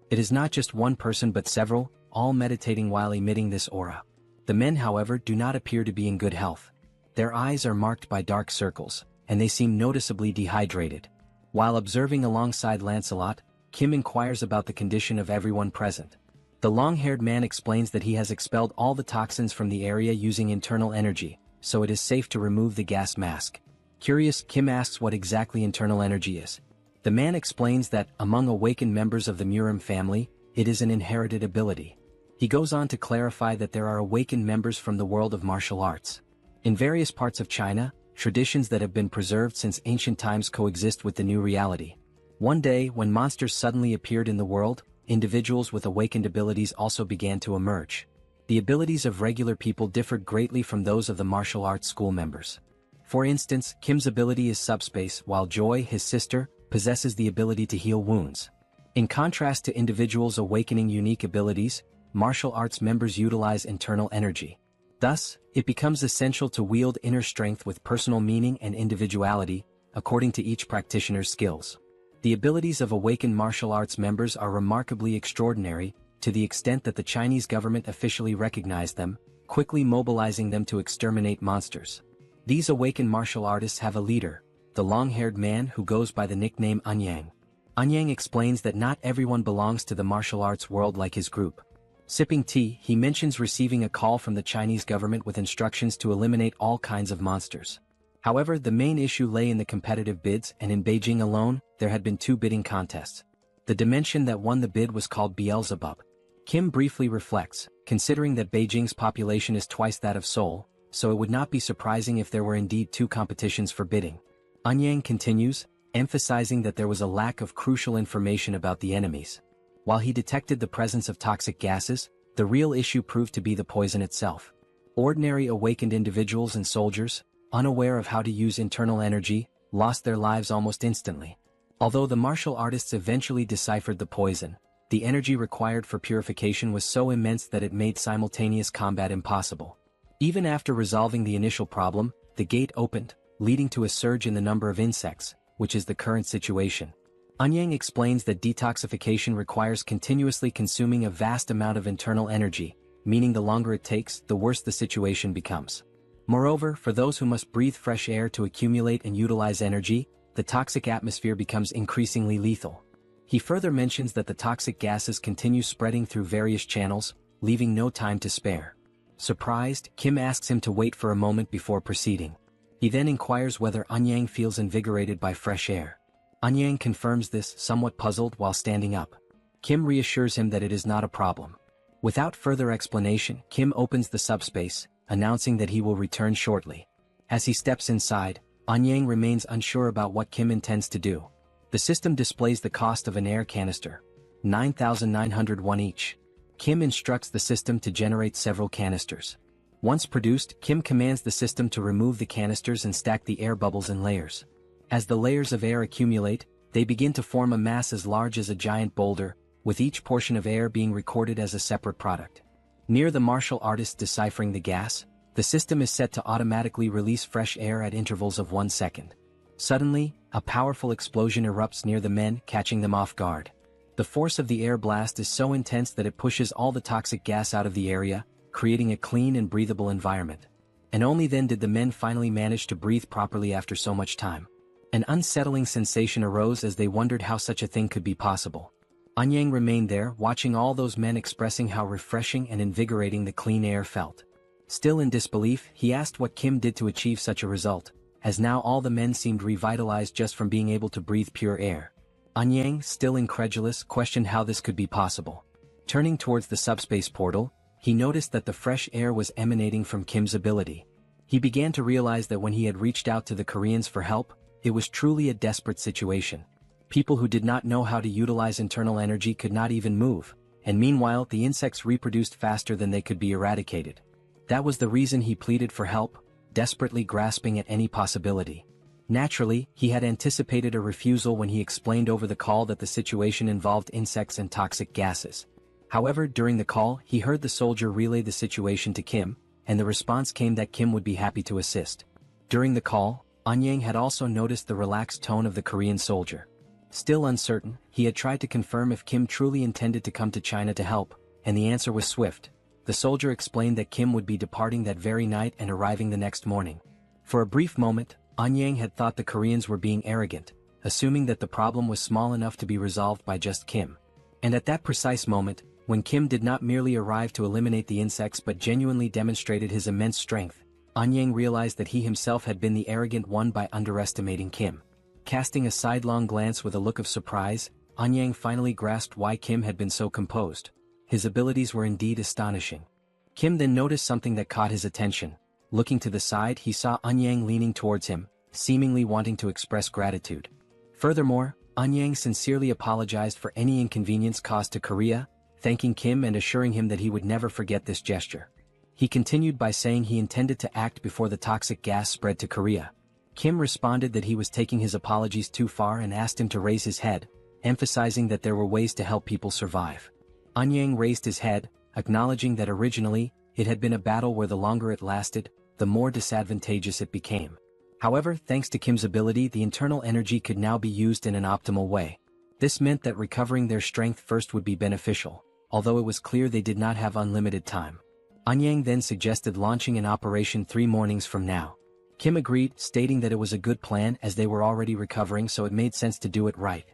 It is not just one person but several, all meditating while emitting this aura. The men, however, do not appear to be in good health. Their eyes are marked by dark circles, and they seem noticeably dehydrated. While observing alongside Lancelot, Kim inquires about the condition of everyone present. The long-haired man explains that he has expelled all the toxins from the area using internal energy, so it is safe to remove the gas mask. Curious, Kim asks what exactly internal energy is. The man explains that, among awakened members of the Murim family, it is an inherited ability. He goes on to clarify that there are awakened members from the world of martial arts. In various parts of China, traditions that have been preserved since ancient times coexist with the new reality. One day, when monsters suddenly appeared in the world, individuals with awakened abilities also began to emerge. The abilities of regular people differed greatly from those of the martial arts school members. For instance, Kim's ability is subspace, while Joy, his sister, possesses the ability to heal wounds. In contrast to individuals awakening unique abilities, martial arts members utilize internal energy. Thus, it becomes essential to wield inner strength with personal meaning and individuality, according to each practitioner's skills. The abilities of awakened martial arts members are remarkably extraordinary, to the extent that the Chinese government officially recognized them, quickly mobilizing them to exterminate monsters. These awakened martial artists have a leader, the long-haired man who goes by the nickname Anyang. Anyang explains that not everyone belongs to the martial arts world like his group. Sipping tea, he mentions receiving a call from the Chinese government with instructions to eliminate all kinds of monsters. However, the main issue lay in the competitive bids, and in Beijing alone, there had been 2 bidding contests. The dimension that won the bid was called Beelzebub. Kim briefly reflects, considering that Beijing's population is twice that of Seoul, so it would not be surprising if there were indeed 2 competitions for bidding. Anyang continues, emphasizing that there was a lack of crucial information about the enemies. While he detected the presence of toxic gases, the real issue proved to be the poison itself. Ordinary awakened individuals and soldiers, unaware of how to use internal energy, lost their lives almost instantly. Although the martial artists eventually deciphered the poison, the energy required for purification was so immense that it made simultaneous combat impossible. Even after resolving the initial problem, the gate opened, leading to a surge in the number of insects, which is the current situation. Anyang explains that detoxification requires continuously consuming a vast amount of internal energy, meaning the longer it takes, the worse the situation becomes. Moreover, for those who must breathe fresh air to accumulate and utilize energy, the toxic atmosphere becomes increasingly lethal. He further mentions that the toxic gases continue spreading through various channels, leaving no time to spare. Surprised, Kim asks him to wait for a moment before proceeding. He then inquires whether Anyang feels invigorated by fresh air. Anyang confirms this, somewhat puzzled while standing up. Kim reassures him that it is not a problem. Without further explanation, Kim opens the subspace, announcing that he will return shortly. As he steps inside, Anyang remains unsure about what Kim intends to do. The system displays the cost of an air canister, 9,901 each. Kim instructs the system to generate several canisters. Once produced, Kim commands the system to remove the canisters and stack the air bubbles in layers. As the layers of air accumulate, they begin to form a mass as large as a giant boulder, with each portion of air being recorded as a separate product. Near the martial artist deciphering the gas, the system is set to automatically release fresh air at intervals of 1 second. Suddenly, a powerful explosion erupts near the men, catching them off guard. The force of the air blast is so intense that it pushes all the toxic gas out of the area, creating a clean and breathable environment. And only then did the men finally manage to breathe properly after so much time. An unsettling sensation arose as they wondered how such a thing could be possible. Anyang remained there, watching all those men expressing how refreshing and invigorating the clean air felt. Still in disbelief, he asked what Kim did to achieve such a result, as now all the men seemed revitalized just from being able to breathe pure air. Anyang, still incredulous, questioned how this could be possible. Turning towards the subspace portal, he noticed that the fresh air was emanating from Kim's ability. He began to realize that when he had reached out to the Koreans for help, it was truly a desperate situation. People who did not know how to utilize internal energy could not even move, and meanwhile the insects reproduced faster than they could be eradicated. That was the reason he pleaded for help, desperately grasping at any possibility. Naturally, he had anticipated a refusal when he explained over the call that the situation involved insects and toxic gases. However, during the call, he heard the soldier relay the situation to Kim, and the response came that Kim would be happy to assist. During the call, Anyang had also noticed the relaxed tone of the Korean soldier. Still uncertain, he had tried to confirm if Kim truly intended to come to China to help, and the answer was swift. The soldier explained that Kim would be departing that very night and arriving the next morning. For a brief moment, Anyang had thought the Koreans were being arrogant, assuming that the problem was small enough to be resolved by just Kim. And at that precise moment, when Kim did not merely arrive to eliminate the insects but genuinely demonstrated his immense strength, Anyang realized that he himself had been the arrogant one by underestimating Kim. Casting a sidelong glance with a look of surprise, Anyang finally grasped why Kim had been so composed. His abilities were indeed astonishing. Kim then noticed something that caught his attention. Looking to the side, he saw Anyang leaning towards him, seemingly wanting to express gratitude. Furthermore, Anyang sincerely apologized for any inconvenience caused to Korea, thanking Kim and assuring him that he would never forget this gesture. He continued by saying he intended to act before the toxic gas spread to Korea. Kim responded that he was taking his apologies too far and asked him to raise his head, emphasizing that there were ways to help people survive. Anyang raised his head, acknowledging that originally, it had been a battle where the longer it lasted, the more disadvantageous it became. However, thanks to Kim's ability, the internal energy could now be used in an optimal way. This meant that recovering their strength first would be beneficial, although it was clear they did not have unlimited time. Anyang then suggested launching an operation 3 mornings from now. Kim agreed, stating that it was a good plan as they were already recovering, so it made sense to do it right.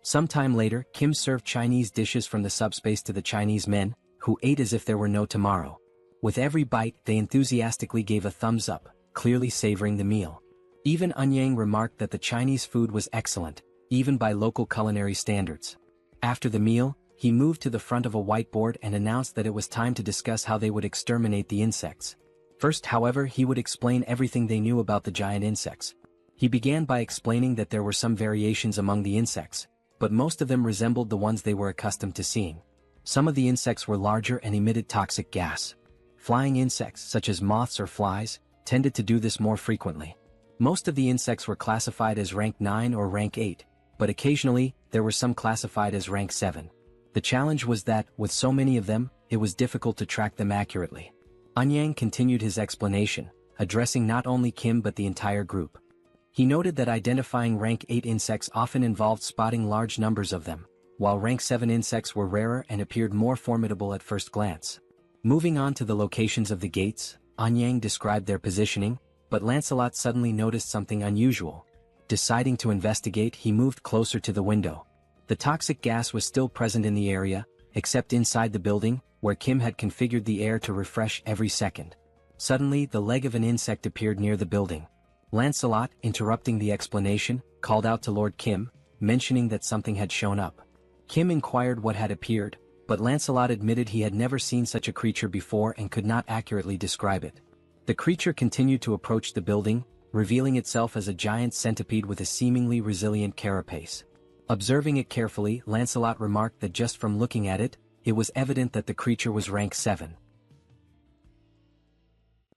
Sometime later, Kim served Chinese dishes from the subspace to the Chinese men, who ate as if there were no tomorrow. With every bite, they enthusiastically gave a thumbs up, clearly savoring the meal. Even Anyang remarked that the Chinese food was excellent, even by local culinary standards. After the meal, he moved to the front of a whiteboard and announced that it was time to discuss how they would exterminate the insects. First, however, he would explain everything they knew about the giant insects. He began by explaining that there were some variations among the insects, but most of them resembled the ones they were accustomed to seeing. Some of the insects were larger and emitted toxic gas. Flying insects, such as moths or flies, tended to do this more frequently. Most of the insects were classified as rank 9 or rank 8, but occasionally, there were some classified as rank 7. The challenge was that, with so many of them, it was difficult to track them accurately. Anyang continued his explanation, addressing not only Kim but the entire group. He noted that identifying rank 8 insects often involved spotting large numbers of them, while rank 7 insects were rarer and appeared more formidable at first glance. Moving on to the locations of the gates, Anyang described their positioning, but Lancelot suddenly noticed something unusual. Deciding to investigate, he moved closer to the window. The toxic gas was still present in the area, except inside the building, where Kim had configured the air to refresh every second. Suddenly, the leg of an insect appeared near the building. Lancelot, interrupting the explanation, called out to Lord Kim, mentioning that something had shown up. Kim inquired what had appeared, but Lancelot admitted he had never seen such a creature before and could not accurately describe it. The creature continued to approach the building, revealing itself as a giant centipede with a seemingly resilient carapace. Observing it carefully, Lancelot remarked that just from looking at it, it was evident that the creature was rank 7.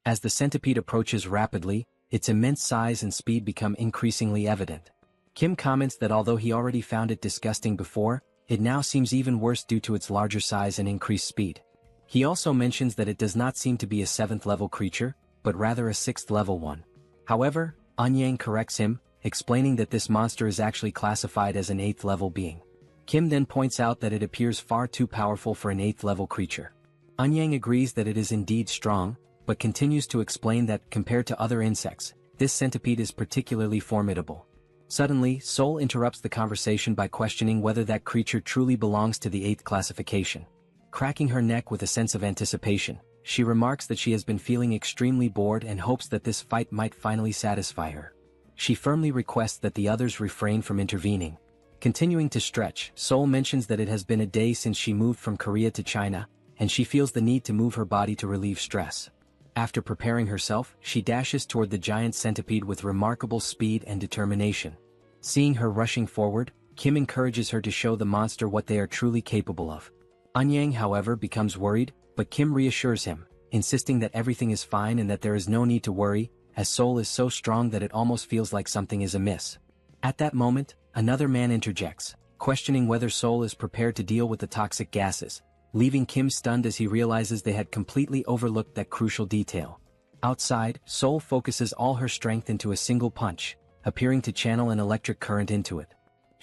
As the centipede approaches rapidly, its immense size and speed become increasingly evident. Kim comments that although he already found it disgusting before, it now seems even worse due to its larger size and increased speed. He also mentions that it does not seem to be a 7th level creature, but rather a 6th level one. However, Anyang corrects him, explaining that this monster is actually classified as an 8th level being. Kim then points out that it appears far too powerful for an 8th level creature. Anyang agrees that it is indeed strong, but continues to explain that, compared to other insects, this centipede is particularly formidable. Suddenly, Seoul interrupts the conversation by questioning whether that creature truly belongs to the 8th classification. Cracking her neck with a sense of anticipation, she remarks that she has been feeling extremely bored and hopes that this fight might finally satisfy her. She firmly requests that the others refrain from intervening. Continuing to stretch, Seoul mentions that it has been a day since she moved from Korea to China, and she feels the need to move her body to relieve stress. After preparing herself, she dashes toward the giant centipede with remarkable speed and determination. Seeing her rushing forward, Kim encourages her to show the monster what they are truly capable of. Anyang, however, becomes worried, but Kim reassures him, insisting that everything is fine and that there is no need to worry, as Seoul is so strong that it almost feels like something is amiss. At that moment, another man interjects, questioning whether Seoul is prepared to deal with the toxic gases, leaving Kim stunned as he realizes they had completely overlooked that crucial detail. Outside, Seoul focuses all her strength into a single punch, appearing to channel an electric current into it.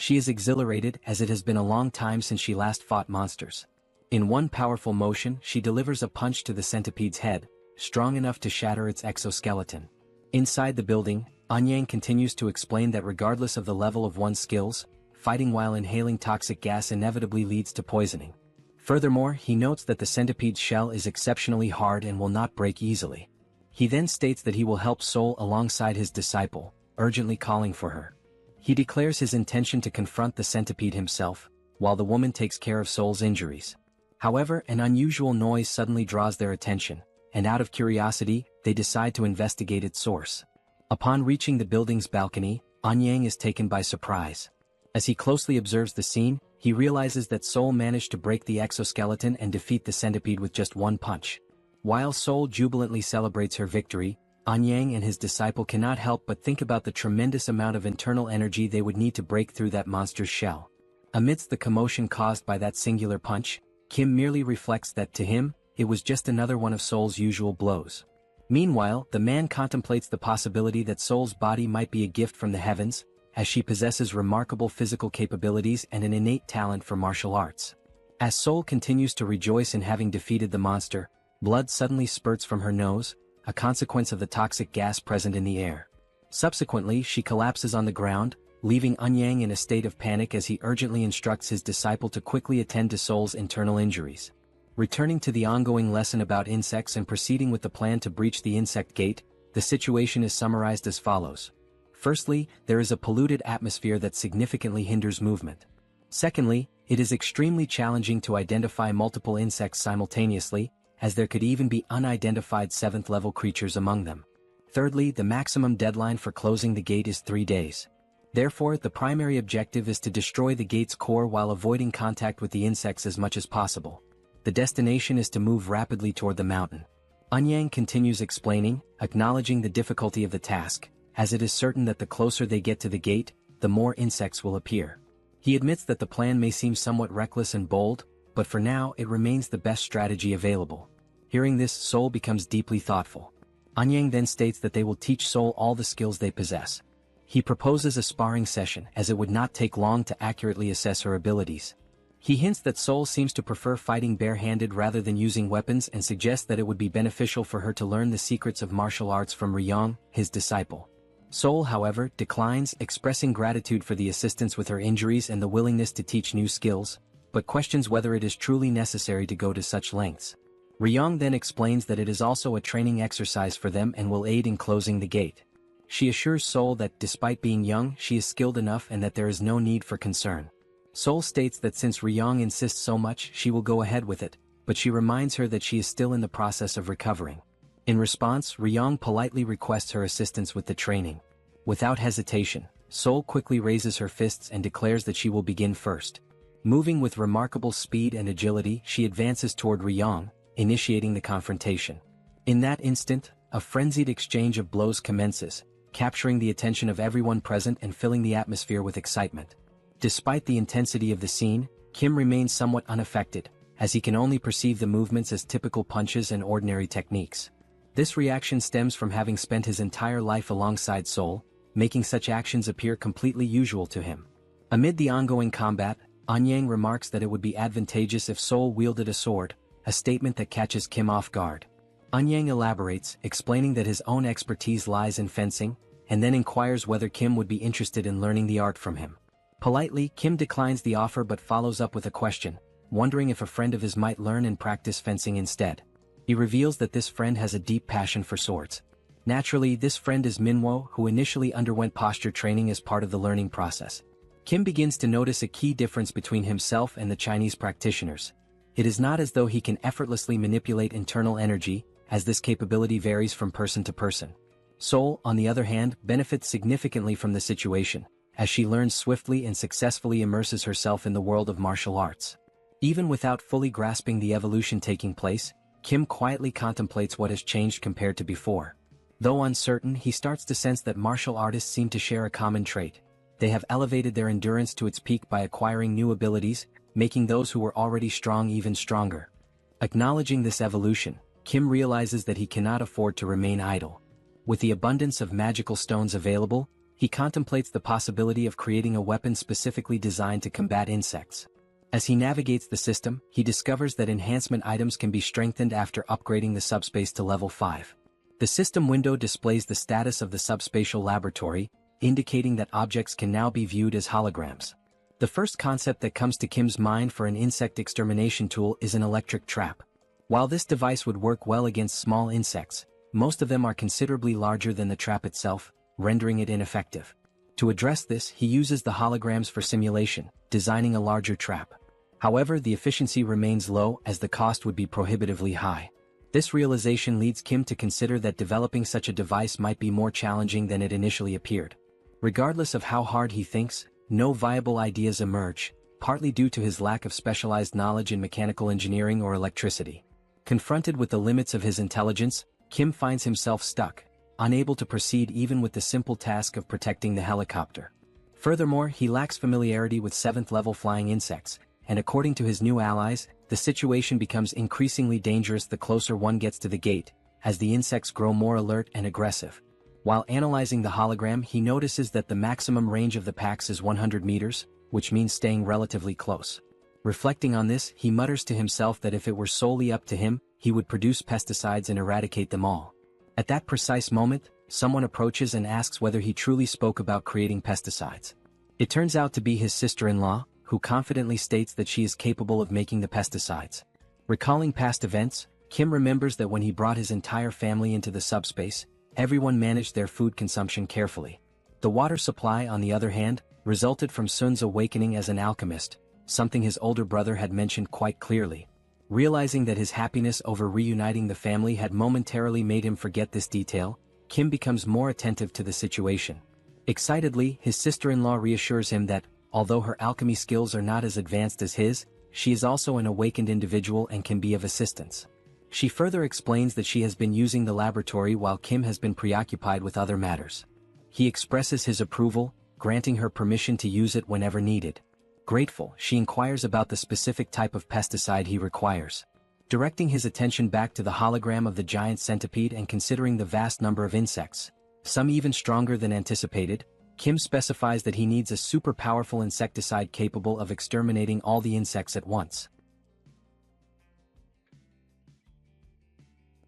She is exhilarated as it has been a long time since she last fought monsters. In one powerful motion, she delivers a punch to the centipede's head, strong enough to shatter its exoskeleton. Inside the building, Anyang continues to explain that regardless of the level of one's skills, fighting while inhaling toxic gas inevitably leads to poisoning. Furthermore, he notes that the centipede's shell is exceptionally hard and will not break easily. He then states that he will help Seoul alongside his disciple, urgently calling for her. He declares his intention to confront the centipede himself, while the woman takes care of Seoul's injuries. However, an unusual noise suddenly draws their attention, and out of curiosity, they decide to investigate its source. Upon reaching the building's balcony, Anyang is taken by surprise. As he closely observes the scene, he realizes that Seoul managed to break the exoskeleton and defeat the centipede with just one punch. While Seoul jubilantly celebrates her victory, Anyang and his disciple cannot help but think about the tremendous amount of internal energy they would need to break through that monster's shell. Amidst the commotion caused by that singular punch, Kim merely reflects that to him, it was just another one of Seoul's usual blows. Meanwhile, the man contemplates the possibility that Seoul's body might be a gift from the heavens, as she possesses remarkable physical capabilities and an innate talent for martial arts. As Seoul continues to rejoice in having defeated the monster, blood suddenly spurts from her nose, a consequence of the toxic gas present in the air. Subsequently, she collapses on the ground, leaving Anyang in a state of panic as he urgently instructs his disciple to quickly attend to Seoul's internal injuries. Returning to the ongoing lesson about insects and proceeding with the plan to breach the insect gate, the situation is summarized as follows. Firstly, there is a polluted atmosphere that significantly hinders movement. Secondly, it is extremely challenging to identify multiple insects simultaneously, as there could even be unidentified 7th-level creatures among them. Thirdly, the maximum deadline for closing the gate is 3 days. Therefore, the primary objective is to destroy the gate's core while avoiding contact with the insects as much as possible. The destination is to move rapidly toward the mountain. Anyang continues explaining, acknowledging the difficulty of the task, as it is certain that the closer they get to the gate, the more insects will appear. He admits that the plan may seem somewhat reckless and bold, but for now it remains the best strategy available. Hearing this, Seoul becomes deeply thoughtful. Anyang then states that they will teach Seoul all the skills they possess. He proposes a sparring session as it would not take long to accurately assess her abilities. He hints that Seoul seems to prefer fighting barehanded rather than using weapons and suggests that it would be beneficial for her to learn the secrets of martial arts from Reung, his disciple. Seoul, however, declines, expressing gratitude for the assistance with her injuries and the willingness to teach new skills, but questions whether it is truly necessary to go to such lengths. Reung then explains that it is also a training exercise for them and will aid in closing the gate. She assures Seoul that despite being young, she is skilled enough and that there is no need for concern. Seoul states that since Reung insists so much, she will go ahead with it, but she reminds her that she is still in the process of recovering. In response, Reung politely requests her assistance with the training. Without hesitation, Seoul quickly raises her fists and declares that she will begin first. Moving with remarkable speed and agility, she advances toward Reung, initiating the confrontation. In that instant, a frenzied exchange of blows commences, capturing the attention of everyone present and filling the atmosphere with excitement. Despite the intensity of the scene, Kim remains somewhat unaffected, as he can only perceive the movements as typical punches and ordinary techniques. This reaction stems from having spent his entire life alongside Seoul, making such actions appear completely usual to him. Amid the ongoing combat, Anyang remarks that it would be advantageous if Seoul wielded a sword, a statement that catches Kim off guard. Anyang elaborates, explaining that his own expertise lies in fencing, and then inquires whether Kim would be interested in learning the art from him. Politely, Kim declines the offer but follows up with a question, wondering if a friend of his might learn and practice fencing instead. He reveals that this friend has a deep passion for swords. Naturally, this friend is Manhwa, who initially underwent posture training as part of the learning process. Kim begins to notice a key difference between himself and the Chinese practitioners. It is not as though he can effortlessly manipulate internal energy, as this capability varies from person to person. Seoul, on the other hand, benefits significantly from the situation, as she learns swiftly and successfully immerses herself in the world of martial arts. Even without fully grasping the evolution taking place, Kim quietly contemplates what has changed compared to before. Though uncertain, he starts to sense that martial artists seem to share a common trait. They have elevated their endurance to its peak by acquiring new abilities, making those who were already strong even stronger. Acknowledging this evolution, Kim realizes that he cannot afford to remain idle. With the abundance of magical stones available, he contemplates the possibility of creating a weapon specifically designed to combat insects. As he navigates the system, he discovers that enhancement items can be strengthened after upgrading the subspace to level 5. The system window displays the status of the subspatial laboratory, indicating that objects can now be viewed as holograms. The first concept that comes to Kim's mind for an insect extermination tool is an electric trap. While this device would work well against small insects, most of them are considerably larger than the trap itself, rendering it ineffective. To address this, he uses the holograms for simulation, designing a larger trap. However, the efficiency remains low as the cost would be prohibitively high. This realization leads Kim to consider that developing such a device might be more challenging than it initially appeared. Regardless of how hard he thinks, no viable ideas emerge, partly due to his lack of specialized knowledge in mechanical engineering or electricity. Confronted with the limits of his intelligence, Kim finds himself stuck, unable to proceed even with the simple task of protecting the helicopter. Furthermore, he lacks familiarity with 7th-level flying insects, and according to his new allies, the situation becomes increasingly dangerous the closer one gets to the gate, as the insects grow more alert and aggressive. While analyzing the hologram, he notices that the maximum range of the packs is 100 meters, which means staying relatively close. Reflecting on this, he mutters to himself that if it were solely up to him, he would produce pesticides and eradicate them all. At that precise moment, someone approaches and asks whether he truly spoke about creating pesticides. It turns out to be his sister-in-law, who confidently states that she is capable of making the pesticides. Recalling past events, Kim remembers that when he brought his entire family into the subspace, everyone managed their food consumption carefully. The water supply, on the other hand, resulted from Sun's awakening as an alchemist, something his older brother had mentioned quite clearly. Realizing that his happiness over reuniting the family had momentarily made him forget this detail, Kim becomes more attentive to the situation. Excitedly, his sister-in-law reassures him that, although her alchemy skills are not as advanced as his, she is also an awakened individual and can be of assistance. She further explains that she has been using the laboratory while Kim has been preoccupied with other matters. He expresses his approval, granting her permission to use it whenever needed. Grateful, she inquires about the specific type of pesticide he requires. Directing his attention back to the hologram of the giant centipede and considering the vast number of insects, some even stronger than anticipated, Kim specifies that he needs a super powerful insecticide capable of exterminating all the insects at once.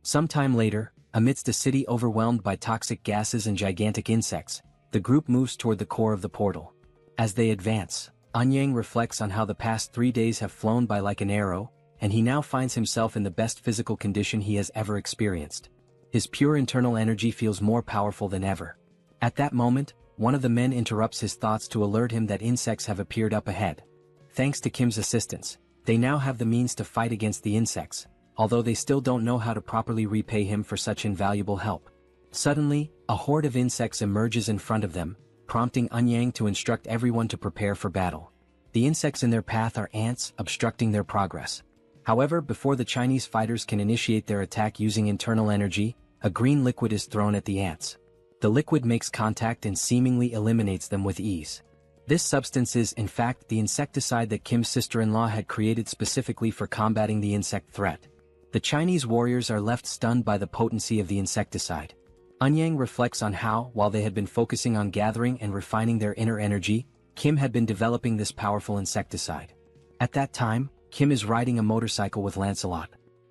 Sometime later, amidst a city overwhelmed by toxic gases and gigantic insects, the group moves toward the core of the portal. As they advance, Anyang reflects on how the past 3 days have flown by like an arrow, and he now finds himself in the best physical condition he has ever experienced. His pure internal energy feels more powerful than ever. At that moment, one of the men interrupts his thoughts to alert him that insects have appeared up ahead. Thanks to Kim's assistance, they now have the means to fight against the insects, although they still don't know how to properly repay him for such invaluable help. Suddenly, a horde of insects emerges in front of them, prompting Anyang to instruct everyone to prepare for battle. The insects in their path are ants, obstructing their progress. However, before the Chinese fighters can initiate their attack using internal energy, a green liquid is thrown at the ants. The liquid makes contact and seemingly eliminates them with ease. This substance is, in fact, the insecticide that Kim's sister-in-law had created specifically for combating the insect threat. The Chinese warriors are left stunned by the potency of the insecticide. Anyang reflects on how, while they had been focusing on gathering and refining their inner energy, Kim had been developing this powerful insecticide. At that time, Kim is riding a motorcycle with Lancelot.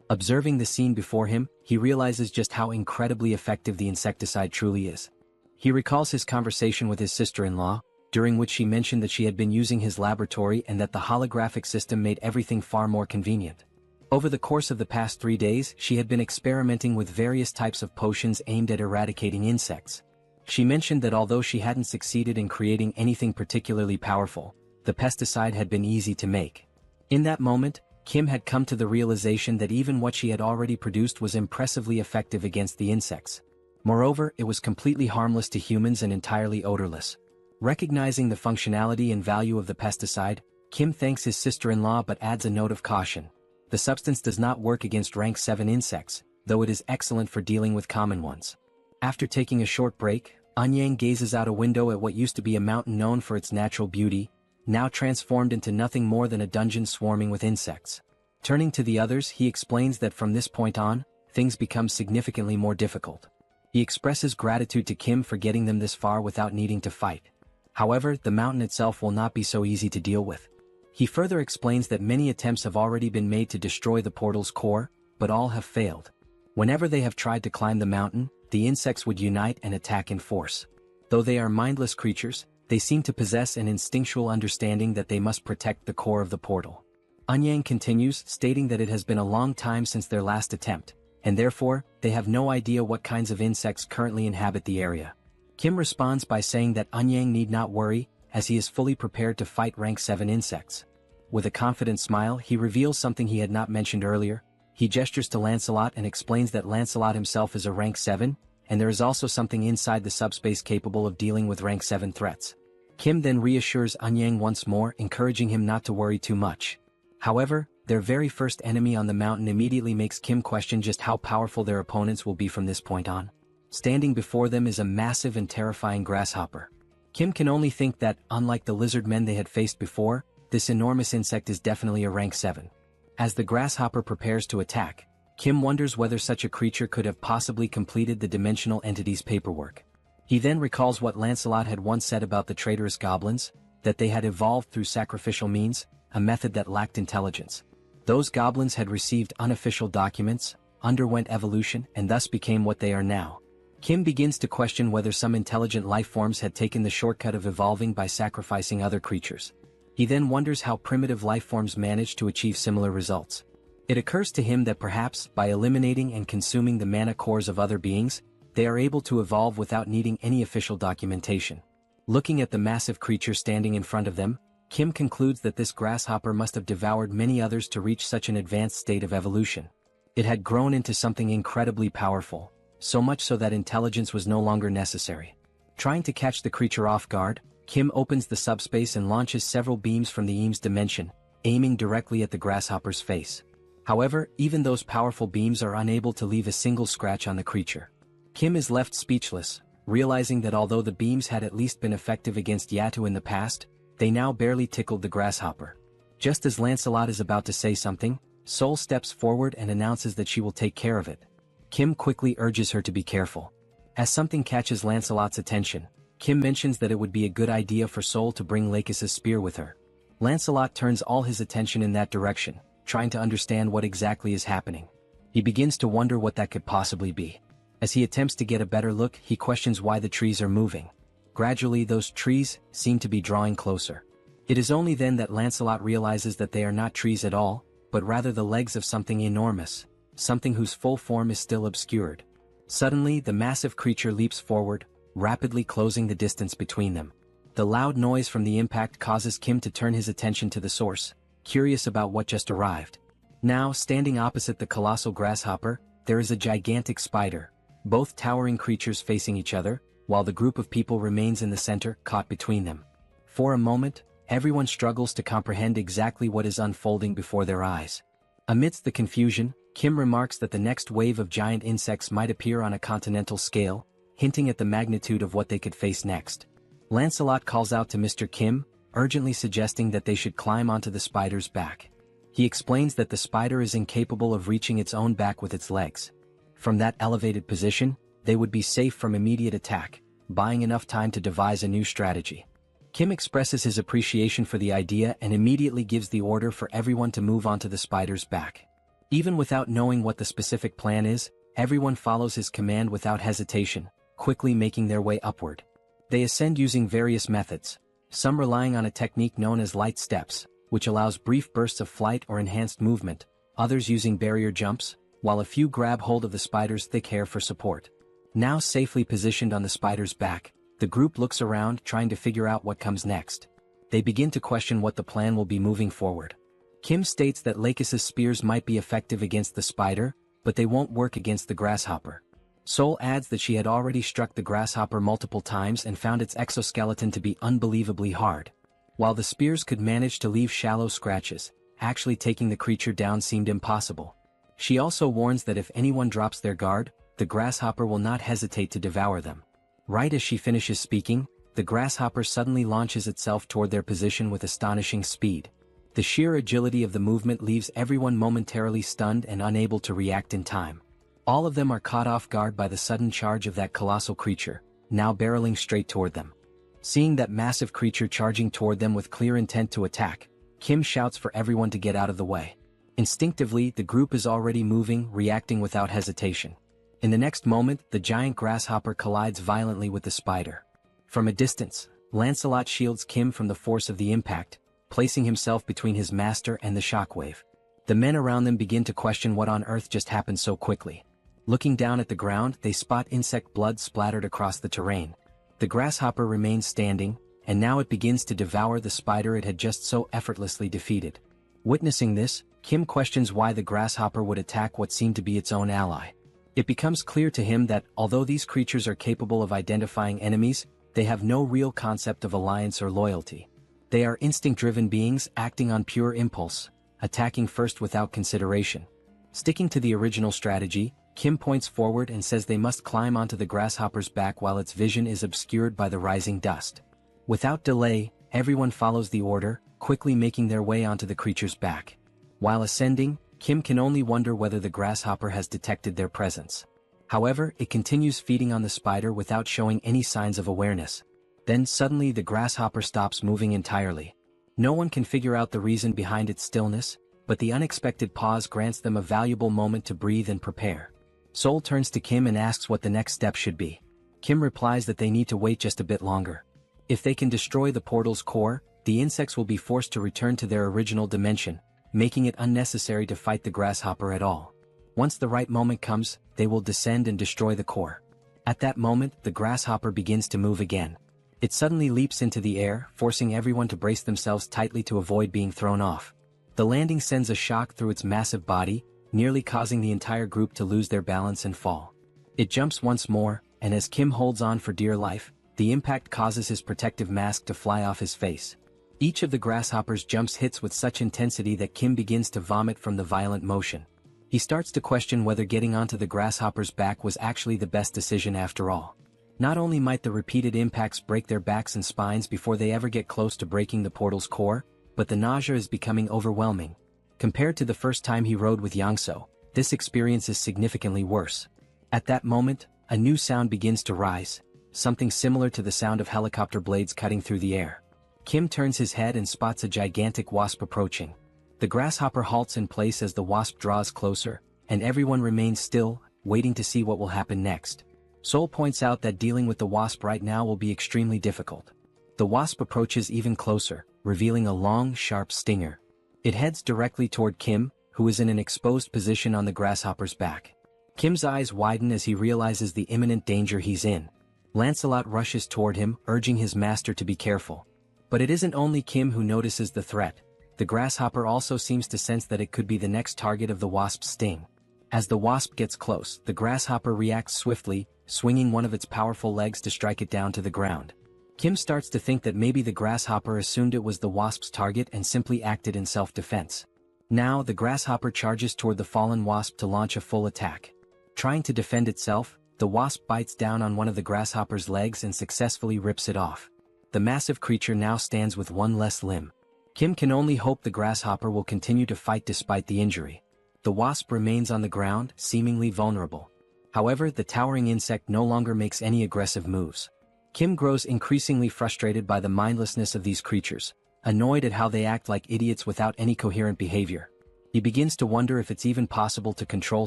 Observing the scene before him, he realizes just how incredibly effective the insecticide truly is. He recalls his conversation with his sister-in-law, during which she mentioned that she had been using his laboratory and that the holographic system made everything far more convenient. Over the course of the past 3 days, she had been experimenting with various types of potions aimed at eradicating insects. She mentioned that although she hadn't succeeded in creating anything particularly powerful, the pesticide had been easy to make. In that moment, Kim had come to the realization that even what she had already produced was impressively effective against the insects. Moreover, it was completely harmless to humans and entirely odorless. Recognizing the functionality and value of the pesticide, Kim thanks his sister-in-law but adds a note of caution. The substance does not work against rank 7 insects, though it is excellent for dealing with common ones. After taking a short break, Anyang gazes out a window at what used to be a mountain known for its natural beauty, now transformed into nothing more than a dungeon swarming with insects. Turning to the others, he explains that from this point on, things become significantly more difficult. He expresses gratitude to Kim for getting them this far without needing to fight. However, the mountain itself will not be so easy to deal with. He further explains that many attempts have already been made to destroy the portal's core, but all have failed. Whenever they have tried to climb the mountain, the insects would unite and attack in force. Though they are mindless creatures, they seem to possess an instinctual understanding that they must protect the core of the portal. Anyang continues, stating that it has been a long time since their last attempt, and therefore, they have no idea what kinds of insects currently inhabit the area. Kim responds by saying that Anyang need not worry, as he is fully prepared to fight rank 7 insects. With a confident smile, he reveals something he had not mentioned earlier. He gestures to Lancelot and explains that Lancelot himself is a rank 7, and there is also something inside the subspace capable of dealing with rank 7 threats. Kim then reassures Anyang once more, encouraging him not to worry too much. However, their very first enemy on the mountain immediately makes Kim question just how powerful their opponents will be from this point on. Standing before them is a massive and terrifying grasshopper. Kim can only think that, unlike the lizard men they had faced before, this enormous insect is definitely a rank 7. As the grasshopper prepares to attack, Kim wonders whether such a creature could have possibly completed the dimensional entity's paperwork. He then recalls what Lancelot had once said about the traitorous goblins, that they had evolved through sacrificial means, a method that lacked intelligence. Those goblins had received unofficial documents, underwent evolution, and thus became what they are now. Kim begins to question whether some intelligent life forms had taken the shortcut of evolving by sacrificing other creatures. He then wonders how primitive life forms managed to achieve similar results. It occurs to him that perhaps, by eliminating and consuming the mana cores of other beings, they are able to evolve without needing any official documentation. Looking at the massive creature standing in front of them, Kim concludes that this grasshopper must have devoured many others to reach such an advanced state of evolution. It had grown into something incredibly powerful, so much so that intelligence was no longer necessary. Trying to catch the creature off guard, Kim opens the subspace and launches several beams from the Eames dimension, aiming directly at the grasshopper's face. However, even those powerful beams are unable to leave a single scratch on the creature. Kim is left speechless, realizing that although the beams had at least been effective against Yatu in the past, they now barely tickled the grasshopper. Just as Lancelot is about to say something, Seoul steps forward and announces that she will take care of it. Kim quickly urges her to be careful. As something catches Lancelot's attention, Kim mentions that it would be a good idea for Seoul to bring Lakis's spear with her. Lancelot turns all his attention in that direction, trying to understand what exactly is happening. He begins to wonder what that could possibly be. As he attempts to get a better look, he questions why the trees are moving. Gradually, those trees seem to be drawing closer. It is only then that Lancelot realizes that they are not trees at all, but rather the legs of something enormous, something whose full form is still obscured. Suddenly, the massive creature leaps forward, rapidly closing the distance between them. The loud noise from the impact causes Kim to turn his attention to the source, curious about what just arrived. Now, standing opposite the colossal grasshopper, there is a gigantic spider, both towering creatures facing each other, while the group of people remains in the center, caught between them. For a moment, everyone struggles to comprehend exactly what is unfolding before their eyes. Amidst the confusion, Kim remarks that the next wave of giant insects might appear on a continental scale, hinting at the magnitude of what they could face next. Lancelot calls out to Mr. Kim, urgently suggesting that they should climb onto the spider's back. He explains that the spider is incapable of reaching its own back with its legs. From that elevated position, they would be safe from immediate attack, buying enough time to devise a new strategy. Kim expresses his appreciation for the idea and immediately gives the order for everyone to move onto the spider's back. Even without knowing what the specific plan is, everyone follows his command without hesitation, quickly making their way upward. They ascend using various methods, some relying on a technique known as light steps, which allows brief bursts of flight or enhanced movement, others using barrier jumps, while a few grab hold of the spider's thick hair for support. Now safely positioned on the spider's back, the group looks around trying to figure out what comes next. They begin to question what the plan will be moving forward. Kim states that Lakis's spears might be effective against the spider, but they won't work against the grasshopper. Seoul adds that she had already struck the grasshopper multiple times and found its exoskeleton to be unbelievably hard. While the spears could manage to leave shallow scratches, actually taking the creature down seemed impossible. She also warns that if anyone drops their guard, the grasshopper will not hesitate to devour them. Right as she finishes speaking, the grasshopper suddenly launches itself toward their position with astonishing speed. The sheer agility of the movement leaves everyone momentarily stunned and unable to react in time. All of them are caught off guard by the sudden charge of that colossal creature, now barreling straight toward them. Seeing that massive creature charging toward them with clear intent to attack, Kim shouts for everyone to get out of the way. Instinctively, the group is already moving, reacting without hesitation. In the next moment, the giant grasshopper collides violently with the spider. From a distance, Lancelot shields Kim from the force of the impact, placing himself between his master and the shockwave. The men around them begin to question what on earth just happened so quickly. Looking down at the ground, they spot insect blood splattered across the terrain. The grasshopper remains standing, and now it begins to devour the spider it had just so effortlessly defeated. Witnessing this, Kim questions why the grasshopper would attack what seemed to be its own ally. It becomes clear to him that, although these creatures are capable of identifying enemies, they have no real concept of alliance or loyalty. They are instinct-driven beings acting on pure impulse, attacking first without consideration. Sticking to the original strategy, Kim points forward and says they must climb onto the grasshopper's back while its vision is obscured by the rising dust. Without delay, everyone follows the order, quickly making their way onto the creature's back. While ascending, Kim can only wonder whether the grasshopper has detected their presence. However, it continues feeding on the spider without showing any signs of awareness. Then suddenly the grasshopper stops moving entirely. No one can figure out the reason behind its stillness, but the unexpected pause grants them a valuable moment to breathe and prepare. Seoul turns to Kim and asks what the next step should be. Kim replies that they need to wait just a bit longer. If they can destroy the portal's core, the insects will be forced to return to their original dimension, making it unnecessary to fight the grasshopper at all. Once the right moment comes, they will descend and destroy the core. At that moment, the grasshopper begins to move again. It suddenly leaps into the air, forcing everyone to brace themselves tightly to avoid being thrown off. The landing sends a shock through its massive body, nearly causing the entire group to lose their balance and fall. It jumps once more, and as Kim holds on for dear life, the impact causes his protective mask to fly off his face. Each of the grasshopper's jumps hits with such intensity that Kim begins to vomit from the violent motion. He starts to question whether getting onto the grasshopper's back was actually the best decision after all. Not only might the repeated impacts break their backs and spines before they ever get close to breaking the portal's core, but the nausea is becoming overwhelming. Compared to the first time he rode with Yangso, this experience is significantly worse. At that moment, a new sound begins to rise, something similar to the sound of helicopter blades cutting through the air. Kim turns his head and spots a gigantic wasp approaching. The grasshopper halts in place as the wasp draws closer, and everyone remains still, waiting to see what will happen next. Seoul points out that dealing with the wasp right now will be extremely difficult. The wasp approaches even closer, revealing a long, sharp stinger. It heads directly toward Kim, who is in an exposed position on the grasshopper's back. Kim's eyes widen as he realizes the imminent danger he's in. Lancelot rushes toward him, urging his master to be careful. But it isn't only Kim who notices the threat. The grasshopper also seems to sense that it could be the next target of the wasp's sting. As the wasp gets close, the grasshopper reacts swiftly, swinging one of its powerful legs to strike it down to the ground. Kim starts to think that maybe the grasshopper assumed it was the wasp's target and simply acted in self-defense. Now the grasshopper charges toward the fallen wasp to launch a full attack. Trying to defend itself, the wasp bites down on one of the grasshopper's legs and successfully rips it off. The massive creature now stands with one less limb. Kim can only hope the grasshopper will continue to fight despite the injury. The wasp remains on the ground, seemingly vulnerable. However, the towering insect no longer makes any aggressive moves. Kim grows increasingly frustrated by the mindlessness of these creatures, annoyed at how they act like idiots without any coherent behavior. He begins to wonder if it's even possible to control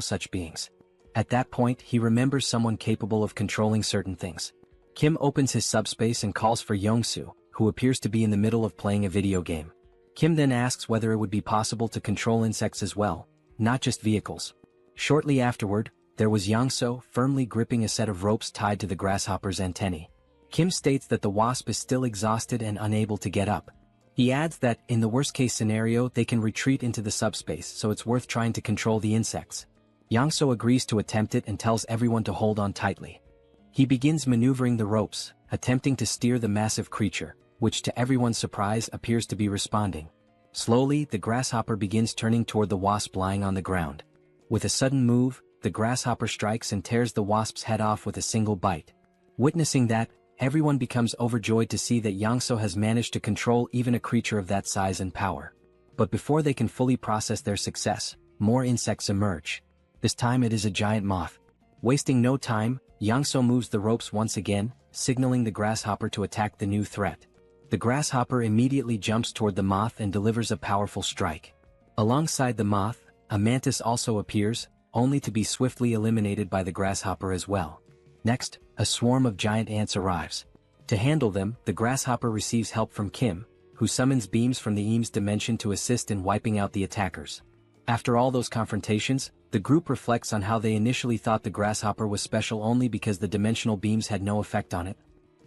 such beings. At that point, he remembers someone capable of controlling certain things. Kim opens his subspace and calls for Yongsoo, who appears to be in the middle of playing a video game. Kim then asks whether it would be possible to control insects as well, not just vehicles. Shortly afterward, there was Yangso firmly gripping a set of ropes tied to the grasshopper's antennae. Kim states that the wasp is still exhausted and unable to get up. He adds that, in the worst-case scenario, they can retreat into the subspace, so it's worth trying to control the insects. Yangso agrees to attempt it and tells everyone to hold on tightly. He begins maneuvering the ropes, attempting to steer the massive creature, which to everyone's surprise appears to be responding. Slowly, the grasshopper begins turning toward the wasp lying on the ground. With a sudden move, the grasshopper strikes and tears the wasp's head off with a single bite. Witnessing that, everyone becomes overjoyed to see that Yangso has managed to control even a creature of that size and power. But before they can fully process their success, more insects emerge. This time it is a giant moth. Wasting no time, Yang-so moves the ropes once again, signaling the grasshopper to attack the new threat. The grasshopper immediately jumps toward the moth and delivers a powerful strike. Alongside the moth, a mantis also appears, only to be swiftly eliminated by the grasshopper as well. Next, a swarm of giant ants arrives. To handle them, the grasshopper receives help from Kim, who summons beams from the Eames dimension to assist in wiping out the attackers. After all those confrontations, the group reflects on how they initially thought the grasshopper was special only because the dimensional beams had no effect on it.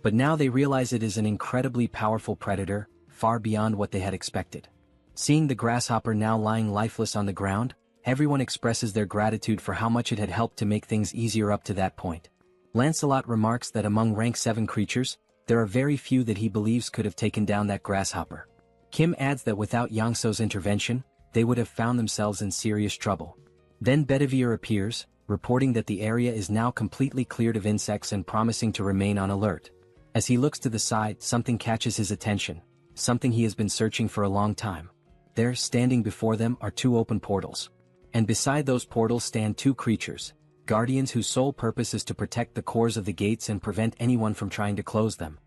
But now they realize it is an incredibly powerful predator, far beyond what they had expected. Seeing the grasshopper now lying lifeless on the ground, everyone expresses their gratitude for how much it had helped to make things easier up to that point. Lancelot remarks that among rank 7 creatures, there are very few that he believes could have taken down that grasshopper. Kim adds that without Yang-so's intervention, they would have found themselves in serious trouble. Then Bedivere appears, reporting that the area is now completely cleared of insects and promising to remain on alert. As he looks to the side, something catches his attention, something he has been searching for a long time. There, standing before them, are 2 open portals. And beside those portals stand 2 creatures, guardians whose sole purpose is to protect the cores of the gates and prevent anyone from trying to close them.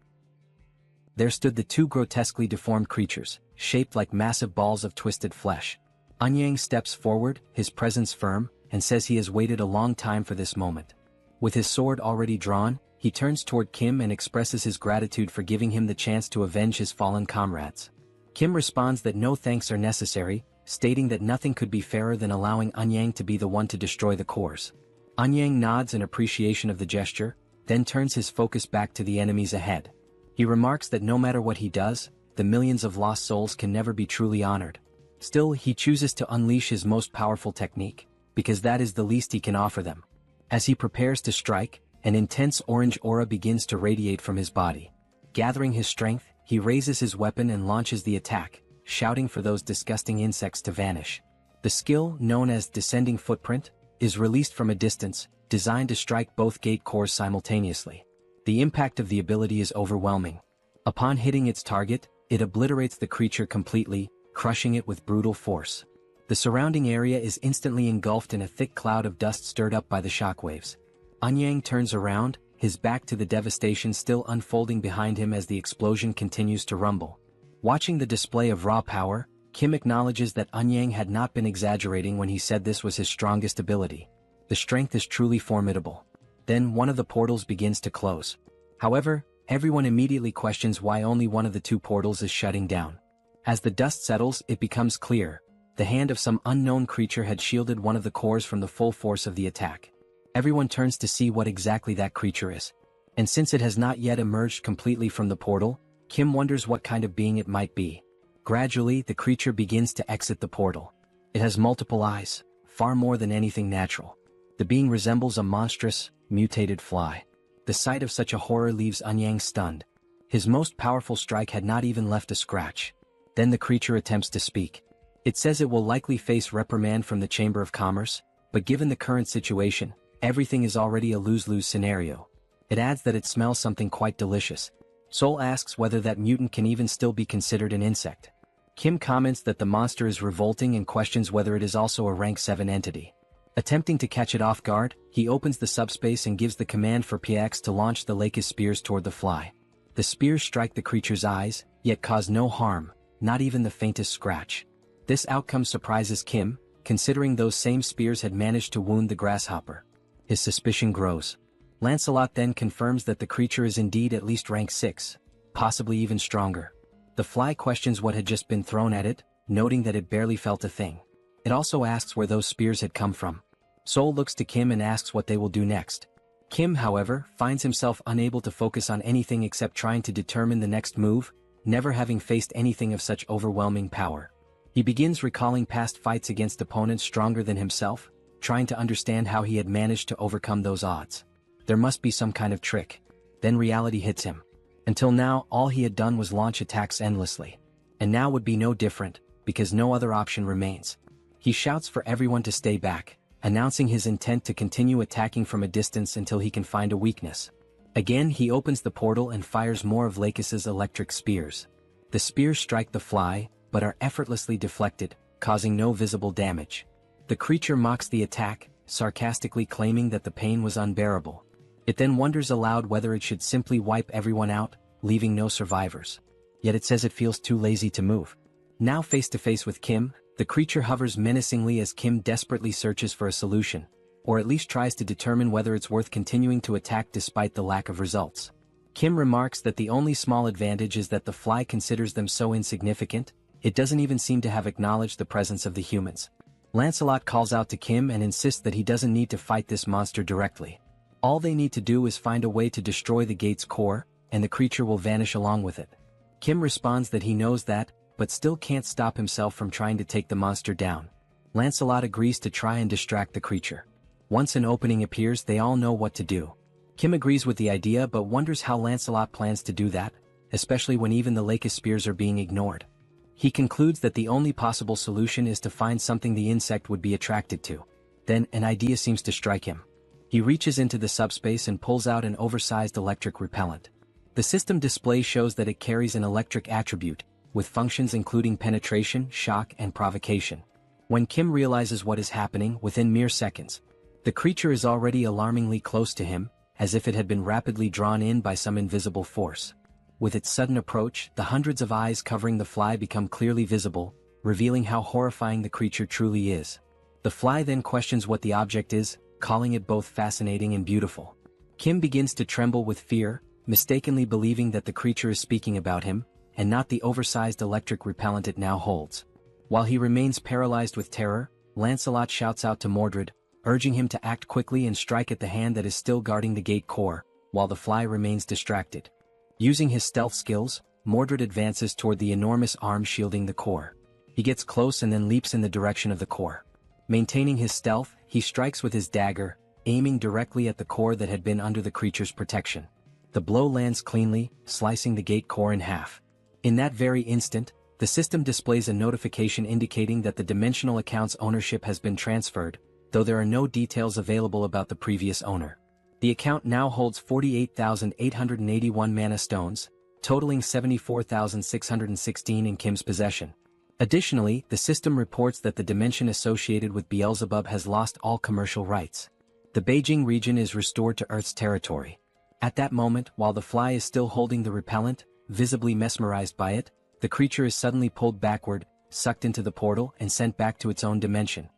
There stood the 2 grotesquely deformed creatures, shaped like massive balls of twisted flesh. Anyang steps forward, his presence firm, and says he has waited a long time for this moment. With his sword already drawn, he turns toward Kim and expresses his gratitude for giving him the chance to avenge his fallen comrades. Kim responds that no thanks are necessary, stating that nothing could be fairer than allowing Anyang to be the one to destroy the cores. Anyang nods in appreciation of the gesture, then turns his focus back to the enemies ahead. He remarks that no matter what he does, the millions of lost souls can never be truly honored. Still, he chooses to unleash his most powerful technique, because that is the least he can offer them. As he prepares to strike, an intense orange aura begins to radiate from his body. Gathering his strength, he raises his weapon and launches the attack, shouting for those disgusting insects to vanish. The skill, known as Descending Footprint, is released from a distance, designed to strike both gate cores simultaneously. The impact of the ability is overwhelming. Upon hitting its target, it obliterates the creature completely, crushing it with brutal force. The surrounding area is instantly engulfed in a thick cloud of dust stirred up by the shockwaves. Anyang turns around, his back to the devastation still unfolding behind him as the explosion continues to rumble. Watching the display of raw power, Kim acknowledges that Anyang had not been exaggerating when he said this was his strongest ability. The strength is truly formidable. Then one of the portals begins to close. However, everyone immediately questions why only one of the 2 portals is shutting down. As the dust settles, it becomes clear. The hand of some unknown creature had shielded one of the cores from the full force of the attack. Everyone turns to see what exactly that creature is. And since it has not yet emerged completely from the portal, Kim wonders what kind of being it might be. Gradually, the creature begins to exit the portal. It has multiple eyes, far more than anything natural. The being resembles a monstrous, mutated fly. The sight of such a horror leaves Anyang stunned. His most powerful strike had not even left a scratch. Then the creature attempts to speak. It says it will likely face reprimand from the Chamber of Commerce, but given the current situation, everything is already a lose-lose scenario. It adds that it smells something quite delicious. Seoul asks whether that mutant can even still be considered an insect. Kim comments that the monster is revolting and questions whether it is also a rank 7 entity. Attempting to catch it off guard, he opens the subspace and gives the command for PX to launch the Lakis spears toward the fly. The spears strike the creature's eyes, yet cause no harm, not even the faintest scratch. This outcome surprises Kim, considering those same spears had managed to wound the grasshopper. His suspicion grows. Lancelot then confirms that the creature is indeed at least rank 6, possibly even stronger. The fly questions what had just been thrown at it, noting that it barely felt a thing. It also asks where those spears had come from. Seoul looks to Kim and asks what they will do next. Kim, however, finds himself unable to focus on anything except trying to determine the next move, never having faced anything of such overwhelming power. He begins recalling past fights against opponents stronger than himself, trying to understand how he had managed to overcome those odds. There must be some kind of trick. Then reality hits him. Until now, all he had done was launch attacks endlessly. And now would be no different, because no other option remains. He shouts for everyone to stay back, announcing his intent to continue attacking from a distance until he can find a weakness. Again, he opens the portal and fires more of Lakis's electric spears. The spears strike the fly, but are effortlessly deflected, causing no visible damage. The creature mocks the attack, sarcastically claiming that the pain was unbearable. It then wonders aloud whether it should simply wipe everyone out, leaving no survivors. Yet it says it feels too lazy to move. Now face to face with Kim, the creature hovers menacingly as Kim desperately searches for a solution, or at least tries to determine whether it's worth continuing to attack despite the lack of results. Kim remarks that the only small advantage is that the fly considers them so insignificant, it doesn't even seem to have acknowledged the presence of the humans. Lancelot calls out to Kim and insists that he doesn't need to fight this monster directly. All they need to do is find a way to destroy the gate's core, and the creature will vanish along with it. Kim responds that he knows that, but still can't stop himself from trying to take the monster down. Lancelot agrees to try and distract the creature. Once an opening appears, they all know what to do. Kim agrees with the idea but wonders how Lancelot plans to do that, especially when even the Lakis spears are being ignored. He concludes that the only possible solution is to find something the insect would be attracted to. Then, an idea seems to strike him. He reaches into the subspace and pulls out an oversized electric repellent. The system display shows that it carries an electric attribute, with functions including penetration, shock, and provocation. When Kim realizes what is happening, within mere seconds, the creature is already alarmingly close to him, as if it had been rapidly drawn in by some invisible force. With its sudden approach, the hundreds of eyes covering the fly become clearly visible, revealing how horrifying the creature truly is. The fly then questions what the object is, calling it both fascinating and beautiful. Kim begins to tremble with fear, mistakenly believing that the creature is speaking about him, and not the oversized electric repellent it now holds. While he remains paralyzed with terror, Lancelot shouts out to Mordred, urging him to act quickly and strike at the hand that is still guarding the gate core, while the fly remains distracted. Using his stealth skills, Mordred advances toward the enormous arm shielding the core. He gets close and then leaps in the direction of the core. Maintaining his stealth, he strikes with his dagger, aiming directly at the core that had been under the creature's protection. The blow lands cleanly, slicing the gate core in half. In that very instant, the system displays a notification indicating that the dimensional account's ownership has been transferred, though there are no details available about the previous owner. The account now holds 48,881 mana stones, totaling 74,616 in Kim's possession. Additionally, the system reports that the dimension associated with Beelzebub has lost all commercial rights. The Beijing region is restored to Earth's territory. At that moment, while the fly is still holding the repellent, visibly mesmerized by it, the creature is suddenly pulled backward, sucked into the portal, and sent back to its own dimension.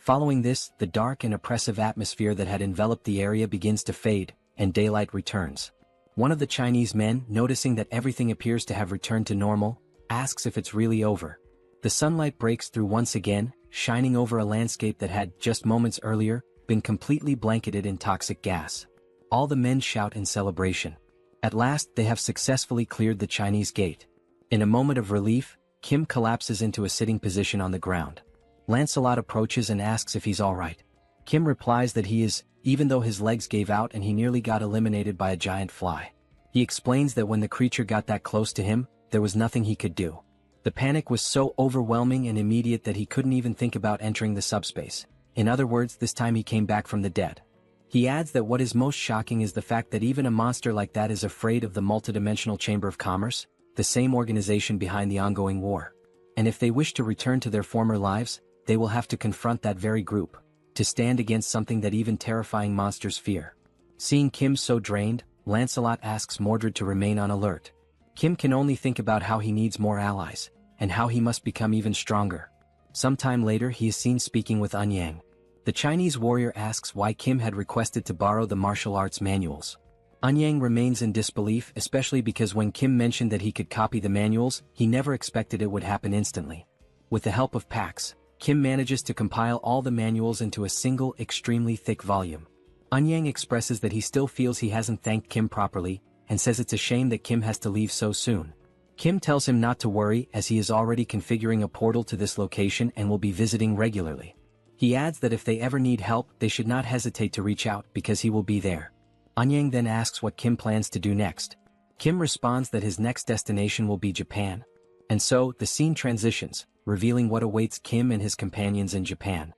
Following this, the dark and oppressive atmosphere that had enveloped the area begins to fade, and daylight returns. One of the Chinese men, noticing that everything appears to have returned to normal, asks if it's really over. The sunlight breaks through once again, shining over a landscape that had, just moments earlier, been completely blanketed in toxic gas. All the men shout in celebration. At last, they have successfully cleared the Chinese gate. In a moment of relief, Kim collapses into a sitting position on the ground. Lancelot approaches and asks if he's alright. Kim replies that he is, even though his legs gave out and he nearly got eliminated by a giant fly. He explains that when the creature got that close to him, there was nothing he could do. The panic was so overwhelming and immediate that he couldn't even think about entering the subspace. In other words, this time he came back from the dead. He adds that what is most shocking is the fact that even a monster like that is afraid of the multidimensional Chamber of Commerce, the same organization behind the ongoing war. And if they wish to return to their former lives, they will have to confront that very group, to stand against something that even terrifying monsters fear. Seeing Kim so drained, Lancelot asks Mordred to remain on alert. Kim can only think about how he needs more allies, and how he must become even stronger. Sometime later he is seen speaking with Eun-yang. The Chinese warrior asks why Kim had requested to borrow the martial arts manuals. Eun-yang remains in disbelief, especially because when Kim mentioned that he could copy the manuals, he never expected it would happen instantly. With the help of Pax, Kim manages to compile all the manuals into a single, extremely thick volume. Eun-yang expresses that he still feels he hasn't thanked Kim properly, and says it's a shame that Kim has to leave so soon. Kim tells him not to worry as he is already configuring a portal to this location and will be visiting regularly. He adds that if they ever need help, they should not hesitate to reach out because he will be there. Eun-yang then asks what Kim plans to do next. Kim responds that his next destination will be Japan. And so, the scene transitions, revealing what awaits Kim and his companions in Japan.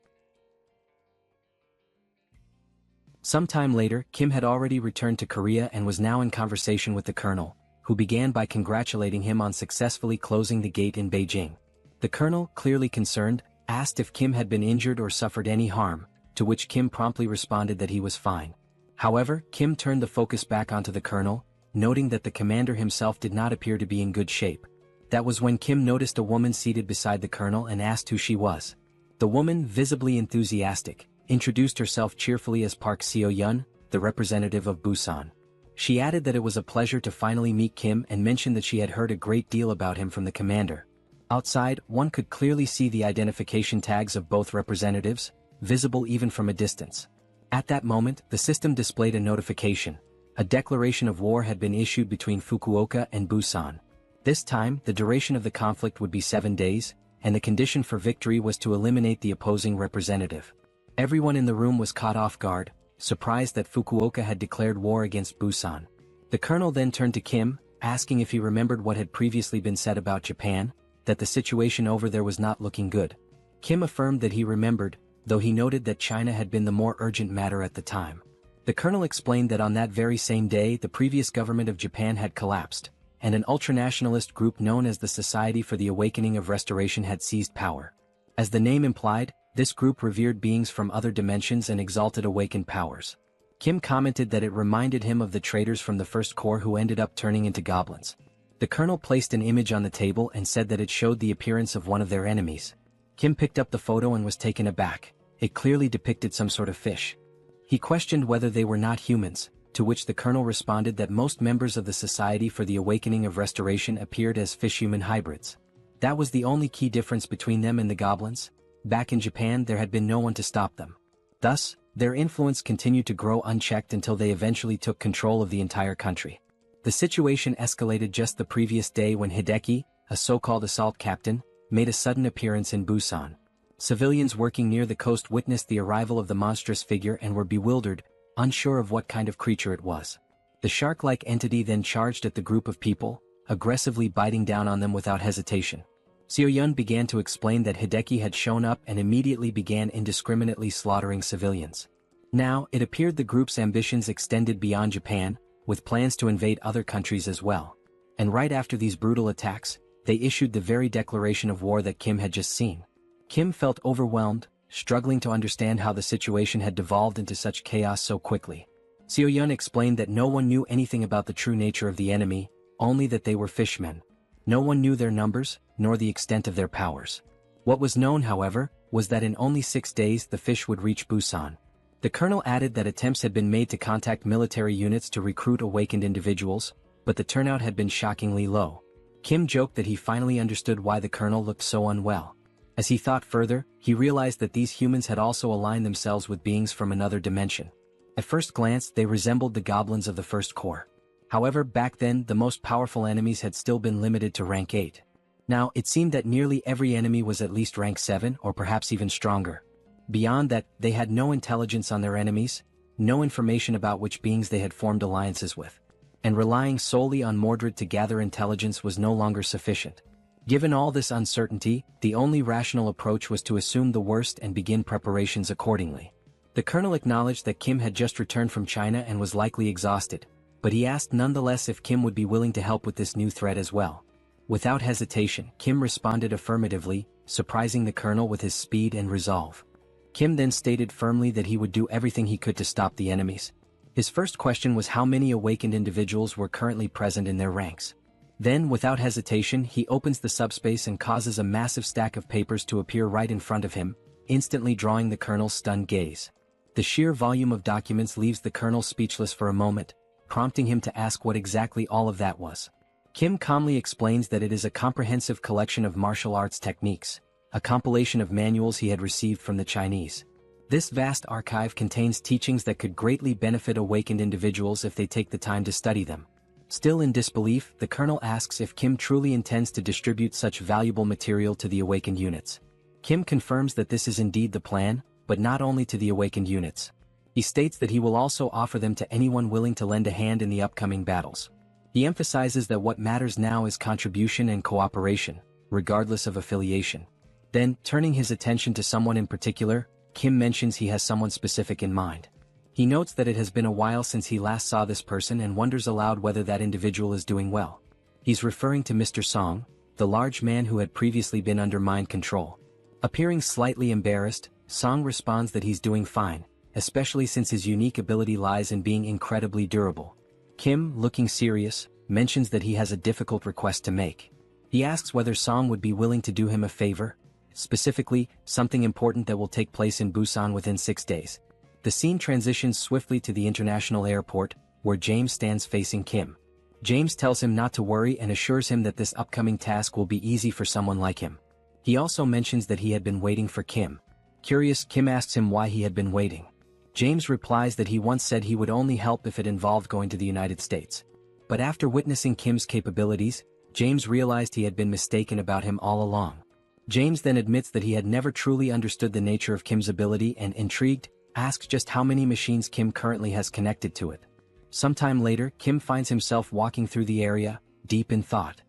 Sometime later, Kim had already returned to Korea and was now in conversation with the colonel, who began by congratulating him on successfully closing the gate in Beijing. The colonel, clearly concerned, asked if Kim had been injured or suffered any harm, to which Kim promptly responded that he was fine. However, Kim turned the focus back onto the colonel, noting that the commander himself did not appear to be in good shape. That was when Kim noticed a woman seated beside the colonel and asked who she was. The woman, visibly enthusiastic, introduced herself cheerfully as Park Seo-yeon, the representative of Busan. She added that it was a pleasure to finally meet Kim and mentioned that she had heard a great deal about him from the commander. Outside, one could clearly see the identification tags of both representatives, visible even from a distance. At that moment, the system displayed a notification. A declaration of war had been issued between Fukuoka and Busan. This time, the duration of the conflict would be 7 days, and the condition for victory was to eliminate the opposing representative. Everyone in the room was caught off guard, surprised that Fukuoka had declared war against Busan. The colonel then turned to Kim, asking if he remembered what had previously been said about Japan, that the situation over there was not looking good. Kim affirmed that he remembered, though he noted that China had been the more urgent matter at the time. The colonel explained that on that very same day the previous government of Japan had collapsed, and an ultranationalist group known as the Society for the Awakening of Restoration had seized power. As the name implied, this group revered beings from other dimensions and exalted awakened powers. Kim commented that it reminded him of the traitors from the First Corps who ended up turning into goblins. The colonel placed an image on the table and said that it showed the appearance of one of their enemies. Kim picked up the photo and was taken aback. It clearly depicted some sort of fish. He questioned whether they were not humans, to which the colonel responded that most members of the Society for the Awakening of Restoration appeared as fish-human hybrids. That was the only key difference between them and the goblins. Back in Japan there had been no one to stop them. Thus, their influence continued to grow unchecked until they eventually took control of the entire country. The situation escalated just the previous day when Hideki, a so-called assault captain, made a sudden appearance in Busan. Civilians working near the coast witnessed the arrival of the monstrous figure and were bewildered, unsure of what kind of creature it was. The shark-like entity then charged at the group of people, aggressively biting down on them without hesitation. Seo-yeon began to explain that Hideki had shown up and immediately began indiscriminately slaughtering civilians. Now, it appeared the group's ambitions extended beyond Japan, with plans to invade other countries as well. And right after these brutal attacks, they issued the very declaration of war that Kim had just seen. Kim felt overwhelmed, struggling to understand how the situation had devolved into such chaos so quickly. Seo-yeon explained that no one knew anything about the true nature of the enemy, only that they were fishmen. No one knew their numbers, nor the extent of their powers. What was known, however, was that in only 6 days the fish would reach Busan. The colonel added that attempts had been made to contact military units to recruit awakened individuals, but the turnout had been shockingly low. Kim joked that he finally understood why the colonel looked so unwell. As he thought further, he realized that these humans had also aligned themselves with beings from another dimension. At first glance, they resembled the goblins of the First Corps. However, back then, the most powerful enemies had still been limited to rank 8. Now, it seemed that nearly every enemy was at least rank 7 or perhaps even stronger. Beyond that, they had no intelligence on their enemies, no information about which beings they had formed alliances with. And relying solely on Mordred to gather intelligence was no longer sufficient. Given all this uncertainty, the only rational approach was to assume the worst and begin preparations accordingly. The colonel acknowledged that Kim had just returned from China and was likely exhausted, but he asked nonetheless if Kim would be willing to help with this new threat as well. Without hesitation, Kim responded affirmatively, surprising the colonel with his speed and resolve. Kim then stated firmly that he would do everything he could to stop the enemies. His first question was how many awakened individuals were currently present in their ranks. Then, without hesitation, he opens the subspace and causes a massive stack of papers to appear right in front of him, instantly drawing the colonel's stunned gaze. The sheer volume of documents leaves the colonel speechless for a moment, prompting him to ask what exactly all of that was. Kim calmly explains that it is a comprehensive collection of martial arts techniques, a compilation of manuals he had received from the Chinese. This vast archive contains teachings that could greatly benefit awakened individuals if they take the time to study them. Still in disbelief, the colonel asks if Kim truly intends to distribute such valuable material to the awakened units. Kim confirms that this is indeed the plan, but not only to the awakened units. He states that he will also offer them to anyone willing to lend a hand in the upcoming battles. He emphasizes that what matters now is contribution and cooperation, regardless of affiliation. Then, turning his attention to someone in particular, Kim mentions he has someone specific in mind. He notes that it has been a while since he last saw this person and wonders aloud whether that individual is doing well. He's referring to Mr. Song, the large man who had previously been under mind control. Appearing slightly embarrassed, Song responds that he's doing fine, especially since his unique ability lies in being incredibly durable. Kim, looking serious, mentions that he has a difficult request to make. He asks whether Song would be willing to do him a favor, specifically, something important that will take place in Busan within 6 days. The scene transitions swiftly to the international airport, where James stands facing Kim. James tells him not to worry and assures him that this upcoming task will be easy for someone like him. He also mentions that he had been waiting for Kim. Curious, Kim asks him why he had been waiting. James replies that he once said he would only help if it involved going to the United States. But after witnessing Kim's capabilities, James realized he had been mistaken about him all along. James then admits that he had never truly understood the nature of Kim's ability and, intrigued, asks just how many machines Kim currently has connected to it. Sometime later, Kim finds himself walking through the area, deep in thought.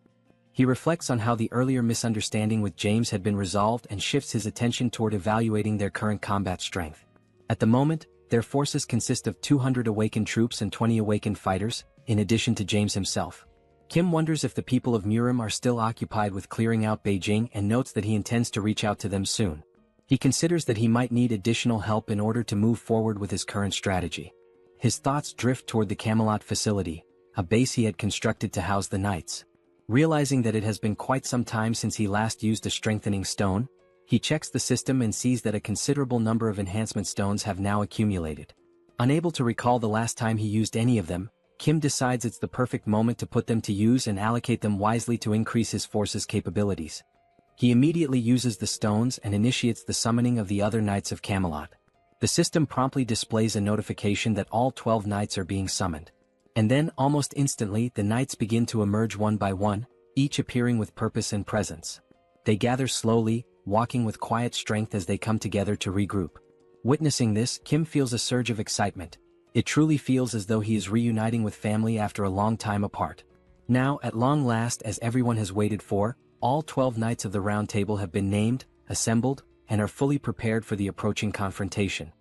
He reflects on how the earlier misunderstanding with James had been resolved and shifts his attention toward evaluating their current combat strength. At the moment, their forces consist of 200 awakened troops and 20 awakened fighters, in addition to James himself. Kim wonders if the people of Murim are still occupied with clearing out Beijing and notes that he intends to reach out to them soon. He considers that he might need additional help in order to move forward with his current strategy. His thoughts drift toward the Camelot facility, a base he had constructed to house the knights. Realizing that it has been quite some time since he last used a strengthening stone, he checks the system and sees that a considerable number of enhancement stones have now accumulated. Unable to recall the last time he used any of them, Kim decides it's the perfect moment to put them to use and allocate them wisely to increase his force's capabilities. He immediately uses the stones and initiates the summoning of the other Knights of Camelot. The system promptly displays a notification that all 12 knights are being summoned. And then, almost instantly, the knights begin to emerge one by one, each appearing with purpose and presence. They gather slowly, walking with quiet strength as they come together to regroup. Witnessing this, Kim feels a surge of excitement. It truly feels as though he is reuniting with family after a long time apart. Now, at long last, as everyone has waited for, all 12 knights of the Round Table have been named, assembled, and are fully prepared for the approaching confrontation.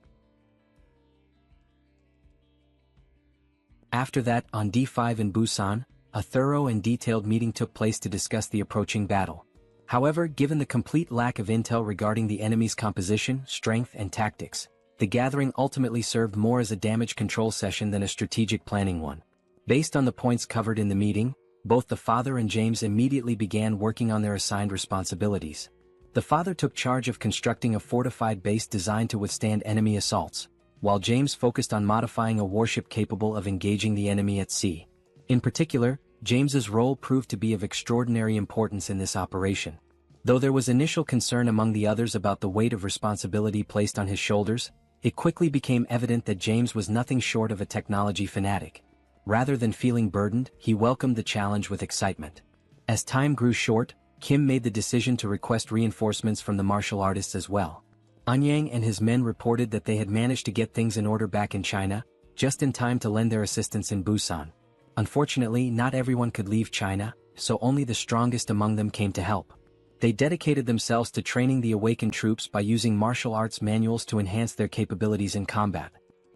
After that, on D5 in Busan, a thorough and detailed meeting took place to discuss the approaching battle. However, given the complete lack of intel regarding the enemy's composition, strength, and tactics, the gathering ultimately served more as a damage control session than a strategic planning one. Based on the points covered in the meeting, both the father and James immediately began working on their assigned responsibilities. The father took charge of constructing a fortified base designed to withstand enemy assaults, while James focused on modifying a warship capable of engaging the enemy at sea. In particular, James's role proved to be of extraordinary importance in this operation. Though there was initial concern among the others about the weight of responsibility placed on his shoulders, it quickly became evident that James was nothing short of a technology fanatic. Rather than feeling burdened, he welcomed the challenge with excitement. As time grew short, Kim made the decision to request reinforcements from the martial artists as well. Anyang and his men reported that they had managed to get things in order back in China, just in time to lend their assistance in Busan. Unfortunately, not everyone could leave China, so only the strongest among them came to help. They dedicated themselves to training the awakened troops by using martial arts manuals to enhance their capabilities in combat.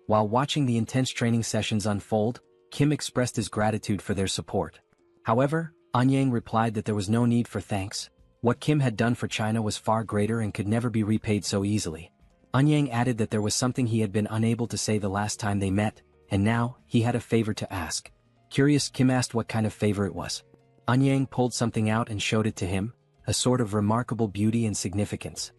While watching the intense training sessions unfold, Kim expressed his gratitude for their support. However, Anyang replied that there was no need for thanks. What Kim had done for China was far greater and could never be repaid so easily. Anyang added that there was something he had been unable to say the last time they met, and now, he had a favor to ask. Curious, Kim asked what kind of favor it was. Anyang pulled something out and showed it to him, a sort of remarkable beauty and significance.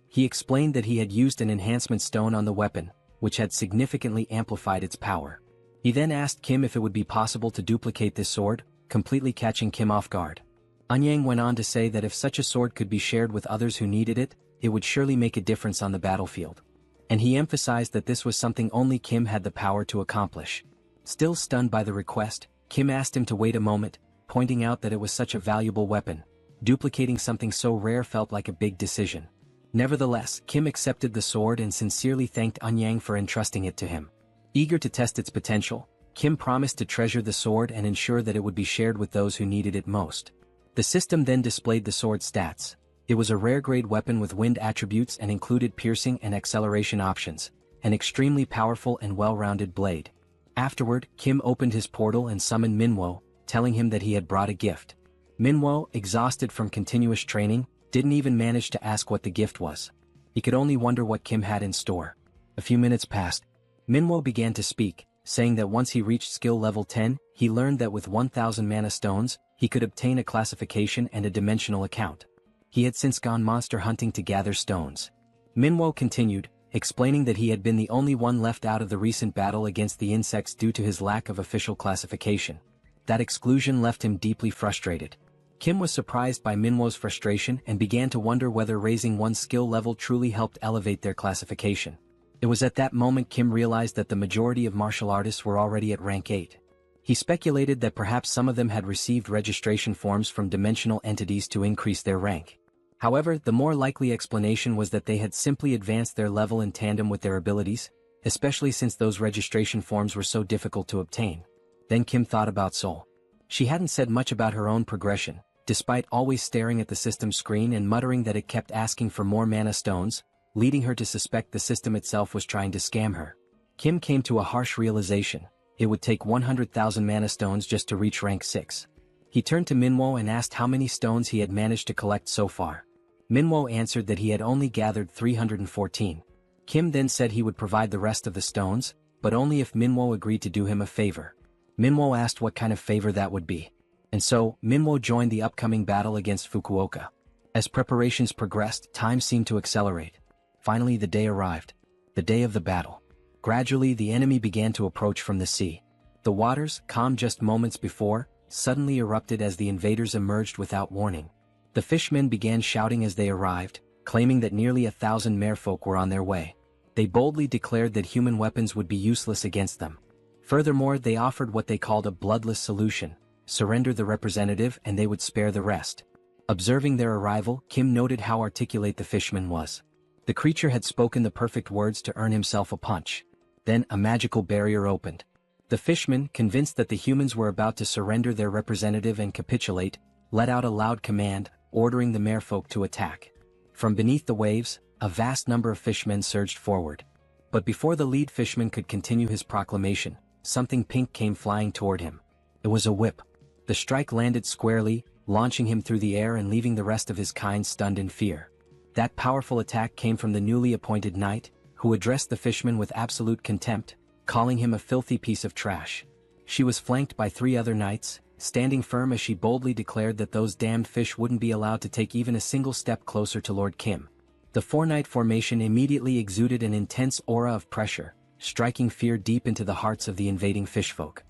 He explained that he had used an enhancement stone on the weapon, which had significantly amplified its power. He then asked Kim if it would be possible to duplicate this sword, completely catching Kim off guard. Anyang went on to say that if such a sword could be shared with others who needed it, it would surely make a difference on the battlefield. And he emphasized that this was something only Kim had the power to accomplish. Still stunned by the request, Kim asked him to wait a moment, pointing out that it was such a valuable weapon. Duplicating something so rare felt like a big decision. Nevertheless, Kim accepted the sword and sincerely thanked Anyang for entrusting it to him. Eager to test its potential, Kim promised to treasure the sword and ensure that it would be shared with those who needed it most. The system then displayed the sword's stats. It was a rare-grade weapon with wind attributes and included piercing and acceleration options, an extremely powerful and well-rounded blade. Afterward, Kim opened his portal and summoned Manhwa, telling him that he had brought a gift. Manhwa, exhausted from continuous training, didn't even manage to ask what the gift was. He could only wonder what Kim had in store. A few minutes passed. Manhwa began to speak, saying that once he reached skill level 10, he learned that with 1,000 mana stones, he could obtain a classification and a dimensional account. He had since gone monster hunting to gather stones. Manhwa continued, explaining that he had been the only one left out of the recent battle against the insects due to his lack of official classification. That exclusion left him deeply frustrated. Kim was surprised by Manhwa's frustration and began to wonder whether raising one's skill level truly helped elevate their classification. It was at that moment Kim realized that the majority of martial artists were already at rank 8. He speculated that perhaps some of them had received registration forms from dimensional entities to increase their rank. However, the more likely explanation was that they had simply advanced their level in tandem with their abilities, especially since those registration forms were so difficult to obtain. Then Kim thought about Seoul. She hadn't said much about her own progression, despite always staring at the system screen and muttering that it kept asking for more mana stones, leading her to suspect the system itself was trying to scam her. Kim came to a harsh realization: it would take 100,000 mana stones just to reach rank 6. He turned to Manhwa and asked how many stones he had managed to collect so far. Manhwa answered that he had only gathered 314. Kim then said he would provide the rest of the stones, but only if Manhwa agreed to do him a favor. Manhwa asked what kind of favor that would be. And so, Manhwa joined the upcoming battle against Fukuoka. As preparations progressed, time seemed to accelerate. Finally the day arrived. The day of the battle. Gradually the enemy began to approach from the sea. The waters, calm just moments before, suddenly erupted as the invaders emerged without warning. The fishmen began shouting as they arrived, claiming that nearly 1,000 merfolk were on their way. They boldly declared that human weapons would be useless against them. Furthermore, they offered what they called a bloodless solution: surrender the representative and they would spare the rest. Observing their arrival, Kim noted how articulate the fishman was. The creature had spoken the perfect words to earn himself a punch. Then a magical barrier opened. The fishman, convinced that the humans were about to surrender their representative and capitulate, let out a loud command, ordering the merfolk to attack. From beneath the waves, a vast number of fishmen surged forward. But before the lead fishman could continue his proclamation, something pink came flying toward him. It was a whip. The strike landed squarely, launching him through the air and leaving the rest of his kind stunned in fear. That powerful attack came from the newly appointed knight, who addressed the fishman with absolute contempt, calling him a filthy piece of trash. She was flanked by 3 other knights, standing firm as she boldly declared that those damned fish wouldn't be allowed to take even a single step closer to Lord Kim. The 4-knight formation immediately exuded an intense aura of pressure, striking fear deep into the hearts of the invading fishfolk.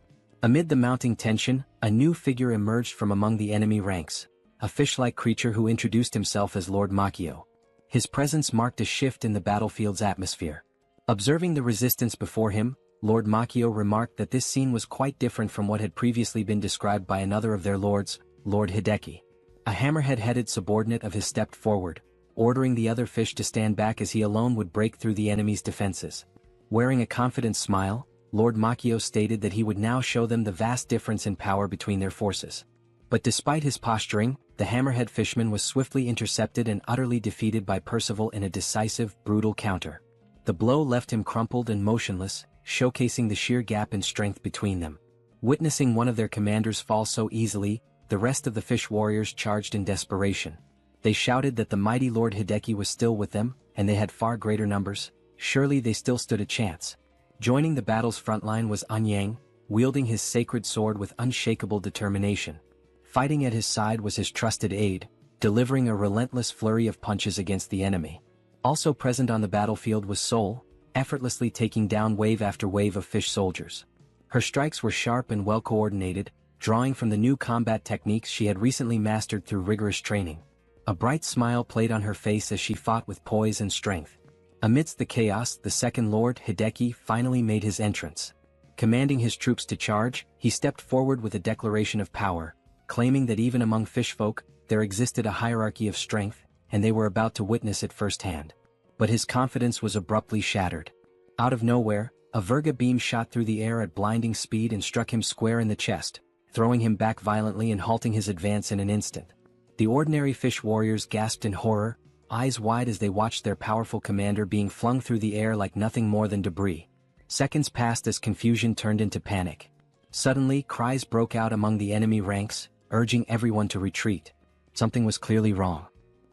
Amid the mounting tension, a new figure emerged from among the enemy ranks, a fish-like creature who introduced himself as Lord Makio. His presence marked a shift in the battlefield's atmosphere. Observing the resistance before him, Lord Makio remarked that this scene was quite different from what had previously been described by another of their lords, Lord Hideki. A hammerhead-headed subordinate of his stepped forward, ordering the other fish to stand back as he alone would break through the enemy's defenses. Wearing a confident smile, Lord Makio stated that he would now show them the vast difference in power between their forces. But despite his posturing, the hammerhead fishman was swiftly intercepted and utterly defeated by Percival in a decisive, brutal counter. The blow left him crumpled and motionless, showcasing the sheer gap in strength between them. Witnessing one of their commanders fall so easily, the rest of the fish warriors charged in desperation. They shouted that the mighty Lord Hideki was still with them, and they had far greater numbers. Surely they still stood a chance. Joining the battle's front line was Anyang, wielding his sacred sword with unshakable determination. Fighting at his side was his trusted aide, delivering a relentless flurry of punches against the enemy. Also present on the battlefield was Seoul, effortlessly taking down wave after wave of fish soldiers. Her strikes were sharp and well coordinated, drawing from the new combat techniques she had recently mastered through rigorous training. A bright smile played on her face as she fought with poise and strength. Amidst the chaos, the second Lord Hideki finally made his entrance. Commanding his troops to charge, he stepped forward with a declaration of power, claiming that even among fishfolk, there existed a hierarchy of strength, and they were about to witness it firsthand. But his confidence was abruptly shattered. Out of nowhere, a Virga beam shot through the air at blinding speed and struck him square in the chest, throwing him back violently and halting his advance in an instant. The ordinary fish warriors gasped in horror, eyes wide as they watched their powerful commander being flung through the air like nothing more than debris. Seconds passed as confusion turned into panic. Suddenly, cries broke out among the enemy ranks, urging everyone to retreat. Something was clearly wrong.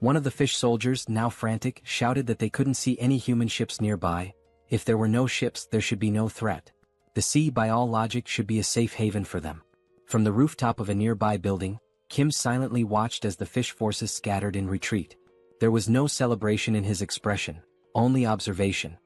One of the fish soldiers, now frantic, shouted that they couldn't see any human ships nearby. If there were no ships, there should be no threat. The sea, by all logic, should be a safe haven for them. From the rooftop of a nearby building, Kim silently watched as the fish forces scattered in retreat. There was no celebration in his expression, only observation.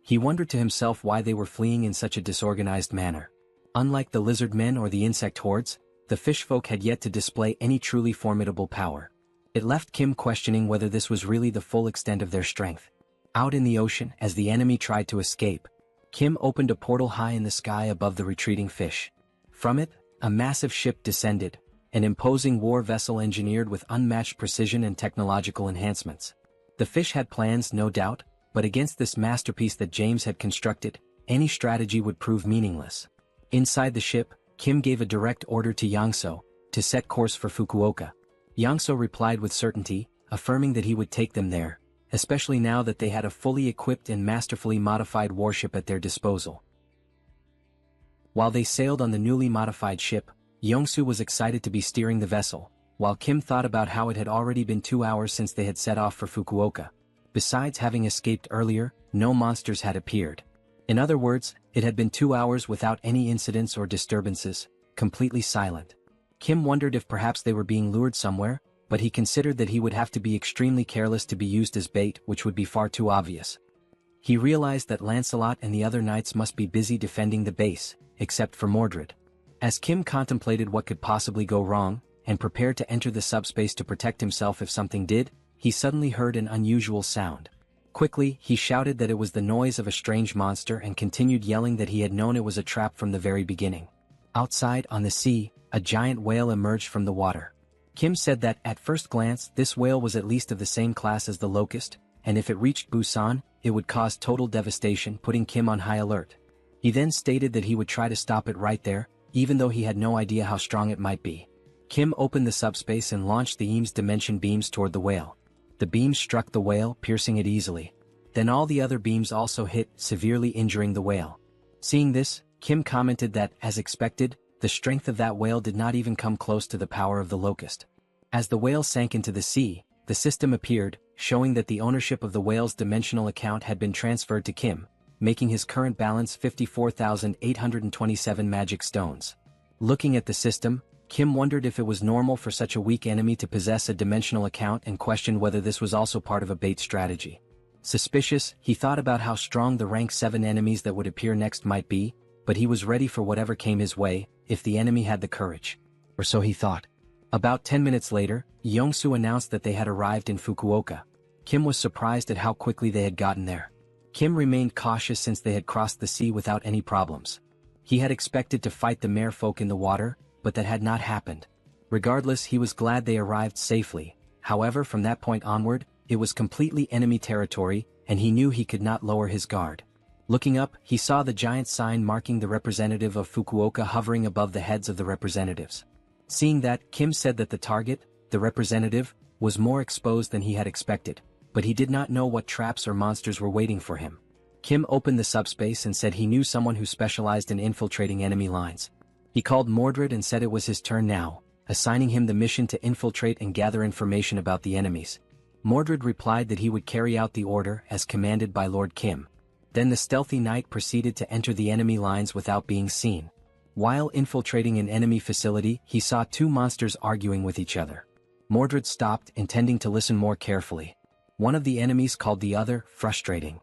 He wondered to himself why they were fleeing in such a disorganized manner. Unlike the lizard men or the insect hordes, the fish folk had yet to display any truly formidable power. It left Kim questioning whether this was really the full extent of their strength. Out in the ocean, as the enemy tried to escape, Kim opened a portal high in the sky above the retreating fish. From it, a massive ship descended, an imposing war vessel engineered with unmatched precision and technological enhancements. The fish had plans, no doubt, but against this masterpiece that James had constructed, any strategy would prove meaningless. Inside the ship, Kim gave a direct order to Yangso to set course for Fukuoka. Yangso replied with certainty, affirming that he would take them there, especially now that they had a fully equipped and masterfully modified warship at their disposal. While they sailed on the newly modified ship, Yongsu was excited to be steering the vessel, while Kim thought about how it had already been 2 hours since they had set off for Fukuoka. Besides having escaped earlier, no monsters had appeared. In other words, it had been 2 hours without any incidents or disturbances, completely silent. Kim wondered if perhaps they were being lured somewhere, but he considered that he would have to be extremely careless to be used as bait, which would be far too obvious. He realized that Lancelot and the other knights must be busy defending the base, except for Mordred. As Kim contemplated what could possibly go wrong, and prepared to enter the subspace to protect himself if something did, he suddenly heard an unusual sound. Quickly, he shouted that it was the noise of a strange monster and continued yelling that he had known it was a trap from the very beginning. Outside, on the sea, a giant whale emerged from the water. Kim said that, at first glance, this whale was at least of the same class as the locust, and if it reached Busan, it would cause total devastation, putting Kim on high alert. He then stated that he would try to stop it right there, even though he had no idea how strong it might be. Kim opened the subspace and launched the Eames dimension beams toward the whale. The beams struck the whale, piercing it easily. Then all the other beams also hit, severely injuring the whale. Seeing this, Kim commented that, as expected, the strength of that whale did not even come close to the power of the locust. As the whale sank into the sea, the system appeared, showing that the ownership of the whale's dimensional account had been transferred to Kim, making his current balance 54,827 magic stones. Looking at the system, Kim wondered if it was normal for such a weak enemy to possess a dimensional account and questioned whether this was also part of a bait strategy. Suspicious, he thought about how strong the rank 7 enemies that would appear next might be, but he was ready for whatever came his way, if the enemy had the courage. Or so he thought. About 10 minutes later, Yongsu announced that they had arrived in Fukuoka. Kim was surprised at how quickly they had gotten there. Kim remained cautious since they had crossed the sea without any problems. He had expected to fight the merfolk in the water, but that had not happened. Regardless, he was glad they arrived safely. However, from that point onward, it was completely enemy territory, and he knew he could not lower his guard. Looking up, he saw the giant sign marking the representative of Fukuoka hovering above the heads of the representatives. Seeing that, Kim said that the target, the representative, was more exposed than he had expected, but he did not know what traps or monsters were waiting for him. Kim opened the subspace and said he knew someone who specialized in infiltrating enemy lines. He called Mordred and said it was his turn now, assigning him the mission to infiltrate and gather information about the enemies. Mordred replied that he would carry out the order as commanded by Lord Kim. Then the stealthy knight proceeded to enter the enemy lines without being seen. While infiltrating an enemy facility, he saw 2 monsters arguing with each other. Mordred stopped, intending to listen more carefully. One of the enemies called the other frustrating.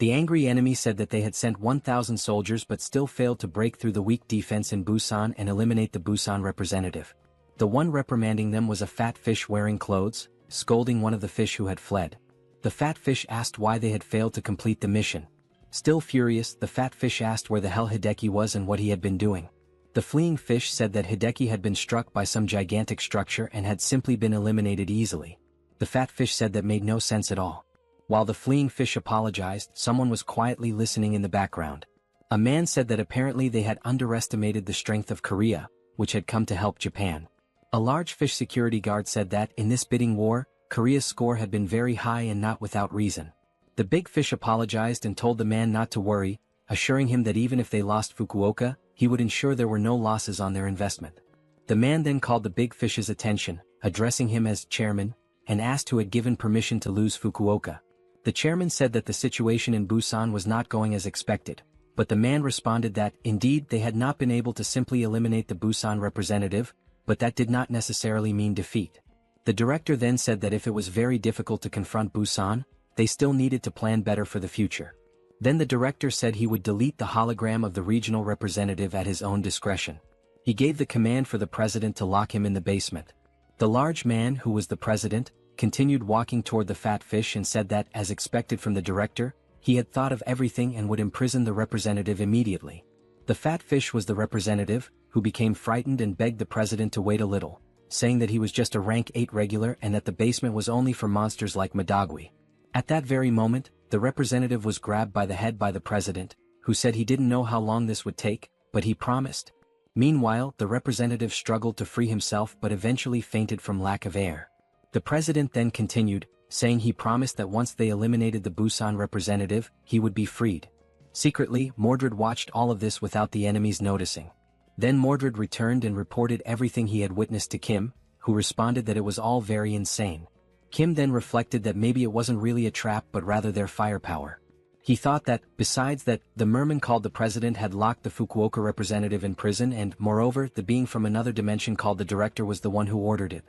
The angry enemy said that they had sent 1,000 soldiers but still failed to break through the weak defense in Busan and eliminate the Busan representative. The one reprimanding them was a fat fish wearing clothes, scolding one of the fish who had fled. The fat fish asked why they had failed to complete the mission. Still furious, the fat fish asked where the hell Hideki was and what he had been doing. The fleeing fish said that Hideki had been struck by some gigantic structure and had simply been eliminated easily. The fat fish said that made no sense at all. While the fleeing fish apologized, someone was quietly listening in the background. A man said that apparently they had underestimated the strength of Korea, which had come to help Japan. A large fish security guard said that, in this bidding war, Korea's score had been very high and not without reason. The big fish apologized and told the man not to worry, assuring him that even if they lost Fukuoka, he would ensure there were no losses on their investment. The man then called the big fish's attention, addressing him as chairman, and asked who had given permission to lose Fukuoka. The chairman said that the situation in Busan was not going as expected, but the man responded that, indeed, they had not been able to simply eliminate the Busan representative, but that did not necessarily mean defeat. The director then said that if it was very difficult to confront Busan, they still needed to plan better for the future. Then the director said he would delete the hologram of the regional representative at his own discretion. He gave the command for the president to lock him in the basement. The large man, who was the president, continued walking toward the fat fish and said that, as expected from the director, he had thought of everything and would imprison the representative immediately. The fat fish was the representative, who became frightened and begged the president to wait a little, saying that he was just a rank 8 regular and that the basement was only for monsters like Madagwi. At that very moment, the representative was grabbed by the head by the president, who said he didn't know how long this would take, but he promised. Meanwhile, the representative struggled to free himself but eventually fainted from lack of air. The president then continued, saying he promised that once they eliminated the Busan representative, he would be freed. Secretly, Mordred watched all of this without the enemies noticing. Then Mordred returned and reported everything he had witnessed to Kim, who responded that it was all very insane. Kim then reflected that maybe it wasn't really a trap but rather their firepower. He thought that, besides that, the merman called the president had locked the Fukuoka representative in prison and, moreover, the being from another dimension called the director was the one who ordered it.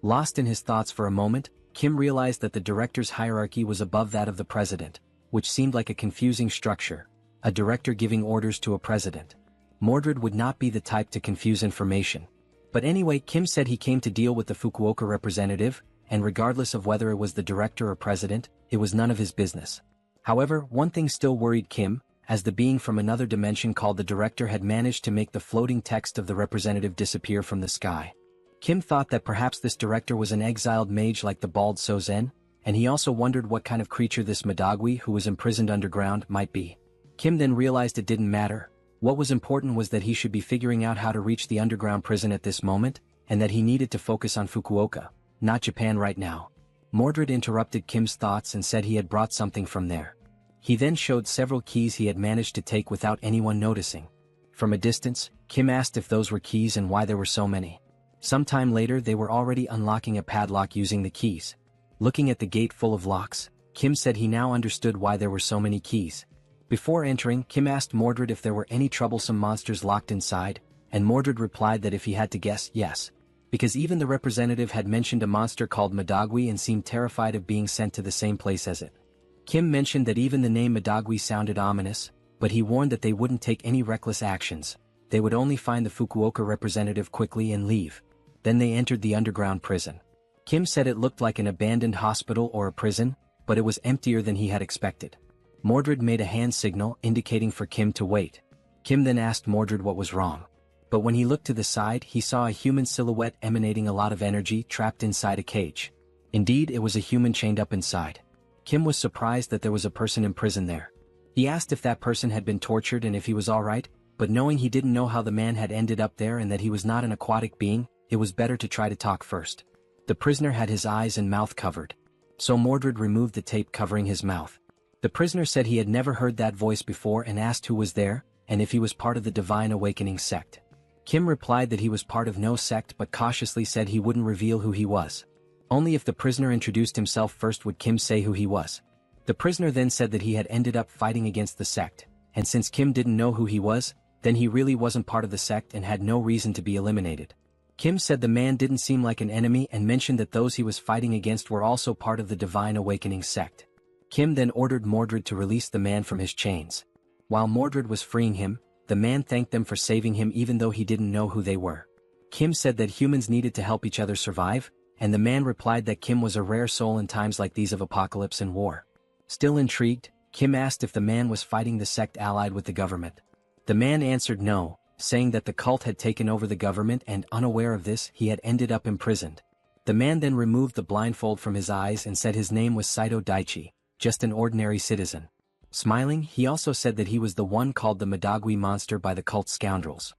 Lost in his thoughts for a moment, Kim realized that the director's hierarchy was above that of the president, which seemed like a confusing structure, a director giving orders to a president. Mordred would not be the type to confuse information. But anyway, Kim said he came to deal with the Fukuoka representative, and regardless of whether it was the director or president, it was none of his business. However, one thing still worried Kim, as the being from another dimension called the director had managed to make the floating text of the representative disappear from the sky. Kim thought that perhaps this director was an exiled mage like the bald Sozen, and he also wondered what kind of creature this Madagwi who was imprisoned underground might be. Kim then realized it didn't matter. What was important was that he should be figuring out how to reach the underground prison at this moment, and that he needed to focus on Fukuoka, not Japan right now. Mordred interrupted Kim's thoughts and said he had brought something from there. He then showed several keys he had managed to take without anyone noticing. From a distance, Kim asked if those were keys and why there were so many. Sometime later they were already unlocking a padlock using the keys. Looking at the gate full of locks, Kim said he now understood why there were so many keys. Before entering, Kim asked Mordred if there were any troublesome monsters locked inside, and Mordred replied that if he had to guess, yes. Because even the representative had mentioned a monster called Madagwi and seemed terrified of being sent to the same place as it. Kim mentioned that even the name Madagwi sounded ominous, but he warned that they wouldn't take any reckless actions. They would only find the Fukuoka representative quickly and leave. Then they entered the underground prison. Kim said it looked like an abandoned hospital or a prison, but it was emptier than he had expected. Mordred made a hand signal indicating for Kim to wait. Kim then asked Mordred what was wrong. But when he looked to the side, he saw a human silhouette emanating a lot of energy trapped inside a cage. Indeed, it was a human chained up inside. Kim was surprised that there was a person in prison there. He asked if that person had been tortured and if he was alright, but knowing he didn't know how the man had ended up there and that he was not an aquatic being, it was better to try to talk first. The prisoner had his eyes and mouth covered. So Mordred removed the tape covering his mouth. The prisoner said he had never heard that voice before and asked who was there, and if he was part of the Divine Awakening sect. Kim replied that he was part of no sect but cautiously said he wouldn't reveal who he was. Only if the prisoner introduced himself first would Kim say who he was. The prisoner then said that he had ended up fighting against the sect, and since Kim didn't know who he was, then he really wasn't part of the sect and had no reason to be eliminated. Kim said the man didn't seem like an enemy and mentioned that those he was fighting against were also part of the Divine Awakening sect. Kim then ordered Mordred to release the man from his chains. While Mordred was freeing him, the man thanked them for saving him even though he didn't know who they were. Kim said that humans needed to help each other survive, and the man replied that Kim was a rare soul in times like these of apocalypse and war. Still intrigued, Kim asked if the man was fighting the sect allied with the government. The man answered no, saying that the cult had taken over the government and, unaware of this, he had ended up imprisoned. The man then removed the blindfold from his eyes and said his name was Saito Daichi, just an ordinary citizen. Smiling, he also said that he was the one called the Madagwi monster by the cult scoundrels.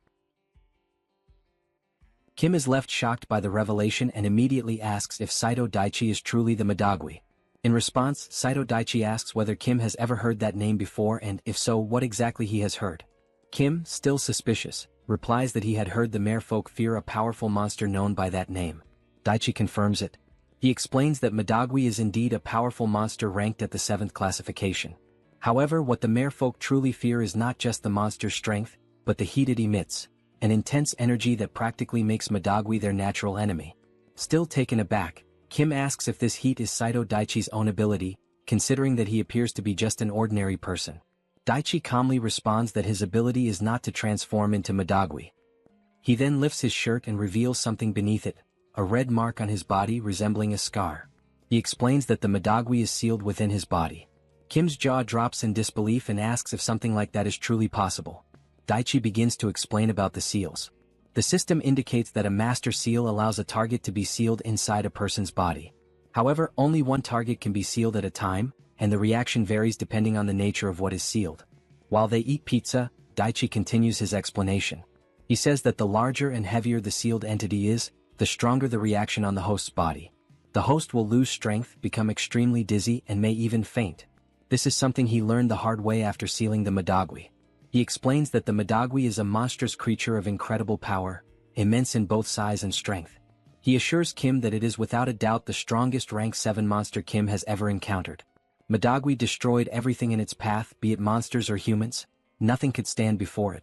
Kim is left shocked by the revelation and immediately asks if Saito Daichi is truly the Madagwi. In response, Saito Daichi asks whether Kim has ever heard that name before and, if so, what exactly he has heard. Kim, still suspicious, replies that he had heard the merfolk fear a powerful monster known by that name. Daichi confirms it. He explains that Madagwi is indeed a powerful monster ranked at the 7th classification. However, what the merfolk truly fear is not just the monster's strength, but the heat it emits, an intense energy that practically makes Madagwi their natural enemy. Still taken aback, Kim asks if this heat is Saito Daichi's own ability, considering that he appears to be just an ordinary person. Daichi calmly responds that his ability is not to transform into Madagwi. He then lifts his shirt and reveals something beneath it, a red mark on his body resembling a scar. He explains that the Madagwi is sealed within his body. Kim's jaw drops in disbelief and asks if something like that is truly possible. Daichi begins to explain about the seals. The system indicates that a master seal allows a target to be sealed inside a person's body. However, only one target can be sealed at a time, and the reaction varies depending on the nature of what is sealed. While they eat pizza, Daichi continues his explanation. He says that the larger and heavier the sealed entity is, the stronger the reaction on the host's body. The host will lose strength, become extremely dizzy, and may even faint. This is something he learned the hard way after sealing the Madagwi. He explains that the Madagwi is a monstrous creature of incredible power, immense in both size and strength. He assures Kim that it is without a doubt the strongest rank 7 monster Kim has ever encountered. Madagwi destroyed everything in its path, be it monsters or humans. Nothing could stand before it.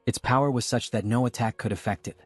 Its power was such that no attack could affect it.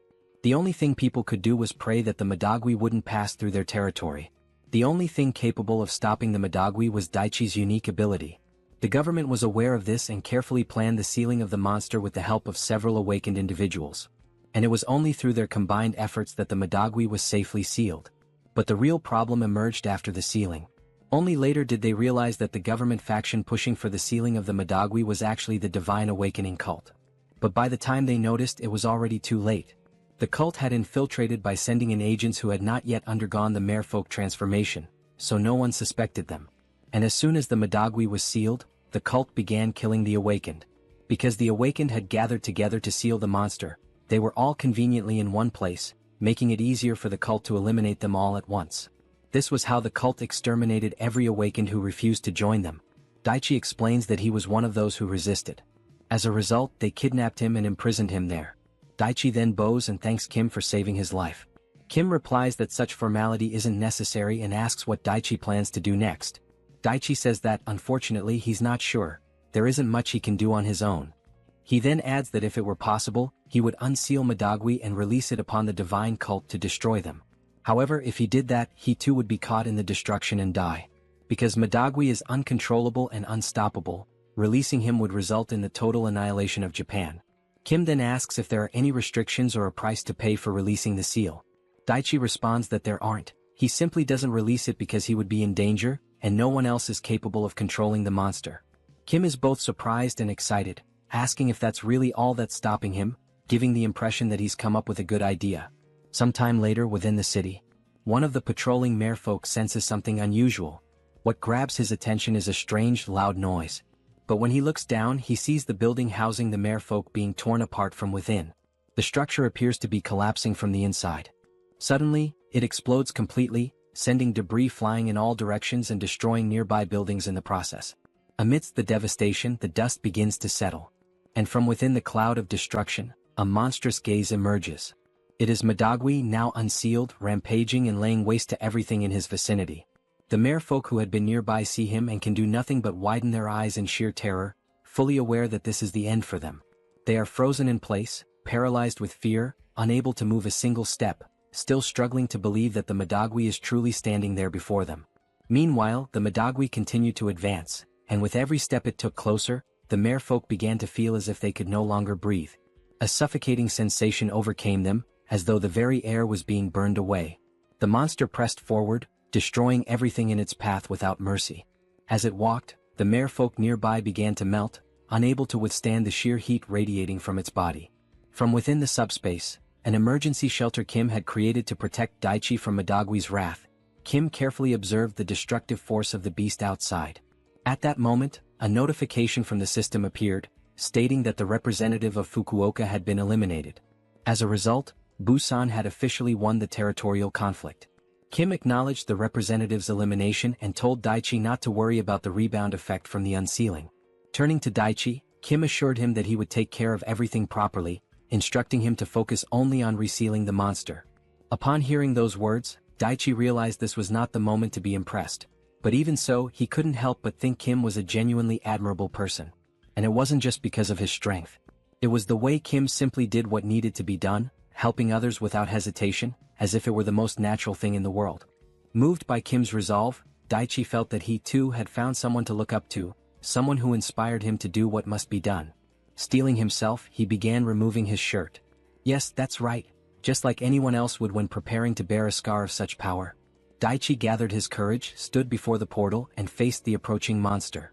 The only thing people could do was pray that the Madagwi wouldn't pass through their territory. The only thing capable of stopping the Madagwi was Daichi's unique ability. The government was aware of this and carefully planned the sealing of the monster with the help of several awakened individuals. And it was only through their combined efforts that the Madagwi was safely sealed. But the real problem emerged after the sealing. Only later did they realize that the government faction pushing for the sealing of the Madagwi was actually the Divine Awakening cult. But by the time they noticed, it was already too late. The cult had infiltrated by sending in agents who had not yet undergone the merfolk transformation, so no one suspected them. And as soon as the Madagwi was sealed, the cult began killing the awakened. Because the awakened had gathered together to seal the monster, they were all conveniently in one place, making it easier for the cult to eliminate them all at once. This was how the cult exterminated every awakened who refused to join them. Daichi explains that he was one of those who resisted. As a result, they kidnapped him and imprisoned him there. Daichi then bows and thanks Kim for saving his life. Kim replies that such formality isn't necessary and asks what Daichi plans to do next. Daichi says that, unfortunately, he's not sure. There isn't much he can do on his own. He then adds that if it were possible, he would unseal Madagwi and release it upon the divine cult to destroy them. However, if he did that, he too would be caught in the destruction and die. Because Madagwi is uncontrollable and unstoppable, releasing him would result in the total annihilation of Japan. Kim then asks if there are any restrictions or a price to pay for releasing the seal. Daichi responds that there aren't. He simply doesn't release it because he would be in danger, and no one else is capable of controlling the monster. Kim is both surprised and excited, asking if that's really all that's stopping him, giving the impression that he's come up with a good idea. Sometime later within the city, one of the patrolling merfolk senses something unusual. What grabs his attention is a strange, loud noise. But when he looks down, he sees the building housing the merfolk being torn apart from within. The structure appears to be collapsing from the inside. Suddenly, it explodes completely, sending debris flying in all directions and destroying nearby buildings in the process. Amidst the devastation, the dust begins to settle. And from within the cloud of destruction, a monstrous gaze emerges. It is Madagwi, now unsealed, rampaging and laying waste to everything in his vicinity. The merfolk who had been nearby see him and can do nothing but widen their eyes in sheer terror, fully aware that this is the end for them. They are frozen in place, paralyzed with fear, unable to move a single step, still struggling to believe that the Madagwi is truly standing there before them. Meanwhile, the Madagwi continued to advance, and with every step it took closer, the merfolk began to feel as if they could no longer breathe. A suffocating sensation overcame them, as though the very air was being burned away. The monster pressed forward, destroying everything in its path without mercy. As it walked, the merfolk nearby began to melt, unable to withstand the sheer heat radiating from its body. From within the subspace, an emergency shelter Kim had created to protect Daichi from Madagwi's wrath, Kim carefully observed the destructive force of the beast outside. At that moment, a notification from the system appeared, stating that the representative of Fukuoka had been eliminated. As a result, Busan had officially won the territorial conflict. Kim acknowledged the representative's elimination and told Daichi not to worry about the rebound effect from the unsealing. Turning to Daichi, Kim assured him that he would take care of everything properly, instructing him to focus only on resealing the monster. Upon hearing those words, Daichi realized this was not the moment to be impressed. But even so, he couldn't help but think Kim was a genuinely admirable person. And it wasn't just because of his strength. It was the way Kim simply did what needed to be done, helping others without hesitation, as if it were the most natural thing in the world. Moved by Kim's resolve, Daichi felt that he too had found someone to look up to, someone who inspired him to do what must be done. Steeling himself, he began removing his shirt. Yes, that's right, just like anyone else would when preparing to bear a scar of such power. Daichi gathered his courage, stood before the portal, and faced the approaching monster.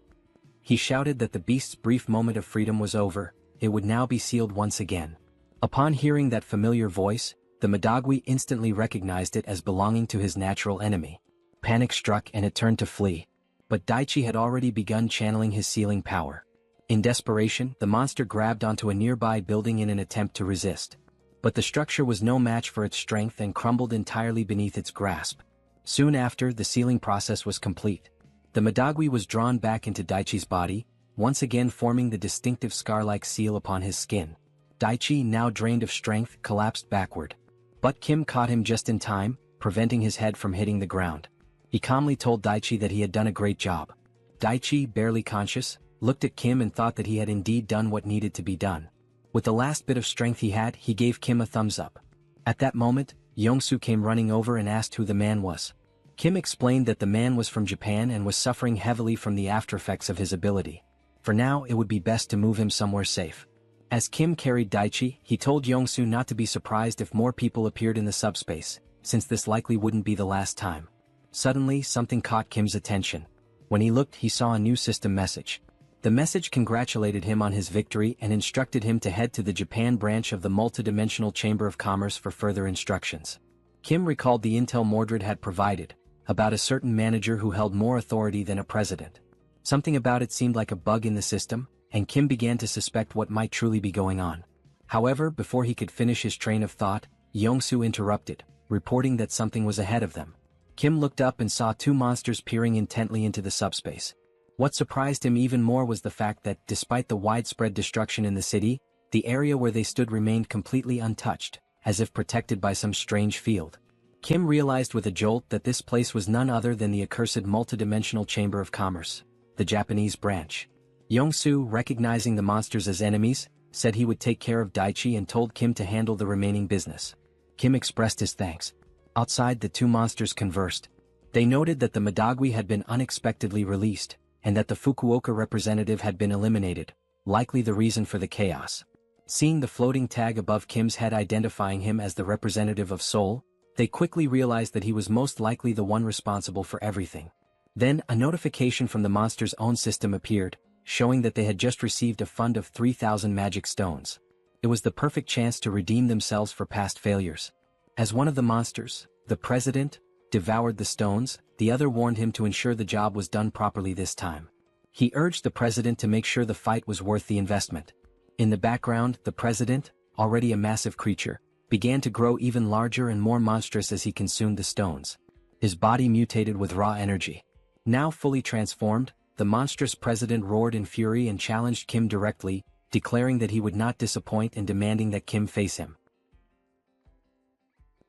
He shouted that the beast's brief moment of freedom was over, it would now be sealed once again. Upon hearing that familiar voice, the Madagui instantly recognized it as belonging to his natural enemy. Panic struck and it turned to flee. But Daichi had already begun channeling his sealing power. In desperation, the monster grabbed onto a nearby building in an attempt to resist. But the structure was no match for its strength and crumbled entirely beneath its grasp. Soon after, the sealing process was complete. The Madagui was drawn back into Daichi's body, once again forming the distinctive scar-like seal upon his skin. Daichi, now drained of strength, collapsed backward. But Kim caught him just in time, preventing his head from hitting the ground. He calmly told Daichi that he had done a great job. Daichi, barely conscious, looked at Kim and thought that he had indeed done what needed to be done. With the last bit of strength he had, he gave Kim a thumbs up. At that moment, Yongsu came running over and asked who the man was. Kim explained that the man was from Japan and was suffering heavily from the aftereffects of his ability. For now, it would be best to move him somewhere safe. As Kim carried Daichi, he told Yongsu not to be surprised if more people appeared in the subspace, since this likely wouldn't be the last time. Suddenly, something caught Kim's attention. When he looked, he saw a new system message. The message congratulated him on his victory and instructed him to head to the Japan branch of the multidimensional Chamber of Commerce for further instructions. Kim recalled the intel Mordred had provided, about a certain manager who held more authority than a president. Something about it seemed like a bug in the system, and Kim began to suspect what might truly be going on. However, before he could finish his train of thought, Yongsu interrupted, reporting that something was ahead of them. Kim looked up and saw two monsters peering intently into the subspace. What surprised him even more was the fact that, despite the widespread destruction in the city, the area where they stood remained completely untouched, as if protected by some strange field. Kim realized with a jolt that this place was none other than the accursed multidimensional Chamber of Commerce, the Japanese branch. Yongsu, recognizing the monsters as enemies, said he would take care of Daichi and told Kim to handle the remaining business. Kim expressed his thanks. Outside, the two monsters conversed. They noted that the Madagui had been unexpectedly released, and that the Fukuoka representative had been eliminated, likely the reason for the chaos. Seeing the floating tag above Kim's head identifying him as the representative of Seoul, they quickly realized that he was most likely the one responsible for everything. Then, a notification from the monster's own system appeared, showing that they had just received a fund of 3,000 magic stones. It was the perfect chance to redeem themselves for past failures. As one of the monsters, the president, devoured the stones, the other warned him to ensure the job was done properly this time. He urged the president to make sure the fight was worth the investment. In the background, the president, already a massive creature, began to grow even larger and more monstrous as he consumed the stones. His body mutated with raw energy. Now fully transformed, the monstrous president roared in fury and challenged Kim directly, declaring that he would not disappoint and demanding that Kim face him.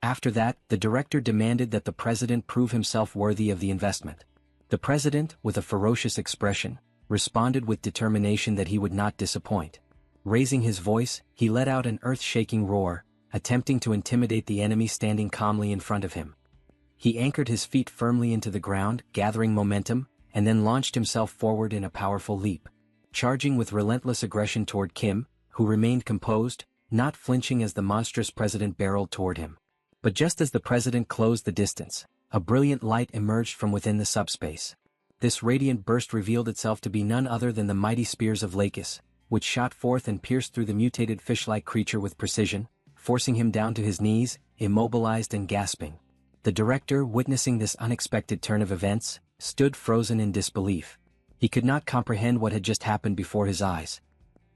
After that, the director demanded that the president prove himself worthy of the investment. The president, with a ferocious expression, responded with determination that he would not disappoint. Raising his voice, he let out an earth-shaking roar, attempting to intimidate the enemy standing calmly in front of him. He anchored his feet firmly into the ground, gathering momentum, and then launched himself forward in a powerful leap. Charging with relentless aggression toward Kim, who remained composed, not flinching as the monstrous president barreled toward him. But just as the president closed the distance, a brilliant light emerged from within the subspace. This radiant burst revealed itself to be none other than the mighty spears of Lakis, which shot forth and pierced through the mutated fish-like creature with precision, forcing him down to his knees, immobilized and gasping. The director, witnessing this unexpected turn of events, stood frozen in disbelief. He could not comprehend what had just happened before his eyes.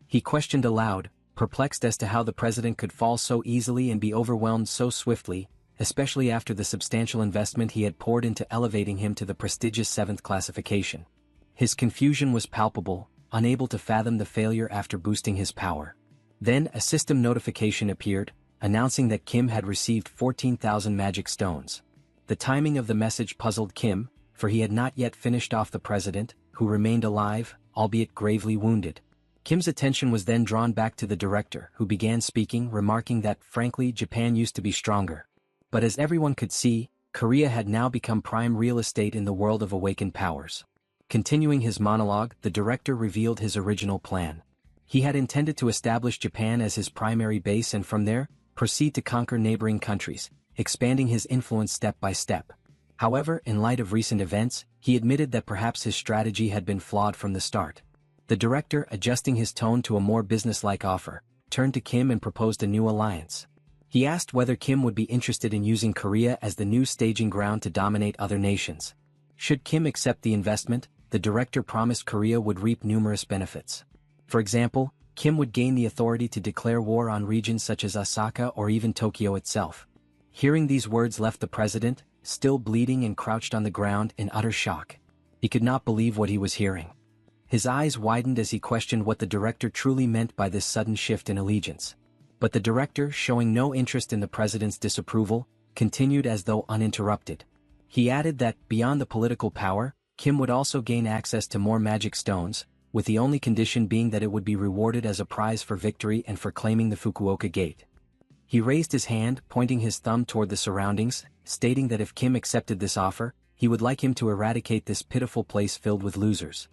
He questioned aloud, perplexed as to how the president could fall so easily and be overwhelmed so swiftly, especially after the substantial investment he had poured into elevating him to the prestigious 7th classification. His confusion was palpable, unable to fathom the failure after boosting his power. Then a system notification appeared, announcing that Kim had received 14,000 magic stones. The timing of the message puzzled Kim, for he had not yet finished off the president, who remained alive, albeit gravely wounded. Kim's attention was then drawn back to the director, who began speaking, remarking that, frankly, Japan used to be stronger. But as everyone could see, Korea had now become prime real estate in the world of awakened powers. Continuing his monologue, the director revealed his original plan. He had intended to establish Japan as his primary base and from there, proceed to conquer neighboring countries, expanding his influence step by step. However, in light of recent events, he admitted that perhaps his strategy had been flawed from the start. The director, adjusting his tone to a more businesslike offer, turned to Kim and proposed a new alliance. He asked whether Kim would be interested in using Korea as the new staging ground to dominate other nations. Should Kim accept the investment, the director promised Korea would reap numerous benefits. For example, Kim would gain the authority to declare war on regions such as Osaka or even Tokyo itself. Hearing these words left the president, still bleeding and crouched on the ground, in utter shock. He could not believe what he was hearing. His eyes widened as he questioned what the director truly meant by this sudden shift in allegiance. But the director, showing no interest in the president's disapproval, continued as though uninterrupted. He added that, beyond the political power, Kim would also gain access to more magic stones, with the only condition being that it would be rewarded as a prize for victory and for claiming the Fukuoka Gate. He raised his hand, pointing his thumb toward the surroundings, stating that if Kim accepted this offer, he would like him to eradicate this pitiful place filled with losers.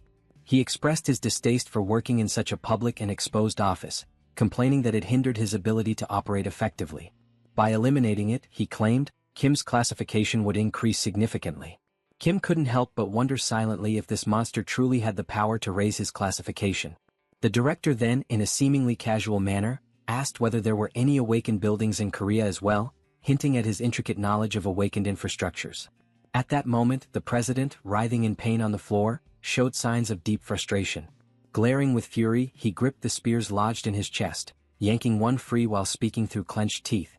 He expressed his distaste for working in such a public and exposed office, complaining that it hindered his ability to operate effectively. By eliminating it, he claimed, Kim's classification would increase significantly. Kim couldn't help but wonder silently if this monster truly had the power to raise his classification. The director then, in a seemingly casual manner, asked whether there were any awakened buildings in Korea as well, hinting at his intricate knowledge of awakened infrastructures. At that moment, the president, writhing in pain on the floor, showed signs of deep frustration. Glaring with fury, he gripped the spears lodged in his chest, yanking one free while speaking through clenched teeth.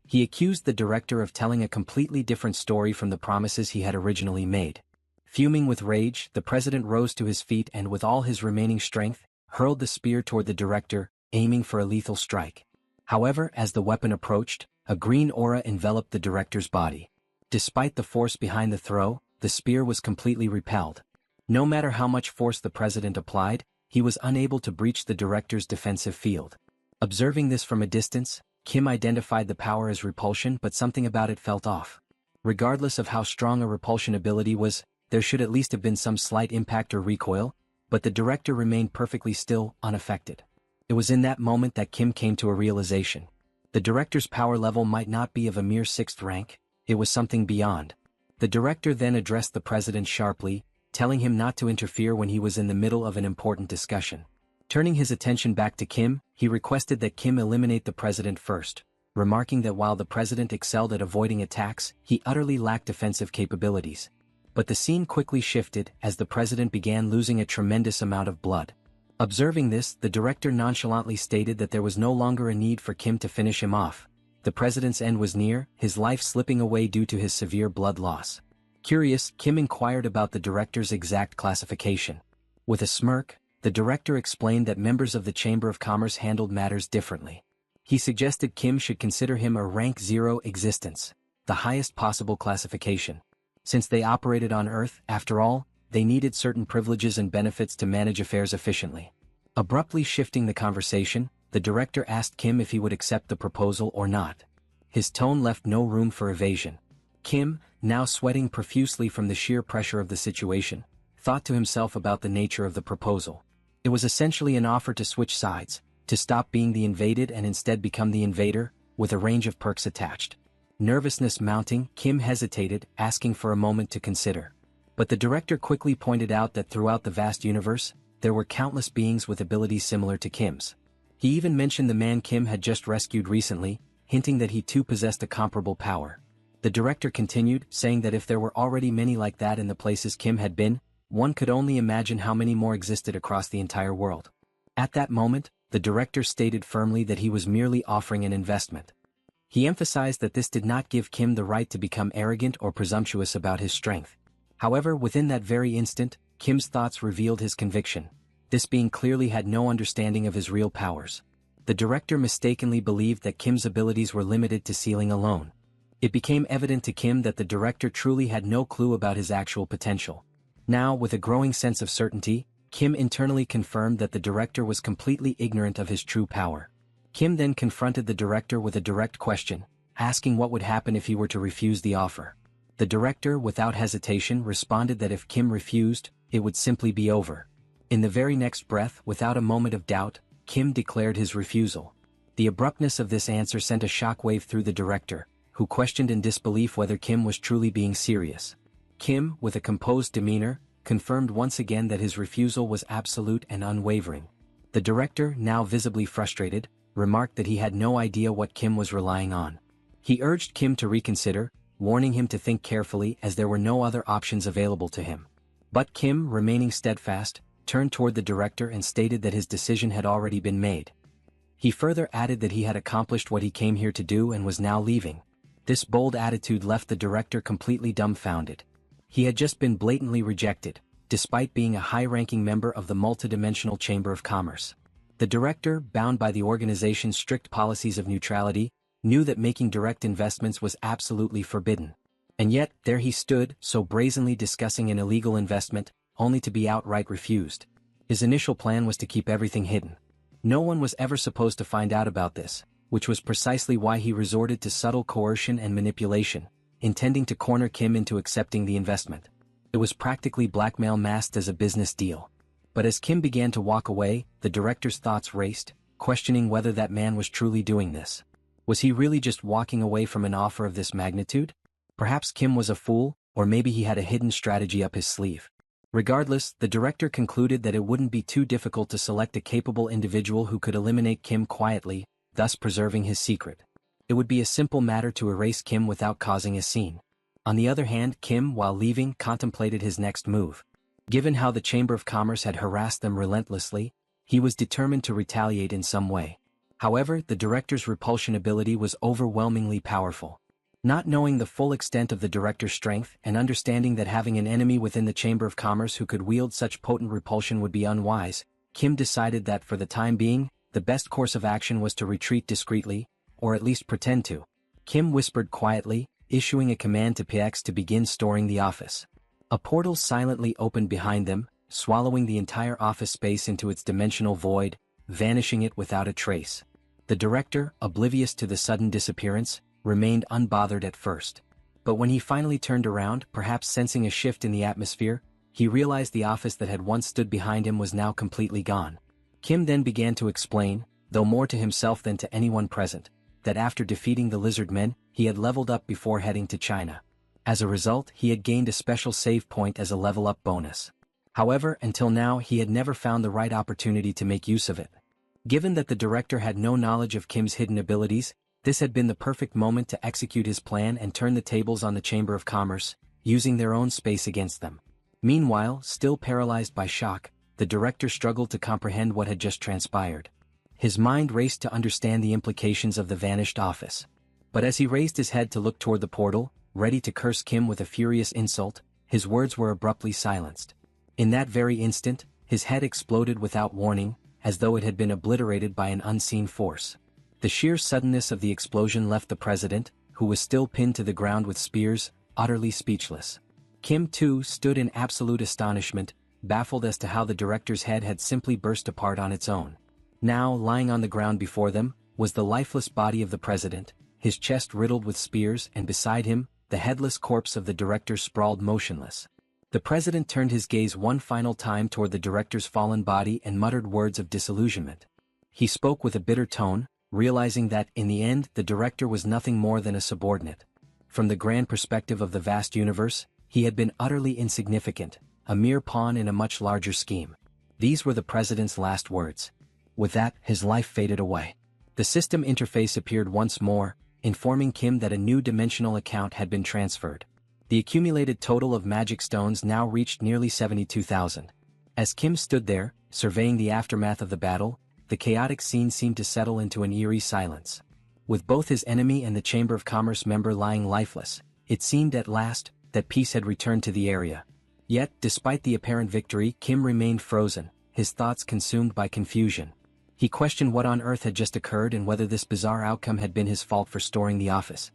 He accused the director of telling a completely different story from the promises he had originally made. Fuming with rage, the president rose to his feet and with all his remaining strength, hurled the spear toward the director, aiming for a lethal strike. However, as the weapon approached, a green aura enveloped the director's body. Despite the force behind the throw, the spear was completely repelled. No matter how much force the president applied, he was unable to breach the director's defensive field. Observing this from a distance, Kim identified the power as repulsion, but something about it felt off. Regardless of how strong a repulsion ability was, there should at least have been some slight impact or recoil, but the director remained perfectly still, unaffected. It was in that moment that Kim came to a realization. The director's power level might not be of a mere 6th rank, it was something beyond. The director then addressed the president sharply, telling him not to interfere when he was in the middle of an important discussion. Turning his attention back to Kim, he requested that Kim eliminate the president first, remarking that while the president excelled at avoiding attacks, he utterly lacked defensive capabilities. But the scene quickly shifted as the president began losing a tremendous amount of blood. Observing this, the director nonchalantly stated that there was no longer a need for Kim to finish him off. The president's end was near, his life slipping away due to his severe blood loss. Curious, Kim inquired about the director's exact classification. With a smirk, the director explained that members of the Chamber of Commerce handled matters differently. He suggested Kim should consider him a rank 0 existence, the highest possible classification. Since they operated on Earth, after all, they needed certain privileges and benefits to manage affairs efficiently. Abruptly shifting the conversation, the director asked Kim if he would accept the proposal or not. His tone left no room for evasion. Kim, now sweating profusely from the sheer pressure of the situation, thought to himself about the nature of the proposal. It was essentially an offer to switch sides, to stop being the invaded and instead become the invader, with a range of perks attached. Nervousness mounting, Kim hesitated, asking for a moment to consider. But the director quickly pointed out that throughout the vast universe, there were countless beings with abilities similar to Kim's. He even mentioned the man Kim had just rescued recently, hinting that he too possessed a comparable power. The director continued, saying that if there were already many like that in the places Kim had been, one could only imagine how many more existed across the entire world. At that moment, the director stated firmly that he was merely offering an investment. He emphasized that this did not give Kim the right to become arrogant or presumptuous about his strength. However, within that very instant, Kim's thoughts revealed his conviction. This being clearly had no understanding of his real powers. The director mistakenly believed that Kim's abilities were limited to sealing alone. It became evident to Kim that the director truly had no clue about his actual potential. Now, with a growing sense of certainty, Kim internally confirmed that the director was completely ignorant of his true power. Kim then confronted the director with a direct question, asking what would happen if he were to refuse the offer. The director, without hesitation, responded that if Kim refused, it would simply be over. In the very next breath, without a moment of doubt, Kim declared his refusal. The abruptness of this answer sent a shockwave through the director, who questioned in disbelief whether Kim was truly being serious. Kim, with a composed demeanor, confirmed once again that his refusal was absolute and unwavering. The director, now visibly frustrated, remarked that he had no idea what Kim was relying on. He urged Kim to reconsider, warning him to think carefully as there were no other options available to him. But Kim, remaining steadfast, turned toward the director and stated that his decision had already been made. He further added that he had accomplished what he came here to do and was now leaving. This bold attitude left the director completely dumbfounded. He had just been blatantly rejected, despite being a high-ranking member of the multidimensional Chamber of Commerce. The director, bound by the organization's strict policies of neutrality, knew that making direct investments was absolutely forbidden. And yet, there he stood, so brazenly discussing an illegal investment, only to be outright refused. His initial plan was to keep everything hidden. No one was ever supposed to find out about this, which was precisely why he resorted to subtle coercion and manipulation, intending to corner Kim into accepting the investment. It was practically blackmail masked as a business deal. But as Kim began to walk away, the director's thoughts raced, questioning whether that man was truly doing this. Was he really just walking away from an offer of this magnitude? Perhaps Kim was a fool, or maybe he had a hidden strategy up his sleeve. Regardless, the director concluded that it wouldn't be too difficult to select a capable individual who could eliminate Kim quietly, thus preserving his secret. It would be a simple matter to erase Kim without causing a scene. On the other hand, Kim, while leaving, contemplated his next move. Given how the Chamber of Commerce had harassed them relentlessly, he was determined to retaliate in some way. However, the director's repulsion ability was overwhelmingly powerful. Not knowing the full extent of the director's strength and understanding that having an enemy within the Chamber of Commerce who could wield such potent repulsion would be unwise, Kim decided that for the time being, the best course of action was to retreat discreetly, or at least pretend to. Kim whispered quietly, issuing a command to PX to begin storing the office. A portal silently opened behind them, swallowing the entire office space into its dimensional void, vanishing it without a trace. The director, oblivious to the sudden disappearance, remained unbothered at first. But when he finally turned around, perhaps sensing a shift in the atmosphere, he realized the office that had once stood behind him was now completely gone. Kim then began to explain, though more to himself than to anyone present, that after defeating the lizard men, he had leveled up before heading to China. As a result, he had gained a special save point as a level-up bonus. However, until now he had never found the right opportunity to make use of it. Given that the director had no knowledge of Kim's hidden abilities, this had been the perfect moment to execute his plan and turn the tables on the Chamber of Commerce, using their own space against them. Meanwhile, still paralyzed by shock, the director struggled to comprehend what had just transpired. His mind raced to understand the implications of the vanished office. But as he raised his head to look toward the portal, ready to curse Kim with a furious insult, his words were abruptly silenced. In that very instant, his head exploded without warning, as though it had been obliterated by an unseen force. The sheer suddenness of the explosion left the president, who was still pinned to the ground with spears, utterly speechless. Kim, too, stood in absolute astonishment, baffled as to how the director's head had simply burst apart on its own. Now, lying on the ground before them, was the lifeless body of the president, his chest riddled with spears, and beside him, the headless corpse of the director sprawled motionless. The president turned his gaze one final time toward the director's fallen body and muttered words of disillusionment. He spoke with a bitter tone, realizing that, in the end, the director was nothing more than a subordinate. From the grand perspective of the vast universe, he had been utterly insignificant, a mere pawn in a much larger scheme. These were the president's last words. With that, his life faded away. The system interface appeared once more, informing Kim that a new dimensional account had been transferred. The accumulated total of magic stones now reached nearly 72,000. As Kim stood there, surveying the aftermath of the battle, the chaotic scene seemed to settle into an eerie silence. With both his enemy and the Chamber of Commerce member lying lifeless, it seemed at last that peace had returned to the area. Yet, despite the apparent victory, Kim remained frozen, his thoughts consumed by confusion. He questioned what on earth had just occurred and whether this bizarre outcome had been his fault for storing the office.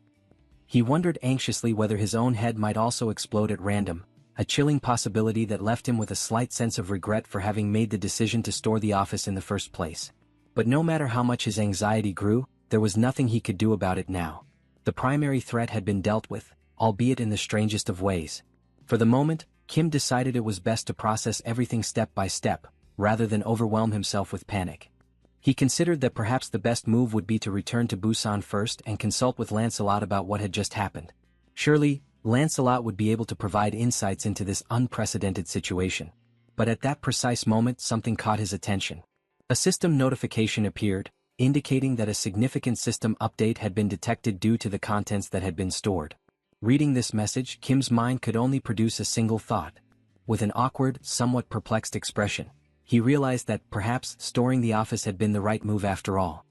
He wondered anxiously whether his own head might also explode at random, a chilling possibility that left him with a slight sense of regret for having made the decision to store the office in the first place. But no matter how much his anxiety grew, there was nothing he could do about it now. The primary threat had been dealt with, albeit in the strangest of ways. For the moment, Kim decided it was best to process everything step by step, rather than overwhelm himself with panic. He considered that perhaps the best move would be to return to Busan first and consult with Lancelot about what had just happened. Surely, Lancelot would be able to provide insights into this unprecedented situation. But at that precise moment something caught his attention. A system notification appeared, indicating that a significant system update had been detected due to the contents that had been stored. Reading this message, Kim's mind could only produce a single thought. With an awkward, somewhat perplexed expression, he realized that perhaps storing the office had been the right move after all.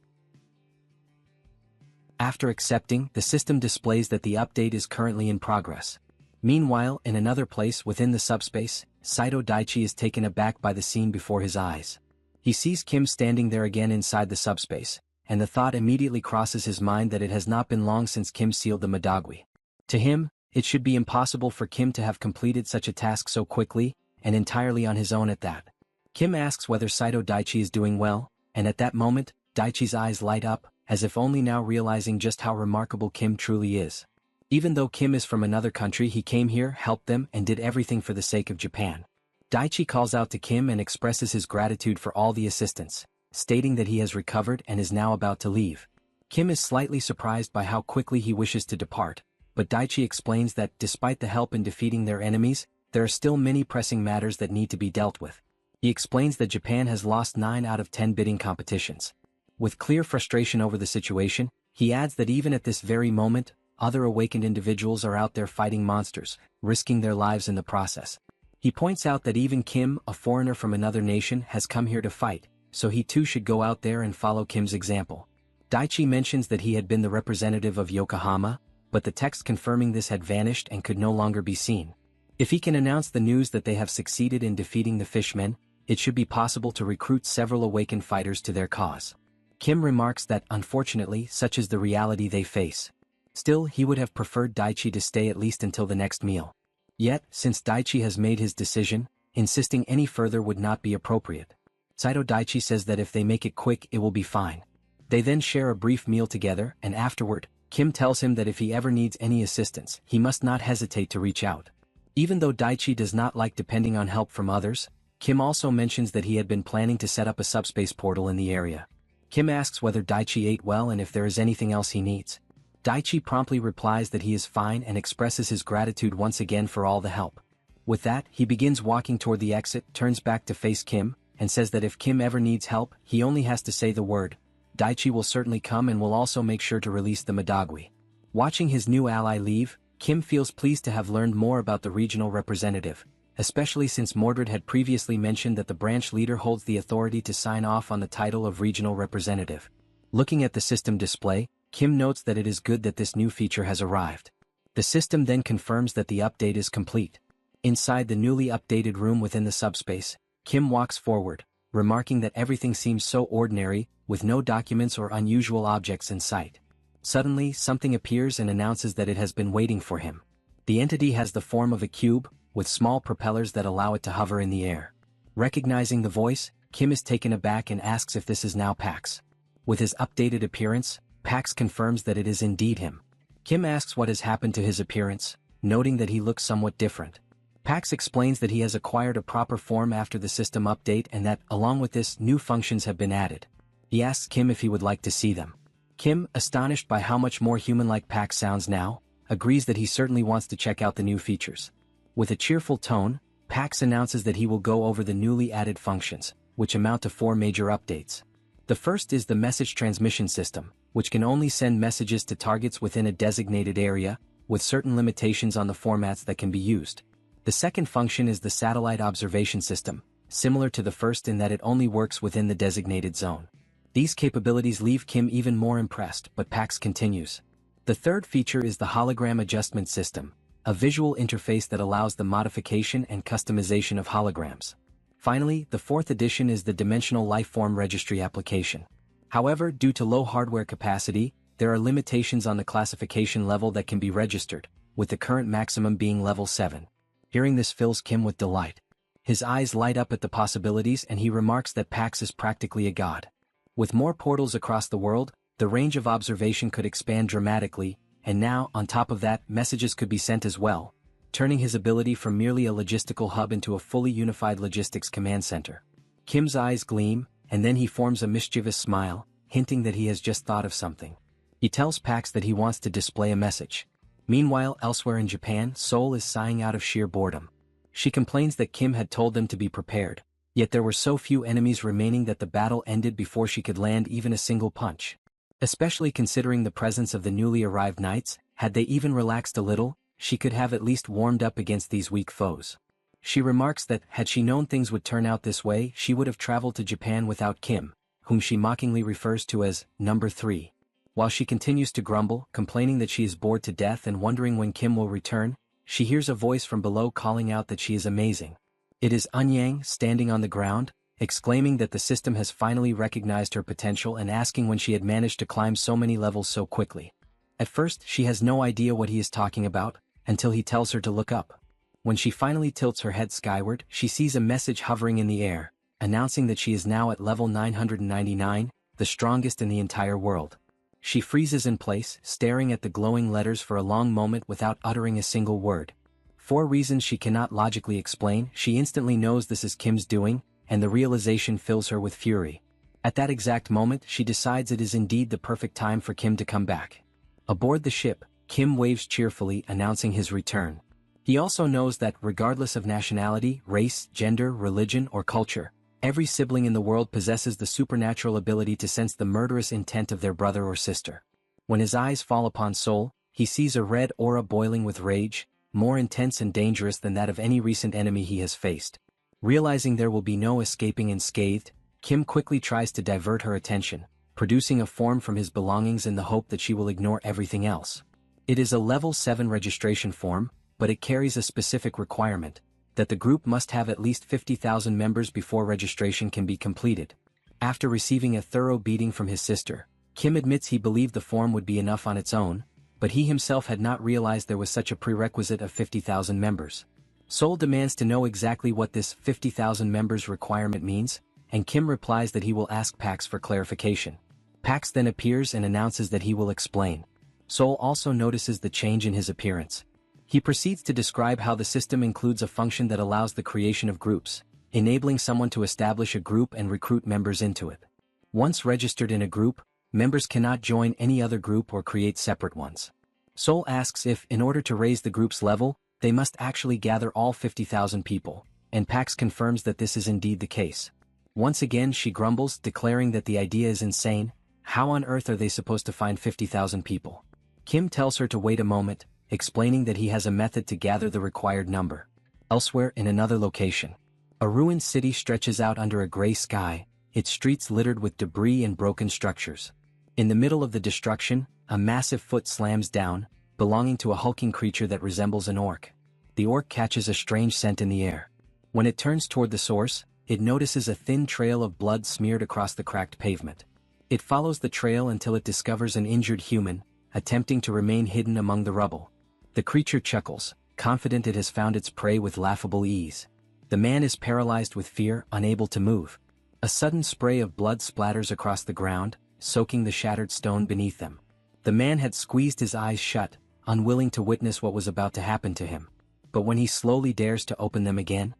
After accepting, the system displays that the update is currently in progress. Meanwhile, in another place within the subspace, Saito Daichi is taken aback by the scene before his eyes. He sees Kim standing there again inside the subspace, and the thought immediately crosses his mind that it has not been long since Kim sealed the Madagui. To him, it should be impossible for Kim to have completed such a task so quickly, and entirely on his own at that. Kim asks whether Saito Daichi is doing well, and at that moment, Daichi's eyes light up, as if only now realizing just how remarkable Kim truly is. Even though Kim is from another country, he came here, helped them, and did everything for the sake of Japan. Daichi calls out to Kim and expresses his gratitude for all the assistance, stating that he has recovered and is now about to leave. Kim is slightly surprised by how quickly he wishes to depart, but Daichi explains that despite the help in defeating their enemies, there are still many pressing matters that need to be dealt with. He explains that Japan has lost 9 out of 10 bidding competitions. With clear frustration over the situation, he adds that even at this very moment, other awakened individuals are out there fighting monsters, risking their lives in the process. He points out that even Kim, a foreigner from another nation, has come here to fight, so he too should go out there and follow Kim's example. Daichi mentions that he had been the representative of Yokohama, but the text confirming this had vanished and could no longer be seen. If he can announce the news that they have succeeded in defeating the fishmen, it should be possible to recruit several awakened fighters to their cause. Kim remarks that, unfortunately, such is the reality they face. Still, he would have preferred Daichi to stay at least until the next meal. Yet, since Daichi has made his decision, insisting any further would not be appropriate. Saito Daichi says that if they make it quick, it will be fine. They then share a brief meal together, and afterward, Kim tells him that if he ever needs any assistance, he must not hesitate to reach out. Even though Daichi does not like depending on help from others, Kim also mentions that he had been planning to set up a subspace portal in the area. Kim asks whether Daichi ate well and if there is anything else he needs. Daichi promptly replies that he is fine and expresses his gratitude once again for all the help. With that, he begins walking toward the exit, turns back to face Kim, and says that if Kim ever needs help, he only has to say the word. Daichi will certainly come and will also make sure to release the Madagui. Watching his new ally leave, Kim feels pleased to have learned more about the regional representative, especially since Mordred had previously mentioned that the branch leader holds the authority to sign off on the title of regional representative. Looking at the system display, Kim notes that it is good that this new feature has arrived. The system then confirms that the update is complete. Inside the newly updated room within the subspace, Kim walks forward, remarking that everything seems so ordinary, with no documents or unusual objects in sight. Suddenly, something appears and announces that it has been waiting for him. The entity has the form of a cube, with small propellers that allow it to hover in the air. Recognizing the voice, Kim is taken aback and asks if this is now Pax. With his updated appearance, Pax confirms that it is indeed him. Kim asks what has happened to his appearance, noting that he looks somewhat different. Pax explains that he has acquired a proper form after the system update and that, along with this, new functions have been added. He asks Kim if he would like to see them. Kim, astonished by how much more human-like Pax sounds now, agrees that he certainly wants to check out the new features. With a cheerful tone, Pax announces that he will go over the newly added functions, which amount to 4 major updates. The first is the message transmission system, which can only send messages to targets within a designated area, with certain limitations on the formats that can be used. The second function is the satellite observation system, similar to the first in that it only works within the designated zone. These capabilities leave Kim even more impressed, but Pax continues. The third feature is the hologram adjustment system, a visual interface that allows the modification and customization of holograms. Finally, the fourth addition is the dimensional lifeform registry application. However, due to low hardware capacity, there are limitations on the classification level that can be registered, with the current maximum being level 7. Hearing this fills Kim with delight. His eyes light up at the possibilities and he remarks that Pax is practically a god. With more portals across the world, the range of observation could expand dramatically, and now, on top of that, messages could be sent as well, turning his ability from merely a logistical hub into a fully unified logistics command center. Kim's eyes gleam, and then he forms a mischievous smile, hinting that he has just thought of something. He tells Pax that he wants to display a message. Meanwhile, elsewhere in Japan, Seoul is sighing out of sheer boredom. She complains that Kim had told them to be prepared, yet there were so few enemies remaining that the battle ended before she could land even a single punch. Especially considering the presence of the newly arrived knights, had they even relaxed a little, she could have at least warmed up against these weak foes. She remarks that, had she known things would turn out this way, she would have traveled to Japan without Kim, whom she mockingly refers to as number 3. While she continues to grumble, complaining that she is bored to death and wondering when Kim will return, she hears a voice from below calling out that she is amazing. It is Eun-yang standing on the ground, exclaiming that the system has finally recognized her potential and asking when she had managed to climb so many levels so quickly. At first, she has no idea what he is talking about, until he tells her to look up. When she finally tilts her head skyward, she sees a message hovering in the air, announcing that she is now at level 999, the strongest in the entire world. She freezes in place, staring at the glowing letters for a long moment without uttering a single word. For reasons she cannot logically explain, she instantly knows this is Kim's doing, and the realization fills her with fury. At that exact moment, she decides it is indeed the perfect time for Kim to come back. Aboard the ship, Kim waves cheerfully, announcing his return. He also knows that, regardless of nationality, race, gender, religion, or culture, every sibling in the world possesses the supernatural ability to sense the murderous intent of their brother or sister. When his eyes fall upon Seoul, he sees a red aura boiling with rage, more intense and dangerous than that of any recent enemy he has faced. Realizing there will be no escaping unscathed, Kim quickly tries to divert her attention, producing a form from his belongings in the hope that she will ignore everything else. It is a level 7 registration form, but it carries a specific requirement, that the group must have at least 50,000 members before registration can be completed. After receiving a thorough beating from his sister, Kim admits he believed the form would be enough on its own, but he himself had not realized there was such a prerequisite of 50,000 members. Seoul demands to know exactly what this 50,000 members requirement means, and Kim replies that he will ask Pax for clarification. Pax then appears and announces that he will explain. Seoul also notices the change in his appearance. He proceeds to describe how the system includes a function that allows the creation of groups, enabling someone to establish a group and recruit members into it. Once registered in a group, members cannot join any other group or create separate ones. Seoul asks if, in order to raise the group's level, they must actually gather all 50,000 people, and Pax confirms that this is indeed the case. Once again she grumbles, declaring that the idea is insane. How on earth are they supposed to find 50,000 people? Kim tells her to wait a moment, explaining that he has a method to gather the required number. Elsewhere, in another location, a ruined city stretches out under a gray sky, its streets littered with debris and broken structures. In the middle of the destruction, a massive foot slams down, belonging to a hulking creature that resembles an orc. The orc catches a strange scent in the air. When it turns toward the source, it notices a thin trail of blood smeared across the cracked pavement. It follows the trail until it discovers an injured human, attempting to remain hidden among the rubble. The creature chuckles, confident it has found its prey with laughable ease. The man is paralyzed with fear, unable to move. A sudden spray of blood splatters across the ground, soaking the shattered stone beneath them. The man had squeezed his eyes shut, unwilling to witness what was about to happen to him. But when he slowly dares to open them again,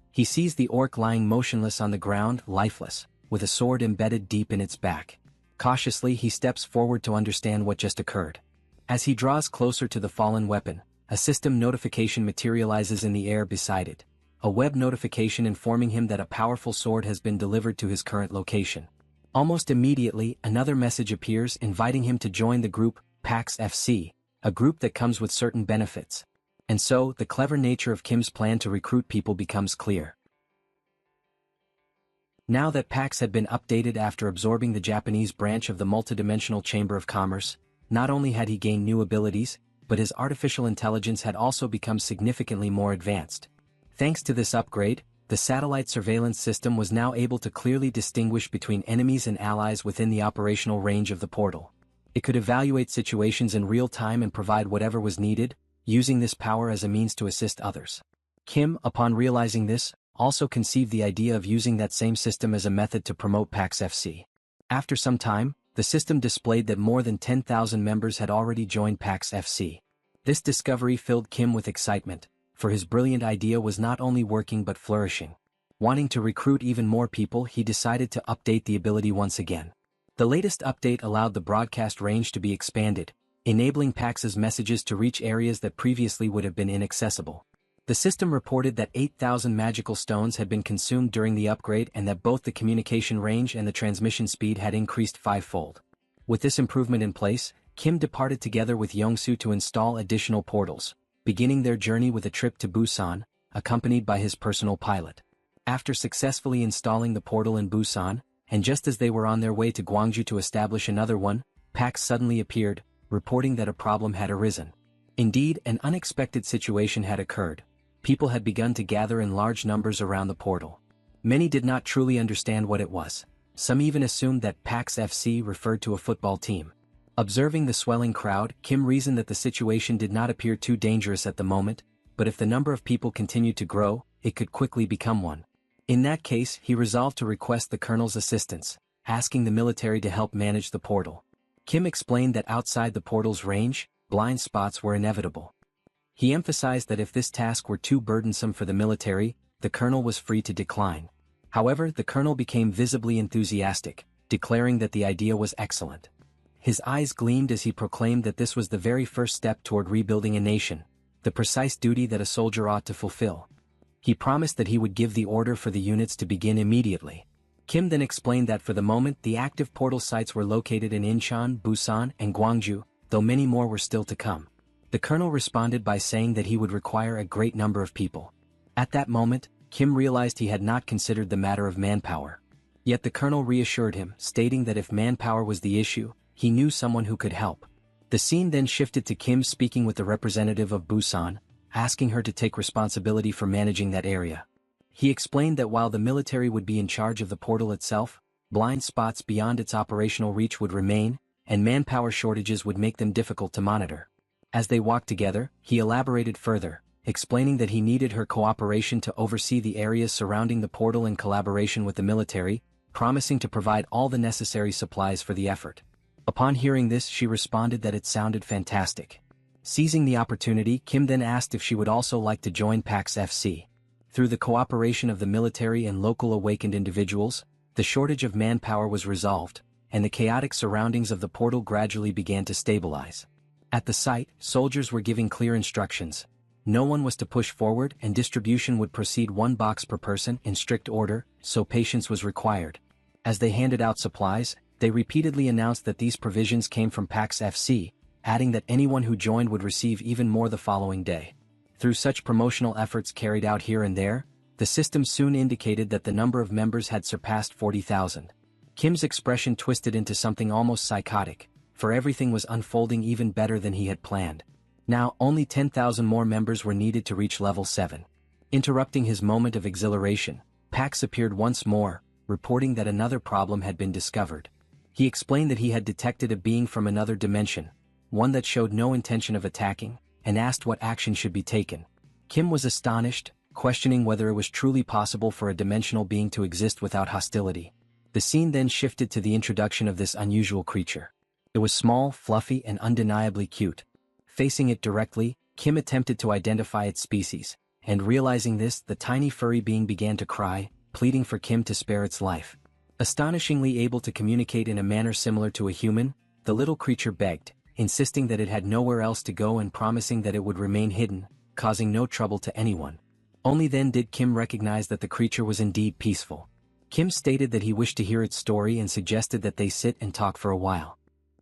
he sees the orc lying motionless on the ground, lifeless, with a sword embedded deep in its back. Cautiously he steps forward to understand what just occurred. As he draws closer to the fallen weapon, a system notification materializes in the air beside it. A web notification informing him that a powerful sword has been delivered to his current location. Almost immediately, another message appears inviting him to join the group, Pax FC, a group that comes with certain benefits. And so, the clever nature of Kim's plan to recruit people becomes clear. Now that Pax had been updated after absorbing the Japanese branch of the multidimensional Chamber of Commerce, not only had he gained new abilities, but his artificial intelligence had also become significantly more advanced. Thanks to this upgrade, the satellite surveillance system was now able to clearly distinguish between enemies and allies within the operational range of the portal. It could evaluate situations in real time and provide whatever was needed, using this power as a means to assist others. Kim, upon realizing this, also conceived the idea of using that same system as a method to promote PAX FC. After some time, the system displayed that more than 10,000 members had already joined PAX FC. This discovery filled Kim with excitement, for his brilliant idea was not only working but flourishing. Wanting to recruit even more people, he decided to update the ability once again. The latest update allowed the broadcast range to be expanded, enabling PAX's messages to reach areas that previously would have been inaccessible. The system reported that 8,000 magical stones had been consumed during the upgrade and that both the communication range and the transmission speed had increased fivefold. With this improvement in place, Kim departed together with Yongsoo to install additional portals, beginning their journey with a trip to Busan, accompanied by his personal pilot. After successfully installing the portal in Busan, and just as they were on their way to Gwangju to establish another one, PAX suddenly appeared, reporting that a problem had arisen. Indeed, an unexpected situation had occurred. People had begun to gather in large numbers around the portal. Many did not truly understand what it was. Some even assumed that PAX FC referred to a football team. Observing the swelling crowd, Kim reasoned that the situation did not appear too dangerous at the moment, but if the number of people continued to grow, it could quickly become one. In that case, he resolved to request the colonel's assistance, asking the military to help manage the portal. Kim explained that outside the portal's range, blind spots were inevitable. He emphasized that if this task were too burdensome for the military, the colonel was free to decline. However, the colonel became visibly enthusiastic, declaring that the idea was excellent. His eyes gleamed as he proclaimed that this was the very first step toward rebuilding a nation, the precise duty that a soldier ought to fulfill. He promised that he would give the order for the units to begin immediately. Kim then explained that for the moment the active portal sites were located in Incheon, Busan, and Gwangju, though many more were still to come. The colonel responded by saying that he would require a great number of people. At that moment, Kim realized he had not considered the matter of manpower. Yet the colonel reassured him, stating that if manpower was the issue, he knew someone who could help. The scene then shifted to Kim speaking with the representative of Busan, asking her to take responsibility for managing that area. He explained that while the military would be in charge of the portal itself, blind spots beyond its operational reach would remain, and manpower shortages would make them difficult to monitor. As they walked together, he elaborated further, explaining that he needed her cooperation to oversee the areas surrounding the portal in collaboration with the military, promising to provide all the necessary supplies for the effort. Upon hearing this, she responded that it sounded fantastic. Seizing the opportunity, Kim then asked if she would also like to join PAX FC. Through the cooperation of the military and local awakened individuals, the shortage of manpower was resolved, and the chaotic surroundings of the portal gradually began to stabilize. At the site, soldiers were giving clear instructions. No one was to push forward and distribution would proceed one box per person in strict order, so patience was required. As they handed out supplies, they repeatedly announced that these provisions came from PAX FC, adding that anyone who joined would receive even more the following day. Through such promotional efforts carried out here and there, the system soon indicated that the number of members had surpassed 40,000. Kim's expression twisted into something almost psychotic, for everything was unfolding even better than he had planned. Now, only 10,000 more members were needed to reach level 7. Interrupting his moment of exhilaration, Pax appeared once more, reporting that another problem had been discovered. He explained that he had detected a being from another dimension, one that showed no intention of attacking, and asked what action should be taken. Kim was astonished, questioning whether it was truly possible for a dimensional being to exist without hostility. The scene then shifted to the introduction of this unusual creature. It was small, fluffy, and undeniably cute. Facing it directly, Kim attempted to identify its species, and realizing this, the tiny furry being began to cry, pleading for Kim to spare its life. Astonishingly able to communicate in a manner similar to a human, the little creature begged, insisting that it had nowhere else to go and promising that it would remain hidden, causing no trouble to anyone. Only then did Kim recognize that the creature was indeed peaceful. Kim stated that he wished to hear its story and suggested that they sit and talk for a while.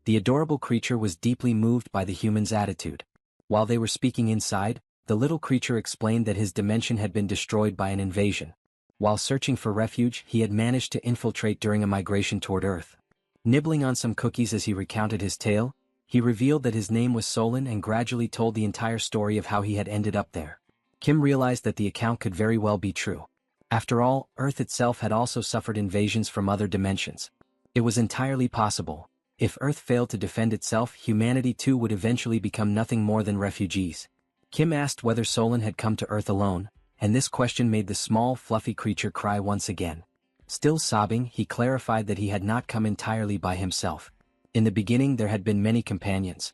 The adorable creature was deeply moved by the human's attitude. While they were speaking inside, the little creature explained that his dimension had been destroyed by an invasion. While searching for refuge, he had managed to infiltrate during a migration toward Earth. Nibbling on some cookies as he recounted his tale, he revealed that his name was Solon and gradually told the entire story of how he had ended up there. Kim realized that the account could very well be true. After all, Earth itself had also suffered invasions from other dimensions. It was entirely possible. If Earth failed to defend itself, humanity too would eventually become nothing more than refugees. Kim asked whether Solon had come to Earth alone, and this question made the small, fluffy creature cry once again. Still sobbing, he clarified that he had not come entirely by himself. In the beginning there had been many companions.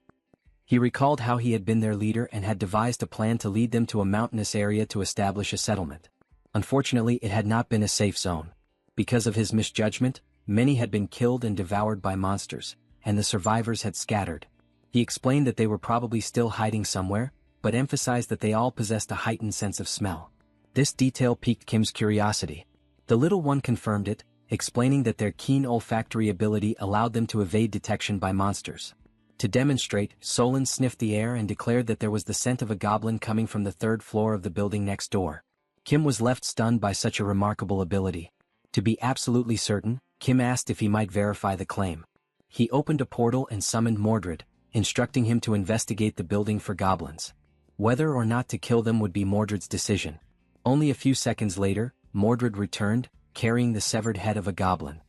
He recalled how he had been their leader and had devised a plan to lead them to a mountainous area to establish a settlement. Unfortunately, it had not been a safe zone. Because of his misjudgment, many had been killed and devoured by monsters, and the survivors had scattered. He explained that they were probably still hiding somewhere, but emphasized that they all possessed a heightened sense of smell. This detail piqued Kim's curiosity. The little one confirmed it, explaining that their keen olfactory ability allowed them to evade detection by monsters. To demonstrate, Solon sniffed the air and declared that there was the scent of a goblin coming from the third floor of the building next door. Kim was left stunned by such a remarkable ability. To be absolutely certain, Kim asked if he might verify the claim. He opened a portal and summoned Mordred, instructing him to investigate the building for goblins. Whether or not to kill them would be Mordred's decision. Only a few seconds later, Mordred returned, carrying the severed head of a goblin.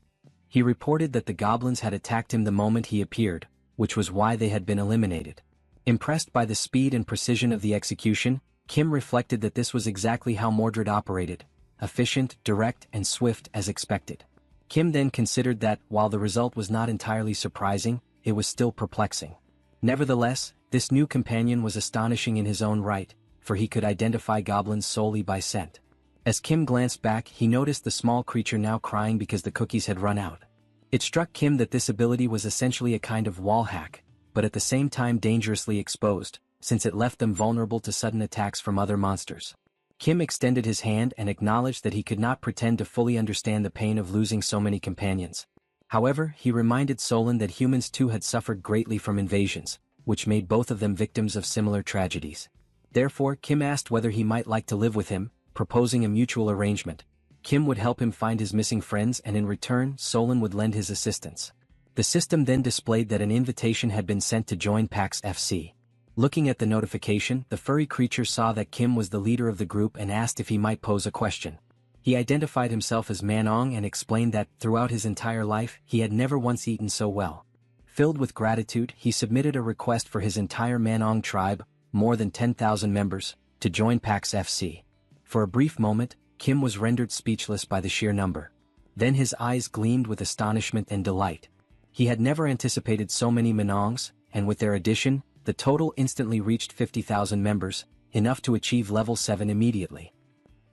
He reported that the goblins had attacked him the moment he appeared, which was why they had been eliminated. Impressed by the speed and precision of the execution, Kim reflected that this was exactly how Mordred operated, efficient, direct, and swift as expected. Kim then considered that, while the result was not entirely surprising, it was still perplexing. Nevertheless, this new companion was astonishing in his own right, for he could identify goblins solely by scent. As Kim glanced back, he noticed the small creature now crying because the cookies had run out. It struck Kim that this ability was essentially a kind of wall hack, but at the same time dangerously exposed, since it left them vulnerable to sudden attacks from other monsters. Kim extended his hand and acknowledged that he could not pretend to fully understand the pain of losing so many companions. However, he reminded Solon that humans too had suffered greatly from invasions, which made both of them victims of similar tragedies. Therefore, Kim asked whether he might like to live with him, proposing a mutual arrangement. Kim would help him find his missing friends, and in return, Solon would lend his assistance. The system then displayed that an invitation had been sent to join PAX FC. Looking at the notification, the furry creature saw that Kim was the leader of the group and asked if he might pose a question. He identified himself as Manhwa and explained that, throughout his entire life, he had never once eaten so well. Filled with gratitude, he submitted a request for his entire Manhwa tribe, more than 10,000 members, to join PAX FC. For a brief moment, Kim was rendered speechless by the sheer number. Then his eyes gleamed with astonishment and delight. He had never anticipated so many Manongs, and with their addition, the total instantly reached 50,000 members, enough to achieve level 7 immediately.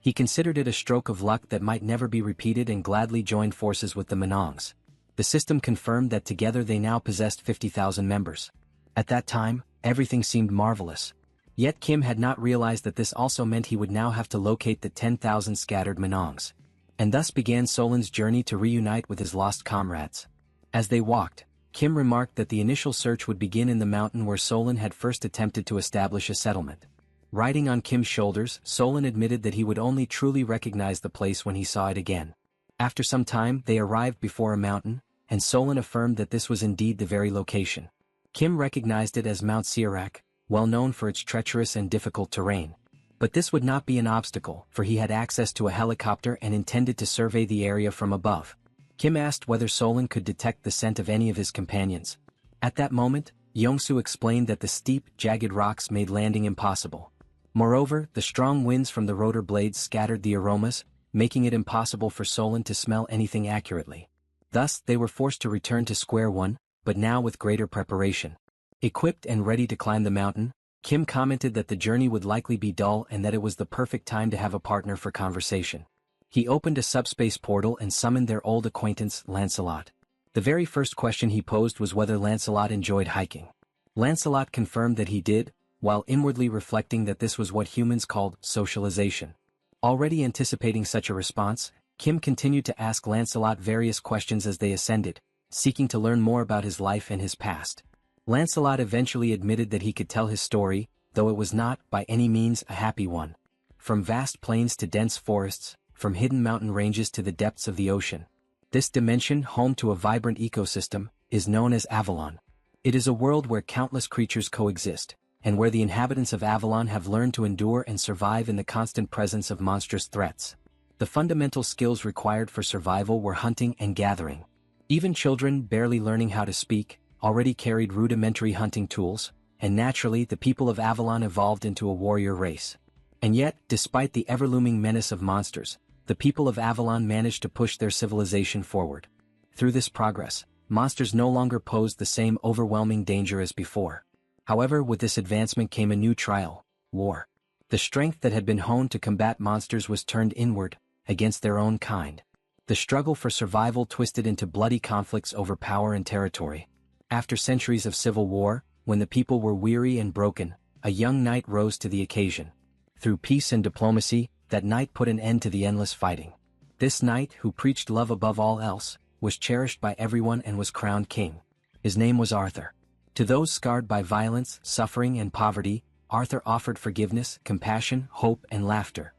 He considered it a stroke of luck that might never be repeated and gladly joined forces with the Manongs. The system confirmed that together they now possessed 50,000 members. At that time, everything seemed marvelous. Yet Kim had not realized that this also meant he would now have to locate the 10,000 scattered Manongs. And thus began Solon's journey to reunite with his lost comrades. As they walked, Kim remarked that the initial search would begin in the mountain where Solon had first attempted to establish a settlement. Riding on Kim's shoulders, Solon admitted that he would only truly recognize the place when he saw it again. After some time, they arrived before a mountain, and Solon affirmed that this was indeed the very location. Kim recognized it as Mount Sirak, well known for its treacherous and difficult terrain. But this would not be an obstacle, for he had access to a helicopter and intended to survey the area from above. Kim asked whether Solon could detect the scent of any of his companions. At that moment, Yongsu explained that the steep, jagged rocks made landing impossible. Moreover, the strong winds from the rotor blades scattered the aromas, making it impossible for Solon to smell anything accurately. Thus, they were forced to return to square one, but now with greater preparation. Equipped and ready to climb the mountain, Kim commented that the journey would likely be dull and that it was the perfect time to have a partner for conversation. He opened a subspace portal and summoned their old acquaintance, Lancelot. The very first question he posed was whether Lancelot enjoyed hiking. Lancelot confirmed that he did, while inwardly reflecting that this was what humans called socialization. Already anticipating such a response, Kim continued to ask Lancelot various questions as they ascended, seeking to learn more about his life and his past. Lancelot eventually admitted that he could tell his story, though it was not, by any means, a happy one. From vast plains to dense forests, from hidden mountain ranges to the depths of the ocean. This dimension, home to a vibrant ecosystem, is known as Avalon. It is a world where countless creatures coexist, and where the inhabitants of Avalon have learned to endure and survive in the constant presence of monstrous threats. The fundamental skills required for survival were hunting and gathering. Even children, barely learning how to speak, already carried rudimentary hunting tools, and naturally the people of Avalon evolved into a warrior race. And yet, despite the ever-looming menace of monsters, the people of Avalon managed to push their civilization forward. Through this progress, monsters no longer posed the same overwhelming danger as before. However, with this advancement came a new trial: war. The strength that had been honed to combat monsters was turned inward, against their own kind. The struggle for survival twisted into bloody conflicts over power and territory. After centuries of civil war, when the people were weary and broken, a young knight rose to the occasion. Through peace and diplomacy, that knight put an end to the endless fighting. This knight, who preached love above all else, was cherished by everyone and was crowned king. His name was Arthur. To those scarred by violence, suffering, and poverty, Arthur offered forgiveness, compassion, hope, and laughter.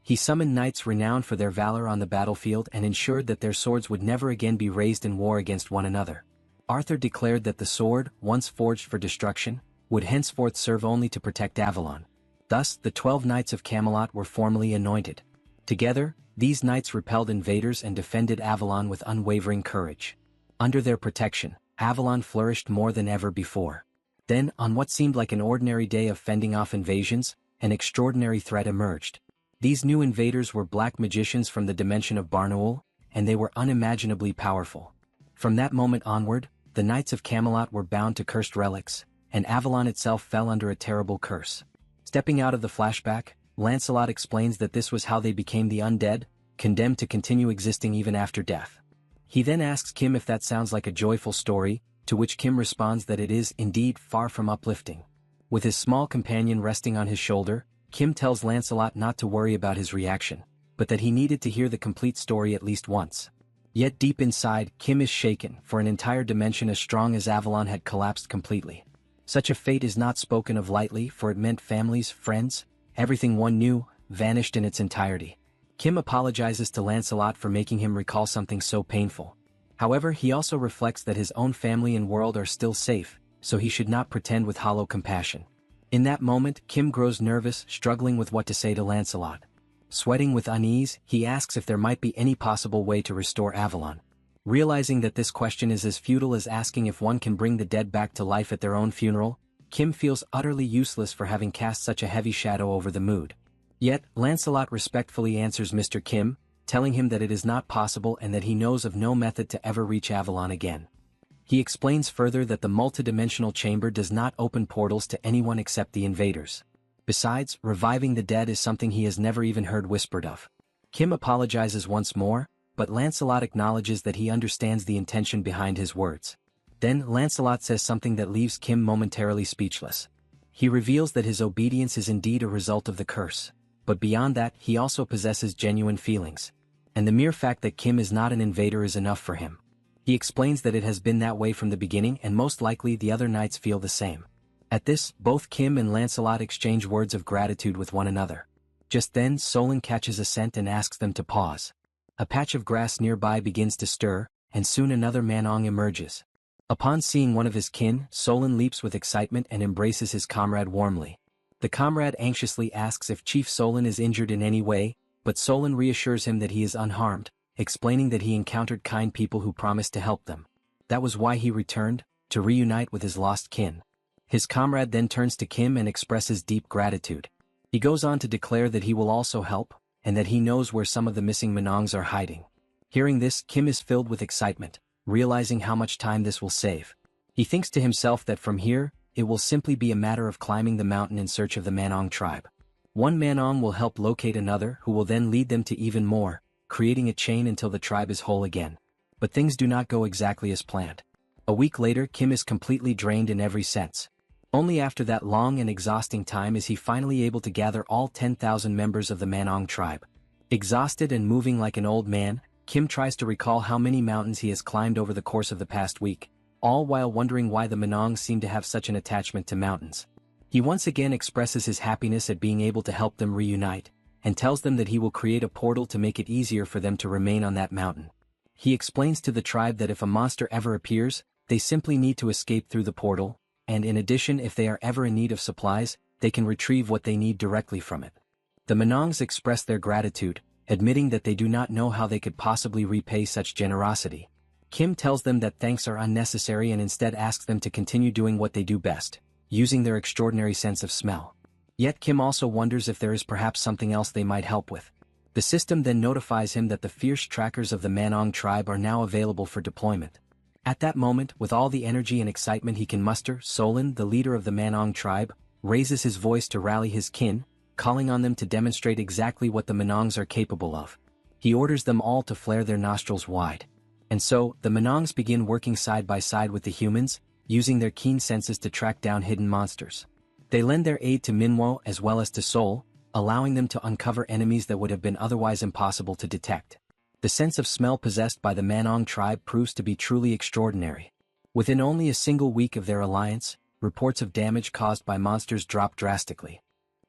He summoned knights renowned for their valor on the battlefield and ensured that their swords would never again be raised in war against one another. Arthur declared that the sword, once forged for destruction, would henceforth serve only to protect Avalon. Thus, the 12 Knights of Camelot were formally anointed. Together, these knights repelled invaders and defended Avalon with unwavering courage. Under their protection, Avalon flourished more than ever before. Then, on what seemed like an ordinary day of fending off invasions, an extraordinary threat emerged. These new invaders were black magicians from the dimension of Barnaul, and they were unimaginably powerful. From that moment onward, the Knights of Camelot were bound to cursed relics, and Avalon itself fell under a terrible curse. Stepping out of the flashback, Lancelot explains that this was how they became the undead, condemned to continue existing even after death. He then asks Kim if that sounds like a joyful story, to which Kim responds that it is indeed far from uplifting. With his small companion resting on his shoulder, Kim tells Lancelot not to worry about his reaction, but that he needed to hear the complete story at least once. Yet deep inside, Kim is shaken, for an entire dimension as strong as Avalon had collapsed completely. Such a fate is not spoken of lightly, for it meant families, friends, everything one knew, vanished in its entirety. Kim apologizes to Lancelot for making him recall something so painful. However, he also reflects that his own family and world are still safe, so he should not pretend with hollow compassion. In that moment, Kim grows nervous, struggling with what to say to Lancelot. Sweating with unease, he asks if there might be any possible way to restore Avalon. Realizing that this question is as futile as asking if one can bring the dead back to life at their own funeral, Kim feels utterly useless for having cast such a heavy shadow over the mood. Yet, Lancelot respectfully answers Mr. Kim, telling him that it is not possible and that he knows of no method to ever reach Avalon again. He explains further that the multidimensional chamber does not open portals to anyone except the invaders. Besides, reviving the dead is something he has never even heard whispered of. Kim apologizes once more, but Lancelot acknowledges that he understands the intention behind his words. Then Lancelot says something that leaves Kim momentarily speechless. He reveals that his obedience is indeed a result of the curse, but beyond that he also possesses genuine feelings. And the mere fact that Kim is not an invader is enough for him. He explains that it has been that way from the beginning and most likely the other knights feel the same. At this, both Kim and Lancelot exchange words of gratitude with one another. Just then Solon catches a scent and asks them to pause. A patch of grass nearby begins to stir, and soon another Manong emerges. Upon seeing one of his kin, Solon leaps with excitement and embraces his comrade warmly. The comrade anxiously asks if Chief Solon is injured in any way, but Solon reassures him that he is unharmed, explaining that he encountered kind people who promised to help them. That was why he returned, to reunite with his lost kin. His comrade then turns to Kim and expresses deep gratitude. He goes on to declare that he will also help, and that he knows where some of the missing Manongs are hiding. Hearing this, Kim is filled with excitement, realizing how much time this will save. He thinks to himself that from here, it will simply be a matter of climbing the mountain in search of the Manong tribe. One Manong will help locate another who will then lead them to even more, creating a chain until the tribe is whole again. But things do not go exactly as planned. A week later, Kim is completely drained in every sense. Only after that long and exhausting time is he finally able to gather all 10,000 members of the Manong tribe. Exhausted and moving like an old man, Kim tries to recall how many mountains he has climbed over the course of the past week, all while wondering why the Manongs seem to have such an attachment to mountains. He once again expresses his happiness at being able to help them reunite, and tells them that he will create a portal to make it easier for them to remain on that mountain. He explains to the tribe that if a monster ever appears, they simply need to escape through the portal, and in addition, if they are ever in need of supplies, they can retrieve what they need directly from it. The Manongs express their gratitude, admitting that they do not know how they could possibly repay such generosity. Kim tells them that thanks are unnecessary and instead asks them to continue doing what they do best, using their extraordinary sense of smell. Yet Kim also wonders if there is perhaps something else they might help with. The system then notifies him that the fierce trackers of the Manong tribe are now available for deployment. At that moment, with all the energy and excitement he can muster, Solon, the leader of the Manong tribe, raises his voice to rally his kin, calling on them to demonstrate exactly what the Manongs are capable of. He orders them all to flare their nostrils wide. And so, the Manongs begin working side by side with the humans, using their keen senses to track down hidden monsters. They lend their aid to Manhwa as well as to Seoul, allowing them to uncover enemies that would have been otherwise impossible to detect. The sense of smell possessed by the Manong tribe proves to be truly extraordinary. Within only a single week of their alliance, reports of damage caused by monsters drop drastically.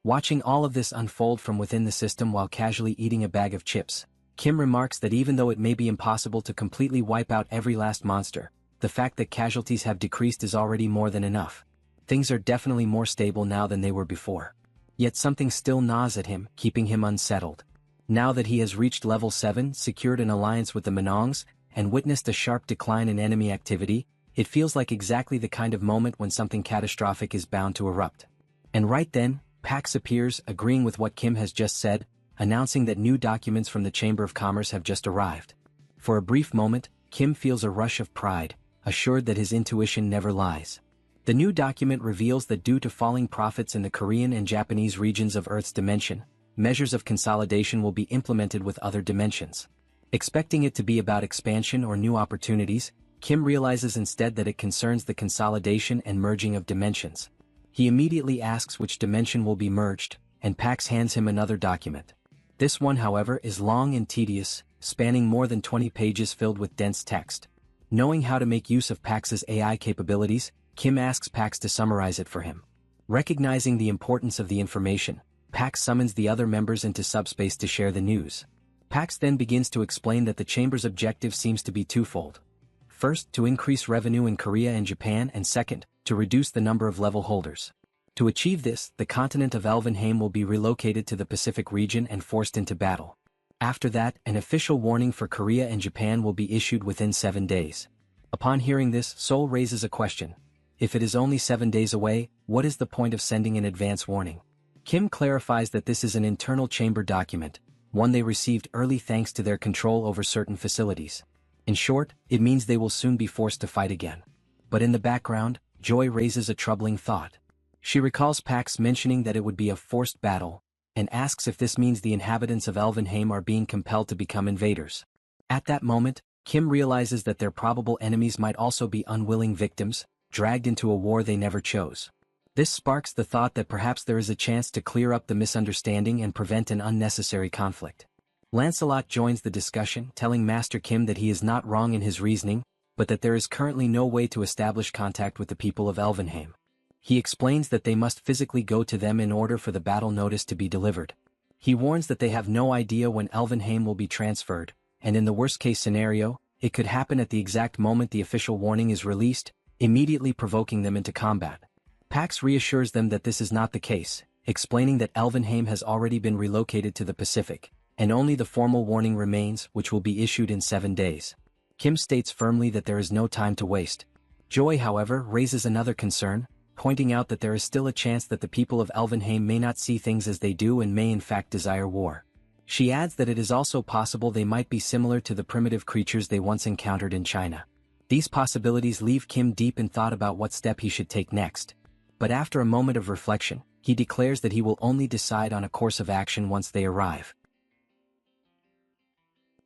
Watching all of this unfold from within the system while casually eating a bag of chips, Kim remarks that even though it may be impossible to completely wipe out every last monster, the fact that casualties have decreased is already more than enough. Things are definitely more stable now than they were before. Yet something still gnaws at him, keeping him unsettled. Now that he has reached level 7, secured an alliance with the Manongs, and witnessed a sharp decline in enemy activity, it feels like exactly the kind of moment when something catastrophic is bound to erupt. And right then, Pax appears, agreeing with what Kim has just said, announcing that new documents from the Chamber of Commerce have just arrived. For a brief moment, Kim feels a rush of pride, assured that his intuition never lies. The new document reveals that due to falling profits in the Korean and Japanese regions of Earth's dimension, measures of consolidation will be implemented with other dimensions. Expecting it to be about expansion or new opportunities, Kim realizes instead that it concerns the consolidation and merging of dimensions. He immediately asks which dimension will be merged, and Pax hands him another document. This one, however, is long and tedious, spanning more than 20 pages filled with dense text. Knowing how to make use of Pax's AI capabilities, Kim asks Pax to summarize it for him. Recognizing the importance of the information, Pax summons the other members into subspace to share the news. Pax then begins to explain that the Chamber's objective seems to be twofold. First, to increase revenue in Korea and Japan, and second, to reduce the number of level holders. To achieve this, the continent of Elvenheim will be relocated to the Pacific region and forced into battle. After that, an official warning for Korea and Japan will be issued within 7 days. Upon hearing this, Seoul raises a question. If it is only 7 days away, what is the point of sending an advance warning? Kim clarifies that this is an internal chamber document, one they received early thanks to their control over certain facilities. In short, it means they will soon be forced to fight again. But in the background, Joy raises a troubling thought. She recalls Pax mentioning that it would be a forced battle, and asks if this means the inhabitants of Elvenheim are being compelled to become invaders. At that moment, Kim realizes that their probable enemies might also be unwilling victims, dragged into a war they never chose. This sparks the thought that perhaps there is a chance to clear up the misunderstanding and prevent an unnecessary conflict. Lancelot joins the discussion, telling Master Kim that he is not wrong in his reasoning, but that there is currently no way to establish contact with the people of Elvenheim. He explains that they must physically go to them in order for the battle notice to be delivered. He warns that they have no idea when Elvenheim will be transferred, and in the worst-case scenario, it could happen at the exact moment the official warning is released, immediately provoking them into combat. Pax reassures them that this is not the case, explaining that Elvenheim has already been relocated to the Pacific, and only the formal warning remains, which will be issued in 7 days. Kim states firmly that there is no time to waste. Joy, however, raises another concern, pointing out that there is still a chance that the people of Elvenheim may not see things as they do and may in fact desire war. She adds that it is also possible they might be similar to the primitive creatures they once encountered in China. These possibilities leave Kim deep in thought about what step he should take next. But after a moment of reflection, he declares that he will only decide on a course of action once they arrive.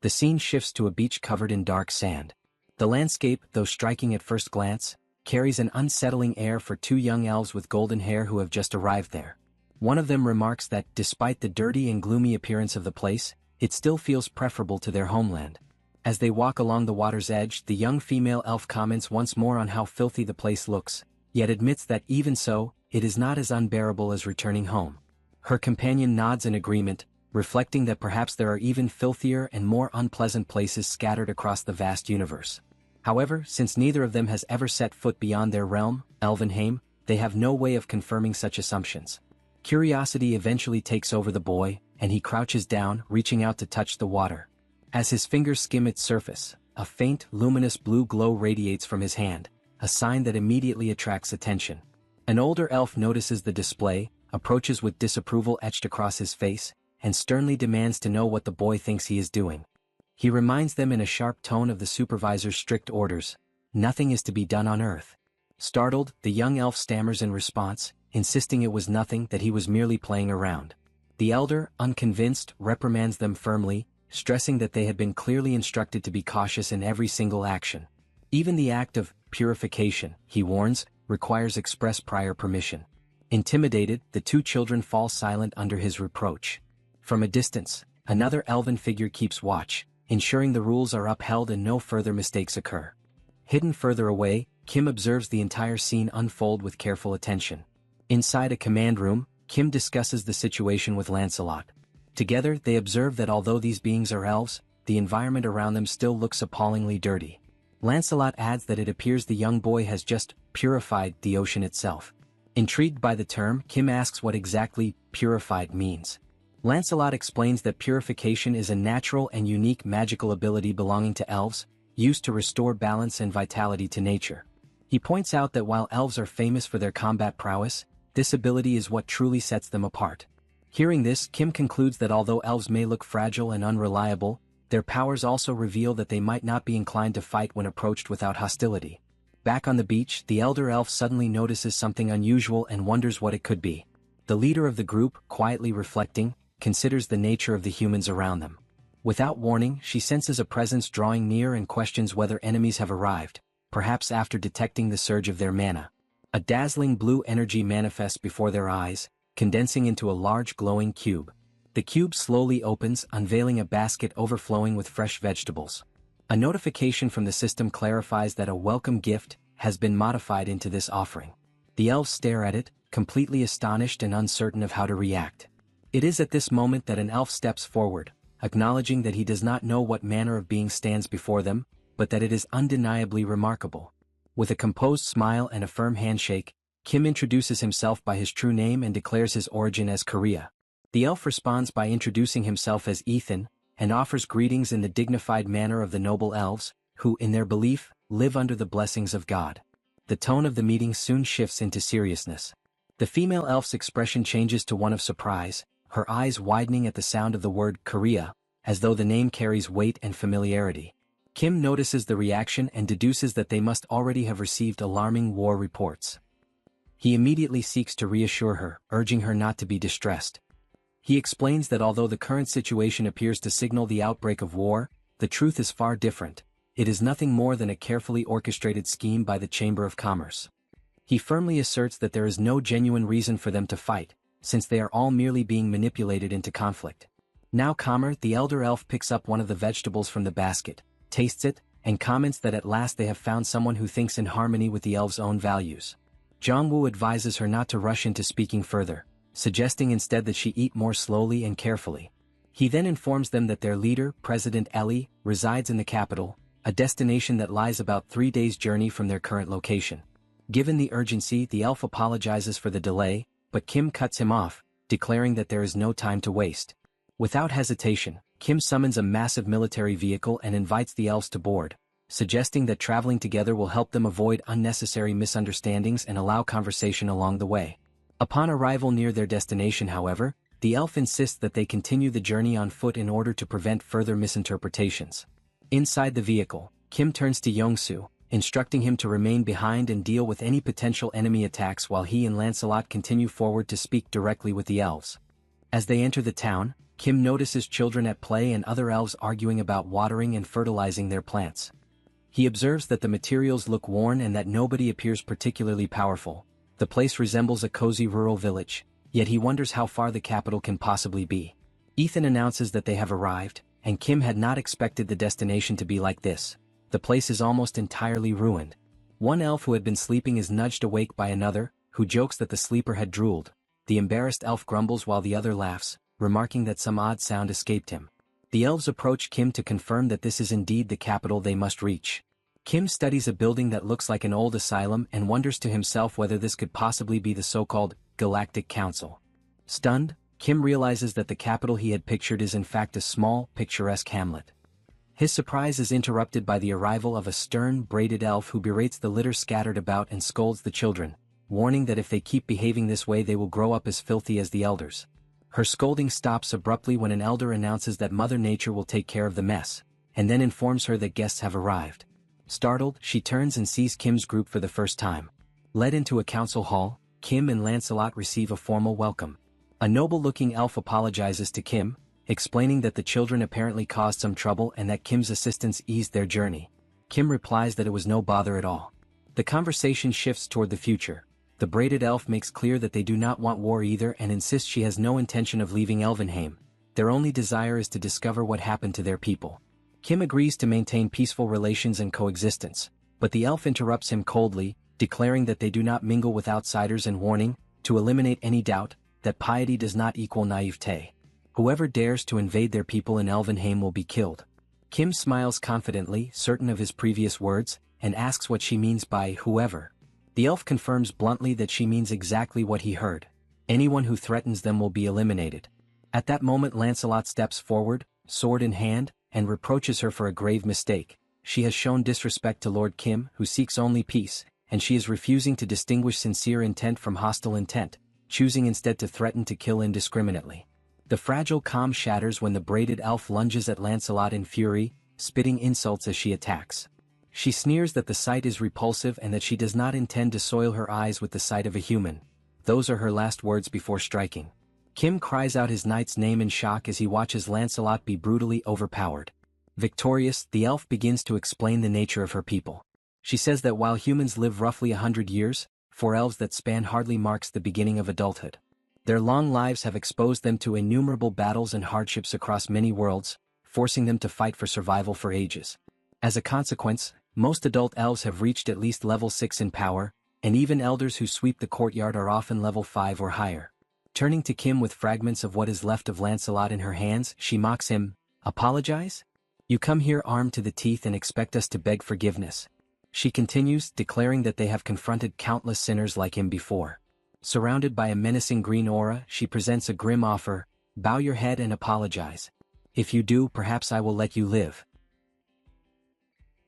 The scene shifts to a beach covered in dark sand. The landscape, though striking at first glance, carries an unsettling air for two young elves with golden hair who have just arrived there. One of them remarks that, despite the dirty and gloomy appearance of the place, it still feels preferable to their homeland. As they walk along the water's edge, the young female elf comments once more on how filthy the place looks, yet admits that even so, it is not as unbearable as returning home. Her companion nods in agreement, reflecting that perhaps there are even filthier and more unpleasant places scattered across the vast universe. However, since neither of them has ever set foot beyond their realm, Elvenheim, they have no way of confirming such assumptions. Curiosity eventually takes over the boy, and he crouches down, reaching out to touch the water. As his fingers skim its surface, a faint, luminous blue glow radiates from his hand, a sign that immediately attracts attention. An older elf notices the display, approaches with disapproval etched across his face, and sternly demands to know what the boy thinks he is doing. He reminds them in a sharp tone of the supervisor's strict orders: nothing is to be done on earth. Startled, the young elf stammers in response, insisting it was nothing, that he was merely playing around. The elder, unconvinced, reprimands them firmly, stressing that they had been clearly instructed to be cautious in every single action. Even the act of purification, he warns, requires express prior permission. Intimidated, the two children fall silent under his reproach. From a distance, another elven figure keeps watch, ensuring the rules are upheld and no further mistakes occur. Hidden further away, Kim observes the entire scene unfold with careful attention. Inside a command room, Kim discusses the situation with Lancelot. Together, they observe that although these beings are elves, the environment around them still looks appallingly dirty. Lancelot adds that it appears the young boy has just purified the ocean itself. Intrigued by the term, Kim asks what exactly purified means. Lancelot explains that purification is a natural and unique magical ability belonging to elves, used to restore balance and vitality to nature. He points out that while elves are famous for their combat prowess, this ability is what truly sets them apart. Hearing this, Kim concludes that although elves may look fragile and unreliable, their powers also reveal that they might not be inclined to fight when approached without hostility. Back on the beach, the elder elf suddenly notices something unusual and wonders what it could be. The leader of the group, quietly reflecting, considers the nature of the humans around them. Without warning, she senses a presence drawing near and questions whether enemies have arrived, perhaps after detecting the surge of their mana. A dazzling blue energy manifests before their eyes, condensing into a large glowing cube. The cube slowly opens, unveiling a basket overflowing with fresh vegetables. A notification from the system clarifies that a welcome gift has been modified into this offering. The elves stare at it, completely astonished and uncertain of how to react. It is at this moment that an elf steps forward, acknowledging that he does not know what manner of being stands before them, but that it is undeniably remarkable. With a composed smile and a firm handshake, Kim introduces himself by his true name and declares his origin as Korea. The elf responds by introducing himself as Ethan, and offers greetings in the dignified manner of the noble elves, who, in their belief, live under the blessings of God. The tone of the meeting soon shifts into seriousness. The female elf's expression changes to one of surprise, her eyes widening at the sound of the word Korea, as though the name carries weight and familiarity. Kim notices the reaction and deduces that they must already have received alarming war reports. He immediately seeks to reassure her, urging her not to be distressed. He explains that although the current situation appears to signal the outbreak of war, the truth is far different. It is nothing more than a carefully orchestrated scheme by the Chamber of Commerce. He firmly asserts that there is no genuine reason for them to fight, since they are all merely being manipulated into conflict. Now calmer, the elder elf picks up one of the vegetables from the basket, tastes it, and comments that at last they have found someone who thinks in harmony with the elves' own values. Jong-woo advises her not to rush into speaking further, suggesting instead that she eat more slowly and carefully. He then informs them that their leader, President Ellie, resides in the capital, a destination that lies about 3 days' journey from their current location. Given the urgency, the elf apologizes for the delay, but Kim cuts him off, declaring that there is no time to waste. Without hesitation, Kim summons a massive military vehicle and invites the elves to board, suggesting that traveling together will help them avoid unnecessary misunderstandings and allow conversation along the way. Upon arrival near their destination, however, the elf insists that they continue the journey on foot in order to prevent further misinterpretations. Inside the vehicle, Kim turns to Yongsoo, instructing him to remain behind and deal with any potential enemy attacks while he and Lancelot continue forward to speak directly with the elves. As they enter the town, Kim notices children at play and other elves arguing about watering and fertilizing their plants. He observes that the materials look worn and that nobody appears particularly powerful. The place resembles a cozy rural village, yet he wonders how far the capital can possibly be. Ethan announces that they have arrived, and Kim had not expected the destination to be like this. The place is almost entirely ruined. One elf who had been sleeping is nudged awake by another, who jokes that the sleeper had drooled. The embarrassed elf grumbles while the other laughs, remarking that some odd sound escaped him. The elves approach Kim to confirm that this is indeed the capital they must reach. Kim studies a building that looks like an old asylum and wonders to himself whether this could possibly be the so-called Galactic Council. Stunned, Kim realizes that the capital he had pictured is in fact a small, picturesque hamlet. His surprise is interrupted by the arrival of a stern, braided elf who berates the litter scattered about and scolds the children, warning that if they keep behaving this way they will grow up as filthy as the elders. Her scolding stops abruptly when an elder announces that Mother Nature will take care of the mess, and then informs her that guests have arrived. Startled, she turns and sees Kim's group for the first time. Led into a council hall, Kim and Lancelot receive a formal welcome. A noble-looking elf apologizes to Kim, explaining that the children apparently caused some trouble and that Kim's assistance eased their journey. Kim replies that it was no bother at all. The conversation shifts toward the future. The braided elf makes clear that they do not want war either and insists she has no intention of leaving Elvenheim. Their only desire is to discover what happened to their people. Kim agrees to maintain peaceful relations and coexistence, but the elf interrupts him coldly, declaring that they do not mingle with outsiders and warning, to eliminate any doubt, that piety does not equal naivete. Whoever dares to invade their people in Elvenheim will be killed. Kim smiles confidently, certain of his previous words, and asks what she means by whoever. The elf confirms bluntly that she means exactly what he heard. Anyone who threatens them will be eliminated. At that moment Lancelot steps forward, sword in hand, and reproaches her for a grave mistake. She has shown disrespect to Lord Kim, who seeks only peace, and she is refusing to distinguish sincere intent from hostile intent, choosing instead to threaten to kill indiscriminately. The fragile calm shatters when the braided elf lunges at Lancelot in fury, spitting insults as she attacks. She sneers that the sight is repulsive and that she does not intend to soil her eyes with the sight of a human. Those are her last words before striking. Kim cries out his knight's name in shock as he watches Lancelot be brutally overpowered. Victorious, the elf begins to explain the nature of her people. She says that while humans live roughly 100 years, for elves that span hardly marks the beginning of adulthood. Their long lives have exposed them to innumerable battles and hardships across many worlds, forcing them to fight for survival for ages. As a consequence, most adult elves have reached at least level 6 in power, and even elders who sweep the courtyard are often level 5 or higher. Turning to Kim with fragments of what is left of Lancelot in her hands, she mocks him. Apologize? You come here armed to the teeth and expect us to beg forgiveness. She continues, declaring that they have confronted countless sinners like him before. Surrounded by a menacing green aura, she presents a grim offer: bow your head and apologize. If you do, perhaps I will let you live.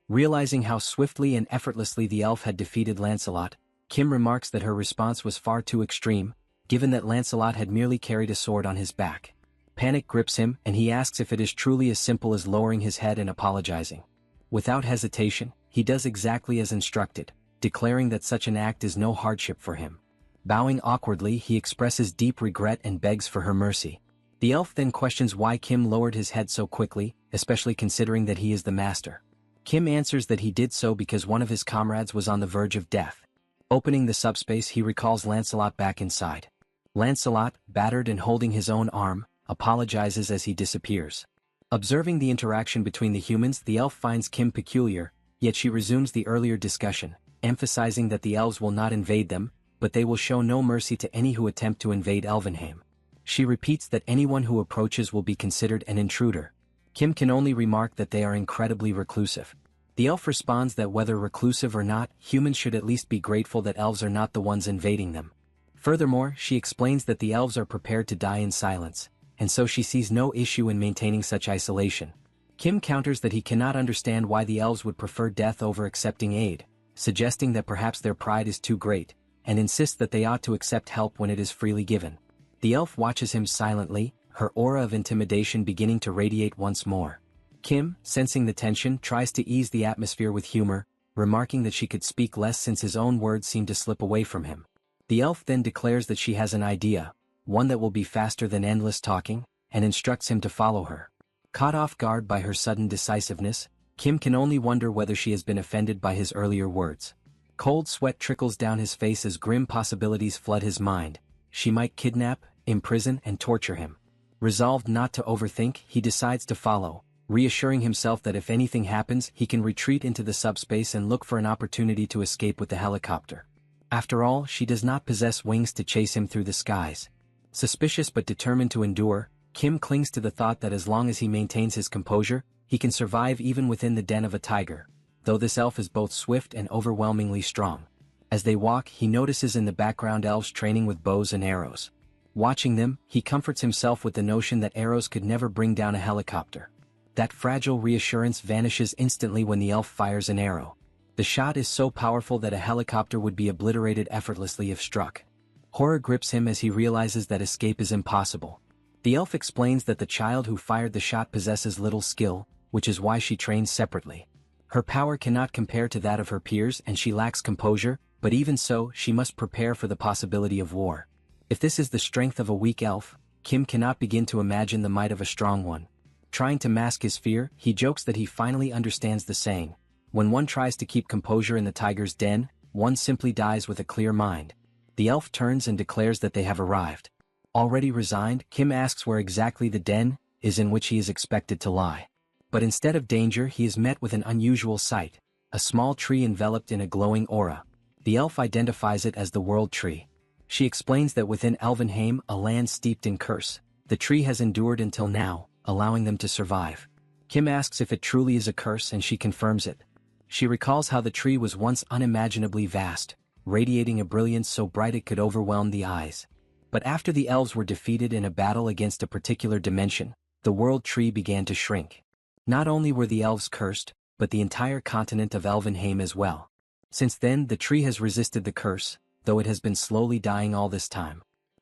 Realizing how swiftly and effortlessly the elf had defeated Lancelot, Kim remarks that her response was far too extreme, given that Lancelot had merely carried a sword on his back. Panic grips him, and he asks if it is truly as simple as lowering his head and apologizing. Without hesitation, he does exactly as instructed, declaring that such an act is no hardship for him. Bowing awkwardly, he expresses deep regret and begs for her mercy. The elf then questions why Kim lowered his head so quickly, especially considering that he is the master. Kim answers that he did so because one of his comrades was on the verge of death. Opening the subspace, he recalls Lancelot back inside. Lancelot, battered and holding his own arm, apologizes as he disappears. Observing the interaction between the humans, the elf finds Kim peculiar, yet she resumes the earlier discussion, emphasizing that the elves will not invade them, but they will show no mercy to any who attempt to invade Elvenheim. She repeats that anyone who approaches will be considered an intruder. Kim can only remark that they are incredibly reclusive. The elf responds that whether reclusive or not, humans should at least be grateful that elves are not the ones invading them. Furthermore, she explains that the elves are prepared to die in silence, and so she sees no issue in maintaining such isolation. Kim counters that he cannot understand why the elves would prefer death over accepting aid, suggesting that perhaps their pride is too great, and insists that they ought to accept help when it is freely given. The elf watches him silently, her aura of intimidation beginning to radiate once more. Kim, sensing the tension, tries to ease the atmosphere with humor, remarking that she could speak less since his own words seem to slip away from him. The elf then declares that she has an idea, one that will be faster than endless talking, and instructs him to follow her. Caught off guard by her sudden decisiveness, Kim can only wonder whether she has been offended by his earlier words. Cold sweat trickles down his face as grim possibilities flood his mind. She might kidnap, imprison, and torture him. Resolved not to overthink, he decides to follow, reassuring himself that if anything happens, he can retreat into the subspace and look for an opportunity to escape with the helicopter. After all, she does not possess wings to chase him through the skies. Suspicious but determined to endure, Kim clings to the thought that as long as he maintains his composure, he can survive even within the den of a tiger, though this elf is both swift and overwhelmingly strong. As they walk, he notices in the background elves training with bows and arrows. Watching them, he comforts himself with the notion that arrows could never bring down a helicopter. That fragile reassurance vanishes instantly when the elf fires an arrow. The shot is so powerful that a helicopter would be obliterated effortlessly if struck. Horror grips him as he realizes that escape is impossible. The elf explains that the child who fired the shot possesses little skill, which is why she trains separately. Her power cannot compare to that of her peers and she lacks composure, but even so, she must prepare for the possibility of war. If this is the strength of a weak elf, Kim cannot begin to imagine the might of a strong one. Trying to mask his fear, he jokes that he finally understands the saying, "When one tries to keep composure in the tiger's den, one simply dies with a clear mind." The elf turns and declares that they have arrived. Already resigned, Kim asks where exactly the den is in which he is expected to lie. But instead of danger, he is met with an unusual sight, a small tree enveloped in a glowing aura. The elf identifies it as the World Tree. She explains that within Elvenheim, a land steeped in curse, the tree has endured until now, allowing them to survive. Kim asks if it truly is a curse and she confirms it. She recalls how the tree was once unimaginably vast, radiating a brilliance so bright it could overwhelm the eyes. But after the elves were defeated in a battle against a particular dimension, the World Tree began to shrink. Not only were the elves cursed, but the entire continent of Elvenheim as well. Since then, the tree has resisted the curse, though it has been slowly dying all this time.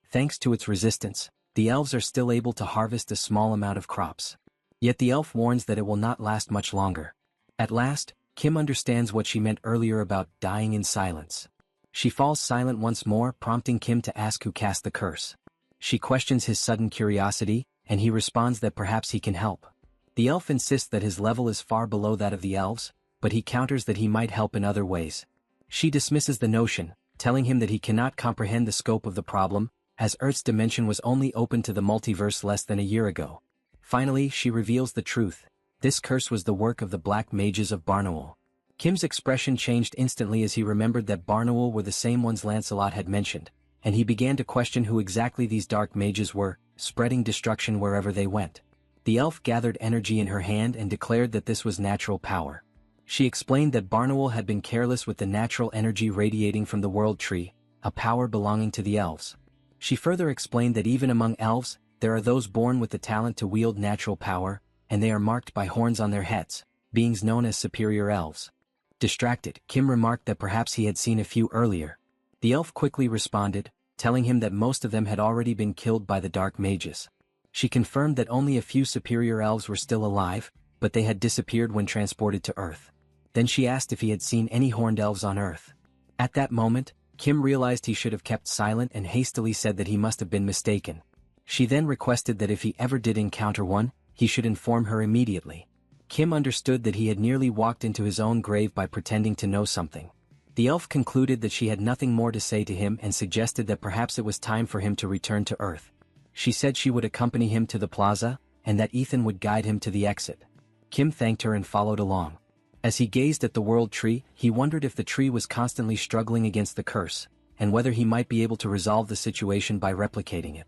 Thanks to its resistance, the elves are still able to harvest a small amount of crops. Yet the elf warns that it will not last much longer. At last, Kim understands what she meant earlier about dying in silence. She falls silent once more, prompting Kim to ask who cast the curse. She questions his sudden curiosity, and he responds that perhaps he can help. The elf insists that his level is far below that of the elves, but he counters that he might help in other ways. She dismisses the notion, telling him that he cannot comprehend the scope of the problem, as Earth's dimension was only open to the multiverse less than a year ago. Finally, she reveals the truth. This curse was the work of the Black Mages of Barnaul. Kim's expression changed instantly as he remembered that Barnaul were the same ones Lancelot had mentioned, and he began to question who exactly these dark mages were, spreading destruction wherever they went. The elf gathered energy in her hand and declared that this was natural power. She explained that Barnaul had been careless with the natural energy radiating from the World Tree, a power belonging to the elves. She further explained that even among elves, there are those born with the talent to wield natural power, and they are marked by horns on their heads, beings known as superior elves. Distracted, Kim remarked that perhaps he had seen a few earlier. The elf quickly responded, telling him that most of them had already been killed by the dark mages. She confirmed that only a few superior elves were still alive, but they had disappeared when transported to Earth. Then she asked if he had seen any horned elves on Earth. At that moment, Kim realized he should have kept silent and hastily said that he must have been mistaken. She then requested that if he ever did encounter one, he should inform her immediately. Kim understood that he had nearly walked into his own grave by pretending to know something. The elf concluded that she had nothing more to say to him and suggested that perhaps it was time for him to return to Earth. She said she would accompany him to the plaza, and that Ethan would guide him to the exit. Kim thanked her and followed along. As he gazed at the World Tree, he wondered if the tree was constantly struggling against the curse, and whether he might be able to resolve the situation by replicating it.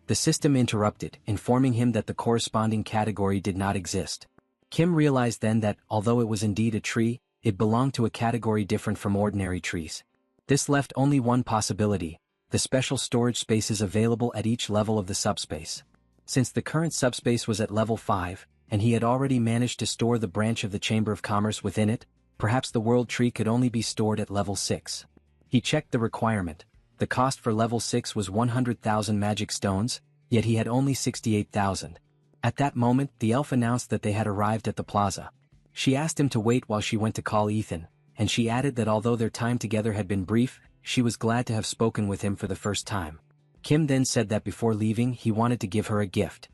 The system interrupted, informing him that the corresponding category did not exist. Kim realized then that, although it was indeed a tree, it belonged to a category different from ordinary trees. This left only one possibility: the special storage spaces available at each level of the subspace. Since the current subspace was at level 5, and he had already managed to store the branch of the Chamber of Commerce within it, perhaps the World Tree could only be stored at level 6. He checked the requirement. The cost for level 6 was 100,000 magic stones, yet he had only 68,000. At that moment, the elf announced that they had arrived at the plaza. She asked him to wait while she went to call Ethan, and she added that although their time together had been brief, she was glad to have spoken with him for the first time. Kim then said that before leaving he wanted to give her a gift.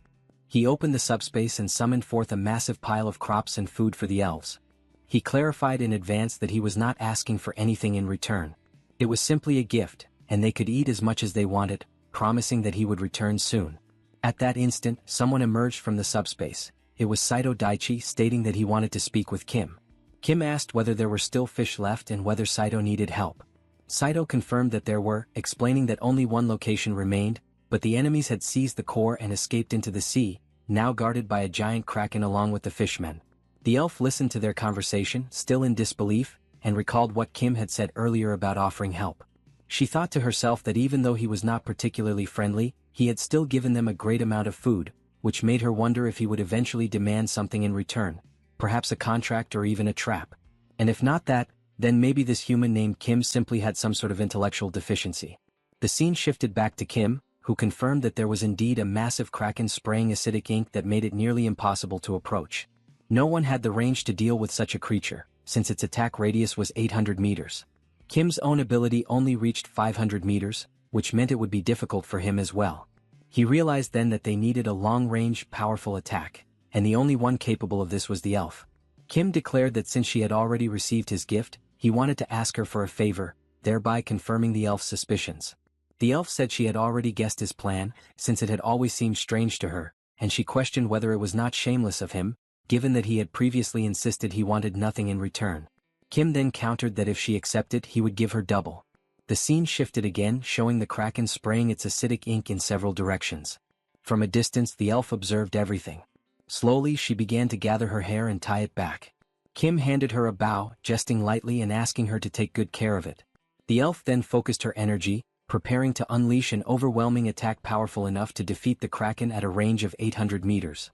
He opened the subspace and summoned forth a massive pile of crops and food for the elves. He clarified in advance that he was not asking for anything in return. It was simply a gift, and they could eat as much as they wanted, promising that he would return soon. At that instant, someone emerged from the subspace. It was Saito Daichi, stating that he wanted to speak with Kim. Kim asked whether there were still fish left and whether Saito needed help. Saito confirmed that there were, explaining that only one location remained, but the enemies had seized the core and escaped into the sea, now guarded by a giant kraken along with the fishmen. The elf listened to their conversation, still in disbelief, and recalled what Kim had said earlier about offering help. She thought to herself that even though he was not particularly friendly, he had still given them a great amount of food, which made her wonder if he would eventually demand something in return, perhaps a contract or even a trap. And if not that, then maybe this human named Kim simply had some sort of intellectual deficiency. The scene shifted back to Kim, who confirmed that there was indeed a massive kraken spraying acidic ink that made it nearly impossible to approach. No one had the range to deal with such a creature, since its attack radius was 800 meters. Kim's own ability only reached 500 meters, which meant it would be difficult for him as well. He realized then that they needed a long-range, powerful attack, and the only one capable of this was the elf. Kim declared that since she had already received his gift, he wanted to ask her for a favor, thereby confirming the elf's suspicions. The elf said she had already guessed his plan, since it had always seemed strange to her, and she questioned whether it was not shameless of him, given that he had previously insisted he wanted nothing in return. Kim then countered that if she accepted, he would give her double. The scene shifted again, showing the kraken spraying its acidic ink in several directions. From a distance, the elf observed everything. Slowly, she began to gather her hair and tie it back. Kim handed her a bow, jesting lightly and asking her to take good care of it. The elf then focused her energy, preparing to unleash an overwhelming attack powerful enough to defeat the kraken at a range of 800 meters.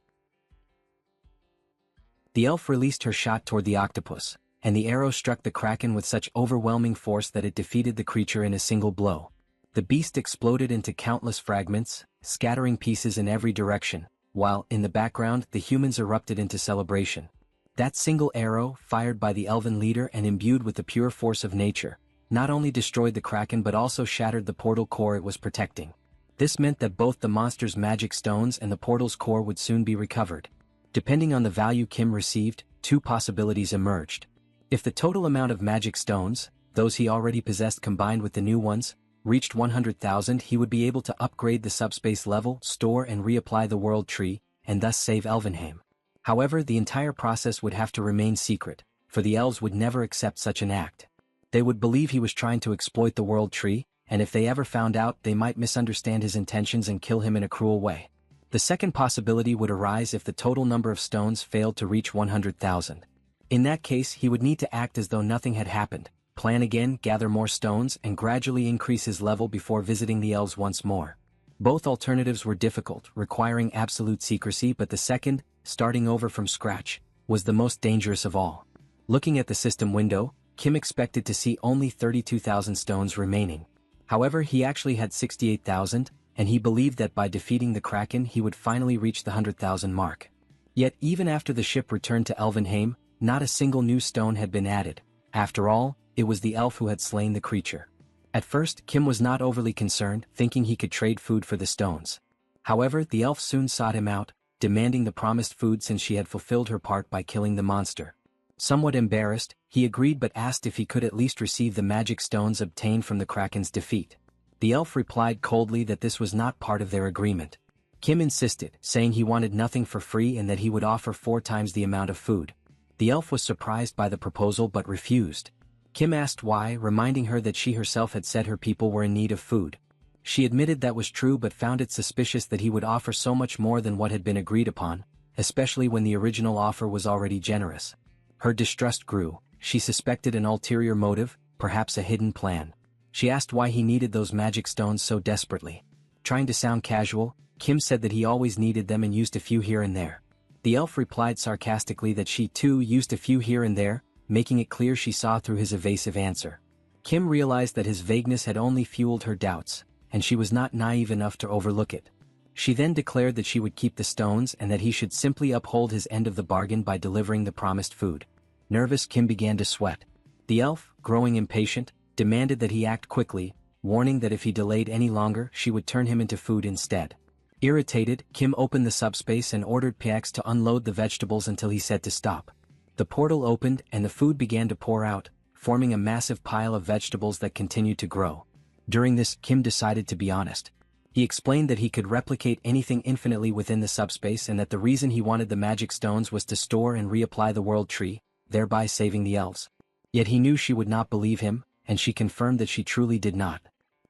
The elf released her shot toward the octopus, and the arrow struck the kraken with such overwhelming force that it defeated the creature in a single blow. The beast exploded into countless fragments, scattering pieces in every direction, while, in the background, the humans erupted into celebration. That single arrow, fired by the elven leader and imbued with the pure force of nature, not only destroyed the kraken but also shattered the portal core it was protecting. This meant that both the monster's magic stones and the portal's core would soon be recovered. Depending on the value Kim received, two possibilities emerged. If the total amount of magic stones, those he already possessed combined with the new ones, reached 100,000, he would be able to upgrade the subspace level, store and reapply the world tree, and thus save Elvenheim. However, the entire process would have to remain secret, for the elves would never accept such an act. They would believe he was trying to exploit the world tree, and if they ever found out, they might misunderstand his intentions and kill him in a cruel way. The second possibility would arise if the total number of stones failed to reach 100,000. In that case, he would need to act as though nothing had happened, plan again, gather more stones, and gradually increase his level before visiting the elves once more. Both alternatives were difficult, requiring absolute secrecy, but the second, starting over from scratch, was the most dangerous of all. Looking at the system window, Kim expected to see only 32,000 stones remaining. However, he actually had 68,000, and he believed that by defeating the kraken he would finally reach the 100,000 mark. Yet even after the ship returned to Elvenheim, not a single new stone had been added. After all, it was the elf who had slain the creature. At first, Kim was not overly concerned, thinking he could trade food for the stones. However, the elf soon sought him out, demanding the promised food since she had fulfilled her part by killing the monster. Somewhat embarrassed, he agreed but asked if he could at least receive the magic stones obtained from the kraken's defeat. The elf replied coldly that this was not part of their agreement. Kim insisted, saying he wanted nothing for free and that he would offer 4 times the amount of food. The elf was surprised by the proposal but refused. Kim asked why, reminding her that she herself had said her people were in need of food. She admitted that was true but found it suspicious that he would offer so much more than what had been agreed upon, especially when the original offer was already generous. Her distrust grew. She suspected an ulterior motive, perhaps a hidden plan. She asked why he needed those magic stones so desperately. Trying to sound casual, Kim said that he always needed them and used a few here and there. The elf replied sarcastically that she too used a few here and there, making it clear she saw through his evasive answer. Kim realized that his vagueness had only fueled her doubts, and she was not naive enough to overlook it. She then declared that she would keep the stones and that he should simply uphold his end of the bargain by delivering the promised food. Nervous, Kim began to sweat. The elf, growing impatient, demanded that he act quickly, warning that if he delayed any longer she would turn him into food instead. Irritated, Kim opened the subspace and ordered Pax to unload the vegetables until he said to stop. The portal opened and the food began to pour out, forming a massive pile of vegetables that continued to grow. During this, Kim decided to be honest. He explained that he could replicate anything infinitely within the subspace and that the reason he wanted the magic stones was to store and reapply the world tree, thereby saving the elves. Yet he knew she would not believe him, and she confirmed that she truly did not.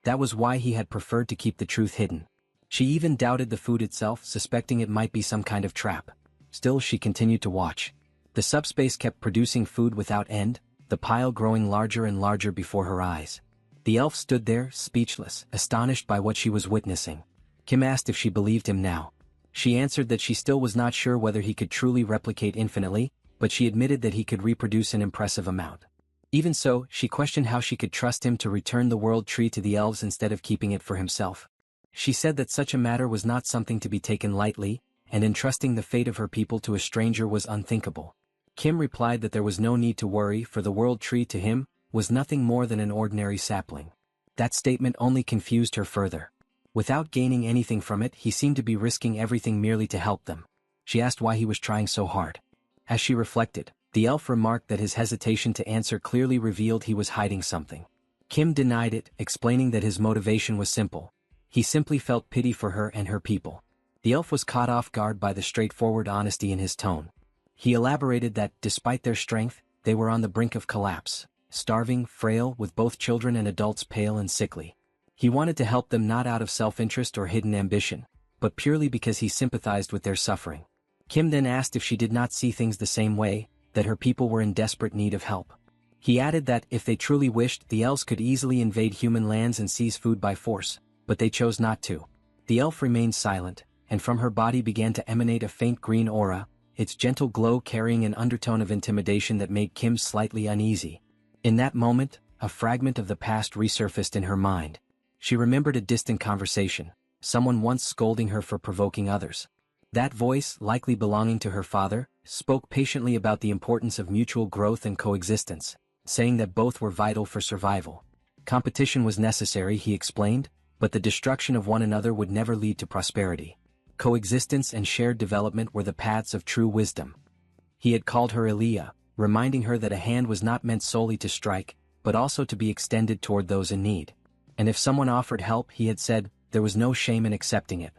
That was why he had preferred to keep the truth hidden. She even doubted the food itself, suspecting it might be some kind of trap. Still, she continued to watch. The subspace kept producing food without end, the pile growing larger and larger before her eyes. The elf stood there, speechless, astonished by what she was witnessing. Kim asked if she believed him now. She answered that she still was not sure whether he could truly replicate infinitely, but she admitted that he could reproduce an impressive amount. Even so, she questioned how she could trust him to return the world tree to the elves instead of keeping it for himself. She said that such a matter was not something to be taken lightly, and entrusting the fate of her people to a stranger was unthinkable. Kim replied that there was no need to worry, for the world tree to him was nothing more than an ordinary sapling. That statement only confused her further. Without gaining anything from it, he seemed to be risking everything merely to help them. She asked why he was trying so hard. As she reflected, the elf remarked that his hesitation to answer clearly revealed he was hiding something. Kim denied it, explaining that his motivation was simple. He simply felt pity for her and her people. The elf was caught off guard by the straightforward honesty in his tone. He elaborated that, despite their strength, they were on the brink of collapse, starving, frail, with both children and adults pale and sickly. He wanted to help them not out of self-interest or hidden ambition, but purely because he sympathized with their suffering. Kim then asked if she did not see things the same way, that her people were in desperate need of help. He added that, if they truly wished, the elves could easily invade human lands and seize food by force, but they chose not to. The elf remained silent, and from her body began to emanate a faint green aura, its gentle glow carrying an undertone of intimidation that made Kim slightly uneasy. In that moment, a fragment of the past resurfaced in her mind. She remembered a distant conversation, someone once scolding her for provoking others. That voice, likely belonging to her father, spoke patiently about the importance of mutual growth and coexistence, saying that both were vital for survival. Competition was necessary, he explained, but the destruction of one another would never lead to prosperity. Coexistence and shared development were the paths of true wisdom. He had called her Elia, reminding her that a hand was not meant solely to strike, but also to be extended toward those in need. And if someone offered help, he had said, there was no shame in accepting it.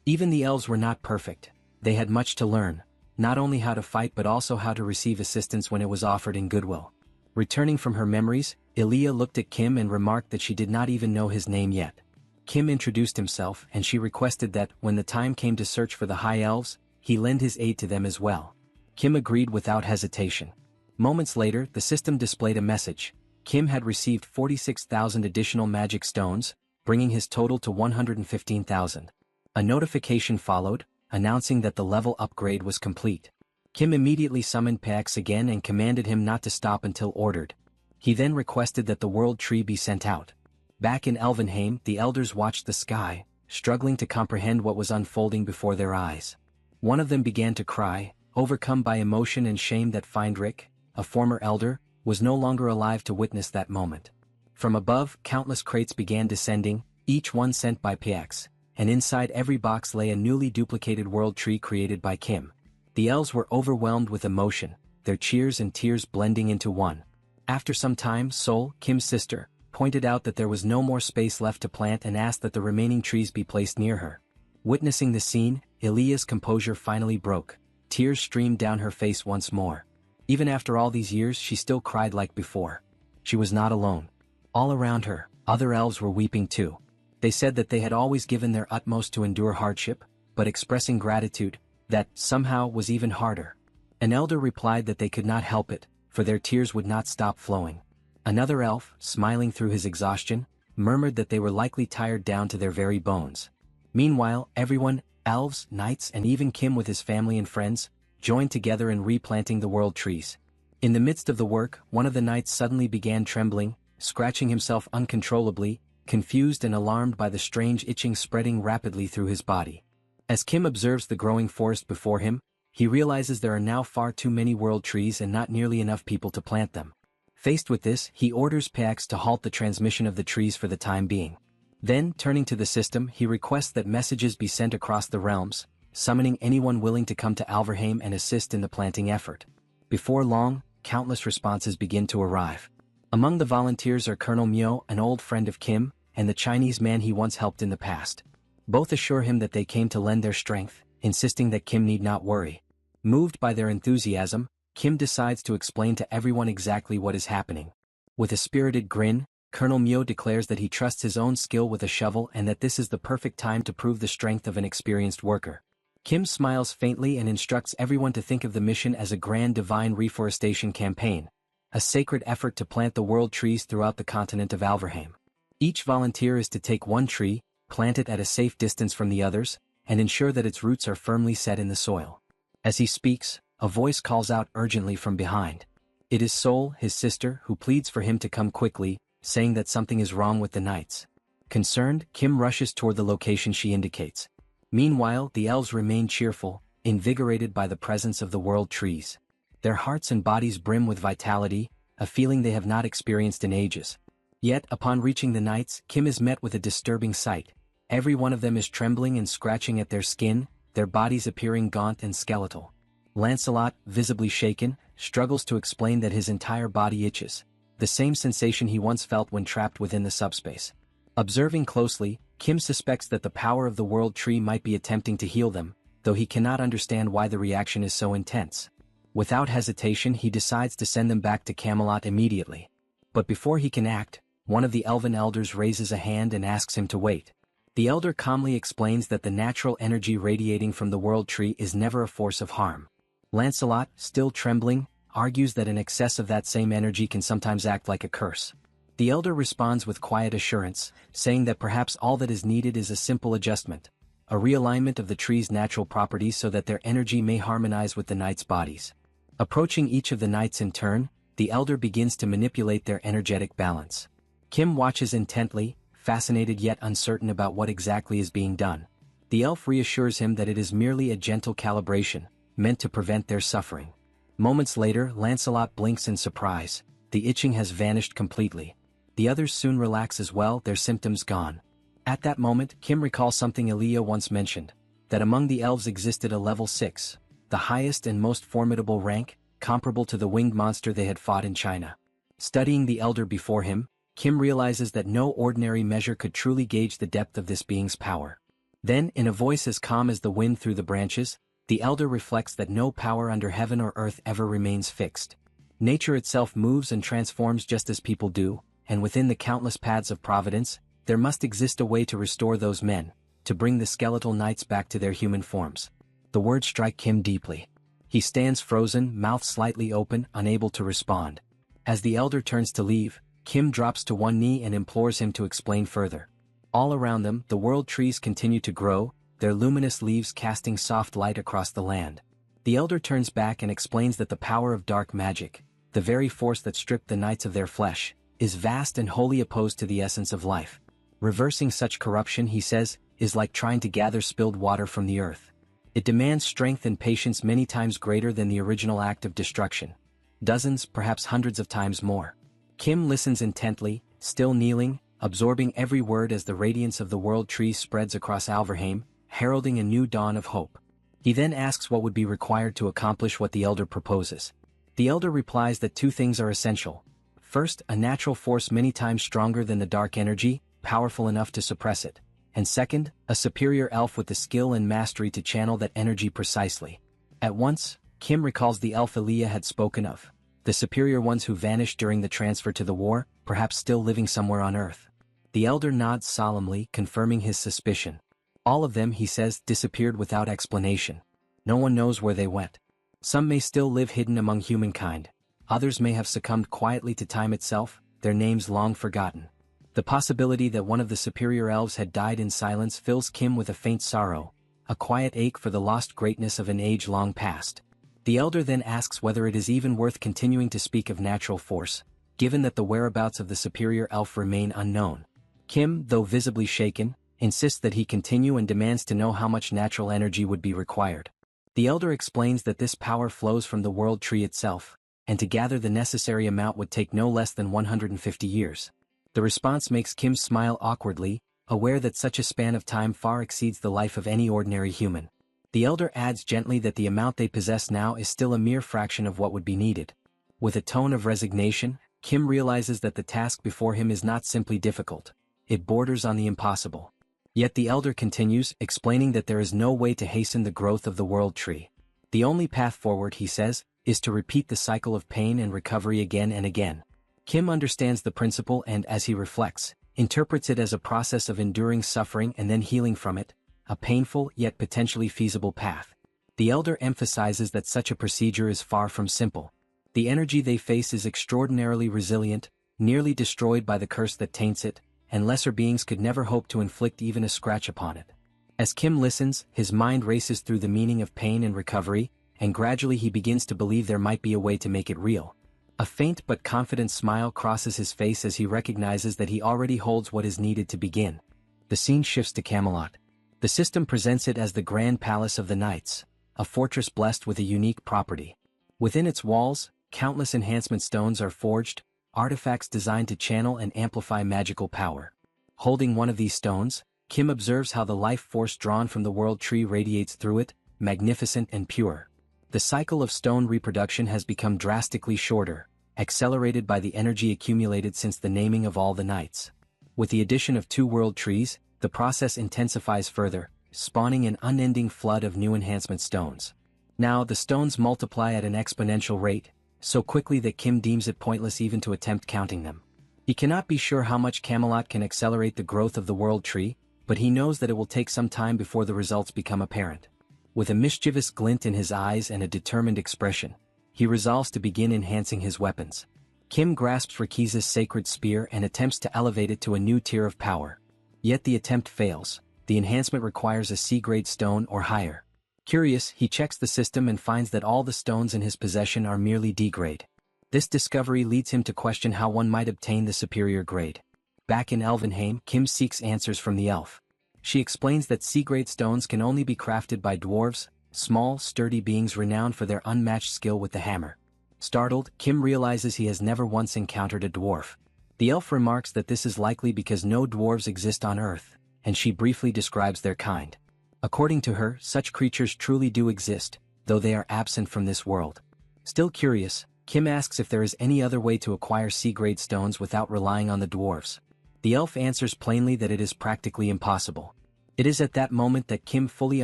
Even the elves were not perfect. They had much to learn, not only how to fight but also how to receive assistance when it was offered in goodwill. Returning from her memories, Elia looked at Kim and remarked that she did not even know his name yet. Kim introduced himself, and she requested that, when the time came to search for the High Elves, he lend his aid to them as well. Kim agreed without hesitation. Moments later, the system displayed a message. Kim had received 46,000 additional magic stones, bringing his total to 115,000. A notification followed, announcing that the level upgrade was complete. Kim immediately summoned Pax again and commanded him not to stop until ordered. He then requested that the world tree be sent out. Back in Elvenheim, the elders watched the sky, struggling to comprehend what was unfolding before their eyes. One of them began to cry, overcome by emotion and shame that Feindrich, a former elder, was no longer alive to witness that moment. From above, countless crates began descending, each one sent by Pax, and inside every box lay a newly duplicated world tree created by Kim. The elves were overwhelmed with emotion, their cheers and tears blending into one. After some time, Seoul, Kim's sister, pointed out that there was no more space left to plant and asked that the remaining trees be placed near her. Witnessing the scene, Elia's composure finally broke. Tears streamed down her face once more. Even after all these years, she still cried like before. She was not alone. All around her, other elves were weeping too. They said that they had always given their utmost to endure hardship, but expressing gratitude, that somehow was even harder. An elder replied that they could not help it, for their tears would not stop flowing. Another elf, smiling through his exhaustion, murmured that they were likely tired down to their very bones. Meanwhile, everyone, elves, knights, and even Kim with his family and friends, joined together in replanting the world trees. In the midst of the work, one of the knights suddenly began trembling, scratching himself uncontrollably, confused and alarmed by the strange itching spreading rapidly through his body. As Kim observes the growing forest before him, he realizes there are now far too many world trees and not nearly enough people to plant them. Faced with this, he orders Pax to halt the transmission of the trees for the time being. Then, turning to the system, he requests that messages be sent across the realms, summoning anyone willing to come to Alverheim and assist in the planting effort. Before long, countless responses begin to arrive. Among the volunteers are Colonel Myo, an old friend of Kim, and the Chinese man he once helped in the past. Both assure him that they came to lend their strength, insisting that Kim need not worry. Moved by their enthusiasm, Kim decides to explain to everyone exactly what is happening. With a spirited grin, Colonel Myo declares that he trusts his own skill with a shovel and that this is the perfect time to prove the strength of an experienced worker. Kim smiles faintly and instructs everyone to think of the mission as a grand divine reforestation campaign, a sacred effort to plant the world trees throughout the continent of Alverheim. Each volunteer is to take one tree, plant it at a safe distance from the others, and ensure that its roots are firmly set in the soil. As he speaks, a voice calls out urgently from behind. It is Seoul, his sister, who pleads for him to come quickly, saying that something is wrong with the knights. Concerned, Kim rushes toward the location she indicates. Meanwhile, the elves remain cheerful, invigorated by the presence of the world trees. Their hearts and bodies brim with vitality, a feeling they have not experienced in ages. Yet, upon reaching the knights, Kim is met with a disturbing sight. Every one of them is trembling and scratching at their skin, their bodies appearing gaunt and skeletal. Lancelot, visibly shaken, struggles to explain that his entire body itches, the same sensation he once felt when trapped within the subspace. Observing closely, Kim suspects that the power of the world tree might be attempting to heal them, though he cannot understand why the reaction is so intense. Without hesitation, he decides to send them back to Camelot immediately. But before he can act, one of the elven elders raises a hand and asks him to wait. The elder calmly explains that the natural energy radiating from the world tree is never a force of harm. Lancelot, still trembling, argues that an excess of that same energy can sometimes act like a curse. The elder responds with quiet assurance, saying that perhaps all that is needed is a simple adjustment, a realignment of the tree's natural properties so that their energy may harmonize with the knights' bodies. Approaching each of the knights in turn, the elder begins to manipulate their energetic balance. Kim watches intently, fascinated yet uncertain about what exactly is being done. The elf reassures him that it is merely a gentle calibration, meant to prevent their suffering. Moments later, Lancelot blinks in surprise. The itching has vanished completely. The others soon relax as well, their symptoms gone. At that moment, Kim recalls something Elia once mentioned, that among the elves existed a level 6, the highest and most formidable rank, comparable to the winged monster they had fought in China. Studying the elder before him, Kim realizes that no ordinary measure could truly gauge the depth of this being's power. Then, in a voice as calm as the wind through the branches, the elder reflects that no power under heaven or earth ever remains fixed. Nature itself moves and transforms just as people do, and within the countless paths of providence, there must exist a way to restore those men, to bring the skeletal knights back to their human forms. The words strike Kim deeply. He stands frozen, mouth slightly open, unable to respond. As the elder turns to leave, Kim drops to one knee and implores him to explain further. All around them, the world trees continue to grow, their luminous leaves casting soft light across the land. The elder turns back and explains that the power of dark magic, the very force that stripped the knights of their flesh, is vast and wholly opposed to the essence of life. Reversing such corruption, he says, is like trying to gather spilled water from the earth. It demands strength and patience many times greater than the original act of destruction. Dozens, perhaps hundreds of times more. Kim listens intently, still kneeling, absorbing every word as the radiance of the world tree spreads across Alverheim, heralding a new dawn of hope. He then asks what would be required to accomplish what the elder proposes. The elder replies that two things are essential. First, a natural force many times stronger than the dark energy, powerful enough to suppress it. And second, a superior elf with the skill and mastery to channel that energy precisely. At once, Kim recalls the elf Elia had spoken of. The superior ones who vanished during the transfer to the war, perhaps still living somewhere on Earth. The elder nods solemnly, confirming his suspicion. All of them, he says, disappeared without explanation. No one knows where they went. Some may still live hidden among humankind. Others may have succumbed quietly to time itself, their names long forgotten. The possibility that one of the superior elves had died in silence fills Kim with a faint sorrow, a quiet ache for the lost greatness of an age long past. The elder then asks whether it is even worth continuing to speak of natural force, given that the whereabouts of the superior elf remain unknown. Kim, though visibly shaken, insists that he continue and demands to know how much natural energy would be required. The elder explains that this power flows from the world tree itself, and to gather the necessary amount would take no less than 150 years. The response makes Kim smile awkwardly, aware that such a span of time far exceeds the life of any ordinary human. The elder adds gently that the amount they possess now is still a mere fraction of what would be needed. With a tone of resignation, Kim realizes that the task before him is not simply difficult. It borders on the impossible. Yet the elder continues, explaining that there is no way to hasten the growth of the world tree. The only path forward, he says, is to repeat the cycle of pain and recovery again and again. Kim understands the principle and, as he reflects, interprets it as a process of enduring suffering and then healing from it, a painful yet potentially feasible path. The elder emphasizes that such a procedure is far from simple. The energy they face is extraordinarily resilient, nearly destroyed by the curse that taints it, and lesser beings could never hope to inflict even a scratch upon it. As Kim listens, his mind races through the meaning of pain and recovery, and gradually he begins to believe there might be a way to make it real. A faint but confident smile crosses his face as he recognizes that he already holds what is needed to begin. The scene shifts to Camelot. The system presents it as the Grand Palace of the Knights, a fortress blessed with a unique property. Within its walls, countless enhancement stones are forged, artifacts designed to channel and amplify magical power. Holding one of these stones, Kim observes how the life force drawn from the world tree radiates through it, magnificent and pure. The cycle of stone reproduction has become drastically shorter, accelerated by the energy accumulated since the naming of all the knights. With the addition of 2 world trees, the process intensifies further, spawning an unending flood of new enhancement stones. Now the stones multiply at an exponential rate, so quickly that Kim deems it pointless even to attempt counting them. He cannot be sure how much Camelot can accelerate the growth of the world tree, but he knows that it will take some time before the results become apparent. With a mischievous glint in his eyes and a determined expression, he resolves to begin enhancing his weapons. Kim grasps Rakiza's sacred spear and attempts to elevate it to a new tier of power. Yet the attempt fails. The enhancement requires a C-grade stone or higher. Curious, he checks the system and finds that all the stones in his possession are merely D-grade. This discovery leads him to question how one might obtain the superior grade. Back in Elvenheim, Kim seeks answers from the elf. She explains that C-grade stones can only be crafted by dwarves, small, sturdy beings renowned for their unmatched skill with the hammer. Startled, Kim realizes he has never once encountered a dwarf. The elf remarks that this is likely because no dwarves exist on Earth, and she briefly describes their kind. According to her, such creatures truly do exist, though they are absent from this world. Still curious, Kim asks if there is any other way to acquire C-grade stones without relying on the dwarves. The elf answers plainly that it is practically impossible. It is at that moment that Kim fully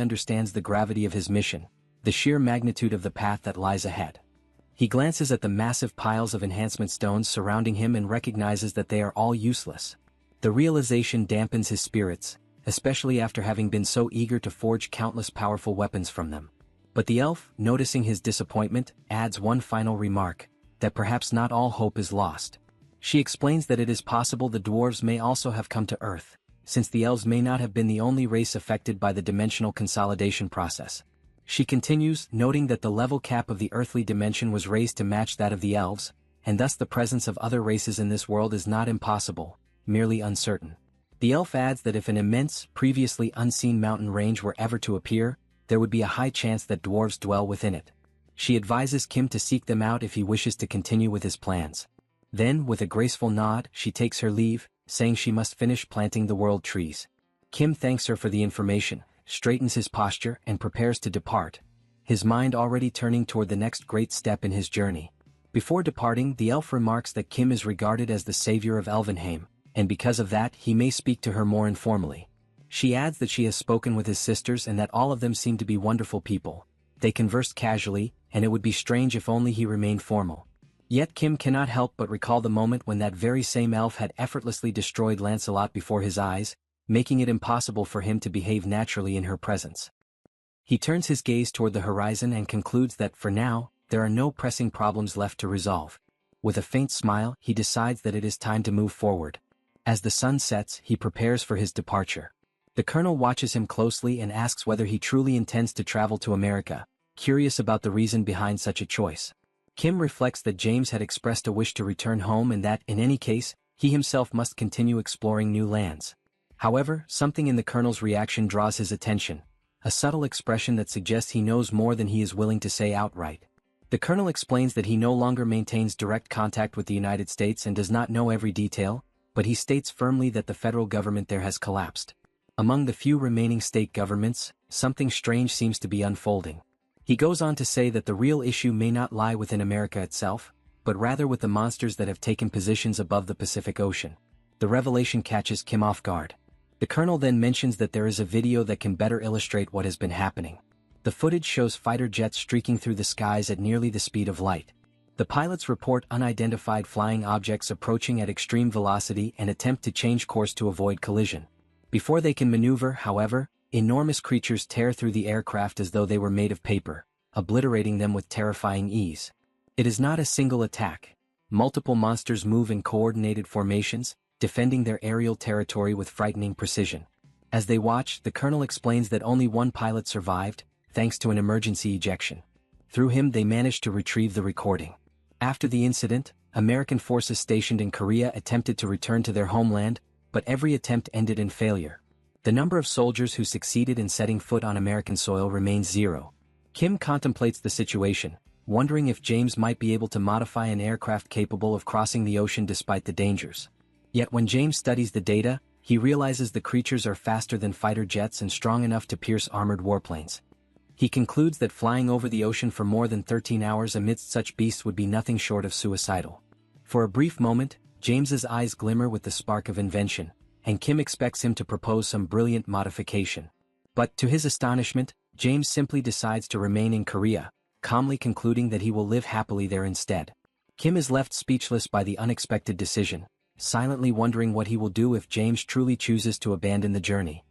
understands the gravity of his mission, the sheer magnitude of the path that lies ahead. He glances at the massive piles of enhancement stones surrounding him and recognizes that they are all useless. The realization dampens his spirits, especially after having been so eager to forge countless powerful weapons from them. But the elf, noticing his disappointment, adds one final remark, that perhaps not all hope is lost. She explains that it is possible the dwarves may also have come to Earth, since the elves may not have been the only race affected by the dimensional consolidation process. She continues, noting that the level cap of the earthly dimension was raised to match that of the elves, and thus the presence of other races in this world is not impossible, merely uncertain. The elf adds that if an immense, previously unseen mountain range were ever to appear, there would be a high chance that dwarves dwell within it. She advises Kim to seek them out if he wishes to continue with his plans. Then, with a graceful nod, she takes her leave, saying she must finish planting the world trees. Kim thanks her for the information, straightens his posture, and prepares to depart, his mind already turning toward the next great step in his journey. Before departing, the elf remarks that Kim is regarded as the savior of Elvenheim, and because of that he may speak to her more informally. She adds that she has spoken with his sisters and that all of them seem to be wonderful people. They conversed casually, and it would be strange if only he remained formal. Yet Kim cannot help but recall the moment when that very same elf had effortlessly destroyed Lancelot before his eyes, making it impossible for him to behave naturally in her presence. He turns his gaze toward the horizon and concludes that, for now, there are no pressing problems left to resolve. With a faint smile, he decides that it is time to move forward. As the sun sets, he prepares for his departure. The colonel watches him closely and asks whether he truly intends to travel to America, curious about the reason behind such a choice. Kim reflects that James had expressed a wish to return home and that, in any case, he himself must continue exploring new lands. However, something in the colonel's reaction draws his attention, a subtle expression that suggests he knows more than he is willing to say outright. The colonel explains that he no longer maintains direct contact with the United States and does not know every detail, but he states firmly that the federal government there has collapsed. Among the few remaining state governments, something strange seems to be unfolding. He goes on to say that the real issue may not lie within America itself, but rather with the monsters that have taken positions above the Pacific Ocean. The revelation catches Kim off guard. The colonel then mentions that there is a video that can better illustrate what has been happening. The footage shows fighter jets streaking through the skies at nearly the speed of light. The pilots report unidentified flying objects approaching at extreme velocity and attempt to change course to avoid collision. Before they can maneuver, however, enormous creatures tear through the aircraft as though they were made of paper, obliterating them with terrifying ease. It is not a single attack. Multiple monsters move in coordinated formations, defending their aerial territory with frightening precision. As they watch, the colonel explains that only one pilot survived, thanks to an emergency ejection. Through him they managed to retrieve the recording. After the incident, American forces stationed in Korea attempted to return to their homeland, but every attempt ended in failure. The number of soldiers who succeeded in setting foot on American soil remains 0. Kim contemplates the situation, wondering if James might be able to modify an aircraft capable of crossing the ocean despite the dangers. Yet when James studies the data, he realizes the creatures are faster than fighter jets and strong enough to pierce armored warplanes. He concludes that flying over the ocean for more than 13 hours amidst such beasts would be nothing short of suicidal. For a brief moment, James's eyes glimmer with the spark of invention, and Kim expects him to propose some brilliant modification. But to his astonishment, James simply decides to remain in Korea, calmly concluding that he will live happily there instead. Kim is left speechless by the unexpected decision, silently wondering what he will do if James truly chooses to abandon the journey.